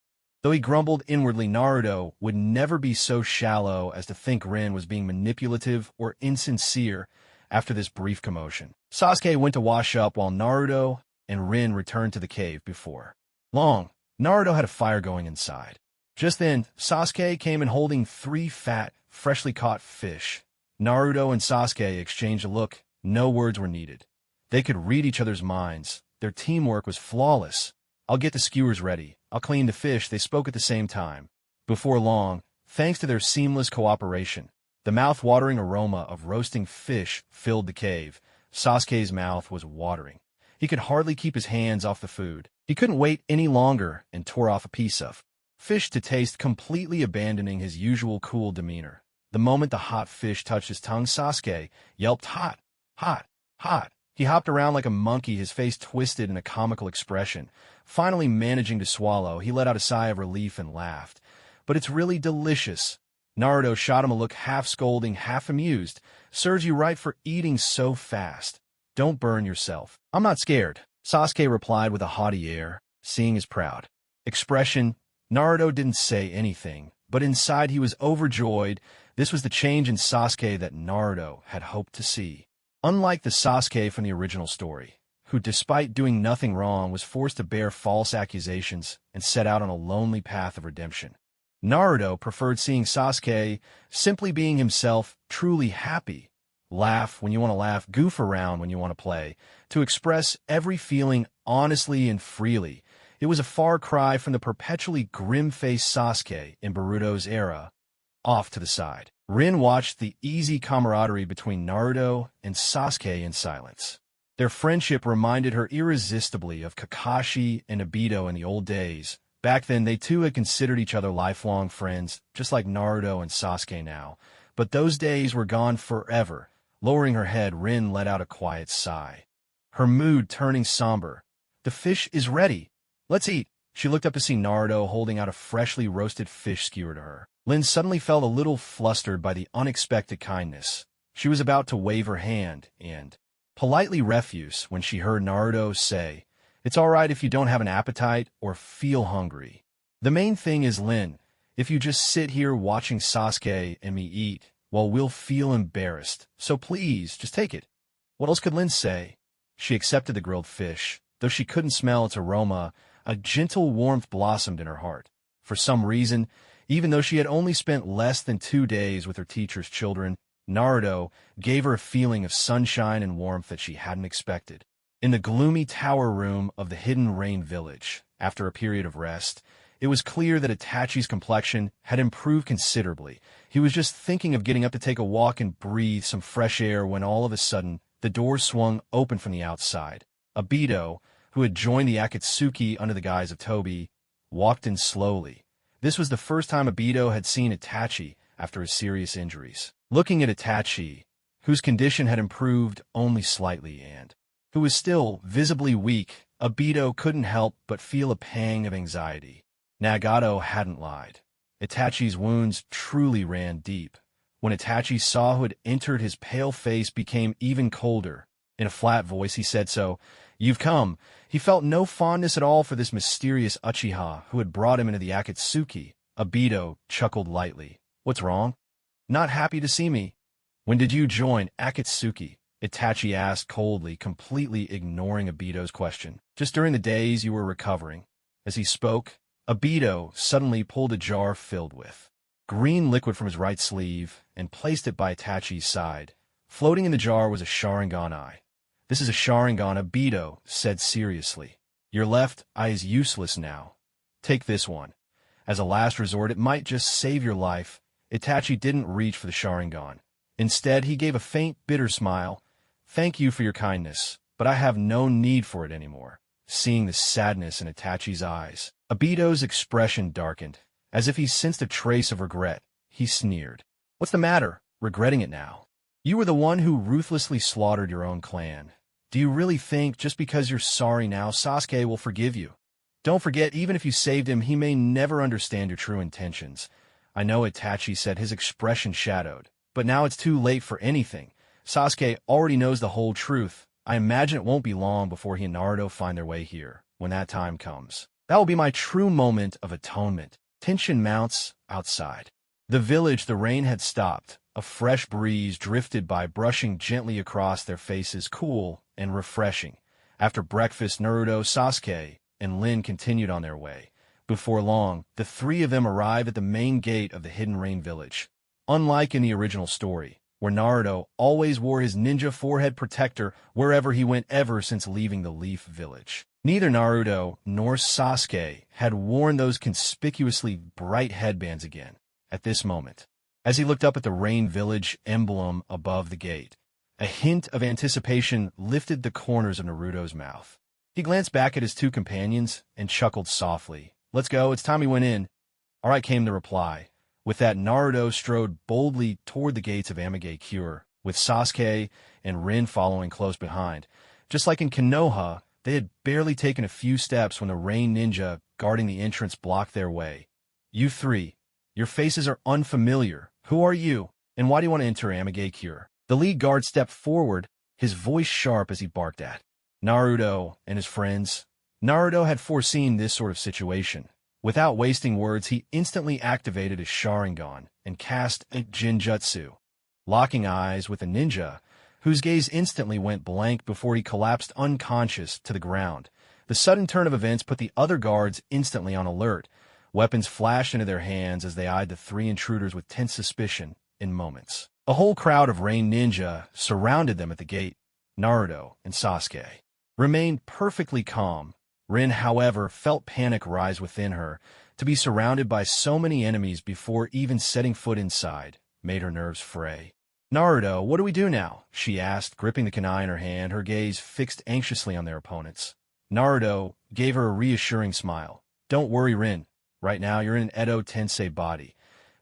Though he grumbled inwardly, Naruto would never be so shallow as to think Rin was being manipulative or insincere after this brief commotion. Sasuke went to wash up while Naruto and Rin returned to the cave. Before long, Naruto had a fire going inside. Just then, Sasuke came in holding 3 fat, freshly caught fish. Naruto and Sasuke exchanged a look. No words were needed. They could read each other's minds. Their teamwork was flawless. "I'll get the skewers ready. I'll clean the fish," they spoke at the same time. Before long, thanks to their seamless cooperation, the mouth-watering aroma of roasting fish filled the cave. Sasuke's mouth was watering. He could hardly keep his hands off the food. He couldn't wait any longer and tore off a piece of fish to taste, completely abandoning his usual cool demeanor. The moment the hot fish touched his tongue, Sasuke yelped, "Hot! Hot! Hot!" He hopped around like a monkey, his face twisted in a comical expression. Finally managing to swallow, he let out a sigh of relief and laughed. "But it's really delicious." Naruto shot him a look, half scolding, half amused. "Serves you right for eating so fast." Don't burn yourself. I'm not scared, Sasuke replied with a haughty air, seeing his proud expression. Naruto didn't say anything, but inside he was overjoyed. This was the change in Sasuke that Naruto had hoped to see. Unlike the Sasuke from the original story, who despite doing nothing wrong was forced to bear false accusations and set out on a lonely path of redemption, Naruto preferred seeing Sasuke simply being himself, truly happy. Laugh when you want to laugh, goof around when you want to play, to express every feeling honestly and freely. It was a far cry from the perpetually grim-faced Sasuke in Boruto's era. Off to the side, Rin watched the easy camaraderie between Naruto and Sasuke in silence. Their friendship reminded her irresistibly of Kakashi and Obito in the old days. Back then, they too had considered each other lifelong friends, just like Naruto and Sasuke now. But those days were gone forever. Lowering her head, Rin let out a quiet sigh, her mood turning somber. The fish is ready. Let's eat. She looked up to see Naruto holding out a freshly roasted fish skewer to her. Lin suddenly felt a little flustered by the unexpected kindness. She was about to wave her hand and politely refuse when she heard Naruto say, "It's all right if you don't have an appetite or feel hungry. The main thing is, Lin, if you just sit here watching Sasuke and me eat, well, we'll feel embarrassed. So please, just take it." What else could Lin say? She accepted the grilled fish. Though she couldn't smell its aroma, a gentle warmth blossomed in her heart. For some reason, even though she had only spent less than 2 days with her teacher's children, Naruto gave her a feeling of sunshine and warmth that she hadn't expected. In the gloomy tower room of the Hidden Rain Village, after a period of rest, it was clear that Itachi's complexion had improved considerably. He was just thinking of getting up to take a walk and breathe some fresh air when all of a sudden, the door swung open from the outside. Obito, who had joined the Akatsuki under the guise of Tobi, walked in slowly. This was the first time Obito had seen Itachi after his serious injuries. Looking at Itachi, whose condition had improved only slightly and who was still visibly weak, Obito couldn't help but feel a pang of anxiety. Nagato hadn't lied. Itachi's wounds truly ran deep. When Itachi saw who had entered, his pale face became even colder. In a flat voice he said, "So, you've come." He felt no fondness at all for this mysterious Uchiha who had brought him into the Akatsuki. Obito chuckled lightly. "What's wrong? Not happy to see me?" "When did you join Akatsuki?" Itachi asked coldly, completely ignoring Obito's question. "Just during the days you were recovering." As he spoke, Obito suddenly pulled a jar filled with green liquid from his right sleeve and placed it by Itachi's side. Floating in the jar was a Sharingan eye. "This is a Sharingan," Obito said seriously. "Your left eye is useless now. Take this one. As a last resort, it might just save your life." Itachi didn't reach for the Sharingan. Instead, he gave a faint, bitter smile. "Thank you for your kindness, but I have no need for it anymore." Seeing the sadness in Itachi's eyes, Obito's expression darkened, as if he sensed a trace of regret. He sneered. "What's the matter? Regretting it now? You were the one who ruthlessly slaughtered your own clan. Do you really think just because you're sorry now, Sasuke will forgive you? Don't forget, even if you saved him, he may never understand your true intentions." "I know," Itachi said, his expression shadowed. "But now it's too late for anything. Sasuke already knows the whole truth. I imagine it won't be long before he and Naruto find their way here. When that time comes, that will be my true moment of atonement." Tension mounts outside the village. The rain had stopped. A fresh breeze drifted by, brushing gently across their faces, cool and refreshing. After breakfast, Naruto, Sasuke, and Lin continued on their way. Before long, the three of them arrived at the main gate of the Hidden Rain Village. Unlike in the original story, where Naruto always wore his ninja forehead protector wherever he went ever since leaving the Leaf Village, neither Naruto nor Sasuke had worn those conspicuously bright headbands again at this moment. As he looked up at the Rain Village emblem above the gate, a hint of anticipation lifted the corners of Naruto's mouth. He glanced back at his two companions and chuckled softly. "Let's go, it's time we went in." "All right," came the reply. With that, Naruto strode boldly toward the gates of Mangekyō, with Sasuke and Rin following close behind. Just like in Konoha, they had barely taken a few steps when the Rain Ninja guarding the entrance blocked their way. "You three, your faces are unfamiliar. Who are you, and why do you want to enter Mangekyō?" The lead guard stepped forward, his voice sharp as he barked at Naruto and his friends. Naruto had foreseen this sort of situation. Without wasting words, he instantly activated his Sharingan and cast a Jinjutsu, locking eyes with a ninja, whose gaze instantly went blank before he collapsed unconscious to the ground. The sudden turn of events put the other guards instantly on alert. Weapons flashed into their hands as they eyed the three intruders with tense suspicion in moments. A whole crowd of rain ninja surrounded them at the gate. Naruto and Sasuke remained perfectly calm. Rin, however, felt panic rise within her. To be surrounded by so many enemies before even setting foot inside made her nerves fray. "Naruto, what do we do now?" she asked, gripping the kunai in her hand, her gaze fixed anxiously on their opponents. Naruto gave her a reassuring smile. "Don't worry, Rin. Right now, you're in an Edo Tensei body.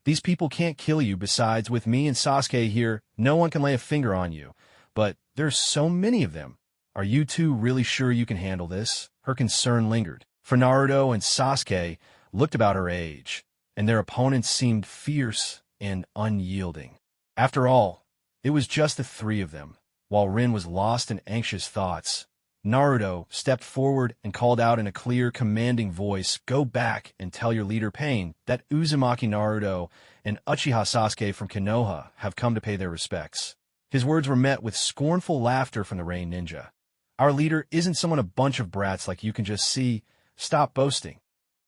These people can't kill you. Besides, with me and Sasuke here, no one can lay a finger on you. But there's so many of them. Are you two really sure you can handle this?" Her concern lingered, for Naruto and Sasuke looked about her age, and their opponents seemed fierce and unyielding. After all, it was just the three of them. While Rin was lost in anxious thoughts, Naruto stepped forward and called out in a clear, commanding voice, "Go back and tell your leader Pain that Uzumaki Naruto and Uchiha Sasuke from Konoha have come to pay their respects." His words were met with scornful laughter from the Rain Ninja. "Our leader isn't someone a bunch of brats like you can just see. Stop boasting.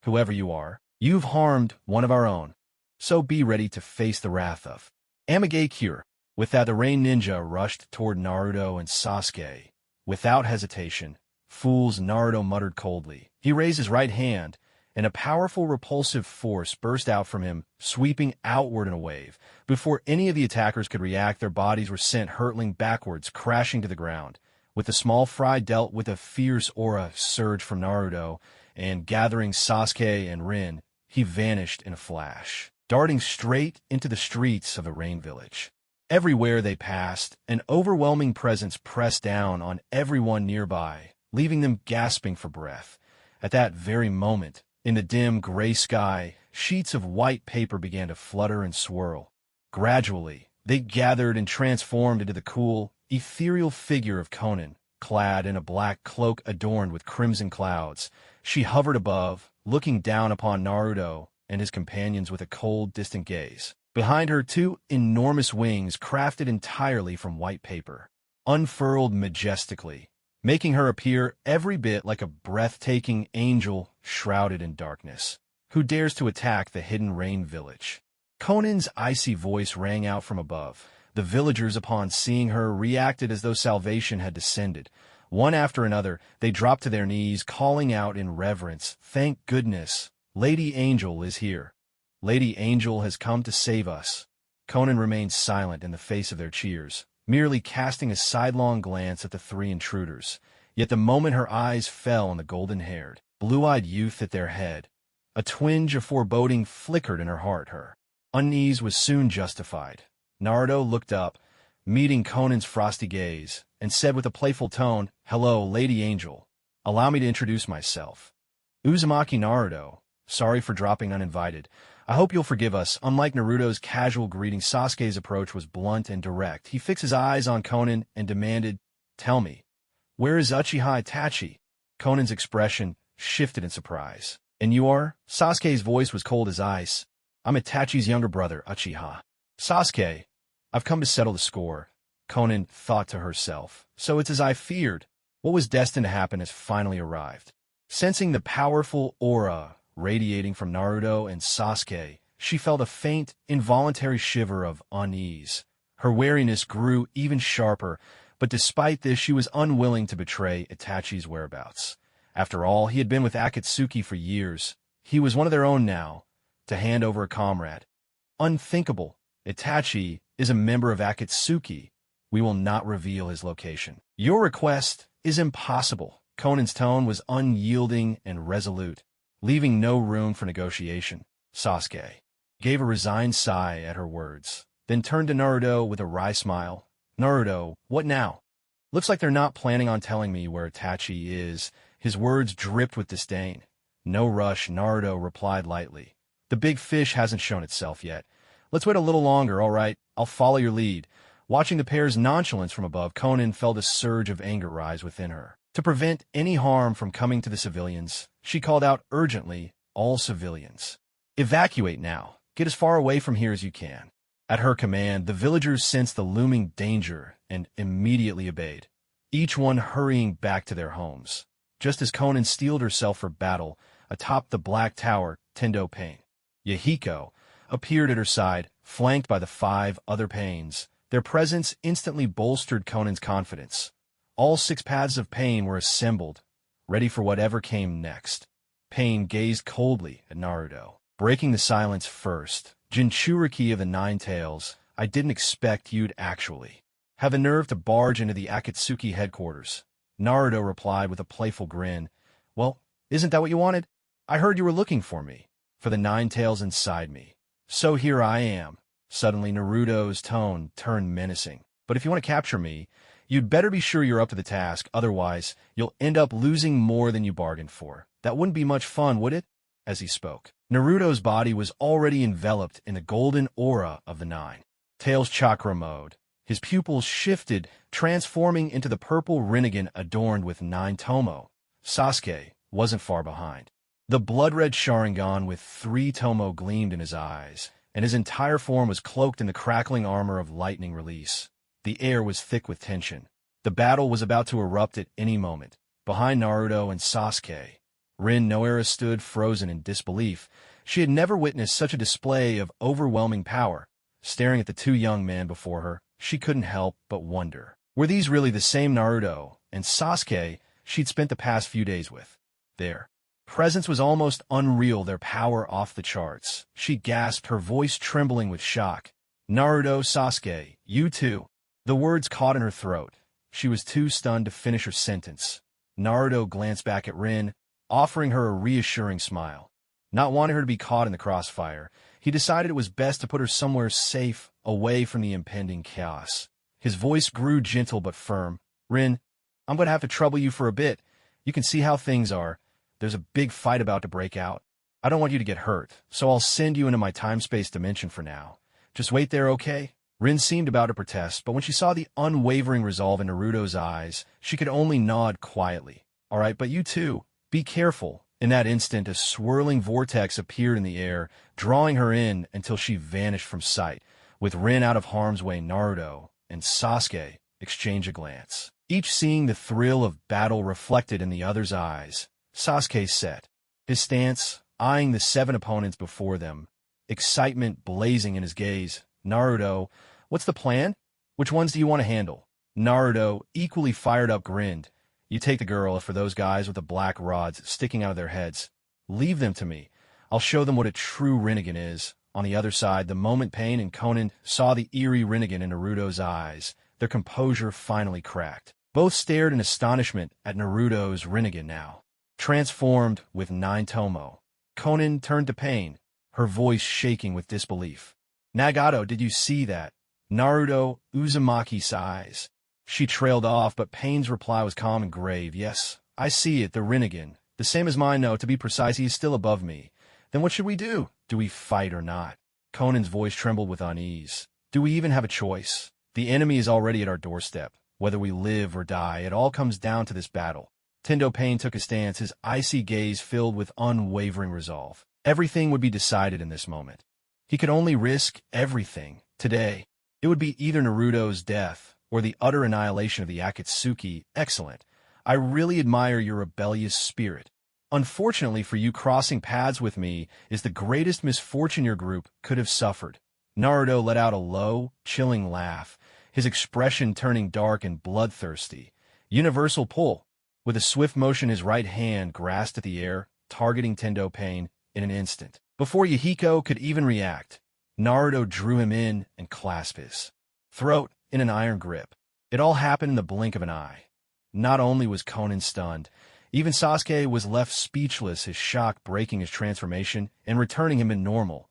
Whoever you are, you've harmed one of our own. So be ready to face the wrath of Mangekyō." With that, the Rain Ninja rushed toward Naruto and Sasuke. Without hesitation, "Fools," Naruto muttered coldly. He raised his right hand, and a powerful repulsive force burst out from him, sweeping outward in a wave. Before any of the attackers could react, their bodies were sent hurtling backwards, crashing to the ground. With the small fry dealt with a fierce aura surge from Naruto, and gathering Sasuke and Rin, he vanished in a flash, darting straight into the streets of the Rain Village. Everywhere they passed, an overwhelming presence pressed down on everyone nearby, leaving them gasping for breath. At that very moment, in the dim gray sky, sheets of white paper began to flutter and swirl. Gradually, they gathered and transformed into the cool, ethereal figure of Konan, clad in a black cloak adorned with crimson clouds. She hovered above, looking down upon Naruto and his companions with a cold, distant gaze. Behind her, two enormous wings, crafted entirely from white paper, unfurled majestically, making her appear every bit like a breathtaking angel shrouded in darkness. "Who dares to attack the hidden Rain Village?" Conan's icy voice rang out from above. The villagers, upon seeing her, reacted as though salvation had descended. One after another, they dropped to their knees, calling out in reverence, "Thank goodness, Lady Angel is here. Lady Angel has come to save us." Conan remained silent in the face of their cheers, merely casting a sidelong glance at the three intruders. Yet the moment her eyes fell on the golden-haired, blue-eyed youth at their head, a twinge of foreboding flickered in her heart. Her unease was soon justified. Naruto looked up, meeting Conan's frosty gaze, and said with a playful tone, "Hello, Lady Angel. Allow me to introduce myself. Uzumaki Naruto. Sorry for dropping uninvited. I hope you'll forgive us." Unlike Naruto's casual greeting, Sasuke's approach was blunt and direct. He fixed his eyes on Conan and demanded, "Tell me, where is Uchiha Itachi?" Conan's expression shifted in surprise. "And you are?" Sasuke's voice was cold as ice. "I'm Itachi's younger brother, Uchiha." "Sasuke, I've come to settle the score," Conan thought to herself. "So it's as I feared. What was destined to happen has finally arrived." Sensing the powerful aura radiating from Naruto and Sasuke, she felt a faint, involuntary shiver of unease. Her wariness grew even sharper, but despite this, she was unwilling to betray Itachi's whereabouts. After all, he had been with Akatsuki for years. He was one of their own now. To hand over a comrade. Unthinkable. Itachi is a member of Akatsuki. We will not reveal his location. Your request is impossible. Conan's tone was unyielding and resolute, leaving no room for negotiation. Sasuke gave a resigned sigh at her words, then turned to Naruto with a wry smile. "Naruto, what now? Looks like they're not planning on telling me where Itachi is." His words dripped with disdain. "No rush," Naruto replied lightly. "The big fish hasn't shown itself yet. Let's wait a little longer, all right? I'll follow your lead." Watching the pair's nonchalance from above, Conan felt a surge of anger rise within her. To prevent any harm from coming to the civilians, she called out urgently, "All civilians, evacuate now. Get as far away from here as you can." At her command, the villagers sensed the looming danger and immediately obeyed, each one hurrying back to their homes. Just as Conan steeled herself for battle, atop the black tower, Tendo Pain, Yahiko, appeared at her side, flanked by the 5 other Pains. Their presence instantly bolstered Conan's confidence. All 6 paths of Pain were assembled, ready for whatever came next. Pain gazed coldly at Naruto, breaking the silence first. "Jinchuriki of the 9 Tails, I didn't expect you'd actually have the nerve to barge into the Akatsuki headquarters." Naruto replied with a playful grin. "Well, isn't that what you wanted? I heard you were looking for me, for the 9 Tails inside me. So here I am." Suddenly, Naruto's tone turned menacing. "But if you want to capture me, you'd better be sure you're up to the task, otherwise you'll end up losing more than you bargained for. That wouldn't be much fun, would it?" As he spoke, Naruto's body was already enveloped in the golden aura of the 9 Tails chakra mode. His pupils shifted, transforming into the purple Rinnegan adorned with 9 Tomo. Sasuke wasn't far behind. The blood-red Sharingan with 3 Tomo gleamed in his eyes, and his entire form was cloaked in the crackling armor of lightning release. The air was thick with tension. The battle was about to erupt at any moment. Behind Naruto and Sasuke, Rin Noera stood frozen in disbelief. She had never witnessed such a display of overwhelming power. Staring at the 2 young men before her, she couldn't help but wonder, were these really the same Naruto and Sasuke she'd spent the past few days with? Their presence was almost unreal, their power off the charts. She gasped, her voice trembling with shock. "Naruto, Sasuke, you too." The words caught in her throat. She was too stunned to finish her sentence. Naruto glanced back at Rin, offering her a reassuring smile. Not wanting her to be caught in the crossfire, he decided it was best to put her somewhere safe, away from the impending chaos. His voice grew gentle but firm. "Rin, I'm going to have to trouble you for a bit. You can see how things are. There's a big fight about to break out. I don't want you to get hurt, so I'll send you into my time-space dimension for now. Just wait there, okay?" Rin seemed about to protest, but when she saw the unwavering resolve in Naruto's eyes, she could only nod quietly. "All right, but you too. Be careful." In that instant, a swirling vortex appeared in the air, drawing her in until she vanished from sight. With Rin out of harm's way, Naruto and Sasuke exchanged a glance, each seeing the thrill of battle reflected in the other's eyes. Sasuke sat, his stance, eyeing the 7 opponents before them, excitement blazing in his gaze. "Naruto, what's the plan? Which ones do you want to handle?" Naruto, equally fired up, grinned. "You take the girl. For those guys with the black rods sticking out of their heads, leave them to me. I'll show them what a true Rinnegan is." On the other side, the moment Pain and Conan saw the eerie Rinnegan in Naruto's eyes, their composure finally cracked. Both stared in astonishment at Naruto's Rinnegan now, transformed with 9 Tomo. Conan turned to Pain, her voice shaking with disbelief. "Nagato, did you see that?" Naruto Uzumaki sighs. She trailed off, but Pain's reply was calm and grave. "Yes, I see it, the Rinnegan. The same as mine, no, to be precise, he is still above me. Then what should we do? Do we fight or not?" Conan's voice trembled with unease. "Do we even have a choice? The enemy is already at our doorstep. Whether we live or die, it all comes down to this battle." Tendo Pain took a stance, his icy gaze filled with unwavering resolve. Everything would be decided in this moment. He could only risk everything. Today, it would be either Naruto's death or the utter annihilation of the Akatsuki. "Excellent. I really admire your rebellious spirit. Unfortunately for you, crossing paths with me is the greatest misfortune your group could have suffered." Naruto let out a low, chilling laugh, his expression turning dark and bloodthirsty. Universal pull. With a swift motion, his right hand grasped at the air, targeting Tendo Pain in an instant. Before Yahiko could even react, Naruto drew him in and clasped his throat in an iron grip. It all happened in the blink of an eye. Not only was Conan stunned, even Sasuke was left speechless, his shock breaking his transformation and returning him to normal.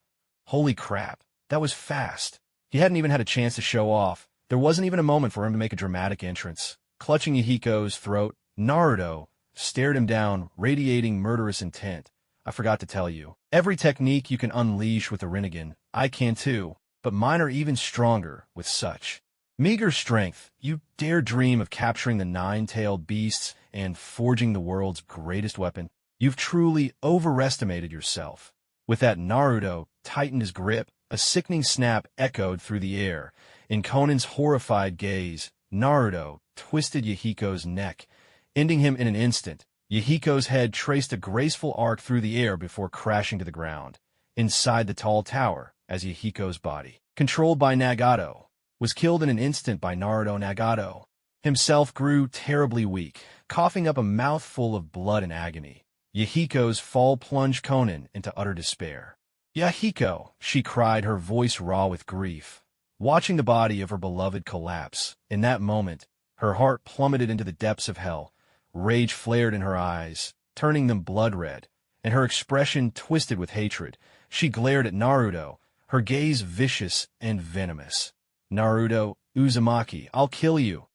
Holy crap, that was fast. He hadn't even had a chance to show off. There wasn't even a moment for him to make a dramatic entrance. Clutching Yahiko's throat, Naruto stared him down, radiating murderous intent. "I forgot to tell you. Every technique you can unleash with a Rinnegan, I can too, but mine are even stronger with such Meager strength, you dare dream of capturing the nine-tailed beasts and forging the world's greatest weapon? You've truly overestimated yourself. With that, Naruto tightened his grip. A sickening snap echoed through the air. In Conan's horrified gaze, Naruto twisted Yahiko's neck, ending him in an instant. Yahiko's head traced a graceful arc through the air before crashing to the ground. Inside the tall tower, as Yahiko's body, controlled by Nagato, was killed in an instant by Naruto. Nagato himself grew terribly weak, coughing up a mouthful of blood in agony. Yahiko's fall plunged Conan into utter despair. "Yahiko!" she cried, her voice raw with grief, watching the body of her beloved collapse. In that moment, her heart plummeted into the depths of hell. Rage flared in her eyes, turning them blood-red, and her expression twisted with hatred. She glared at Naruto, her gaze vicious and venomous. "Naruto Uzumaki, I'll kill you!"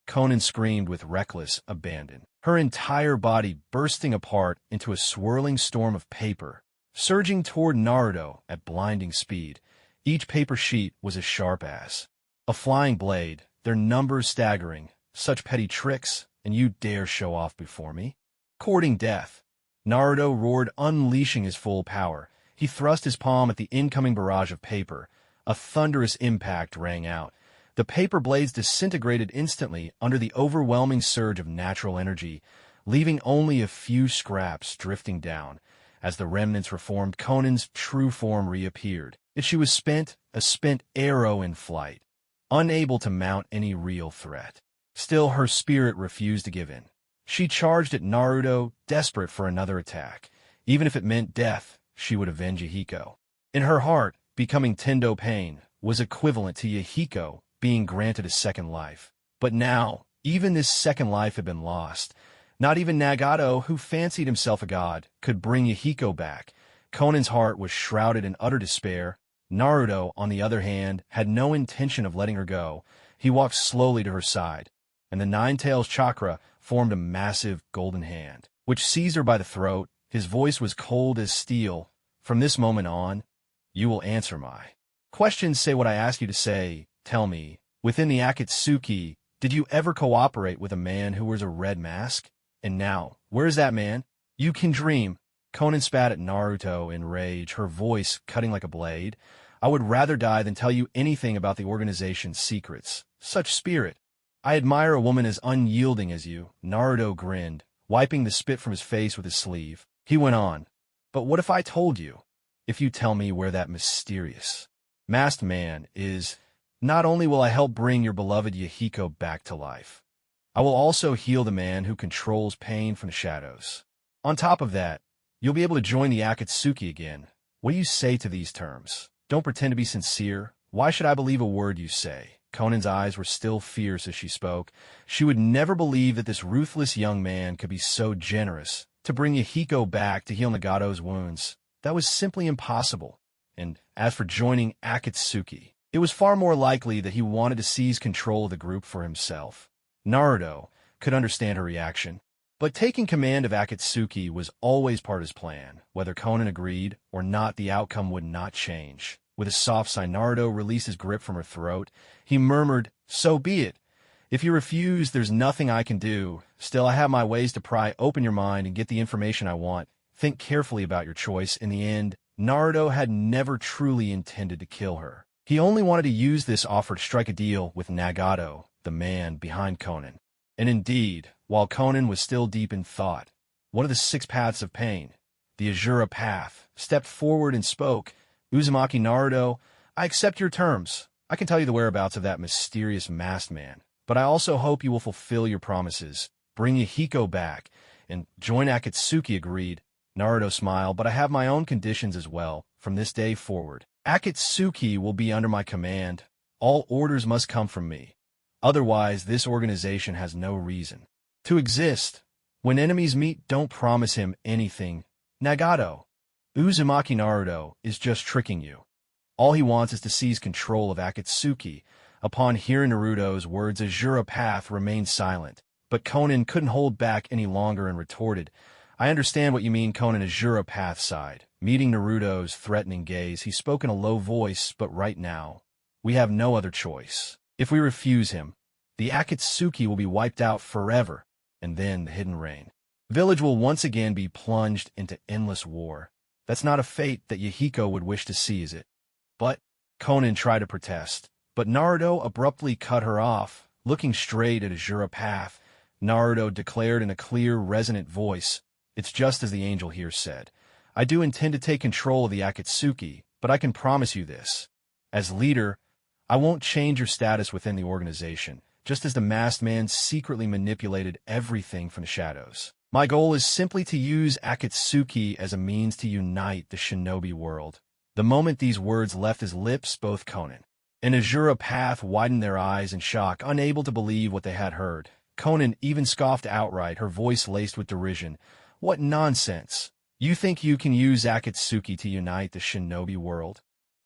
Conan screamed with reckless abandon, her entire body bursting apart into a swirling storm of paper, surging toward Naruto at blinding speed. Each paper sheet was as sharp as a flying blade, their numbers staggering. "Such petty tricks, and you dare show off before me?" Courting death, Naruto roared, unleashing his full power. He thrust his palm at the incoming barrage of paper. A thunderous impact rang out. The paper blades disintegrated instantly under the overwhelming surge of natural energy, leaving only a few scraps drifting down. As the remnants reformed, Conan's true form reappeared. Yet she was spent, a spent arrow in flight, unable to mount any real threat. Still, her spirit refused to give in. She charged at Naruto, desperate for another attack. Even if it meant death, she would avenge Yahiko. In her heart, becoming Tendo pain was equivalent to Yahiko being granted a second life. But now, even this second life had been lost. Not even Nagato, who fancied himself a god, could bring Yahiko back. Conan's heart was shrouded in utter despair. Naruto, on the other hand, had no intention of letting her go. He walked slowly to her side, and the Nine-Tails chakra formed a massive golden hand, which seized her by the throat. His voice was cold as steel. "From this moment on, you will answer my questions. Say what I ask you to say. Tell me, within the Akatsuki, did you ever cooperate with a man who wears a red mask? And now, where is that man?" "You can dream." Conan spat at Naruto in rage, her voice cutting like a blade. "I would rather die than tell you anything about the organization's secrets. Such spirit. I admire a woman as unyielding as you." Naruto grinned, wiping the spit from his face with his sleeve. He went on, "But what if I told you? If you tell me where that mysterious masked man is, not only will I help bring your beloved Yahiko back to life, I will also heal the man who controls pain from the shadows. On top of that, you'll be able to join the Akatsuki again. What do you say to these terms? Don't pretend to be sincere. Why should I believe a word you say?" Conan's eyes were still fierce as she spoke. She would never believe that this ruthless young man could be so generous to bring Yahiko back to heal Nagato's wounds. That was simply impossible. And as for joining Akatsuki, it was far more likely that he wanted to seize control of the group for himself. Naruto could understand her reaction, but taking command of Akatsuki was always part of his plan. Whether Conan agreed or not, the outcome would not change. With a soft sigh, Naruto released his grip from her throat. He murmured, "So be it. If you refuse, there's nothing I can do. Still, I have my ways to pry open your mind and get the information I want. Think carefully about your choice." In the end, Naruto had never truly intended to kill her. He only wanted to use this offer to strike a deal with Nagato, the man behind Conan. And indeed, while Conan was still deep in thought, one of the 6 paths of pain, the Azura path, stepped forward and spoke. "Uzumaki, Naruto, I accept your terms. I can tell you the whereabouts of that mysterious masked man. But I also hope you will fulfill your promises, bring Yahiko back, and join Akatsuki." Agreed. Naruto smiled, "But I have my own conditions as well. From this day forward, Akatsuki will be under my command. All orders must come from me. Otherwise, this organization has no reason to exist. When enemies meet, don't promise him anything. Nagato, Uzumaki Naruto is just tricking you. All he wants is to seize control of Akatsuki." Upon hearing Naruto's words, Azura Path remained silent, but Conan couldn't hold back any longer and retorted, "I understand what you mean." Conan. Azura Path sighed. Meeting Naruto's threatening gaze, he spoke in a low voice, "But right now, we have no other choice. If we refuse him, the Akatsuki will be wiped out forever, and then the hidden rain. The village will once again be plunged into endless war. That's not a fate that Yahiko would wish to see, is it? But Conan tried to protest, but Naruto abruptly cut her off. Looking straight at Azura Path, Naruto declared in a clear, resonant voice, "It's just as the angel here said. I do intend to take control of the Akatsuki, but I can promise you this. As leader, I won't change your status within the organization, just as the masked man secretly manipulated everything from the shadows. My goal is simply to use Akatsuki as a means to unite the shinobi world." The moment these words left his lips, both Conan and Azura Path widened their eyes in shock, unable to believe what they had heard. Conan even scoffed outright, her voice laced with derision. "What nonsense! You think you can use Akatsuki to unite the shinobi world?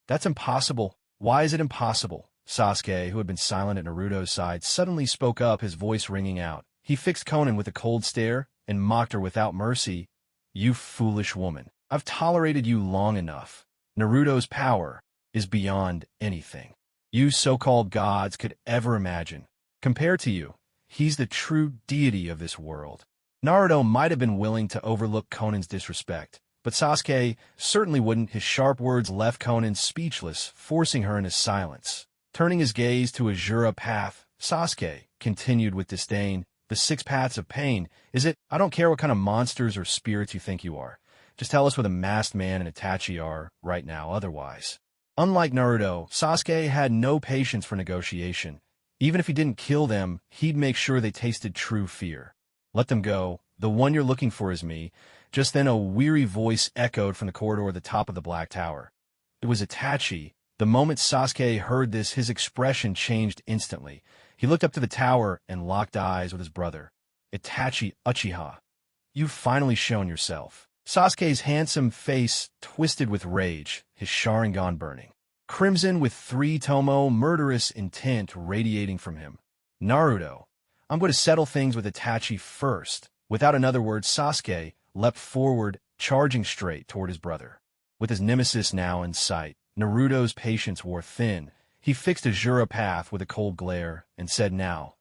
That's impossible." "Why is it impossible?" Sasuke, who had been silent at Naruto's side, suddenly spoke up, his voice ringing out. He fixed Conan with a cold stare and mocked her without mercy. "You foolish woman. I've tolerated you long enough. Naruto's power is beyond anything you so-called gods could ever imagine. Compared to you, he's the true deity of this world." Naruto might have been willing to overlook Conan's disrespect, but Sasuke certainly wouldn't. His sharp words left Conan speechless, forcing her into silence. Turning his gaze to Azura Path, Sasuke continued with disdain, "The 6 paths of pain, is it? I don't care what kind of monsters or spirits you think you are. Just tell us what a masked man and Itachi are right now, otherwise." Unlike Naruto, Sasuke had no patience for negotiation. Even if he didn't kill them, he'd make sure they tasted true fear. "Let them go. The one you're looking for is me." Just then a weary voice echoed from the corridor at the top of the Black Tower. It was Itachi. The moment Sasuke heard this, his expression changed instantly. He looked up to the tower and locked eyes with his brother. "Itachi Uchiha, you've finally shown yourself." Sasuke's handsome face twisted with rage, his Sharingan burning crimson with 3-tomo murderous intent radiating from him. "Naruto, I'm going to settle things with Itachi first." Without another word, Sasuke leapt forward, charging straight toward his brother. With his nemesis now in sight, Naruto's patience wore thin. He fixed Azura Path with a cold glare and said, "Now,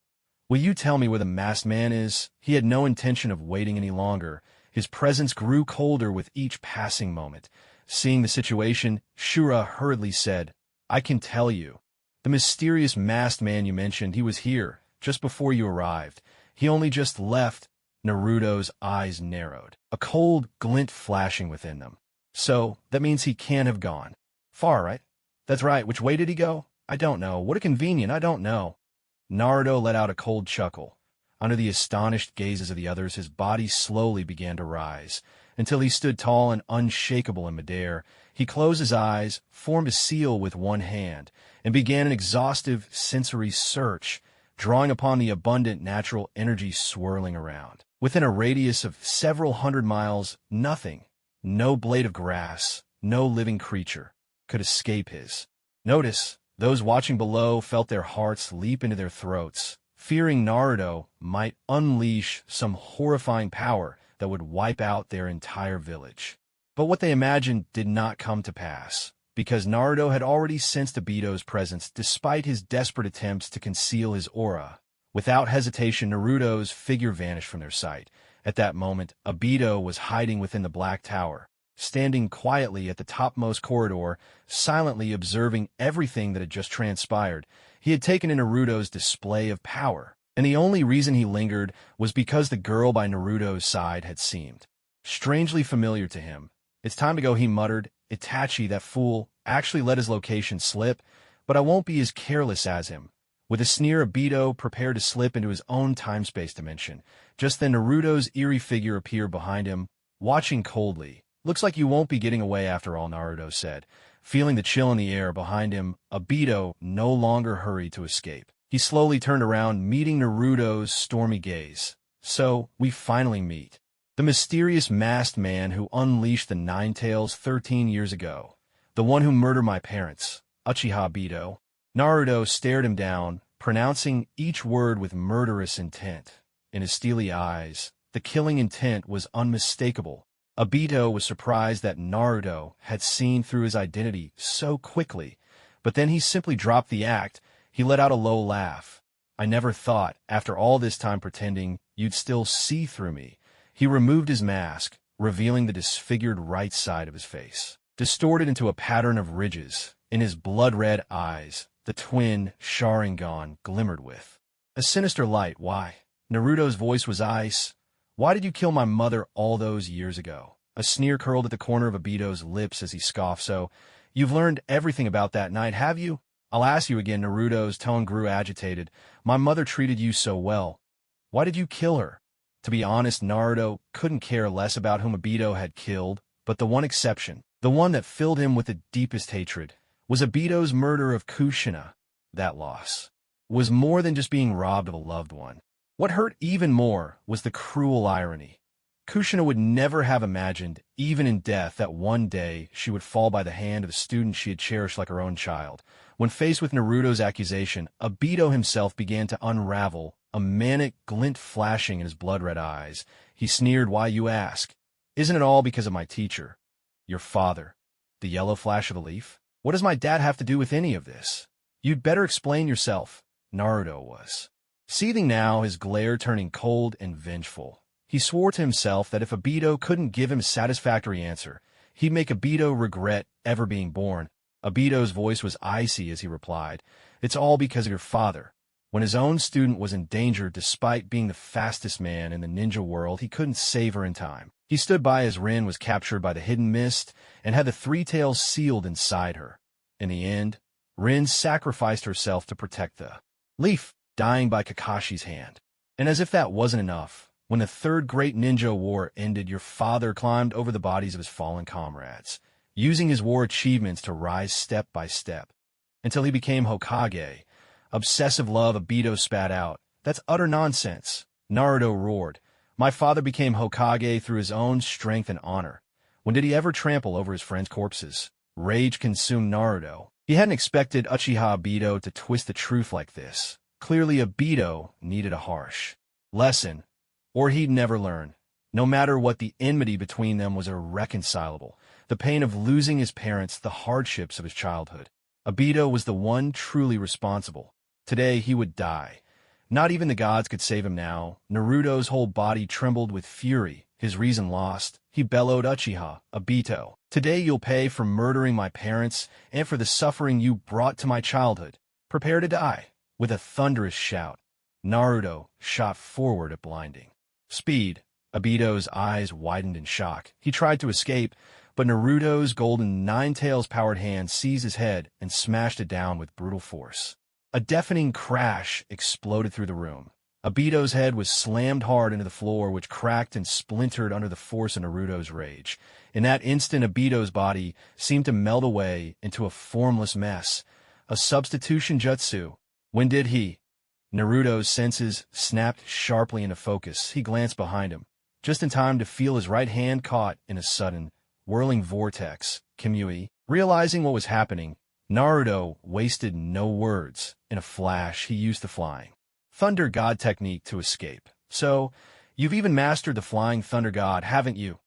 will you tell me where the masked man is?" He had no intention of waiting any longer. His presence grew colder with each passing moment. Seeing the situation, Shura hurriedly said, "I can tell you. The mysterious masked man you mentioned, he was here just before you arrived. He only just left." Naruto's eyes narrowed, a cold glint flashing within them. "So, that means he can't have gone far, right?" "That's right. Which way did he go?" "I don't know. What a convenient, I don't know." Naruto let out a cold chuckle. Under the astonished gazes of the others, his body slowly began to rise, until he stood tall and unshakable in midair. He closed his eyes, formed a seal with one hand, and began an exhaustive sensory search, drawing upon the abundant natural energy swirling around. Within a radius of several hundred miles, nothing, no blade of grass, no living creature, could escape his notice. Those watching below felt their hearts leap into their throats, fearing Naruto might unleash some horrifying power that would wipe out their entire village. But what they imagined did not come to pass, because Naruto had already sensed Obito's presence despite his desperate attempts to conceal his aura. Without hesitation, Naruto's figure vanished from their sight. At that moment, Obito was hiding within the Black Tower, standing quietly at the topmost corridor, silently observing everything that had just transpired. He had taken in Naruto's display of power, and the only reason he lingered was because the girl by Naruto's side had seemed strangely familiar to him. "It's time to go," he muttered. "Itachi, that fool, actually let his location slip, but I won't be as careless as him." With a sneer, Obito prepared to slip into his own time-space dimension. Just then, Naruto's eerie figure appeared behind him, watching coldly. "Looks like you won't be getting away after all," Naruto said. Feeling the chill in the air behind him, Obito no longer hurried to escape. He slowly turned around, meeting Naruto's stormy gaze. "So, we finally meet. The mysterious masked man who unleashed the Nine Tails 13 years ago. The one who murdered my parents, Uchiha Obito." Naruto stared him down, pronouncing each word with murderous intent. In his steely eyes, the killing intent was unmistakable. Obito was surprised that Naruto had seen through his identity so quickly, but then he simply dropped the act. He let out a low laugh. I never thought, after all this time pretending, you'd still see through me. He removed his mask, revealing the disfigured right side of his face. Distorted into a pattern of ridges, in his blood-red eyes, the twin Sharingan glimmered with a sinister light. Why? Naruto's voice was ice. Why did you kill my mother all those years ago? A sneer curled at the corner of Obito's lips as he scoffed. So, you've learned everything about that night, have you? I'll ask you again. Naruto's tone grew agitated. My mother treated you so well. Why did you kill her? To be honest, Naruto couldn't care less about whom Obito had killed, but the one exception, the one that filled him with the deepest hatred, was Obito's murder of Kushina. That loss was more than just being robbed of a loved one. What hurt even more was the cruel irony. Kushina would never have imagined, even in death, that one day she would fall by the hand of a student she had cherished like her own child. When faced with Naruto's accusation, Obito himself began to unravel, a manic glint flashing in his blood-red eyes. He sneered. Why, you ask? Isn't it all because of my teacher? Your father? The yellow flash of a leaf? What does my dad have to do with any of this? You'd better explain yourself. Naruto was seething now, his glare turning cold and vengeful. He swore to himself that if Obito couldn't give him a satisfactory answer, he'd make Obito regret ever being born. Obito's voice was icy as he replied, It's all because of your father. When his own student was in danger despite being the fastest man in the ninja world, he couldn't save her in time. He stood by as Rin was captured by the hidden mist and had the three tails sealed inside her. In the end, Rin sacrificed herself to protect the leaf, dying by Kakashi's hand. And as if that wasn't enough, when the Third Great Ninja War ended, your father climbed over the bodies of his fallen comrades, using his war achievements to rise step by step, until he became Hokage. Obsessive love, Obito spat out. That's utter nonsense. Naruto roared. My father became Hokage through his own strength and honor. When did he ever trample over his friends' corpses? Rage consumed Naruto. He hadn't expected Uchiha Obito to twist the truth like this. Clearly, Obito needed a harsh lesson, or he'd never learn. No matter what, the enmity between them was irreconcilable. The pain of losing his parents, the hardships of his childhood. Obito was the one truly responsible. Today, he would die. Not even the gods could save him now. Naruto's whole body trembled with fury, his reason lost. He bellowed, Uchiha, Obito, today you'll pay for murdering my parents and for the suffering you brought to my childhood. Prepare to die. With a thunderous shout, Naruto shot forward at blinding speed. Obito's eyes widened in shock. He tried to escape, but Naruto's golden nine-tails-powered hand seized his head and smashed it down with brutal force. A deafening crash exploded through the room. Obito's head was slammed hard into the floor, which cracked and splintered under the force of Naruto's rage. In that instant, Obito's body seemed to melt away into a formless mess. A substitution jutsu. When did he? Naruto's senses snapped sharply into focus. He glanced behind him, just in time to feel his right hand caught in a sudden, whirling vortex. Kimui. Realizing what was happening, Naruto wasted no words. In a flash, he used the flying Thunder God technique to escape. So, you've even mastered the flying Thunder God, haven't you?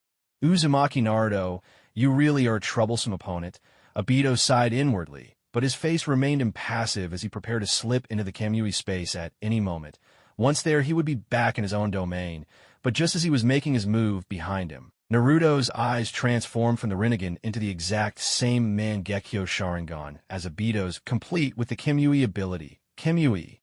Uzumaki. Naruto, you really are a troublesome opponent. Obito sighed inwardly, but his face remained impassive as he prepared to slip into the Kamui space at any moment. Once there, he would be back in his own domain, but just as he was making his move, behind him, Naruto's eyes transformed from the Rinnegan into the exact same Mangekyō Sharingan as Obito's, complete with the Kimui ability. Kimui.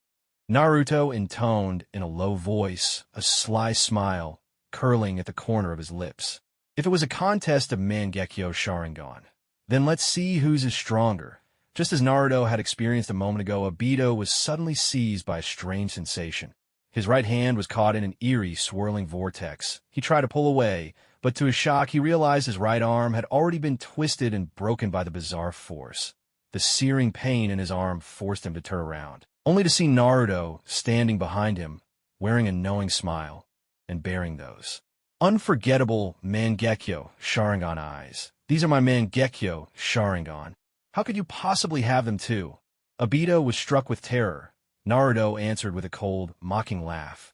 Naruto intoned in a low voice, a sly smile curling at the corner of his lips. If it was a contest of Mangekyō Sharingan, then let's see whose is stronger. Just as Naruto had experienced a moment ago, Obito was suddenly seized by a strange sensation. His right hand was caught in an eerie, swirling vortex. He tried to pull away, but to his shock, he realized his right arm had already been twisted and broken by the bizarre force. The searing pain in his arm forced him to turn around, only to see Naruto standing behind him, wearing a knowing smile, and bearing those unforgettable Mangekyō Sharingan eyes. These are my Mangekyō Sharingan. How could you possibly have them too? Obito was struck with terror. Naruto answered with a cold, mocking laugh.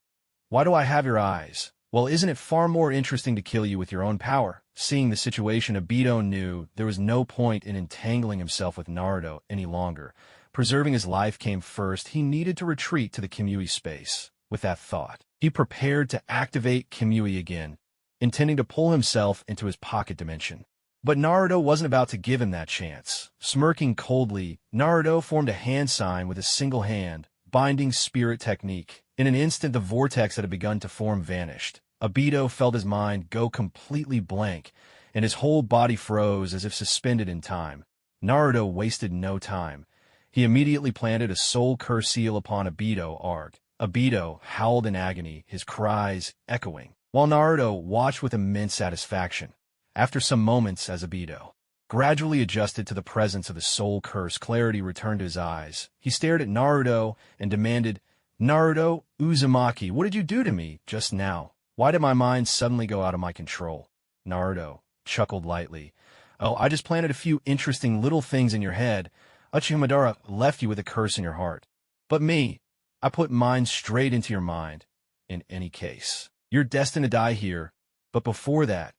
Why do I have your eyes? Well, isn't it far more interesting to kill you with your own power? Seeing the situation, Obito knew there was no point in entangling himself with Naruto any longer. Preserving his life came first. He needed to retreat to the Kimui space. With that thought, he prepared to activate Kimui again, intending to pull himself into his pocket dimension. But Naruto wasn't about to give him that chance. Smirking coldly, Naruto formed a hand sign with a single hand, binding spirit technique. In an instant, the vortex that had begun to form vanished. Obito felt his mind go completely blank, and his whole body froze as if suspended in time. Naruto wasted no time. He immediately planted a soul curse seal upon Obito Arg. Obito howled in agony, his cries echoing, while Naruto watched with immense satisfaction. After some moments, as Obito gradually adjusted to the presence of the soul curse, clarity returned to his eyes. He stared at Naruto and demanded, "Naruto Uzumaki, what did you do to me just now? Why did my mind suddenly go out of my control?" Naruto chuckled lightly. "Oh, I just planted a few interesting little things in your head. Uchiha Madara left you with a curse in your heart. But me, I put mine straight into your mind. In any case, you're destined to die here. But before that,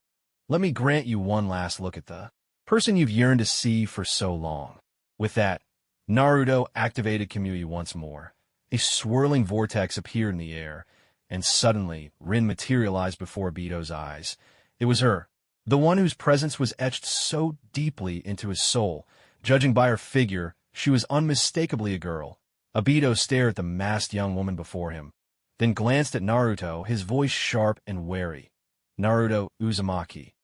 let me grant you one last look at the person you've yearned to see for so long." With that, Naruto activated Kimui once more. A swirling vortex appeared in the air, and suddenly, Rin materialized before Obito's eyes. It was her, the one whose presence was etched so deeply into his soul. Judging by her figure, she was unmistakably a girl. Obito stared at the masked young woman before him, then glanced at Naruto, his voice sharp and wary. "Naruto Uzumaki,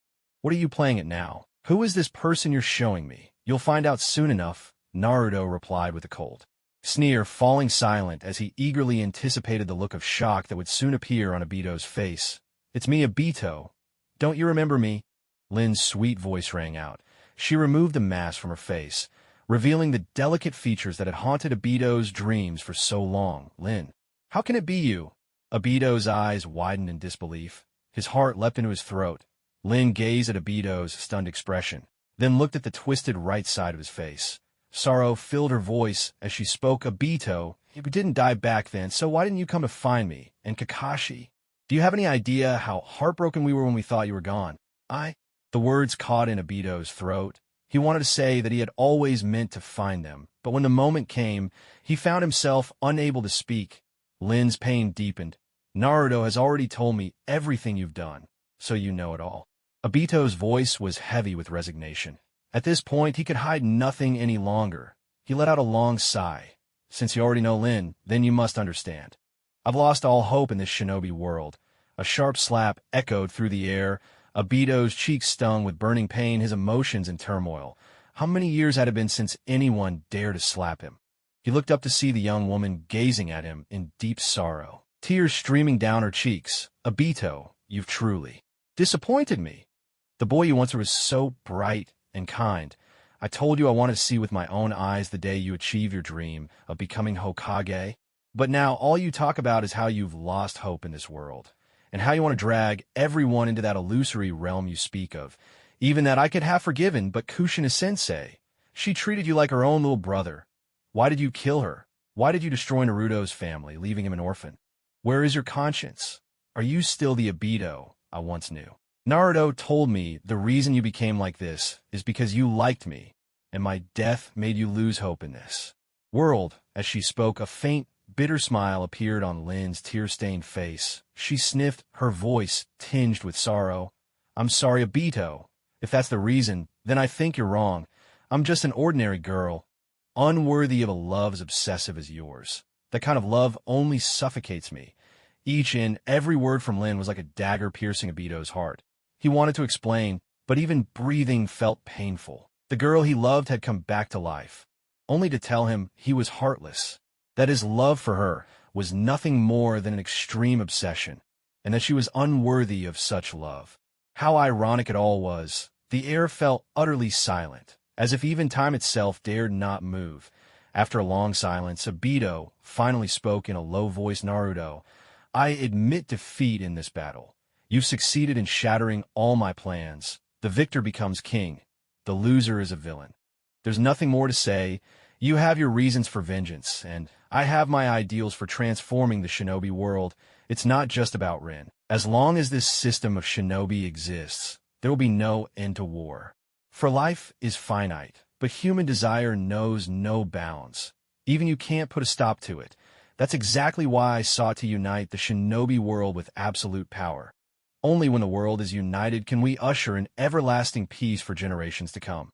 what are you playing at now? Who is this person you're showing me? You'll find out soon enough," Naruto replied with a cold sneer, falling silent as he eagerly anticipated the look of shock that would soon appear on Obito's face. "It's me, Obito. Don't you remember me?" Lin's sweet voice rang out. She removed the mask from her face, revealing the delicate features that had haunted Obito's dreams for so long. "Lin, how can it be you?" Obito's eyes widened in disbelief. His heart leapt into his throat. Lin gazed at Obito's stunned expression, then looked at the twisted right side of his face. Sorrow filled her voice as she spoke. "Obito, you didn't die back then, so why didn't you come to find me? And Kakashi? Do you have any idea how heartbroken we were when we thought you were gone?" The words caught in Obito's throat. He wanted to say that he had always meant to find them, but when the moment came, he found himself unable to speak. Lin's pain deepened. "Naruto has already told me everything you've done, so you know it all." Obito's voice was heavy with resignation. At this point, he could hide nothing any longer. He let out a long sigh. "Since you already know Lin, then you must understand. I've lost all hope in this shinobi world." A sharp slap echoed through the air. Obito's cheeks stung with burning pain, his emotions in turmoil. How many years had it been since anyone dared to slap him? He looked up to see the young woman gazing at him in deep sorrow, tears streaming down her cheeks. "Obito, you've truly disappointed me. The boy you once were was so bright and kind. I told you I wanted to see with my own eyes the day you achieve your dream of becoming Hokage. But now all you talk about is how you've lost hope in this world, and how you want to drag everyone into that illusory realm you speak of. Even that I could have forgiven, but Kushina-sensei, she treated you like her own little brother. Why did you kill her? Why did you destroy Naruto's family, leaving him an orphan? Where is your conscience? Are you still the Obito I once knew? Naruto told me the reason you became like this is because you liked me, and my death made you lose hope in this world." As she spoke, a faint, bitter smile appeared on Lin's tear-stained face. She sniffed, her voice tinged with sorrow. "I'm sorry, Obito. If that's the reason, then I think you're wrong. I'm just an ordinary girl, unworthy of a love as obsessive as yours. That kind of love only suffocates me." Each and every word from Lin was like a dagger piercing Obito's heart. He wanted to explain, but even breathing felt painful. The girl he loved had come back to life, only to tell him he was heartless, that his love for her was nothing more than an extreme obsession, and that she was unworthy of such love. How ironic it all was. The air felt utterly silent, as if even time itself dared not move. After a long silence, Obito finally spoke in a low voice. "Naruto, I admit defeat in this battle. You've succeeded in shattering all my plans. The victor becomes king. The loser is a villain. There's nothing more to say. You have your reasons for vengeance, and I have my ideals for transforming the shinobi world. It's not just about Rin. As long as this system of shinobi exists, there will be no end to war. For life is finite, but human desire knows no bounds. Even you can't put a stop to it. That's exactly why I sought to unite the shinobi world with absolute power. Only when the world is united can we usher in everlasting peace for generations to come.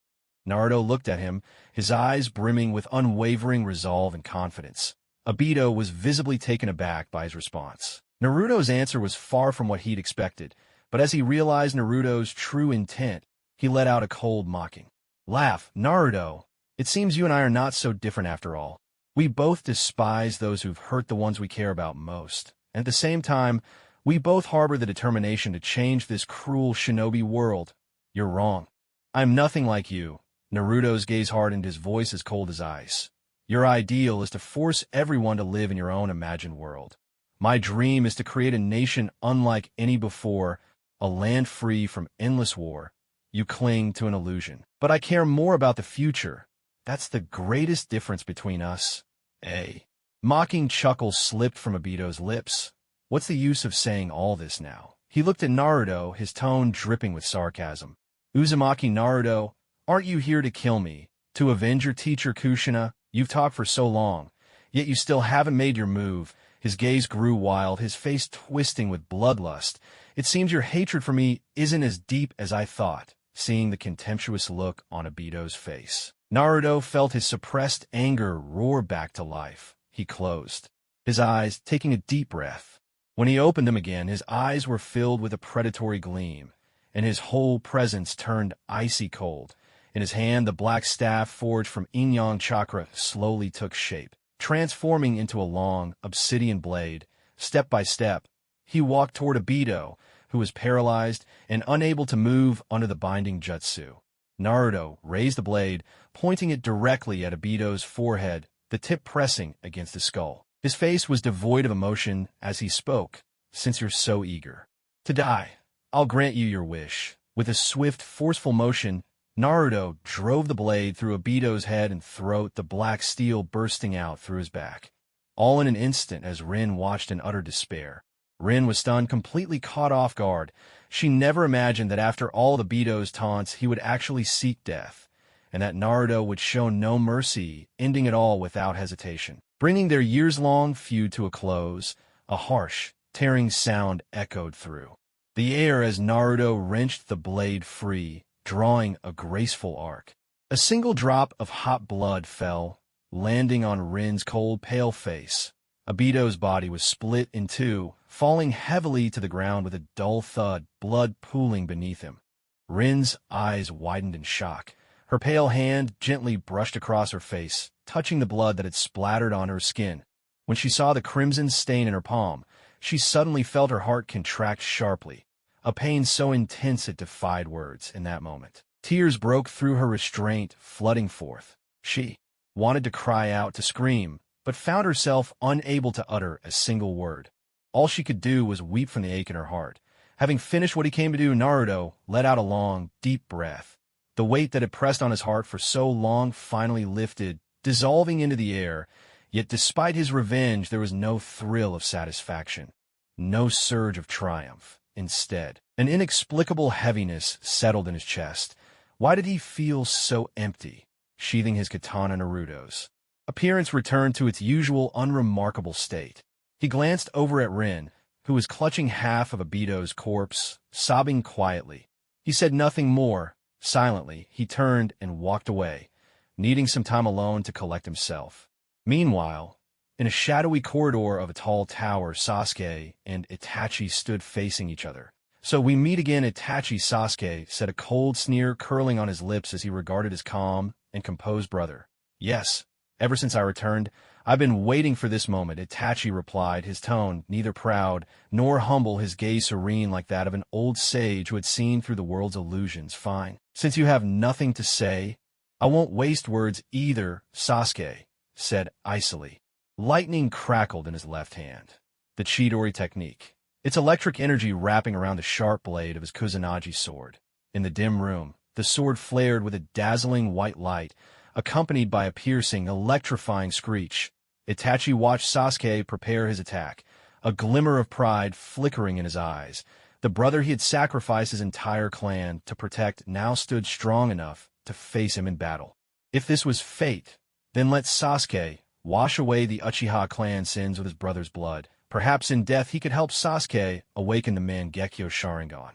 Naruto looked at him, his eyes brimming with unwavering resolve and confidence. Obito was visibly taken aback by his response. Naruto's answer was far from what he'd expected, but as he realized Naruto's true intent, he let out a cold, mocking laugh. Naruto, it seems you and I are not so different after all. We both despise those who've hurt the ones we care about most, and at the same time, we both harbor the determination to change this cruel shinobi world. You're wrong. I'm nothing like you. Naruto's gaze hardened, his voice as cold as ice. Your ideal is to force everyone to live in your own imagined world. My dream is to create a nation unlike any before, a land free from endless war. You cling to an illusion. But I care more about the future. That's the greatest difference between us. A mocking chuckle slipped from Obito's lips. What's the use of saying all this now? He looked at Naruto, his tone dripping with sarcasm. Uzumaki, Naruto, aren't you here to kill me? To avenge your teacher Kushina? You've talked for so long, yet you still haven't made your move. His gaze grew wild, his face twisting with bloodlust. It seems your hatred for me isn't as deep as I thought, seeing the contemptuous look on Obito's face. Naruto felt his suppressed anger roar back to life. He closed his eyes, taking a deep breath. When he opened them again, his eyes were filled with a predatory gleam, and his whole presence turned icy cold. In his hand, the black staff forged from yin-yang chakra slowly took shape, transforming into a long, obsidian blade. Step by step, he walked toward Obito, who was paralyzed and unable to move under the binding jutsu. Naruto raised the blade, pointing it directly at Obito's forehead, the tip pressing against his skull. His face was devoid of emotion as he spoke. Since you're so eager to die, I'll grant you your wish. With a swift, forceful motion, Naruto drove the blade through Obito's head and throat, the black steel bursting out through his back. All in an instant as Rin watched in utter despair. Rin was stunned, completely caught off guard. She never imagined that after all of Obito's taunts, he would actually seek death, and that Naruto would show no mercy, ending it all without hesitation. Bringing their years-long feud to a close, a harsh, tearing sound echoed through the air as Naruto wrenched the blade free, drawing a graceful arc. A single drop of hot blood fell, landing on Rin's cold, pale face. Obito's body was split in two, falling heavily to the ground with a dull thud, blood pooling beneath him. Rin's eyes widened in shock. Her pale hand gently brushed across her face, touching the blood that had splattered on her skin. When she saw the crimson stain in her palm, she suddenly felt her heart contract sharply, a pain so intense it defied words in that moment. Tears broke through her restraint, flooding forth. She wanted to cry out, to scream, but found herself unable to utter a single word. All she could do was weep from the ache in her heart. Having finished what he came to do, Naruto let out a long, deep breath. The weight that had pressed on his heart for so long finally lifted, dissolving into the air. Yet despite his revenge, there was no thrill of satisfaction, no surge of triumph. Instead, an inexplicable heaviness settled in his chest. Why did he feel so empty? Sheathing his katana, Naruto's appearance returned to its usual unremarkable state. He glanced over at Rin, who was clutching half of Obito's corpse, sobbing quietly. He said nothing more. Silently, he turned and walked away, needing some time alone to collect himself. Meanwhile, in a shadowy corridor of a tall tower, Sasuke and Itachi stood facing each other. So we meet again, Itachi. Sasuke said, a cold sneer curling on his lips as he regarded his calm and composed brother. Yes, ever since I returned, I've been waiting for this moment, Itachi replied, his tone neither proud nor humble, his gaze serene like that of an old sage who had seen through the world's illusions. Fine. Since you have nothing to say, I won't waste words either, Sasuke said icily. Lightning crackled in his left hand. The Chidori technique. Its electric energy wrapping around the sharp blade of his Kusanagi sword. In the dim room, the sword flared with a dazzling white light, accompanied by a piercing, electrifying screech. Itachi watched Sasuke prepare his attack, a glimmer of pride flickering in his eyes. The brother he had sacrificed his entire clan to protect now stood strong enough to face him in battle. If this was fate, then let Sasuke wash away the Uchiha clan sins with his brother's blood. Perhaps in death he could help Sasuke awaken the Mangekyō Sharingan.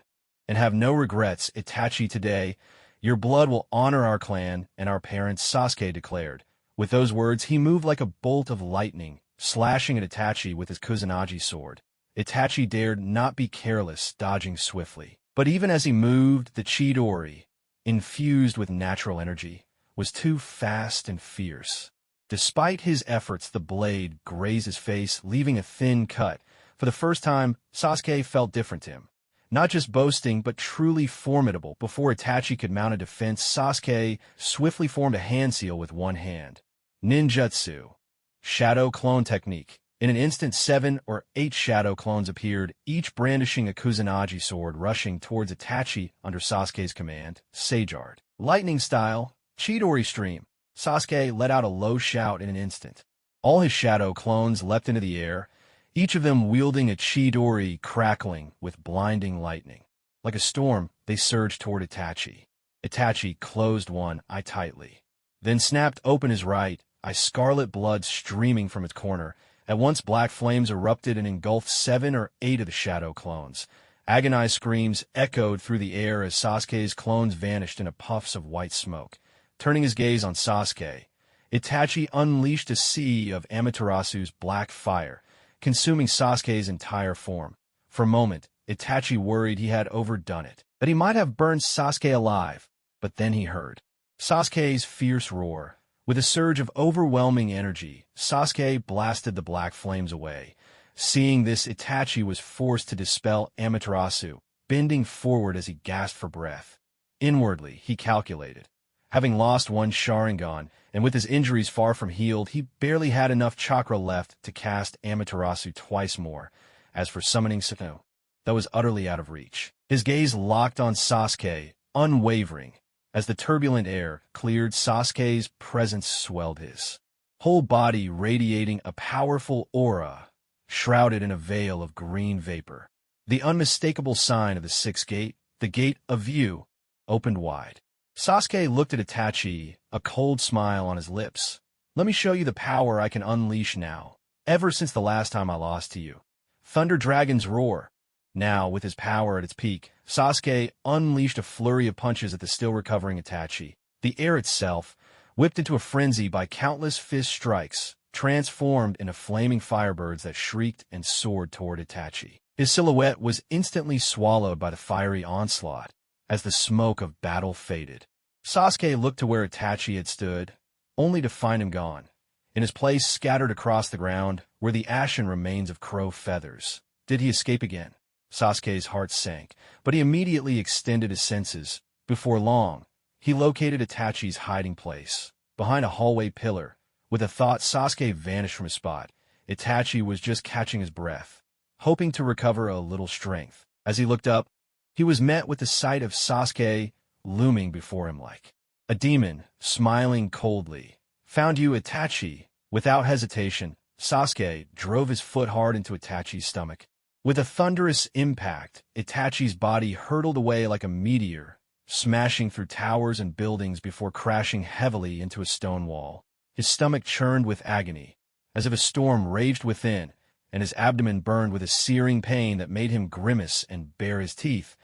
And have no regrets, Itachi, today. Your blood will honor our clan and our parents, Sasuke declared. With those words, he moved like a bolt of lightning, slashing at Itachi with his Kusanagi sword. Itachi dared not be careless, dodging swiftly. But even as he moved, the Chidori, infused with natural energy, was too fast and fierce. Despite his efforts, the blade grazed his face, leaving a thin cut. For the first time, Sasuke felt different to him. Not just boasting, but truly formidable. Before Itachi could mount a defense, Sasuke swiftly formed a hand seal with one hand. Ninjutsu. Shadow clone technique. In an instant, 7 or 8 shadow clones appeared, each brandishing a Kusanagi sword, rushing towards Itachi under Sasuke's command. Sageard. Lightning style. Chidori stream. Sasuke let out a low shout in an instant. All his shadow clones leapt into the air, each of them wielding a Chidori crackling with blinding lightning. Like a storm, they surged toward Itachi. Itachi closed one eye tightly, then snapped open his right eye, scarlet blood streaming from its corner. At once black flames erupted and engulfed 7 or 8 of the shadow clones. Agonized screams echoed through the air as Sasuke's clones vanished in puffs of white smoke. Turning his gaze on Sasuke, Itachi unleashed a sea of Amaterasu's black fire, consuming Sasuke's entire form. For a moment, Itachi worried he had overdone it, that he might have burned Sasuke alive. But then he heard Sasuke's fierce roar. With a surge of overwhelming energy, Sasuke blasted the black flames away. Seeing this, Itachi was forced to dispel Amaterasu, bending forward as he gasped for breath. Inwardly, he calculated. Having lost one Sharingan, and with his injuries far from healed, he barely had enough chakra left to cast Amaterasu twice more. As for summoning Sasuke, that was utterly out of reach. His gaze locked on Sasuke, unwavering. As the turbulent air cleared, Sasuke's presence swelled his whole body, radiating a powerful aura, shrouded in a veil of green vapor. The unmistakable sign of the sixth gate, the gate of view, opened wide. Sasuke looked at Itachi, a cold smile on his lips. Let me show you the power I can unleash now, ever since the last time I lost to you. Thunder Dragon's roar. Now, with his power at its peak, Sasuke unleashed a flurry of punches at the still-recovering Itachi. The air itself, whipped into a frenzy by countless fist strikes, transformed into flaming firebirds that shrieked and soared toward Itachi. His silhouette was instantly swallowed by the fiery onslaught. As the smoke of battle faded, Sasuke looked to where Itachi had stood, only to find him gone. In his place, scattered across the ground, were the ashen remains of crow feathers. Did he escape again? Sasuke's heart sank, but he immediately extended his senses. Before long, he located Itachi's hiding place, behind a hallway pillar. With a thought, Sasuke vanished from his spot. Itachi was just catching his breath, hoping to recover a little strength. As he looked up, he was met with the sight of Sasuke looming before him like a demon, smiling coldly. Found you, Itachi. Without hesitation, Sasuke drove his foot hard into Itachi's stomach. With a thunderous impact, Itachi's body hurtled away like a meteor, smashing through towers and buildings before crashing heavily into a stone wall. His stomach churned with agony, as if a storm raged within, and his abdomen burned with a searing pain that made him grimace and bare his teeth.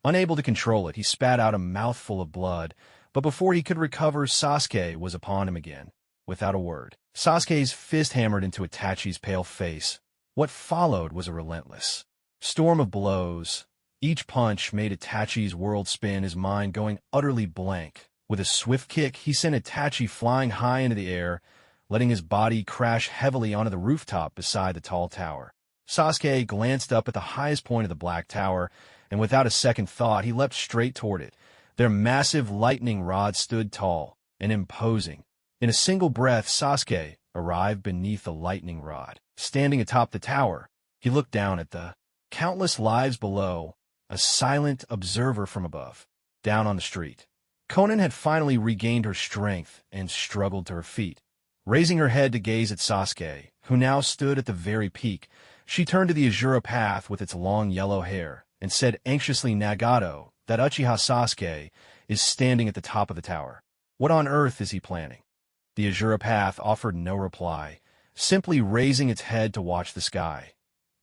Unable to control it, he spat out a mouthful of blood, but before he could recover, Sasuke was upon him again. Without a word, Sasuke's fist hammered into Itachi's pale face. What followed was a relentless storm of blows. Each punch made Itachi's world spin, his mind going utterly blank. With a swift kick, he sent Itachi flying high into the air, letting his body crash heavily onto the rooftop beside the tall tower. Sasuke glanced up at the highest point of the Black Tower, and without a second thought, he leapt straight toward it. Their massive lightning rods stood tall and imposing. In a single breath, Sasuke arrived beneath the lightning rod. Standing atop the tower, he looked down at the countless lives below, a silent observer from above. Down on the street, Konan had finally regained her strength and struggled to her feet. Raising her head to gaze at Sasuke, who now stood at the very peak, she turned to the Azura path with its long yellow hair and said anxiously, Nagato, that Uchiha Sasuke is standing at the top of the tower. What on earth is he planning? The Azura Path offered no reply, simply raising its head to watch the sky,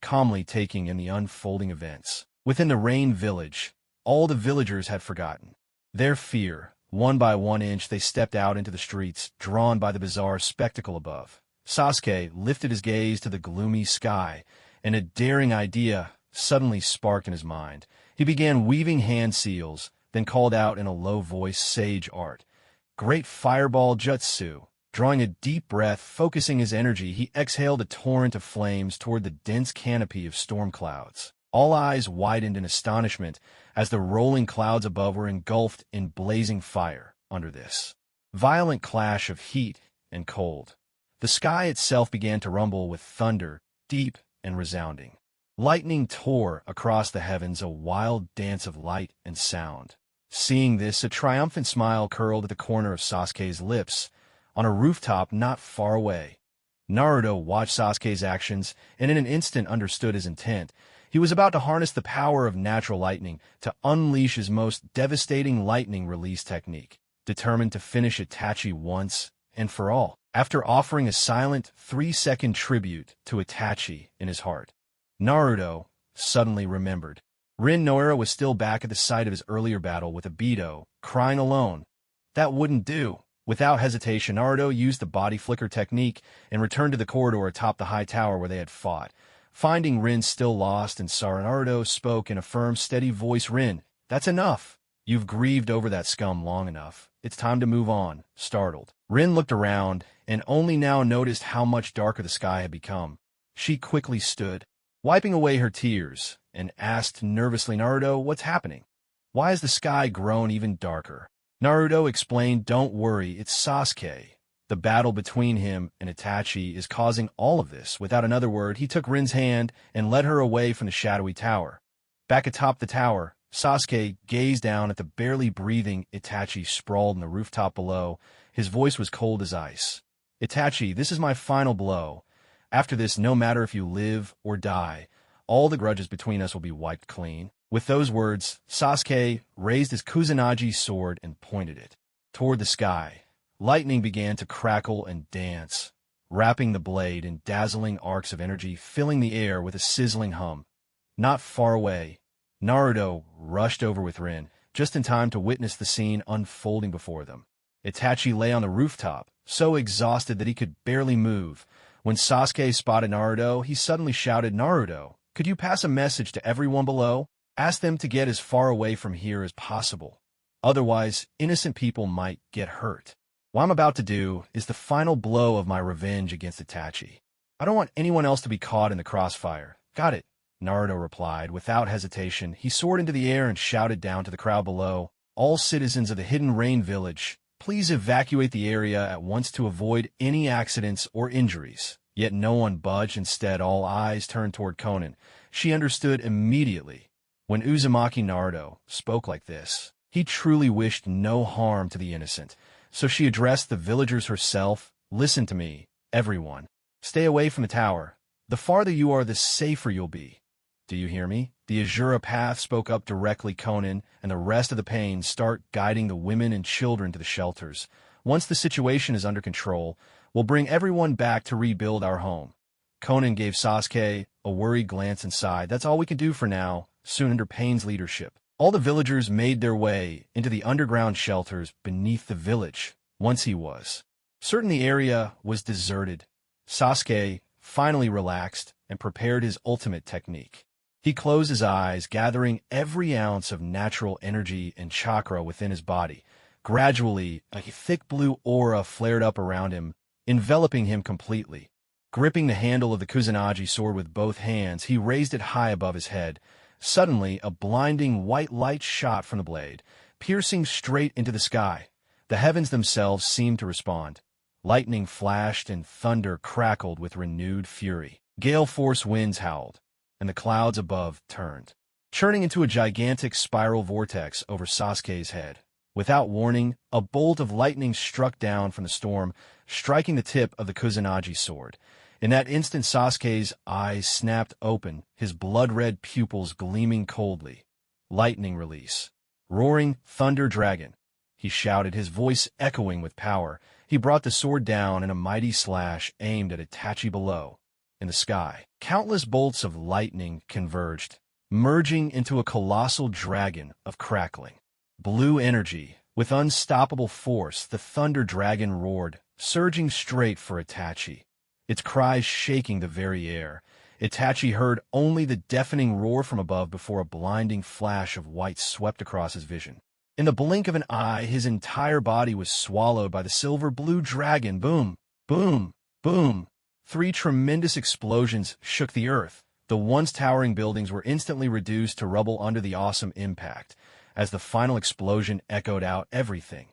calmly taking in the unfolding events. Within the Rain Village, all the villagers had forgotten their fear. One by 1 inch they stepped out into the streets, drawn by the bizarre spectacle above. Sasuke lifted his gaze to the gloomy sky, and a daring idea suddenly sparked in his mind. He began weaving hand seals, then called out in a low voice sage art. Great Fireball Jutsu. Drawing a deep breath, focusing his energy, he exhaled a torrent of flames toward the dense canopy of storm clouds. All eyes widened in astonishment as the rolling clouds above were engulfed in blazing fire under this violent clash of heat and cold. The sky itself began to rumble with thunder, deep and resounding. Lightning tore across the heavens, a wild dance of light and sound. Seeing this, a triumphant smile curled at the corner of Sasuke's lips. On a rooftop not far away, Naruto watched Sasuke's actions and in an instant understood his intent. He was about to harness the power of natural lightning to unleash his most devastating lightning release technique, determined to finish Itachi once and for all. After offering a silent 3-second tribute to Itachi in his heart, Naruto suddenly remembered. Rin Noira was still back at the site of his earlier battle with Obito, crying alone. That wouldn't do. Without hesitation, Naruto used the body flicker technique and returned to the corridor atop the high tower where they had fought. Finding Rin still lost and sorry, Naruto spoke in a firm, steady voice. Rin, that's enough. You've grieved over that scum long enough. It's time to move on. Startled, Rin looked around and only now noticed how much darker the sky had become. She quickly stood, wiping away her tears, and asked nervously, Naruto, what's happening? Why has the sky grown even darker? Naruto explained, don't worry, it's Sasuke. The battle between him and Itachi is causing all of this. Without another word, he took Rin's hand and led her away from the shadowy tower. Back atop the tower, Sasuke gazed down at the barely breathing Itachi sprawled on the rooftop below. His voice was cold as ice. Itachi, this is my final blow. After this, no matter if you live or die, all the grudges between us will be wiped clean. With those words, Sasuke raised his Kusanagi sword and pointed it toward the sky. Lightning began to crackle and dance, wrapping the blade in dazzling arcs of energy, filling the air with a sizzling hum. Not far away, Naruto rushed over with Rin, just in time to witness the scene unfolding before them. Itachi lay on the rooftop, so exhausted that he could barely move. When Sasuke spotted Naruto, he suddenly shouted, Naruto, could you pass a message to everyone below? Ask them to get as far away from here as possible. Otherwise, innocent people might get hurt. What I'm about to do is the final blow of my revenge against Itachi. I don't want anyone else to be caught in the crossfire. Got it, Naruto replied. Without hesitation, he soared into the air and shouted down to the crowd below. All citizens of the Hidden Rain Village, please evacuate the area at once to avoid any accidents or injuries. Yet no one budged. Instead, all eyes turned toward Konan. She understood immediately. When Uzumaki Naruto spoke like this, he truly wished no harm to the innocent. So she addressed the villagers herself. Listen to me, everyone. Stay away from the tower. The farther you are, the safer you'll be. Do you hear me? The Azura Path spoke up directly. Konan and the rest of the Pains start guiding the women and children to the shelters. Once the situation is under control, we'll bring everyone back to rebuild our home. Konan gave Sasuke a worried glance and sighed. That's all we can do for now. Soon under Pain's leadership, all the villagers made their way into the underground shelters beneath the village. Once he was certain the area was deserted, Sasuke finally relaxed and prepared his ultimate technique. He closed his eyes, gathering every ounce of natural energy and chakra within his body. Gradually, a thick blue aura flared up around him, enveloping him completely. Gripping the handle of the Kusanagi sword with both hands, he raised it high above his head. Suddenly, a blinding white light shot from the blade, piercing straight into the sky. The heavens themselves seemed to respond. Lightning flashed and thunder crackled with renewed fury. Gale-force winds howled, and the clouds above turned, churning into a gigantic spiral vortex over Sasuke's head. Without warning, a bolt of lightning struck down from the storm, striking the tip of the Kusanagi sword. In that instant, Sasuke's eyes snapped open, his blood-red pupils gleaming coldly. Lightning release. Roaring thunder dragon. He shouted, his voice echoing with power. He brought the sword down in a mighty slash aimed at Itachi below. In the sky, countless bolts of lightning converged, merging into a colossal dragon of crackling blue energy. With unstoppable force, the thunder dragon roared, surging straight for Itachi. Its cries shaking the very air. Itachi heard only the deafening roar from above before a blinding flash of white swept across his vision. In the blink of an eye, his entire body was swallowed by the silver-blue dragon. Boom, boom, boom. 3 tremendous explosions shook the earth. The once towering buildings were instantly reduced to rubble under the awesome impact. As the final explosion echoed out, everything,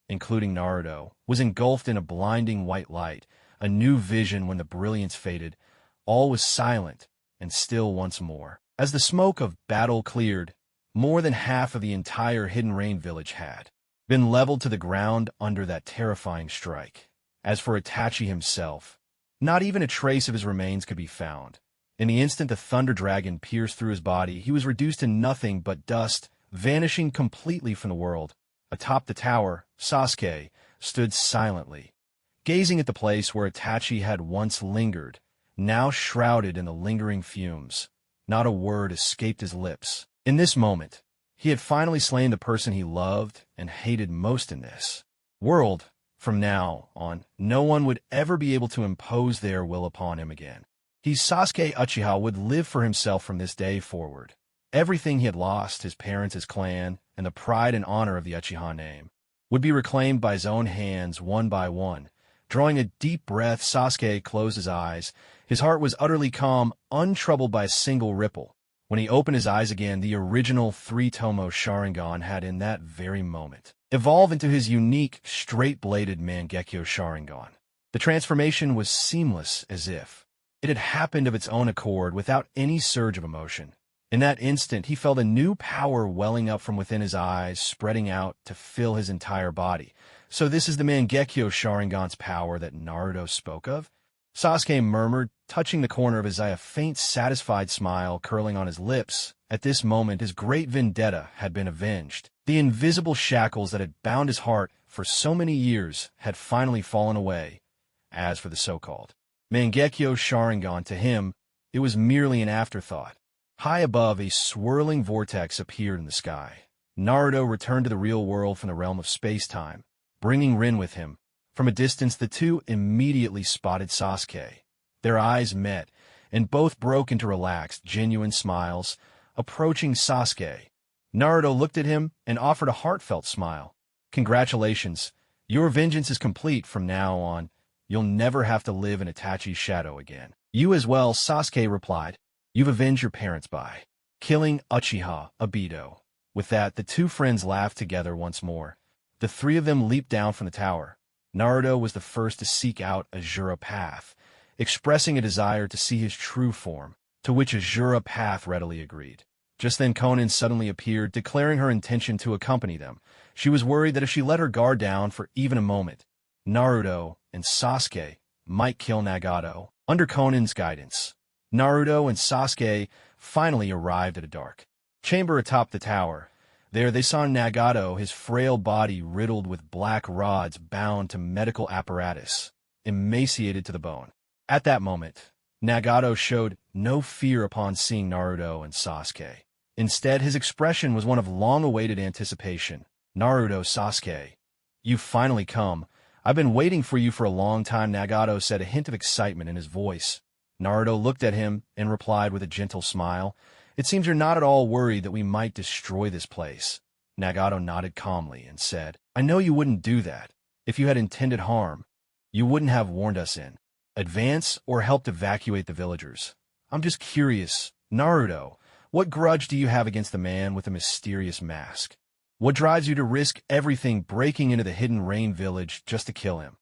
including Naruto, was engulfed in a blinding white light. A new vision when the brilliance faded. All was silent and still once more. As the smoke of battle cleared, more than half of the entire Hidden Rain village had been leveled to the ground under that terrifying strike. As for Itachi himself, not even a trace of his remains could be found. In the instant the Thunder Dragon pierced through his body, he was reduced to nothing but dust, vanishing completely from the world. Atop the tower, Sasuke stood silently, gazing at the place where Itachi had once lingered, now shrouded in the lingering fumes. Not a word escaped his lips. In this moment, he had finally slain the person he loved and hated most in this world. From now on, no one would ever be able to impose their will upon him again. Sasuke Uchiha would live for himself from this day forward. Everything he had lost, his parents, his clan, and the pride and honor of the Uchiha name, would be reclaimed by his own hands one by one. Drawing a deep breath, Sasuke closed his eyes. His heart was utterly calm, untroubled by a single ripple. When he opened his eyes again, the original 3-tomo Sharingan had in that very moment evolved into his unique, straight-bladed Mangekyō Sharingan. The transformation was seamless, as if it had happened of its own accord without any surge of emotion. In that instant, he felt a new power welling up from within his eyes, spreading out to fill his entire body. So this is the Mangekyō Sharingan's power that Naruto spoke of? Sasuke murmured, touching the corner of his eye, a faint, satisfied smile curling on his lips. At this moment, his great vendetta had been avenged. The invisible shackles that had bound his heart for so many years had finally fallen away. As for the so-called Mangekyō Sharingan, to him, it was merely an afterthought. High above, a swirling vortex appeared in the sky. Naruto returned to the real world from the realm of space-time, bringing Rin with him. From a distance, the two immediately spotted Sasuke. Their eyes met, and both broke into relaxed, genuine smiles. Approaching Sasuke, Naruto looked at him and offered a heartfelt smile. "Congratulations. Your vengeance is complete. From now on, you'll never have to live in Itachi's shadow again." "You as well," Sasuke replied. "You've avenged your parents by killing Uchiha Obito." With that, the two friends laughed together once more. The 3 of them leaped down from the tower. Naruto was the first to seek out Azura Path, expressing a desire to see his true form, to which Azura Path readily agreed. Just then Konan suddenly appeared, declaring her intention to accompany them. She was worried that if she let her guard down for even a moment, Naruto and Sasuke might kill Nagato. Under Konan's guidance, Naruto and Sasuke finally arrived at a dark chamber atop the tower. There they saw Nagato, his frail body riddled with black rods bound to medical apparatus, emaciated to the bone. At that moment, Nagato showed no fear upon seeing Naruto and Sasuke. Instead, his expression was one of long-awaited anticipation. "Naruto, Sasuke, you've finally come. I've been waiting for you for a long time," Nagato said, a hint of excitement in his voice. Naruto looked at him and replied with a gentle smile, "It seems you're not at all worried that we might destroy this place." Nagato nodded calmly and said, "I know you wouldn't do that. If you had intended harm, you wouldn't have warned us in advance or helped evacuate the villagers. I'm just curious, Naruto, what grudge do you have against the man with the mysterious mask? What drives you to risk everything breaking into the Hidden Rain village just to kill him?"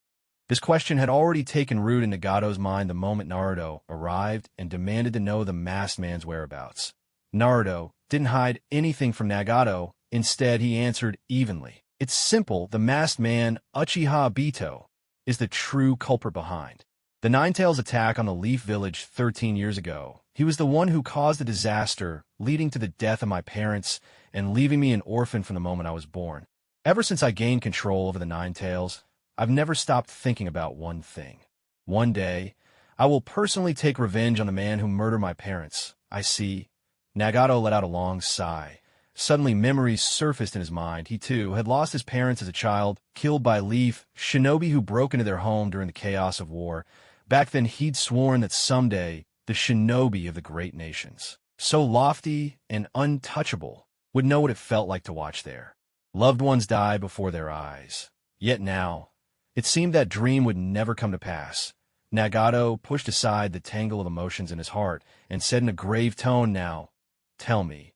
This question had already taken root in Nagato's mind the moment Naruto arrived and demanded to know the masked man's whereabouts. Naruto didn't hide anything from Nagato. Instead, he answered evenly. "It's simple. The masked man, Uchiha Obito, is the true culprit behind the Ninetales attack on the Leaf Village 13 years ago. He was the one who caused the disaster, leading to the death of my parents and leaving me an orphan from the moment I was born. Ever since I gained control over the Ninetales, I've never stopped thinking about one thing. One day, I will personally take revenge on the man who murdered my parents. I see. Nagato let out a long sigh. Suddenly, memories surfaced in his mind. He, too, had lost his parents as a child, killed by Leaf, shinobi who broke into their home during the chaos of war. Back then, he'd sworn that someday, the shinobi of the great nations, so lofty and untouchable, would know what it felt like to watch their loved ones die before their eyes. Yet now, it seemed that dream would never come to pass. Nagato pushed aside the tangle of emotions in his heart and said in a grave tone, "Now, tell me.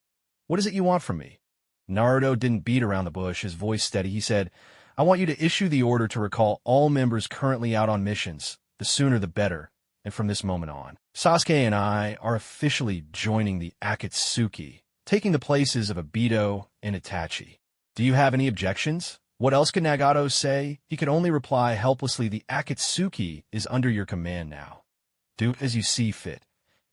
What is it you want from me?" Naruto didn't beat around the bush, his voice steady. He said, "I want you to issue the order to recall all members currently out on missions. The sooner the better. And from this moment on, Sasuke and I are officially joining the Akatsuki, taking the places of Obito and Itachi. Do you have any objections?" What else could Nagato say? He could only reply helplessly, "The Akatsuki is under your command now. Do as you see fit.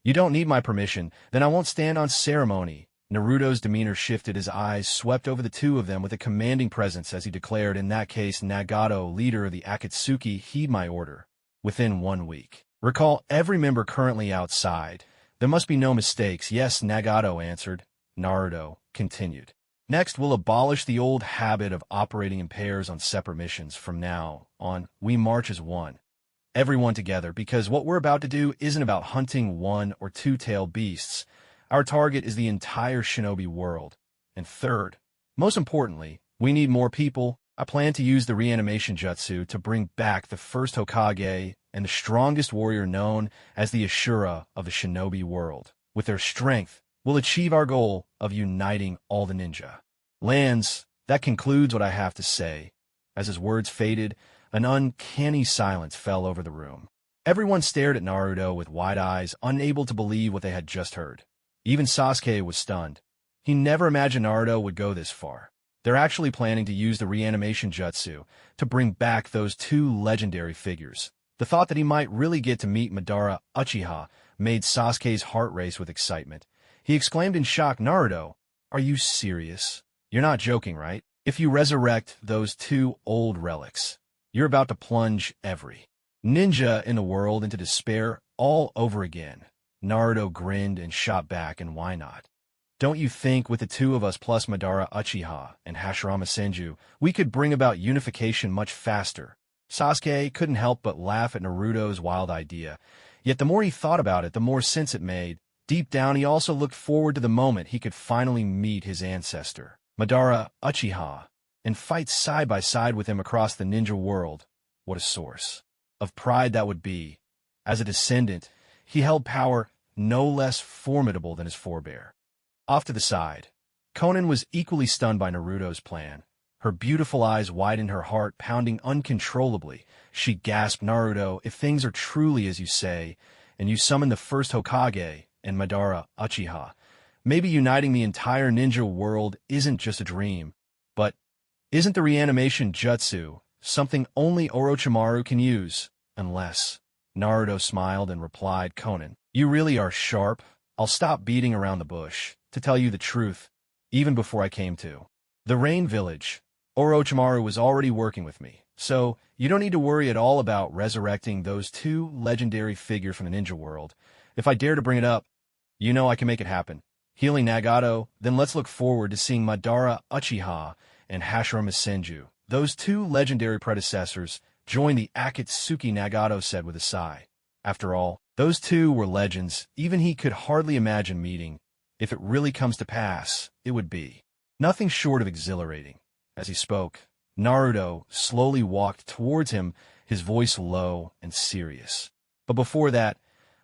You don't need my permission, then I won't stand on ceremony." Naruto's demeanor shifted. His eyes swept over the two of them with a commanding presence as he declared, "In that case, Nagato, leader of the Akatsuki, heed my order. Within 1 week, recall every member currently outside. There must be no mistakes." "Yes," Nagato answered. Naruto continued. "Next, we'll abolish the old habit of operating in pairs on separate missions. From now on, we march as one. Everyone together, because what we're about to do isn't about hunting one or two-tailed beasts. Our target is the entire shinobi world. And third, most importantly, we need more people. I plan to use the reanimation jutsu to bring back the first Hokage and the strongest warrior known as the Ashura of the shinobi world. With their strength, we'll achieve our goal of uniting all the ninja lands." That concludes what I have to say. As his words faded, an uncanny silence fell over the room. Everyone stared at Naruto with wide eyes, unable to believe what they had just heard. Even Sasuke was stunned. He never imagined Naruto would go this far. They're actually planning to use the reanimation jutsu to bring back those two legendary figures. The thought that he might really get to meet Madara Uchiha made Sasuke's heart race with excitement. He exclaimed in shock, "Naruto, are you serious? You're not joking, right? If you resurrect those two old relics, you're about to plunge every ninja in the world into despair all over again." Naruto grinned and shot back, "And why not? Don't you think with the two of us plus Madara Uchiha and Hashirama Senju, we could bring about unification much faster?" Sasuke couldn't help but laugh at Naruto's wild idea. Yet the more he thought about it, the more sense it made. Deep down, he also looked forward to the moment he could finally meet his ancestor, Madara Uchiha, and fight side by side with him across the ninja world. What a source of pride that would be. As a descendant, he held power no less formidable than his forebear. Off to the side, Konan was equally stunned by Naruto's plan. Her beautiful eyes widened, her heart pounding uncontrollably. She gasped, "Naruto, if things are truly as you say, and you summon the first Hokage and Madara Uchiha, maybe uniting the entire ninja world isn't just a dream. But isn't the reanimation jutsu something only Orochimaru can use? Unless..." Naruto smiled and replied, "Konan, you really are sharp. I'll stop beating around the bush. To tell you the truth, even before I came to the Rain Village, Orochimaru was already working with me. So you don't need to worry at all about resurrecting those two legendary figures from the ninja world. If I dare to bring it up, you know I can make it happen." Healing Nagato, "Then let's look forward to seeing Madara Uchiha and Hashirama Senju, those two legendary predecessors, join the Akatsuki," Nagato said with a sigh. After all, those two were legends even he could hardly imagine meeting. If it really comes to pass, it would be nothing short of exhilarating. As he spoke, Naruto slowly walked towards him, his voice low and serious. "But before that,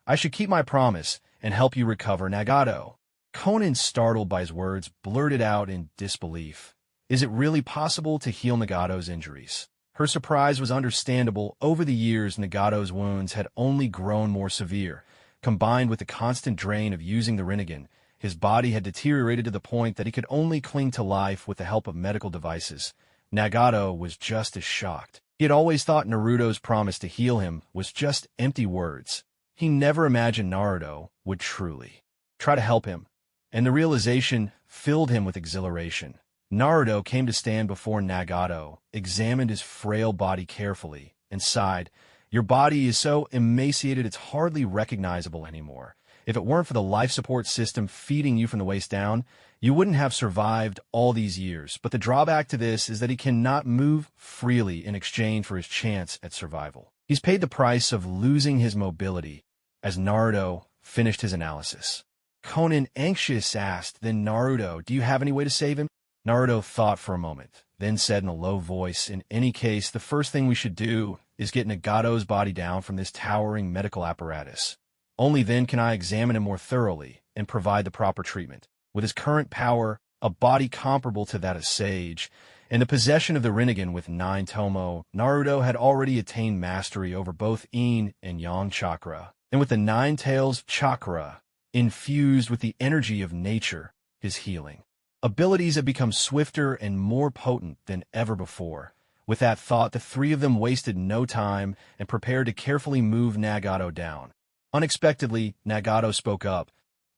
I should keep my promise and help you recover, Nagato." Konan, startled by his words, blurted out in disbelief, "Is it really possible to heal Nagato's injuries?" Her surprise was understandable. Over the years, Nagato's wounds had only grown more severe. Combined with the constant drain of using the Rinnegan, his body had deteriorated to the point that he could only cling to life with the help of medical devices. Nagato was just as shocked. He had always thought Naruto's promise to heal him was just empty words. He never imagined Naruto would truly try to help him, and the realization filled him with exhilaration. Naruto came to stand before Nagato, examined his frail body carefully, and sighed, "Your body is so emaciated it's hardly recognizable anymore. If it weren't for the life support system feeding you from the waist down, you wouldn't have survived all these years. But the drawback to this is that he cannot move freely in exchange for his chance at survival. He's paid the price of losing his mobility," as Naruto finished his analysis. Conan, anxious, asked, "Then Naruto, do you have any way to save him?" Naruto thought for a moment, then said in a low voice, "In any case, the first thing we should do is get Nagato's body down from this towering medical apparatus. Only then can I examine him more thoroughly and provide the proper treatment. With his current power, a body comparable to that of Sage, and the possession of the Rinnegan with 9 Tomo, Naruto had already attained mastery over both Yin and Yang chakra. And with the 9 tails chakra, infused with the energy of nature, his healing abilities had become swifter and more potent than ever before. With that thought, the three of them wasted no time and prepared to carefully move Nagato down. Unexpectedly, Nagato spoke up.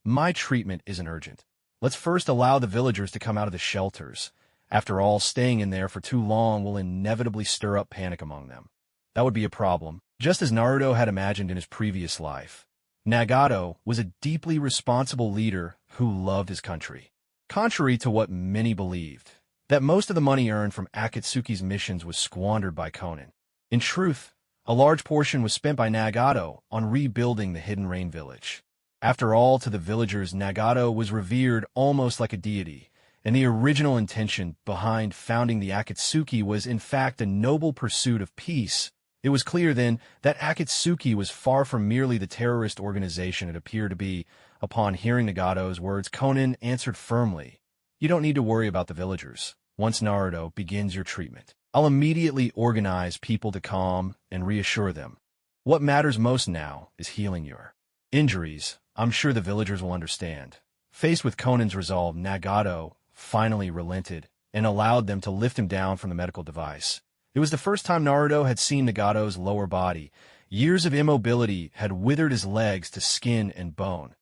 "My treatment isn't urgent. Let's first allow the villagers to come out of the shelters. After all, staying in there for too long will inevitably stir up panic among them." That would be a problem, just as Naruto had imagined in his previous life. Nagato was a deeply responsible leader who loved his country. Contrary to what many believed, that most of the money earned from Akatsuki's missions was squandered by Conan. In truth, a large portion was spent by Nagato on rebuilding the Hidden Rain village. After all, to the villagers, Nagato was revered almost like a deity, and the original intention behind founding the Akatsuki was in fact a noble pursuit of peace. It was clear then that Akatsuki was far from merely the terrorist organization it appeared to be. Upon hearing Nagato's words, Conan answered firmly, "You don't need to worry about the villagers. Once Naruto begins your treatment, I'll immediately organize people to calm and reassure them. What matters most now is healing your injuries. I'm sure the villagers will understand." Faced with Conan's resolve, Nagato finally relented and allowed them to lift him down from the medical device. It was the first time Naruto had seen Nagato's lower body. Years of immobility had withered his legs to skin and bone.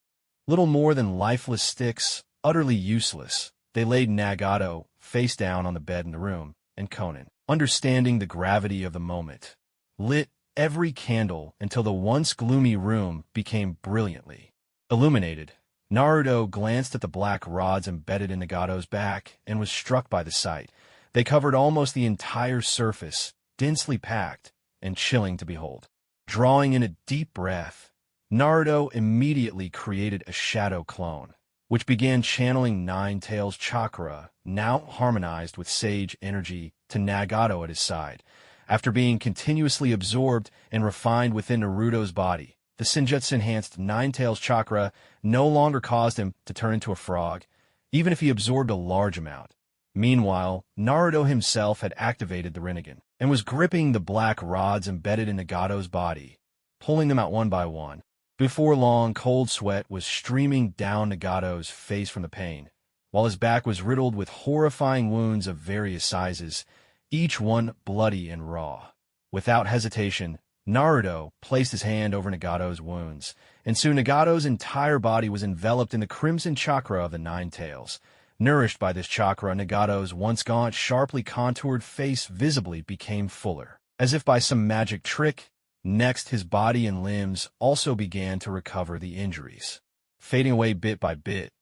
Little more than lifeless sticks, utterly useless, they laid Nagato face down on the bed in the room, and Conan, understanding the gravity of the moment, lit every candle until the once gloomy room became brilliantly illuminated. Naruto glanced at the black rods embedded in Nagato's back and was struck by the sight. They covered almost the entire surface, densely packed and chilling to behold. Drawing in a deep breath, Naruto immediately created a shadow clone, which began channeling 9 tails chakra, now harmonized with sage energy, to Nagato at his side. After being continuously absorbed and refined within Naruto's body, the Senjutsu-enhanced 9 tails chakra no longer caused him to turn into a frog, even if he absorbed a large amount. Meanwhile, Naruto himself had activated the Rinnegan and was gripping the black rods embedded in Nagato's body, pulling them out one by one. Before long, cold sweat was streaming down Nagato's face from the pain, while his back was riddled with horrifying wounds of various sizes, each one bloody and raw. Without hesitation, Naruto placed his hand over Nagato's wounds, and soon Nagato's entire body was enveloped in the crimson chakra of the 9 tails. Nourished by this chakra, Nagato's once gaunt, sharply contoured face visibly became fuller. As if by some magic trick, next his body and limbs also began to recover the injuries, fading away bit by bit.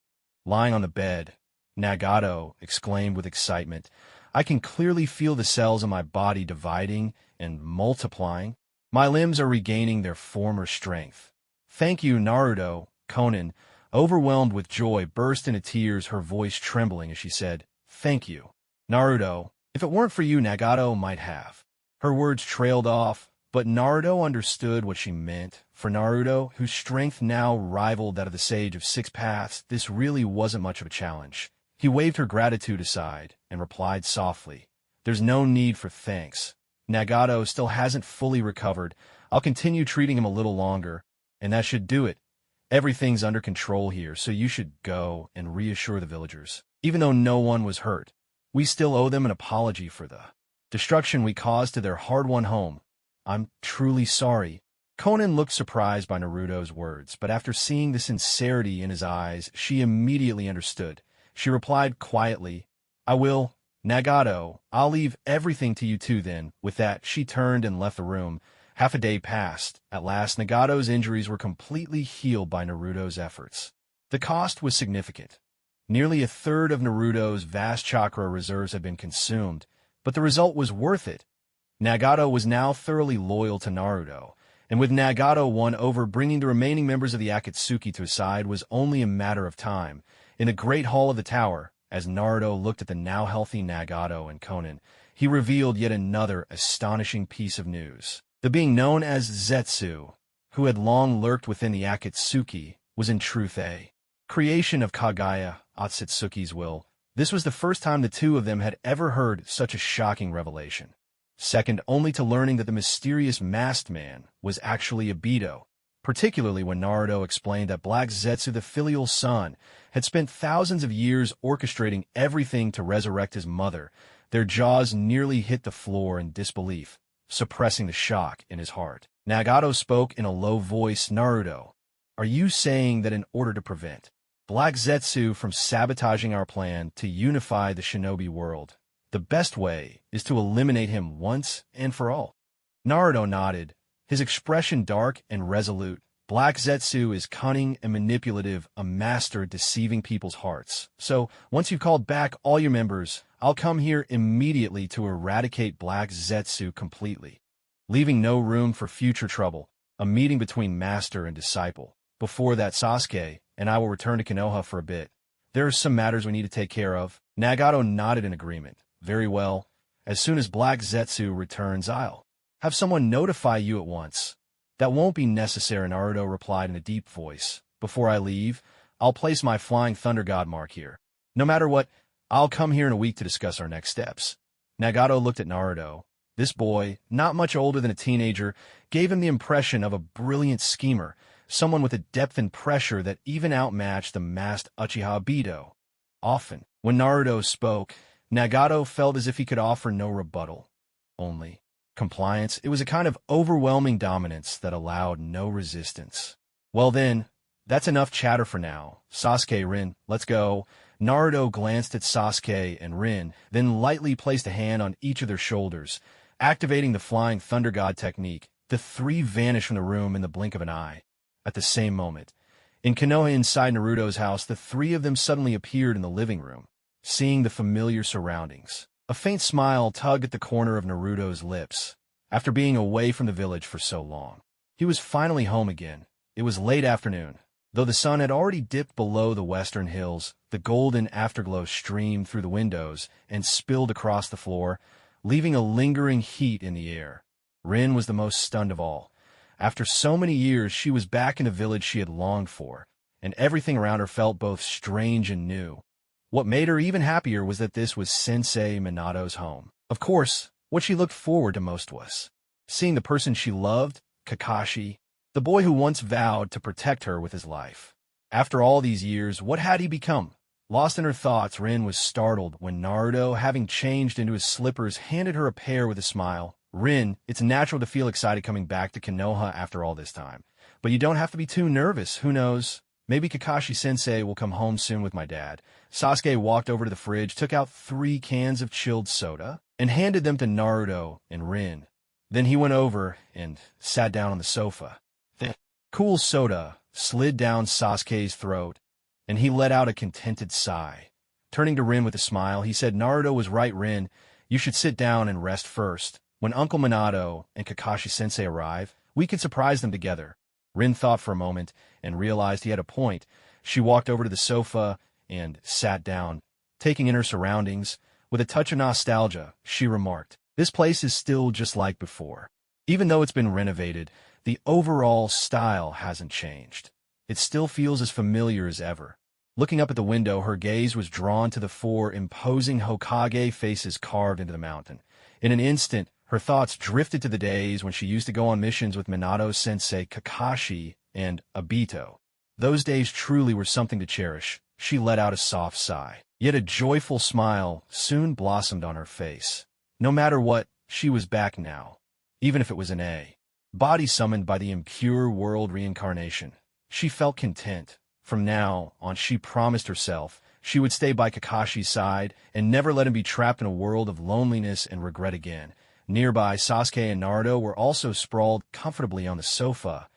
Lying on the bed, Nagato exclaimed with excitement, "I can clearly feel the cells in my body dividing and multiplying. My limbs are regaining their former strength. Thank you, Naruto." Conan, overwhelmed with joy, burst into tears, her voice trembling as she said, "Thank you, Naruto. If it weren't for you, Nagato might have." Her words trailed off, but Naruto understood what she meant. For Naruto, whose strength now rivaled that of the Sage of 6 Paths, this really wasn't much of a challenge. He waved her gratitude aside and replied softly, "There's no need for thanks. Nagato still hasn't fully recovered. I'll continue treating him a little longer, and that should do it. Everything's under control here, so you should go and reassure the villagers. Even though no one was hurt, we still owe them an apology for the destruction we caused to their hard-won home. I'm truly sorry." Conan looked surprised by Naruto's words, but after seeing the sincerity in his eyes, she immediately understood. She replied quietly, I will. Nagato, I'll leave everything to you two then. With that, she turned and left the room. Half a day passed. At last, Nagato's injuries were completely healed by Naruto's efforts. The cost was significant. Nearly a third of Naruto's vast chakra reserves had been consumed, but the result was worth it. Nagato was now thoroughly loyal to Naruto, and with Nagato won over, bringing the remaining members of the Akatsuki to his side was only a matter of time. In the great hall of the tower, as Naruto looked at the now healthy Nagato and Konan, he revealed yet another astonishing piece of news. The being known as Zetsu, who had long lurked within the Akatsuki, was in truth a creation of Kaguya Otsutsuki's will. This was the first time the two of them had ever heard such a shocking revelation. Second only to learning that the mysterious masked man was actually Obito, particularly when Naruto explained that Black Zetsu, the filial son, had spent thousands of years orchestrating everything to resurrect his mother. Their jaws nearly hit the floor in disbelief, suppressing the shock in his heart. Nagato spoke in a low voice. Naruto, are you saying that in order to prevent Black Zetsu from sabotaging our plan to unify the shinobi world, the best way is to eliminate him once and for all? Naruto nodded, his expression dark and resolute. Black Zetsu is cunning and manipulative, a master at deceiving people's hearts. So, once you've called back all your members, I'll come here immediately to eradicate Black Zetsu completely, leaving no room for future trouble. A meeting between master and disciple. Before that, Sasuke and I will return to Konoha for a bit. There are some matters we need to take care of. Nagato nodded in agreement. Very well. As soon as Black Zetsu returns, I'll have someone notify you at once. That won't be necessary, Naruto replied in a deep voice. Before I leave, I'll place my Flying Thunder God mark here. No matter what, I'll come here in a week to discuss our next steps. Nagato looked at Naruto. This boy, not much older than a teenager, gave him the impression of a brilliant schemer, someone with a depth and pressure that even outmatched the masked Uchiha Obito. Often, when Naruto spoke, Nagato felt as if he could offer no rebuttal, only compliance. It was a kind of overwhelming dominance that allowed no resistance. Well then, that's enough chatter for now. Sasuke, Rin, let's go. Naruto glanced at Sasuke and Rin, then lightly placed a hand on each of their shoulders, activating the Flying Thunder God technique. The three vanished from the room in the blink of an eye. At the same moment, in Konoha inside Naruto's house, the three of them suddenly appeared in the living room, seeing the familiar surroundings. A faint smile tugged at the corner of Naruto's lips. After being away from the village for so long, he was finally home again. It was late afternoon. Though the sun had already dipped below the western hills, the golden afterglow streamed through the windows and spilled across the floor, leaving a lingering heat in the air. Rin was the most stunned of all. After so many years, she was back in the village she had longed for, and everything around her felt both strange and new. What made her even happier was that this was Sensei Minato's home. Of course, what she looked forward to most was seeing the person she loved, Kakashi, the boy who once vowed to protect her with his life. After all these years, what had he become? Lost in her thoughts, Rin was startled when Naruto, having changed into his slippers, handed her a pair with a smile. Rin, it's natural to feel excited coming back to Konoha after all this time, but you don't have to be too nervous. Who knows? Maybe Kakashi-sensei will come home soon with my dad. Sasuke walked over to the fridge, took out 3 cans of chilled soda, and handed them to Naruto and Rin. Then he went over and sat down on the sofa. The cool soda slid down Sasuke's throat, and he let out a contented sigh. Turning to Rin with a smile, he said, Naruto was right, Rin. You should sit down and rest first. When Uncle Minato and Kakashi-sensei arrive, we can surprise them together. Rin thought for a moment and realized he had a point. She walked over to the sofa and sat down, taking in her surroundings. With a touch of nostalgia, she remarked, this place is still just like before. Even though it's been renovated, the overall style hasn't changed. It still feels as familiar as ever. Looking up at the window, her gaze was drawn to the 4 imposing Hokage faces carved into the mountain. In an instant, her thoughts drifted to the days when she used to go on missions with Minato-sensei, Kakashi, and Obito. Those days truly were something to cherish. She let out a soft sigh. Yet a joyful smile soon blossomed on her face. No matter what, she was back now, even if it was an body summoned by the impure world reincarnation. She felt content. From now on, she promised herself She would stay by Kakashi's side and never let him be trapped in a world of loneliness and regret again. Nearby, Sasuke and Naruto were also sprawled comfortably on the sofa,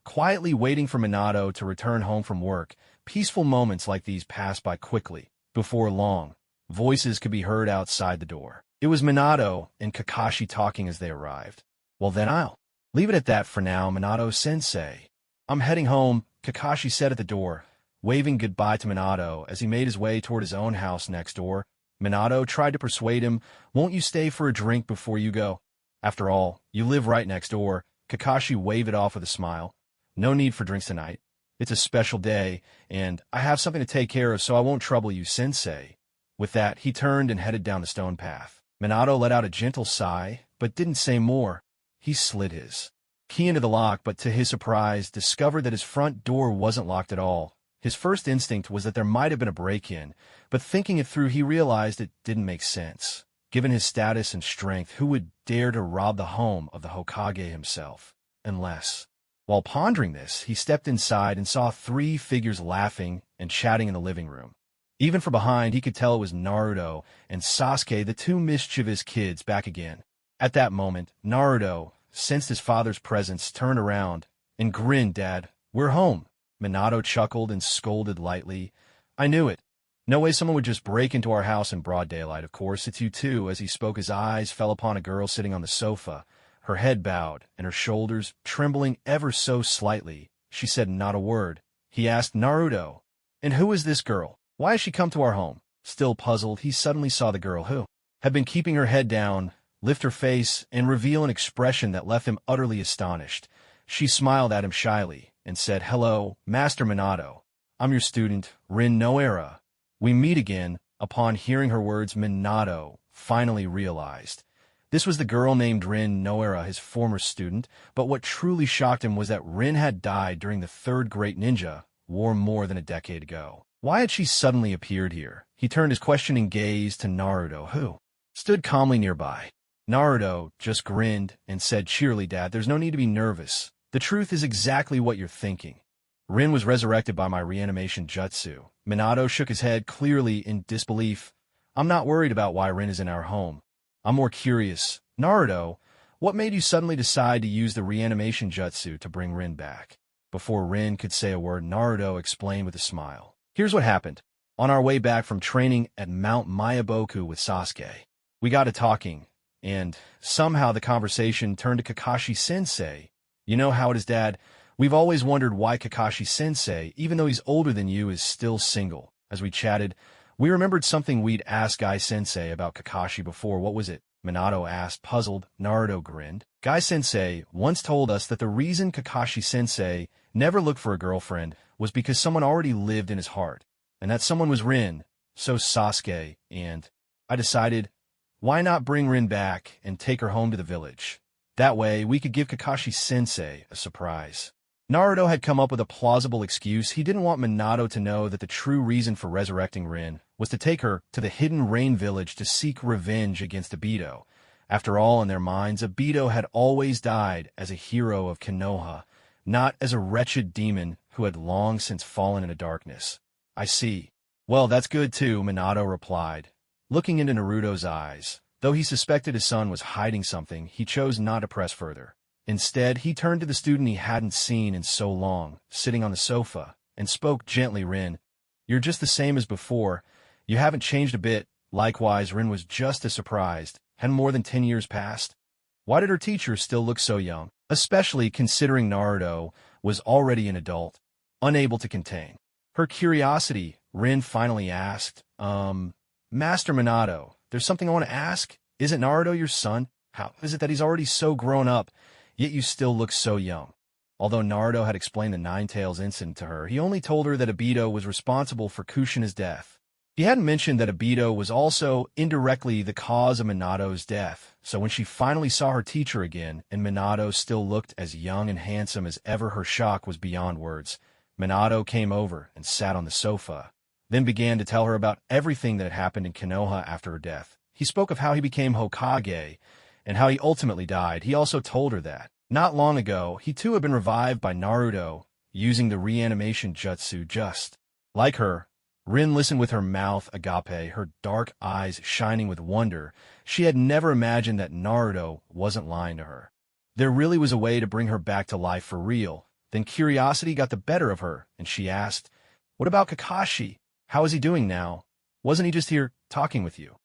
quietly waiting for Minato to return home from work. Peaceful moments like these passed by quickly. Before long, voices could be heard outside the door. It was Minato and Kakashi talking as they arrived. "Well then I'll leave it at that for now, Minato-sensei. I'm heading home," Kakashi said at the door, waving goodbye to Minato as he made his way toward his own house next door. Minato tried to persuade him, "Won't you stay for a drink before you go? After all, you live right next door." Kakashi waved it off with a smile. "No need for drinks tonight. It's a special day, and I have something to take care of, so I won't trouble you, sensei." With that, he turned and headed down the stone path. Minato let out a gentle sigh, but didn't say more. He slid his key into the lock, but to his surprise, discovered that his front door wasn't locked at all. His first instinct was that there might have been a break-in, but thinking it through, he realized it didn't make sense. Given his status and strength, who would dare to rob the home of the Hokage himself? Unless... While pondering this, he stepped inside and saw 3 figures laughing and chatting in the living room. Even from behind, he could tell it was Naruto and Sasuke, the 2 mischievous kids, back again. At that moment, Naruto sensed his father's presence, turned around, and grinned. "Dad, we're home." Minato chuckled and scolded lightly. "I knew it. No way someone would just break into our house in broad daylight. Of course, it's you too." As he spoke, his eyes fell upon a girl sitting on the sofa, her head bowed and her shoulders trembling ever so slightly. She said not a word. He asked Naruto, "And who is this girl? Why has she come to our home?" Still puzzled, he suddenly saw the girl who had been keeping her head down lift her face and reveal an expression that left him utterly astonished. She smiled at him shyly and said, "Hello, Master Minato. I'm your student, Rin Noera. We meet again." Upon hearing her words, Minato finally realized this was the girl named Rin Noera, his former student, but what truly shocked him was that Rin had died during the Third Great Ninja War more than a decade ago. Why had she suddenly appeared here? He turned his questioning gaze to Naruto, who stood calmly nearby. Naruto just grinned and said cheerily, "Dad, there's no need to be nervous. The truth is exactly what you're thinking. Rin was resurrected by my reanimation jutsu." Minato shook his head, clearly in disbelief. "I'm not worried about why Rin is in our home. I'm more curious. Naruto, what made you suddenly decide to use the reanimation jutsu to bring Rin back?" Before Rin could say a word, Naruto explained with a smile. "Here's what happened. On our way back from training at Mount Mayaboku with Sasuke, we got to talking, and somehow the conversation turned to Kakashi-sensei. You know how it is, Dad. We've always wondered why Kakashi-sensei, even though he's older than you, is still single. As we chatted, we remembered something we'd asked Guy-sensei about Kakashi before." "What was it?" Minato asked, puzzled. Naruto grinned. "Guy-sensei once told us that the reason Kakashi-sensei never looked for a girlfriend was because someone already lived in his heart, and that someone was Rin, so Sasuke, and I decided, why not bring Rin back and take her home to the village? That way, we could give Kakashi-sensei a surprise." Naruto had come up with a plausible excuse. He didn't want Minato to know that the true reason for resurrecting Rin was to take her to the hidden rain village to seek revenge against Obito. After all, in their minds, Obito had always died as a hero of Konoha, not as a wretched demon who had long since fallen into darkness. "I see. Well, that's good too," Minato replied, looking into Naruto's eyes. Though he suspected his son was hiding something, he chose not to press further. Instead, he turned to the student he hadn't seen in so long, sitting on the sofa, and spoke gently. "Rin, you're just the same as before. You haven't changed a bit." Likewise, Rin was just as surprised. Had more than 10 years passed? Why did her teacher still look so young? Especially considering Naruto was already an adult. Unable to contain her curiosity, Rin finally asked, "Master Minato, there's something I want to ask. Isn't Naruto your son? How is it that he's already so grown up, yet you still look so young?" Although Naruto had explained the Nine Tails incident to her, he only told her that Obito was responsible for Kushina's death. He hadn't mentioned that Obito was also indirectly the cause of Minato's death, so when she finally saw her teacher again, and Minato still looked as young and handsome as ever, her shock was beyond words. Minato came over and sat on the sofa, then began to tell her about everything that had happened in Konoha after her death. He spoke of how he became Hokage, and how he ultimately died. He also told her that, not long ago, he too had been revived by Naruto, using the reanimation jutsu just like her. Rin listened with her mouth agape, her dark eyes shining with wonder. She had never imagined that Naruto wasn't lying to her. There really was a way to bring her back to life for real. Then curiosity got the better of her, and she asked, "What about Kakashi? How is he doing now? Wasn't he just here talking with you?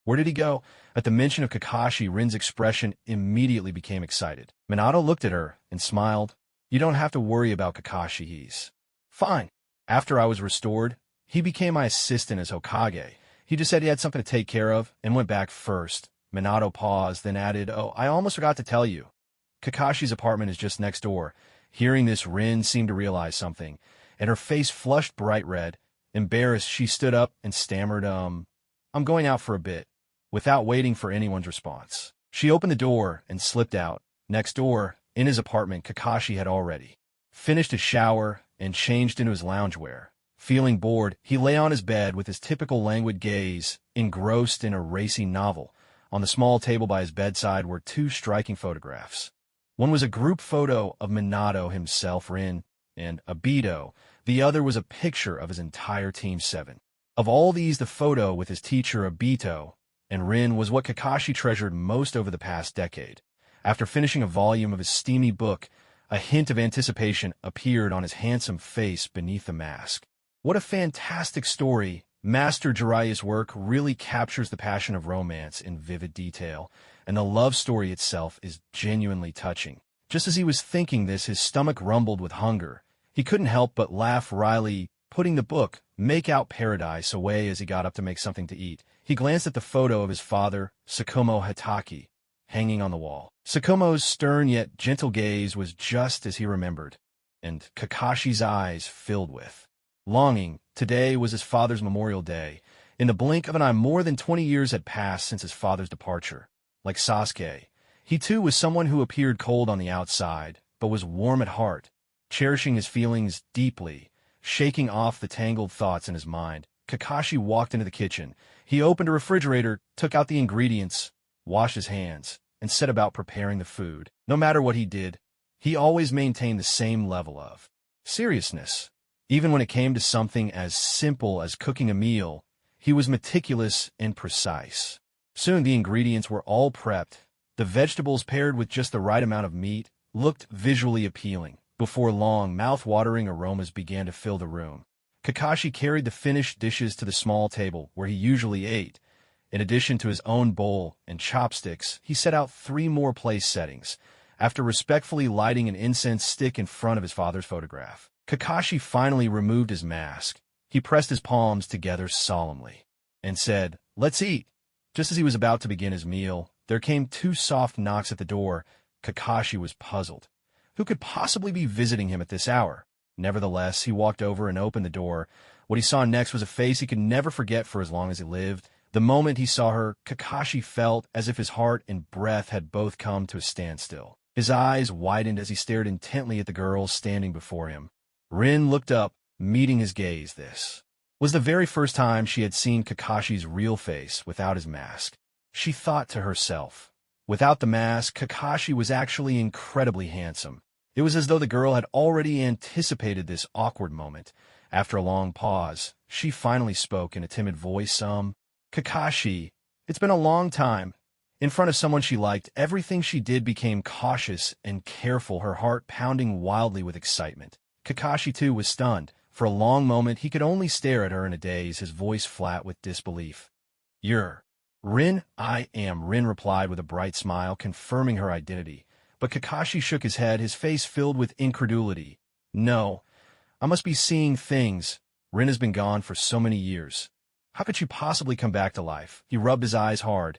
Where did he go?" At the mention of Kakashi, Rin's expression immediately became excited. Minato looked at her and smiled. "You don't have to worry about Kakashi, he's fine. After I was restored, he became my assistant as Hokage. He just said he had something to take care of and went back first." Minato paused, then added, "Oh, I almost forgot to tell you. Kakashi's apartment is just next door." Hearing this, Rin seemed to realize something, and her face flushed bright red. Embarrassed, she stood up and stammered, I'm going out for a bit," without waiting for anyone's response. She opened the door and slipped out. Next door, in his apartment, Kakashi had already finished his shower and changed into his loungewear. Feeling bored, he lay on his bed with his typical languid gaze, engrossed in a racy novel. On the small table by his bedside were two striking photographs. One was a group photo of Minato himself, Rin, and Obito. The other was a picture of his entire Team 7. Of all these, the photo with his teacher Obito and Rin was what Kakashi treasured most over the past decade. After finishing a volume of his steamy book, a hint of anticipation appeared on his handsome face beneath the mask. What a fantastic story! Master Jiraiya's work really captures the passion of romance in vivid detail, and the love story itself is genuinely touching. Just as he was thinking this, his stomach rumbled with hunger. He couldn't help but laugh wryly, putting the book, Make Out Paradise, away as he got up to make something to eat. He glanced at the photo of his father, Tsukumo Hatake, hanging on the wall. Tsukumo's stern yet gentle gaze was just as he remembered, and Kakashi's eyes filled with longing. Today was his father's Memorial Day. In the blink of an eye, more than 20 years had passed since his father's departure. Like Sasuke, he too was someone who appeared cold on the outside, but was warm at heart, cherishing his feelings deeply, shaking off the tangled thoughts in his mind. Kakashi walked into the kitchen. He opened a refrigerator, took out the ingredients, washed his hands, and set about preparing the food. No matter what he did, he always maintained the same level of seriousness. Even when it came to something as simple as cooking a meal, he was meticulous and precise. Soon the ingredients were all prepped. The vegetables, paired with just the right amount of meat, looked visually appealing. Before long, mouth-watering aromas began to fill the room. Kakashi carried the finished dishes to the small table where he usually ate. In addition to his own bowl and chopsticks, he set out 3 more place settings. After respectfully lighting an incense stick in front of his father's photograph, Kakashi finally removed his mask. He pressed his palms together solemnly and said, "Let's eat." Just as he was about to begin his meal, there came 2 soft knocks at the door. Kakashi was puzzled. Who could possibly be visiting him at this hour? Nevertheless, he walked over and opened the door. What he saw next was a face he could never forget for as long as he lived. The moment he saw her, Kakashi felt as if his heart and breath had both come to a standstill. His eyes widened as he stared intently at the girl standing before him. Rin looked up, meeting his gaze. This was the very first time she had seen Kakashi's real face without his mask. She thought to herself, without the mask, Kakashi was actually incredibly handsome. It was as though the girl had already anticipated this awkward moment. After a long pause, she finally spoke in a timid voice, "Kakashi, it's been a long time." In front of someone she liked, everything she did became cautious and careful, her heart pounding wildly with excitement. Kakashi, too, was stunned. For a long moment, he could only stare at her in a daze, his voice flat with disbelief. "You're Rin?" "I am," Rin replied with a bright smile, confirming her identity. But Kakashi shook his head, his face filled with incredulity. "No, I must be seeing things. Rin has been gone for so many years. How could she possibly come back to life?" He rubbed his eyes hard,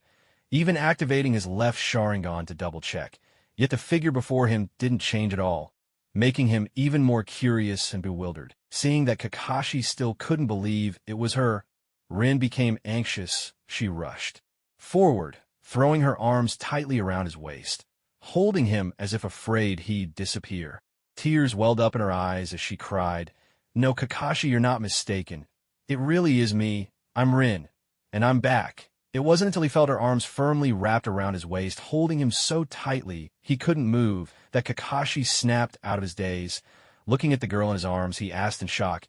even activating his left Sharingan to double-check. Yet the figure before him didn't change at all, making him even more curious and bewildered. Seeing that Kakashi still couldn't believe it was her, Rin became anxious. She rushed forward, throwing her arms tightly around his waist, holding him as if afraid he'd disappear. Tears welled up in her eyes as she cried, "No, Kakashi, you're not mistaken. It really is me. I'm Rin, and I'm back." It wasn't until he felt her arms firmly wrapped around his waist, holding him so tightly he couldn't move, that Kakashi snapped out of his daze. Looking at the girl in his arms, he asked in shock,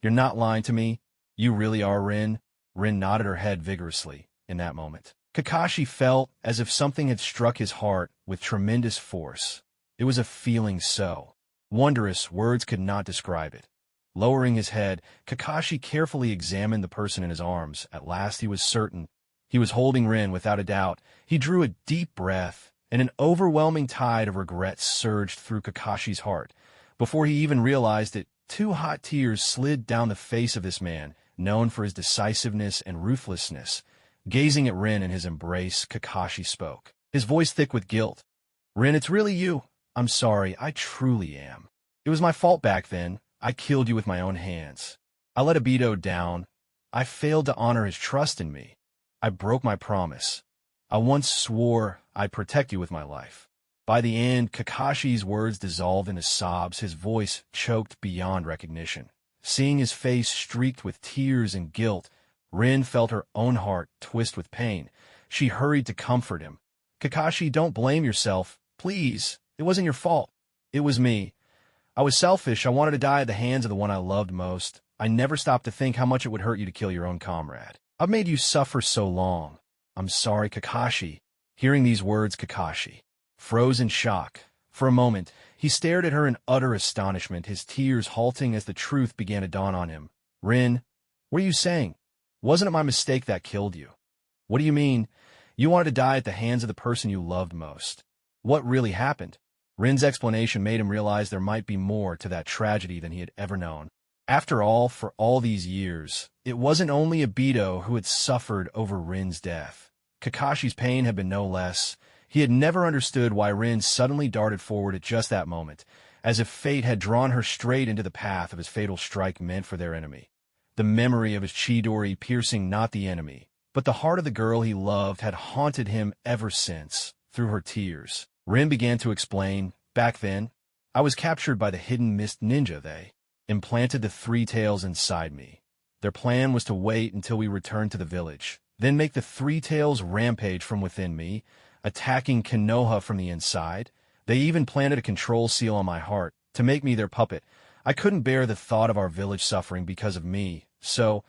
"You're not lying to me? You really are, Rin? Rin nodded her head vigorously in that moment. Kakashi felt as if something had struck his heart with tremendous force. It was a feeling so wondrous words could not describe it. Lowering his head, Kakashi carefully examined the person in his arms. At last he was certain. He was holding Rin without a doubt. He drew a deep breath, and an overwhelming tide of regret surged through Kakashi's heart. Before he even realized it, 2 hot tears slid down the face of this man, known for his decisiveness and ruthlessness. Gazing at Rin in his embrace, Kakashi spoke, his voice thick with guilt. Rin, it's really you. I'm sorry, I truly am. It was my fault back then. I killed you with my own hands. I let Obito down. I failed to honor his trust in me. I broke my promise. I once swore I'd protect you with my life. By the end, Kakashi's words dissolved into sobs, his voice choked beyond recognition. Seeing his face streaked with tears and guilt, Rin felt her own heart twist with pain. She hurried to comfort him. Kakashi, don't blame yourself. Please. It wasn't your fault. It was me. I was selfish. I wanted to die at the hands of the one I loved most. I never stopped to think how much it would hurt you to kill your own comrade. I've made you suffer so long. I'm sorry, Kakashi. Hearing these words, Kakashi froze in shock. For a moment, he stared at her in utter astonishment, his tears halting as the truth began to dawn on him. Rin, what are you saying? Wasn't it my mistake that killed you? What do you mean? You wanted to die at the hands of the person you loved most. What really happened? Rin's explanation made him realize there might be more to that tragedy than he had ever known. After all, for all these years, it wasn't only Obito who had suffered over Rin's death. Kakashi's pain had been no less. He had never understood why Rin suddenly darted forward at just that moment, as if fate had drawn her straight into the path of his fatal strike meant for their enemy. The memory of his Chidori piercing not the enemy, but the heart of the girl he loved had haunted him ever since. Through her tears, Rin began to explain, back then, I was captured by the hidden mist ninja. They implanted the 3 tails inside me. Their plan was to wait until we returned to the village, then make the 3 tails rampage from within me, attacking Konoha from the inside. They even planted a control seal on my heart to make me their puppet. I couldn't bear the thought of our village suffering because of me, so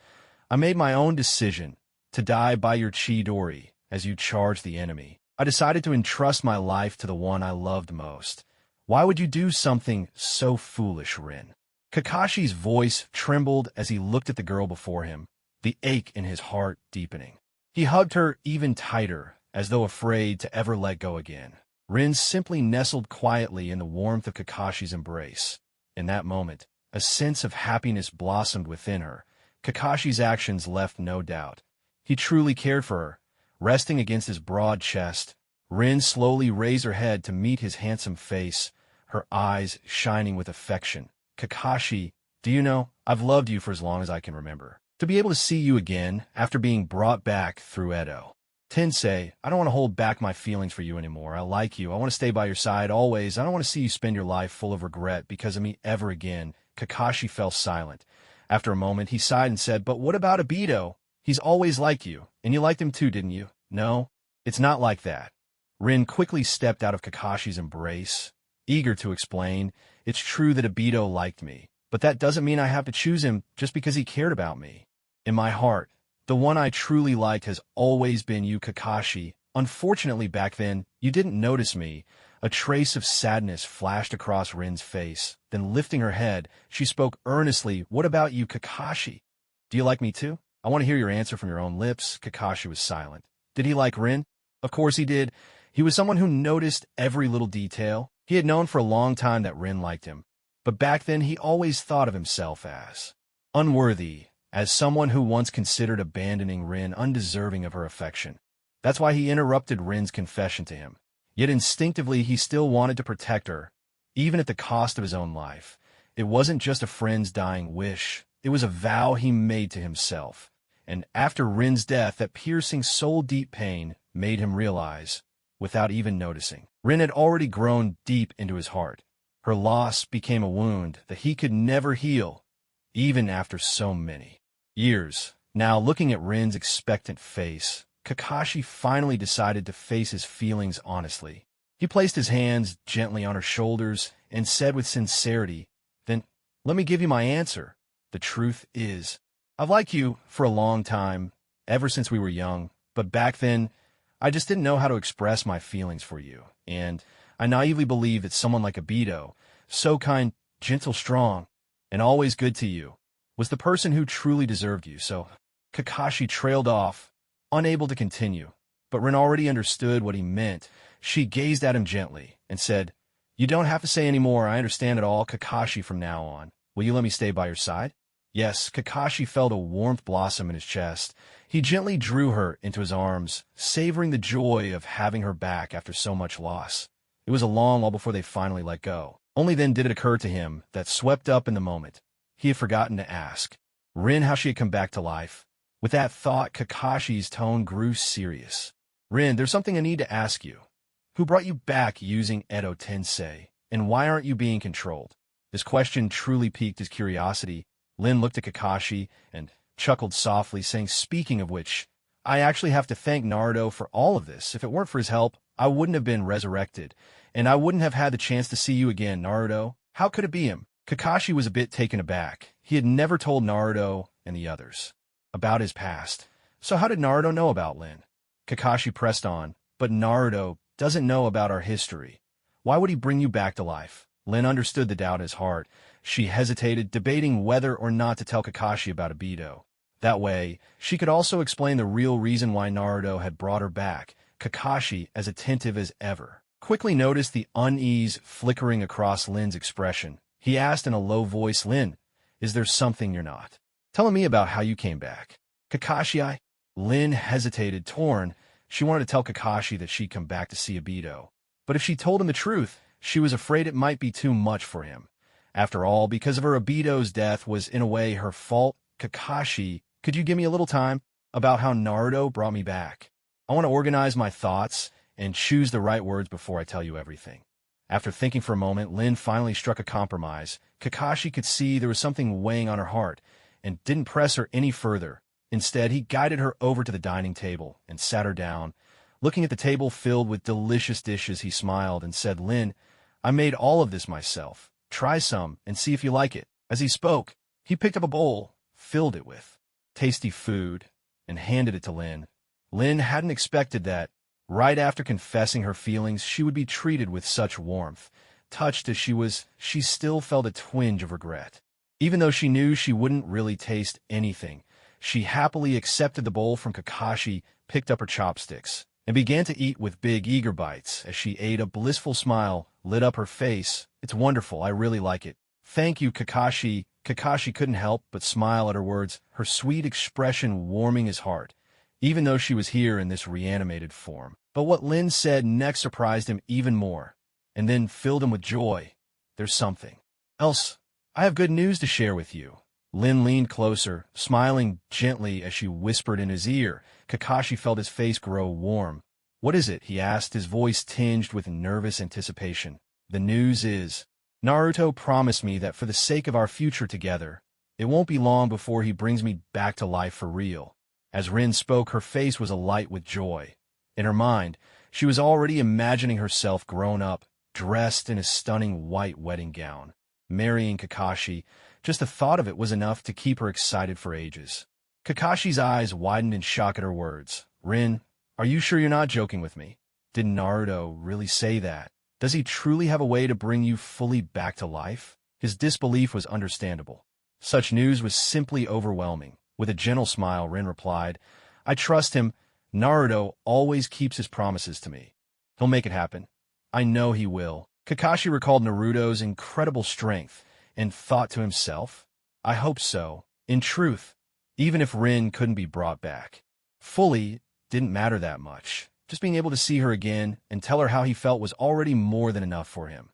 I made my own decision to die by your Chidori as you charged the enemy. I decided to entrust my life to the one I loved most. Why would you do something so foolish, Rin? Kakashi's voice trembled as he looked at the girl before him, the ache in his heart deepening. He hugged her even tighter, as though afraid to ever let go again. Rin simply nestled quietly in the warmth of Kakashi's embrace. In that moment, a sense of happiness blossomed within her. Kakashi's actions left no doubt. He truly cared for her. Resting against his broad chest, Rin slowly raised her head to meet his handsome face, her eyes shining with affection. Kakashi, do you know, I've loved you for as long as I can remember. To be able to see you again after being brought back through Edo. Tensei, I don't want to hold back my feelings for you anymore. I like you. I want to stay by your side always. I don't want to see you spend your life full of regret because of me ever again. Kakashi fell silent. After a moment, he sighed and said, but what about Obito? He's always liked you, and you liked him too, didn't you? No, it's not like that. Rin quickly stepped out of Kakashi's embrace, eager to explain. It's true that Obito liked me, but that doesn't mean I have to choose him just because he cared about me. In my heart, the one I truly liked has always been you, Kakashi. Unfortunately, back then, you didn't notice me. A trace of sadness flashed across Rin's face. Then lifting her head, she spoke earnestly, what about you, Kakashi? Do you like me too? I want to hear your answer from your own lips. Kakashi was silent. Did he like Rin? Of course he did. He was someone who noticed every little detail. He had known for a long time that Rin liked him. But back then he always thought of himself as unworthy, as someone who once considered abandoning Rin undeserving of her affection. That's why he interrupted Rin's confession to him. Yet instinctively he still wanted to protect her, even at the cost of his own life. It wasn't just a friend's dying wish. It was a vow he made to himself. And after Rin's death, that piercing soul-deep pain made him realize, without even noticing, Rin had already grown deep into his heart. Her loss became a wound that he could never heal, even after so many years. Now, looking at Rin's expectant face, Kakashi finally decided to face his feelings honestly. He placed his hands gently on her shoulders and said with sincerity, then, let me give you my answer. The truth is, I've liked you for a long time, ever since we were young, but back then, I just didn't know how to express my feelings for you, and I naively believed that someone like Obito, so kind, gentle, strong, and always good to you, was the person who truly deserved you. So Kakashi trailed off, unable to continue, but Rin already understood what he meant. She gazed at him gently and said, "You don't have to say any more. I understand it all, Kakashi, from now on. Will you let me stay by your side?" Yes, Kakashi felt a warmth blossom in his chest. He gently drew her into his arms, savoring the joy of having her back after so much loss. It was a long while before they finally let go. Only then did it occur to him that, swept up in the moment, he had forgotten to ask Rin how she had come back to life. With that thought, Kakashi's tone grew serious. "Rin, there's something I need to ask you. Who brought you back using Edo Tensei, and why aren't you being controlled?" This question truly piqued his curiosity. Lin looked at Kakashi and chuckled softly, saying, "Speaking of which, I actually have to thank Naruto for all of this. If it weren't for his help, I wouldn't have been resurrected, and I wouldn't have had the chance to see you again, Naruto. How could it be him?" Kakashi was a bit taken aback. He had never told Naruto and the others about his past. So how did Naruto know about Lin? Kakashi pressed on, "But Naruto doesn't know about our history. Why would he bring you back to life?" Lin understood the doubt in his heart. She hesitated, debating whether or not to tell Kakashi about Obito. That way, she could also explain the real reason why Naruto had brought her back. Kakashi, as attentive as ever, quickly noticed the unease flickering across Lin's expression. He asked in a low voice, "Lin, is there something you're not telling me about how you came back?" "Kakashi, Lin hesitated, torn. She wanted to tell Kakashi that she'd come back to see Obito. But if she told him the truth, she was afraid it might be too much for him. After all, because of her, Obito's death was in a way her fault. "Kakashi, could you give me a little time about how Naruto brought me back? I want to organize my thoughts and choose the right words before I tell you everything." After thinking for a moment, Lin finally struck a compromise. Kakashi could see there was something weighing on her heart and didn't press her any further. Instead, he guided her over to the dining table and sat her down. Looking at the table filled with delicious dishes, he smiled and said, "Lin, I made all of this myself. Try some and see if you like it." As he spoke, he picked up a bowl, filled it with tasty food, and handed it to Lin. Lin hadn't expected that. Right after confessing her feelings, she would be treated with such warmth. Touched as she was, she still felt a twinge of regret. Even though she knew she wouldn't really taste anything, she happily accepted the bowl from Kakashi, picked up her chopsticks, and began to eat with big, eager bites. As she ate, a blissful smile lit up her face. "It's wonderful. I really like it." "Thank you, Kakashi." Kakashi couldn't help but smile at her words, her sweet expression warming his heart, even though she was here in this reanimated form. But what Lin said next surprised him even more, and then filled him with joy. "There's something else. I have good news to share with you." Lin leaned closer, smiling gently as she whispered in his ear. Kakashi felt his face grow warm. "What is it?" he asked, his voice tinged with nervous anticipation. "The news is, Naruto promised me that for the sake of our future together, it won't be long before he brings me back to life for real." As Rin spoke, her face was alight with joy. In her mind, she was already imagining herself grown up, dressed in a stunning white wedding gown, marrying Kakashi. Just the thought of it was enough to keep her excited for ages. Kakashi's eyes widened in shock at her words. "Rin, are you sure you're not joking with me? Did Naruto really say that? Does he truly have a way to bring you fully back to life?" His disbelief was understandable. Such news was simply overwhelming. With a gentle smile, Rin replied, "I trust him. Naruto always keeps his promises to me. He'll make it happen. I know he will." Kakashi recalled Naruto's incredible strength and thought to himself, "I hope so." In truth, even if Rin couldn't be brought back fully, it didn't matter that much. Just being able to see her again and tell her how he felt was already more than enough for him.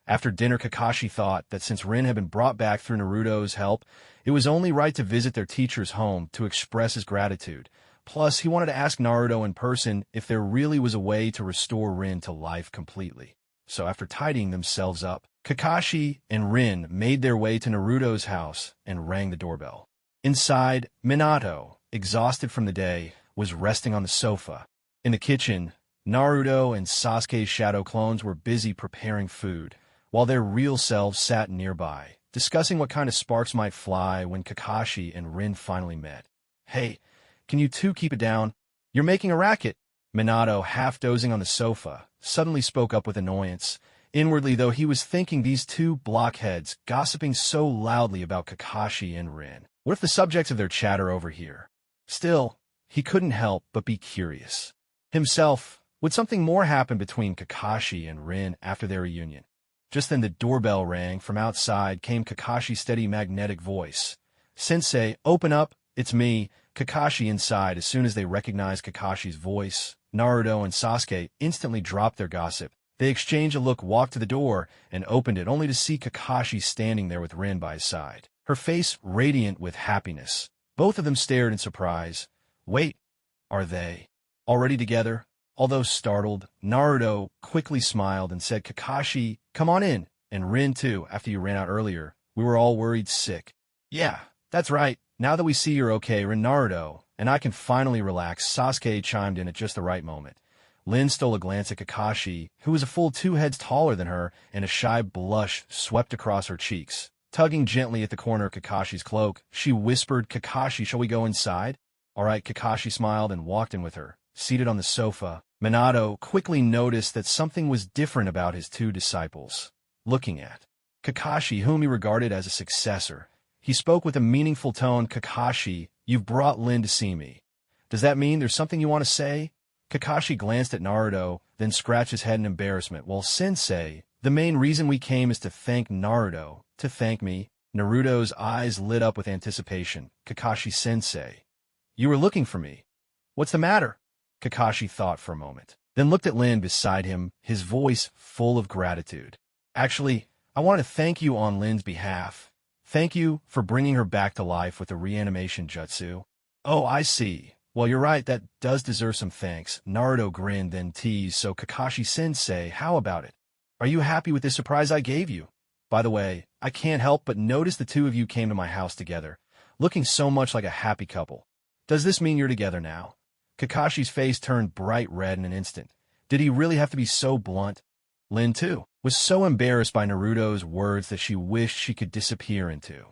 After dinner, Kakashi thought that since Rin had been brought back through Naruto's help, it was only right to visit their teacher's home to express his gratitude. Plus, he wanted to ask Naruto in person if there really was a way to restore Rin to life completely. So after tidying themselves up, Kakashi and Rin made their way to Naruto's house and rang the doorbell. Inside, Minato, exhausted from the day, was resting on the sofa. In the kitchen, Naruto and Sasuke's shadow clones were busy preparing food, while their real selves sat nearby, discussing what kind of sparks might fly when Kakashi and Rin finally met. "Hey, can you two keep it down? You're making a racket." Minato, half dozing on the sofa, suddenly spoke up with annoyance. Inwardly, though, he was thinking these two blockheads gossiping so loudly about Kakashi and Rin. What if the subjects of their chatter over here? Still, he couldn't help but be curious. Himself, would something more happen between Kakashi and Rin after their reunion? Just then the doorbell rang. From outside came Kakashi's steady magnetic voice. "Sensei, open up, it's me." Kakashi inside. As soon as they recognized Kakashi's voice, Naruto and Sasuke instantly dropped their gossip. They exchanged a look, walked to the door, and opened it, only to see Kakashi standing there with Rin by his side, her face radiant with happiness. Both of them stared in surprise. Wait, are they already together? Although startled, Naruto quickly smiled and said, "Kakashi, come on in. And Rin too, after you ran out earlier. We were all worried sick." "Yeah, that's right. Now that we see you're okay, Rin, Naruto, and I can finally relax," Sasuke chimed in at just the right moment. Lin stole a glance at Kakashi, who was a full 2 heads taller than her, and a shy blush swept across her cheeks. Tugging gently at the corner of Kakashi's cloak, she whispered, "Kakashi, shall we go inside?" "All right," Kakashi smiled and walked in with her. Seated on the sofa, Minato quickly noticed that something was different about his two disciples. Looking at Kakashi, whom he regarded as a successor, he spoke with a meaningful tone. "Kakashi, you've brought Lin to see me. Does that mean there's something you want to say?" Kakashi glanced at Naruto, then scratched his head in embarrassment. "Well, Sensei, the main reason we came is to thank Naruto." "To thank me?" Naruto's eyes lit up with anticipation. "Kakashi-sensei, you were looking for me. What's the matter?" Kakashi thought for a moment, then looked at Lin beside him, his voice full of gratitude. "Actually, I want to thank you on Lin's behalf. Thank you for bringing her back to life with the reanimation jutsu." "Oh, I see. Well, you're right, that does deserve some thanks." Naruto grinned, then teased, "So Kakashi-sensei, how about it? Are you happy with this surprise I gave you? By the way, I can't help but notice the two of you came to my house together, looking so much like a happy couple. Does this mean you're together now?" Kakashi's face turned bright red in an instant. Did he really have to be so blunt? Lin, too, was so embarrassed by Naruto's words that she wished she could disappear into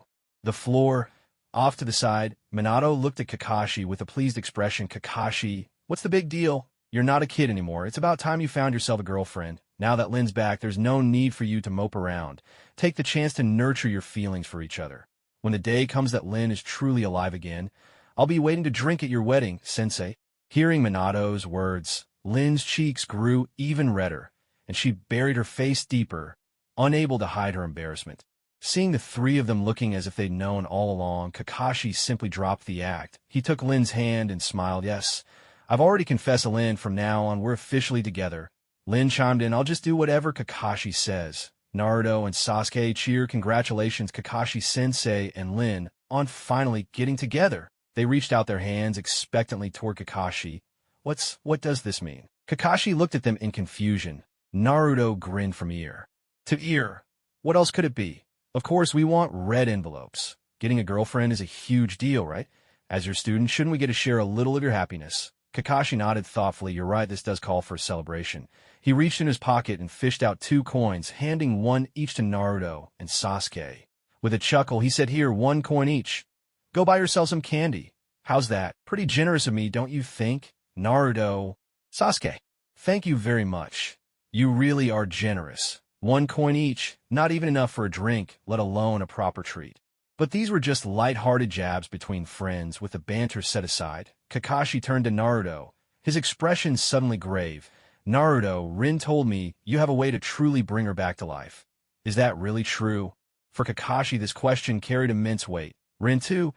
the floor. Off to the side, Minato looked at Kakashi with a pleased expression. "Kakashi, what's the big deal? You're not a kid anymore. It's about time you found yourself a girlfriend. Now that Lin's back, there's no need for you to mope around. Take the chance to nurture your feelings for each other. When the day comes that Lin is truly alive again, I'll be waiting to drink at your wedding, Sensei." Hearing Minato's words, Lin's cheeks grew even redder, and she buried her face deeper, unable to hide her embarrassment. Seeing the three of them looking as if they'd known all along, Kakashi simply dropped the act. He took Lin's hand and smiled. "Yes, I've already confessed to Lin. From now on, we're officially together." Lin chimed in, "I'll just do whatever Kakashi says." Naruto and Sasuke cheered. "Congratulations, Kakashi-sensei and Lin, on finally getting together." They reached out their hands expectantly toward Kakashi. What does this mean?" Kakashi looked at them in confusion. Naruto grinned from ear to ear. "What else could it be? Of course, we want red envelopes. Getting a girlfriend is a huge deal, right? As your student, shouldn't we get to share a little of your happiness?" Kakashi nodded thoughtfully. "You're right, this does call for a celebration." He reached in his pocket and fished out 2 coins, handing one each to Naruto and Sasuke. With a chuckle, he said, "Here, 1 coin each. Go buy yourself some candy. How's that? Pretty generous of me, don't you think?" Naruto, "Sasuke, thank you very much. You really are generous. 1 coin each, not even enough for a drink, let alone a proper treat." But these were just light-hearted jabs between friends. With the banter set aside, Kakashi turned to Naruto, his expression suddenly grave. "Naruto, Rin told me you have a way to truly bring her back to life. Is that really true?" For Kakashi, this question carried immense weight. Rin, too,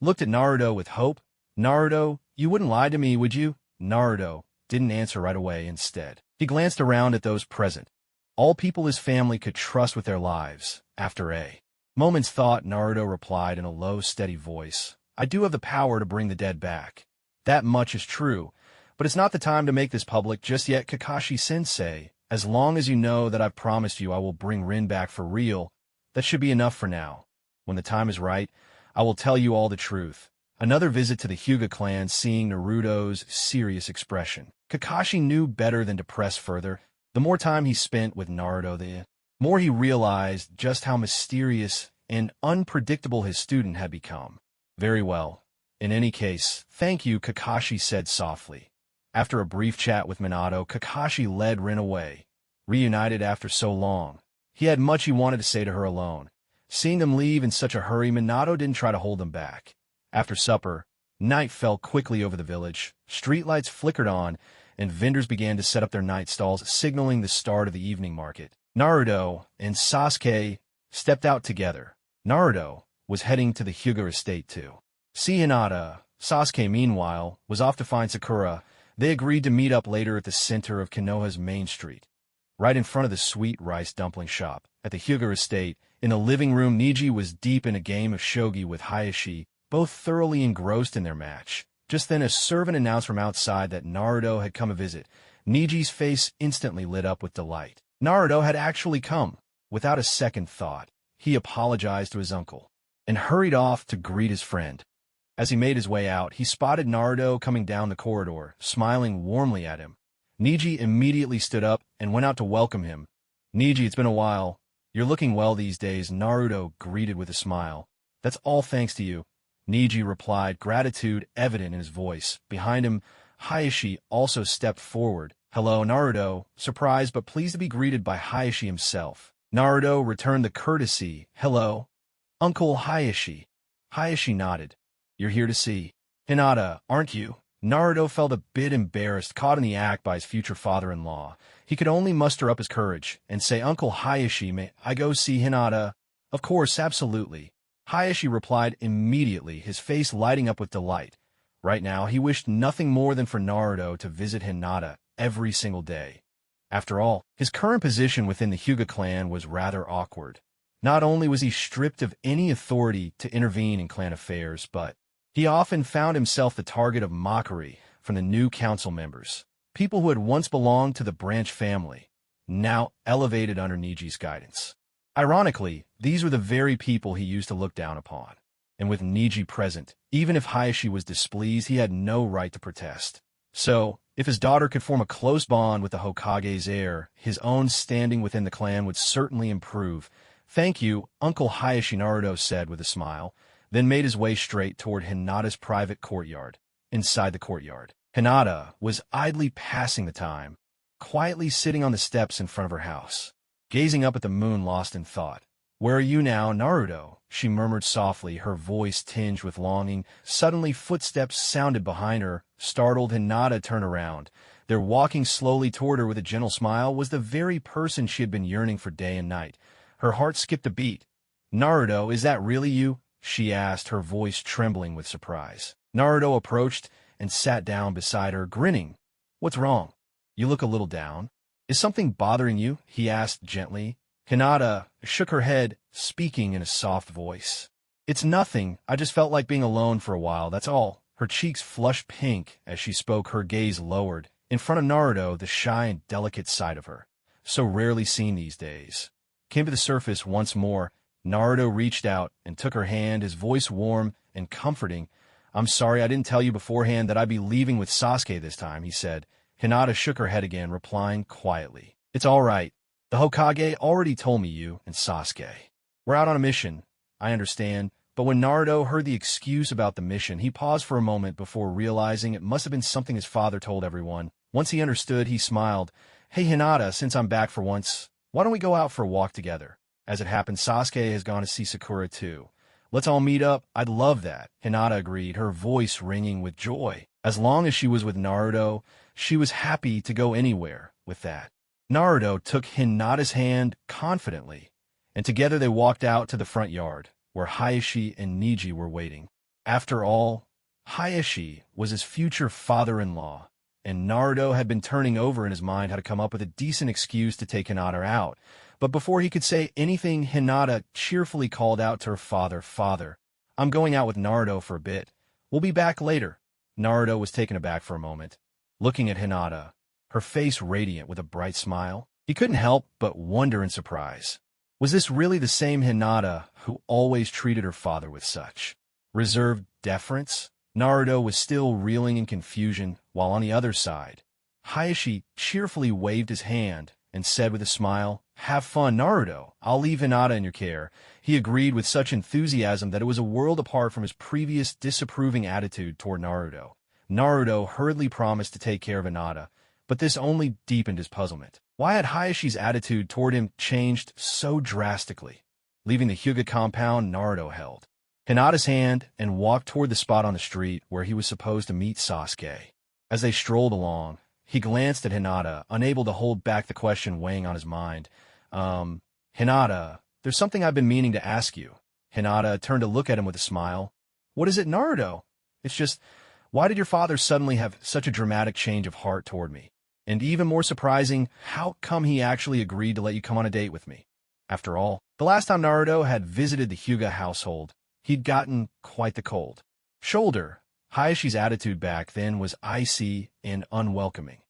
looked at Naruto with hope. "Naruto, you wouldn't lie to me, would you?" Naruto didn't answer right away. Instead, he glanced around at those present. All people his family could trust with their lives. After a moment's thought, Naruto replied in a low, steady voice, "I do have the power to bring the dead back. That much is true, but it's not the time to make this public just yet, Kakashi-sensei. As long as you know that I've promised you I will bring Rin back for real, that should be enough for now. When the time is right, I will tell you all the truth." Another visit to the Hyuga clan. Seeing Naruto's serious expression, Kakashi knew better than to press further. The more time he spent with Naruto, the more he realized just how mysterious and unpredictable his student had become. Very well. In any case, thank you, Kakashi said softly. After a brief chat with Minato, Kakashi led Rin away. Reunited after so long, he had much he wanted to say to her alone. Seeing them leave in such a hurry, Minato didn't try to hold them back. After supper, night fell quickly over the village, streetlights flickered on, and vendors began to set up their night stalls, signaling the start of the evening market. Naruto and Sasuke stepped out together. Naruto was heading to the Hyuga estate to see Hinata. Sasuke, meanwhile, was off to find Sakura. They agreed to meet up later at the center of Konoha's main street, right in front of the sweet rice dumpling shop. At the Hyuga estate, in the living room, Neji was deep in a game of shogi with Hayashi, both thoroughly engrossed in their match. Just then a servant announced from outside that Naruto had come to visit. Neji's face instantly lit up with delight. Naruto had actually come. Without a second thought, he apologized to his uncle and hurried off to greet his friend. As he made his way out, he spotted Naruto coming down the corridor, smiling warmly at him. Neji immediately stood up and went out to welcome him. Neji, it's been a while. You're looking well these days, Naruto greeted with a smile. That's all thanks to you, Neji replied, gratitude evident in his voice. Behind him, Hayashi also stepped forward. Hello, Naruto, surprised but pleased to be greeted by Hayashi himself. Naruto returned the courtesy. Hello, Uncle Hayashi. Hayashi nodded. You're here to see Hinata, aren't you? Naruto felt a bit embarrassed, caught in the act by his future father-in-law. He could only muster up his courage and say, Uncle Hayashi, may I go see Hinata? Of course, absolutely. Hayashi replied immediately, his face lighting up with delight. Right now, he wished nothing more than for Naruto to visit Hinata every single day. After all, his current position within the Hyuga clan was rather awkward. Not only was he stripped of any authority to intervene in clan affairs, but he often found himself the target of mockery from the new council members, people who had once belonged to the branch family, now elevated under Neji's guidance. Ironically, these were the very people he used to look down upon. And with Neji present, even if Hayashi was displeased, he had no right to protest. So, if his daughter could form a close bond with the Hokage's heir, his own standing within the clan would certainly improve. Thank you, Uncle Hayashi, Naruto said with a smile, then made his way straight toward Hinata's private courtyard. Inside the courtyard, Hinata was idly passing the time, quietly sitting on the steps in front of her house, gazing up at the moon lost in thought. Where are you now, Naruto? She murmured softly, her voice tinged with longing. Suddenly footsteps sounded behind her. Startled, Hinata turned around. There, walking slowly toward her with a gentle smile, was the very person she had been yearning for day and night. Her heart skipped a beat. Naruto, is that really you? She asked, her voice trembling with surprise. Naruto approached and sat down beside her, grinning. What's wrong? You look a little down. Is something bothering you? He asked gently. Hinata shook her head, speaking in a soft voice. It's nothing. I just felt like being alone for a while, that's all. Her cheeks flushed pink as she spoke, her gaze lowered. In front of Naruto, the shy and delicate side of her, so rarely seen these days, came to the surface once more. Naruto reached out and took her hand, his voice warm and comforting. I'm sorry I didn't tell you beforehand that I'd be leaving with Sasuke this time, he said. Hinata shook her head again, replying quietly. It's all right. The Hokage already told me you and Sasuke we're out on a mission. I understand. But when Naruto heard the excuse about the mission, he paused for a moment before realizing it must have been something his father told everyone. Once he understood, he smiled. Hey Hinata, since I'm back for once, why don't we go out for a walk together? As it happens, Sasuke has gone to see Sakura too. Let's all meet up. I'd love that. Hinata agreed, her voice ringing with joy. As long as she was with Naruto, she was happy to go anywhere with that. Naruto took Hinata's hand confidently, and together they walked out to the front yard, where Hayashi and Neji were waiting. After all, Hayashi was his future father-in-law, and Naruto had been turning over in his mind how to come up with a decent excuse to take Hinata out. But before he could say anything, Hinata cheerfully called out to her father, Father, I'm going out with Naruto for a bit. We'll be back later. Naruto was taken aback for a moment, looking at Hinata, her face radiant with a bright smile. He couldn't help but wonder in surprise. Was this really the same Hinata who always treated her father with such reserved deference? Naruto was still reeling in confusion, while on the other side, Hayashi cheerfully waved his hand and said with a smile, Have fun, Naruto. I'll leave Hinata in your care. He agreed with such enthusiasm that it was a world apart from his previous disapproving attitude toward Naruto. Naruto hurriedly promised to take care of Hinata, but this only deepened his puzzlement. Why had Hayashi's attitude toward him changed so drastically? Leaving the Hyuga compound, Naruto held Hinata's hand and walked toward the spot on the street where he was supposed to meet Sasuke. As they strolled along, he glanced at Hinata, unable to hold back the question weighing on his mind. Hinata, there's something I've been meaning to ask you. Hinata turned to look at him with a smile. What is it, Naruto? It's just, why did your father suddenly have such a dramatic change of heart toward me? And even more surprising, how come he actually agreed to let you come on a date with me? After all, the last time Naruto had visited the Hyuga household, he'd gotten quite the cold shoulder. Hayashi's attitude back then was icy and unwelcoming.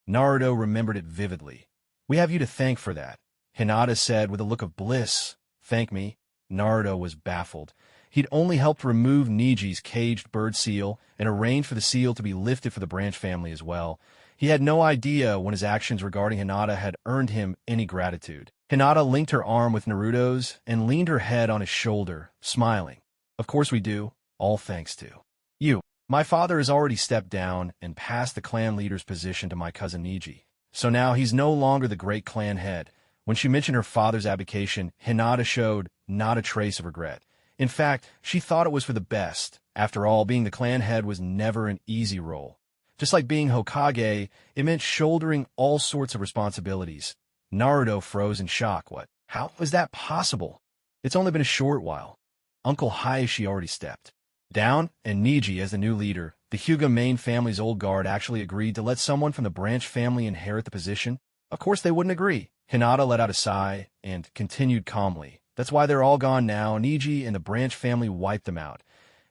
Naruto remembered it vividly. We have you to thank for that, Hinata said with a look of bliss. Thank me? Naruto was baffled. He'd only helped remove Neji's caged bird seal and arranged for the seal to be lifted for the branch family as well. He had no idea when his actions regarding Hinata had earned him any gratitude. Hinata linked her arm with Naruto's and leaned her head on his shoulder, smiling. Of course we do, all thanks to you. My father has already stepped down and passed the clan leader's position to my cousin Neji. So now he's no longer the great clan head. When she mentioned her father's abdication, Hinata showed not a trace of regret. In fact, she thought it was for the best. After all, being the clan head was never an easy role. Just like being Hokage, it meant shouldering all sorts of responsibilities. Naruto froze in shock. What? How was that possible? It's only been a short while. Uncle Hayashi already stepped down, and Neji, as the new leader, the Hyuga main family's old guard, actually agreed to let someone from the branch family inherit the position. Of course they wouldn't agree. Hinata let out a sigh and continued calmly. That's why they're all gone now. Neji and the branch family wiped them out.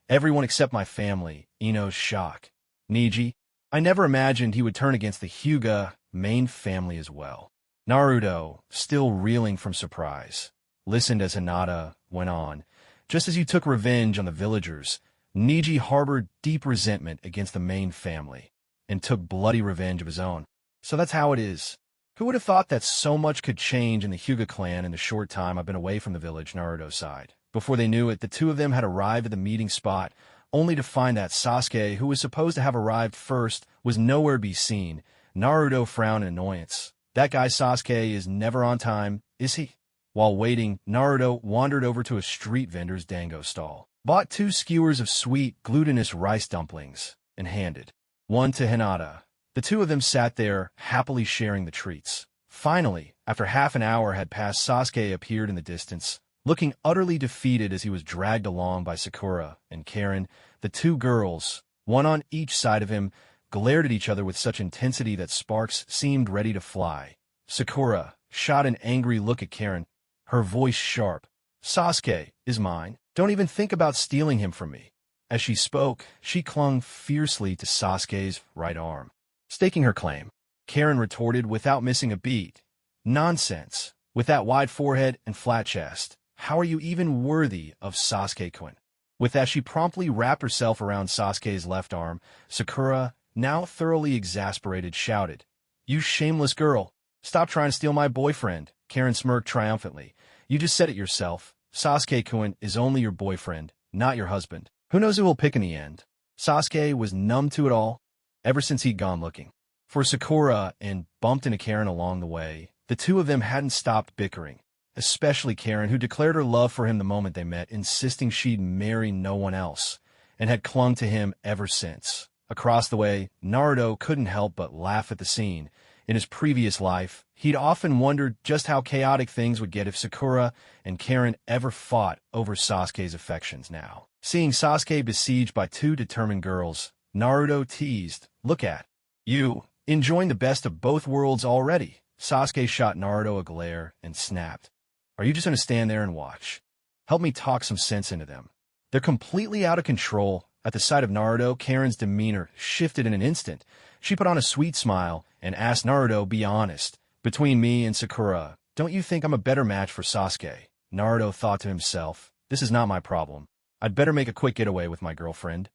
Everyone except my family. Ino's shock. Neji? I never imagined he would turn against the Hyuga main family as well. Naruto, still reeling from surprise, listened as Hinata went on. Just as you took revenge on the villagers, Neji harbored deep resentment against the main family and took bloody revenge of his own. So that's how it is. Who would have thought that so much could change in the Hyuga clan in the short time I've been away from the village, Naruto sighed. Before they knew it, the two of them had arrived at the meeting spot, only to find that Sasuke, who was supposed to have arrived first, was nowhere to be seen. Naruto frowned in annoyance. That guy Sasuke is never on time, is he? While waiting, Naruto wandered over to a street vendor's dango stall, bought 2 skewers of sweet, glutinous rice dumplings, and handed one to Hinata. The two of them sat there, happily sharing the treats. Finally, after half an hour had passed, Sasuke appeared in the distance, looking utterly defeated as he was dragged along by Sakura and Karin. The 2 girls, one on each side of him, glared at each other with such intensity that sparks seemed ready to fly. Sakura shot an angry look at Karin, her voice sharp. Sasuke is mine. Don't even think about stealing him from me. As she spoke, she clung fiercely to Sasuke's right arm, staking her claim. Karin retorted without missing a beat. Nonsense. With that wide forehead and flat chest, how are you even worthy of Sasuke-kun? With that, she promptly wrapped herself around Sasuke's left arm. Sakura, now thoroughly exasperated, shouted, "You shameless girl! Stop trying to steal my boyfriend!" Karin smirked triumphantly. "You just said it yourself. Sasuke-kun is only your boyfriend, not your husband. Who knows who he'll pick in the end?" Sasuke was numb to it all, ever since he'd gone looking for Sakura and bumped into Karin along the way. The two of them hadn't stopped bickering, especially Karin, who declared her love for him the moment they met, insisting she'd marry no one else, and had clung to him ever since. Across the way, Naruto couldn't help but laugh at the scene. In his previous life, he'd often wondered just how chaotic things would get if Sakura and Karin ever fought over Sasuke's affections now. Seeing Sasuke besieged by 2 determined girls, Naruto teased, "Look at you, enjoying the best of both worlds already." Sasuke shot Naruto a glare and snapped, "Are you just going to stand there and watch? Help me talk some sense into them. They're completely out of control." At the sight of Naruto, Karin's demeanor shifted in an instant. She put on a sweet smile and asked Naruto, "Be honest. Between me and Sakura, don't you think I'm a better match for Sasuke?" Naruto thought to himself, "This is not my problem. I'd better make a quick getaway with my girlfriend."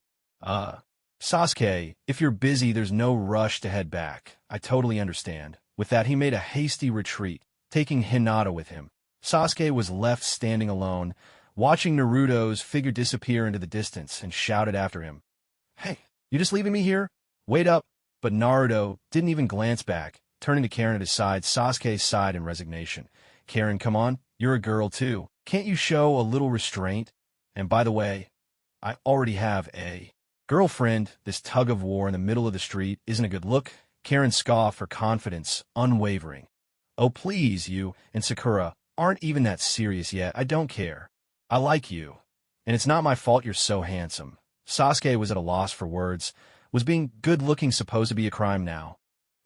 Sasuke, if you're busy, there's no rush to head back. I totally understand." With that, he made a hasty retreat, taking Hinata with him. Sasuke was left standing alone, watching Naruto's figure disappear into the distance, and shouted after him, "Hey, you just leaving me here? Wait up!" But Naruto didn't even glance back. Turning to Karin at his side, Sasuke sighed in resignation. "Karin, come on, you're a girl too. Can't you show a little restraint? And by the way, I already have a girlfriend." This tug-of-war in the middle of the street isn't a good look. Karin scoffed, her confidence unwavering. "Oh please, you and Sakura aren't even that serious yet. I don't care. I like you. And it's not my fault you're so handsome." Sasuke was at a loss for words. Was being good-looking supposed to be a crime now?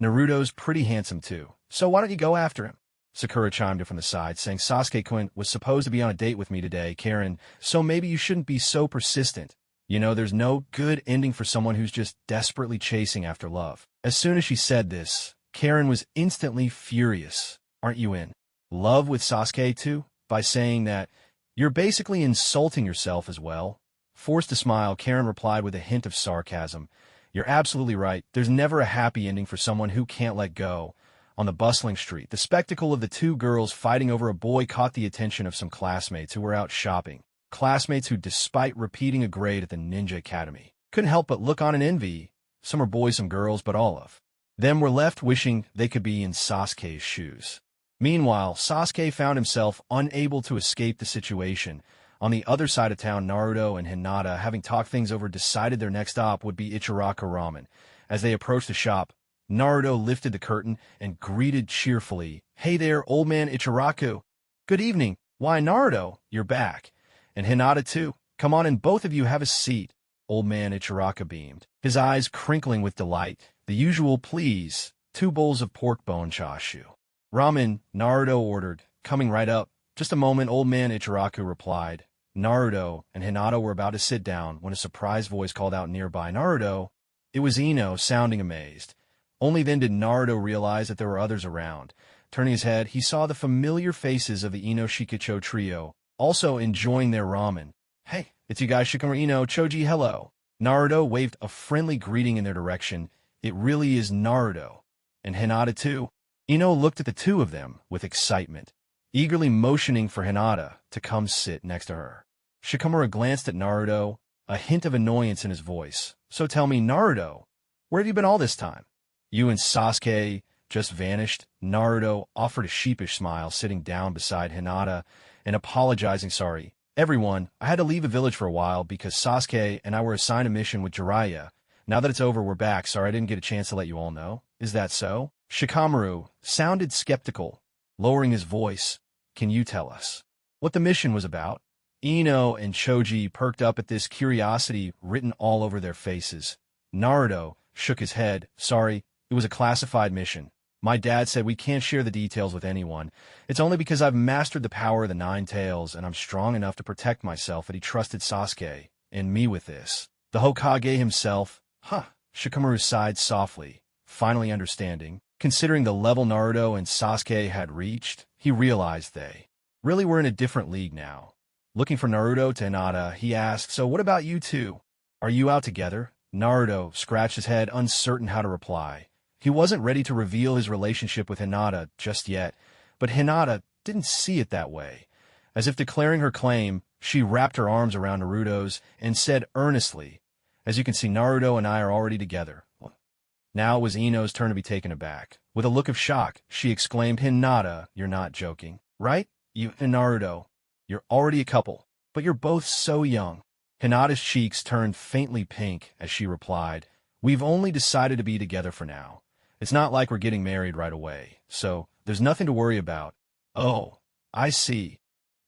Naruto's pretty handsome too, so why don't you go after him? Sakura chimed in from the side, saying Sasuke-kun was supposed to be on a date with me today, Karin, so maybe you shouldn't be so persistent. You know, there's no good ending for someone who's just desperately chasing after love. As soon as she said this, Karin was instantly furious. "Aren't you in love with Sasuke too?" By saying that, you're basically insulting yourself as well. Forced to smile, Karin replied with a hint of sarcasm. "You're absolutely right. There's never a happy ending for someone who can't let go." On the bustling street, the spectacle of the two girls fighting over a boy caught the attention of some classmates who were out shopping. Classmates who, despite repeating a grade at the ninja academy, couldn't help but look on in envy. Some are boys, some girls, but all of them were left wishing they could be in Sasuke's shoes. Meanwhile, Sasuke found himself unable to escape the situation. On the other side of town, Naruto and Hinata, having talked things over, decided their next stop would be Ichiraku Ramen. As they approached the shop, Naruto lifted the curtain and greeted cheerfully, "Hey there, old man Ichiraku." "Good evening. Why, Naruto, you're back. And Hinata too. Come on in, both of you, have a seat." Old man Ichiraku beamed, his eyes crinkling with delight. "The usual, please. 2 bowls of pork bone chashu." "Ramen," Naruto ordered, coming right up. "Just a moment," old man Ichiraku replied. Naruto and Hinata were about to sit down when a surprised voice called out nearby, "Naruto!" It was Ino, sounding amazed. Only then did Naruto realize that there were others around. Turning his head, he saw the familiar faces of the Ino Shikicho trio, also enjoying their ramen. "Hey, it's you guys, Shikamaru, Ino, Choji, hello." Naruto waved a friendly greeting in their direction. "It really is Naruto. And Hinata too." Ino looked at the two of them with excitement, eagerly motioning for Hinata to come sit next to her. Shikamaru glanced at Naruto, a hint of annoyance in his voice. "So tell me, Naruto, where have you been all this time? You and Sasuke just vanished." Naruto offered a sheepish smile, sitting down beside Hinata and apologizing. "Sorry, everyone, I had to leave the village for a while because Sasuke and I were assigned a mission with Jiraiya. Now that it's over, we're back. Sorry I didn't get a chance to let you all know." "Is that so?" Shikamaru sounded skeptical, lowering his voice. "Can you tell us what the mission was about?" Ino and Choji perked up at this curiosity written all over their faces. Naruto shook his head. "Sorry, it was a classified mission. My dad said we can't share the details with anyone. It's only because I've mastered the power of the 9 tails and I'm strong enough to protect myself that he trusted Sasuke and me with this." "The Hokage himself?" "Huh." Shikamaru sighed softly, finally understanding. Considering the level Naruto and Sasuke had reached, he realized they really were in a different league now. Looking from Naruto to Hinata, he asked, "So what about you two? Are you out together?" Naruto scratched his head, uncertain how to reply. He wasn't ready to reveal his relationship with Hinata just yet, but Hinata didn't see it that way. As if declaring her claim, she wrapped her arms around Naruto's and said earnestly, "As you can see, Naruto and I are already together." Now it was Ino's turn to be taken aback. With a look of shock, she exclaimed, "Hinata, you're not joking, right? You and Naruto, you're already a couple, but you're both so young." Hinata's cheeks turned faintly pink as she replied, "We've only decided to be together for now. It's not like we're getting married right away, so there's nothing to worry about." "Oh, I see.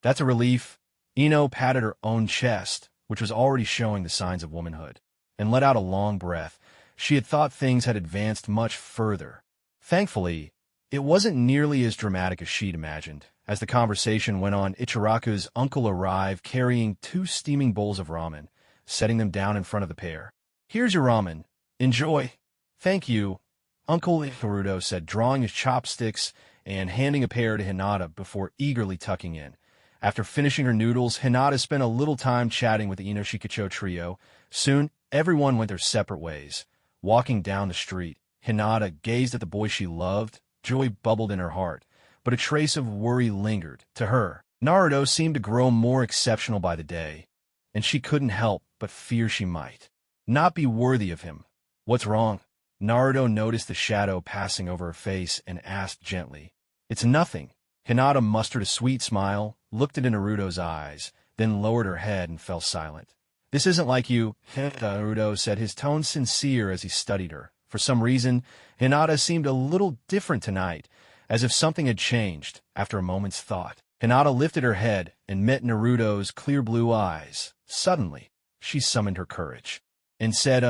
That's a relief." Ino patted her own chest, which was already showing the signs of womanhood, and let out a long breath. She had thought things had advanced much further. Thankfully, it wasn't nearly as dramatic as she'd imagined. As the conversation went on, Ichiraku's uncle arrived carrying 2 steaming bowls of ramen, setting them down in front of the pair. "Here's your ramen. Enjoy." "Thank you, Uncle," Naruto said, drawing his chopsticks and handing a pair to Hinata before eagerly tucking in. After finishing her noodles, Hinata spent a little time chatting with the Ino Shikicho trio. Soon, everyone went their separate ways. Walking down the street, Hinata gazed at the boy she loved. Joy bubbled in her heart. but a trace of worry lingered. To her, Naruto seemed to grow more exceptional by the day, and she couldn't help but fear she might not be worthy of him. "What's wrong?" Naruto noticed the shadow passing over her face and asked gently. "It's nothing." Hinata mustered a sweet smile, looked into Naruto's eyes, then lowered her head and fell silent. "This isn't like you," Naruto said, his tone sincere as he studied her. For some reason, Hinata seemed a little different tonight, as if something had changed. After a moment's thought, Hinata lifted her head and met Naruto's clear blue eyes. Suddenly, she summoned her courage and said,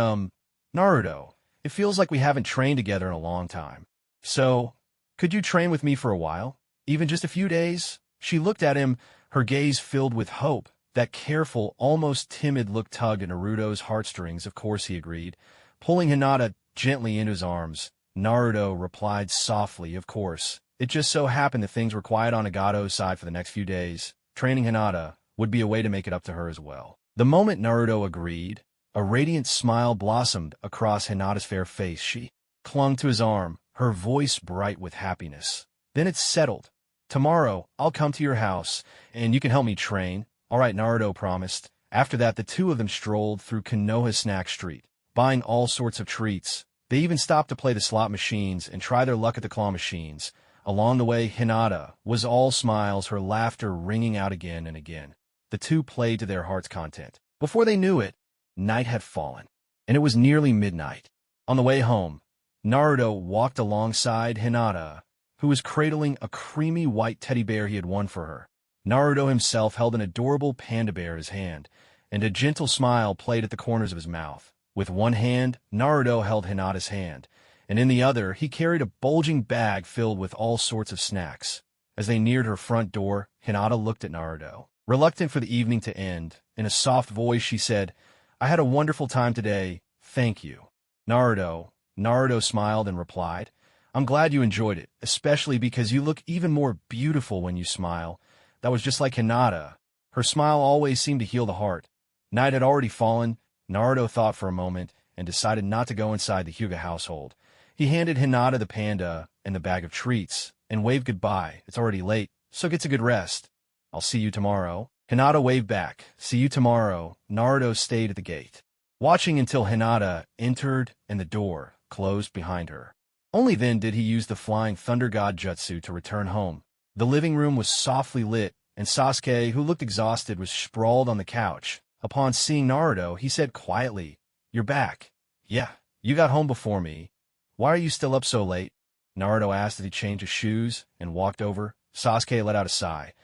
"Naruto, it feels like we haven't trained together in a long time. So, could you train with me for a while? Even just a few days?" She looked at him, her gaze filled with hope. That careful, almost timid look tugged at Naruto's heartstrings. "Of course," he agreed, pulling Hinata gently into his arms. Naruto replied softly, "Of course. It just so happened that things were quiet on Nagato's side for the next few days. Training Hinata would be a way to make it up to her as well." The moment Naruto agreed, a radiant smile blossomed across Hinata's fair face. She clung to his arm, her voice bright with happiness. "Then it's settled. Tomorrow, I'll come to your house, and you can help me train." "All right," Naruto promised. After that, the two of them strolled through Konoha Snack Street, buying all sorts of treats. They even stopped to play the slot machines and try their luck at the claw machines. Along the way, Hinata was all smiles, her laughter ringing out again and again. The two played to their heart's content. Before they knew it, night had fallen, and it was nearly midnight. On the way home, Naruto walked alongside Hinata, who was cradling a creamy white teddy bear he had won for her. Naruto himself held an adorable panda bear in his hand, and a gentle smile played at the corners of his mouth. With one hand, Naruto held Hinata's hand, and in the other, he carried a bulging bag filled with all sorts of snacks. As they neared her front door, Hinata looked at Naruto. Reluctant for the evening to end, in a soft voice she said, "I had a wonderful time today. Thank you." Naruto smiled and replied, "I'm glad you enjoyed it, especially because you look even more beautiful when you smile." That was just like Hinata. Her smile always seemed to heal the heart. Night had already fallen. Naruto thought for a moment and decided not to go inside the Hyuga household. He handed Hinata the panda and the bag of treats and waved goodbye. "It's already late, so get a good rest. I'll see you tomorrow." Hinata waved back. "See you tomorrow." Naruto stayed at the gate, watching until Hinata entered and the door closed behind her. Only then did he use the Flying Thunder God Jutsu to return home. The living room was softly lit, and Sasuke, who looked exhausted, was sprawled on the couch. Upon seeing Naruto, he said quietly, "You're back." "Yeah, you got home before me. Why are you still up so late?" Naruto asked as he changed his shoes and walked over. Sasuke let out a sigh.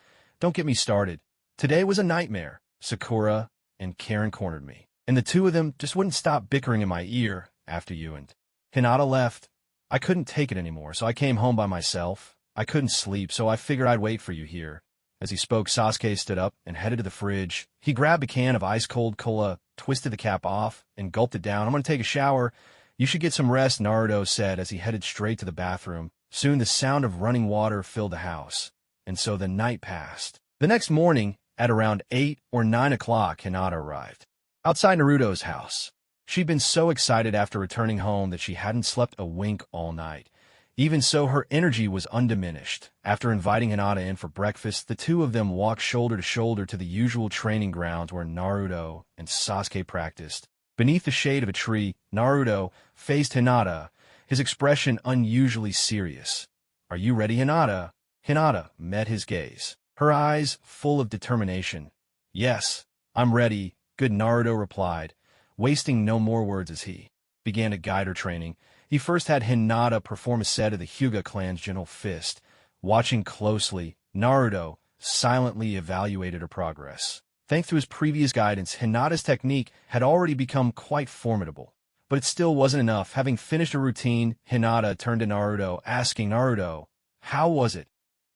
"Don't get me started. Today was a nightmare. Sakura and Karin cornered me, and the two of them just wouldn't stop bickering in my ear after you and Hinata left. I couldn't take it anymore, so I came home by myself. I couldn't sleep, so I figured I'd wait for you here." As he spoke, Sasuke stood up and headed to the fridge. He grabbed a can of ice-cold cola, twisted the cap off, and gulped it down. "I'm going to take a shower. You should get some rest," Naruto said as he headed straight to the bathroom. Soon the sound of running water filled the house, and so the night passed. The next morning, at around 8 or 9 o'clock, Hinata arrived outside Naruto's house. She'd been so excited after returning home that she hadn't slept a wink all night. Even so, her energy was undiminished. After inviting Hinata in for breakfast, the two of them walked shoulder to shoulder to the usual training grounds where Naruto and Sasuke practiced. Beneath the shade of a tree, Naruto faced Hinata, his expression unusually serious. "Are you ready, Hinata?" Hinata met his gaze, her eyes full of determination. "Yes, I'm ready," good Naruto replied, wasting no more words as he began to guide her training. He first had Hinata perform a set of the Hyuga clan's gentle fist. Watching closely, Naruto silently evaluated her progress. Thanks to his previous guidance, Hinata's technique had already become quite formidable. But it still wasn't enough. Having finished her routine, Hinata turned to Naruto, asking, "Naruto, how was it?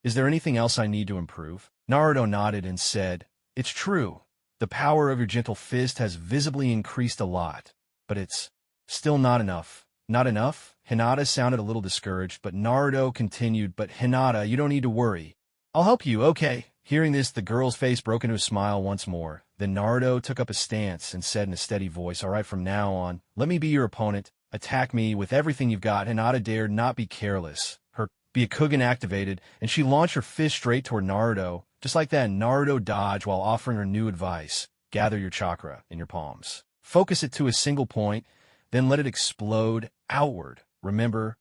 Is there anything else I need to improve?" Naruto nodded and said, "It's true. The power of your gentle fist has visibly increased a lot, but it's still not enough." "Not enough?" Hinata sounded a little discouraged, but Naruto continued, "But Hinata, you don't need to worry. I'll help you, okay?" Hearing this, the girl's face broke into a smile once more. Then Naruto took up a stance and said in a steady voice, "All right, from now on, let me be your opponent. Attack me with everything you've got." Hinata dared not be careless. Her Byakugan activated, and she launched her fist straight toward Naruto. Just like that, Naruto dodged while offering her new advice. Gather your chakra in your palms. Focus it to a single point, then let it explode outward. Remember,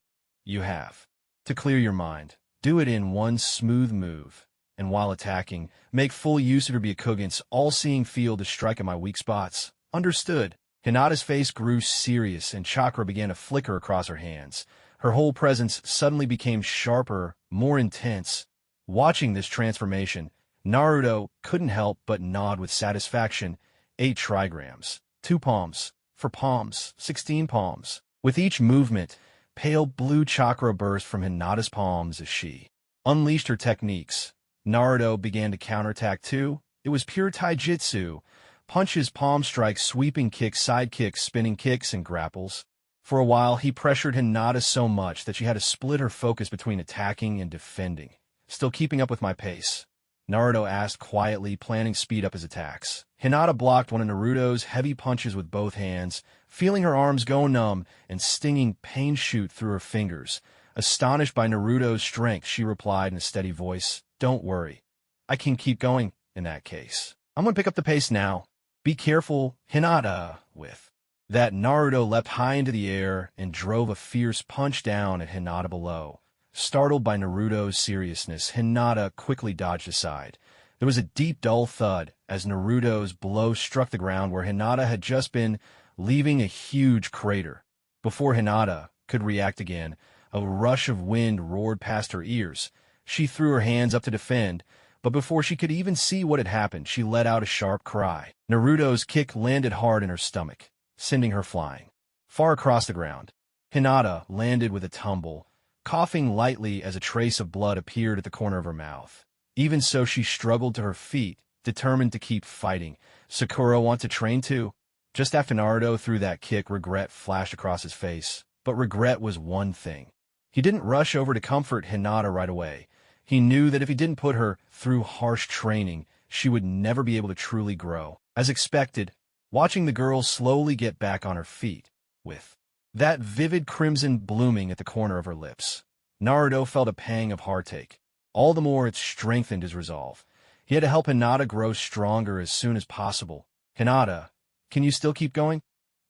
you have to clear your mind. Do it in one smooth move. And while attacking, make full use of your Byakugan's all-seeing field to strike at my weak spots. Understood. Hinata's face grew serious, and chakra began to flicker across her hands. Her whole presence suddenly became sharper, more intense. Watching this transformation, Naruto couldn't help but nod with satisfaction. 8 trigrams. 2 palms. For palms. 16 palms. With each movement, pale blue chakra burst from Hinata's palms as she unleashed her techniques. Naruto began to counterattack too. It was pure taijutsu. Punches, palm strikes, sweeping kicks, side kicks, spinning kicks, and grapples. For a while, he pressured Hinata so much that she had to split her focus between attacking and defending. Still keeping up with my pace? Naruto asked quietly, planning to speed up his attacks. Hinata blocked one of Naruto's heavy punches with both hands, feeling her arms go numb and stinging pain shoot through her fingers. Astonished by Naruto's strength, she replied in a steady voice, "Don't worry. I can keep going in that case. I'm going to pick up the pace now. Be careful, Hinata." With that, Naruto leapt high into the air and drove a fierce punch down at Hinata below. Startled by Naruto's seriousness, Hinata quickly dodged aside. There was a deep, dull thud as Naruto's blow struck the ground where Hinata had just been, leaving a huge crater. Before Hinata could react again, a rush of wind roared past her ears. She threw her hands up to defend, but before she could even see what had happened, she let out a sharp cry. Naruto's kick landed hard in her stomach, sending her flying far across the ground. Hinata landed with a tumble, coughing lightly as a trace of blood appeared at the corner of her mouth. Even so, she struggled to her feet, determined to keep fighting. Sakura want to train too? Just after Naruto threw that kick, regret flashed across his face. But regret was one thing. He didn't rush over to comfort Hinata right away. He knew that if he didn't put her through harsh training, she would never be able to truly grow. As expected, watching the girl slowly get back on her feet, with that vivid crimson blooming at the corner of her lips, Naruto felt a pang of heartache. All the more it strengthened his resolve. He had to help Hinata grow stronger as soon as possible. "Hinata, can you still keep going?"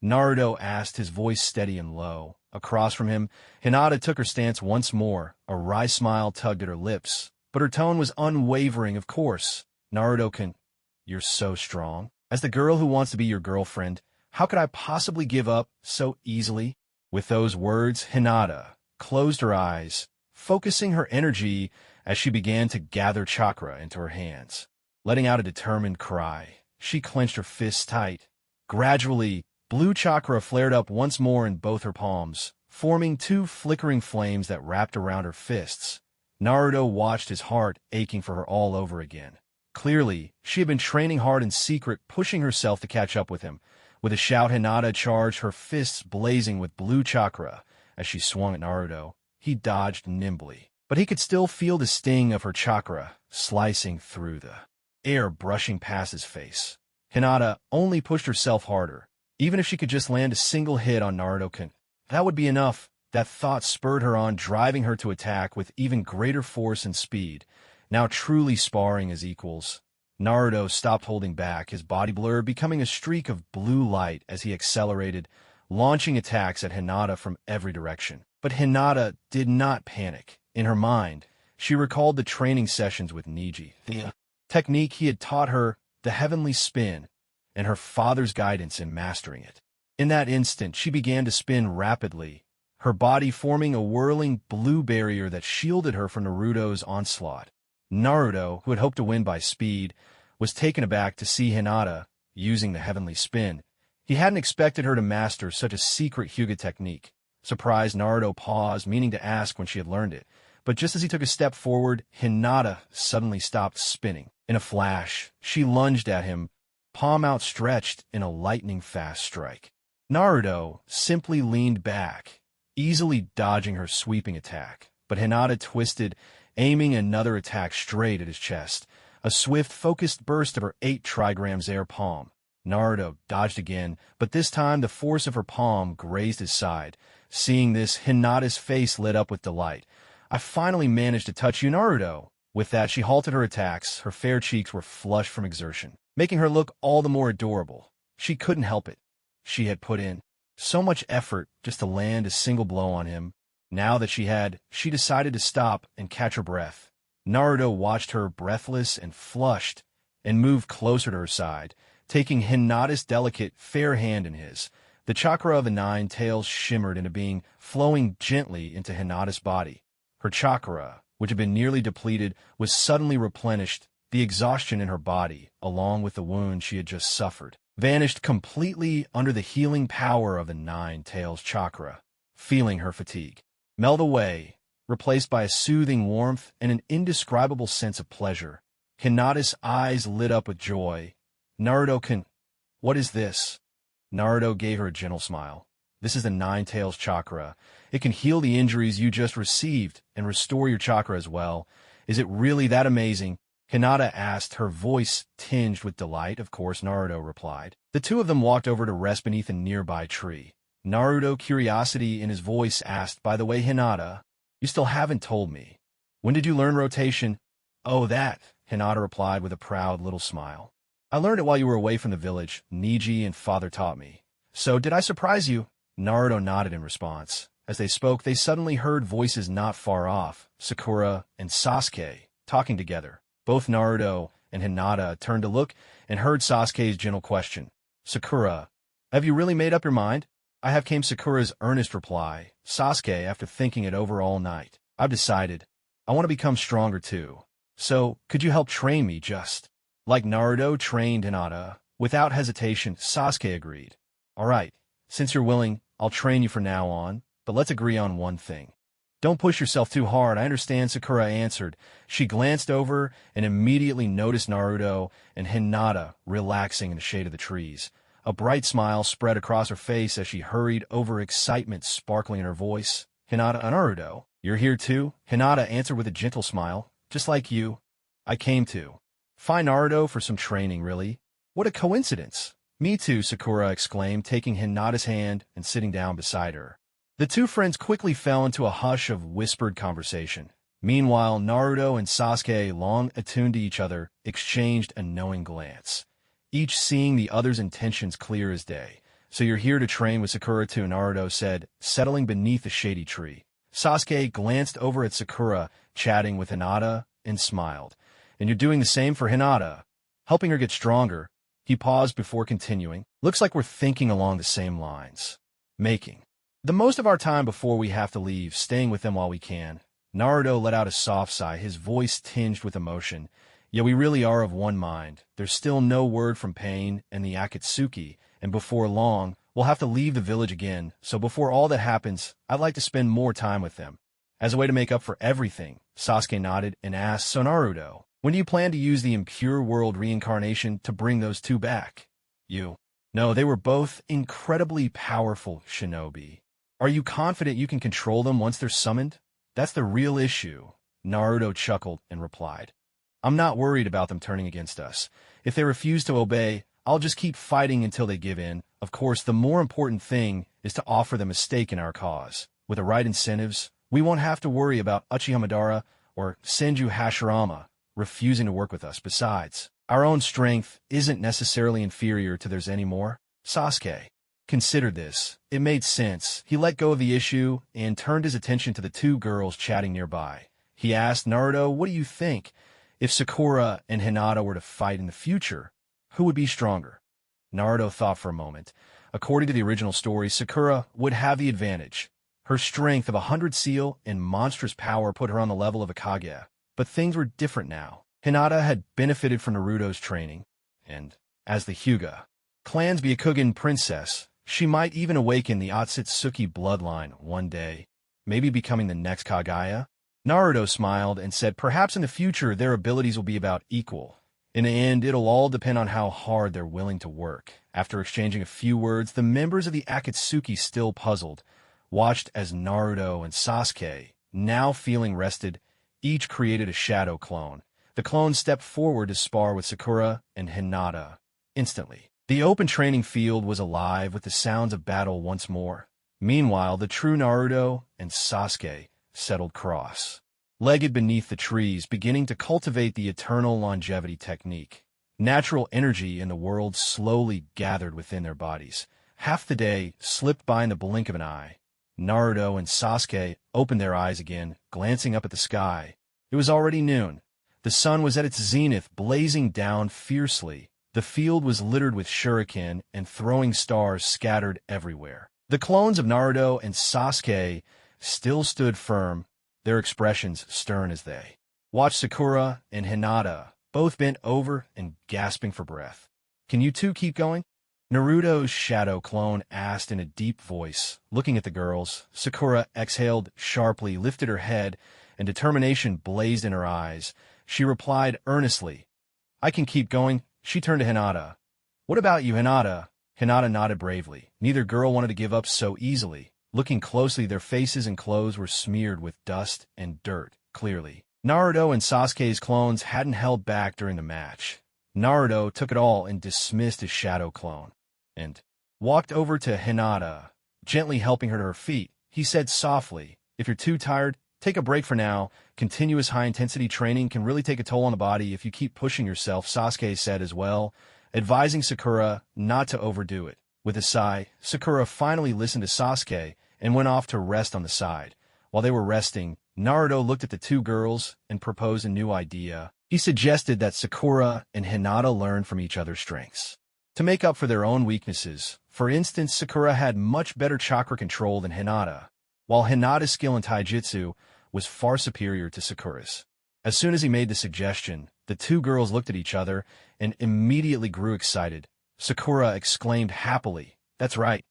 Naruto asked, his voice steady and low. Across from him, Hinata took her stance once more. A wry smile tugged at her lips, but her tone was unwavering. "Of course, Naruto can." "You're so strong. As the girl who wants to be your girlfriend, how could I possibly give up so easily?" With those words, Hinata closed her eyes, focusing her energy as she began to gather chakra into her hands. Letting out a determined cry, she clenched her fists tight. Gradually, blue chakra flared up once more in both her palms, forming 2 flickering flames that wrapped around her fists. Naruto watched, his heart aching for her all over again. Clearly, she had been training hard in secret, pushing herself to catch up with him. With a shout, Hinata charged, her fists blazing with blue chakra. As she swung at Naruto, he dodged nimbly, but he could still feel the sting of her chakra slicing through the air, brushing past his face. Hinata only pushed herself harder. Even if she could just land a single hit on Naruto, that would be enough. That thought spurred her on, driving her to attack with even greater force and speed. Now truly sparring as equals, Naruto stopped holding back, his body blurred, becoming a streak of blue light as he accelerated, launching attacks at Hinata from every direction. But Hinata did not panic. In her mind, she recalled the training sessions with Neji, the technique he had taught her, the heavenly spin, and her father's guidance in mastering it. In that instant, she began to spin rapidly, her body forming a whirling blue barrier that shielded her from Naruto's onslaught. Naruto, who had hoped to win by speed, was taken aback to see Hinata using the heavenly spin. He hadn't expected her to master such a secret Hyuga technique. Surprised, Naruto paused, meaning to ask when she had learned it. But just as he took a step forward, Hinata suddenly stopped spinning. In a flash, she lunged at him, palm outstretched in a lightning-fast strike. Naruto simply leaned back, easily dodging her sweeping attack. But Hinata twisted, aiming another attack straight at his chest. A swift, focused burst of her 8 trigrams air palm. Naruto dodged again, but this time the force of her palm grazed his side. Seeing this, Hinata's face lit up with delight. I finally managed to touch you, Naruto. With that, she halted her attacks. Her fair cheeks were flushed from exertion, making her look all the more adorable. She couldn't help it. She had put in so much effort just to land a single blow on him. Now that she decided to stop and catch her breath. Naruto watched her, breathless and flushed, and moved closer to her side, taking Hinata's delicate, fair hand in his. The chakra of the nine tails shimmered into being, flowing gently into Hinata's body. Her chakra, which had been nearly depleted, was suddenly replenished. The exhaustion in her body, along with the wound she had just suffered, vanished completely under the healing power of the nine tails chakra. Feeling her fatigue melt away, replaced by a soothing warmth and an indescribable sense of pleasure. Hinata's eyes lit up with joy. What is this? Naruto gave her a gentle smile. This is the nine tails chakra. It can heal the injuries you just received and restore your chakra as well. Is it really that amazing? Hinata asked, her voice tinged with delight. Of course, Naruto replied. The two of them walked over to rest beneath a nearby tree. Naruto, curiosity in his voice, asked, by the way, Hinata, you still haven't told me. When did you learn rotation? Oh, that, Hinata replied with a proud little smile. I learned it while you were away from the village. Neji and father taught me. So, did I surprise you? Naruto nodded in response. As they spoke, they suddenly heard voices not far off, Sakura and Sasuke, talking together. Both Naruto and Hinata turned to look and heard Sasuke's gentle question. Sakura, have you really made up your mind? I have, came Sakura's earnest reply. Sasuke, after thinking it over all night, I've decided. I want to become stronger too. So, could you help train me just like Naruto trained Hinata? Without hesitation, Sasuke agreed. All right, since you're willing, I'll train you from now on, but let's agree on one thing. Don't push yourself too hard, I understand, Sakura answered. She glanced over and immediately noticed Naruto and Hinata relaxing in the shade of the trees. A bright smile spread across her face as she hurried over, excitement sparkling in her voice. Hinata and Naruto, you're here too? Hinata answered with a gentle smile. Just like you. I came to find Naruto for some training, really. What a coincidence. Me too, Sakura exclaimed, taking Hinata's hand and sitting down beside her. The two friends quickly fell into a hush of whispered conversation. Meanwhile, Naruto and Sasuke, long attuned to each other, exchanged a knowing glance, each seeing the other's intentions clear as day. So you're here to train with Sakura too, Naruto said, settling beneath a shady tree. Sasuke glanced over at Sakura, chatting with Hinata, and smiled. And you're doing the same for Hinata, helping her get stronger. He paused before continuing. Looks like we're thinking along the same lines. Making the most of our time before we have to leave, staying with them while we can. Naruto let out a soft sigh, his voice tinged with emotion. Yeah, we really are of one mind. There's still no word from Pain and the Akatsuki, and before long, we'll have to leave the village again. So before all that happens, I'd like to spend more time with them. As a way to make up for everything, Sasuke nodded and asked, so Naruto, when do you plan to use the impure world reincarnation to bring those two back? No, they were both incredibly powerful shinobi. Are you confident you can control them once they're summoned? That's the real issue. Naruto chuckled and replied. I'm not worried about them turning against us. If they refuse to obey, I'll just keep fighting until they give in. Of course, the more important thing is to offer them a stake in our cause. With the right incentives, we won't have to worry about Uchiha Madara or Senju Hashirama refusing to work with us. Besides, our own strength isn't necessarily inferior to theirs anymore. Sasuke considered this. It made sense. He let go of the issue and turned his attention to the two girls chatting nearby. He asked Naruto, what do you think? If Sakura and Hinata were to fight in the future, who would be stronger? Naruto thought for a moment. According to the original story, Sakura would have the advantage. Her strength of 100 seal and monstrous power put her on the level of a Kage. But things were different now. Hinata had benefited from Naruto's training, and, as the Hyuga clan's Byakugan princess, she might even awaken the Akatsuki bloodline one day, maybe becoming the next Kaguya. Naruto smiled and said perhaps in the future their abilities will be about equal. In the end, it'll all depend on how hard they're willing to work. After exchanging a few words, the members of the Akatsuki, still puzzled, watched as Naruto and Sasuke, now feeling rested, each created a shadow clone. The clone stepped forward to spar with Sakura and Hinata. Instantly, the open training field was alive with the sounds of battle once more. Meanwhile, the true Naruto and Sasuke settled cross-legged beneath the trees, beginning to cultivate the eternal longevity technique. Natural energy in the world slowly gathered within their bodies. Half the day slipped by in the blink of an eye. Naruto and Sasuke opened their eyes again, glancing up at the sky. It was already noon. The sun was at its zenith, blazing down fiercely. The field was littered with shuriken and throwing stars scattered everywhere. The clones of Naruto and Sasuke still stood firm, their expressions stern as they watched Sakura and Hinata, both bent over and gasping for breath. "Can you two keep going?" Naruto's shadow clone asked in a deep voice. Looking at the girls, Sakura exhaled sharply, lifted her head, and determination blazed in her eyes. She replied earnestly, "I can keep going." She turned to Hinata. "What about you, Hinata?" Hinata nodded bravely. Neither girl wanted to give up so easily. Looking closely, their faces and clothes were smeared with dust and dirt, clearly. Naruto and Sasuke's clones hadn't held back during the match. Naruto took it all and dismissed his shadow clone, and walked over to Hinata, gently helping her to her feet. He said softly, "If you're too tired, take a break for now. Continuous high-intensity training can really take a toll on the body if you keep pushing yourself," Sasuke said as well, advising Sakura not to overdo it. With a sigh, Sakura finally listened to Sasuke and went off to rest on the side. While they were resting, Naruto looked at the two girls and proposed a new idea. He suggested that Sakura and Hinata learn from each other's strengths to make up for their own weaknesses. For instance, Sakura had much better chakra control than Hinata, while Hinata's skill in taijutsu was far superior to Sakura's. As soon as he made the suggestion, the two girls looked at each other and immediately grew excited. Sakura exclaimed happily, "That's right.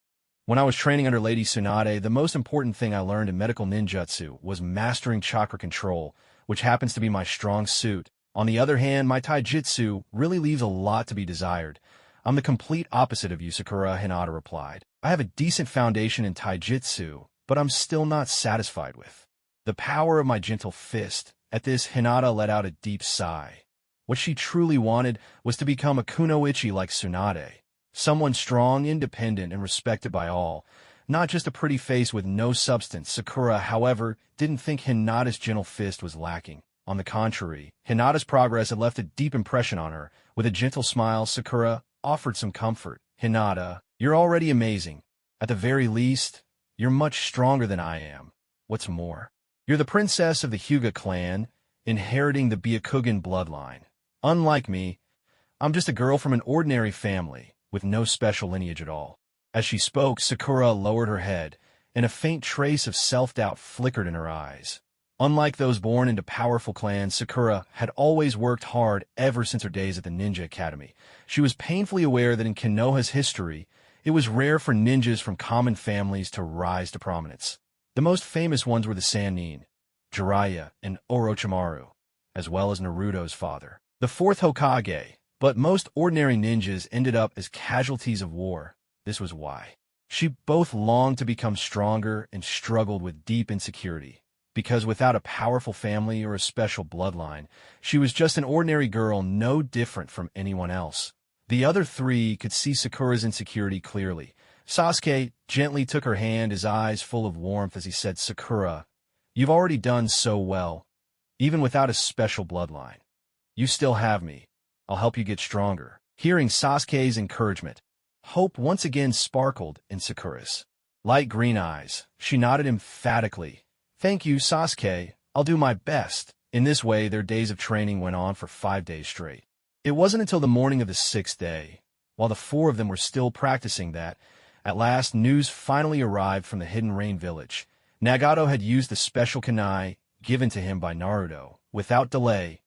When I was training under Lady Tsunade, the most important thing I learned in medical ninjutsu was mastering chakra control, which happens to be my strong suit. On the other hand, my taijutsu really leaves a lot to be desired." "I'm the complete opposite of you, Sakura," Hinata replied. "I have a decent foundation in taijutsu, but I'm still not satisfied with the power of my gentle fist." At this, Hinata let out a deep sigh. What she truly wanted was to become a kunoichi like Tsunade, someone strong, independent, and respected by all, not just a pretty face with no substance. Sakura, however, didn't think Hinata's gentle fist was lacking. On the contrary, Hinata's progress had left a deep impression on her. With a gentle smile, Sakura offered some comfort. "Hinata, you're already amazing. At the very least, you're much stronger than I am. What's more, you're the princess of the Hyuga clan, inheriting the Byakugan bloodline. Unlike me, I'm just a girl from an ordinary family, with no special lineage at all." As she spoke, Sakura lowered her head, and a faint trace of self-doubt flickered in her eyes. Unlike those born into powerful clans, Sakura had always worked hard ever since her days at the Ninja Academy. She was painfully aware that in Konoha's history, it was rare for ninjas from common families to rise to prominence. The most famous ones were the Sannin, Jiraiya, and Orochimaru, as well as Naruto's father, the fourth Hokage. But most ordinary ninjas ended up as casualties of war. This was why she both longed to become stronger and struggled with deep insecurity. Because without a powerful family or a special bloodline, she was just an ordinary girl, no different from anyone else. The other three could see Sakura's insecurity clearly. Sasuke gently took her hand, his eyes full of warmth as he said, "Sakura, you've already done so well, even without a special bloodline. You still have me. I'll help you get stronger." Hearing Sasuke's encouragement, hope once again sparkled in Sakura's light green eyes. She nodded emphatically. "Thank you, Sasuke. I'll do my best." In this way, their days of training went on for 5 days straight. It wasn't until the morning of the 6th day, while the four of them were still practicing, that, at last, news finally arrived from the Hidden Rain village. Nagato had used the special kunai given to him by Naruto. Without delay,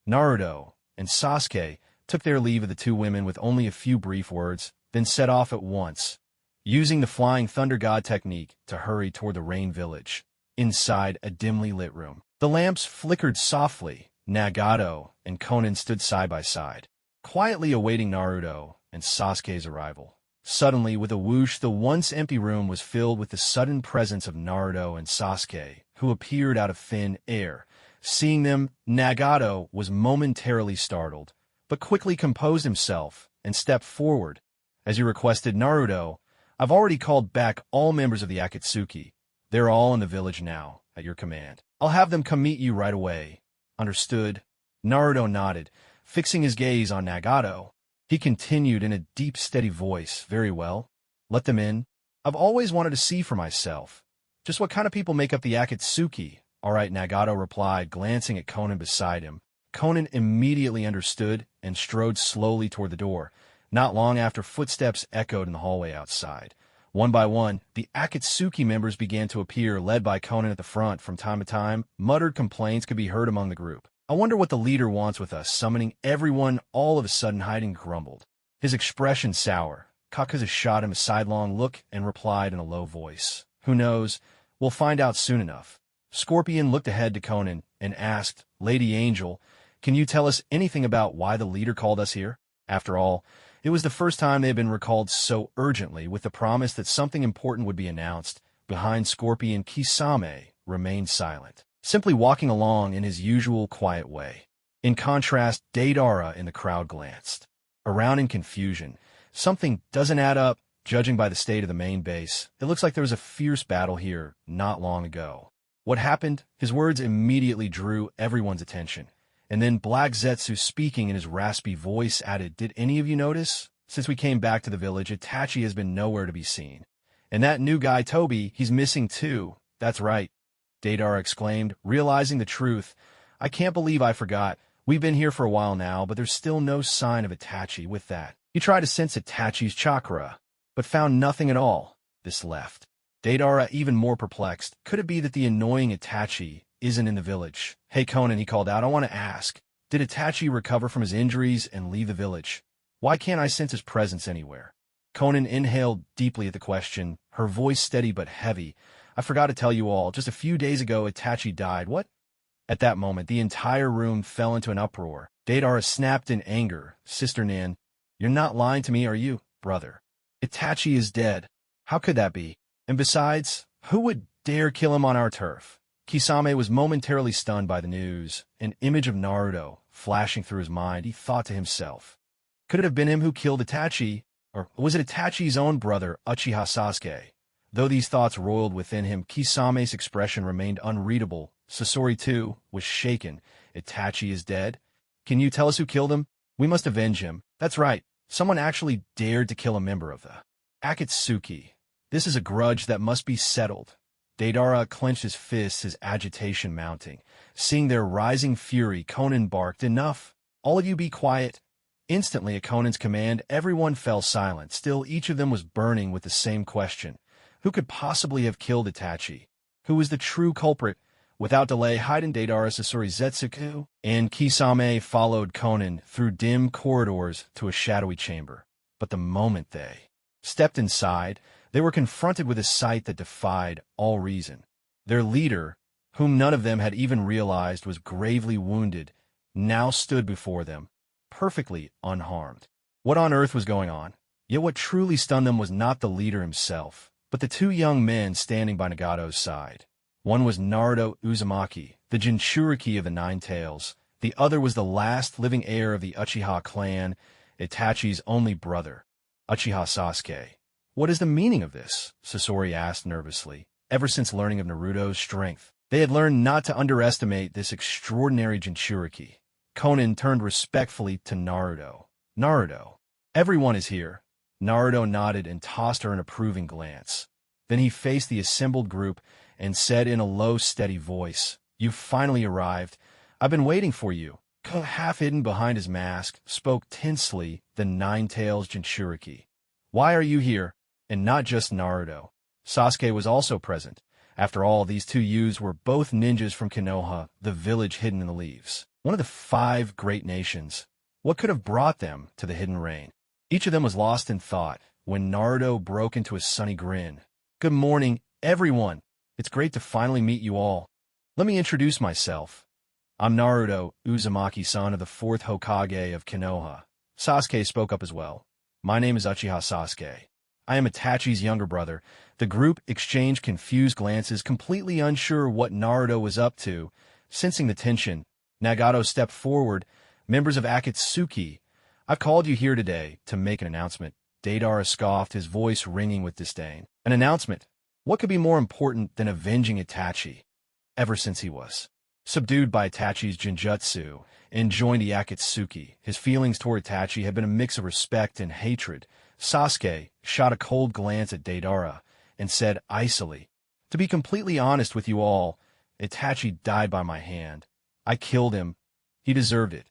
Naruto and Sasuke took their leave of the two women with only a few brief words, then set off at once, using the Flying Thunder God technique to hurry toward the Rain Village. Inside a dimly lit room, the lamps flickered softly. Nagato and Konan stood side by side, quietly awaiting Naruto and Sasuke's arrival. Suddenly, with a whoosh, the once empty room was filled with the sudden presence of Naruto and Sasuke, who appeared out of thin air. Seeing them, Nagato was momentarily startled, but quickly composed himself and stepped forward. "As you requested, Naruto, I've already called back all members of the Akatsuki. They're all in the village now. At your command. I'll have them come meet you right away. Understood? Naruto nodded, fixing his gaze on Nagato. He continued in a deep, steady voice, very well. Let them in. I've always wanted to see for myself. Just what kind of people make up the Akatsuki? All right, Nagato replied, glancing at Konan beside him. Konan immediately understood and strode slowly toward the door. Not long after, footsteps echoed in the hallway outside. One by one, the Akatsuki members began to appear, led by Konan at the front. From time to time, muttered complaints could be heard among the group. I wonder what the leader wants with us, summoning everyone. All of a sudden, Hiding grumbled. His expression sour. Kakashi shot him a sidelong look and replied in a low voice. Who knows? We'll find out soon enough. Scorpion looked ahead to Konan and asked, Lady Angel, can you tell us anything about why the leader called us here? After all, it was the first time they had been recalled so urgently, with the promise that something important would be announced. Behind Scorpion, Kisame remained silent, simply walking along in his usual quiet way. In contrast, Deidara in the crowd glanced around in confusion. Something doesn't add up, judging by the state of the main base. It looks like there was a fierce battle here not long ago. What happened? His words immediately drew everyone's attention. And then Black Zetsu, speaking in his raspy voice, added, Did any of you notice? Since we came back to the village, Itachi has been nowhere to be seen. And that new guy, Toby, he's missing too. That's right, Deidara exclaimed, realizing the truth. I can't believe I forgot. We've been here for a while now, but there's still no sign of Itachi. With that, he tried to sense Itachi's chakra, but found nothing at all. This left Deidara even more perplexed. Could it be that the annoying Itachi isn't in the village? Hey Konan, he called out, I want to ask, did Itachi recover from his injuries and leave the village? Why can't I sense his presence anywhere? Konan inhaled deeply at the question, her voice steady but heavy. I forgot to tell you all, just a few days ago Itachi died. What? At that moment, the entire room fell into an uproar. Deidara snapped in anger. Sister Nan, you're not lying to me, are you, brother? Itachi is dead. How could that be? And besides, who would dare kill him on our turf? Kisame was momentarily stunned by the news. An image of Naruto flashing through his mind, he thought to himself. Could it have been him who killed Itachi? Or was it Itachi's own brother, Uchiha Sasuke? Though these thoughts roiled within him, Kisame's expression remained unreadable. Sasori, too, was shaken. Itachi is dead? Can you tell us who killed him? We must avenge him. That's right. Someone actually dared to kill a member of the Akatsuki. This is a grudge that must be settled. Deidara clenched his fists, his agitation mounting. Seeing their rising fury, Konan barked, Enough! All of you be quiet! Instantly, at Conan's command, everyone fell silent. Still, each of them was burning with the same question. Who could possibly have killed Itachi? Who was the true culprit? Without delay, Hiden, Deidara, Sasori, Zetsuku, and Kisame followed Konan through dim corridors to a shadowy chamber. But the moment they stepped inside, they were confronted with a sight that defied all reason. Their leader, whom none of them had even realized was gravely wounded, now stood before them, perfectly unharmed. What on earth was going on? Yet what truly stunned them was not the leader himself, but the two young men standing by Nagato's side. One was Naruto Uzumaki, the Jinchuriki of the Nine Tails. The other was the last living heir of the Uchiha clan, Itachi's only brother, Uchiha Sasuke. What is the meaning of this? Sasori asked nervously. Ever since learning of Naruto's strength, they had learned not to underestimate this extraordinary Jinchuriki. Konan turned respectfully to Naruto. Naruto, everyone is here. Naruto nodded and tossed her an approving glance. Then he faced the assembled group and said in a low, steady voice, You've finally arrived. I've been waiting for you. Half hidden behind his mask, spoke tensely the Nine Tails Jinchuriki. Why are you here? And not just Naruto. Sasuke was also present. After all, these two youths were both ninjas from Konoha, the village hidden in the leaves. One of the 5 great nations. What could have brought them to the hidden rain? Each of them was lost in thought when Naruto broke into a sunny grin. Good morning, everyone. It's great to finally meet you all. Let me introduce myself. I'm Naruto Uzumaki, son of the 4th Hokage of Konoha. Sasuke spoke up as well. My name is Uchiha Sasuke. I am Itachi's younger brother. The group exchanged confused glances, completely unsure what Naruto was up to. Sensing the tension, Nagato stepped forward. Members of Akatsuki, I've called you here today to make an announcement. Deidara scoffed, his voice ringing with disdain. An announcement? What could be more important than avenging Itachi? ever since he was subdued by Itachi's Genjutsu and joined the Akatsuki. His feelings toward Itachi had been a mix of respect and hatred. Sasuke shot a cold glance at Deidara and said icily, "To be completely honest with you all, Itachi died by my hand. I killed him. He deserved it."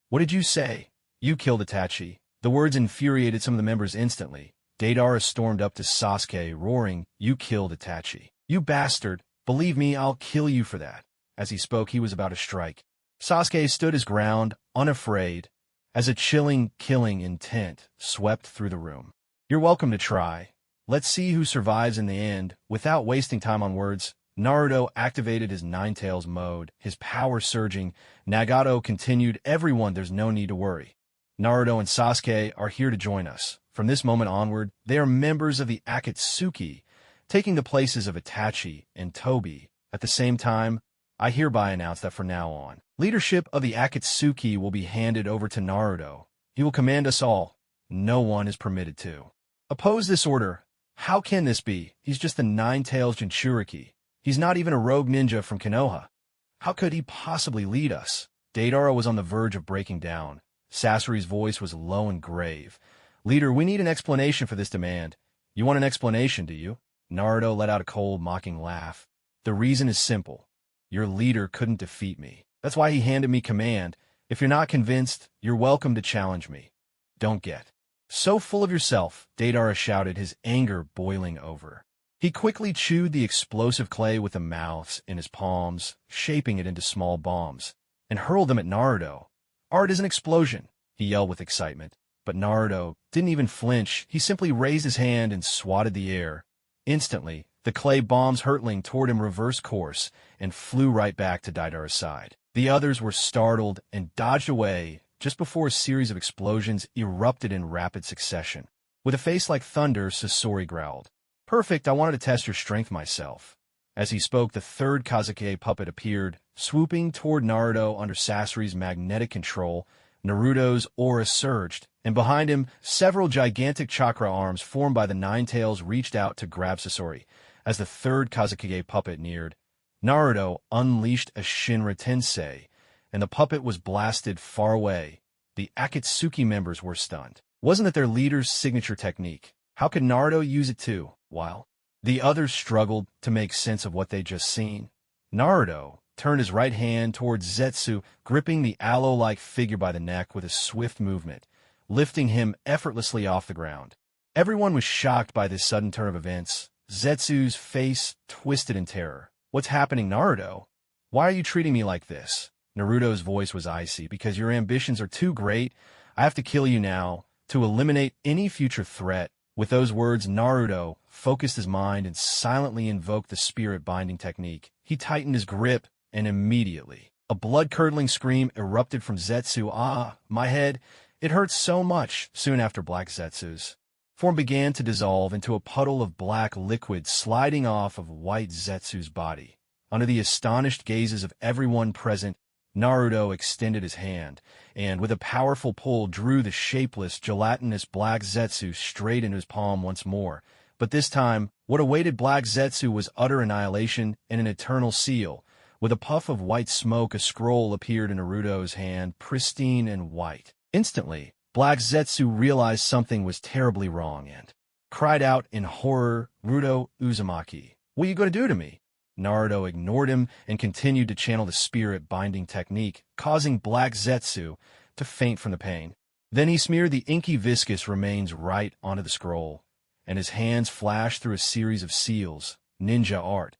"What did you say?" "You killed Itachi." The words infuriated some of the members instantly. Deidara stormed up to Sasuke, roaring, "You killed Itachi. You bastard. Believe me, I'll kill you for that." As he spoke, he was about to strike. Sasuke stood his ground, unafraid, as a chilling, killing intent swept through the room. "You're welcome to try. Let's see who survives in the end." Without wasting time on words, Naruto activated his Ninetales mode, his power surging. Nagato continued, "Everyone, there's no need to worry. Naruto and Sasuke are here to join us. From this moment onward, they are members of the Akatsuki, taking the places of Itachi and Tobi. At the same time, I hereby announce that from now on, leadership of the Akatsuki will be handed over to Naruto. He will command us all. No one is permitted to oppose this order." "How can this be? He's just the Ninetales Jinchuriki. He's not even a rogue ninja from Konoha. How could he possibly lead us?" Deidara was on the verge of breaking down. Sasori's voice was low and grave. "Leader, we need an explanation for this demand." "You want an explanation, do you?" Naruto let out a cold, mocking laugh. "The reason is simple. Your leader couldn't defeat me. That's why he handed me command. If you're not convinced, you're welcome to challenge me." "Don't get so full of yourself," Deidara shouted, his anger boiling over. He quickly chewed the explosive clay with the mouths in his palms, shaping it into small bombs, and hurled them at Naruto. "Art is an explosion," he yelled with excitement. But Naruto didn't even flinch. He simply raised his hand and swatted the air. Instantly, the clay bombs hurtling toward him reversed course and flew right back to Deidara's side. The others were startled and dodged away just before a series of explosions erupted in rapid succession. With a face like thunder, Sasori growled, "Perfect, I wanted to test your strength myself." As he spoke, the third Kazekage puppet appeared, swooping toward Naruto under Sasori's magnetic control. Naruto's aura surged, and behind him, several gigantic chakra arms formed by the Ninetales reached out to grab Sasori. As the third Kazekage puppet neared, Naruto unleashed a Shinra Tensei, and the puppet was blasted far away. The Akatsuki members were stunned. Wasn't it their leader's signature technique? How could Naruto use it too? While the others struggled to make sense of what they'd just seen, Naruto turned his right hand towards Zetsu, gripping the aloe-like figure by the neck with a swift movement, lifting him effortlessly off the ground. Everyone was shocked by this sudden turn of events. Zetsu's face twisted in terror. "What's happening, Naruto? Why are you treating me like this?" Naruto's voice was icy. "Because your ambitions are too great, I have to kill you now, to eliminate any future threat." With those words, Naruto focused his mind and silently invoked the spirit-binding technique. He tightened his grip, and immediately, a blood-curdling scream erupted from Zetsu. "Ah, my head, it hurts so much." Soon after, Black Zetsu's form began to dissolve into a puddle of black liquid sliding off of white Zetsu's body. Under the astonished gazes of everyone present, Naruto extended his hand, and with a powerful pull drew the shapeless, gelatinous Black Zetsu straight into his palm once more. But this time, what awaited Black Zetsu was utter annihilation and an eternal seal. With a puff of white smoke, a scroll appeared in Naruto's hand, pristine and white. Instantly, Black Zetsu realized something was terribly wrong and cried out in horror, "Naruto Uzumaki, what are you going to do to me?" Naruto ignored him and continued to channel the spirit-binding technique, causing Black Zetsu to faint from the pain. Then he smeared the inky viscous remains right onto the scroll, and his hands flashed through a series of seals, ninja art.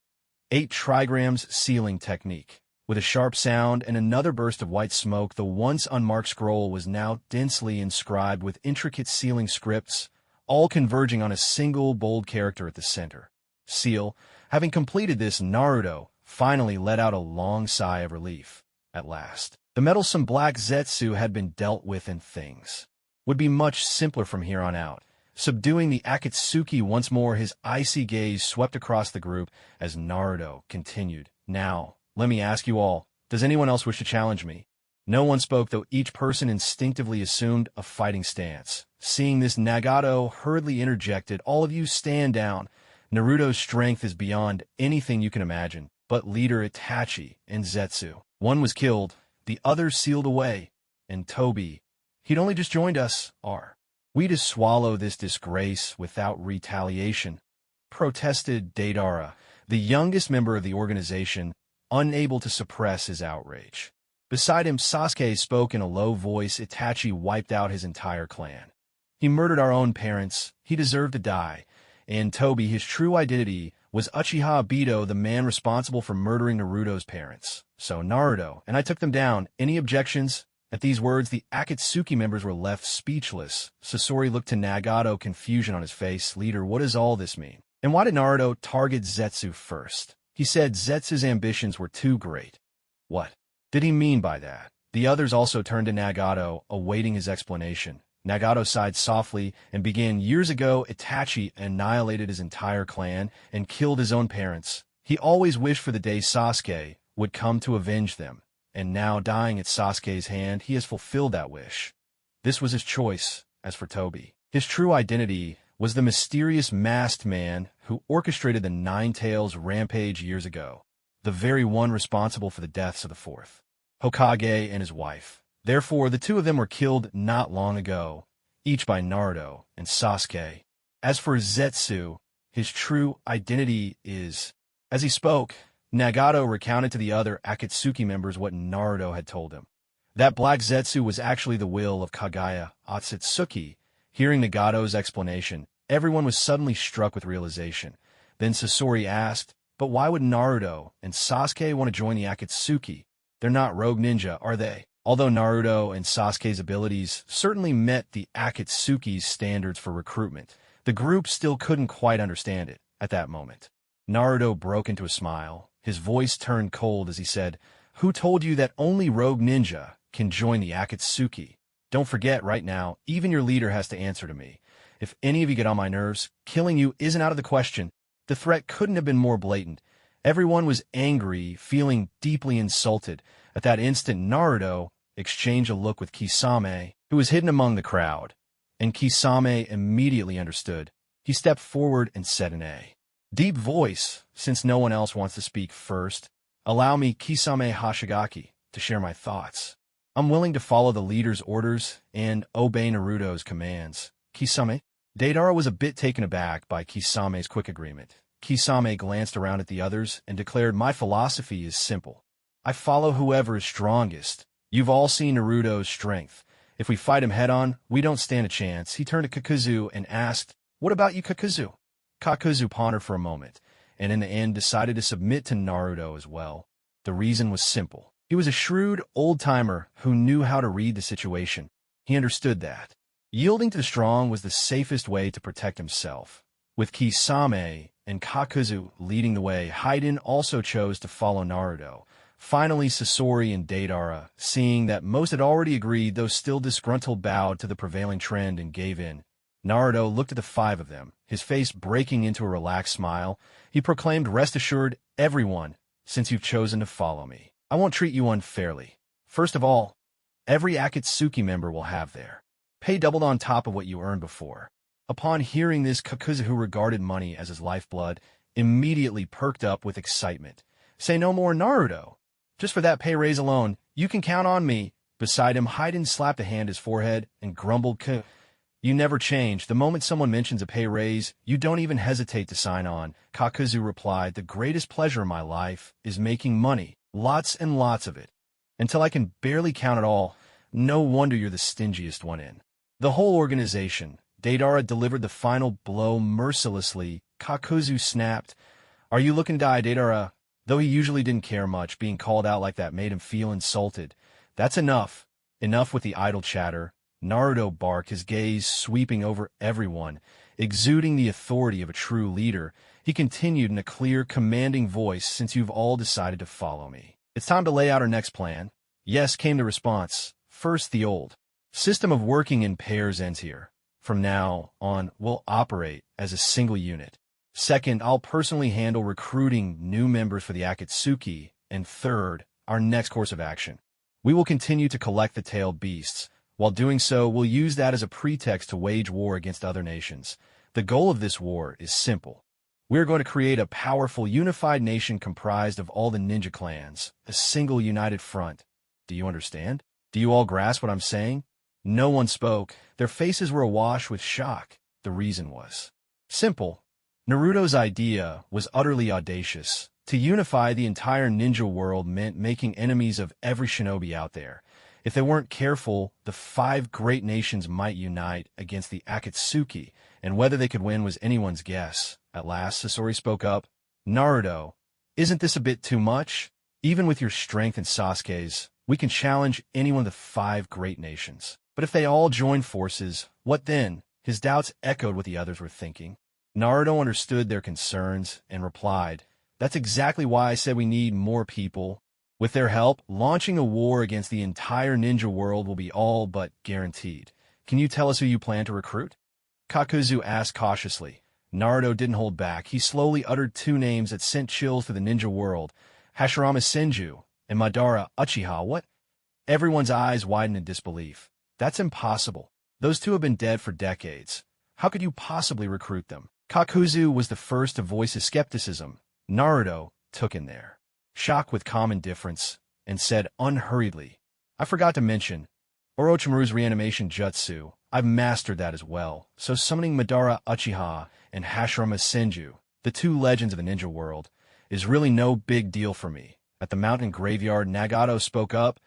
8 trigrams sealing technique. With a sharp sound and another burst of white smoke, the once unmarked scroll was now densely inscribed with intricate sealing scripts, all converging on a single bold character at the center. Seal. Having completed this, Naruto finally let out a long sigh of relief. At last, the meddlesome Black Zetsu had been dealt with, and things would be much simpler from here on out. Subduing the Akatsuki once more, his icy gaze swept across the group as Naruto continued. "Now, let me ask you all, does anyone else wish to challenge me?" No one spoke, though each person instinctively assumed a fighting stance. Seeing this, Nagato hurriedly interjected, "All of you stand down. Naruto's strength is beyond anything you can imagine." but leader Itachi and Zetsu. One was killed, the other sealed away, and Toby, he'd only just joined us, we to swallow this disgrace without retaliation, protested Deidara, the youngest member of the organization, unable to suppress his outrage. Beside him, Sasuke spoke in a low voice. Itachi wiped out his entire clan. He murdered our own parents. He deserved to die. And Toby, his true identity, was Uchiha Obito, the man responsible for murdering Naruto's parents. So Naruto, and I took them down. Any objections? At these words, the Akatsuki members were left speechless. Sasori looked to Nagato, confusion on his face. Leader, what does all this mean? And why did Naruto target Zetsu first? He said Zetsu's ambitions were too great. What did he mean by that? The others also turned to Nagato, awaiting his explanation. Nagato sighed softly and began. Years ago, Itachi annihilated his entire clan and killed his own parents. He always wished for the day Sasuke would come to avenge them. And now, dying at Sasuke's hand, he has fulfilled that wish. This was his choice. As for Toby, his true identity was the mysterious masked man who orchestrated the Nine Tails rampage years ago, the very one responsible for the deaths of the fourth Hokage and his wife. Therefore, the two of them were killed not long ago, each by Naruto and Sasuke. As for Zetsu, his true identity is... As he spoke, Nagato recounted to the other Akatsuki members what Naruto had told him. That Black Zetsu was actually the will of Kaguya Otsutsuki. Hearing Nagato's explanation, everyone was suddenly struck with realization. Then Sasori asked, but why would Naruto and Sasuke want to join the Akatsuki? They're not rogue ninja, are they? Although Naruto and Sasuke's abilities certainly met the Akatsuki's standards for recruitment, the group still couldn't quite understand it at that moment. Naruto broke into a smile. His voice turned cold as he said, who told you that only rogue ninja can join the Akatsuki? Don't forget, right now, even your leader has to answer to me. If any of you get on my nerves, killing you isn't out of the question. The threat couldn't have been more blatant. Everyone was angry, feeling deeply insulted. At that instant, Naruto exchanged a look with Kisame, who was hidden among the crowd. And Kisame immediately understood. He stepped forward and said in a deep voice, since no one else wants to speak first, allow me, Kisame Hashigaki, to share my thoughts. I'm willing to follow the leader's orders and obey Naruto's commands. Kisame? Deidara was a bit taken aback by Kisame's quick agreement. Kisame glanced around at the others and declared, my philosophy is simple. I follow whoever is strongest. You've all seen Naruto's strength. If we fight him head-on, we don't stand a chance. He turned to Kakazu and asked, what about you, Kakazu? Kakazu pondered for a moment, and in the end decided to submit to Naruto as well. The reason was simple. He was a shrewd old-timer who knew how to read the situation. He understood that yielding to the strong was the safest way to protect himself. With Kisame and Kakazu leading the way, Haiden also chose to follow Naruto. Finally, Sasori and Deidara, seeing that most had already agreed, though still disgruntled, bowed to the prevailing trend and gave in. Naruto looked at the five of them, his face breaking into a relaxed smile. He proclaimed, rest assured, everyone, since you've chosen to follow me, I won't treat you unfairly. First of all, every Akatsuki member will have their pay doubled on top of what you earned before. Upon hearing this, Kakazu, who regarded money as his lifeblood, immediately perked up with excitement. Say no more, Naruto. Just for that pay raise alone, you can count on me. Beside him, Haiden slapped a hand his forehead and grumbled, you never change. The moment someone mentions a pay raise, you don't even hesitate to sign on. Kakazu replied, the greatest pleasure in my life is making money. Lots and lots of it. Until I can barely count it all. No wonder you're the stingiest one in the whole organization. Deidara delivered the final blow mercilessly. Kakazu snapped, are you looking to die, Deidara? Though he usually didn't care much, being called out like that made him feel insulted. That's enough. Enough with the idle chatter. Naruto barked, his gaze sweeping over everyone, exuding the authority of a true leader. He continued in a clear, commanding voice, since you've all decided to follow me, it's time to lay out our next plan. Yes, came the response. First, the old system of working in pairs ends here. From now on, we'll operate as a single unit. Second, I'll personally handle recruiting new members for the Akatsuki. And third, our next course of action. We will continue to collect the tailed beasts. While doing so, we'll use that as a pretext to wage war against other nations. The goal of this war is simple. We're going to create a powerful, unified nation comprised of all the ninja clans, a single united front. Do you understand? Do you all grasp what I'm saying? No one spoke. Their faces were awash with shock. The reason was simple. Naruto's idea was utterly audacious. To unify the entire ninja world meant making enemies of every shinobi out there. If they weren't careful, the 5 great nations might unite against the Akatsuki, and whether they could win was anyone's guess. At last, Sasori spoke up. Naruto, isn't this a bit too much? Even with your strength and Sasuke's, we can challenge any one of the 5 great nations. But if they all join forces, what then? His doubts echoed what the others were thinking. Naruto understood their concerns and replied, "That's exactly why I said we need more people. With their help, launching a war against the entire ninja world will be all but guaranteed. Can you tell us who you plan to recruit?" Kakuzu asked cautiously. Naruto didn't hold back. He slowly uttered 2 names that sent chills through the ninja world, Hashirama Senju and Madara Uchiha. What? Everyone's eyes widened in disbelief. That's impossible. Those 2 have been dead for decades. How could you possibly recruit them? Kakuzu was the first to voice his skepticism. Naruto took in there, shocked with calm indifference, and said unhurriedly, "I forgot to mention Orochimaru's reanimation jutsu. I've mastered that as well, so summoning Madara Uchiha and Hashirama Senju, the 2 legends of the ninja world, is really no big deal for me." At the mountain graveyard, Nagato spoke up.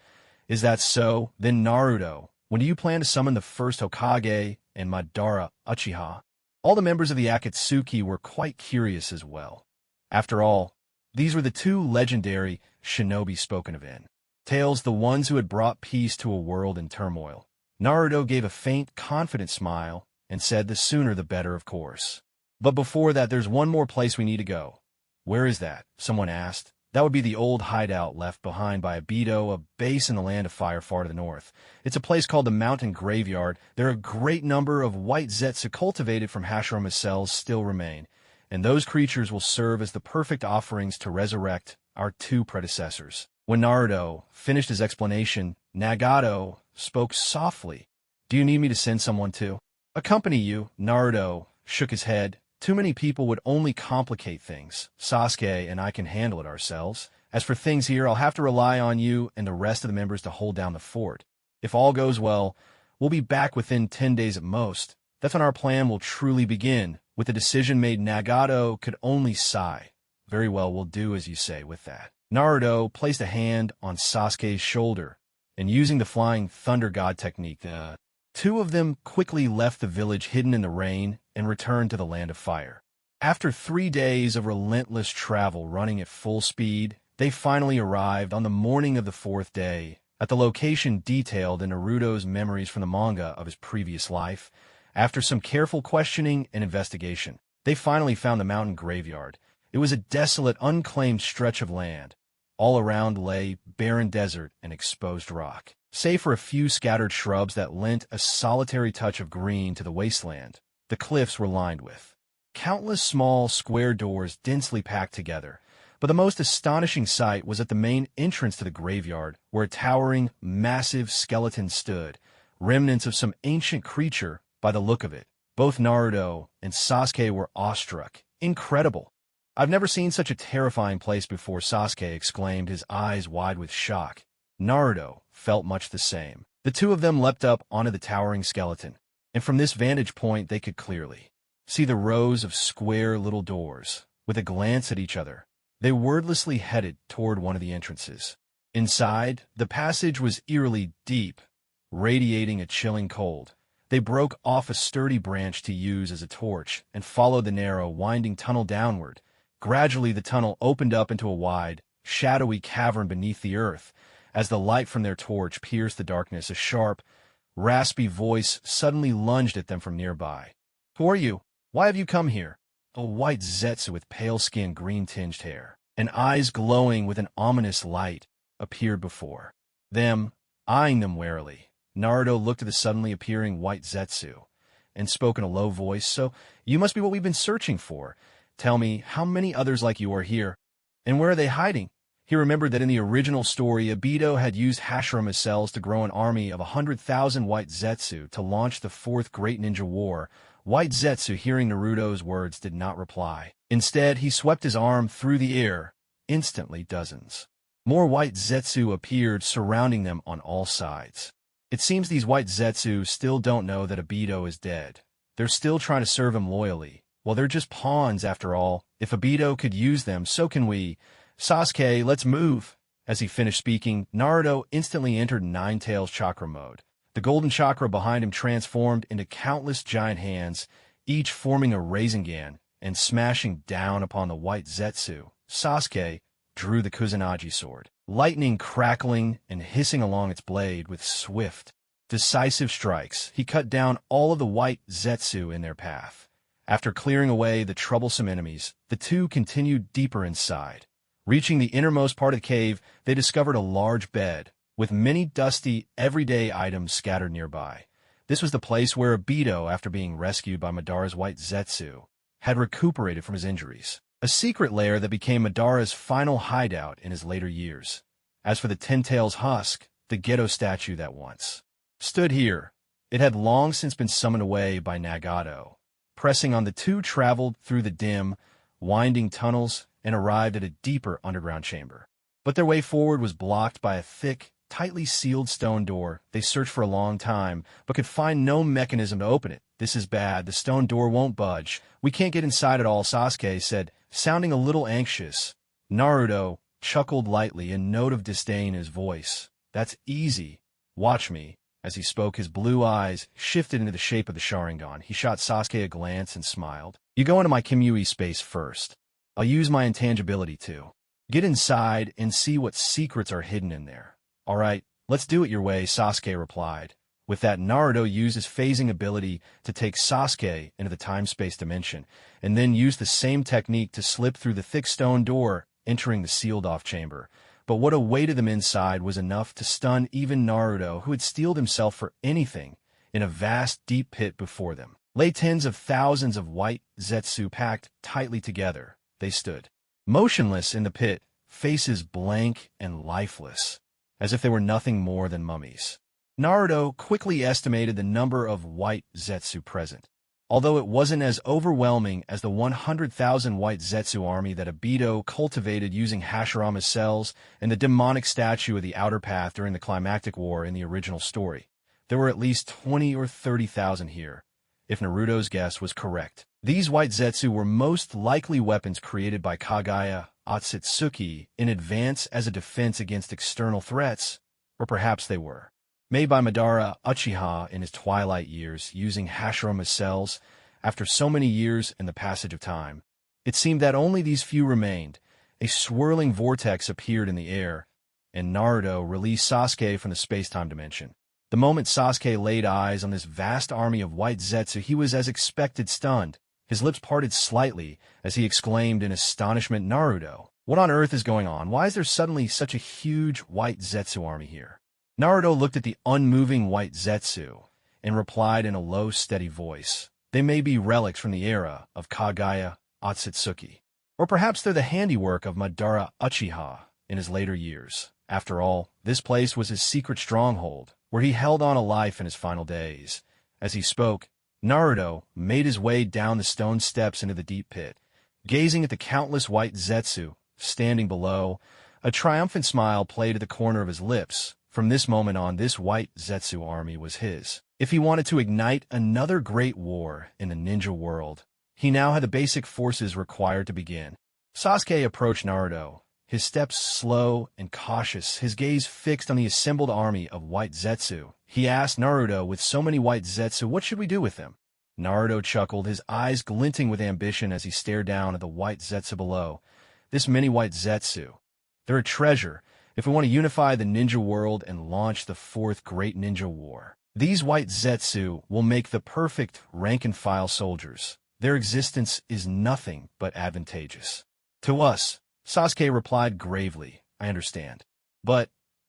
"Is that so? Then Naruto, when do you plan to summon the first Hokage and Madara Uchiha?" All the members of the Akatsuki were quite curious as well. After all, these were the 2 legendary shinobi spoken of in tales, the ones who had brought peace to a world in turmoil. Naruto gave a faint, confident smile and said, "The sooner the better, of course. But before that, there's one more place we need to go." "Where is that?" someone asked. "That would be the old hideout left behind by Obito, a base in the Land of Fire far to the north. It's a place called the Mountain Graveyard. There are a great number of white zetsu cultivated from Hashirama's cells still remain, and those creatures will serve as the perfect offerings to resurrect our 2 predecessors." When Naruto finished his explanation, Nagato spoke softly. "Do you need me to send someone to accompany you?" Naruto shook his head. "Too many people would only complicate things. Sasuke and I can handle it ourselves. As for things here, I'll have to rely on you and the rest of the members to hold down the fort. If all goes well, we'll be back within 10 days at most. That's when our plan will truly begin." With the decision made, Nagato could only sigh. "Very well, we'll do as you say with that." Naruto placed a hand on Sasuke's shoulder, and using the Flying Thunder God technique, the 2 of them quickly left the village hidden in the rain and returned to the Land of Fire. After 3 days of relentless travel running at full speed, they finally arrived on the morning of the 4th day at the location detailed in Naruto's memories from the manga of his previous life. After some careful questioning and investigation, they finally found the mountain graveyard. It was a desolate, unclaimed stretch of land. All around lay barren desert and exposed rock, save for a few scattered shrubs that lent a solitary touch of green to the wasteland. The cliffs were lined with countless small, square doors densely packed together. But the most astonishing sight was at the main entrance to the graveyard, where a towering, massive skeleton stood, remnants of some ancient creature by the look of it. Both Naruto and Sasuke were awestruck. "Incredible! I've never seen such a terrifying place before," Sasuke exclaimed, his eyes wide with shock. Naruto felt much the same. The 2 of them leapt up onto the towering skeleton, and from this vantage point they could clearly see the rows of square little doors. With a glance at each other, they wordlessly headed toward one of the entrances. Inside, the passage was eerily deep, radiating a chilling cold. They broke off a sturdy branch to use as a torch and followed the narrow, winding tunnel downward. Gradually, the tunnel opened up into a wide, shadowy cavern beneath the earth. As the light from their torch pierced the darkness, a sharp, raspy voice suddenly lunged at them from nearby. "Who are you? Why have you come here?" A white zetsu with pale skin, green-tinged hair, and eyes glowing with an ominous light appeared before them, eyeing them warily. Naruto looked at the suddenly appearing white zetsu and spoke in a low voice. "So, you must be what we've been searching for. Tell me, how many others like you are here, and where are they hiding?" He remembered that in the original story, Obito had used Hashirama's cells to grow an army of 100,000 white zetsu to launch the 4th Great Ninja War. White zetsu, hearing Naruto's words, did not reply. Instead, he swept his arm through the air. Instantly, dozens more white Zetsu appeared, surrounding them on all sides. It seems these white Zetsu still don't know that Obito is dead. They're still trying to serve him loyally. Well, they're just pawns after all. If Obito could use them, so can we. Sasuke, let's move. As he finished speaking, Naruto instantly entered Nine-Tails chakra mode. The golden chakra behind him transformed into countless giant hands, each forming a Rasengan and smashing down upon the white Zetsu. Sasuke drew the Kusanagi sword, lightning crackling and hissing along its blade with swift, decisive strikes. He cut down all of the white Zetsu in their path. After clearing away the troublesome enemies, the two continued deeper inside. Reaching the innermost part of the cave, they discovered a large bed, with many dusty, everyday items scattered nearby. This was the place where Obito, after being rescued by Madara's white Zetsu, had recuperated from his injuries. A secret lair that became Madara's final hideout in his later years. As for the Ten-Tails husk, the ghetto statue that once stood here, it had long since been summoned away by Nagato. Pressing on, the two traveled through the dim, winding tunnels and arrived at a deeper underground chamber. But their way forward was blocked by a thick, tightly sealed stone door. They searched for a long time, but could find no mechanism to open it. This is bad. The stone door won't budge. We can't get inside at all, Sasuke said, sounding a little anxious. Naruto chuckled lightly, a note of disdain in his voice. That's easy. Watch me. As he spoke, his blue eyes shifted into the shape of the Sharingan. He shot Sasuke a glance and smiled. You go into my Kimui space first. I'll use my intangibility to get inside and see what secrets are hidden in there. All right, let's do it your way, Sasuke replied. With that, Naruto used his phasing ability to take Sasuke into the time-space dimension, and then used the same technique to slip through the thick stone door, entering the sealed-off chamber. But what awaited them inside was enough to stun even Naruto, who had steeled himself for anything. In a vast, deep pit before them lay tens of thousands of white Zetsu packed tightly together. They stood motionless in the pit, faces blank and lifeless, as if they were nothing more than mummies. Naruto quickly estimated the number of white Zetsu present. Although it wasn't as overwhelming as the 100,000 white Zetsu army that Obito cultivated using Hashirama's cells and the demonic statue of the Outer Path during the climactic war in the original story, there were at least 20 or 30,000 here, if Naruto's guess was correct. These white Zetsu were most likely weapons created by Kaguya Akatsuki in advance as a defense against external threats, or perhaps they were made by Madara Uchiha in his twilight years using Hashirama's cells. After so many years and the passage of time, it seemed that only these few remained. A swirling vortex appeared in the air, and Naruto released Sasuke from the space-time dimension. The moment Sasuke laid eyes on this vast army of white Zetsu, he was, as expected, stunned. His lips parted slightly as he exclaimed in astonishment, Naruto, what on earth is going on? Why is there suddenly such a huge white Zetsu army here? Naruto looked at the unmoving white Zetsu and replied in a low, steady voice. They may be relics from the era of Kaguya Akatsuki, or perhaps they're the handiwork of Madara Uchiha in his later years. After all, this place was his secret stronghold, where he held on a life in his final days. As he spoke, Naruto made his way down the stone steps into the deep pit. Gazing at the countless white Zetsu standing below, a triumphant smile played at the corner of his lips. From this moment on, this white Zetsu army was his. If he wanted to ignite another great war in the ninja world, he now had the basic forces required to begin. Sasuke approached Naruto, his steps slow and cautious, his gaze fixed on the assembled army of white Zetsu. He asked Naruto, with so many white Zetsu, what should we do with them? Naruto chuckled, his eyes glinting with ambition as he stared down at the white Zetsu below. This many white Zetsu, they're a treasure. If we want to unify the ninja world and launch the fourth great ninja war, these white Zetsu will make the perfect rank-and-file soldiers. Their existence is nothing but advantageous to us. Sasuke replied gravely, I understand. But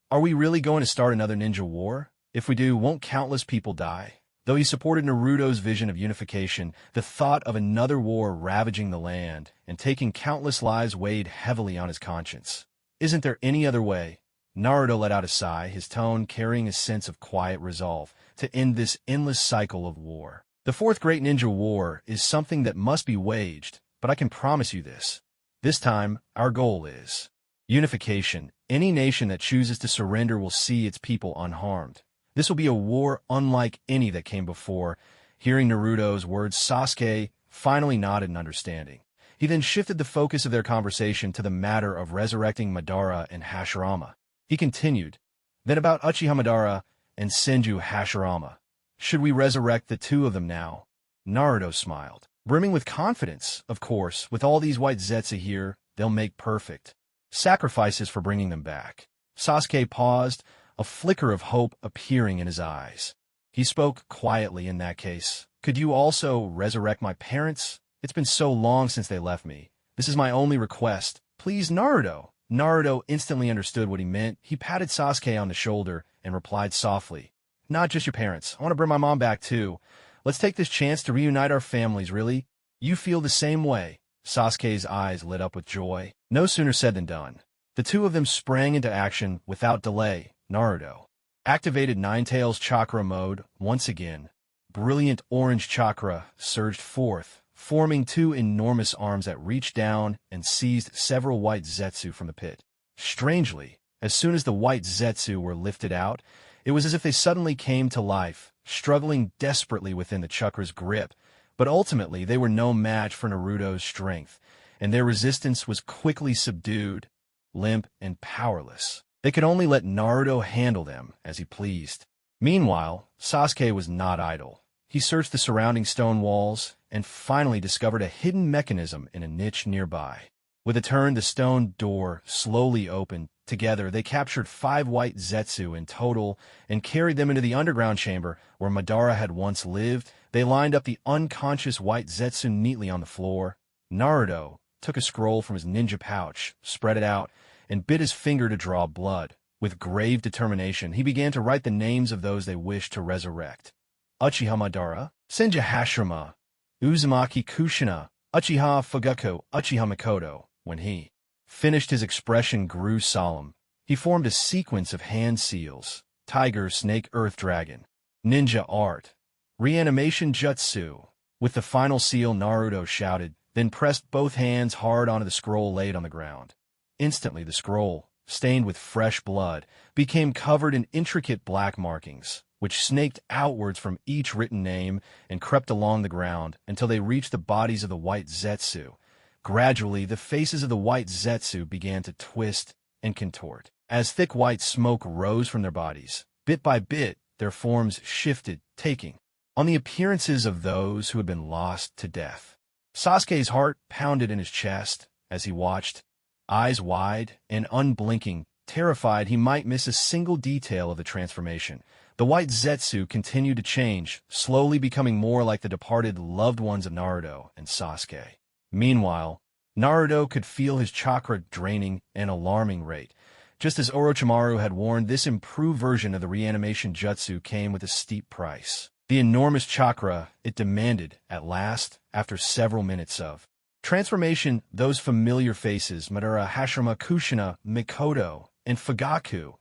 are we really going to start another ninja war? If we do, won't countless people die? Though he supported Naruto's vision of unification, the thought of another war ravaging the land and taking countless lives weighed heavily on his conscience. Isn't there any other way? Naruto let out a sigh, his tone carrying a sense of quiet resolve to end this endless cycle of war. The fourth great ninja war is something that must be waged, but I can promise you this. This time, our goal is unification. Any nation that chooses to surrender will see its people unharmed. This will be a war unlike any that came before." Hearing Naruto's words, Sasuke finally nodded in understanding. He then shifted the focus of their conversation to the matter of resurrecting Madara and Hashirama. He continued, "Then about Uchiha Madara and Senju Hashirama. Should we resurrect the two of them now?" Naruto smiled, brimming with confidence. "Of course, with all these white Zetsu here, they'll make perfect sacrifices for bringing them back." Sasuke paused, a flicker of hope appearing in his eyes. He spoke quietly. "In that case, could you also resurrect my parents? It's been so long since they left me. This is my only request. Please, Naruto." Naruto instantly understood what he meant. He patted Sasuke on the shoulder and replied softly, "Not just your parents. I want to bring my mom back too. Let's take this chance to reunite our families, really? You feel the same way?" Sasuke's eyes lit up with joy. No sooner said than done. The two of them sprang into action without delay. Naruto activated Ninetales chakra mode once again. Brilliant orange chakra surged forth, forming two enormous arms that reached down and seized several white Zetsu from the pit. Strangely, as soon as the white Zetsu were lifted out, it was as if they suddenly came to life, struggling desperately within the chakra's grip. But ultimately, they were no match for Naruto's strength, and their resistance was quickly subdued. Limp and powerless, they could only let Naruto handle them as he pleased. Meanwhile, Sasuke was not idle. He searched the surrounding stone walls and finally discovered a hidden mechanism in a niche nearby. With a turn, the stone door slowly opened. Together, they captured 5 white Zetsu in total and carried them into the underground chamber where Madara had once lived. They lined up the unconscious white Zetsu neatly on the floor. Naruto took a scroll from his ninja pouch, spread it out, and bit his finger to draw blood. With grave determination, he began to write the names of those they wished to resurrect. Uchiha Madara, Senju Hashirama, Uzumaki Kushina, Uchiha Fugaku, Uchiha Mikoto. When he finished, his expression grew solemn. He formed a sequence of hand seals: Tiger, Snake, Earth, Dragon, Ninja Art, Reanimation Jutsu. With the final seal, Naruto shouted, then pressed both hands hard onto the scroll laid on the ground. Instantly, the scroll, stained with fresh blood, became covered in intricate black markings, which snaked outwards from each written name and crept along the ground until they reached the bodies of the white Zetsu. Gradually, the faces of the white Zetsu began to twist and contort. As thick white smoke rose from their bodies, bit by bit, their forms shifted, taking on the appearances of those who had been lost to death. Sasuke's heart pounded in his chest as he watched, eyes wide and unblinking, terrified he might miss a single detail of the transformation. The white Zetsu continued to change, slowly becoming more like the departed loved ones of Naruto and Sasuke. Meanwhile, Naruto could feel his chakra draining at an alarming rate. Just as Orochimaru had warned, this improved version of the reanimation jutsu came with a steep price. The enormous chakra it demanded at last, after several minutes of transformation, those familiar faces, Madara, Hashirama, Kushina, Mikoto, and Fugaku,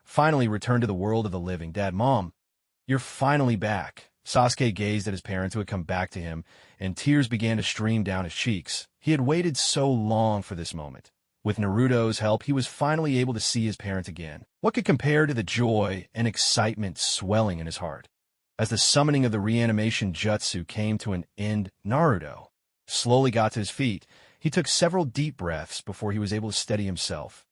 finally returned to the world of the living. "Dad, Mom, you're finally back." Sasuke gazed at his parents who had come back to him, and tears began to stream down his cheeks. He had waited so long for this moment. With Naruto's help, he was finally able to see his parents again. What could compare to the joy and excitement swelling in his heart? As the summoning of the reanimation jutsu came to an end, Naruto slowly got to his feet. He took several deep breaths before he was able to steady himself.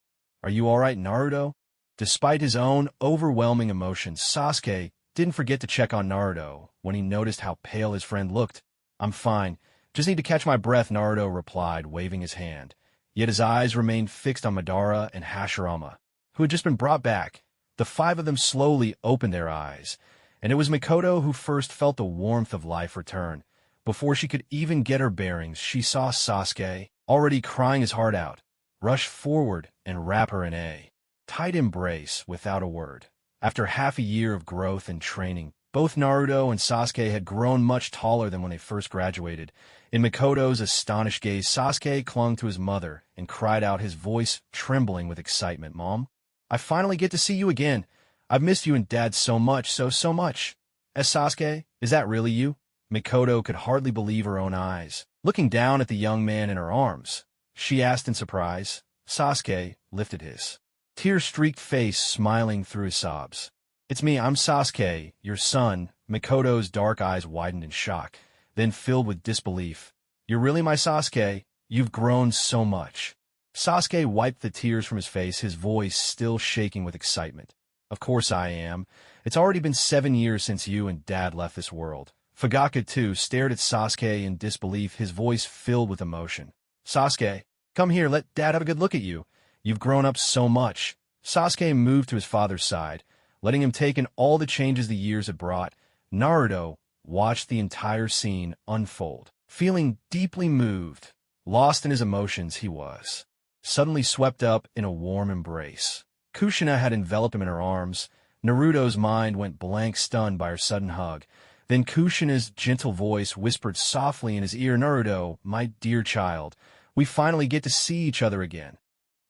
"Are you all right, Naruto?" Despite his own overwhelming emotions, Sasuke didn't forget to check on Naruto when he noticed how pale his friend looked. "I'm fine. Just need to catch my breath," Naruto replied, waving his hand. Yet his eyes remained fixed on Madara and Hashirama, who had just been brought back. The 5 of them slowly opened their eyes, and it was Mikoto who first felt the warmth of life return. Before she could even get her bearings, she saw Sasuke, already crying his heart out, rush forward and wrap her in a tight embrace without a word. After half a year of growth and training, both Naruto and Sasuke had grown much taller than when they first graduated. In Mikoto's astonished gaze, Sasuke clung to his mother and cried out, his voice trembling with excitement, "Mom, I finally get to see you again. I've missed you and Dad so much, so much." "Sasuke, is that really you?" Mikoto could hardly believe her own eyes. Looking down at the young man in her arms, she asked in surprise. Sasuke lifted his tear-streaked face, smiling through his sobs. "It's me, I'm Sasuke, your son." Mikoto's dark eyes widened in shock, then filled with disbelief. "You're really my Sasuke? You've grown so much." Sasuke wiped the tears from his face, his voice still shaking with excitement. "Of course I am. It's already been 7 years since you and Dad left this world." Fugaku, too, stared at Sasuke in disbelief, his voice filled with emotion. "Sasuke, come here, let Dad have a good look at you. You've grown up so much." Sasuke moved to his father's side, letting him take in all the changes the years had brought. Naruto watched the entire scene unfold, feeling deeply moved. Lost in his emotions, he was suddenly swept up in a warm embrace. Kushina had enveloped him in her arms. Naruto's mind went blank, stunned by her sudden hug. Then Kushina's gentle voice whispered softly in his ear, "Naruto, my dear child, we finally get to see each other again.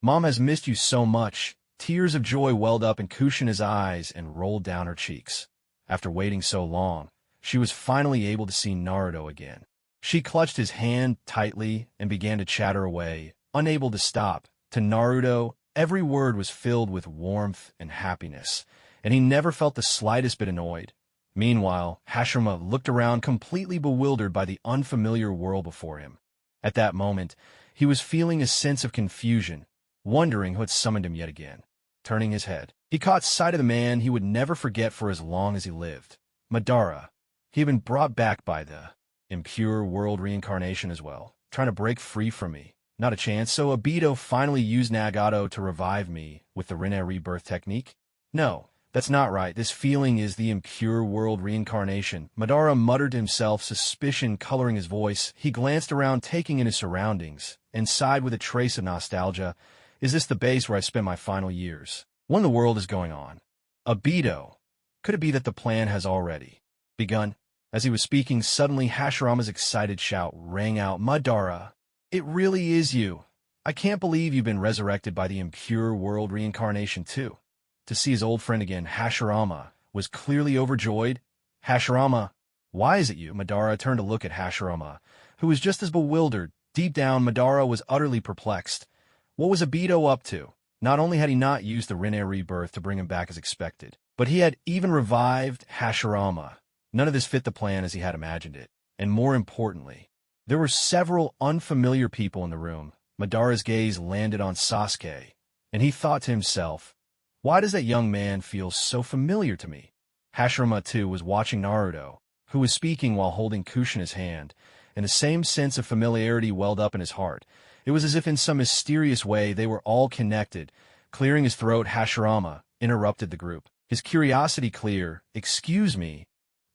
Mom has missed you so much." Tears of joy welled up in Kushina's eyes and rolled down her cheeks. After waiting so long, she was finally able to see Naruto again. She clutched his hand tightly and began to chatter away, unable to stop. To Naruto, every word was filled with warmth and happiness, and he never felt the slightest bit annoyed. Meanwhile, Hashirama looked around, completely bewildered by the unfamiliar world before him. At that moment, he was feeling a sense of confusion, wondering who had summoned him yet again. Turning his head, he caught sight of the man he would never forget for as long as he lived. Madara. He had been brought back by the impure world reincarnation as well, trying to break free from me. Not a chance, so Obito finally used Nagato to revive me with the Rinne rebirth technique? No, that's not right. This feeling is the impure world reincarnation. Madara muttered to himself, suspicion coloring his voice. He glanced around, taking in his surroundings, and sighed with a trace of nostalgia. Is this the base where I spent my final years? What in the world is going on? Obito. Could it be that the plan has already begun? As he was speaking, suddenly Hashirama's excited shout rang out, "Madara, it really is you. I can't believe you've been resurrected by the impure world reincarnation too." To see his old friend again, Hashirama was clearly overjoyed. "Hashirama, why is it you?" Madara turned to look at Hashirama, who was just as bewildered. Deep down, Madara was utterly perplexed. What was Obito up to? Not only had he not used the Rinne rebirth to bring him back as expected, but he had even revived Hashirama. None of this fit the plan as he had imagined it. And more importantly, there were several unfamiliar people in the room. Madara's gaze landed on Sasuke, and he thought to himself, why does that young man feel so familiar to me? Hashirama, too, was watching Naruto, who was speaking while holding Kushina's hand, and the same sense of familiarity welled up in his heart. It was as if in some mysterious way they were all connected. Clearing his throat, Hashirama interrupted the group, his curiosity clear. "Excuse me,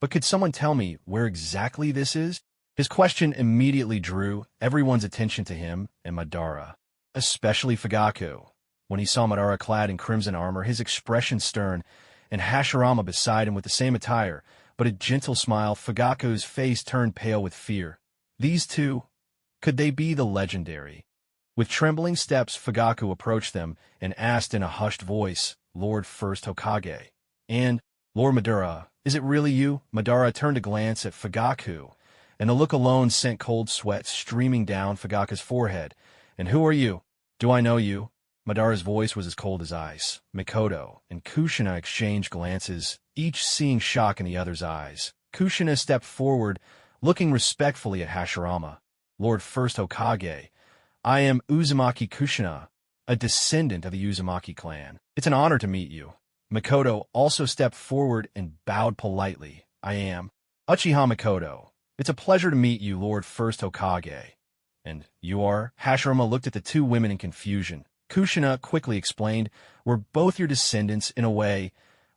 but could someone tell me where exactly this is?" His question immediately drew everyone's attention to him and Madara, especially Fugaku. When he saw Madara clad in crimson armor, his expression stern, and Hashirama beside him with the same attire, but a gentle smile, Fugaku's face turned pale with fear. These two, could they be the legendary? With trembling steps, Fugaku approached them and asked in a hushed voice, "Lord First Hokage, and Lord Madara, is it really you?" Madara turned to glance at Fugaku, and the look alone sent cold sweat streaming down Fugaku's forehead. "And who are you? Do I know you?" Madara's voice was as cold as ice. Mikoto and Kushina exchanged glances, each seeing shock in the other's eyes. Kushina stepped forward, looking respectfully at Hashirama. "Lord First Hokage, I am Uzumaki Kushina, a descendant of the Uzumaki clan. It's an honor to meet you." Mikoto also stepped forward and bowed politely. "I am Uchiha Mikoto. It's a pleasure to meet you, Lord First Hokage." "And you are?" Hashirama looked at the two women in confusion. Kushina quickly explained, "We're both your descendants in a way.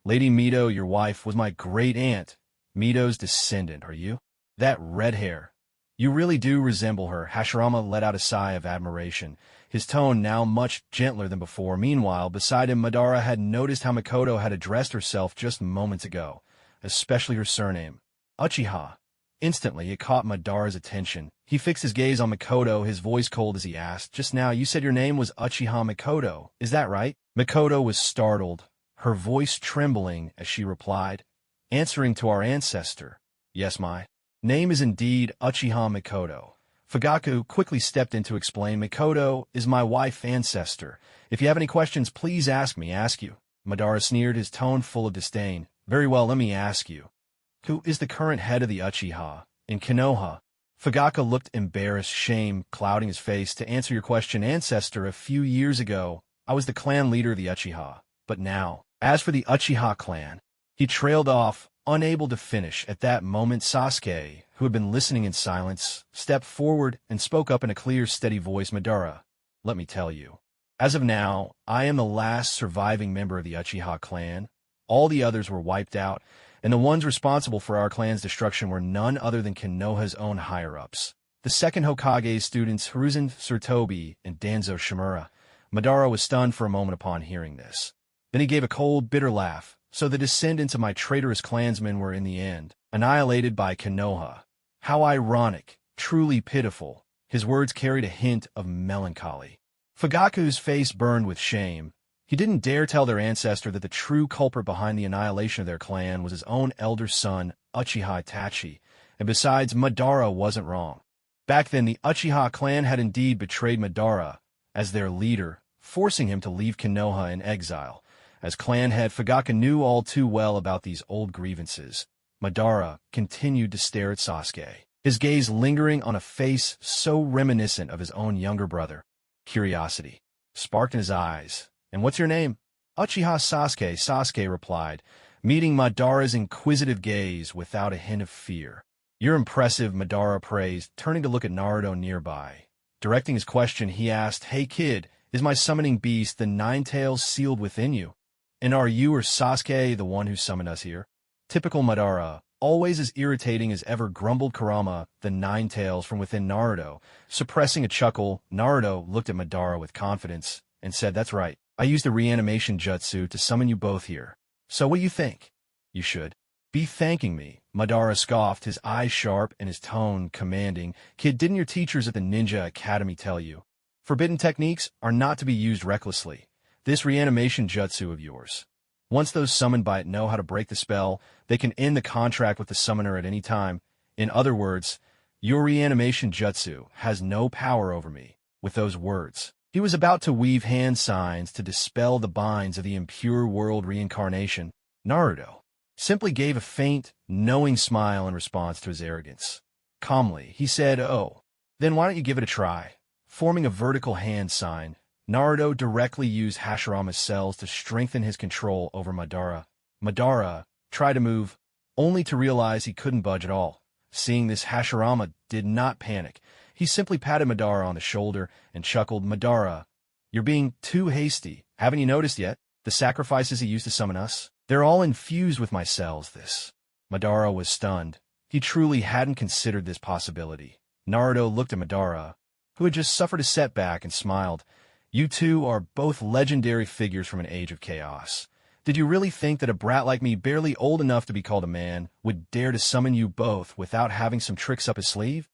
Lady Mito, your wife, was my great-aunt. Mito's descendant, are you? That red hair. You really do resemble her." Hashirama let out a sigh of admiration, his tone now much gentler than before. Meanwhile, beside him, Madara had noticed how Mikoto had addressed herself just moments ago, especially her surname, Uchiha. Instantly, it caught Madara's attention. He fixed his gaze on Mikoto, his voice cold as he asked, "Just now, you said your name was Uchiha Mikoto, is that right?" Mikoto was startled, her voice trembling as she replied, "Answering to our ancestor, yes, my name is indeed Uchiha Mikoto." Fugaku quickly stepped in to explain, Mikoto is my wife ancestor. If you have any questions, please ask me, ask you. Madara sneered, his tone full of disdain. Very well, let me ask you. Who is the current head of the Uchiha in Konoha? Fugaku looked embarrassed, shame clouding his face. To answer your question, ancestor, a few years ago, I was the clan leader of the Uchiha. But now, as for the Uchiha clan, he trailed off, unable to finish. At that moment, Sasuke, who had been listening in silence, stepped forward and spoke up in a clear, steady voice. Madara, let me tell you. As of now, I am the last surviving member of the Uchiha clan. All the others were wiped out, and the ones responsible for our clan's destruction were none other than Konoha's own higher-ups. The second Hokage's students, Hiruzen Tsurutobi and Danzo Shimura. Madara was stunned for a moment upon hearing this. Then he gave a cold, bitter laugh. So the descendants of my traitorous clansmen were in the end annihilated by Konoha. How ironic, truly pitiful. His words carried a hint of melancholy. Fugaku's face burned with shame. He didn't dare tell their ancestor that the true culprit behind the annihilation of their clan was his own elder son, Uchiha Itachi, and besides, Madara wasn't wrong. Back then, the Uchiha clan had indeed betrayed Madara as their leader, forcing him to leave Konoha in exile. As clan head, Fugaku knew all too well about these old grievances. Madara continued to stare at Sasuke, his gaze lingering on a face so reminiscent of his own younger brother. Curiosity sparked in his eyes. And what's your name? Uchiha Sasuke, Sasuke replied, meeting Madara's inquisitive gaze without a hint of fear. You're impressive, Madara praised, turning to look at Naruto nearby. Directing his question, he asked, Hey kid, is my summoning beast, the Nine Tails, sealed within you? And are you or Sasuke the one who summoned us here? Typical Madara, always as irritating as ever, grumbled Kurama, the Nine Tails, from within Naruto. Suppressing a chuckle, Naruto looked at Madara with confidence and said, That's right. I used the reanimation jutsu to summon you both here. So what do you think? You should be thanking me. Madara scoffed, his eyes sharp and his tone commanding. Kid, didn't your teachers at the Ninja Academy tell you? Forbidden techniques are not to be used recklessly. This reanimation jutsu of yours. Once those summoned by it know how to break the spell, they can end the contract with the summoner at any time. In other words, your reanimation jutsu has no power over me. With those words, he was about to weave hand signs to dispel the binds of the impure world reincarnation. Naruto simply gave a faint, knowing smile in response to his arrogance. Calmly, he said, Oh, then why don't you give it a try? Forming a vertical hand sign, Naruto directly used Hashirama's cells to strengthen his control over Madara. Madara tried to move, only to realize he couldn't budge at all. Seeing this, Hashirama did not panic. He simply patted Madara on the shoulder and chuckled, Madara, you're being too hasty. Haven't you noticed yet? The sacrifices he used to summon us? They're all infused with my cells, this. Madara was stunned. He truly hadn't considered this possibility. Naruto looked at Madara, who had just suffered a setback, and smiled. You two are both legendary figures from an age of chaos. Did you really think that a brat like me, barely old enough to be called a man, would dare to summon you both without having some tricks up his sleeve?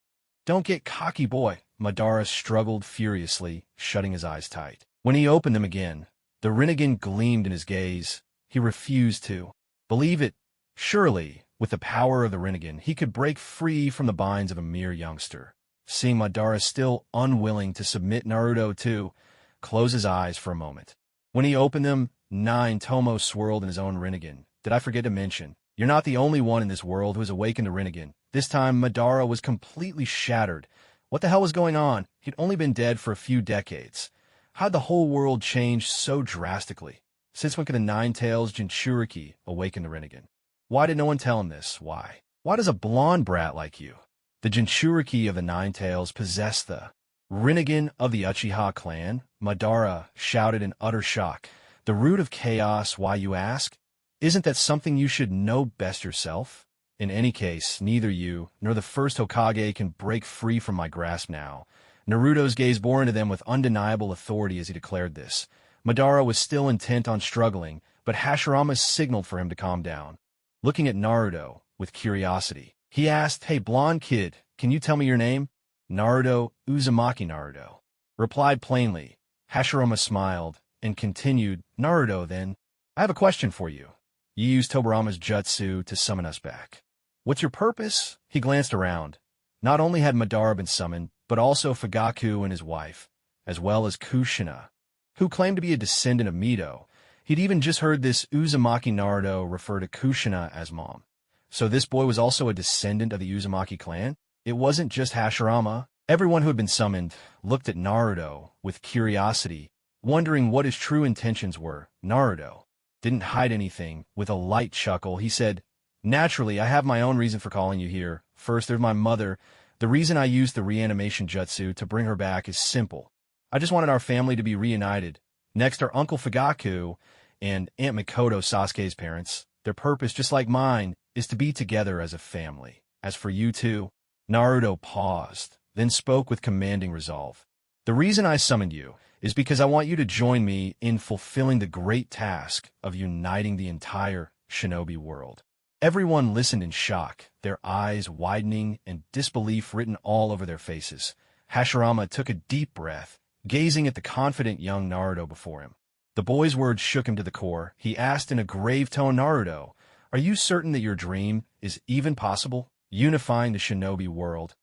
Don't get cocky, boy. Madara struggled furiously, shutting his eyes tight. When he opened them again, the Rinnegan gleamed in his gaze. He refused to believe it. Surely, with the power of the Rinnegan, he could break free from the binds of a mere youngster. Seeing Madara still unwilling to submit, Naruto, too, closed his eyes for a moment. When he opened them, 9 Tomo swirled in his own Rinnegan. Did I forget to mention, you're not the only one in this world who has awakened a Rinnegan. This time, Madara was completely shattered. What the hell was going on? He'd only been dead for a few decades. How'd the whole world change so drastically? Since when could the Nine Tails Jinchuriki awaken the Rinnegan? Why did no one tell him this? Why? Why does a blonde brat like you, the Jinchuriki of the Nine Tails, possess the Rinnegan of the Uchiha clan? Madara shouted in utter shock. The root of chaos, why you ask? Isn't that something you should know best yourself? In any case, neither you nor the first Hokage can break free from my grasp now. Naruto's gaze bore into them with undeniable authority as he declared this. Madara was still intent on struggling, but Hashirama signaled for him to calm down. Looking at Naruto with curiosity, he asked, Hey, blonde kid, can you tell me your name? Naruto Uzumaki. Naruto replied plainly. Hashirama smiled and continued, Naruto, then, I have a question for you. You used Tobirama's jutsu to summon us back. What's your purpose? He glanced around. Not only had Madara been summoned, but also Fugaku and his wife, as well as Kushina, who claimed to be a descendant of Mito. He'd even just heard this Uzumaki Naruto refer to Kushina as mom. So this boy was also a descendant of the Uzumaki clan? It wasn't just Hashirama. Everyone who had been summoned looked at Naruto with curiosity, wondering what his true intentions were. Naruto didn't hide anything. With a light chuckle, he said, "Naturally, I have my own reason for calling you here. First, there's my mother. The reason I used the reanimation jutsu to bring her back is simple. I just wanted our family to be reunited. Next are Uncle Fugaku and Aunt Mikoto, Sasuke's parents. Their purpose, just like mine, is to be together as a family. As for you two," Naruto paused, then spoke with commanding resolve. "The reason I summoned you is because I want you to join me in fulfilling the great task of uniting the entire shinobi world." Everyone listened in shock, their eyes widening and disbelief written all over their faces. Hashirama took a deep breath, gazing at the confident young Naruto before him. The boy's words shook him to the core. He asked in a grave tone, "Naruto, are you certain that your dream is even possible? Unifying the shinobi world?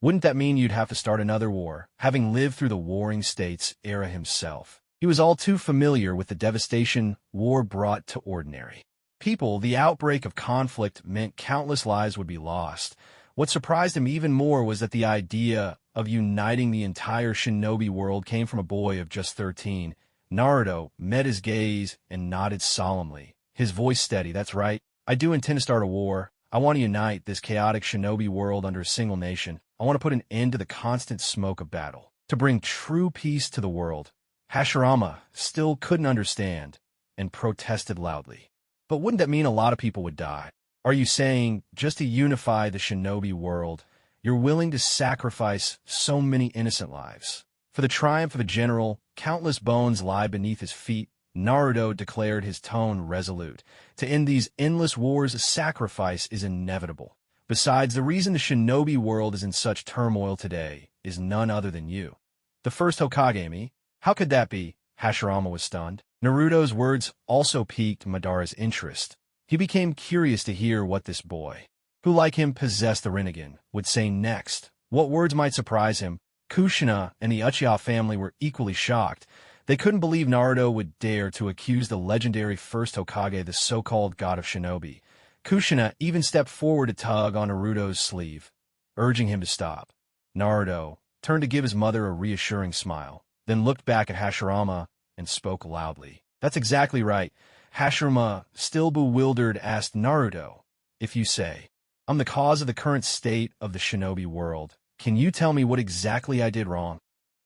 Wouldn't that mean you'd have to start another war, having lived through the Warring States era himself?" He was all too familiar with the devastation war brought to ordinary people. The outbreak of conflict meant countless lives would be lost. What surprised him even more was that the idea of uniting the entire shinobi world came from a boy of just 13. Naruto met his gaze and nodded solemnly, his voice steady. "That's right. I do intend to start a war. I want to unite this chaotic shinobi world under a single nation. I want to put an end to the constant smoke of battle, to bring true peace to the world." Hashirama still couldn't understand and protested loudly. "But wouldn't that mean a lot of people would die? Are you saying, just to unify the shinobi world, you're willing to sacrifice so many innocent lives? For the triumph of a general, countless bones lie beneath his feet." Naruto declared, his tone resolute. "To end these endless wars, a sacrifice is inevitable. Besides, the reason the shinobi world is in such turmoil today is none other than you. The first Hokage, me? How could that be?" Hashirama was stunned. Naruto's words also piqued Madara's interest. He became curious to hear what this boy, who like him possessed the Rinnegan, would say next. What words might surprise him? Kushina and the Uchiha family were equally shocked. They couldn't believe Naruto would dare to accuse the legendary first Hokage, the so-called god of shinobi. Kushina even stepped forward to tug on Naruto's sleeve, urging him to stop. Naruto turned to give his mother a reassuring smile, then looked back at Hashirama and spoke loudly. "That's exactly right." Hashirama, still bewildered, asked, "Naruto, if you say I'm the cause of the current state of the shinobi world, can you tell me what exactly I did wrong?"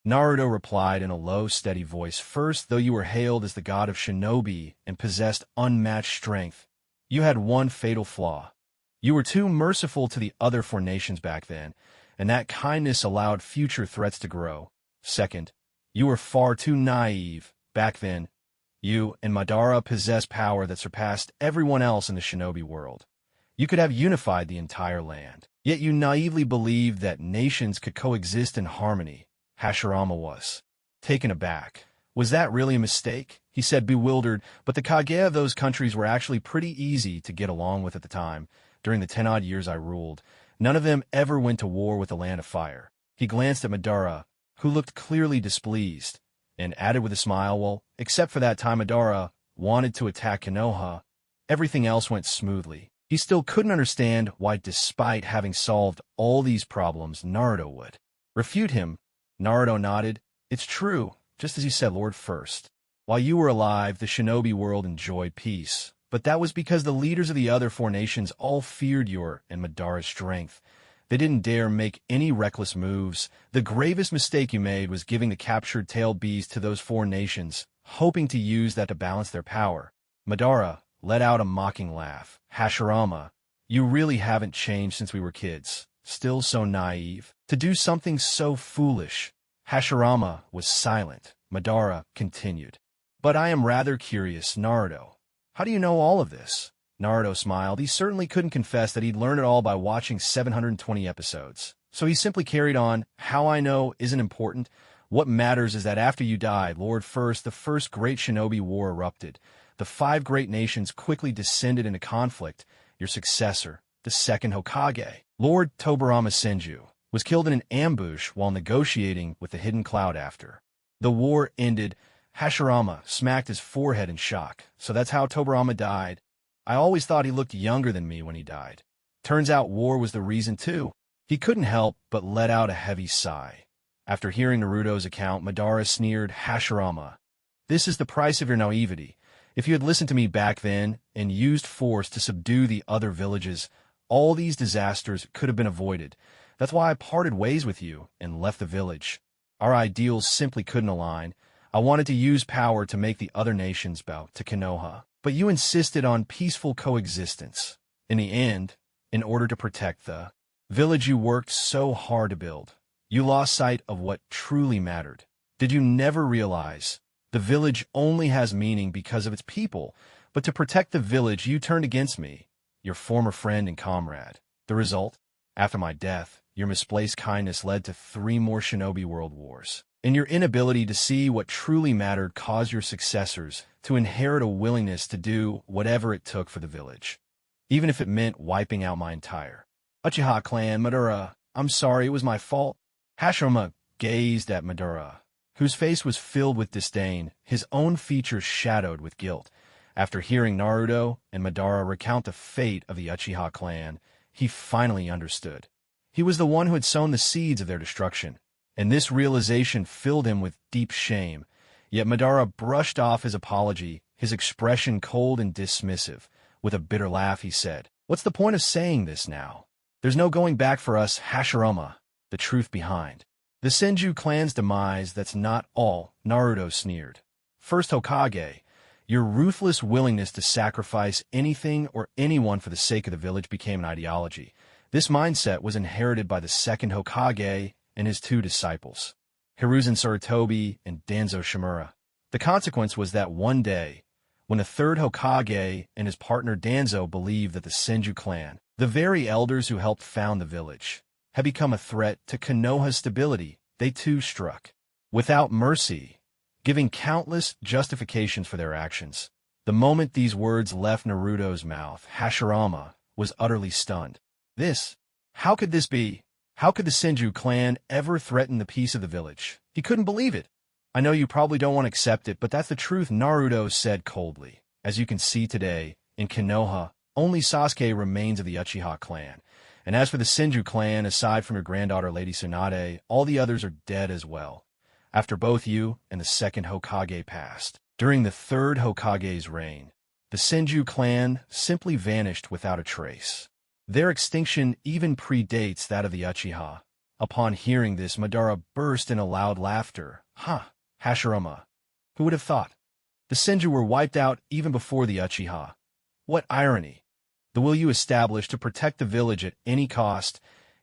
Naruto replied in a low, steady voice, "First, though you were hailed as the god of shinobi and possessed unmatched strength, you had one fatal flaw. You were too merciful to the other four nations back then, and that kindness allowed future threats to grow. Second, you were far too naive. Back then, you and Madara possessed power that surpassed everyone else in the shinobi world. You could have unified the entire land, yet you naively believed that nations could coexist in harmony." Hashirama was taken aback. "Was that really a mistake?" he said, bewildered. "But the Kage of those countries were actually pretty easy to get along with at the time. During the 10-odd years I ruled, none of them ever went to war with the Land of Fire." He glanced at Madara, who looked clearly displeased, and added with a smile, "Well, except for that time Madara wanted to attack Konoha, everything else went smoothly." He still couldn't understand why, despite having solved all these problems, Naruto would refute him. Naruto nodded. "It's true, just as you said, Lord. First, while you were alive, the shinobi world enjoyed peace. But that was because the leaders of the other four nations all feared your and Madara's strength. They didn't dare make any reckless moves. The gravest mistake you made was giving the captured tailed beast to those four nations, hoping to use that to balance their power." Madara let out a mocking laugh. "Hashirama, you really haven't changed since we were kids. Still so naive. To do something so foolish." Hashirama was silent. Madara continued. "But I am rather curious, Naruto. How do you know all of this?" Naruto smiled. He certainly couldn't confess that he'd learned it all by watching 720 episodes. So he simply carried on. "How I know isn't important. What matters is that after you died, Lord First, the first great shinobi war erupted. The 5 great nations quickly descended into conflict. Your successor, the second Hokage, Lord Tobirama Senju, was killed in an ambush while negotiating with the Hidden Cloud after. The war ended. Hashirama smacked his forehead in shock. So that's how Tobirama died. I always thought he looked younger than me when he died. Turns out war was the reason too. He couldn't help but let out a heavy sigh. After hearing Naruto's account, Madara sneered, Hashirama, this is the price of your naivety. If you had listened to me back then and used force to subdue the other villages, all these disasters could have been avoided. That's why I parted ways with you and left the village. Our ideals simply couldn't align. I wanted to use power to make the other nations bow to Konoha, but you insisted on peaceful coexistence. In the end, in order to protect the village you worked so hard to build, you lost sight of what truly mattered. Did you never realize the village only has meaning because of its people, but to protect the village you turned against me, your former friend and comrade? The result? After my death, your misplaced kindness led to 3 more shinobi world wars, and your inability to see what truly mattered caused your successors to inherit a willingness to do whatever it took for the village, even if it meant wiping out my entire Uchiha clan. Madara, I'm sorry, it was my fault. Hashirama gazed at Madara, whose face was filled with disdain, his own features shadowed with guilt. After hearing Naruto and Madara recount the fate of the Uchiha clan, he finally understood. He was the one who had sown the seeds of their destruction, and this realization filled him with deep shame. Yet Madara brushed off his apology, his expression cold and dismissive. With a bitter laugh, he said, "What's the point of saying this now? There's no going back for us, Hashirama." The truth behind the Senju clan's demise, that's not all, Naruto sneered. First Hokage, your ruthless willingness to sacrifice anything or anyone for the sake of the village became an ideology. This mindset was inherited by the second Hokage and his 2 disciples, Hiruzen Sarutobi and Danzo Shimura. The consequence was that one day, when the third Hokage and his partner Danzo believed that the Senju clan, the very elders who helped found the village, had become a threat to Konoha's stability, they too struck without mercy, giving countless justifications for their actions. The moment these words left Naruto's mouth, Hashirama was utterly stunned. How could this be? How could the Senju clan ever threaten the peace of the village? He couldn't believe it. I know you probably don't want to accept it, but that's the truth, Naruto said coldly. As you can see today, in Konoha, only Sasuke remains of the Uchiha clan. And as for the Senju clan, aside from your granddaughter Lady Tsunade, all the others are dead as well. After both you and the second Hokage passed, during the third Hokage's reign, the Senju clan simply vanished without a trace. Their extinction even predates that of the Uchiha. Upon hearing this, Madara burst in a loud laughter. Hashirama, who would have thought? The Senju were wiped out even before the Uchiha. What irony! The will you established to protect the village at any cost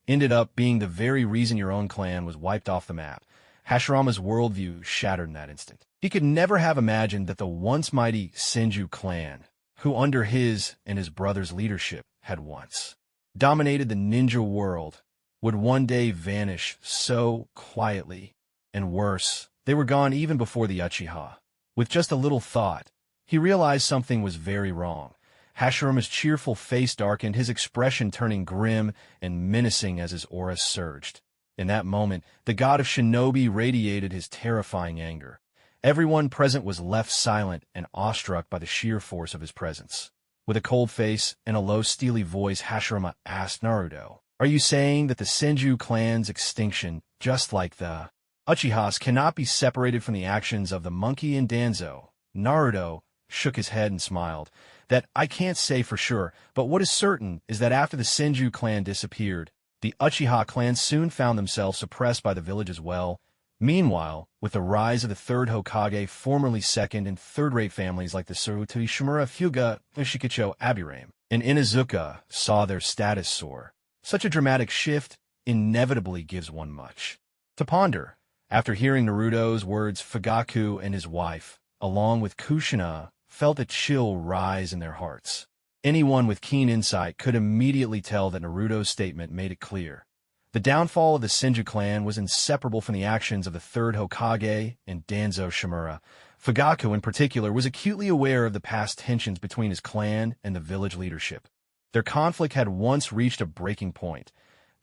ended up being the very reason your own clan was wiped off the map. Hashirama's worldview shattered in that instant. He could never have imagined that the once mighty Senju clan, who under his and his brother's leadership had once dominated the ninja world, would one day vanish so quietly. And worse, they were gone even before the Uchiha. With just a little thought, he realized something was very wrong. Hashirama's cheerful face darkened, his expression turning grim and menacing as his aura surged. In that moment, the god of shinobi radiated his terrifying anger. Everyone present was left silent and awestruck by the sheer force of his presence. With a cold face and a low, steely voice, Hashirama asked Naruto, "Are you saying that the Senju clan's extinction, just like the Uchihas, cannot be separated from the actions of the monkey and Danzo?" Naruto shook his head and smiled. "That I can't say for sure, but what is certain is that after the Senju clan disappeared, the Uchiha clan soon found themselves suppressed by the village as well. Meanwhile, with the rise of the third Hokage, formerly second and third-rate families like the Sarutobi, Shimura, Hyuga, Ushikacho, Aburame, and Inuzuka saw their status soar. Such a dramatic shift inevitably gives one much to ponder." After hearing Naruto's words, Fugaku and his wife, along with Kushina, felt a chill rise in their hearts. Anyone with keen insight could immediately tell that Naruto's statement made it clear. The downfall of the Senju clan was inseparable from the actions of the third Hokage and Danzo Shimura. Fugaku, in particular, was acutely aware of the past tensions between his clan and the village leadership. Their conflict had once reached a breaking point.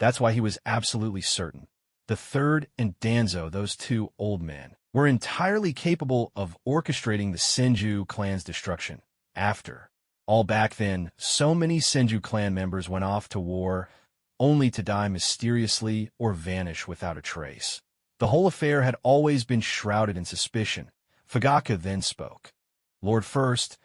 That's why he was absolutely certain. The third and Danzo, those two old men, were entirely capable of orchestrating the Senju clan's destruction. After all, back then, so many Senju clan members went off to war only to die mysteriously or vanish without a trace. The whole affair had always been shrouded in suspicion. Fugaku then spoke. Lord First,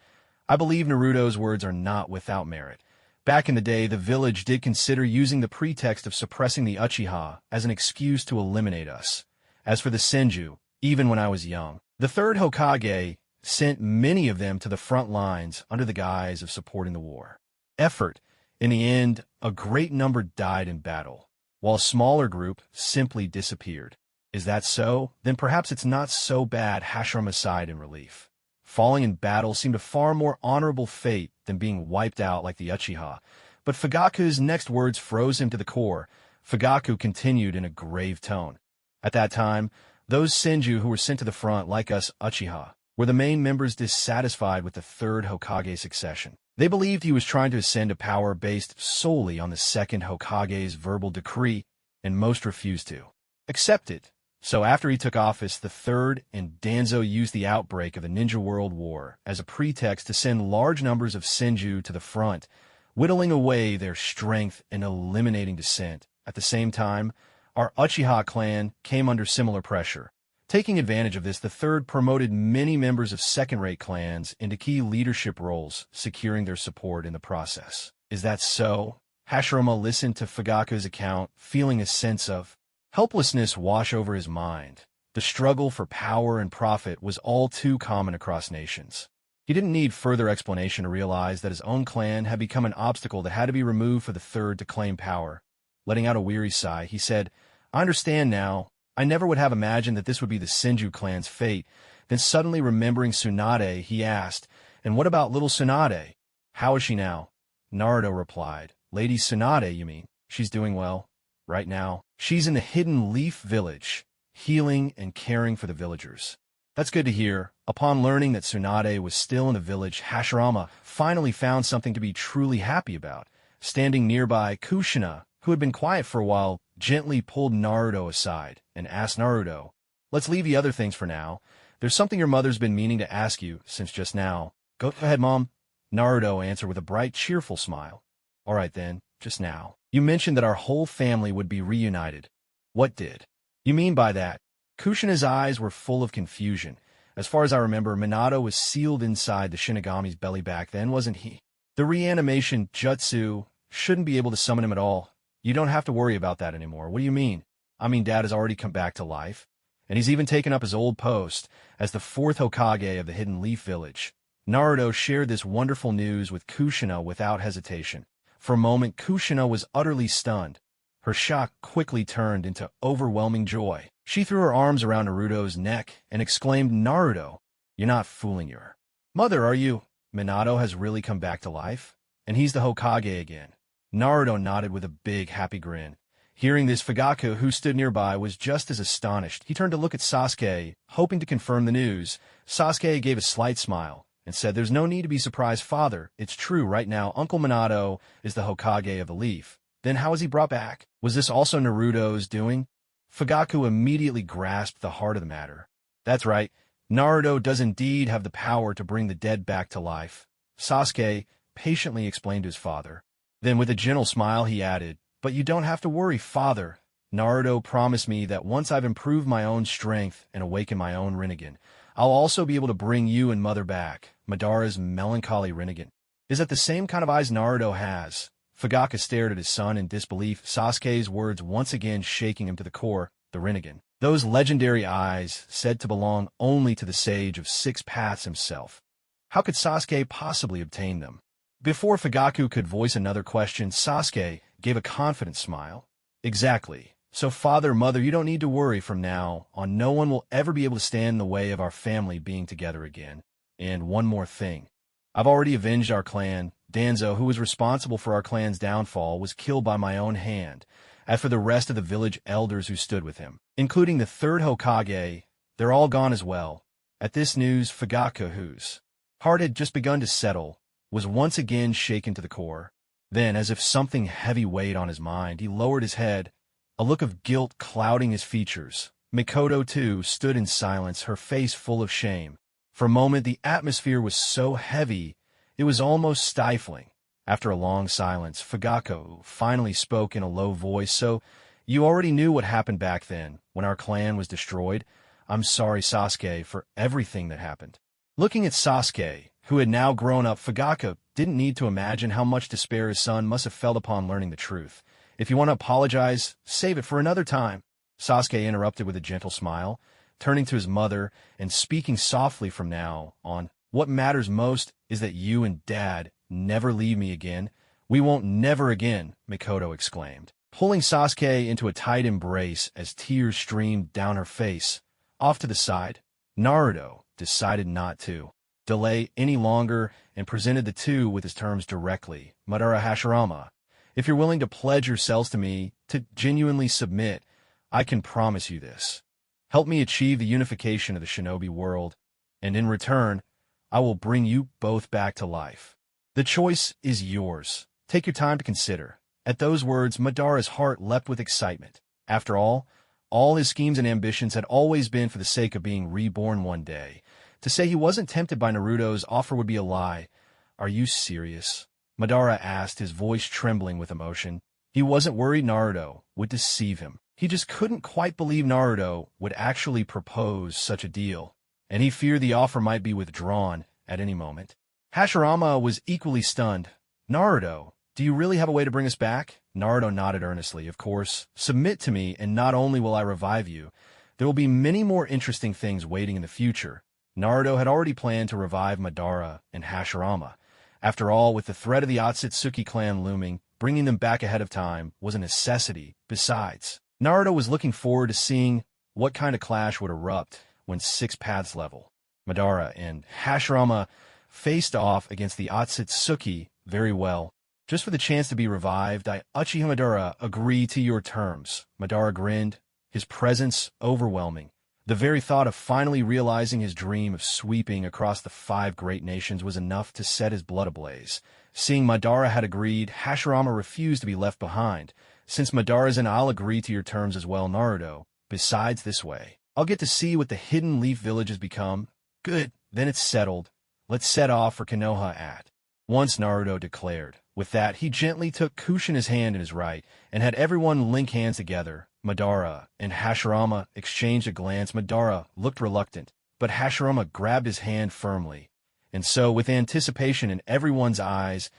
I believe Naruto's words are not without merit. Back in the day, the village did consider using the pretext of suppressing the Uchiha as an excuse to eliminate us. As for the Senju, even when I was young, the third Hokage sent many of them to the front lines under the guise of supporting the war effort. In the end, a great number died in battle, while a smaller group simply disappeared. Is that so? Then perhaps it's not so bad. Hashirama sighed in relief. Falling in battle seemed a far more honorable fate than being wiped out like the Uchiha. But Fugaku's next words froze him to the core. Fugaku continued in a grave tone. At that time, those Senju who were sent to the front, like us Uchiha, were the main members dissatisfied with the third Hokage's succession. They believed he was trying to ascend to power based solely on the second Hokage's verbal decree, and most refused to accept it. So after he took office, the third and Danzo used the outbreak of the Ninja World War as a pretext to send large numbers of Senju to the front, whittling away their strength and eliminating dissent. At the same time, our Uchiha clan came under similar pressure. Taking advantage of this, the third promoted many members of second-rate clans into key leadership roles, securing their support in the process. Is that so? Hashirama listened to Fugaku's account, feeling a sense of helplessness wash over his mind. The struggle for power and profit was all too common across nations. He didn't need further explanation to realize that his own clan had become an obstacle that had to be removed for the third to claim power. Letting out a weary sigh, he said, I understand now. I never would have imagined that this would be the Senju clan's fate. Then suddenly remembering Tsunade, he asked, and what about little Tsunade? How is she now? Naruto replied, Lady Tsunade, you mean? She's doing well. Right now, she's in the Hidden Leaf Village, healing and caring for the villagers. That's good to hear. Upon learning that Tsunade was still in the village, Hashirama finally found something to be truly happy about. Standing nearby, Kushina, who had been quiet for a while, gently pulled Naruto aside and asked Naruto, Let's leave the other things for now. There's something your mother's been meaning to ask you since just now. Go ahead, Mom. Naruto answered with a bright, cheerful smile. All right then, just now. You mentioned that our whole family would be reunited. What did you mean by that? Kushina's eyes were full of confusion. As far as I remember, Minato was sealed inside the Shinigami's belly back then, wasn't he? The reanimation jutsu shouldn't be able to summon him at all. You don't have to worry about that anymore. What do you mean? I mean, Dad has already come back to life, and he's even taken up his old post as the fourth Hokage of the Hidden Leaf Village. Naruto shared this wonderful news with Kushina without hesitation. For a moment, Kushina was utterly stunned. Her shock quickly turned into overwhelming joy. She threw her arms around Naruto's neck and exclaimed, Naruto, you're not fooling your mother, are you? Minato has really come back to life, and he's the Hokage again. Naruto nodded with a big, happy grin. Hearing this, Fugaku, who stood nearby, was just as astonished. He turned to look at Sasuke, hoping to confirm the news. Sasuke gave a slight smile and said, There's no need to be surprised, Father. It's true right now. Uncle Minato is the Hokage of the Leaf. Then how was he brought back? Was this also Naruto's doing? Fugaku immediately grasped the heart of the matter. That's right. Naruto does indeed have the power to bring the dead back to life. Sasuke patiently explained to his father. Then with a gentle smile he added, But you don't have to worry, Father. Naruto promised me that once I've improved my own strength and awakened my own Rinnegan, I'll also be able to bring you and Mother back. Madara's melancholy Rinnegan. Is that the same kind of eyes Naruto has? Fugaku stared at his son in disbelief, Sasuke's words once again shaking him to the core. The Rinnegan. Those legendary eyes, said to belong only to the sage of six paths himself. How could Sasuke possibly obtain them? Before Fugaku could voice another question, Sasuke gave a confident smile. Exactly. So Father, Mother, you don't need to worry from now on. No one will ever be able to stand in the way of our family being together again. And one more thing. I've already avenged our clan. Danzo, who was responsible for our clan's downfall, was killed by my own hand. As for the rest of the village elders who stood with him, including the third Hokage, they're all gone as well. At this news, Fugaku, whose heart had just begun to settle, was once again shaken to the core. Then, as if something heavy weighed on his mind, he lowered his head, a look of guilt clouding his features. Mikoto, too, stood in silence, her face full of shame. For a moment, the atmosphere was so heavy, it was almost stifling. After a long silence, Fugaku finally spoke in a low voice. "So, you already knew what happened back then, when our clan was destroyed? I'm sorry, Sasuke, for everything that happened." Looking at Sasuke, who had now grown up, Fugaku didn't need to imagine how much despair his son must have felt upon learning the truth. "If you want to apologize, save it for another time," Sasuke interrupted with a gentle smile, turning to his mother and speaking softly. "From now on, what matters most is that you and Dad never leave me again." "We won't never again," Mikoto exclaimed, pulling Sasuke into a tight embrace as tears streamed down her face. Off to the side, Naruto decided not to delay any longer and presented the two with his terms directly. "Madara Hashirama, if you're willing to pledge yourselves to me, to genuinely submit, I can promise you this. Help me achieve the unification of the shinobi world, and in return, I will bring you both back to life. The choice is yours. Take your time to consider." At those words, Madara's heart leapt with excitement. After all his schemes and ambitions had always been for the sake of being reborn one day. To say he wasn't tempted by Naruto's offer would be a lie. "Are you serious?" Madara asked, his voice trembling with emotion. He wasn't worried Naruto would deceive him. He just couldn't quite believe Naruto would actually propose such a deal, and he feared the offer might be withdrawn at any moment. Hashirama was equally stunned. "Naruto, do you really have a way to bring us back?" Naruto nodded earnestly. "Of course. Submit to me, and not only will I revive you, there will be many more interesting things waiting in the future." Naruto had already planned to revive Madara and Hashirama. After all, with the threat of the Akatsuki clan looming, bringing them back ahead of time was a necessity. Besides, Naruto was looking forward to seeing what kind of clash would erupt when six paths level. Madara and Hashirama faced off against the Akatsuki. "Very well. Just for the chance to be revived, I, Uchiha Madara, agree to your terms." Madara grinned, his presence overwhelming. The very thought of finally realizing his dream of sweeping across the 5 great nations was enough to set his blood ablaze. Seeing Madara had agreed, Hashirama refused to be left behind. "Since Madara's in, I'll agree to your terms as well, Naruto. Besides, this way, I'll get to see what the Hidden Leaf Village has become." "Good, then it's settled. Let's set off for Konoha at once," Naruto declared. With that, he gently took Kushina's hand in his right and had everyone link hands together. Madara and Hashirama exchanged a glance. Madara looked reluctant, but Hashirama grabbed his hand firmly. And so, with anticipation in everyone's eyes,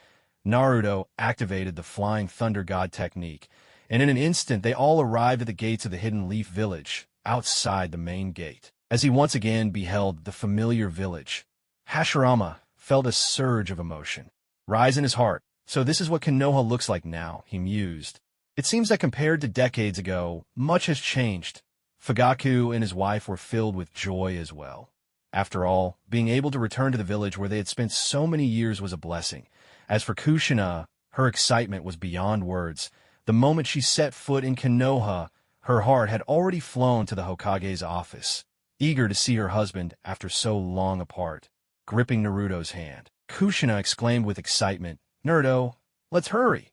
Naruto activated the Flying Thunder God technique, and in an instant they all arrived at the gates of the Hidden Leaf Village, outside the main gate. As he once again beheld the familiar village, Hashirama felt a surge of emotion rise in his heart. "So this is what Konoha looks like now," he mused. "It seems that compared to decades ago, much has changed." Fugaku and his wife were filled with joy as well. After all, being able to return to the village where they had spent so many years was a blessing. As for Kushina, her excitement was beyond words. The moment she set foot in Konoha, her heart had already flown to the Hokage's office, eager to see her husband after so long apart. Gripping Naruto's hand, Kushina exclaimed with excitement, "Naruto, let's hurry.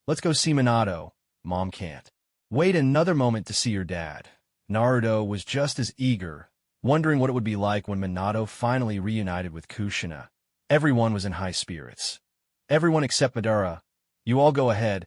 Let's go see Minato. Mom can't wait another moment to see your dad." Naruto was just as eager, wondering what it would be like when Minato finally reunited with Kushina. Everyone was in high spirits. "Everyone except Madara. You all go ahead.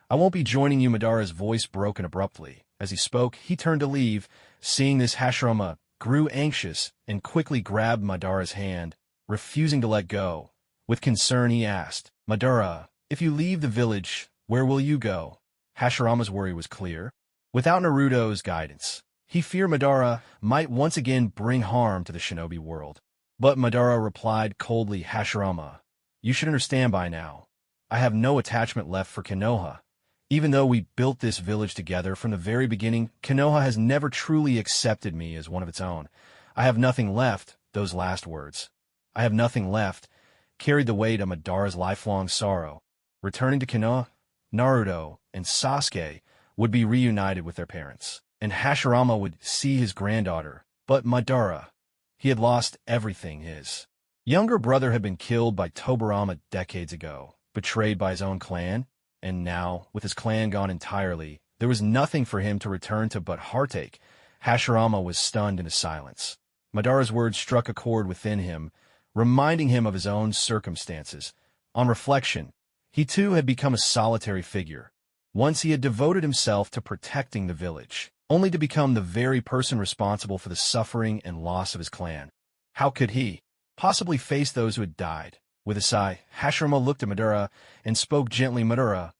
I won't be joining you." Madara's voice broken abruptly. As he spoke, he turned to leave. Seeing this, Hashirama grew anxious and quickly grabbed Madara's hand, refusing to let go. With concern, he asked, "Madara, if you leave the village, where will you go?" Hashirama's worry was clear. Without Naruto's guidance, he feared Madara might once again bring harm to the shinobi world. But Madara replied coldly, "Hashirama, you should understand by now. I have no attachment left for Konoha. Even though we built this village together from the very beginning, Konoha has never truly accepted me as one of its own. I have nothing left." Those last words, "I have nothing left," carried the weight of Madara's lifelong sorrow. Returning to Konoha, Naruto and Sasuke would be reunited with their parents, and Hashirama would see his granddaughter. But Madara, he had lost everything. His younger brother had been killed by Tobirama decades ago. betrayed by his own clan, and now, with his clan gone entirely, there was nothing for him to return to but heartache. Hashirama was stunned into silence. Madara's words struck a chord within him, reminding him of his own circumstances. On reflection, he too had become a solitary figure. Once he had devoted himself to protecting the village, only to become the very person responsible for the suffering and loss of his clan. How could he possibly face those who had died? With a sigh, Hashirama looked at Madara and spoke gently. Madara,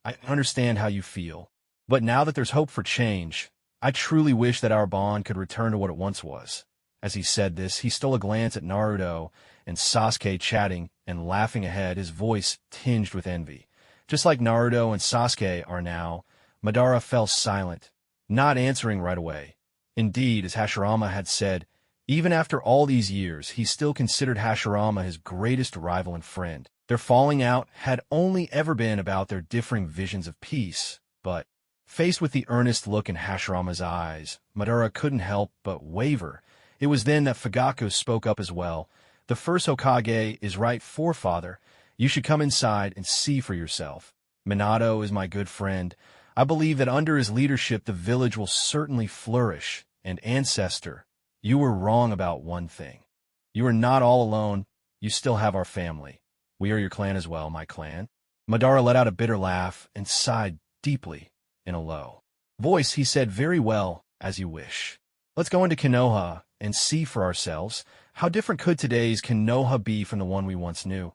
I understand how you feel, but now that there's hope for change, I truly wish that our bond could return to what it once was. As he said this, he stole a glance at Naruto and Sasuke chatting and laughing ahead, his voice tinged with envy. Just like Naruto and Sasuke are now, Madara fell silent, not answering right away. Indeed, as Hashirama had said, even after all these years, he still considered Hashirama his greatest rival and friend. Their falling out had only ever been about their differing visions of peace, but faced with the earnest look in Hashirama's eyes, Madara couldn't help but waver. It was then that Fugaku spoke up as well. The first Hokage is right, forefather. You should come inside and see for yourself. Minato is my good friend. I believe that under his leadership the village will certainly flourish. And ancestor, you were wrong about one thing. You are not all alone. You still have our family. We are your clan as well, my clan. Madara let out a bitter laugh and sighed deeply in a low voice. He said, very well, as you wish. Let's go into Konoha and see for ourselves. How different could today's Konoha be from the one we once knew?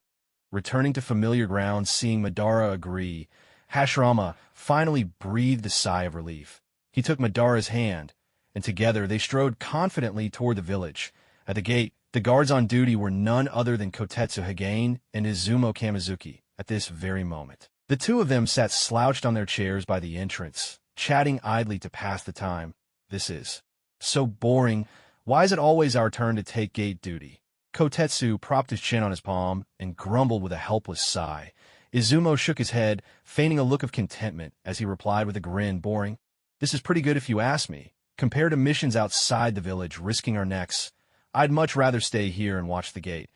Returning to familiar ground, seeing Madara agree, Hashirama finally breathed a sigh of relief. He took Madara's hand, and together they strode confidently toward the village. At the gate, the guards on duty were none other than Kotetsu Hagane and Izumo Kamizuki at this very moment. The two of them sat slouched on their chairs by the entrance, chatting idly to pass the time. This is so boring. Why is it always our turn to take gate duty? Kotetsu propped his chin on his palm and grumbled with a helpless sigh. Izumo shook his head, feigning a look of contentment as he replied with a grin, boring. This is pretty good if you ask me. Compared to missions outside the village risking our necks, I'd much rather stay here and watch the gate.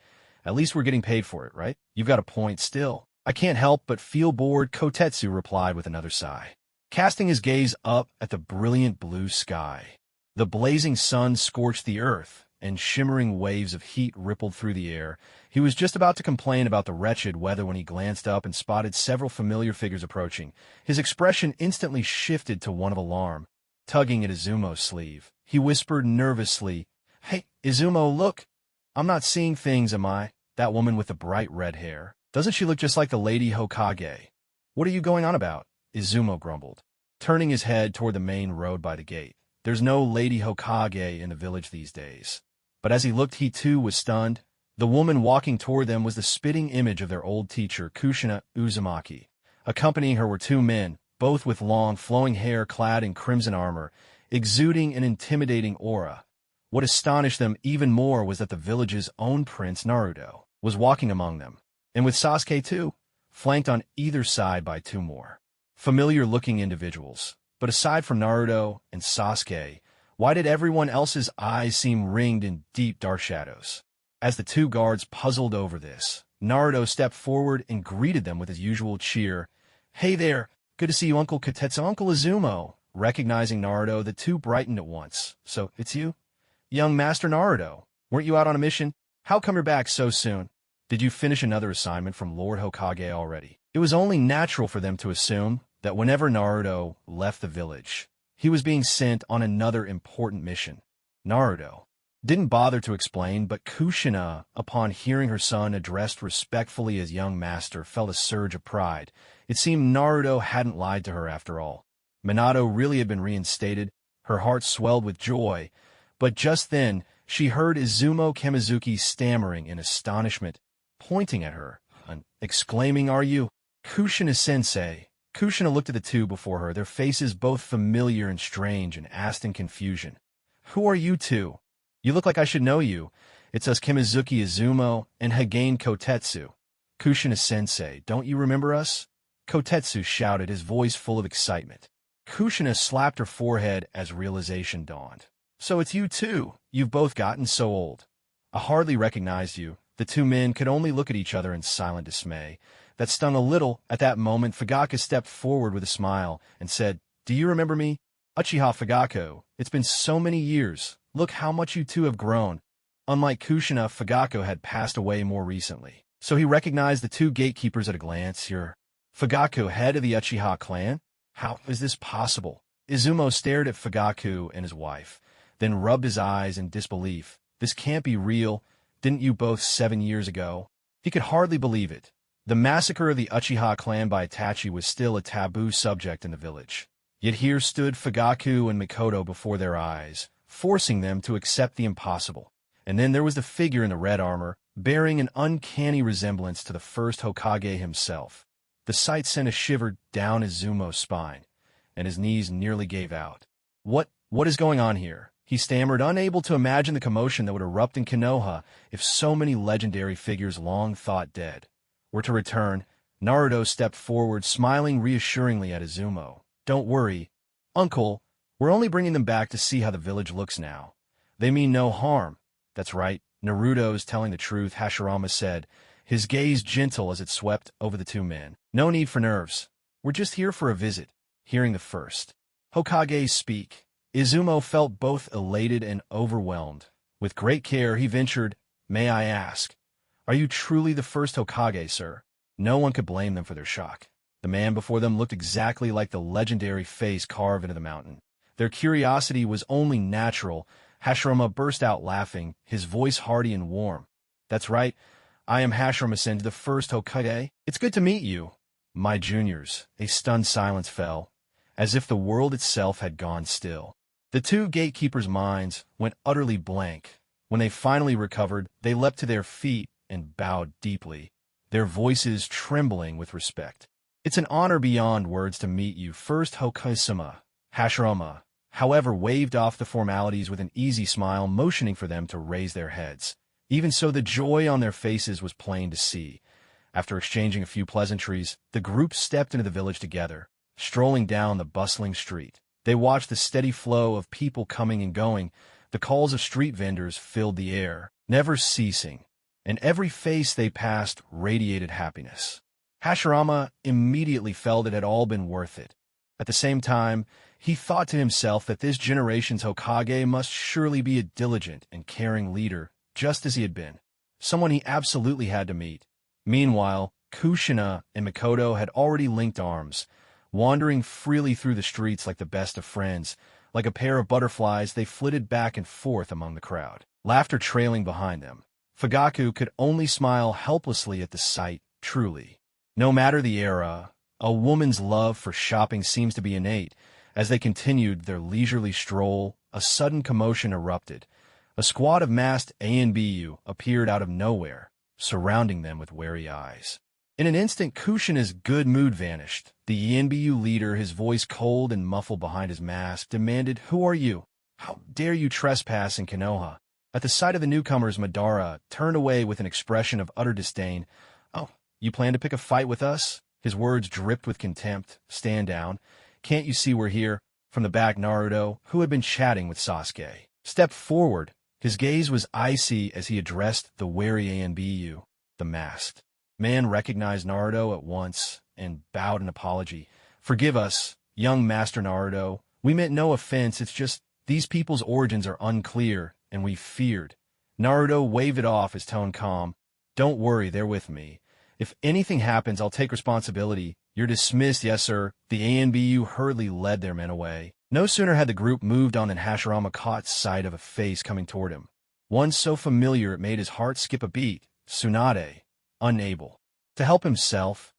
At least we're getting paid for it, right? You've got a point still. I can't help but feel bored, Kotetsu replied with another sigh, casting his gaze up at the brilliant blue sky. The blazing sun scorched the earth, and shimmering waves of heat rippled through the air. He was just about to complain about the wretched weather when he glanced up and spotted several familiar figures approaching. His expression instantly shifted to one of alarm. Tugging at Izumo's sleeve, he whispered nervously, Hey, Izumo, look! I'm not seeing things, am I? That woman with the bright red hair. Doesn't she look just like the Lady Hokage? What are you going on about? Izumo grumbled, turning his head toward the main road by the gate. There's no Lady Hokage in the village these days. But as he looked, he too was stunned. The woman walking toward them was the spitting image of their old teacher, Naruto Uzumaki. Accompanying her were two men, both with long, flowing hair clad in crimson armor, exuding an intimidating aura. What astonished them even more was that the village's own prince, Naruto, was walking among them, and with Sasuke too, flanked on either side by two more familiar-looking individuals. But aside from Naruto and Sasuke, why did everyone else's eyes seem ringed in deep dark shadows? As the two guards puzzled over this, Naruto stepped forward and greeted them with his usual cheer. Hey there, good to see you, Uncle Kotetsu. Uncle Izumo. Recognizing Naruto, the two brightened at once. So, it's you? Young Master Naruto, weren't you out on a mission? How come you're back so soon? Did you finish another assignment from Lord Hokage already? It was only natural for them to assume that whenever Naruto left the village, he was being sent on another important mission. Naruto didn't bother to explain, but Kushina, upon hearing her son addressed respectfully as young master, felt a surge of pride. It seemed Naruto hadn't lied to her after all. Minato really had been reinstated. Her heart swelled with joy, but just then she heard Izumo Kamizuki stammering in astonishment, pointing at her, and exclaiming, Are you Kushina-sensei? Kushina looked at the two before her, their faces both familiar and strange, and asked in confusion, Who are you two? You look like I should know you. It's us Kamizuki Izumo and Hagane Kotetsu. Kushina-sensei, don't you remember us? Kotetsu shouted, his voice full of excitement. Kushina slapped her forehead as realization dawned. So it's you too. You've both gotten so old. I hardly recognized you. The two men could only look at each other in silent dismay. That stung a little. At that moment, Fugaku stepped forward with a smile and said, "Do you remember me? Uchiha Fugaku. It's been so many years. Look how much you two have grown." Unlike Kushina, Fugaku had passed away more recently, so he recognized the two gatekeepers at a glance. "You're Fugaku, head of the Uchiha clan? How is this possible?" Izumo stared at Fugaku and his wife, then rubbed his eyes in disbelief. "This can't be real. Didn't you both 7 years ago?" He could hardly believe it. The massacre of the Uchiha clan by Itachi was still a taboo subject in the village. Yet here stood Fugaku and Mikoto before their eyes, forcing them to accept the impossible. And then there was the figure in the red armor, bearing an uncanny resemblance to the first Hokage himself. The sight sent a shiver down Izumo's spine, and his knees nearly gave out. What is going on here?" he stammered, unable to imagine the commotion that would erupt in Konoha if so many legendary figures long thought dead were to return. Naruto stepped forward, smiling reassuringly at Izumo. "Don't worry, Uncle. We're only bringing them back to see how the village looks now. They mean no harm." "That's right, Naruto's telling the truth," Hashirama said, his gaze gentle as it swept over the two men. "No need for nerves. We're just here for a visit." Hearing the first Hokage speak, Izumo felt both elated and overwhelmed. With great care, he ventured, "May I ask, are you truly the first Hokage, sir?" No one could blame them for their shock. The man before them looked exactly like the legendary face carved into the mountain. Their curiosity was only natural. Hashirama burst out laughing, his voice hearty and warm. "That's right. I am Hashirama-sen, the first Hokage. It's good to meet you, my juniors." A stunned silence fell, as if the world itself had gone still. The two gatekeepers' minds went utterly blank. When they finally recovered, they leapt to their feet and bowed deeply, their voices trembling with respect. "It's an honor beyond words to meet you, first Hokage-sama." Hashirama, however, waved off the formalities with an easy smile, motioning for them to raise their heads. Even so, the joy on their faces was plain to see. After exchanging a few pleasantries, the group stepped into the village together, strolling down the bustling street. They watched the steady flow of people coming and going. The calls of street vendors filled the air, never ceasing, and every face they passed radiated happiness. Hashirama immediately felt it had all been worth it. At the same time, he thought to himself that this generation's Hokage must surely be a diligent and caring leader, just as he had been, someone he absolutely had to meet. Meanwhile, Kushina and Mikoto had already linked arms, wandering freely through the streets like the best of friends. Like a pair of butterflies, they flitted back and forth among the crowd, laughter trailing behind them. Fugaku could only smile helplessly at the sight. Truly, no matter the era, a woman's love for shopping seems to be innate. As they continued their leisurely stroll, a sudden commotion erupted. A squad of masked ANBU appeared out of nowhere, surrounding them with wary eyes. In an instant, Kushina's good mood vanished. The ENBU leader, his voice cold and muffled behind his mask, demanded, "Who are you? How dare you trespass in Konoha?" At the sight of the newcomers, Madara turned away with an expression of utter disdain. "Oh, you plan to pick a fight with us?" His words dripped with contempt. "Stand down. Can't you see we're here?" From the back, Naruto, who had been chatting with Sasuke, stepped forward. His gaze was icy as he addressed the wary ANBU. The masked man recognized Naruto at once and bowed in apology. "Forgive us, young Master Naruto. We meant no offense. It's just these people's origins are unclear, and we feared." Naruto waved it off, his tone calm. "Don't worry, they're with me. If anything happens, I'll take responsibility. You're dismissed, yes, sir." The ANBU hurriedly led their men away. No sooner had the group moved on than Hashirama caught sight of a face coming toward him, one so familiar it made his heart skip a beat. Tsunade. Unable to help himself,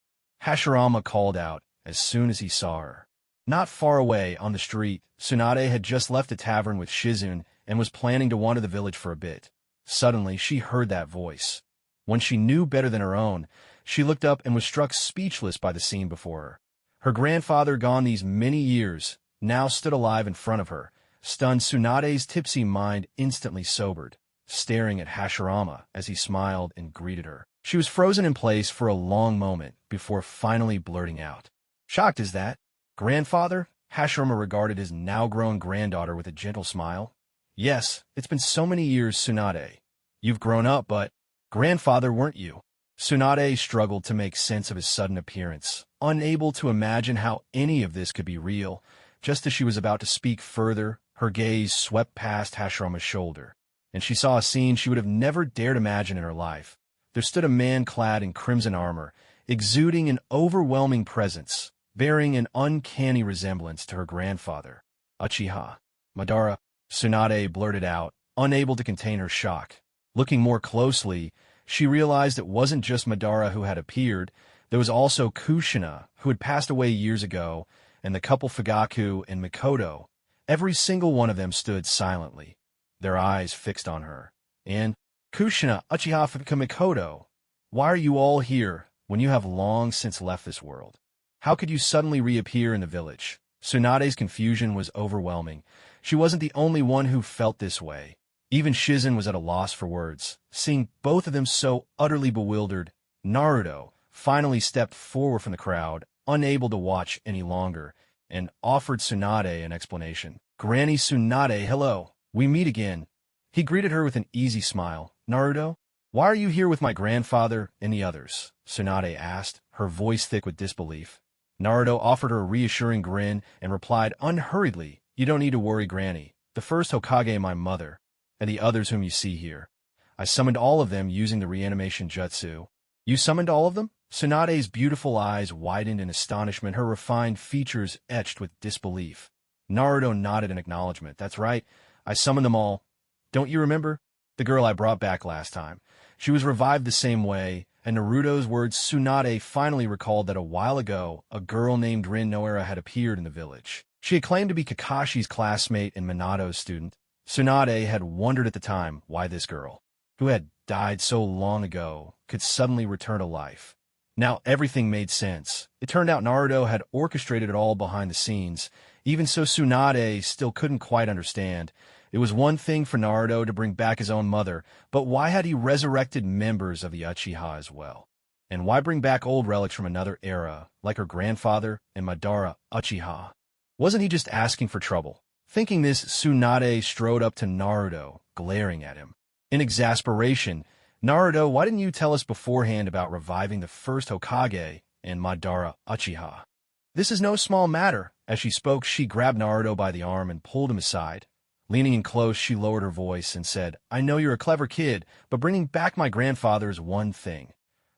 Hashirama called out as soon as he saw her. Not far away, on the street, Tsunade had just left a tavern with Shizune and was planning to wander the village for a bit. Suddenly, she heard that voice. When she knew better than her own, she looked up and was struck speechless by the scene before her. Her grandfather, gone these many years, now stood alive in front of her. Stunned, Tsunade's tipsy mind instantly sobered, staring at Hashirama as he smiled and greeted her. She was frozen in place for a long moment before finally blurting out, "Shocked is that? Grandfather?" Hashirama regarded his now-grown granddaughter with a gentle smile. "Yes, it's been so many years, Tsunade. You've grown up, but grandfather, weren't you?" Tsunade struggled to make sense of his sudden appearance, unable to imagine how any of this could be real. Just as she was about to speak further, her gaze swept past Hashiroma's shoulder, and she saw a scene she would have never dared imagine in her life. There stood a man clad in crimson armor, exuding an overwhelming presence, bearing an uncanny resemblance to her grandfather, Uchiha. Madara, Tsunade blurted out, unable to contain her shock. Looking more closely, she realized it wasn't just Madara who had appeared. There was also Kushina, who had passed away years ago, and the couple Fugaku and Mikoto. Every single one of them stood silently, their eyes fixed on her. And, Kushina, Uchiha, Mikoto, why are you all here when you have long since left this world? How could you suddenly reappear in the village? Tsunade's confusion was overwhelming. She wasn't the only one who felt this way. Even Shizen was at a loss for words, seeing both of them so utterly bewildered. Naruto finally stepped forward from the crowd, unable to watch any longer, and offered Tsunade an explanation. Granny Tsunade, hello, we meet again. He greeted her with an easy smile. Naruto, why are you here with my grandfather and the others? Tsunade asked, her voice thick with disbelief. Naruto offered her a reassuring grin and replied unhurriedly, you don't need to worry, Granny. The first Hokage, my mother, and the others whom you see here. I summoned all of them using the reanimation jutsu. You summoned all of them? Tsunade's beautiful eyes widened in astonishment, her refined features etched with disbelief. Naruto nodded in acknowledgement. That's right, I summoned them all. Don't you remember? The girl I brought back last time. She was revived the same way, and Naruto's words. Tsunade finally recalled that a while ago, a girl named Rin Noera had appeared in the village. She had claimed to be Kakashi's classmate and Minato's student. Tsunade had wondered at the time why this girl, who had died so long ago, could suddenly return to life. Now everything made sense. It turned out Naruto had orchestrated it all behind the scenes. Even so, Tsunade still couldn't quite understand. It was one thing for Naruto to bring back his own mother, but why had he resurrected members of the Uchiha as well? And why bring back old relics from another era, like her grandfather and Madara Uchiha? Wasn't he just asking for trouble? Thinking this, Tsunade strode up to Naruto, glaring at him. In exasperation, Naruto, why didn't you tell us beforehand about reviving the first Hokage and Madara Uchiha? This is no small matter. As she spoke, she grabbed Naruto by the arm and pulled him aside. Leaning in close, she lowered her voice and said, I know you're a clever kid, but bringing back my grandfather is one thing.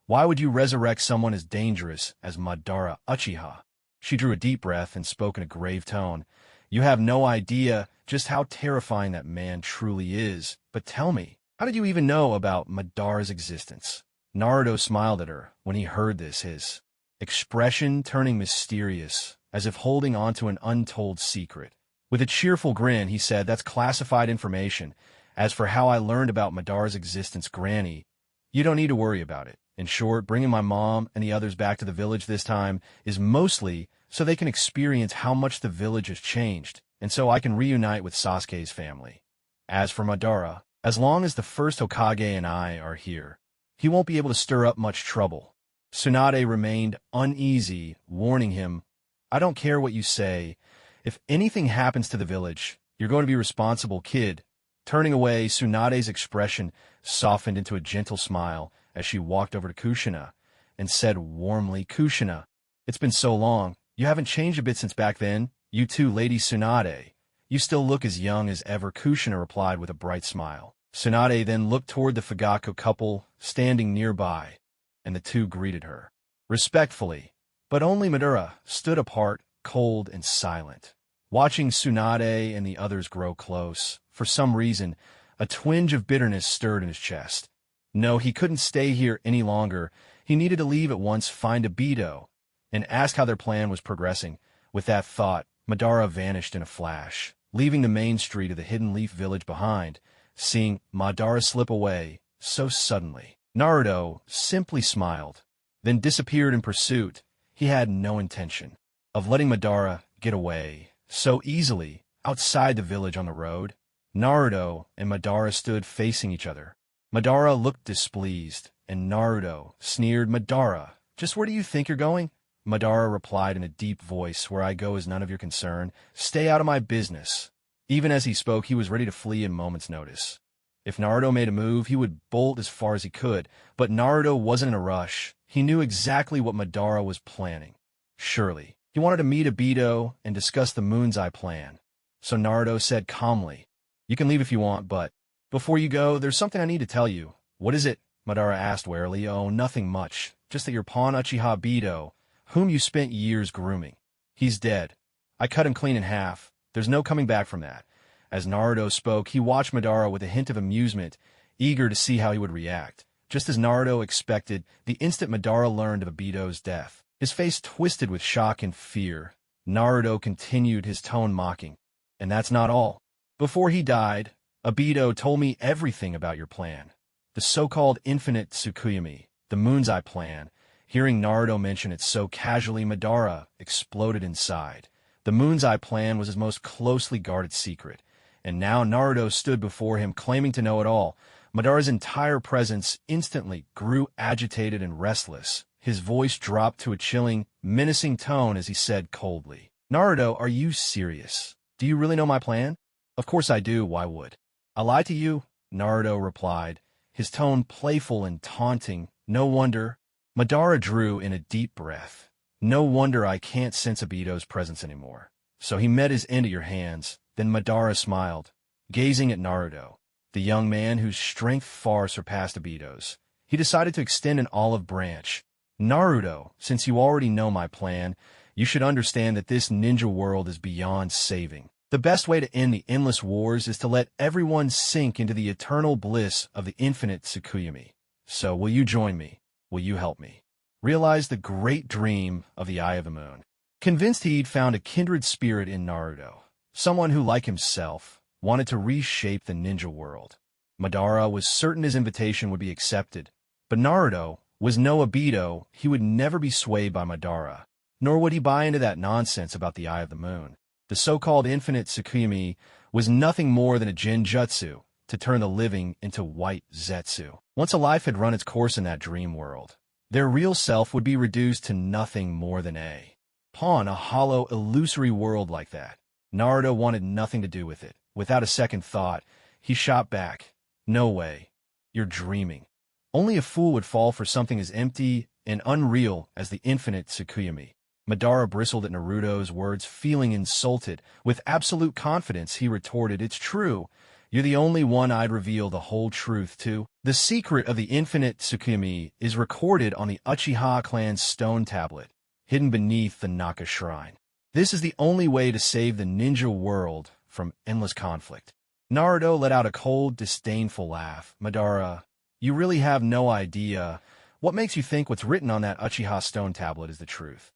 Why would you resurrect someone as dangerous as Madara Uchiha? She drew a deep breath and spoke in a grave tone. You have no idea just how terrifying that man truly is, but tell me, how did you even know about Madara's existence? Naruto smiled at her when he heard this, his expression turning mysterious, as if holding onto an untold secret. With a cheerful grin, he said, that's classified information. As for how I learned about Madara's existence, Granny, you don't need to worry about it. In short, bringing my mom and the others back to the village this time is mostly so they can experience how much the village has changed, and so I can reunite with Sasuke's family. As for Madara, as long as the first Hokage and I are here, he won't be able to stir up much trouble. Tsunade remained uneasy, warning him, I don't care what you say. If anything happens to the village, you're going to be responsible, kid. Turning away, Tsunade's expression softened into a gentle smile as she walked over to Kushina and said warmly, Kushina, it's been so long. You haven't changed a bit since back then. You too, Lady Tsunade. You still look as young as ever, Kushina replied with a bright smile. Tsunade then looked toward the Fugaku couple standing nearby, and the two greeted her respectfully. But only Madara stood apart, cold and silent. Watching Tsunade and the others grow close, for some reason, a twinge of bitterness stirred in his chest. No, he couldn't stay here any longer. He needed to leave at once, find Obito, and ask how their plan was progressing. With that thought, Madara vanished in a flash, leaving the main street of the Hidden Leaf village behind. Seeing Madara slip away so suddenly, Naruto simply smiled, then disappeared in pursuit. He had no intention of letting Madara get away so easily outside the village on the road. Naruto and Madara stood facing each other. Madara looked displeased, and Naruto sneered, Madara, just where do you think you're going? Madara replied in a deep voice, where I go is none of your concern. Stay out of my business. Even as he spoke, he was ready to flee in moments' notice. If Naruto made a move, he would bolt as far as he could, but Naruto wasn't in a rush. He knew exactly what Madara was planning. Surely, he wanted to meet Obito and discuss the Moon's Eye plan. So Naruto said calmly, "You can leave if you want, but before you go, there's something I need to tell you." "What is it?" Madara asked warily. "Oh, nothing much. Just that your pawn Uchiha Obito, whom you spent years grooming, he's dead. I cut him clean in half. There's no coming back from that." As Naruto spoke, he watched Madara with a hint of amusement, eager to see how he would react. Just as Naruto expected, the instant Madara learned of Obito's death, his face twisted with shock and fear. Naruto continued, his tone mocking. "And that's not all. Before he died, Obito told me everything about your plan. The so-called infinite Tsukuyomi, the Moon's Eye plan." Hearing Naruto mention it so casually, Madara exploded inside. The Moon's Eye plan was his most closely guarded secret, and now Naruto stood before him claiming to know it all. Madara's entire presence instantly grew agitated and restless. His voice dropped to a chilling, menacing tone as he said coldly, "Naruto, are you serious? Do you really know my plan?" "Of course I do, why would I lie to you?" Naruto replied, his tone playful and taunting. "No wonder." Madara drew in a deep breath. "No wonder I can't sense Obito's presence anymore. So he met his end at your hands." Then Madara smiled, gazing at Naruto, the young man whose strength far surpassed Obito's. He decided to extend an olive branch. "Naruto, since you already know my plan, you should understand that this ninja world is beyond saving. The best way to end the endless wars is to let everyone sink into the eternal bliss of the infinite Tsukuyomi. So will you join me? Will you help me realize the great dream of the Eye of the Moon?" Convinced he'd found a kindred spirit in Naruto, someone who, like himself, wanted to reshape the ninja world, Madara was certain his invitation would be accepted. But Naruto was no Obito. He would never be swayed by Madara, nor would he buy into that nonsense about the Eye of the Moon. The so-called infinite Tsukuyomi was nothing more than a Genjutsu to turn the living into white Zetsu. Once a life had run its course in that dream world, their real self would be reduced to nothing more than a pawn, a hollow, illusory world like that. Naruto wanted nothing to do with it. Without a second thought, he shot back. "No way. You're dreaming. Only a fool would fall for something as empty and unreal as the infinite Tsukuyomi." Madara bristled at Naruto's words, feeling insulted. With absolute confidence, he retorted, "It's true. You're the only one I'd reveal the whole truth to. The secret of the infinite Tsukuyomi is recorded on the Uchiha clan's stone tablet, hidden beneath the Naka shrine. This is the only way to save the ninja world from endless conflict." Naruto let out a cold, disdainful laugh. "Madara, you really have no idea. What makes you think what's written on that Uchiha stone tablet is the truth?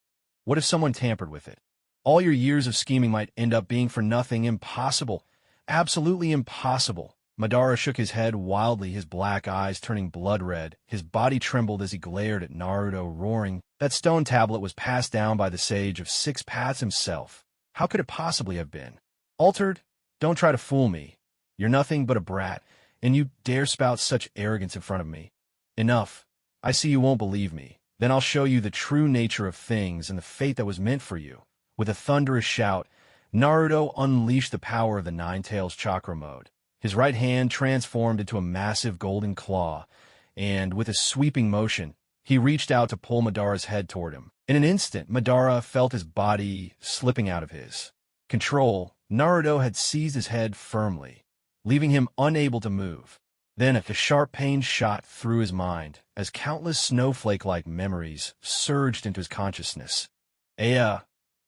What if someone tampered with it? All your years of scheming might end up being for nothing. Impossible. Absolutely impossible." Madara shook his head wildly, his black eyes turning blood red. His body trembled as he glared at Naruto, roaring. That stone tablet was passed down by the sage of 6 paths himself. How could it possibly have been altered? Don't try to fool me. You're nothing but a brat, and you dare spout such arrogance in front of me. Enough. I see you won't believe me. Then I'll show you the true nature of things and the fate that was meant for you." With a thunderous shout, Naruto unleashed the power of the Nine Tails Chakra mode. His right hand transformed into a massive golden claw, and with a sweeping motion, he reached out to pull Madara's head toward him. In an instant, Madara felt his body slipping out of his control. Naruto had seized his head firmly, leaving him unable to move. Then a sharp pain shot through his mind as countless snowflake-like memories surged into his consciousness. "Aya!"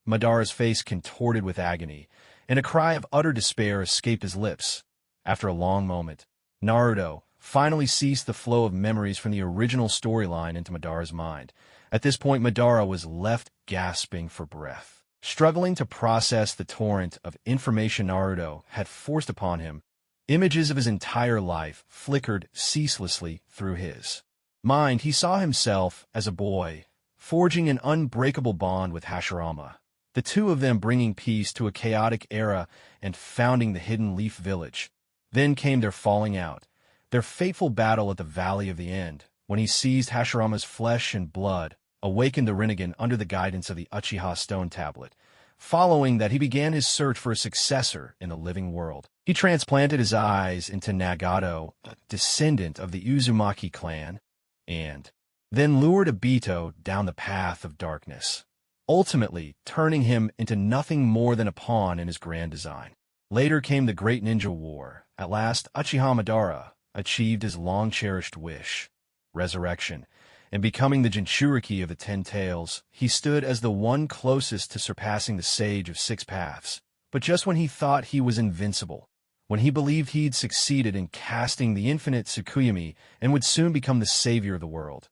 Madara's face contorted with agony, and a cry of utter despair escaped his lips. After a long moment, Naruto finally ceased the flow of memories from the original storyline into Madara's mind. At this point, Madara was left gasping for breath, struggling to process the torrent of information Naruto had forced upon him. Images of his entire life flickered ceaselessly through his mind. He saw himself as a boy, forging an unbreakable bond with Hashirama, the two of them bringing peace to a chaotic era and founding the Hidden Leaf Village. Then came their falling out, their fateful battle at the Valley of the End, when he seized Hashirama's flesh and blood, awakened the Rinnegan under the guidance of the Uchiha stone tablet, Following that, he began his search for a successor in the living world. He transplanted his eyes into Nagato, a descendant of the Uzumaki clan, and then lured Obito down the path of darkness, ultimately turning him into nothing more than a pawn in his grand design. Later came the Great Ninja War. At last, Uchiha Madara achieved his long-cherished wish, resurrection, and becoming the Jinchuriki of the Ten Tails. He stood as the one closest to surpassing the Sage of Six Paths. But just when he thought he was invincible, when he believed he'd succeeded in casting the infinite Tsukuyomi and would soon become the savior of the world,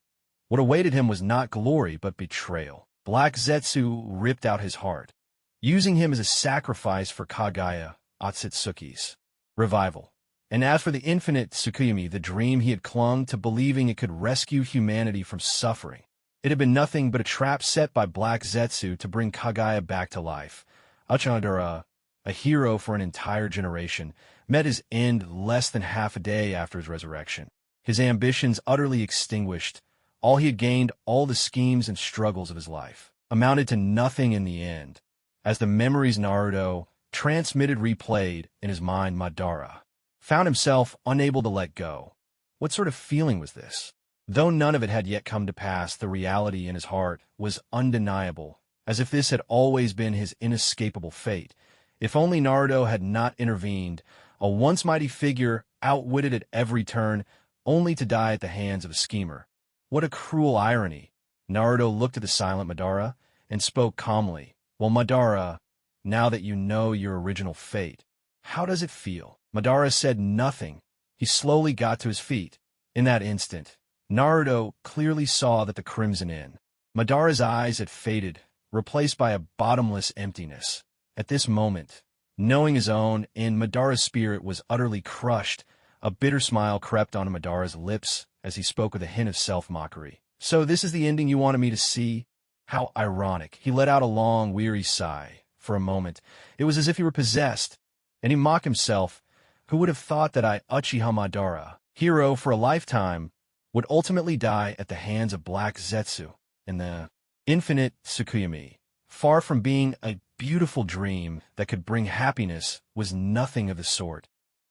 what awaited him was not glory but betrayal. Black Zetsu ripped out his heart, using him as a sacrifice for Kaguya Otsutsuki's revival. And as for the infinite Tsukuyomi, the dream he had clung to, believing it could rescue humanity from suffering, it had been nothing but a trap set by Black Zetsu to bring Kaguya back to life. Uchiha Madara, a hero for an entire generation, met his end less than half a day after his resurrection. His ambitions utterly extinguished. All he had gained, all the schemes and struggles of his life, amounted to nothing in the end, as the memories Naruto transmitted replayed in his mind. Madara found himself unable to let go. What sort of feeling was this? Though none of it had yet come to pass, the reality in his heart was undeniable, as if this had always been his inescapable fate. If only Naruto had not intervened, a once mighty figure outwitted at every turn, only to die at the hands of a schemer. What a cruel irony! Naruto looked at the silent Madara and spoke calmly. Well, Madara, now that you know your original fate, how does it feel? Madara said nothing. He slowly got to his feet. In that instant, Naruto clearly saw that the crimson in Madara's eyes had faded, replaced by a bottomless emptiness. At this moment, knowing his own in Madara's spirit was utterly crushed, a bitter smile crept onto Madara's lips as he spoke with a hint of self-mockery. So this is the ending you wanted me to see? How ironic. He let out a long, weary sigh. For a moment, it was as if he were possessed, and he mocked himself. Who would have thought that I, Uchiha Madara, hero for a lifetime, would ultimately die at the hands of Black Zetsu and the infinite Tsukuyomi? Far from being a beautiful dream that could bring happiness, was nothing of the sort.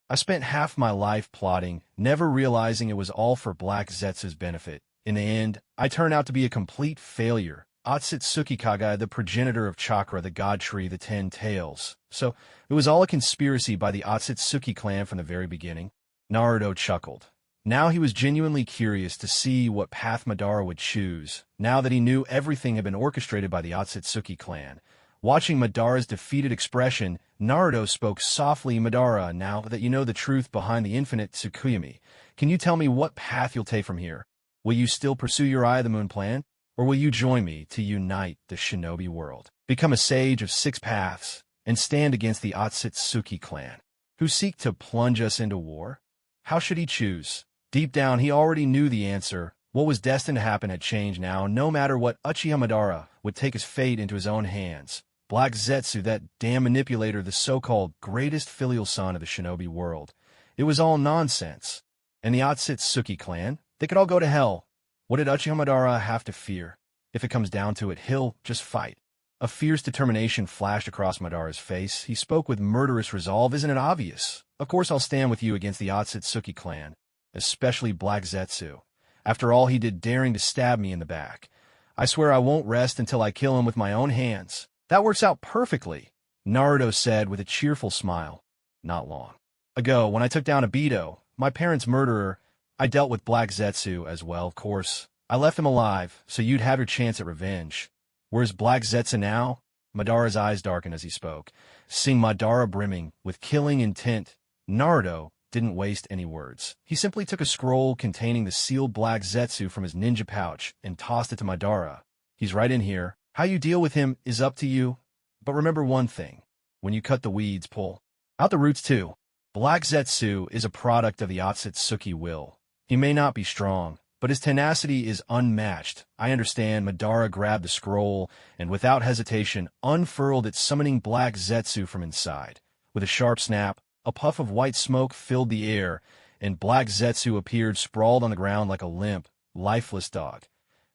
I spent half my life plotting, never realizing it was all for Black Zetsu's benefit. In the end, I turned out to be a complete failure. Otsutsuki Kaguya, the progenitor of Chakra, the god tree, the Ten Tails. So, it was all a conspiracy by the Otsutsuki clan from the very beginning. Naruto chuckled. Now he was genuinely curious to see what path Madara would choose, now that he knew everything had been orchestrated by the Otsutsuki clan. Watching Madara's defeated expression, Naruto spoke softly. Madara, now that you know the truth behind the infinite Tsukuyomi, can you tell me what path you'll take from here? Will you still pursue your Eye of the Moon plan? Or will you join me to unite the shinobi world, become a sage of six paths, and stand against the Otsutsuki clan, who seek to plunge us into war? How should he choose? Deep down, he already knew the answer. What was destined to happen had changed now. No matter what, Uchiha Madara would take his fate into his own hands. Black Zetsu, that damn manipulator, the so-called greatest filial son of the shinobi world. It was all nonsense. And the Otsutsuki clan? They could all go to hell. What did Uchiha Madara have to fear? If it comes down to it, he'll just fight. A fierce determination flashed across Madara's face. He spoke with murderous resolve. Isn't it obvious? Of course I'll stand with you against the Otsutsuki clan, especially Black Zetsu. After all he did, daring to stab me in the back. I swear I won't rest until I kill him with my own hands. That works out perfectly, Naruto said with a cheerful smile. Not long ago, when I took down Obito, my parents' murderer, I dealt with Black Zetsu as well, of course. I left him alive, so you'd have your chance at revenge. Where's Black Zetsu now? Madara's eyes darkened as he spoke, seeing Madara brimming with killing intent. Naruto didn't waste any words. He simply took a scroll containing the sealed Black Zetsu from his ninja pouch and tossed it to Madara. He's right in here. How you deal with him is up to you. But remember one thing. When you cut the weeds, pull out the roots too. Black Zetsu is a product of the Otsutsuki will. He may not be strong, but his tenacity is unmatched. I understand. Madara grabbed the scroll and without hesitation unfurled it, summoning Black Zetsu from inside. With a sharp snap, a puff of white smoke filled the air, and Black Zetsu appeared sprawled on the ground like a limp, lifeless dog.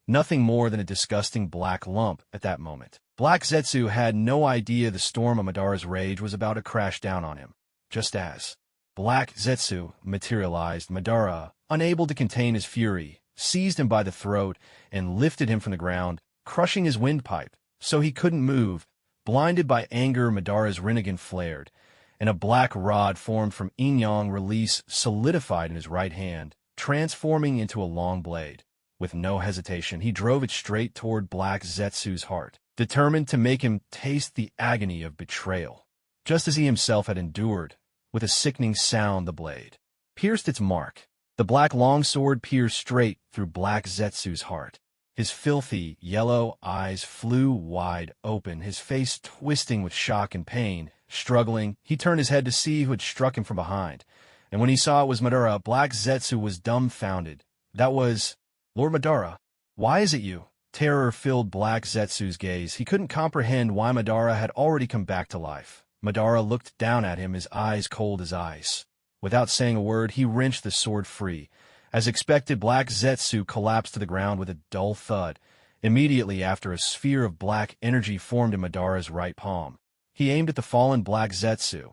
nothing more than a disgusting black lump at that moment. Black Zetsu had no idea the storm of Madara's rage was about to crash down on him. Just as Black Zetsu materialized, Madara, unable to contain his fury, seized him by the throat and lifted him from the ground, crushing his windpipe, so he couldn't move. Blinded by anger, Madara's Rinnegan flared, and a black rod formed from yin-yang release solidified in his right hand, transforming into a long blade. With no hesitation, he drove it straight toward Black Zetsu's heart, determined to make him taste the agony of betrayal, just as he himself had endured. With a sickening sound, the blade pierced its mark. The black longsword pierced straight through Black Zetsu's heart. His filthy, yellow eyes flew wide open, his face twisting with shock and pain. Struggling, he turned his head to see who had struck him from behind, and when he saw it was Madara, Black Zetsu was dumbfounded. That was Lord Madara. Why is it you? Terror filled Black Zetsu's gaze. He couldn't comprehend why Madara had already come back to life. Madara looked down at him, his eyes cold as ice. Without saying a word, he wrenched the sword free. As expected, Black Zetsu collapsed to the ground with a dull thud. Immediately after, a sphere of black energy formed in Madara's right palm. He aimed at the fallen Black Zetsu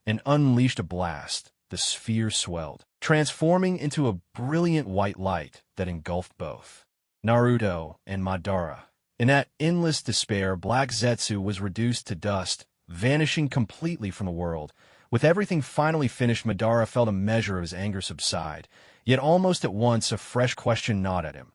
and unleashed a blast. The sphere swelled, transforming into a brilliant white light that engulfed both Naruto and Madara. In that endless despair, Black Zetsu was reduced to dust, vanishing completely from the world. With everything finally finished, Madara felt a measure of his anger subside, yet almost at once a fresh question gnawed at him.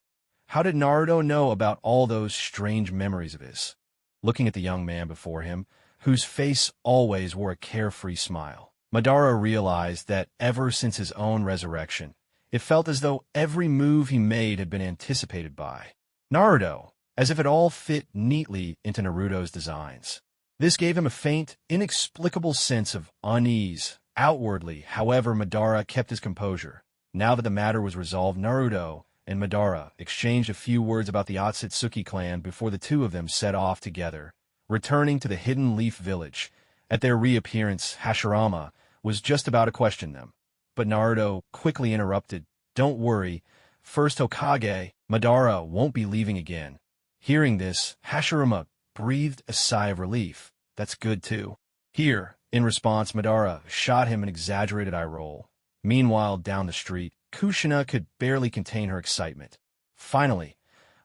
How did Naruto know about all those strange memories of his? Looking at the young man before him, whose face always wore a carefree smile, Madara realized that ever since his own resurrection, it felt as though every move he made had been anticipated by Naruto, as if it all fit neatly into Naruto's designs. This gave him a faint, inexplicable sense of unease. Outwardly, however, Madara kept his composure. Now that the matter was resolved, Naruto and Madara exchanged a few words about the Akatsuki clan before the two of them set off together, returning to the Hidden Leaf Village. At their reappearance, Hashirama was just about to question them, but Naruto quickly interrupted. Don't worry, first Hokage, Madara won't be leaving again. Hearing this, Hashirama breathed a sigh of relief. That's good too. Here, in response, Madara shot him an exaggerated eye roll. Meanwhile, down the street, Kushina could barely contain her excitement. Finally,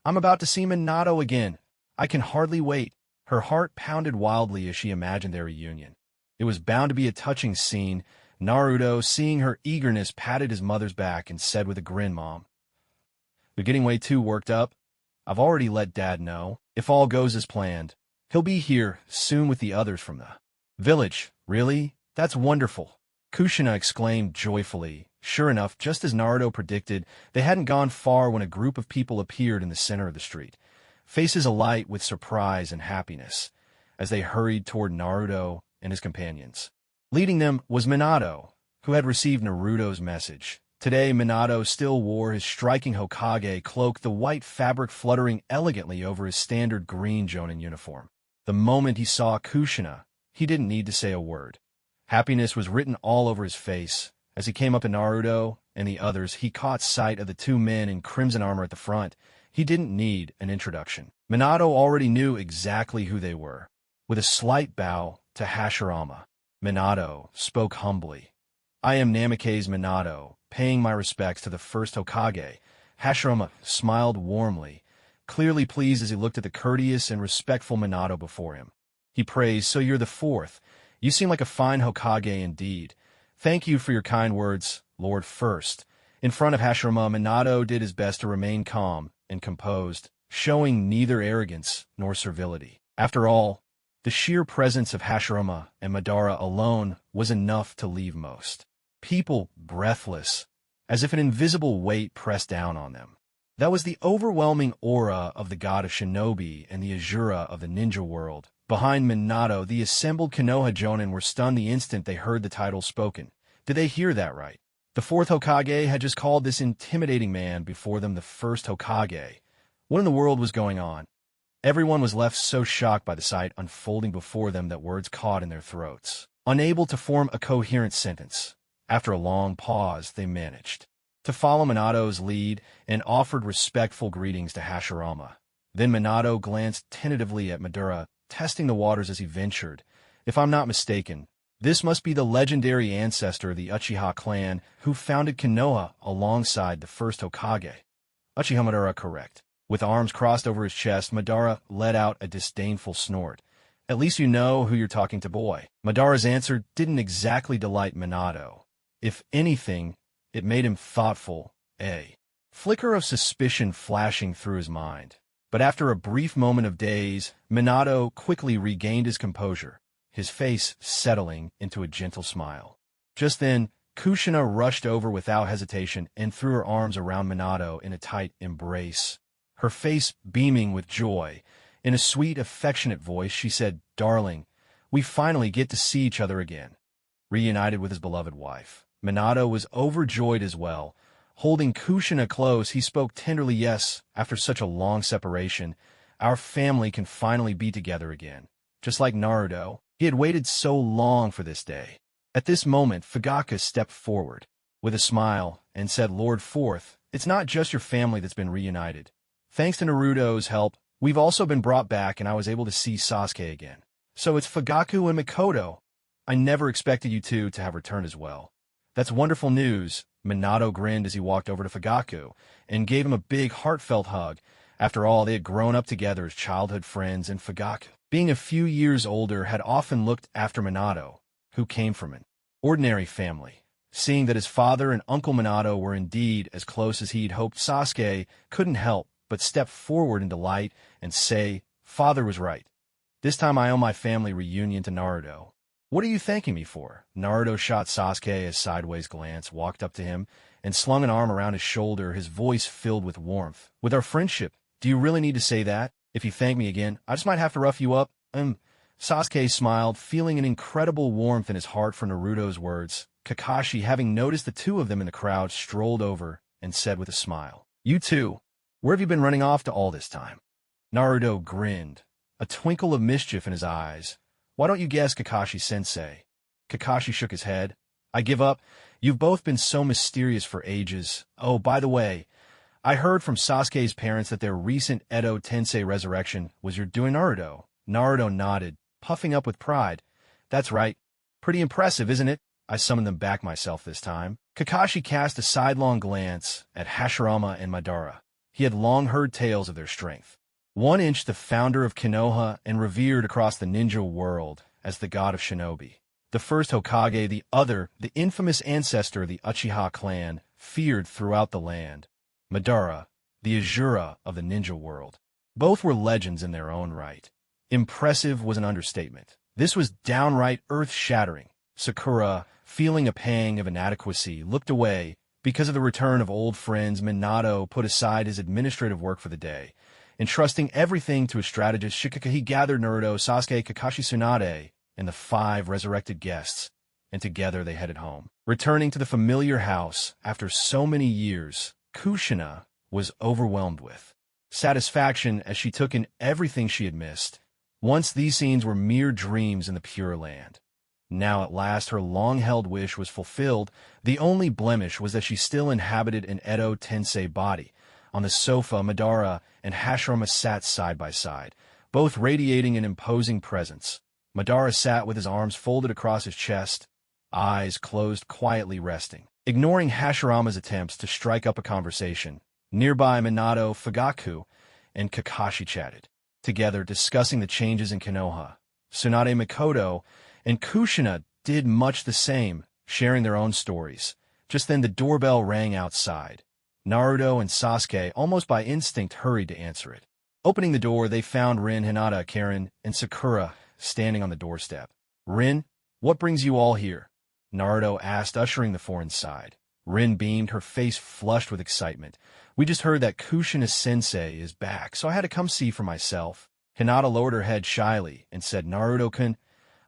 I'm about to see Minato again. I can hardly wait. Her heart pounded wildly as she imagined their reunion. It was bound to be a touching scene. Naruto, seeing her eagerness, patted his mother's back and said with a grin, Mom, you're getting way too worked up. I've already let Dad know. If all goes as planned, he'll be here soon with the others from the village. Really? That's wonderful. Kushina exclaimed joyfully. Sure enough, just as Naruto predicted, they hadn't gone far when a group of people appeared in the center of the street, faces alight with surprise and happiness, as they hurried toward Naruto and his companions. Leading them was Minato, who had received Naruto's message. Today, Minato still wore his striking Hokage cloak, the white fabric fluttering elegantly over his standard green Jonin uniform. The moment he saw Kushina, he didn't need to say a word. Happiness was written all over his face. As he came up to Naruto and the others, he caught sight of the two men in crimson armor at the front. He didn't need an introduction. Minato already knew exactly who they were. With a slight bow to Hashirama, Minato spoke humbly. I am Namikaze Minato, paying my respects to the first Hokage. Hashirama smiled warmly, clearly pleased as he looked at the courteous and respectful Minato before him. He praised, so you're the fourth. You seem like a fine Hokage indeed. Thank you for your kind words, Lord First. In front of Hashirama, Minato did his best to remain calm and composed, showing neither arrogance nor servility. After all, the sheer presence of Hashirama and Madara alone was enough to leave most people breathless, as if an invisible weight pressed down on them. That was the overwhelming aura of the god of shinobi and the Azura of the ninja world. Behind Minato, the assembled Konoha Jonin were stunned the instant they heard the title spoken. Did they hear that right? The fourth Hokage had just called this intimidating man before them the first Hokage. What in the world was going on? Everyone was left so shocked by the sight unfolding before them that words caught in their throats. Unable to form a coherent sentence, after a long pause, they managed. to follow Minato's lead and offered respectful greetings to Hashirama. Then Minato glanced tentatively at Madara, testing the waters as he ventured. If I'm not mistaken, this must be the legendary ancestor of the Uchiha clan who founded Konoha alongside the first Hokage. Uchiha Madara correct. With arms crossed over his chest, Madara let out a disdainful snort. At least you know who you're talking to, boy. Madara's answer didn't exactly delight Minato. If anything, it made him thoughtful, a flicker of suspicion flashing through his mind. But after a brief moment of daze, Minato quickly regained his composure, his face settling into a gentle smile. Just then, Kushina rushed over without hesitation and threw her arms around Minato in a tight embrace. Her face beaming with joy. In a sweet, affectionate voice, she said, "Darling, we finally get to see each other again." Reunited with his beloved wife, Minato was overjoyed as well. Holding Kushina close, he spoke tenderly, "Yes, after such a long separation, our family can finally be together again. Just like Naruto, he had waited so long for this day." At this moment, Fugaku stepped forward with a smile and said, "Lord Fourth, it's not just your family that's been reunited. Thanks to Naruto's help, we've also been brought back and I was able to see Sasuke again. So it's Fugaku and Mikoto. I never expected you two to have returned as well." "That's wonderful news." Minato grinned as he walked over to Fugaku and gave him a big, heartfelt hug. After all, they had grown up together as childhood friends, and Fugaku, being a few years older, had often looked after Minato, who came from an ordinary family. Seeing that his father and Uncle Minato were indeed as close as he'd hoped, Sasuke couldn't help but step forward in delight and say, "Father was right. This time I owe my family reunion to Naruto." "What are you thanking me for?" Naruto shot Sasuke a sideways glance, walked up to him, and slung an arm around his shoulder, his voice filled with warmth. "With our friendship, do you really need to say that? If you thank me again, I just might have to rough you up." Sasuke smiled, feeling an incredible warmth in his heart for Naruto's words. Kakashi, having noticed the two of them in the crowd, strolled over and said with a smile, "You two, where have you been running off to all this time?" Naruto grinned, a twinkle of mischief in his eyes. "Why don't you guess, Kakashi-sensei?" Kakashi shook his head. "I give up. You've both been so mysterious for ages. Oh, by the way, I heard from Sasuke's parents that their recent Edo Tensei resurrection was your doing, Naruto." Naruto nodded, puffing up with pride. "That's right. Pretty impressive, isn't it? I summoned them back myself this time." Kakashi cast a sidelong glance at Hashirama and Madara. He had long heard tales of their strength. 1-Inch, the founder of Konoha and revered across the ninja world as the god of shinobi. The first Hokage, the other, the infamous ancestor of the Uchiha clan, feared throughout the land. Madara, the Azura of the ninja world. Both were legends in their own right. Impressive was an understatement. This was downright earth-shattering. Sakura, feeling a pang of inadequacy, looked away. Because of the return of old friends, Minato put aside his administrative work for the day. Entrusting everything to his strategist Shikaka, he gathered Naruto, Sasuke, Kakashi, Tsunade, and the 5 resurrected guests, and together they headed home. Returning to the familiar house after so many years, Kushina was overwhelmed with satisfaction as she took in everything she had missed. Once these scenes were mere dreams in the Pure Land. Now at last her long-held wish was fulfilled. The only blemish was that she still inhabited an Edo Tensei body. On the sofa, Madara and Hashirama sat side by side, both radiating an imposing presence. Madara sat with his arms folded across his chest, eyes closed, quietly resting. Ignoring Hashirama's attempts to strike up a conversation, nearby Minato, Fugaku, and Kakashi chatted, together discussing the changes in Konoha. Tsunade, Mikoto, and Kushina did much the same, sharing their own stories. Just then the doorbell rang outside. Naruto and Sasuke, almost by instinct, hurried to answer it. Opening the door, they found Rin, Hinata, Karin, and Sakura standing on the doorstep. "Rin, what brings you all here?" Naruto asked, ushering the four inside. Rin beamed, her face flushed with excitement. "We just heard that Kushina-sensei is back, so I had to come see for myself." Hinata lowered her head shyly and said, "Naruto-kun,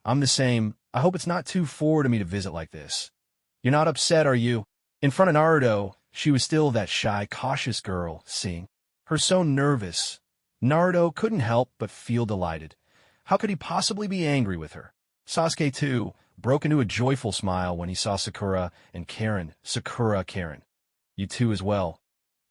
I'm the same. I hope it's not too forward of me to visit like this. You're not upset, are you?" In front of Naruto, she was still that shy, cautious girl, seeing her so nervous. Naruto couldn't help but feel delighted. How could he possibly be angry with her? Sasuke, too, broke into a joyful smile when he saw Sakura and Karin. Sakura, Karin. You too as well.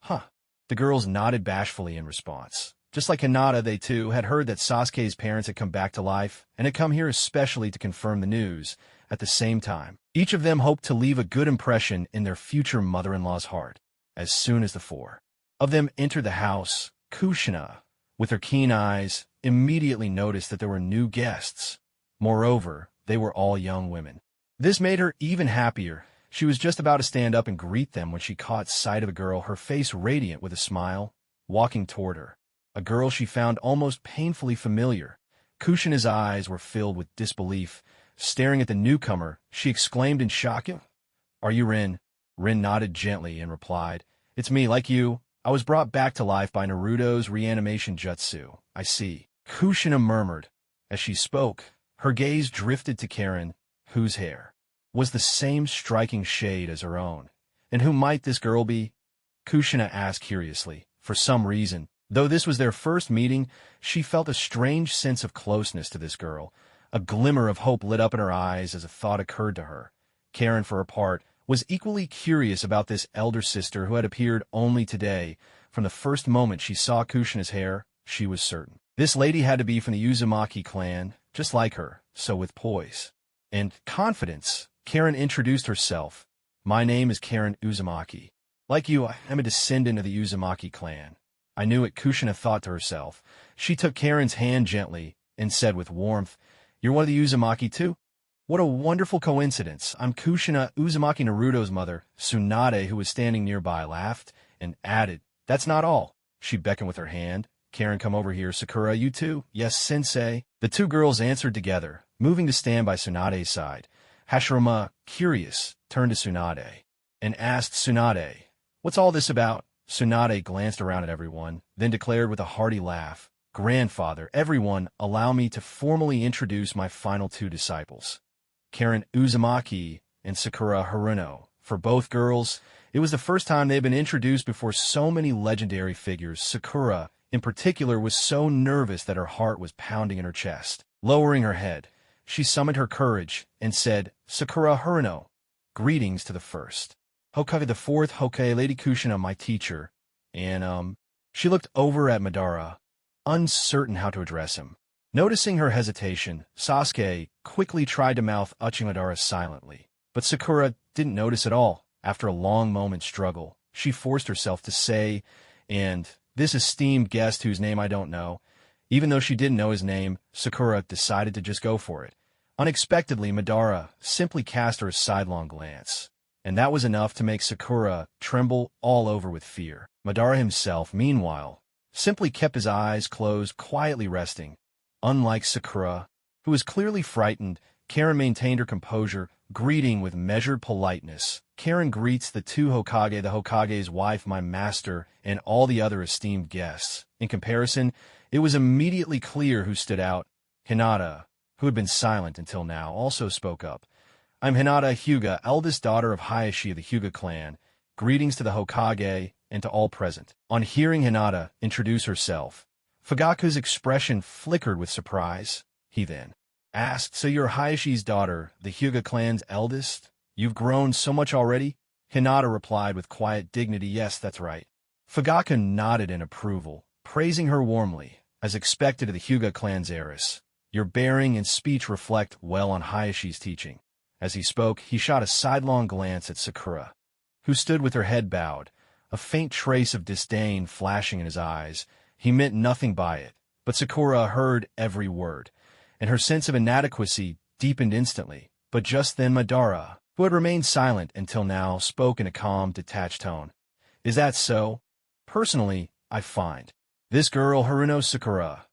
Huh. The girls nodded bashfully in response. Just like Hinata, they too had heard that Sasuke's parents had come back to life and had come here especially to confirm the news. At the same time, each of them hoped to leave a good impression in their future mother-in-law's heart. As soon as the four of them entered the house, Kushina, with her keen eyes, immediately noticed that there were new guests. Moreover, they were all young women. This made her even happier. She was just about to stand up and greet them when she caught sight of a girl, her face radiant with a smile, walking toward her. A girl she found almost painfully familiar. Kushina's eyes were filled with disbelief. Staring at the newcomer, she exclaimed in shock, "Are you Rin?" Rin nodded gently and replied, "It's me, like you. I was brought back to life by Naruto's reanimation jutsu. I see." Kushina murmured. As she spoke, her gaze drifted to Karin, whose hair was the same striking shade as her own. "And who might this girl be?" Kushina asked curiously. For some reason, though this was their first meeting, she felt a strange sense of closeness to this girl. A glimmer of hope lit up in her eyes as a thought occurred to her. Karin, for her part, was equally curious about this elder sister who had appeared only today. From the first moment she saw Kushina's hair, she was certain this lady had to be from the Uzumaki clan, just like her. So with poise and confidence, Karin introduced herself. "My name is Karin Uzumaki. Like you, I am a descendant of the Uzumaki clan." "I knew it," Kushina thought to herself. She took Karin's hand gently and said with warmth, "You're one of the Uzumaki too? What a wonderful coincidence. I'm Kushina, Uzumaki Naruto's mother." Tsunade, who was standing nearby, laughed and added, "That's not all." She beckoned with her hand. "Karin, come over here. Sakura, you too?" "Yes, sensei." The two girls answered together, moving to stand by Tsunade's side. Hashirama, curious, turned to Tsunade and asked Tsunade, "What's all this about?" Tsunade glanced around at everyone, then declared with a hearty laugh, "Grandfather, everyone, allow me to formally introduce my final two disciples, Karin Uzumaki and Sakura Haruno." For both girls, it was the first time they had been introduced before so many legendary figures. Sakura, in particular, was so nervous that her heart was pounding in her chest. Lowering her head, she summoned her courage and said, "Sakura Haruno, greetings to the first Hokage, the fourth Hokage, Lady Kushina, my teacher." And, she looked over at Madara, uncertain how to address him. Noticing her hesitation, Sasuke quickly tried to mouth Uchiha silently. But Sakura didn't notice at all. After a long moment's struggle, she forced herself to say, "And this esteemed guest whose name I don't know." Even though she didn't know his name, Sakura decided to just go for it. Unexpectedly, Madara simply cast her a sidelong glance, and that was enough to make Sakura tremble all over with fear. Madara himself, meanwhile, simply kept his eyes closed, quietly resting. Unlike Sakura, who was clearly frightened, Karin maintained her composure, greeting with measured politeness. "Karin greets the two Hokage, the Hokage's wife, my master, and all the other esteemed guests." In comparison, it was immediately clear who stood out. Hinata, who had been silent until now, also spoke up. "I'm Hinata Hyuga, eldest daughter of Hayashi of the Hyuga clan. Greetings to the Hokage and to all present." On hearing Hinata introduce herself, Fugaku's expression flickered with surprise. He then asked, "So you're Hayashi's daughter, the Hyuga clan's eldest? You've grown so much already?" Hinata replied with quiet dignity, "Yes, that's right." Fugaku nodded in approval, praising her warmly, as expected of the Hyuga clan's heiress. "Your bearing and speech reflect well on Hayashi's teaching." As he spoke, he shot a sidelong glance at Sakura, who stood with her head bowed, a faint trace of disdain flashing in his eyes. He meant nothing by it, but Sakura heard every word, and her sense of inadequacy deepened instantly. But just then Madara, who had remained silent until now, spoke in a calm, detached tone. "Is that so? Personally, I find this girl, Haruno Sakura,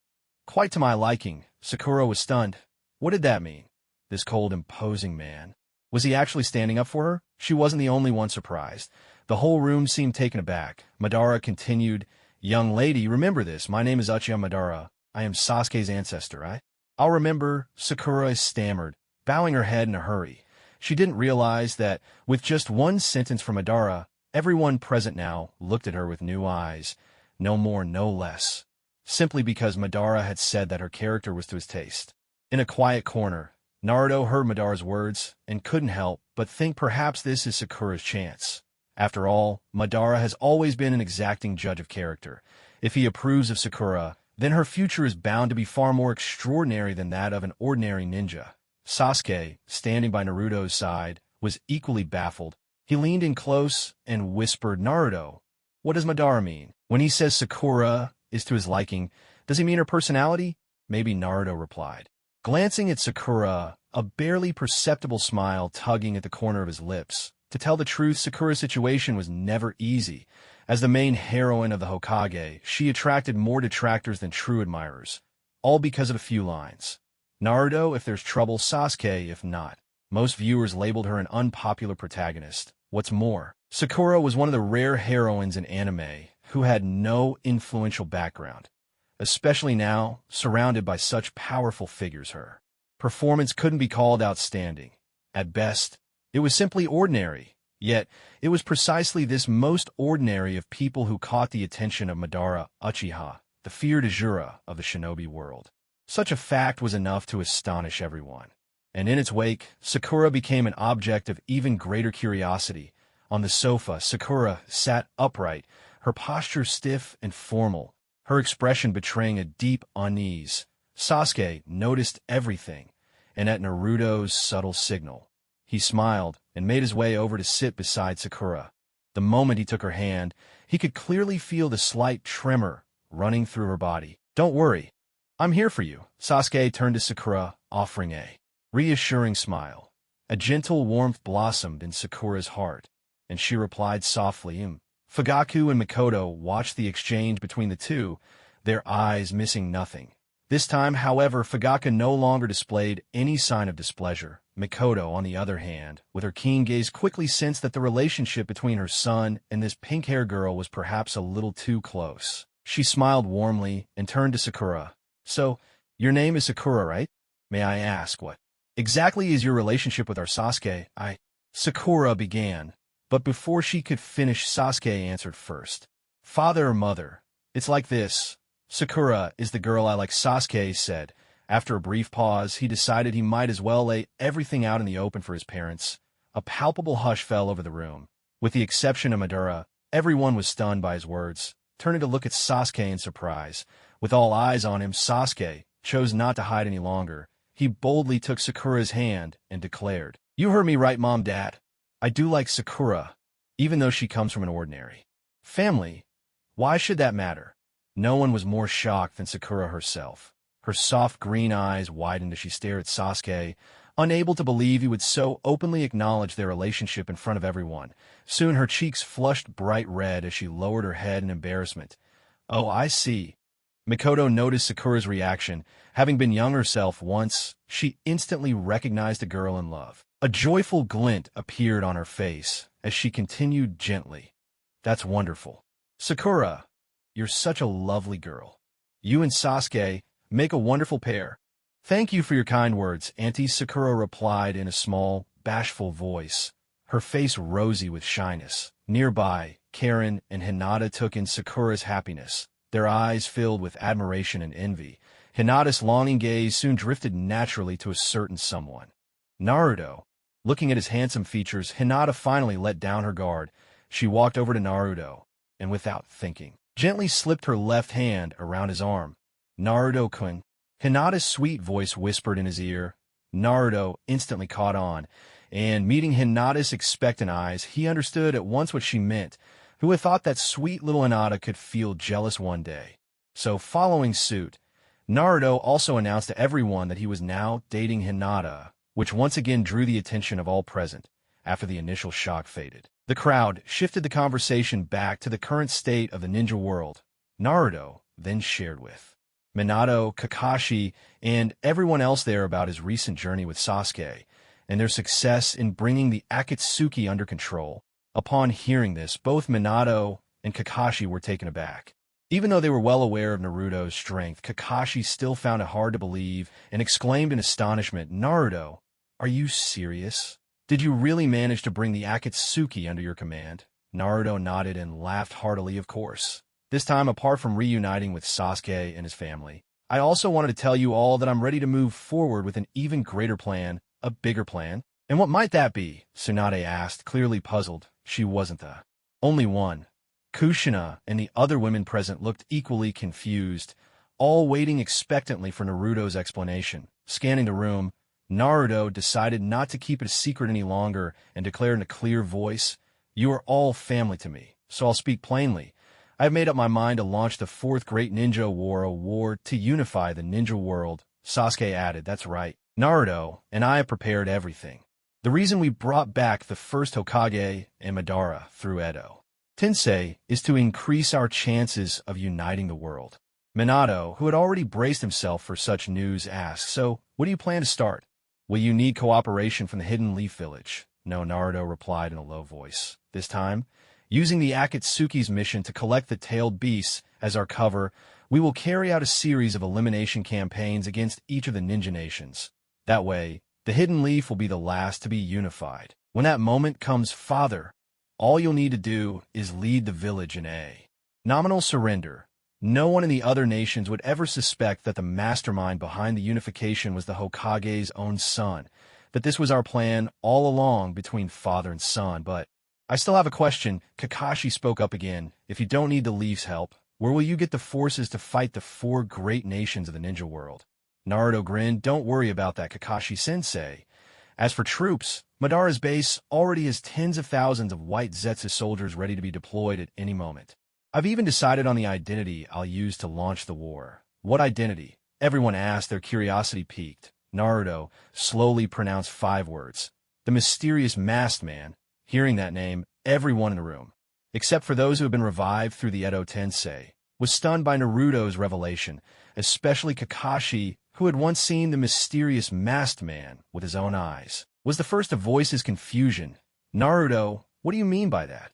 quite to my liking." Sakura was stunned. What did that mean? This cold, imposing man. Was he actually standing up for her? She wasn't the only one surprised. The whole room seemed taken aback. Madara continued, "Young lady, remember this. My name is Uchiha Madara. I am Sasuke's ancestor. I'll remember," Sakura stammered, bowing her head in a hurry. She didn't realize that, with just one sentence from Madara, everyone present now looked at her with new eyes. No more, no less. Simply because Madara had said that her character was to his taste. In a quiet corner, Naruto heard Madara's words and couldn't help but think perhaps this is Sakura's chance. After all, Madara has always been an exacting judge of character. If he approves of Sakura, then her future is bound to be far more extraordinary than that of an ordinary ninja. Sasuke, standing by Naruto's side, was equally baffled. He leaned in close and whispered, "Naruto, what does Madara mean? When he says Sakura is to his liking, does he mean her personality?" "Maybe," Naruto replied. Glancing at Sakura, a barely perceptible smile tugging at the corner of his lips. To tell the truth, Sakura's situation was never easy. As the main heroine of the Hokage, she attracted more detractors than true admirers, all because of a few lines. Naruto if there's trouble, Sasuke if not. Most viewers labeled her an unpopular protagonist. What's more, Sakura was one of the rare heroines in anime who had no influential background, especially now, surrounded by such powerful figures. Her performance couldn't be called outstanding. At best, it was simply ordinary. Yet, it was precisely this most ordinary of people who caught the attention of Madara Uchiha, the feared Azura of the shinobi world. Such a fact was enough to astonish everyone. And in its wake, Sakura became an object of even greater curiosity. On the sofa, Sakura sat upright, her posture stiff and formal, her expression betraying a deep unease. Sasuke noticed everything, and at Naruto's subtle signal, he smiled and made his way over to sit beside Sakura. The moment he took her hand, he could clearly feel the slight tremor running through her body. "Don't worry, I'm here for you." Sasuke turned to Sakura, offering a reassuring smile. A gentle warmth blossomed in Sakura's heart, and she replied softly. Fugaku and Mikoto watched the exchange between the two, their eyes missing nothing. This time, however, Fugaku no longer displayed any sign of displeasure. Mikoto, on the other hand, with her keen gaze, quickly sensed that the relationship between her son and this pink-haired girl was perhaps a little too close. She smiled warmly and turned to Sakura. "So, your name is Sakura, right? May I ask what exactly is your relationship with our Sasuke?" Sakura began, but before she could finish, Sasuke answered first. "Father or mother? It's like this. Sakura is the girl I like," Sasuke said. After a brief pause, he decided he might as well lay everything out in the open for his parents. A palpable hush fell over the room. With the exception of Madara, everyone was stunned by his words, turning to look at Sasuke in surprise. With all eyes on him, Sasuke chose not to hide any longer. He boldly took Sakura's hand and declared, "You heard me right, Mom, Dad. I do like Sakura, even though she comes from an ordinary family. Why should that matter?" No one was more shocked than Sakura herself. Her soft green eyes widened as she stared at Sasuke, unable to believe he would so openly acknowledge their relationship in front of everyone. Soon her cheeks flushed bright red as she lowered her head in embarrassment. "Oh, I see." Mikoto noticed Sakura's reaction. Having been young herself once, she instantly recognized a girl in love. A joyful glint appeared on her face as she continued gently, "That's wonderful. Sakura, you're such a lovely girl. You and Sasuke make a wonderful pair." "Thank you for your kind words, Auntie," Sakura replied in a small, bashful voice, her face rosy with shyness. Nearby, Karin and Hinata took in Sakura's happiness, their eyes filled with admiration and envy. Hinata's longing gaze soon drifted naturally to a certain someone. Naruto. Looking at his handsome features, Hinata finally let down her guard. She walked over to Naruto, and without thinking, gently slipped her left hand around his arm. "Naruto-kun." Hinata's sweet voice whispered in his ear. Naruto instantly caught on, and meeting Hinata's expectant eyes, he understood at once what she meant. Who had thought that sweet little Hinata could feel jealous one day? So, following suit, Naruto also announced to everyone that he was now dating Hinata, which once again drew the attention of all present. After the initial shock faded, the crowd shifted the conversation back to the current state of the ninja world. Naruto then shared with Minato, Kakashi, and everyone else there about his recent journey with Sasuke, and their success in bringing the Akatsuki under control. Upon hearing this, both Minato and Kakashi were taken aback. Even though they were well aware of Naruto's strength, Kakashi still found it hard to believe and exclaimed in astonishment, "Naruto, are you serious? Did you really manage to bring the Akatsuki under your command?" Naruto nodded and laughed heartily, "Of course. This time, apart from reuniting with Sasuke and his family, I also wanted to tell you all that I'm ready to move forward with an even greater plan, a bigger plan." "And what might that be?" Tsunade asked, clearly puzzled. she wasn't the only one. Kushina and the other women present looked equally confused, all waiting expectantly for Naruto's explanation. Scanning the room, Naruto decided not to keep it a secret any longer and declared in a clear voice, "You are all family to me, so I'll speak plainly. I have made up my mind to launch the fourth great ninja war, a war to unify the ninja world." Sasuke added, "That's right. Naruto and I have prepared everything. The reason we brought back the first Hokage and Madara through Edo Tensei is to increase our chances of uniting the world." Minato, who had already braced himself for such news, asked, "So, what do you plan to start? Will you need cooperation from the Hidden Leaf Village?" "No," Naruto replied in a low voice. "This time, using the Akatsuki's mission to collect the tailed beasts as our cover, we will carry out a series of elimination campaigns against each of the ninja nations. That way, the Hidden Leaf will be the last to be unified. When that moment comes, Father, all you'll need to do is lead the village in a nominal surrender. No one in the other nations would ever suspect that the mastermind behind the unification was the Hokage's own son, that this was our plan all along between father and son. But I still have a question." Kakashi spoke up again. "If you don't need the Leaf's help, where will you get the forces to fight the four great nations of the ninja world?" Naruto grinned. "Don't worry about that, Kakashi-sensei. As for troops, Madara's base already has tens of thousands of white Zetsu soldiers ready to be deployed at any moment. I've even decided on the identity I'll use to launch the war." "What identity?" everyone asked, their curiosity piqued. Naruto slowly pronounced 5 words. "The mysterious masked man." Hearing that name, everyone in the room, except for those who had been revived through the Edo Tensei, was stunned by Naruto's revelation, especially Kakashi, who had once seen the mysterious masked man with his own eyes, was the first to voice his confusion. "Naruto, what do you mean by that?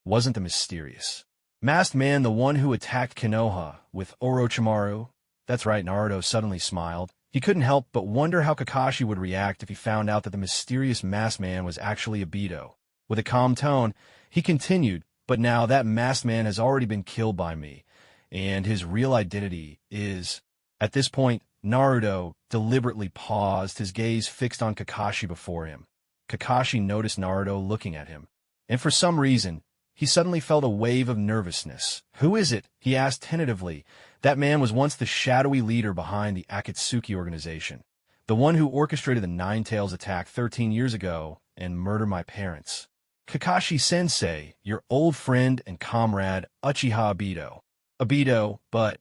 Wasn't the mysterious masked man the one who attacked Konoha with Orochimaru?" "That's right," Naruto suddenly smiled. He couldn't help but wonder how Kakashi would react if he found out that the mysterious masked man was actually Obito. With a calm tone, he continued, "But now that masked man has already been killed by me, and his real identity is..." At this point, Naruto deliberately paused, his gaze fixed on Kakashi before him. Kakashi noticed Naruto looking at him, and for some reason, he suddenly felt a wave of nervousness. "Who is it?" he asked tentatively. "That man was once the shadowy leader behind the Akatsuki organization, the one who orchestrated the Nine Tails attack 13 years ago and murdered my parents. Kakashi-sensei, your old friend and comrade Uchiha Obito." "Obito, but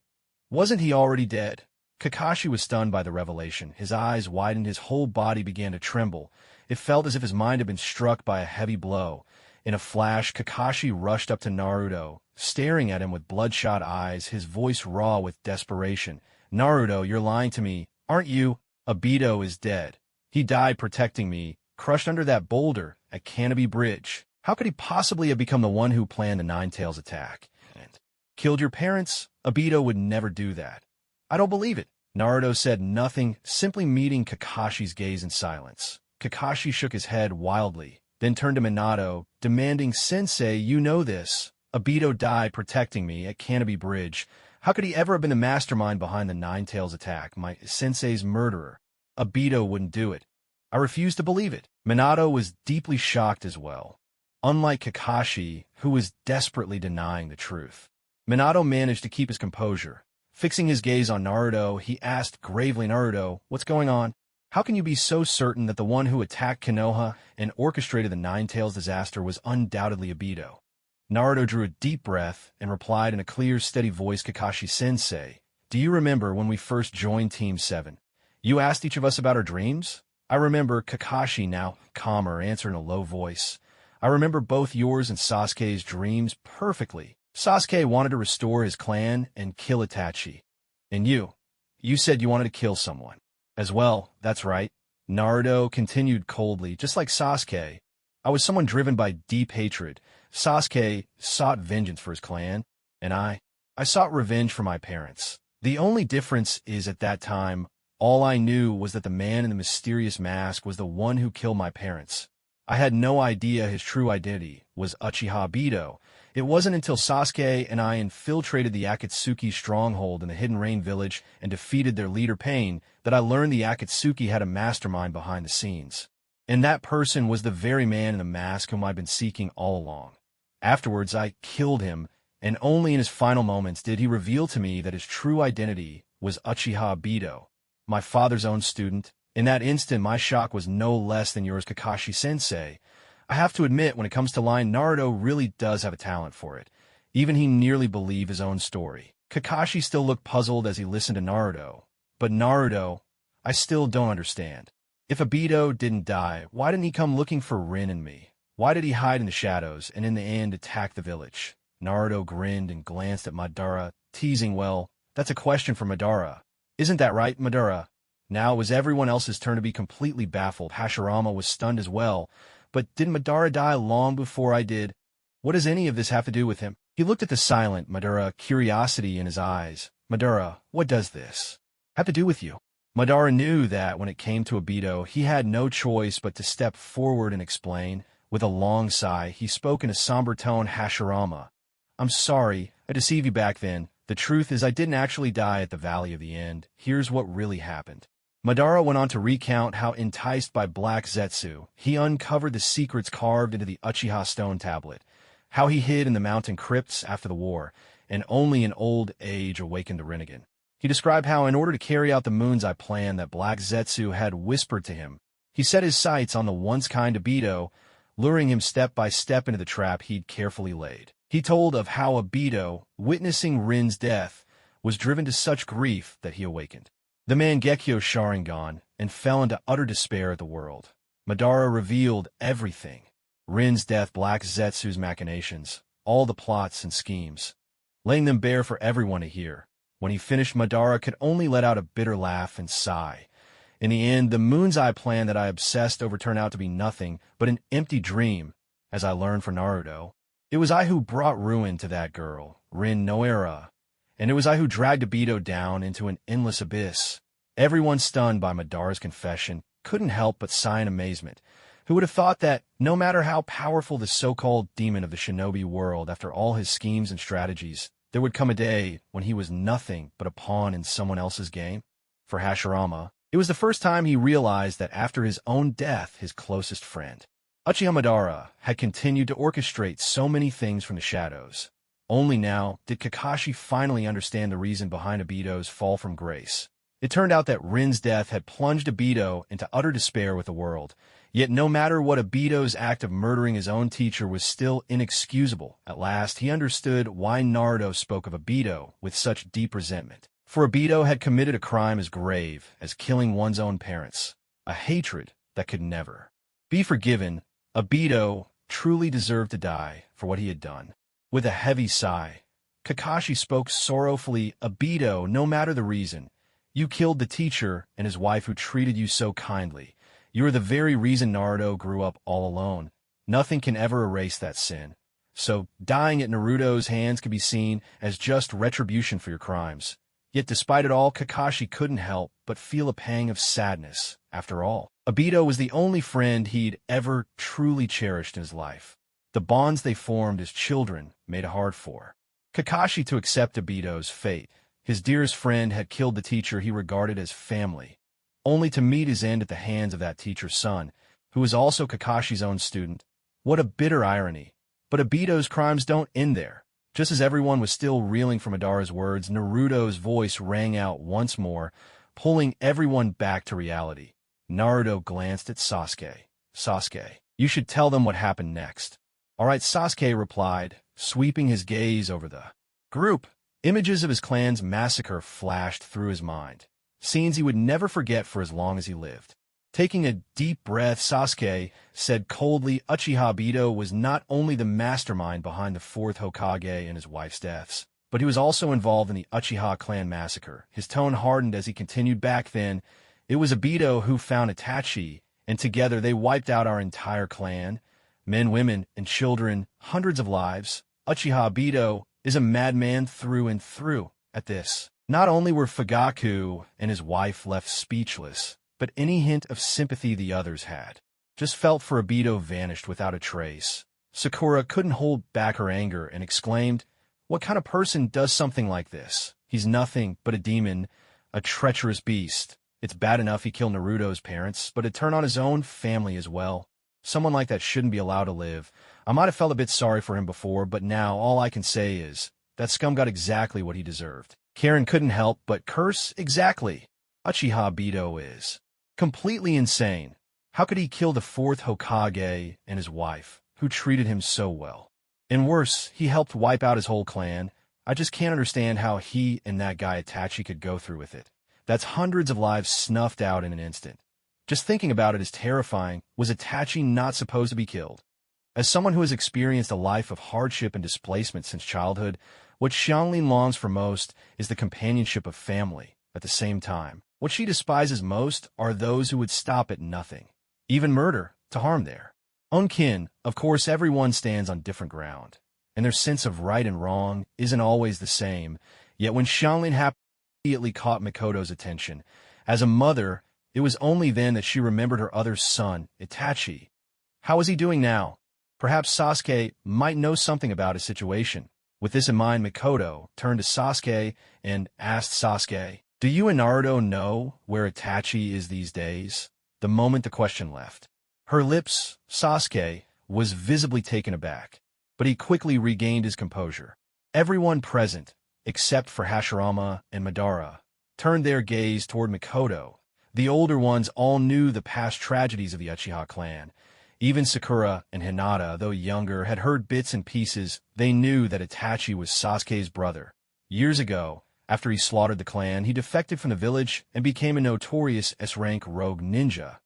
wasn't he already dead?" Kakashi was stunned by the revelation. His eyes widened, his whole body began to tremble. It felt as if his mind had been struck by a heavy blow. In a flash, Kakashi rushed up to Naruto, staring at him with bloodshot eyes, his voice raw with desperation. "Naruto, you're lying to me, aren't you? Obito is dead. He died protecting me, crushed under that boulder at Canopy Bridge. How could he possibly have become the one who planned the Nine Tails attack and killed your parents? Obito would never do that." "I don't believe it." Naruto said nothing, simply meeting Kakashi's gaze in silence. Kakashi shook his head wildly, then turned to Minato, demanding, "Sensei, you know this. Obito died protecting me at Canopy Bridge. How could he ever have been the mastermind behind the Nine Tails attack, my sensei's murderer? Obito wouldn't do it. I refuse to believe it." Minato was deeply shocked as well, unlike Kakashi, who was desperately denying the truth. Minato managed to keep his composure. Fixing his gaze on Naruto, he asked gravely, "Naruto, what's going on? How can you be so certain that the one who attacked Konoha and orchestrated the Nine Tails disaster was undoubtedly Obito?" Naruto drew a deep breath and replied in a clear, steady voice, "Kakashi-sensei, do you remember when we first joined Team 7? You asked each of us about our dreams?" "I remember," Kakashi, now calmer, answered in a low voice. "I remember both yours and Sasuke's dreams perfectly. Sasuke wanted to restore his clan and kill Itachi. And you said you wanted to kill someone as well." "That's right." Naruto continued coldly, "Just like Sasuke, I was someone driven by deep hatred. Sasuke sought vengeance for his clan, and I sought revenge for my parents. The only difference is at that time, all I knew was that the man in the mysterious mask was the one who killed my parents. I had no idea his true identity was Uchiha Obito. It wasn't until Sasuke and I infiltrated the Akatsuki stronghold in the Hidden Rain village and defeated their leader Pain that I learned the Akatsuki had a mastermind behind the scenes. And that person was the very man in the mask whom I'd been seeking all along. Afterwards, I killed him, and only in his final moments did he reveal to me that his true identity was Uchiha Obito, my father's own student. In that instant, my shock was no less than yours, Kakashi-sensei. I have to admit, when it comes to lying, Naruto really does have a talent for it. Even he nearly believed his own story. Kakashi still looked puzzled as he listened to Naruto. But Naruto, I still don't understand. If Obito didn't die, why didn't he come looking for Rin and me? Why did he hide in the shadows and in the end attack the village? Naruto grinned and glanced at Madara, teasing, well, that's a question for Madara. Isn't that right, Madara? Now it was everyone else's turn to be completely baffled. Hashirama was stunned as well. But didn't Madara die long before I did? What does any of this have to do with him? He looked at the silent Madara, curiosity in his eyes. Madara, what does this have to do with you? Madara knew that when it came to Obito, he had no choice but to step forward and explain. With a long sigh, he spoke in a somber tone. Hashirama, I'm sorry, I deceived you back then. The truth is I didn't actually die at the Valley of the End. Here's what really happened. Madara went on to recount how, enticed by Black Zetsu, he uncovered the secrets carved into the Uchiha stone tablet, how he hid in the mountain crypts after the war, and only in old age awakened the Rinnegan. He described how, in order to carry out the Moon's Eye plan that Black Zetsu had whispered to him, he set his sights on the once kind Obito, luring him step by step into the trap he'd carefully laid. He told of how Obito, witnessing Rin's death, was driven to such grief that he awakened the Mangekyō Sharingan and fell into utter despair at the world. Madara revealed everything. Rin's death, Black Zetsu's machinations, all the plots and schemes, laying them bare for everyone to hear. When he finished, Madara could only let out a bitter laugh and sigh. In the end, the Moon's Eye plan that I obsessed over turned out to be nothing but an empty dream, as I learned from Naruto. It was I who brought ruin to that girl, Rin Noera, and it was I who dragged Obito down into an endless abyss. Everyone, stunned by Madara's confession, couldn't help but sigh in amazement. Who would have thought that, no matter how powerful the so-called demon of the shinobi world, after all his schemes and strategies, there would come a day when he was nothing but a pawn in someone else's game? For Hashirama, it was the first time he realized that after his own death, his closest friend, Uchiha Madara, had continued to orchestrate so many things from the shadows. Only now did Kakashi finally understand the reason behind Obito's fall from grace. It turned out that Rin's death had plunged Obito into utter despair with the world. Yet no matter what, Obito's act of murdering his own teacher was still inexcusable. At last, he understood why Naruto spoke of Obito with such deep resentment. For Obito had committed a crime as grave as killing one's own parents, a hatred that could never be forgiven. Obito truly deserved to die for what he had done. With a heavy sigh, Kakashi spoke sorrowfully. Obito, no matter the reason, you killed the teacher and his wife who treated you so kindly. You are the very reason Naruto grew up all alone. Nothing can ever erase that sin. So, dying at Naruto's hands could be seen as just retribution for your crimes. Yet despite it all, Kakashi couldn't help but feel a pang of sadness. After all, Obito was the only friend he'd ever truly cherished in his life. The bonds they formed as children made it hard for Kakashi to accept Obito's fate. His dearest friend had killed the teacher he regarded as family, only to meet his end at the hands of that teacher's son, who was also Kakashi's own student. What a bitter irony. But Obito's crimes don't end there. Just as everyone was still reeling from Madara's words, Naruto's voice rang out once more, pulling everyone back to reality. Naruto glanced at Sasuke. Sasuke, you should tell them what happened next. All right, Sasuke replied, sweeping his gaze over the group. Images of his clan's massacre flashed through his mind, scenes he would never forget for as long as he lived. Taking a deep breath, Sasuke said coldly, Uchiha Obito was not only the mastermind behind the fourth Hokage and his wife's deaths, but he was also involved in the Uchiha clan massacre. His tone hardened as he continued, back then, it was Obito who found Itachi, and together they wiped out our entire clan. Men, women, and children, hundreds of lives. Uchiha Obito is a madman through and through. At this, not only were Fugaku and his wife left speechless, but any hint of sympathy the others had just felt for Obito vanished without a trace. Sakura couldn't hold back her anger and exclaimed, what kind of person does something like this? He's nothing but a demon, a treacherous beast. It's bad enough he killed Naruto's parents, but to turn on his own family as well. Someone like that shouldn't be allowed to live. I might have felt a bit sorry for him before, but now all I can say is, that scum got exactly what he deserved. Karin couldn't help but curse exactly. Uchiha Bito is completely insane. How could he kill the fourth Hokage and his wife, who treated him so well? And worse, he helped wipe out his whole clan. I just can't understand how he and that guy Itachi could go through with it. That's hundreds of lives snuffed out in an instant. Just thinking about it is terrifying. Was Itachi not supposed to be killed? As someone who has experienced a life of hardship and displacement since childhood, what Xianglin longs for most is the companionship of family. At the same time, what she despises most are those who would stop at nothing, even murder, to harm their own kin. Of course, everyone stands on different ground, and their sense of right and wrong isn't always the same. Yet when Xianglin immediately caught Mikoto's attention, as a mother, it was only then that she remembered her other son, Itachi. How is he doing now? Perhaps Sasuke might know something about his situation. With this in mind, Mikoto turned to Sasuke and asked Sasuke, "Do you and Naruto know where Itachi is these days?" The moment the question left her lips, Sasuke was visibly taken aback, but he quickly regained his composure. Everyone present, except for Hashirama and Madara, turned their gaze toward Mikoto. The older ones all knew the past tragedies of the Uchiha clan. Even Sakura and Hinata, though younger, had heard bits and pieces. They knew that Itachi was Sasuke's brother. Years ago, after he slaughtered the clan, he defected from the village and became a notorious S-rank rogue ninja,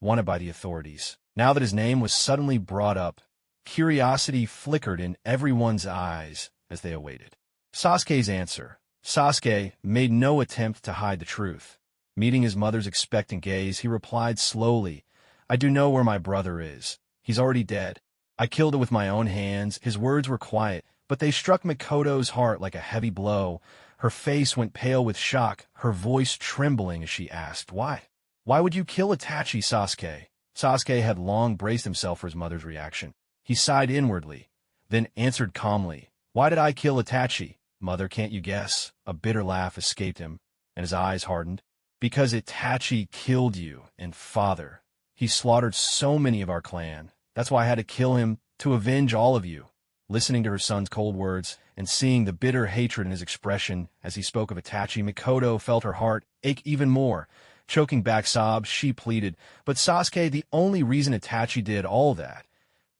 wanted by the authorities. Now that his name was suddenly brought up, curiosity flickered in everyone's eyes as they awaited Sasuke's answer. Sasuke made no attempt to hide the truth. Meeting his mother's expectant gaze, he replied slowly, "I do know where my brother is. He's already dead. I killed him with my own hands." His words were quiet, but they struck Mikoto's heart like a heavy blow. Her face went pale with shock, her voice trembling as she asked, "Why? Why would you kill Itachi, Sasuke?" Sasuke had long braced himself for his mother's reaction. He sighed inwardly, then answered calmly, "Why did I kill Itachi? Mother, can't you guess?" A bitter laugh escaped him, and his eyes hardened. "Because Itachi killed you and father. He slaughtered so many of our clan. That's why I had to kill him, to avenge all of you." Listening to her son's cold words and seeing the bitter hatred in his expression as he spoke of Itachi, Mikoto felt her heart ache even more. Choking back sobs, she pleaded, "But Sasuke, the only reason Itachi did all that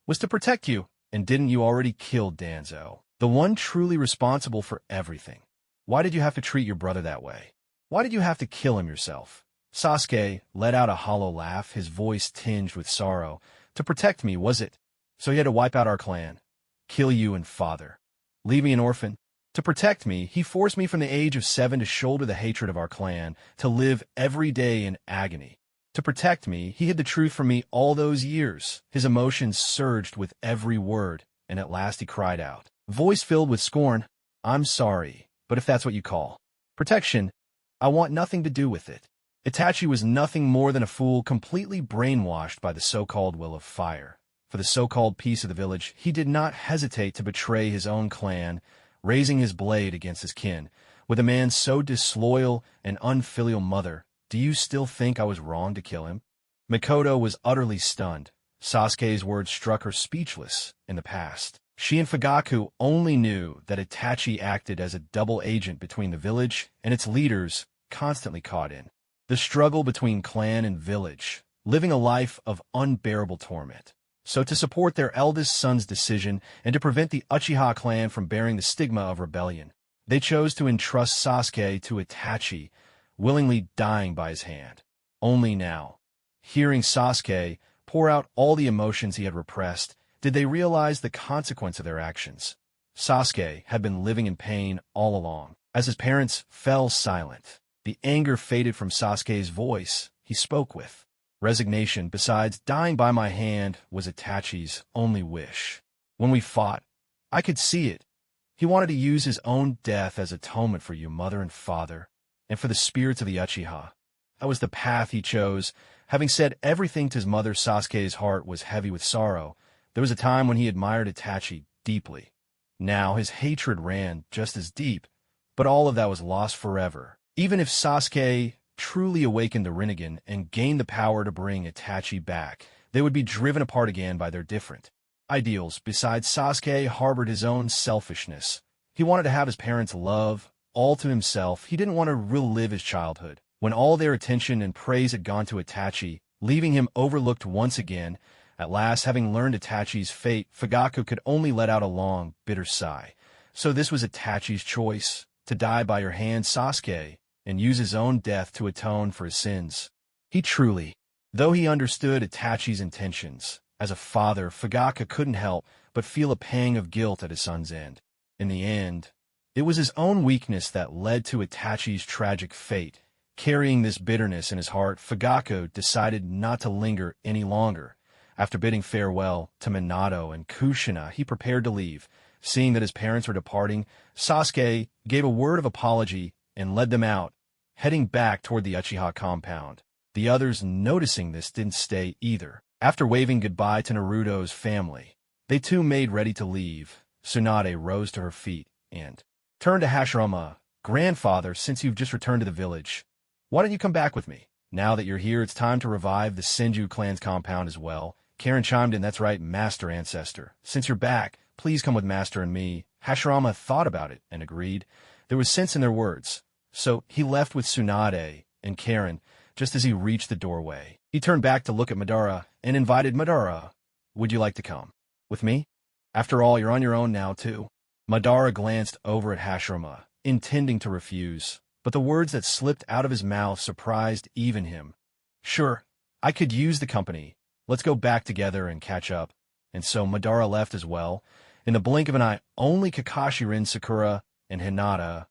was to protect you. And didn't you already kill Danzo, the one truly responsible for everything? Why did you have to treat your brother that way? Why did you have to kill him yourself?" Sasuke let out a hollow laugh, his voice tinged with sorrow. "To protect me, was it? So he had to wipe out our clan, kill you and father, leave me an orphan? To protect me, he forced me from the age of 7 to shoulder the hatred of our clan, to live every day in agony. To protect me, he hid the truth from me all those years." His emotions surged with every word, and at last he cried out, voice filled with scorn, "I'm sorry, but if that's what you call protection, I want nothing to do with it." Itachi was nothing more than a fool, completely brainwashed by the so-called will of fire. For the so-called peace of the village, he did not hesitate to betray his own clan, raising his blade against his kin. With a man so disloyal and unfilial, mother, do you still think I was wrong to kill him? Mikoto was utterly stunned. Sasuke's words struck her speechless in the past. She and Fugaku only knew that Itachi acted as a double agent between the village and its leaders, constantly caught in the struggle between clan and village, living a life of unbearable torment. So to support their eldest son's decision and to prevent the Uchiha clan from bearing the stigma of rebellion, they chose to entrust Sasuke to Itachi, willingly dying by his hand. Only now, hearing Sasuke pour out all the emotions he had repressed, did they realize the consequence of their actions. Sasuke had been living in pain all along. As his parents fell silent, the anger faded from Sasuke's voice. He spoke with resignation. "Besides, dying by my hand was Itachi's only wish. When we fought, I could see it. He wanted to use his own death as atonement for you, mother and father, and for the spirits of the Uchiha. That was the path he chose." Having said everything to his mother, Sasuke's heart was heavy with sorrow. There was a time when he admired Itachi deeply. Now his hatred ran just as deep, but all of that was lost forever. Even if Sasuke truly awakened the Rinnegan and gained the power to bring Itachi back, they would be driven apart again by their different ideals. Besides, Sasuke harbored his own selfishness. He wanted to have his parents' love all to himself. He didn't want to relive his childhood, when all their attention and praise had gone to Itachi, leaving him overlooked once again. At last, having learned Itachi's fate, Fugaku could only let out a long, bitter sigh. So this was Itachi's choice, to die by your hand, Sasuke, and use his own death to atone for his sins. Though he understood Itachi's intentions, as a father, Fugaku couldn't help but feel a pang of guilt at his son's end. In the end, it was his own weakness that led to Itachi's tragic fate. Carrying this bitterness in his heart, Fugaku decided not to linger any longer. After bidding farewell to Minato and Kushina, he prepared to leave. Seeing that his parents were departing, Sasuke gave a word of apology and led them out, heading back toward the Uchiha compound. The others, noticing this, didn't stay either. After waving goodbye to Naruto's family, they too made ready to leave. Tsunade rose to her feet and turned to Hashirama. "Grandfather, since you've just returned to the village, why don't you come back with me? Now that you're here, it's time to revive the Senju clan's compound as well." Karin chimed in, "That's right, Master Ancestor. Since you're back, please come with Master and me." Hashirama thought about it and agreed. There was sense in their words. So he left with Tsunade and Karin. Just as he reached the doorway, he turned back to look at Madara and invited Madara. "Would you like to come with me? After all, you're on your own now, too." Madara glanced over at Hashirama, intending to refuse, but the words that slipped out of his mouth surprised even him. "Sure, I could use the company. Let's go back together and catch up." And so Madara left as well. In the blink of an eye, only Kakashi, Rin, Sakura, and Hinata,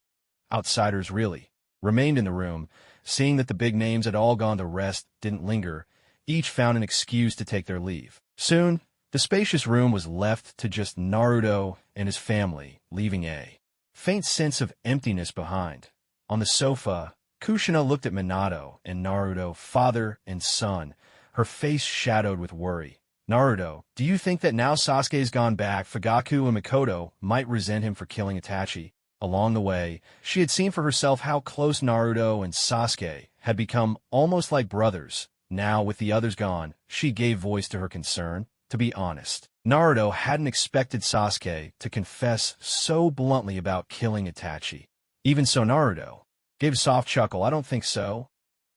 outsiders really, remained in the room. Seeing that the big names had all gone, the rest didn't linger. Each found an excuse to take their leave. Soon, the spacious room was left to just Naruto and his family, leaving a faint sense of emptiness behind. On the sofa, Kushina looked at Minato and Naruto, father and son, her face shadowed with worry. "Naruto, do you think that now Sasuke's gone back, Fugaku and Mikoto might resent him for killing Itachi?" Along the way, she had seen for herself how close Naruto and Sasuke had become, almost like brothers. Now, with the others gone, she gave voice to her concern. To be honest, Naruto hadn't expected Sasuke to confess so bluntly about killing Itachi. Even so, Naruto gave a soft chuckle. "I don't think so.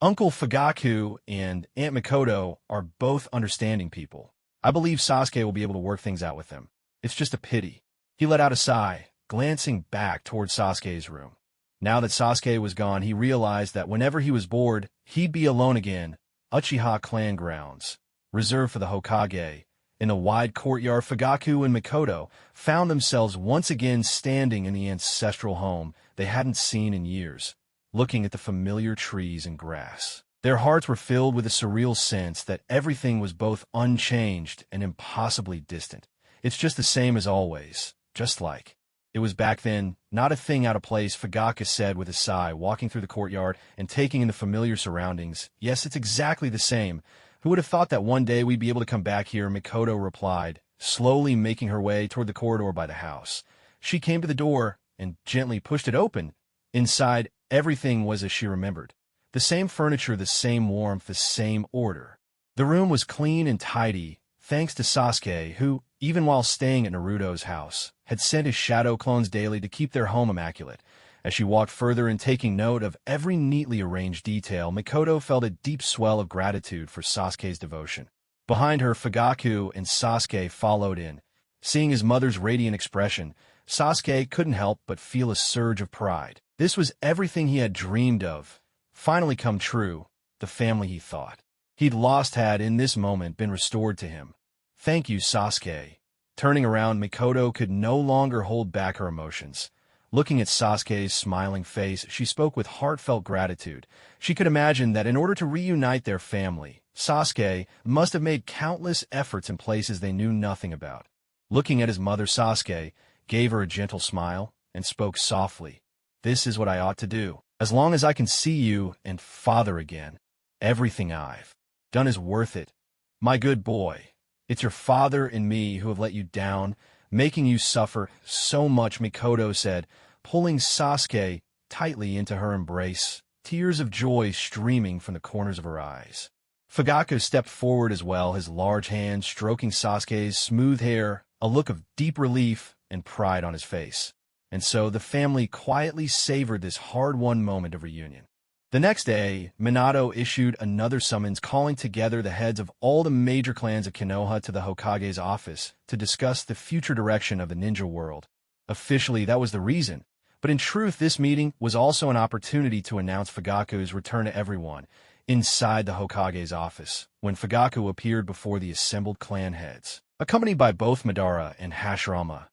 Uncle Fugaku and Aunt Mikoto are both understanding people. I believe Sasuke will be able to work things out with them. It's just a pity." He let out a sigh, glancing back toward Sasuke's room. Now that Sasuke was gone, he realized that whenever he was bored, he'd be alone again. Uchiha clan grounds, reserved for the Hokage. In the wide courtyard, Fugaku and Mikoto found themselves once again standing in the ancestral home they hadn't seen in years, looking at the familiar trees and grass. Their hearts were filled with a surreal sense that everything was both unchanged and impossibly distant. "It's just the same as always, just like it was back then, not a thing out of place," Fugaku said with a sigh, walking through the courtyard and taking in the familiar surroundings. "Yes, it's exactly the same. Who would have thought that one day we'd be able to come back here?" Mikoto replied, slowly making her way toward the corridor by the house. She came to the door and gently pushed it open. Inside, everything was as she remembered. The same furniture, the same warmth, the same order. The room was clean and tidy, thanks to Sasuke, who, even while staying at Naruto's house, had sent his shadow clones daily to keep their home immaculate. As she walked further and taking note of every neatly arranged detail, Mikoto felt a deep swell of gratitude for Sasuke's devotion. Behind her, Fugaku and Sasuke followed in. Seeing his mother's radiant expression, Sasuke couldn't help but feel a surge of pride. This was everything he had dreamed of, finally come true. The family he thought he'd lost had, in this moment, been restored to him. "Thank you, Sasuke." Turning around, Mikoto could no longer hold back her emotions. Looking at Sasuke's smiling face, she spoke with heartfelt gratitude. She could imagine that in order to reunite their family, Sasuke must have made countless efforts in places they knew nothing about. Looking at his mother, Sasuke gave her a gentle smile and spoke softly. "This is what I ought to do. As long as I can see you and father again, everything I've done is worth it. My good boy, it's your father and me who have let you down, making you suffer so much," Mikoto said, pulling Sasuke tightly into her embrace. tears of joy streaming from the corners of her eyes. Fugaku stepped forward as well, his large hands stroking Sasuke's smooth hair, a look of deep relief and pride on his face. And so the family quietly savored this hard-won moment of reunion. The next day, Minato issued another summons calling together the heads of all the major clans of Konoha to the Hokage's office to discuss the future direction of the ninja world. Officially, that was the reason, but in truth, this meeting was also an opportunity to announce Fugaku's return to everyone inside the Hokage's office when Fugaku appeared before the assembled clan heads, accompanied by both Madara and Hashirama.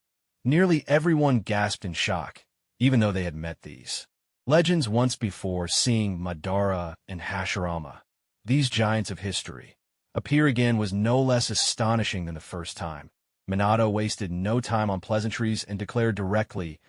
Nearly everyone gasped in shock, even though they had met these legends once before. Seeing Madara and Hashirama, these giants of history, appear again was no less astonishing than the first time. Minato wasted no time on pleasantries and declared directly,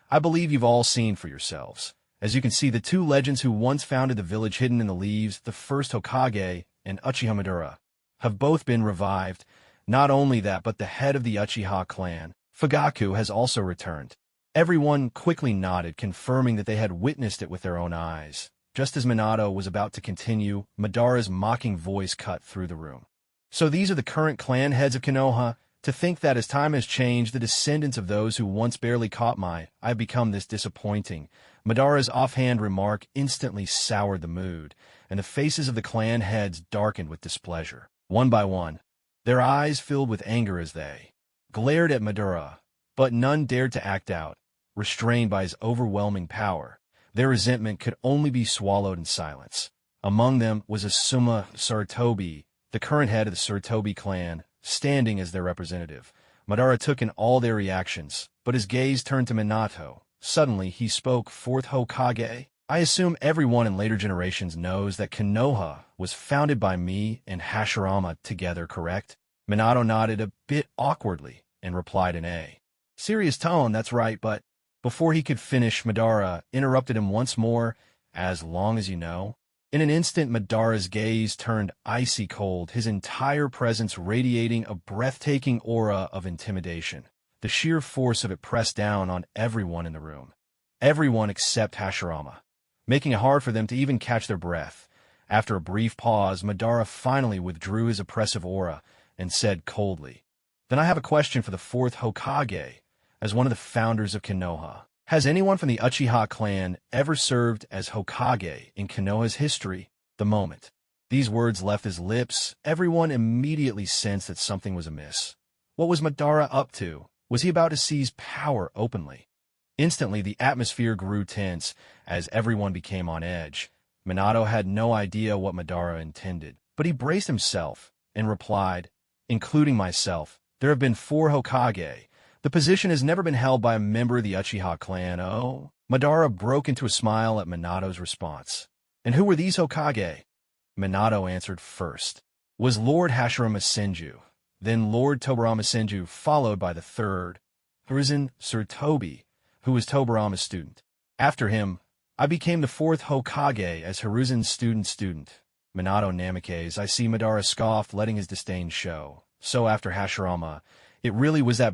"I believe you've all seen for yourselves. As you can see, the two legends who once founded the village hidden in the leaves, the first Hokage and Uchiha Madara, have both been revived. Not only that, but the head of the Uchiha clan, Fugaku, has also returned." Everyone quickly nodded, confirming that they had witnessed it with their own eyes. Just as Minato was about to continue, Madara's mocking voice cut through the room. "So these are the current clan heads of Konoha? To think that as time has changed, the descendants of those who once barely caught my eye have become this disappointing." Madara's offhand remark instantly soured the mood, and the faces of the clan heads darkened with displeasure. One by one, their eyes filled with anger as they glared at Madara, but none dared to act out, restrained by his overwhelming power. Their resentment could only be swallowed in silence. Among them was Asuma Sarutobi, the current head of the Sarutobi clan, standing as their representative. Madara took in all their reactions, but his gaze turned to Minato. Suddenly, he spoke, "Fourth Hokage, I assume everyone in later generations knows that Konoha was founded by me and Hashirama together, correct?" Minato nodded a bit awkwardly and replied in a serious tone, "That's right, but..." Before he could finish, Madara interrupted him once more, "As long as you know." In an instant, Madara's gaze turned icy cold, his entire presence radiating a breathtaking aura of intimidation. The sheer force of it pressed down on everyone in the room. Everyone except Hashirama, making it hard for them to even catch their breath. After a brief pause, Madara finally withdrew his oppressive aura and said coldly, "Then I have a question for the fourth Hokage. As one of the founders of Konoha, has anyone from the Uchiha clan ever served as Hokage in Konoha's history?" The moment these words left his lips, everyone immediately sensed that something was amiss. What was Madara up to? Was he about to seize power openly? Instantly, the atmosphere grew tense as everyone became on edge. Minato had no idea what Madara intended, but he braced himself and replied, "Including myself, there have been 4 Hokage. The position has never been held by a member of the Uchiha clan." "Oh?" Madara broke into a smile at Minato's response. "And who were these Hokage?" Minato answered first. "Was Lord Hashirama Senju, then Lord Tobirama Senju, followed by the third, Hiruzen Sarutobi, who was Tobirama's student. After him, I became the 4th Hokage as Hiruzen's student. Minato Namikaze." I see Madara scoffed, letting his disdain show. "So after Hashirama, it really was that